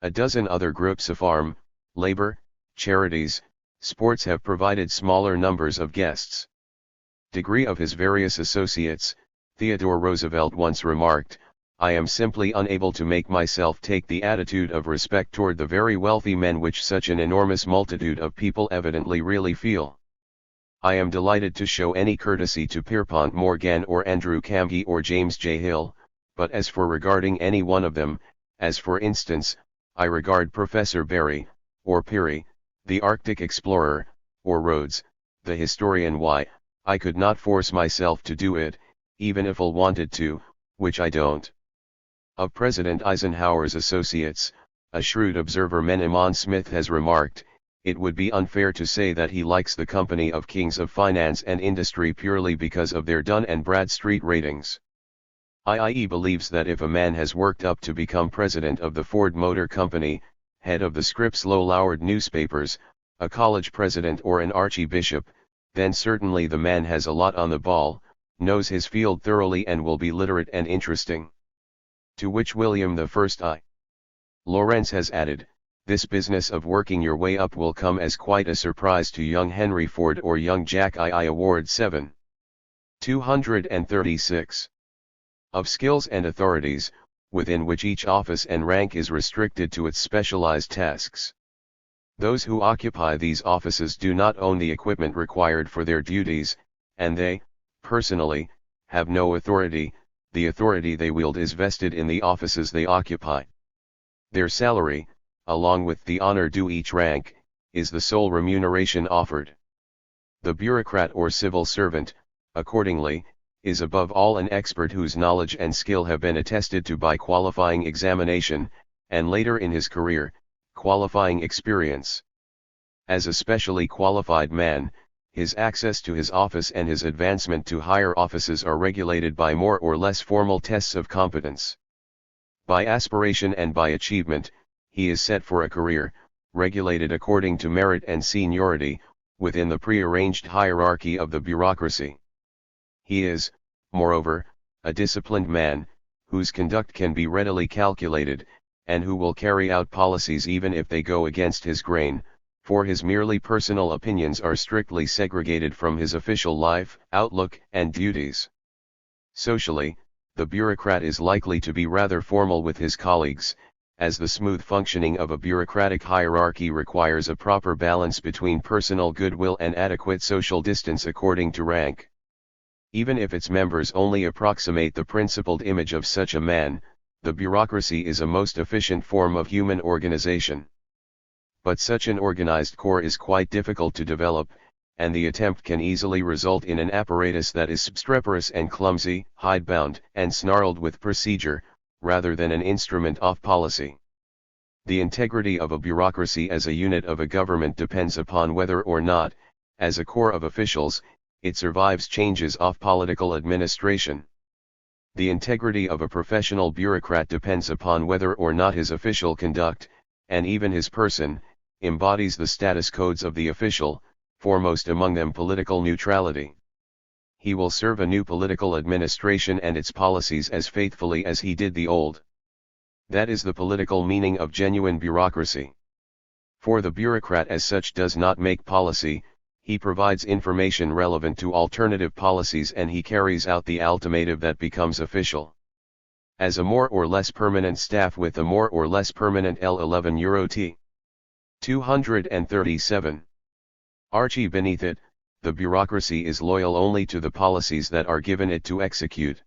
S1: A dozen other groups of farm, labor, charities, sports have provided smaller numbers of guests. Degree of his various associates, Theodore Roosevelt once remarked, "I am simply unable to make myself take the attitude of respect toward the very wealthy men which such an enormous multitude of people evidently really feel. I am delighted to show any courtesy to Pierpont Morgan or Andrew Carnegie or James J. Hill, but as for regarding any one of them, as for instance, I regard Professor Berry, or Peary, the Arctic explorer, or Rhodes, the historian, why, I could not force myself to do it, even if I wanted to, which I don't." Of President Eisenhower's associates, a shrewd observer Menimon Smith has remarked, "It would be unfair to say that he likes the company of kings of finance and industry purely because of their Dun and Bradstreet ratings. IIE believes that if a man has worked up to become president of the Ford Motor Company, head of the Scripps Low-Lowered newspapers, a college president or an archbishop, then certainly the man has a lot on the ball, knows his field thoroughly and will be literate and interesting." To which William I. Lawrence has added, "This business of working your way up will come as quite a surprise to young Henry Ford or young Jack II. Award 7. 236. Of skills and authorities, within which each office and rank is restricted to its specialized tasks. Those who occupy these offices do not own the equipment required for their duties, and they, personally, have no authority. The authority they wield is vested in the offices they occupy. Their salary, along with the honor due each rank, is the sole remuneration offered. The bureaucrat or civil servant, accordingly, is above all an expert whose knowledge and skill have been attested to by qualifying examination, and later in his career, qualifying experience. As a specially qualified man, his access to his office and his advancement to higher offices are regulated by more or less formal tests of competence. By aspiration and by achievement, he is set for a career, regulated according to merit and seniority, within the prearranged hierarchy of the bureaucracy. He is, moreover, a disciplined man, whose conduct can be readily calculated, and who will carry out policies even if they go against his grain, for his merely personal opinions are strictly segregated from his official life, outlook, and duties. Socially, the bureaucrat is likely to be rather formal with his colleagues, as the smooth functioning of a bureaucratic hierarchy requires a proper balance between personal goodwill and adequate social distance according to rank. Even if its members only approximate the principled image of such a man, the bureaucracy is a most efficient form of human organization. But such an organized corps is quite difficult to develop, and the attempt can easily result in an apparatus that is obstreperous and clumsy, hidebound and snarled with procedure, rather than an instrument of policy. The integrity of a bureaucracy as a unit of a government depends upon whether or not, as a corps of officials, it survives changes of political administration. The integrity of a professional bureaucrat depends upon whether or not his official conduct, and even his person, embodies the status codes of the official, foremost among them political neutrality. He will serve a new political administration and its policies as faithfully as he did the old. That is the political meaning of genuine bureaucracy. For the bureaucrat as such does not make policy, he provides information relevant to alternative policies and he carries out the ultimatum that becomes official. As a more or less permanent staff with a more or less permanent L11 Euro T. 237. Archie beneath it, the bureaucracy is loyal only to the policies that are given it to execute.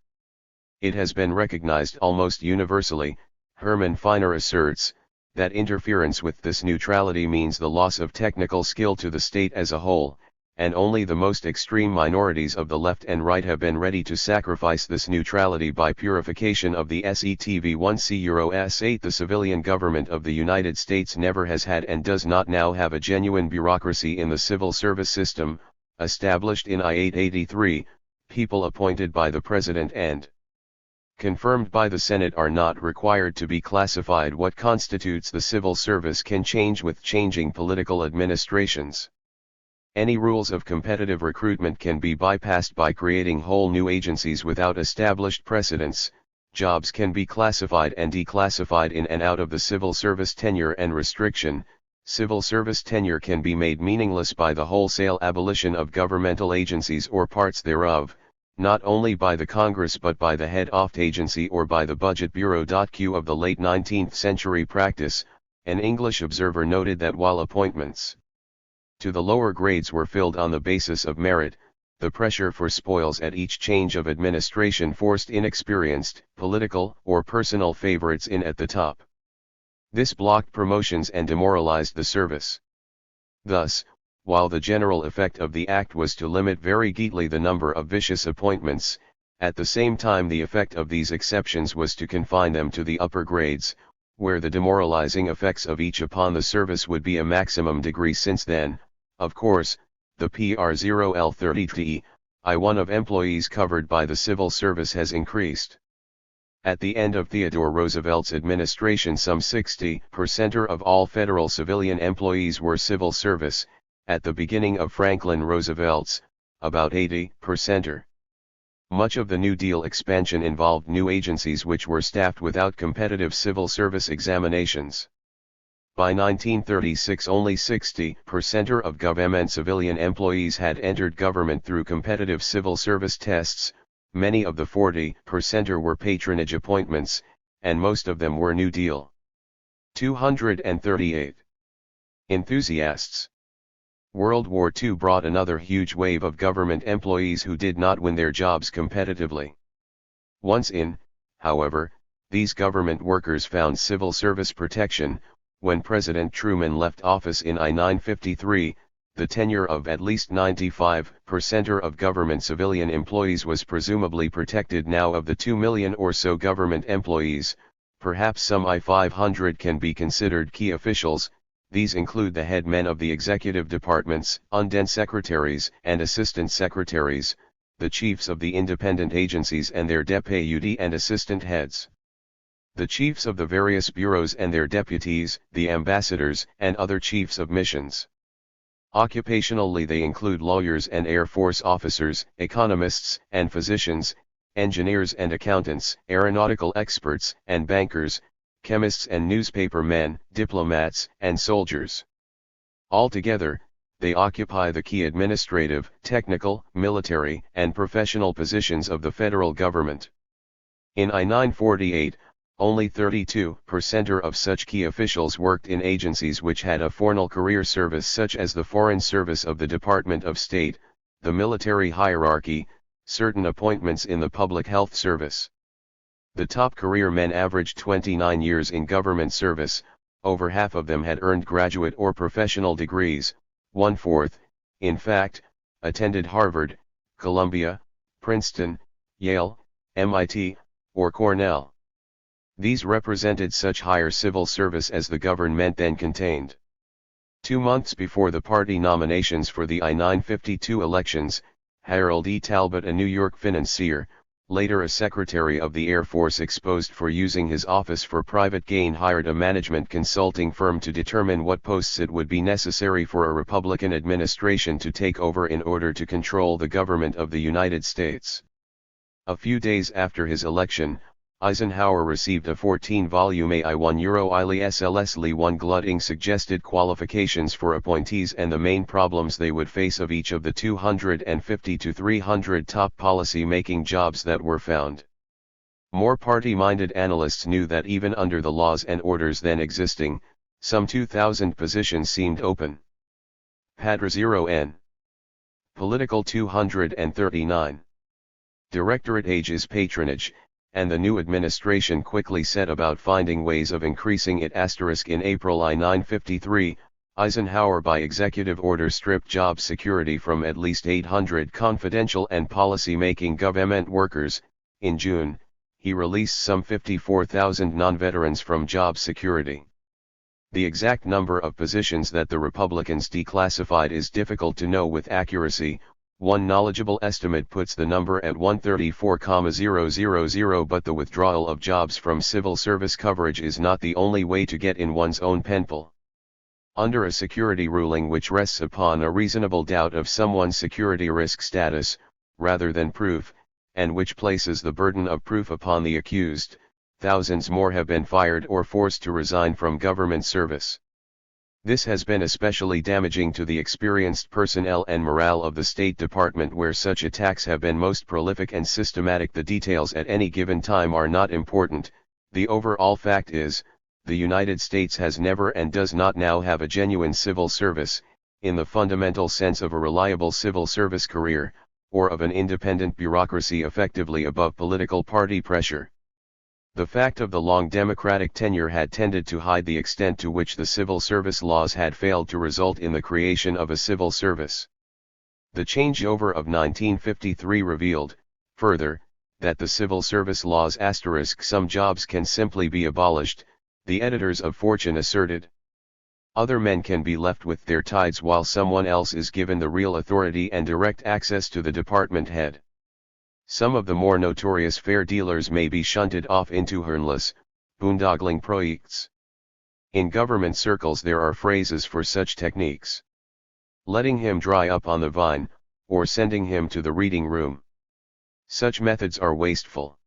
S1: It has been recognized almost universally, Herman Feiner asserts, that interference with this neutrality means the loss of technical skill to the state as a whole, and only the most extreme minorities of the left and right have been ready to sacrifice this neutrality by purification of the SETV1C Euro S8. The civilian government of the United States never has had and does not now have a genuine bureaucracy in the civil service system, established in I-883, people appointed by the President and confirmed by the Senate, are not required to be classified. What constitutes the civil service can change with changing political administrations. Any rules of competitive recruitment can be bypassed by creating whole new agencies without established precedents. Jobs can be classified and declassified in and out of the civil service. Tenure and restriction. Civil service tenure can be made meaningless by the wholesale abolition of governmental agencies or parts thereof, not only by the Congress but by the head oft agency or by the Budget Bureau. Q of the late 19th century practice, an English observer noted that while appointments to the lower grades were filled on the basis of merit, the pressure for spoils at each change of administration forced inexperienced, political or personal favorites in at the top. This blocked promotions and demoralized the service. Thus, while the general effect of the act was to limit very greatly the number of vicious appointments, at the same time the effect of these exceptions was to confine them to the upper grades, where the demoralizing effects of each upon the service would be a maximum degree. Since then, of course, the PR0L30TI1 of employees covered by the civil service has increased. At the end of Theodore Roosevelt's administration, some 60% of all federal civilian employees were civil service. At the beginning of Franklin Roosevelt's, about 80%. Much of the New Deal expansion involved new agencies which were staffed without competitive civil service examinations. By 1936 only 60% of government civilian employees had entered government through competitive civil service tests. Many of the 40% were patronage appointments, and most of them were New Deal. 238. Enthusiasts. World War II brought another huge wave of government employees who did not win their jobs competitively. Once in, however, these government workers found civil service protection. When President Truman left office in 1953, the tenure of at least 95% of government civilian employees was presumably protected. Now, of the 2 million or so government employees, perhaps some 500 can be considered key officials. These include the head men of the executive departments, undersecretaries and assistant secretaries, the chiefs of the independent agencies and their deputy and assistant heads, the chiefs of the various bureaus and their deputies, the ambassadors and other chiefs of missions. Occupationally they include lawyers and Air Force officers, economists and physicians, engineers and accountants, aeronautical experts and bankers, chemists and newspaper men, diplomats and soldiers. Altogether, they occupy the key administrative, technical, military and professional positions of the federal government. In I-948, only 32% of such key officials worked in agencies which had a formal career service, such as the Foreign Service of the Department of State, the military hierarchy, certain appointments in the Public Health Service. The top career men averaged 29 years in government service. Over half of them had earned graduate or professional degrees. 1/4, in fact, attended Harvard, Columbia, Princeton, Yale, MIT, or Cornell. These represented such higher civil service as the government then contained. 2 months before the party nominations for the I-952 elections, Harold E. Talbot, a New York financier, later a Secretary of the Air Force exposed for using his office for private gain, hired a management consulting firm to determine what posts it would be necessary for a Republican administration to take over in order to control the government of the United States. A few days after his election, Eisenhower received a 14-volume AI1 glutting suggested qualifications for appointees and the main problems they would face of each of the 250 to 300 top policy-making jobs that were found. More party-minded analysts knew that even under the laws and orders then existing, some 2,000 positions seemed open. Padra 0N. Political 239. Directorate age is patronage, and the new administration quickly set about finding ways of increasing it. In April I-953, Eisenhower by executive order stripped job security from at least 800 confidential and policy-making government workers. In June, he released some 54,000 non-veterans from job security. The exact number of positions that the Republicans declassified is difficult to know with accuracy. One knowledgeable estimate puts the number at 134,000, but the withdrawal of jobs from civil service coverage is not the only way to get in one's own penpal. Under a security ruling which rests upon a reasonable doubt of someone's security risk status, rather than proof, and which places the burden of proof upon the accused, thousands more have been fired or forced to resign from government service. This has been especially damaging to the experienced personnel and morale of the State Department, where such attacks have been most prolific and systematic. The details at any given time are not important. The overall fact is, the United States has never and does not now have a genuine civil service, in the fundamental sense of a reliable civil service career, or of an independent bureaucracy effectively above political party pressure. The fact of the long Democratic tenure had tended to hide the extent to which the civil service laws had failed to result in the creation of a civil service. The changeover of 1953 revealed, further, that the civil service laws * some jobs can simply be abolished, the editors of Fortune asserted. Other men can be left with their tides while someone else is given the real authority and direct access to the department head. Some of the more notorious fair dealers may be shunted off into harmless, boondoggling projects. In government circles there are phrases for such techniques. Letting him dry up on the vine, or sending him to the reading room. Such methods are wasteful.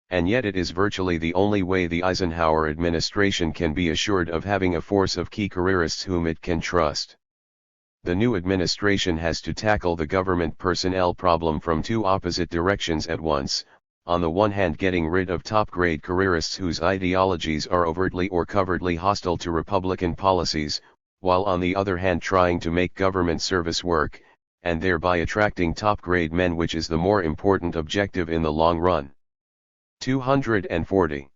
S1: And yet it is virtually the only way the Eisenhower administration can be assured of having a force of key careerists whom it can trust. The new administration has to tackle the government personnel problem from two opposite directions at once, on the one hand getting rid of top-grade careerists whose ideologies are overtly or covertly hostile to Republican policies, while on the other hand trying to make government service work, and thereby attracting top-grade men, which is the more important objective in the long run. 240.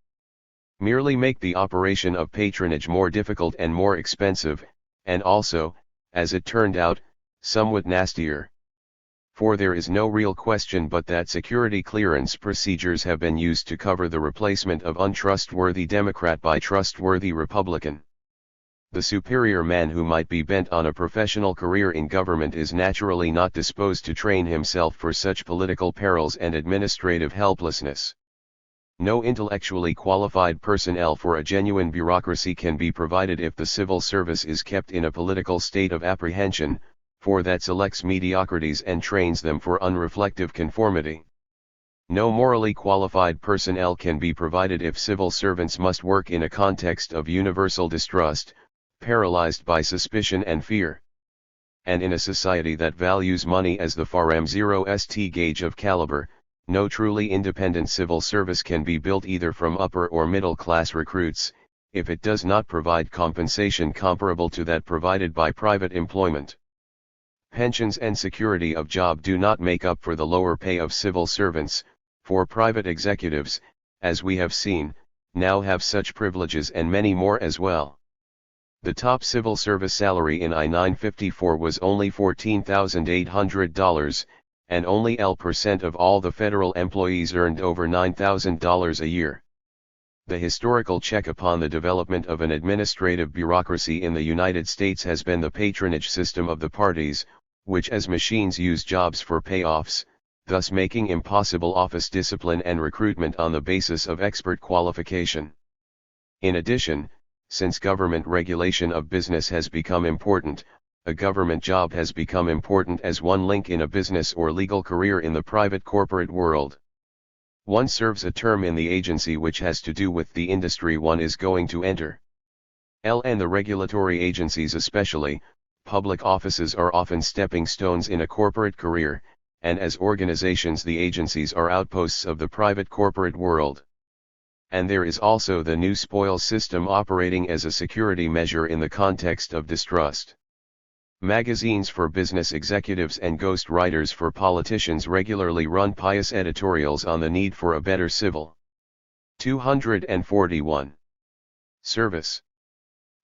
S1: Merely make the operation of patronage more difficult and more expensive, and also, as it turned out, somewhat nastier. For there is no real question but that security clearance procedures have been used to cover the replacement of untrustworthy Democrat by trustworthy Republican. The superior man who might be bent on a professional career in government is naturally not disposed to train himself for such political perils and administrative helplessness. No intellectually qualified personnel for a genuine bureaucracy can be provided if the civil service is kept in a political state of apprehension, for that selects mediocrities and trains them for unreflective conformity. No morally qualified personnel can be provided if civil servants must work in a context of universal distrust, paralyzed by suspicion and fear. And in a society that values money as the *0 gauge of caliber, no truly independent civil service can be built either from upper or middle class recruits, if it does not provide compensation comparable to that provided by private employment. Pensions and security of job do not make up for the lower pay of civil servants, for private executives, as we have seen, now have such privileges and many more as well. The top civil service salary in I-954 was only $14,800, and only L% of all the federal employees earned over $9,000 a year. The historical check upon the development of an administrative bureaucracy in the United States has been the patronage system of the parties, which as machines use jobs for payoffs, thus making impossible office discipline and recruitment on the basis of expert qualification. In addition, since government regulation of business has become important, a government job has become important as one link in a business or legal career in the private corporate world. One serves a term in the agency which has to do with the industry one is going to enter. And the regulatory agencies, especially public offices, are often stepping stones in a corporate career, and as organizations the agencies are outposts of the private corporate world. And there is also the new spoils system operating as a security measure in the context of distrust. Magazines for business executives and ghost writers for politicians regularly run pious editorials on the need for a better civil. 241. Service.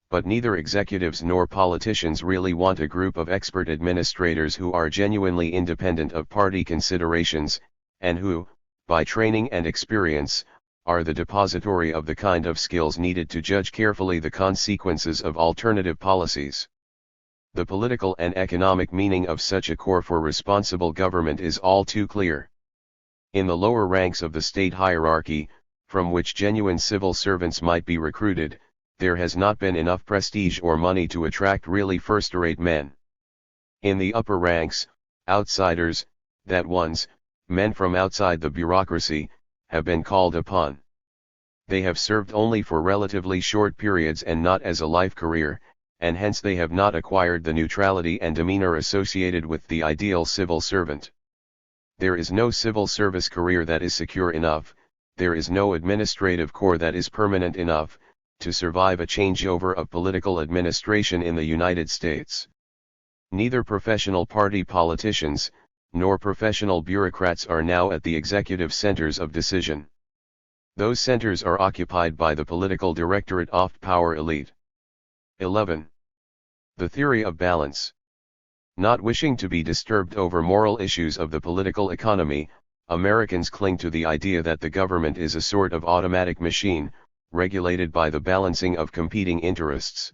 S1: But neither executives nor politicians really want a group of expert administrators who are genuinely independent of party considerations, and who, by training and experience, are the depository of the kind of skills needed to judge carefully the consequences of alternative policies. The political and economic meaning of such a core for responsible government is all too clear. In the lower ranks of the state hierarchy, from which genuine civil servants might be recruited, there has not been enough prestige or money to attract really first-rate men. In the upper ranks, outsiders, that ones, men from outside the bureaucracy, have been called upon. They have served only for relatively short periods and not as a life career, and hence they have not acquired the neutrality and demeanor associated with the ideal civil servant. There is no civil service career that is secure enough, there is no administrative corps that is permanent enough, to survive a changeover of political administration in the United States. Neither professional party politicians, nor professional bureaucrats are now at the executive centers of decision. Those centers are occupied by the political directorate of power elite. 11. The theory of balance. Not wishing to be disturbed over moral issues of the political economy, Americans cling to the idea that the government is a sort of automatic machine, regulated by the balancing of competing interests.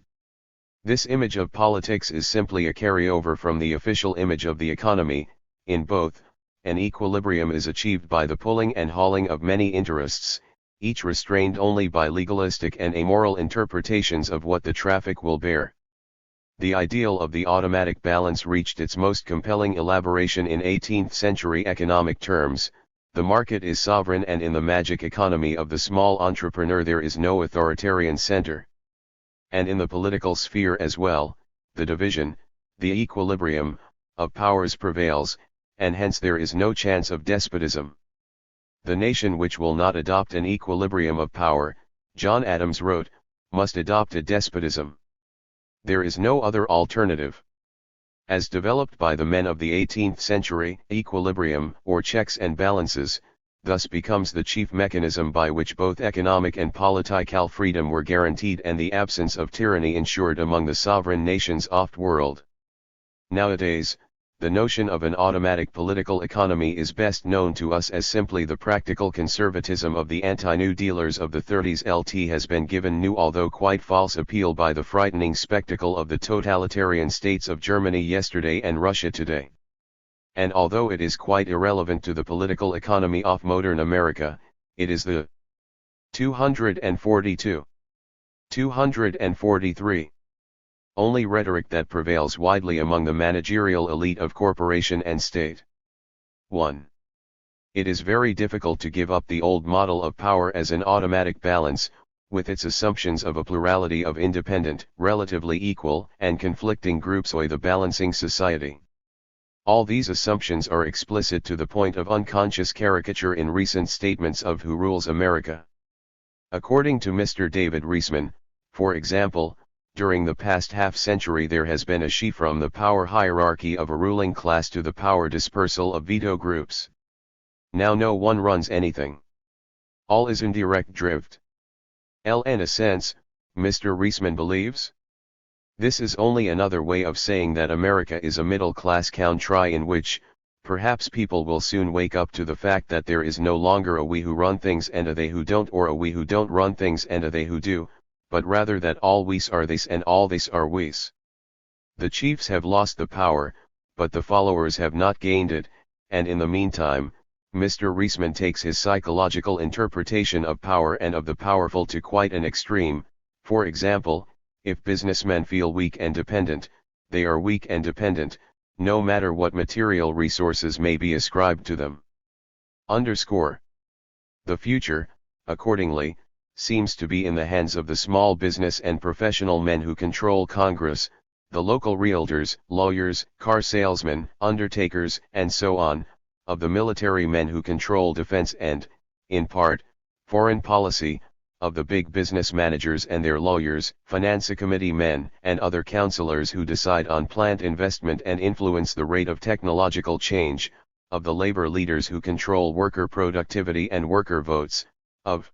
S1: This image of politics is simply a carryover from the official image of the economy. In both, an equilibrium is achieved by the pulling and hauling of many interests, each restrained only by legalistic and amoral interpretations of what the traffic will bear. The ideal of the automatic balance reached its most compelling elaboration in 18th-century economic terms: the market is sovereign, and in the magic economy of the small entrepreneur there is no authoritarian center. And in the political sphere as well, the division, the equilibrium, of powers prevails, and hence there is no chance of despotism. The nation which will not adopt an equilibrium of power, John Adams wrote, must adopt a despotism. There is no other alternative. As developed by the men of the 18th century, equilibrium, or checks and balances, thus becomes the chief mechanism by which both economic and political freedom were guaranteed and the absence of tyranny ensured among the sovereign nations of the world. Nowadays, the notion of an automatic political economy is best known to us as simply the practical conservatism of the anti-New Dealers of the 30s. LT has been given new, although quite false, appeal by the frightening spectacle of the totalitarian states of Germany yesterday and Russia today. And although it is quite irrelevant to the political economy of modern America, it is the 242. 243. Only rhetoric that prevails widely among the managerial elite of corporation and state. 1. It is very difficult to give up the old model of power as an automatic balance, with its assumptions of a plurality of independent, relatively equal, and conflicting groups or the balancing society. All these assumptions are explicit to the point of unconscious caricature in recent statements of who rules America. According to Mr. David Reisman, for example, during the past half-century there has been a shift from the power hierarchy of a ruling class to the power dispersal of veto groups. Now no one runs anything. All is in direct drift. In a sense, Mr. Reisman believes? This is only another way of saying that America is a middle-class country in which, perhaps people will soon wake up to the fact that there is no longer a we who run things and a they who don't, or a we who don't run things and a they who do, but rather that all we's are theys and all theys are we's. The chiefs have lost the power, but the followers have not gained it, and in the meantime, Mr. Reisman takes his psychological interpretation of power and of the powerful to quite an extreme. For example, if businessmen feel weak and dependent, they are weak and dependent, no matter what material resources may be ascribed to them. The future, accordingly, seems to be in the hands of the small business and professional men who control Congress, the local realtors, lawyers, car salesmen, undertakers, and so on, of the military men who control defense and, in part, foreign policy, of the big business managers and their lawyers, finance committee men, and other counselors who decide on plant investment and influence the rate of technological change, of the labor leaders who control worker productivity and worker votes, of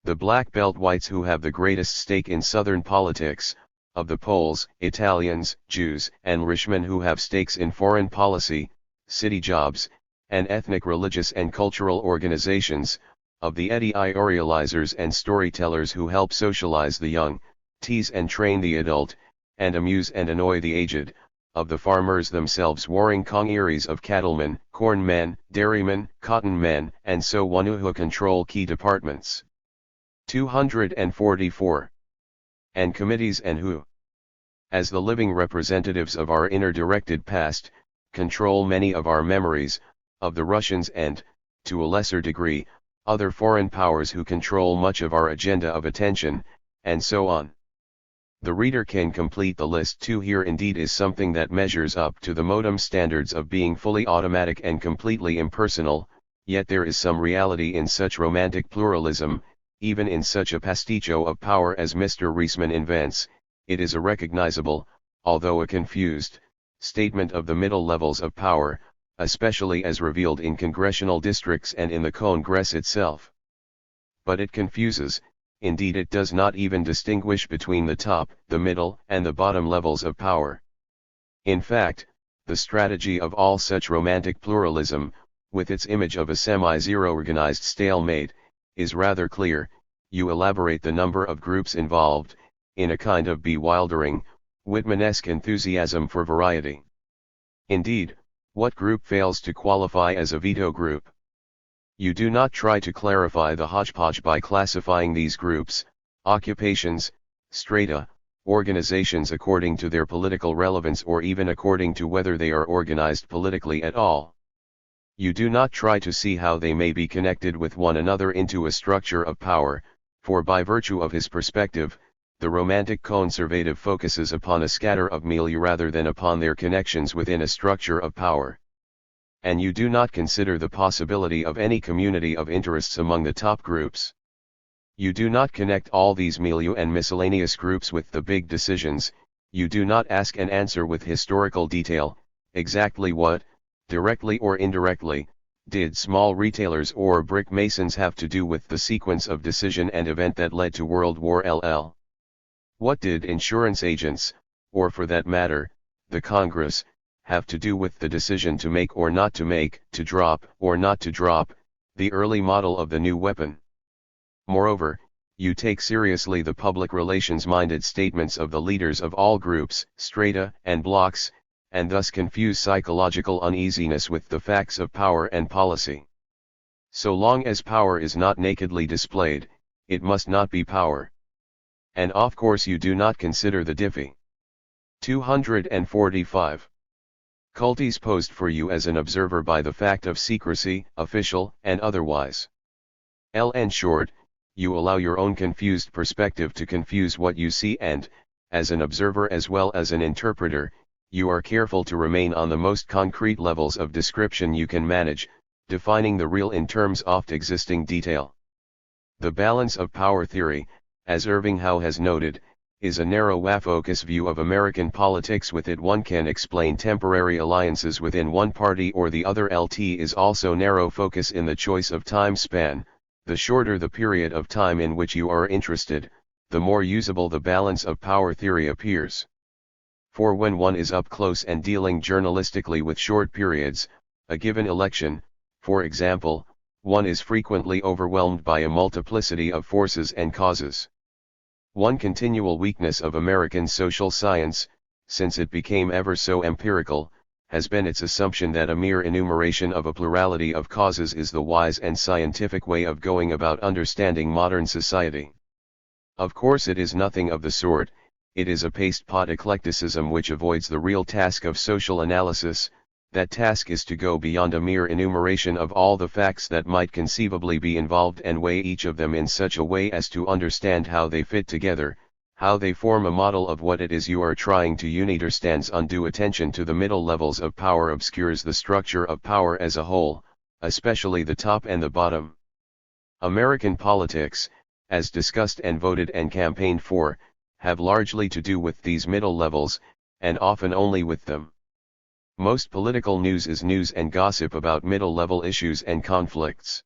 S1: the black belt whites who have the greatest stake in Southern politics, of the Poles, Italians, Jews, and Rishmen who have stakes in foreign policy, city jobs, and ethnic, religious and cultural organizations, of the editorializers and storytellers who help socialize the young, tease and train the adult, and amuse and annoy the aged, of the farmers themselves warring congeries of cattlemen, cornmen, dairymen, cotton men, and so on who control key departments. 244. And committees and who, as the living representatives of our inner directed past, control many of our memories, of the Russians and, to a lesser degree, other foreign powers who control much of our agenda of attention, and so on. The reader can complete the list too. Here indeed is something that measures up to the modem standards of being fully automatic and completely impersonal, yet there is some reality in such romantic pluralism, even in such a pasticcio of power as Mr. Reisman invents. It is a recognizable, although a confused, statement of the middle levels of power, especially as revealed in congressional districts and in the Congress itself. But it confuses. Indeed, it does not even distinguish between the top, the middle, and the bottom levels of power. In fact, the strategy of all such romantic pluralism, with its image of a semi-zero organized stalemate, is rather clear. You elaborate the number of groups involved, in a kind of bewildering, Whitmanesque enthusiasm for variety. Indeed, what group fails to qualify as a veto group? You do not try to clarify the hodgepodge by classifying these groups, occupations, strata, organizations according to their political relevance or even according to whether they are organized politically at all. You do not try to see how they may be connected with one another into a structure of power, for by virtue of his perspective, the romantic conservative focuses upon a scatter of milieu rather than upon their connections within a structure of power. And you do not consider the possibility of any community of interests among the top groups. You do not connect all these milieu and miscellaneous groups with the big decisions. You do not ask and answer with historical detail, exactly what, directly or indirectly, did small retailers or brick masons have to do with the sequence of decision and event that led to World War LL? What did insurance agents, or for that matter, the Congress, have to do with the decision to make or not to make, to drop or not to drop, the early model of the new weapon? Moreover, you take seriously the public relations-minded statements of the leaders of all groups, strata, and blocks, and thus confuse psychological uneasiness with the facts of power and policy. So long as power is not nakedly displayed, it must not be power. And of course you do not consider the diffy. 245. Culties posed for you as an observer by the fact of secrecy, official and otherwise. In short, you allow your own confused perspective to confuse what you see and, as an observer as well as an interpreter, you are careful to remain on the most concrete levels of description you can manage, defining the real in terms oft existing detail. The balance of power theory, as Irving Howe has noted, is a narrow focus view of American politics. With it one can explain temporary alliances within one party or the other. LT is also narrow focus in the choice of time span. The shorter the period of time in which you are interested, the more usable the balance of power theory appears. For when one is up close and dealing journalistically with short periods, a given election, for example, one is frequently overwhelmed by a multiplicity of forces and causes. One continual weakness of American social science, since it became ever so empirical, has been its assumption that a mere enumeration of a plurality of causes is the wise and scientific way of going about understanding modern society. Of course it is nothing of the sort. It is a paste-pot eclecticism which avoids the real task of social analysis. That task is to go beyond a mere enumeration of all the facts that might conceivably be involved and weigh each of them in such a way as to understand how they fit together, how they form a model of what it is you are trying to understand. Undue attention to the middle levels of power obscures the structure of power as a whole, especially the top and the bottom. American politics, as discussed and voted and campaigned for, have largely to do with these middle levels, and often only with them. Most political news is news and gossip about middle-level issues and conflicts.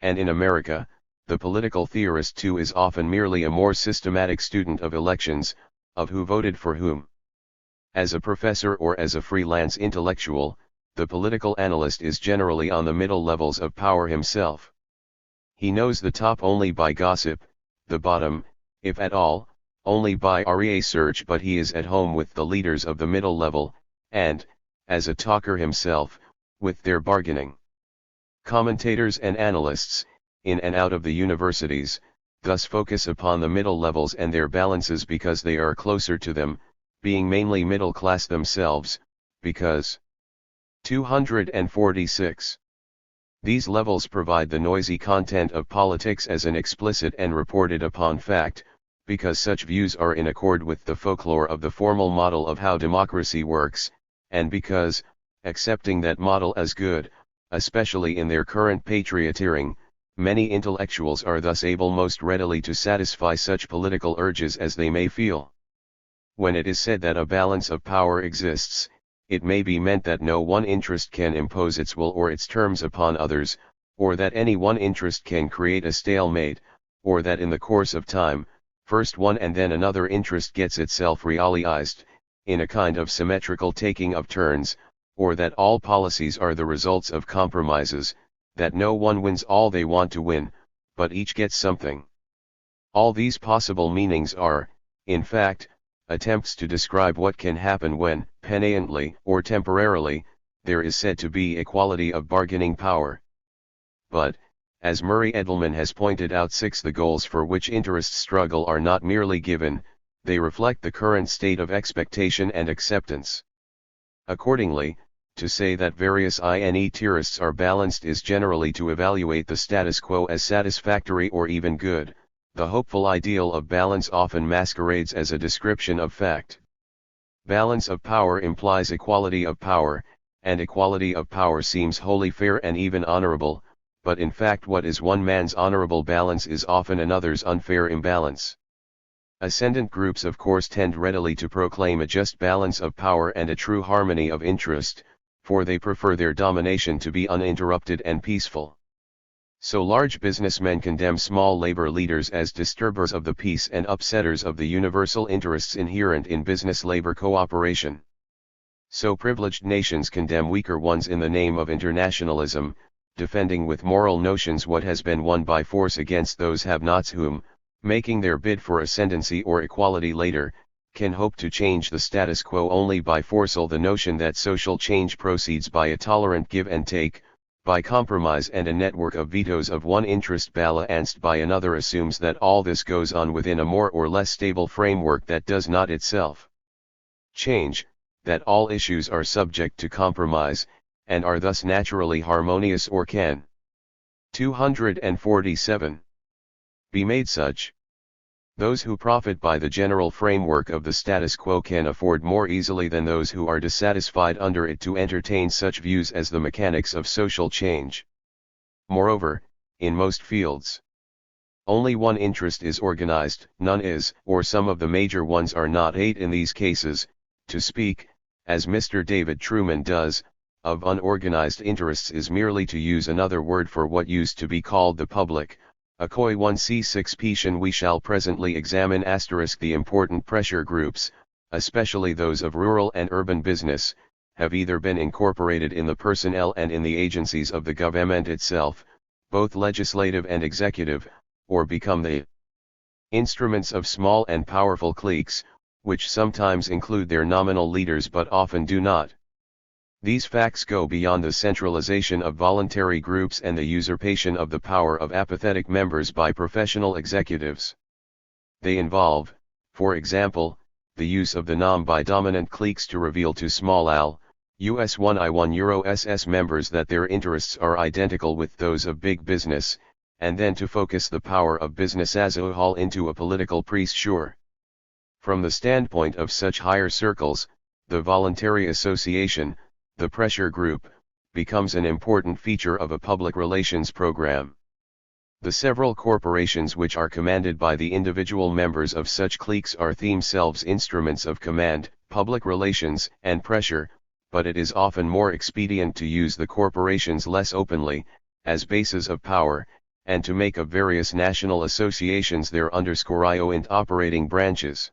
S1: And in America, the political theorist too is often merely a more systematic student of elections, of who voted for whom. As a professor or as a freelance intellectual, the political analyst is generally on the middle levels of power himself. He knows the top only by gossip, the bottom, if at all, only by REA search, but he is at home with the leaders of the middle level, and, as a talker himself, with their bargaining. Commentators and analysts, in and out of the universities, thus focus upon the middle levels and their balances because they are closer to them, being mainly middle class themselves, because 246. These levels provide the noisy content of politics as an explicit and reported upon fact, because such views are in accord with the folklore of the formal model of how democracy works, and because, accepting that model as good, especially in their current patrioteering, many intellectuals are thus able most readily to satisfy such political urges as they may feel. When it is said that a balance of power exists, it may be meant that no one interest can impose its will or its terms upon others, or that any one interest can create a stalemate, or that in the course of time, first one and then another interest gets itself realized, in a kind of symmetrical taking of turns, or that all policies are the results of compromises, that no one wins all they want to win, but each gets something. All these possible meanings are, in fact, attempts to describe what can happen when, penitently or temporarily, there is said to be equality of bargaining power. But, as Murray Edelman has pointed out, the goals for which interests struggle are not merely given, they reflect the current state of expectation and acceptance. Accordingly, to say that various interests are balanced is generally to evaluate the status quo as satisfactory or even good. The hopeful ideal of balance often masquerades as a description of fact. Balance of power implies equality of power, and equality of power seems wholly fair and even honorable, but in fact what is one man's honorable balance is often another's unfair imbalance. Ascendant groups of course tend readily to proclaim a just balance of power and a true harmony of interest, for they prefer their domination to be uninterrupted and peaceful. So large businessmen condemn small labor leaders as disturbers of the peace and upsetters of the universal interests inherent in business labor cooperation. So privileged nations condemn weaker ones in the name of internationalism, defending with moral notions what has been won by force against those have-nots whom, making their bid for ascendancy or equality later, can hope to change the status quo only by force. The notion that social change proceeds by a tolerant give and take, by compromise and a network of vetoes of one interest balanced by another assumes that all this goes on within a more or less stable framework that does not itself change, that all issues are subject to compromise, and are thus naturally harmonious or can 247 be made such. Those who profit by the general framework of the status quo can afford more easily than those who are dissatisfied under it to entertain such views as the mechanics of social change. Moreover, in most fields, only one interest is organized, none is, or some of the major ones are not. In these cases, to speak, as Mr. David Truman does, of unorganized interests is merely to use another word for what used to be called the public. A coy 1c6 we shall presently examine *. The important pressure groups, especially those of rural and urban business, have either been incorporated in the personnel and in the agencies of the government itself, both legislative and executive, or become the instruments of small and powerful cliques, which sometimes include their nominal leaders but often do not. These facts go beyond the centralization of voluntary groups and the usurpation of the power of apathetic members by professional executives. They involve, for example, the use of the nom by dominant cliques to reveal to small L, US 1I1 Euro SS members that their interests are identical with those of big business, and then to focus the power of business as a whole into a political priesthood. From the standpoint of such higher circles, the voluntary association, the pressure group, becomes an important feature of a public relations program. The several corporations which are commanded by the individual members of such cliques are themselves instruments of command, public relations, and pressure, but it is often more expedient to use the corporations less openly, as bases of power, and to make of various national associations their *io and operating branches.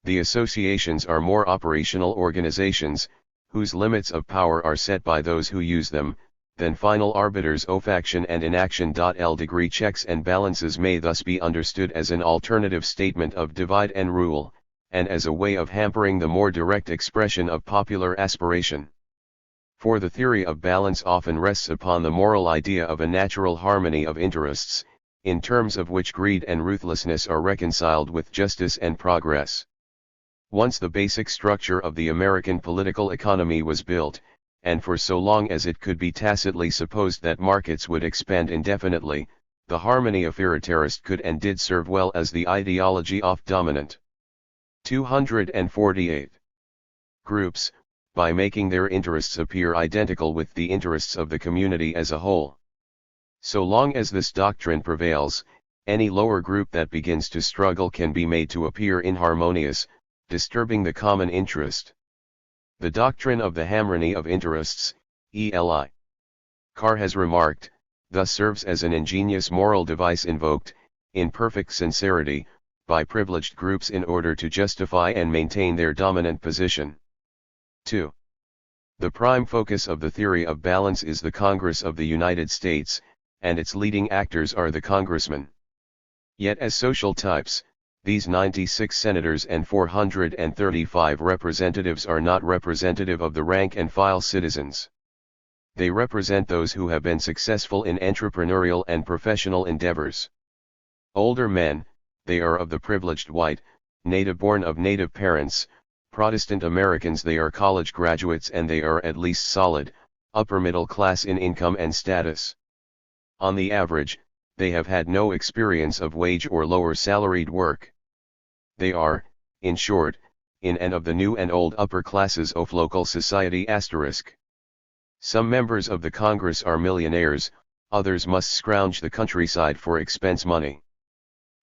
S1: The associations are more operational organizations, whose limits of power are set by those who use them, then final arbiters of action and inaction. L degree checks and balances may thus be understood as an alternative statement of divide and rule, and as a way of hampering the more direct expression of popular aspiration. For the theory of balance often rests upon the moral idea of a natural harmony of interests, in terms of which greed and ruthlessness are reconciled with justice and progress. Once the basic structure of the American political economy was built, and for so long as it could be tacitly supposed that markets would expand indefinitely, the harmony affaireterist could and did serve well as the ideology of dominant. 248. Groups, by making their interests appear identical with the interests of the community as a whole. So long as this doctrine prevails, any lower group that begins to struggle can be made to appear inharmonious, disturbing the common interest. The doctrine of the harmony of interests, E.L.I. Carr has remarked, thus serves as an ingenious moral device invoked, in perfect sincerity, by privileged groups in order to justify and maintain their dominant position. 2. The prime focus of the theory of balance is the Congress of the United States, and its leading actors are the congressmen. Yet as social types, these 96 senators and 435 representatives are not representative of the rank-and-file citizens. They represent those who have been successful in entrepreneurial and professional endeavors. Older men, they are of the privileged white, native-born of native parents. Protestant Americans, they are college graduates and they are at least solid, upper middle class in income and status. On the average, they have had no experience of wage or lower salaried work. They are, in short, in and of the new and old upper classes of local society *. Some members of the Congress are millionaires, others must scrounge the countryside for expense money.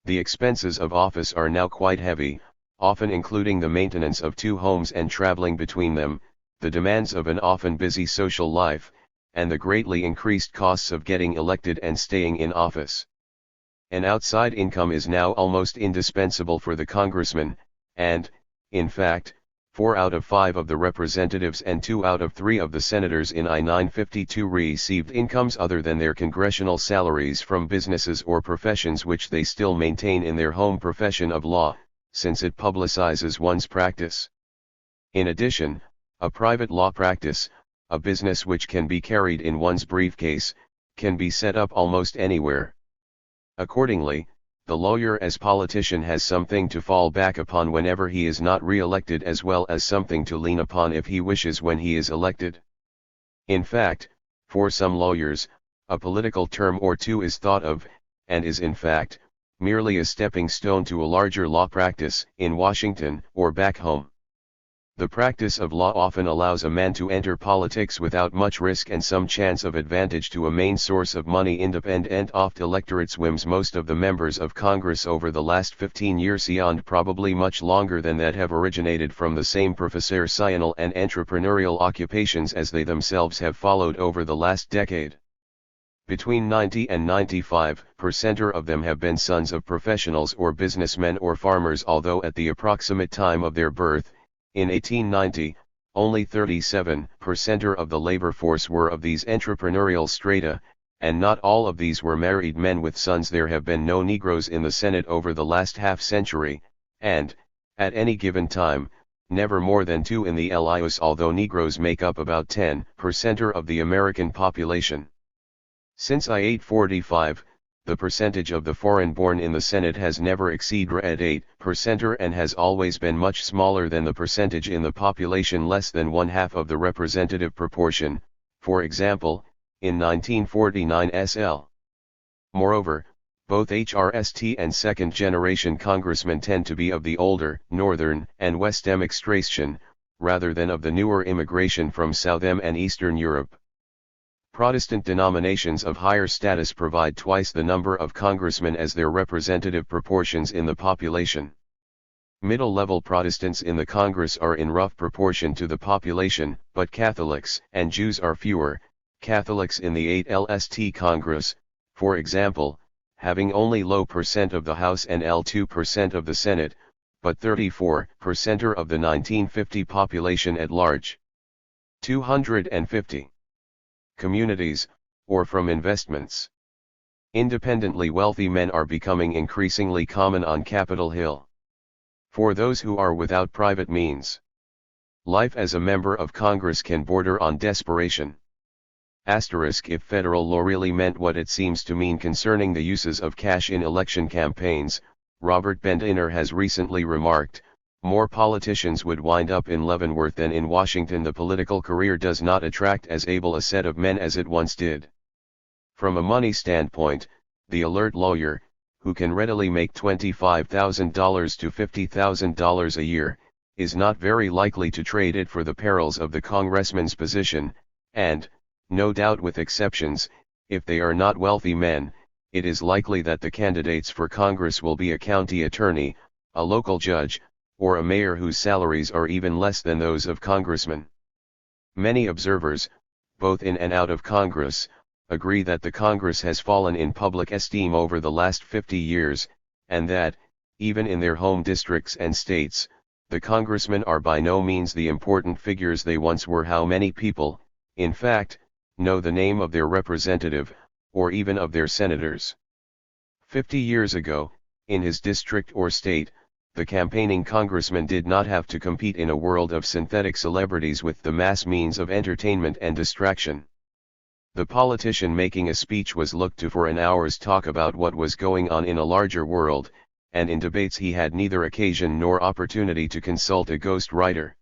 S1: The expenses of office are now quite heavy, often including the maintenance of 2 homes and traveling between them, the demands of an often busy social life, and the greatly increased costs of getting elected and staying in office. An outside income is now almost indispensable for the congressman, and, in fact, 4 out of 5 of the representatives and 2 out of 3 of the senators in I-952 received incomes other than their congressional salaries from businesses or professions which they still maintain in their home profession of law, since it publicizes one's practice. In addition, a private law practice, a business which can be carried in one's briefcase, can be set up almost anywhere. Accordingly, the lawyer as politician has something to fall back upon whenever he is not re-elected, as well as something to lean upon if he wishes when he is elected. In fact, for some lawyers, a political term or 2 is thought of, and is in fact, merely a stepping stone to a larger law practice in Washington or back home. The practice of law often allows a man to enter politics without much risk and some chance of advantage to a main source of money independent of the electorate's whims. Most of the members of Congress over the last 15 years beyond probably much longer than that have originated from the same professorial and entrepreneurial occupations as they themselves have followed over the last decade. Between 90 and 95% of them have been sons of professionals or businessmen or farmers, although at the approximate time of their birth, in 1890, only 37% of the labor force were of these entrepreneurial strata, and not all of these were married men with sons. There have been no Negroes in the Senate over the last half-century, and, at any given time, never more than 2 in the LIUS, although Negroes make up about 10% of the American population. Since I-845, the percentage of the foreign-born in the Senate has never exceeded 8% and has always been much smaller than the percentage in the population, less than 1/2 of the representative proportion, for example, in 1949 SL. Moreover, both HRST and second-generation congressmen tend to be of the older, Northern, and West extraction, rather than of the newer immigration from South and Eastern Europe. Protestant denominations of higher status provide twice the number of congressmen as their representative proportions in the population. Middle-level Protestants in the Congress are in rough proportion to the population, but Catholics and Jews are fewer. Catholics in the 8LST Congress, for example, having only low percent of the House and L2% of the Senate, but 34% of the 1950 population at large. 250. communities, or from investments. Independently wealthy men are becoming increasingly common on Capitol Hill. For those who are without private means, life as a member of Congress can border on desperation. Asterisk if federal law really meant what it seems to mean concerning the uses of cash in election campaigns, Robert Bendiner has recently remarked, more politicians would wind up in Leavenworth than in Washington. The political career does not attract as able a set of men as it once did. From a money standpoint, the alert lawyer, who can readily make $25,000 to $50,000 a year, is not very likely to trade it for the perils of the congressman's position, and, no doubt with exceptions, if they are not wealthy men, it is likely that the candidates for Congress will be a county attorney, a local judge, or a mayor whose salaries are even less than those of congressmen. Many observers, both in and out of Congress, agree that the Congress has fallen in public esteem over the last 50 years, and that, even in their home districts and states, the congressmen are by no means the important figures they once were. How many people, in fact, know the name of their representative, or even of their senators? 50 years ago, in his district or state, the campaigning congressman did not have to compete in a world of synthetic celebrities with the mass means of entertainment and distraction. The politician making a speech was looked to for an hour's talk about what was going on in a larger world, and in debates he had neither occasion nor opportunity to consult a ghost writer.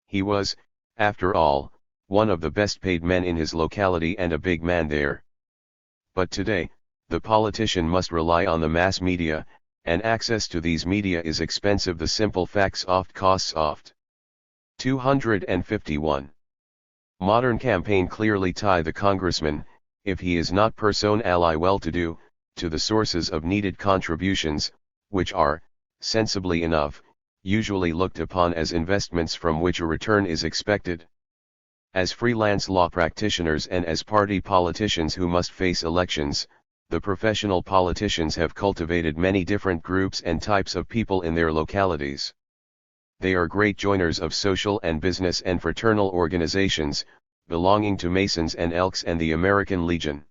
S1: He was, after all, one of the best paid men in his locality and a big man there. But today, the politician must rely on the mass media, and access to these media is expensive. The simple facts oft costs oft. 251. Modern campaign clearly tie the congressman, if he is not personally well-to-do, to the sources of needed contributions, which are, sensibly enough, usually looked upon as investments from which a return is expected. As freelance law practitioners and as party politicians who must face elections, the professional politicians have cultivated many different groups and types of people in their localities. They are great joiners of social and business and fraternal organizations, belonging to Masons and Elks and the American Legion.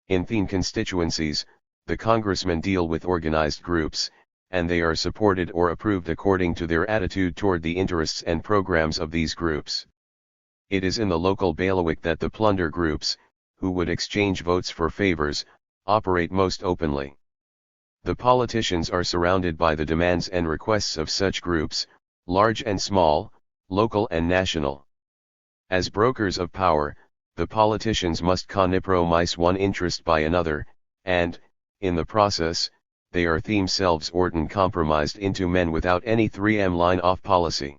S1: In thin constituencies, the congressmen deal with organized groups, and they are supported or approved according to their attitude toward the interests and programs of these groups. It is in the local bailiwick that the plunder groups, who would exchange votes for favors, operate most openly. The politicians are surrounded by the demands and requests of such groups, large and small, local and national. As brokers of power, the politicians must compromise one interest by another, and, in the process, they are themselves often compromised into men without any 3M line-off policy.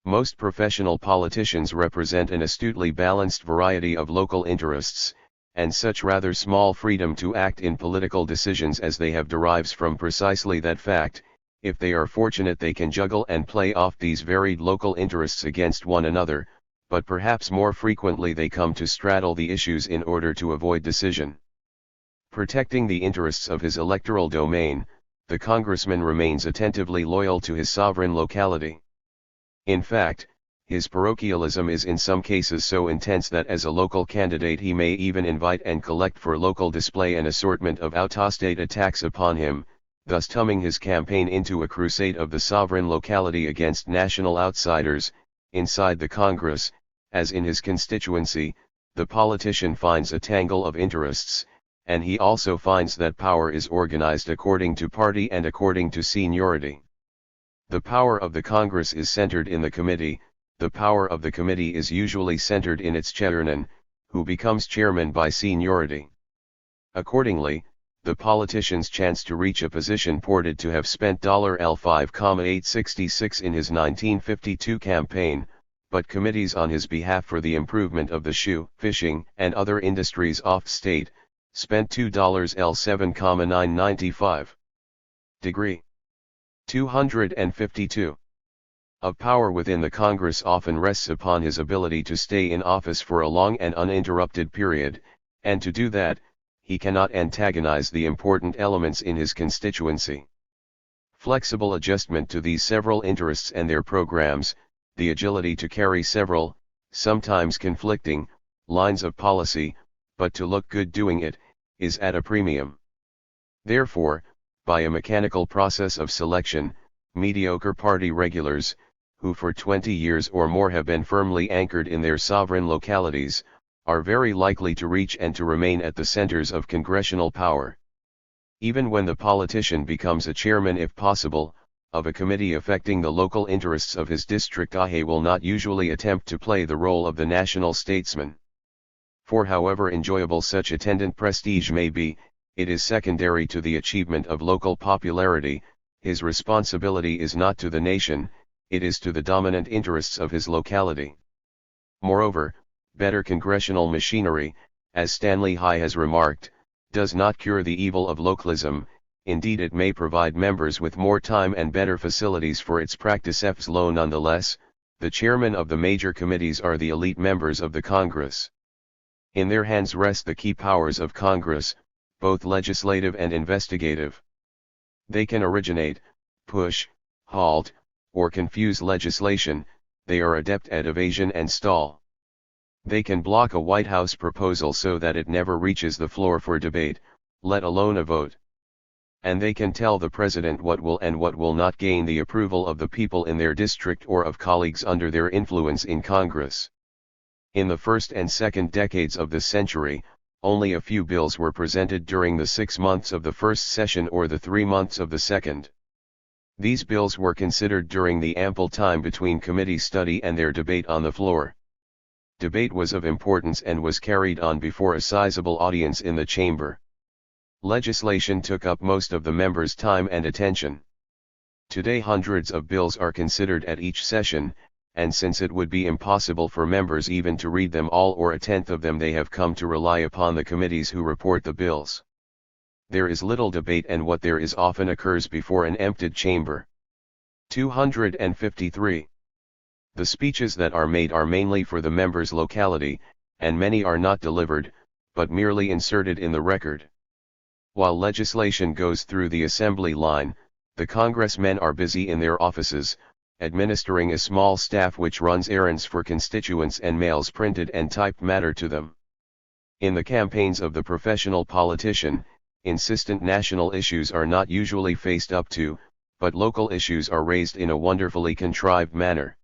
S1: Most professional politicians represent an astutely balanced variety of local interests, and such rather small freedom to act in political decisions as they have derives from precisely that fact. If they are fortunate, they can juggle and play off these varied local interests against one another, but perhaps more frequently they come to straddle the issues in order to avoid decision. Protecting the interests of his electoral domain, the congressman remains attentively loyal to his sovereign locality. In fact, his parochialism is in some cases so intense that as a local candidate he may even invite and collect for local display an assortment of out-of-state attacks upon him, thus turning his campaign into a crusade of the sovereign locality against national outsiders. Inside the Congress, as in his constituency, the politician finds a tangle of interests, and he also finds that power is organized according to party and according to seniority. The power of the Congress is centered in the committee. The power of the committee is usually centered in its chairman, who becomes chairman by seniority. Accordingly, the politician's chance to reach a position purported to have spent $5,866 in his 1952 campaign, but committees on his behalf for the improvement of the shoe, fishing, and other industries off-state, spent $2,795. Degree 252. Of power within the Congress often rests upon his ability to stay in office for a long and uninterrupted period, and to do that, he cannot antagonize the important elements in his constituency. Flexible adjustment to these several interests and their programs, the agility to carry several, sometimes conflicting, lines of policy, but to look good doing it, is at a premium. Therefore, by a mechanical process of selection, mediocre party regulars, who for 20 years or more have been firmly anchored in their sovereign localities, are very likely to reach and to remain at the centers of congressional power. Even when the politician becomes a chairman, if possible, of a committee affecting the local interests of his district, he will not usually attempt to play the role of the national statesman. For however enjoyable such attendant prestige may be, it is secondary to the achievement of local popularity. His responsibility is not to the nation, it is to the dominant interests of his locality. Moreover, better congressional machinery, as Stanley High has remarked, does not cure the evil of localism. Indeed, it may provide members with more time and better facilities for its practice. Nonetheless, the chairmen of the major committees are the elite members of the Congress. In their hands rest the key powers of Congress, both legislative and investigative. They can originate, push, halt, or confuse legislation. They are adept at evasion and stall. They can block a White House proposal so that it never reaches the floor for debate, let alone a vote. And they can tell the president what will and what will not gain the approval of the people in their district or of colleagues under their influence in Congress. In the first and second decades of this century, only a few bills were presented during the 6 months of the first session or the 3 months of the second. These bills were considered during the ample time between committee study and their debate on the floor. Debate was of importance and was carried on before a sizable audience in the chamber. Legislation took up most of the members' time and attention. Today hundreds of bills are considered at each session, and since it would be impossible for members even to read them all or a tenth of them, they have come to rely upon the committees who report the bills. There is little debate, and what there is often occurs before an emptied chamber. 253. The speeches that are made are mainly for the member's locality, and many are not delivered, but merely inserted in the record. While legislation goes through the assembly line, the congressmen are busy in their offices, administering a small staff which runs errands for constituents and mails printed and typed matter to them. In the campaigns of the professional politician, insistent national issues are not usually faced up to, but local issues are raised in a wonderfully contrived manner.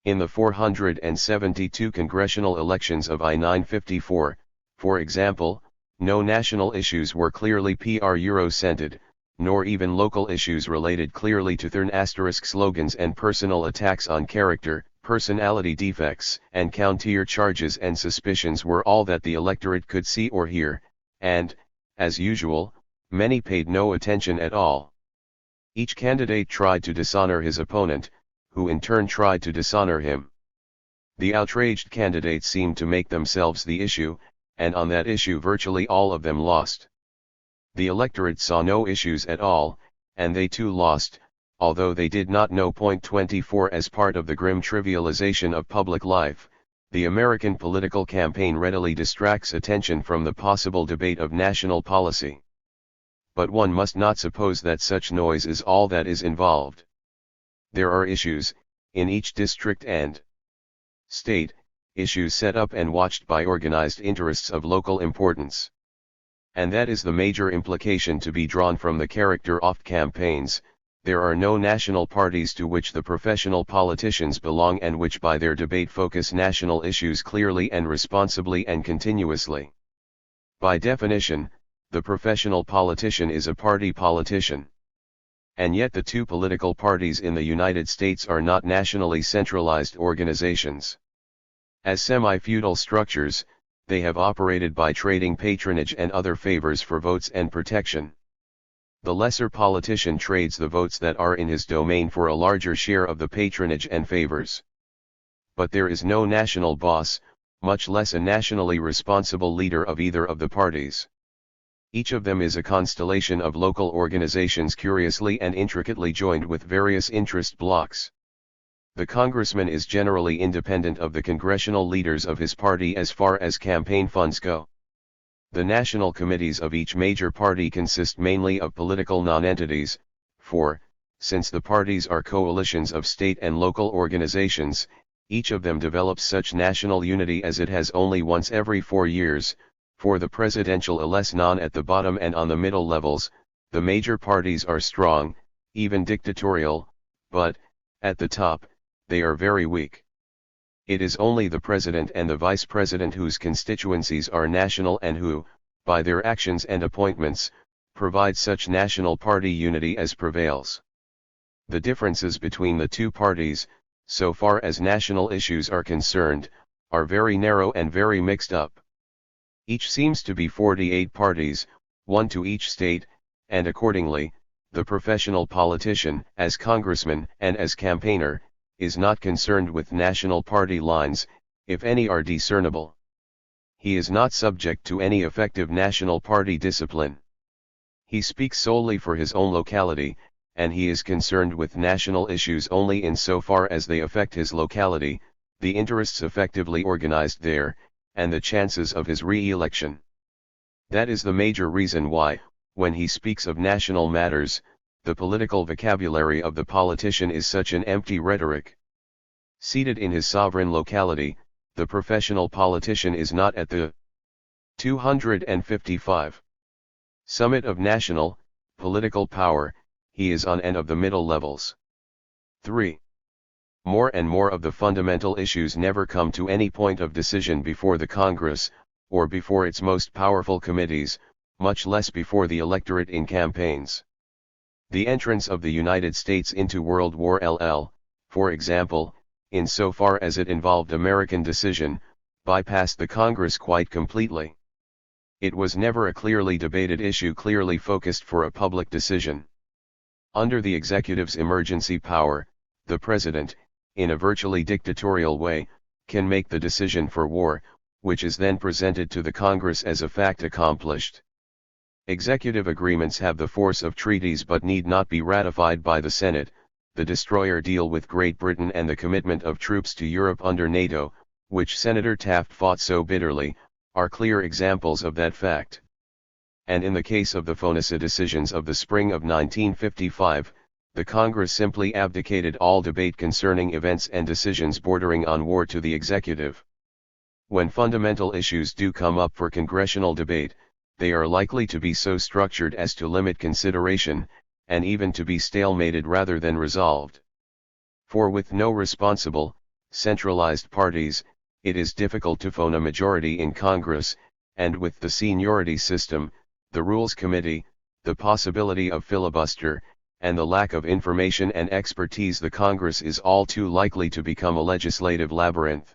S1: In the 472 congressional elections of I-954, for example, no national issues were clearly Euro-centered, nor even local issues related clearly to THIRD slogans, and personal attacks on character, personality defects, and counter charges and suspicions were all that the electorate could see or hear, and, as usual, many paid no attention at all. Each candidate tried to dishonor his opponent, who in turn tried to dishonor him. The outraged candidates seemed to make themselves the issue, and on that issue virtually all of them lost. The electorate saw no issues at all, and they too lost, although they did not know. 24 As part of the grim trivialization of public life, the American political campaign readily distracts attention from the possible debate of national policy. But one must not suppose that such noise is all that is involved. There are issues, in each district and state, issues set up and watched by organized interests of local importance. And that is the major implication to be drawn from the character of campaigns. There are no national parties to which the professional politicians belong and which by their debate focus national issues clearly and responsibly and continuously. By definition, the professional politician is a party politician. And yet the two political parties in the United States are not nationally centralized organizations. As semi-feudal structures, they have operated by trading patronage and other favors for votes and protection. The lesser politician trades the votes that are in his domain for a larger share of the patronage and favors. But there is no national boss, much less a nationally responsible leader of either of the parties. Each of them is a constellation of local organizations curiously and intricately joined with various interest blocks. The congressman is generally independent of the congressional leaders of his party as far as campaign funds go. The national committees of each major party consist mainly of political nonentities, for, since the parties are coalitions of state and local organizations, each of them develops such national unity as it has only once every 4 years. For the presidential election at the bottom and on the middle levels, the major parties are strong, even dictatorial, but, at the top, they are very weak. It is only the president and the vice president whose constituencies are national and who, by their actions and appointments, provide such national party unity as prevails. The differences between the two parties, so far as national issues are concerned, are very narrow and very mixed up. Each seems to be 48 parties, one to each state, and accordingly, the professional politician, as congressman and as campaigner, is not concerned with national party lines, if any are discernible. He is not subject to any effective national party discipline. He speaks solely for his own locality, and he is concerned with national issues only in so far as they affect his locality, the interests effectively organized there, and the chances of his re-election. That is the major reason why, when he speaks of national matters, the political vocabulary of the politician is such an empty rhetoric. Seated in his sovereign locality, the professional politician is not at the 255 summit of national, political power, he is on and of the middle levels. 3. More and more of the fundamental issues never come to any point of decision before the Congress, or before its most powerful committees, much less before the electorate in campaigns. The entrance of the United States into World War II, for example, in so far as it involved American decision, bypassed the Congress quite completely. It was never a clearly debated issue clearly focused for a public decision. Under the executive's emergency power, the president, in a virtually dictatorial way, can make the decision for war, which is then presented to the Congress as a fact accomplished. Executive agreements have the force of treaties but need not be ratified by the Senate. The destroyer deal with Great Britain and the commitment of troops to Europe under NATO, which Senator Taft fought so bitterly, are clear examples of that fact. And in the case of the FONASA decisions of the spring of 1955, the Congress simply abdicated all debate concerning events and decisions bordering on war to the executive. When fundamental issues do come up for congressional debate, they are likely to be so structured as to limit consideration, and even to be stalemated rather than resolved. For with no responsible, centralized parties, it is difficult to form a majority in Congress, and with the seniority system, the Rules Committee, the possibility of filibuster, and the lack of information and expertise, the Congress is all too likely to become a legislative labyrinth.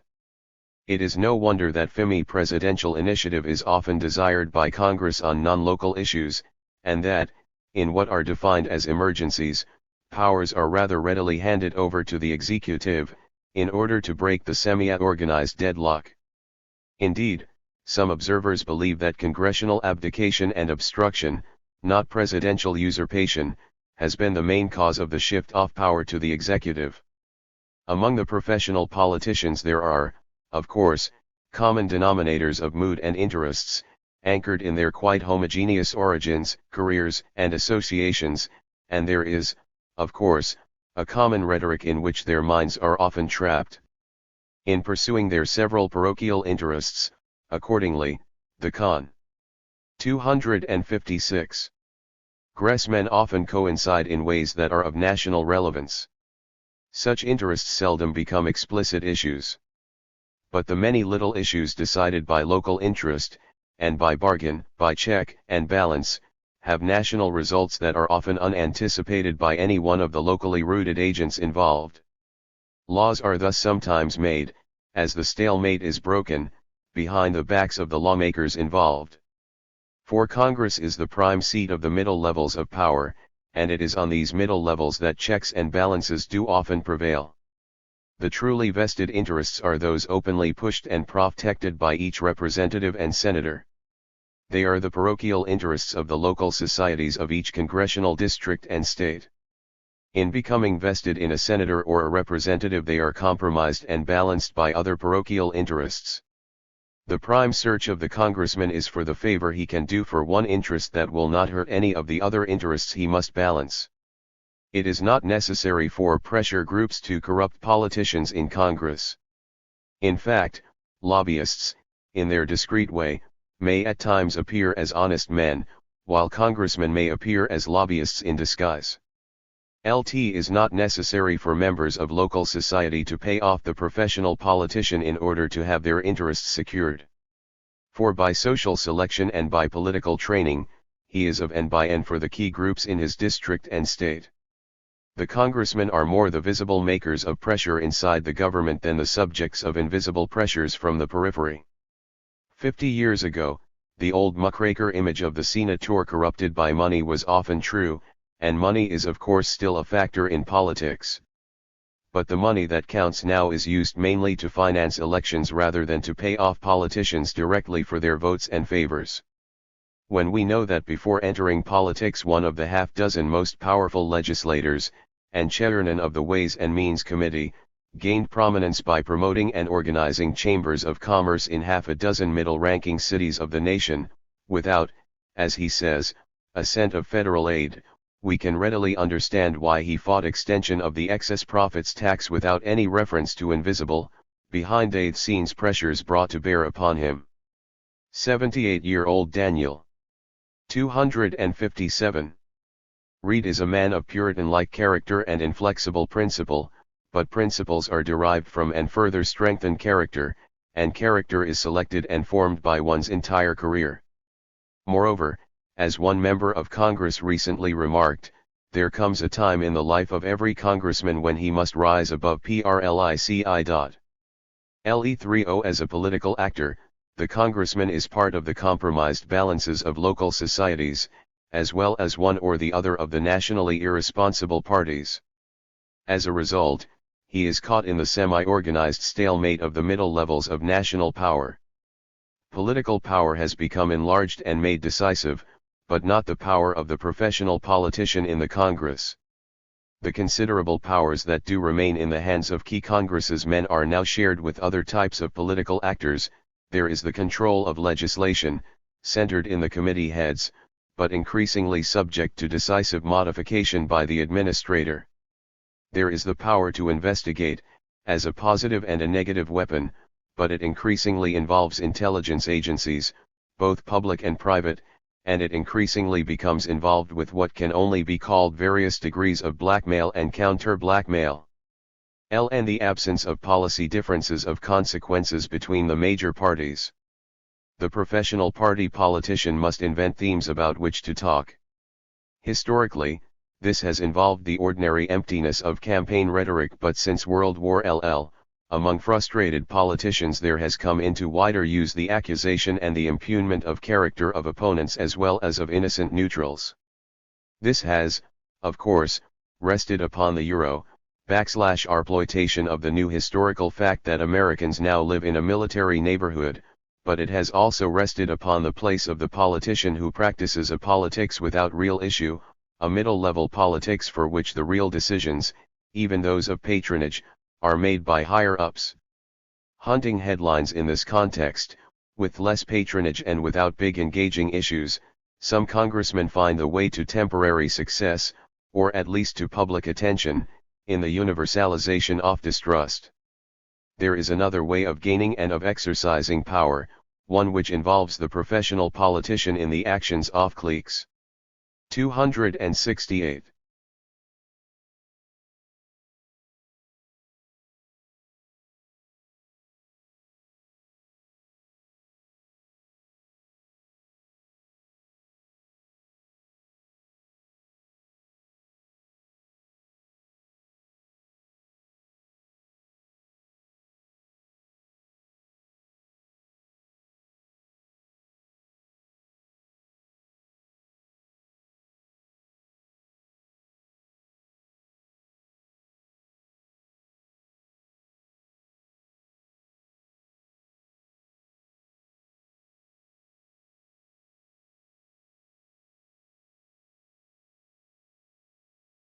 S1: It is no wonder that presidential initiative is often desired by Congress on non-local issues, and that, in what are defined as emergencies, powers are rather readily handed over to the executive, in order to break the semi-organized deadlock. Indeed, some observers believe that congressional abdication and obstruction, not presidential usurpation, has been the main cause of the shift of power to the executive. Among the professional politicians there are, of course, common denominators of mood and interests, anchored in their quite homogeneous origins, careers, and associations, and there is, of course, a common rhetoric in which their minds are often trapped. In pursuing their several parochial interests, accordingly, the Con. 256. Gressmen often coincide in ways that are of national relevance. Such interests seldom become explicit issues. But the many little issues decided by local interest, and by bargain, by check and balance, have national results that are often unanticipated by any one of the locally rooted agents involved. Laws are thus sometimes made, as the stalemate is broken, behind the backs of the lawmakers involved. For Congress is the prime seat of the middle levels of power, and it is on these middle levels that checks and balances do often prevail. The truly vested interests are those openly pushed and protected by each representative and senator. They are the parochial interests of the local societies of each congressional district and state. In becoming vested in a senator or a representative, they are compromised and balanced by other parochial interests. The prime search of the congressman is for the favor he can do for one interest that will not hurt any of the other interests he must balance. It is not necessary for pressure groups to corrupt politicians in Congress. In fact, lobbyists, in their discreet way, may at times appear as honest men, while congressmen may appear as lobbyists in disguise. It is not necessary for members of local society to pay off the professional politician in order to have their interests secured. For by social selection and by political training, he is of and by and for the key groups in his district and state. The congressmen are more the visible makers of pressure inside the government than the subjects of invisible pressures from the periphery. 50 years ago, the old muckraker image of the senator corrupted by money was often true, and money is of course still a factor in politics. But the money that counts now is used mainly to finance elections rather than to pay off politicians directly for their votes and favors. When we know that before entering politics one of the half-dozen most powerful legislators, and chairman of the Ways and Means Committee, gained prominence by promoting and organizing chambers of commerce in half a dozen middle-ranking cities of the nation, without, as he says, a cent of federal aid, we can readily understand why he fought extension of the excess profits tax without any reference to invisible, behind-the-scenes pressures brought to bear upon him. 78-year-old Daniel. 257. Wright is a man of Puritan-like character and inflexible principle, but principles are derived from and further strengthen character, and character is selected and formed by one's entire career. Moreover, as one member of Congress recently remarked, there comes a time in the life of every congressman when he must rise above prlici. Le30 as a political actor, the congressman is part of the compromised balances of local societies, as well as one or the other of the nationally irresponsible parties. As a result, he is caught in the semi-organized stalemate of the middle levels of national power. Political power has become enlarged and made decisive, but not the power of the professional politician in the Congress. The considerable powers that do remain in the hands of key congressmen are now shared with other types of political actors. There is the control of legislation, centered in the committee heads, but increasingly subject to decisive modification by the administrator. There is the power to investigate, as a positive and a negative weapon, but it increasingly involves intelligence agencies, both public and private, and it increasingly becomes involved with what can only be called various degrees of blackmail and counter-blackmail. And the absence of policy differences of consequences between the major parties. The professional party politician must invent themes about which to talk. Historically, this has involved the ordinary emptiness of campaign rhetoric, but since World War II, among frustrated politicians there has come into wider use the accusation and the impugnment of character of opponents as well as of innocent neutrals. This has, of course, rested upon the Euro/exploitation of the new historical fact that Americans now live in a military neighborhood, but it has also rested upon the place of the politician who practices a politics without real issue, a middle-level politics for which the real decisions, even those of patronage, are made by higher-ups. Hunting headlines in this context, with less patronage and without big engaging issues, some congressmen find the way to temporary success, or at least to public attention, in the universalization of distrust. There is another way of gaining and of exercising power, one which involves the professional politician in the actions of cliques. 268.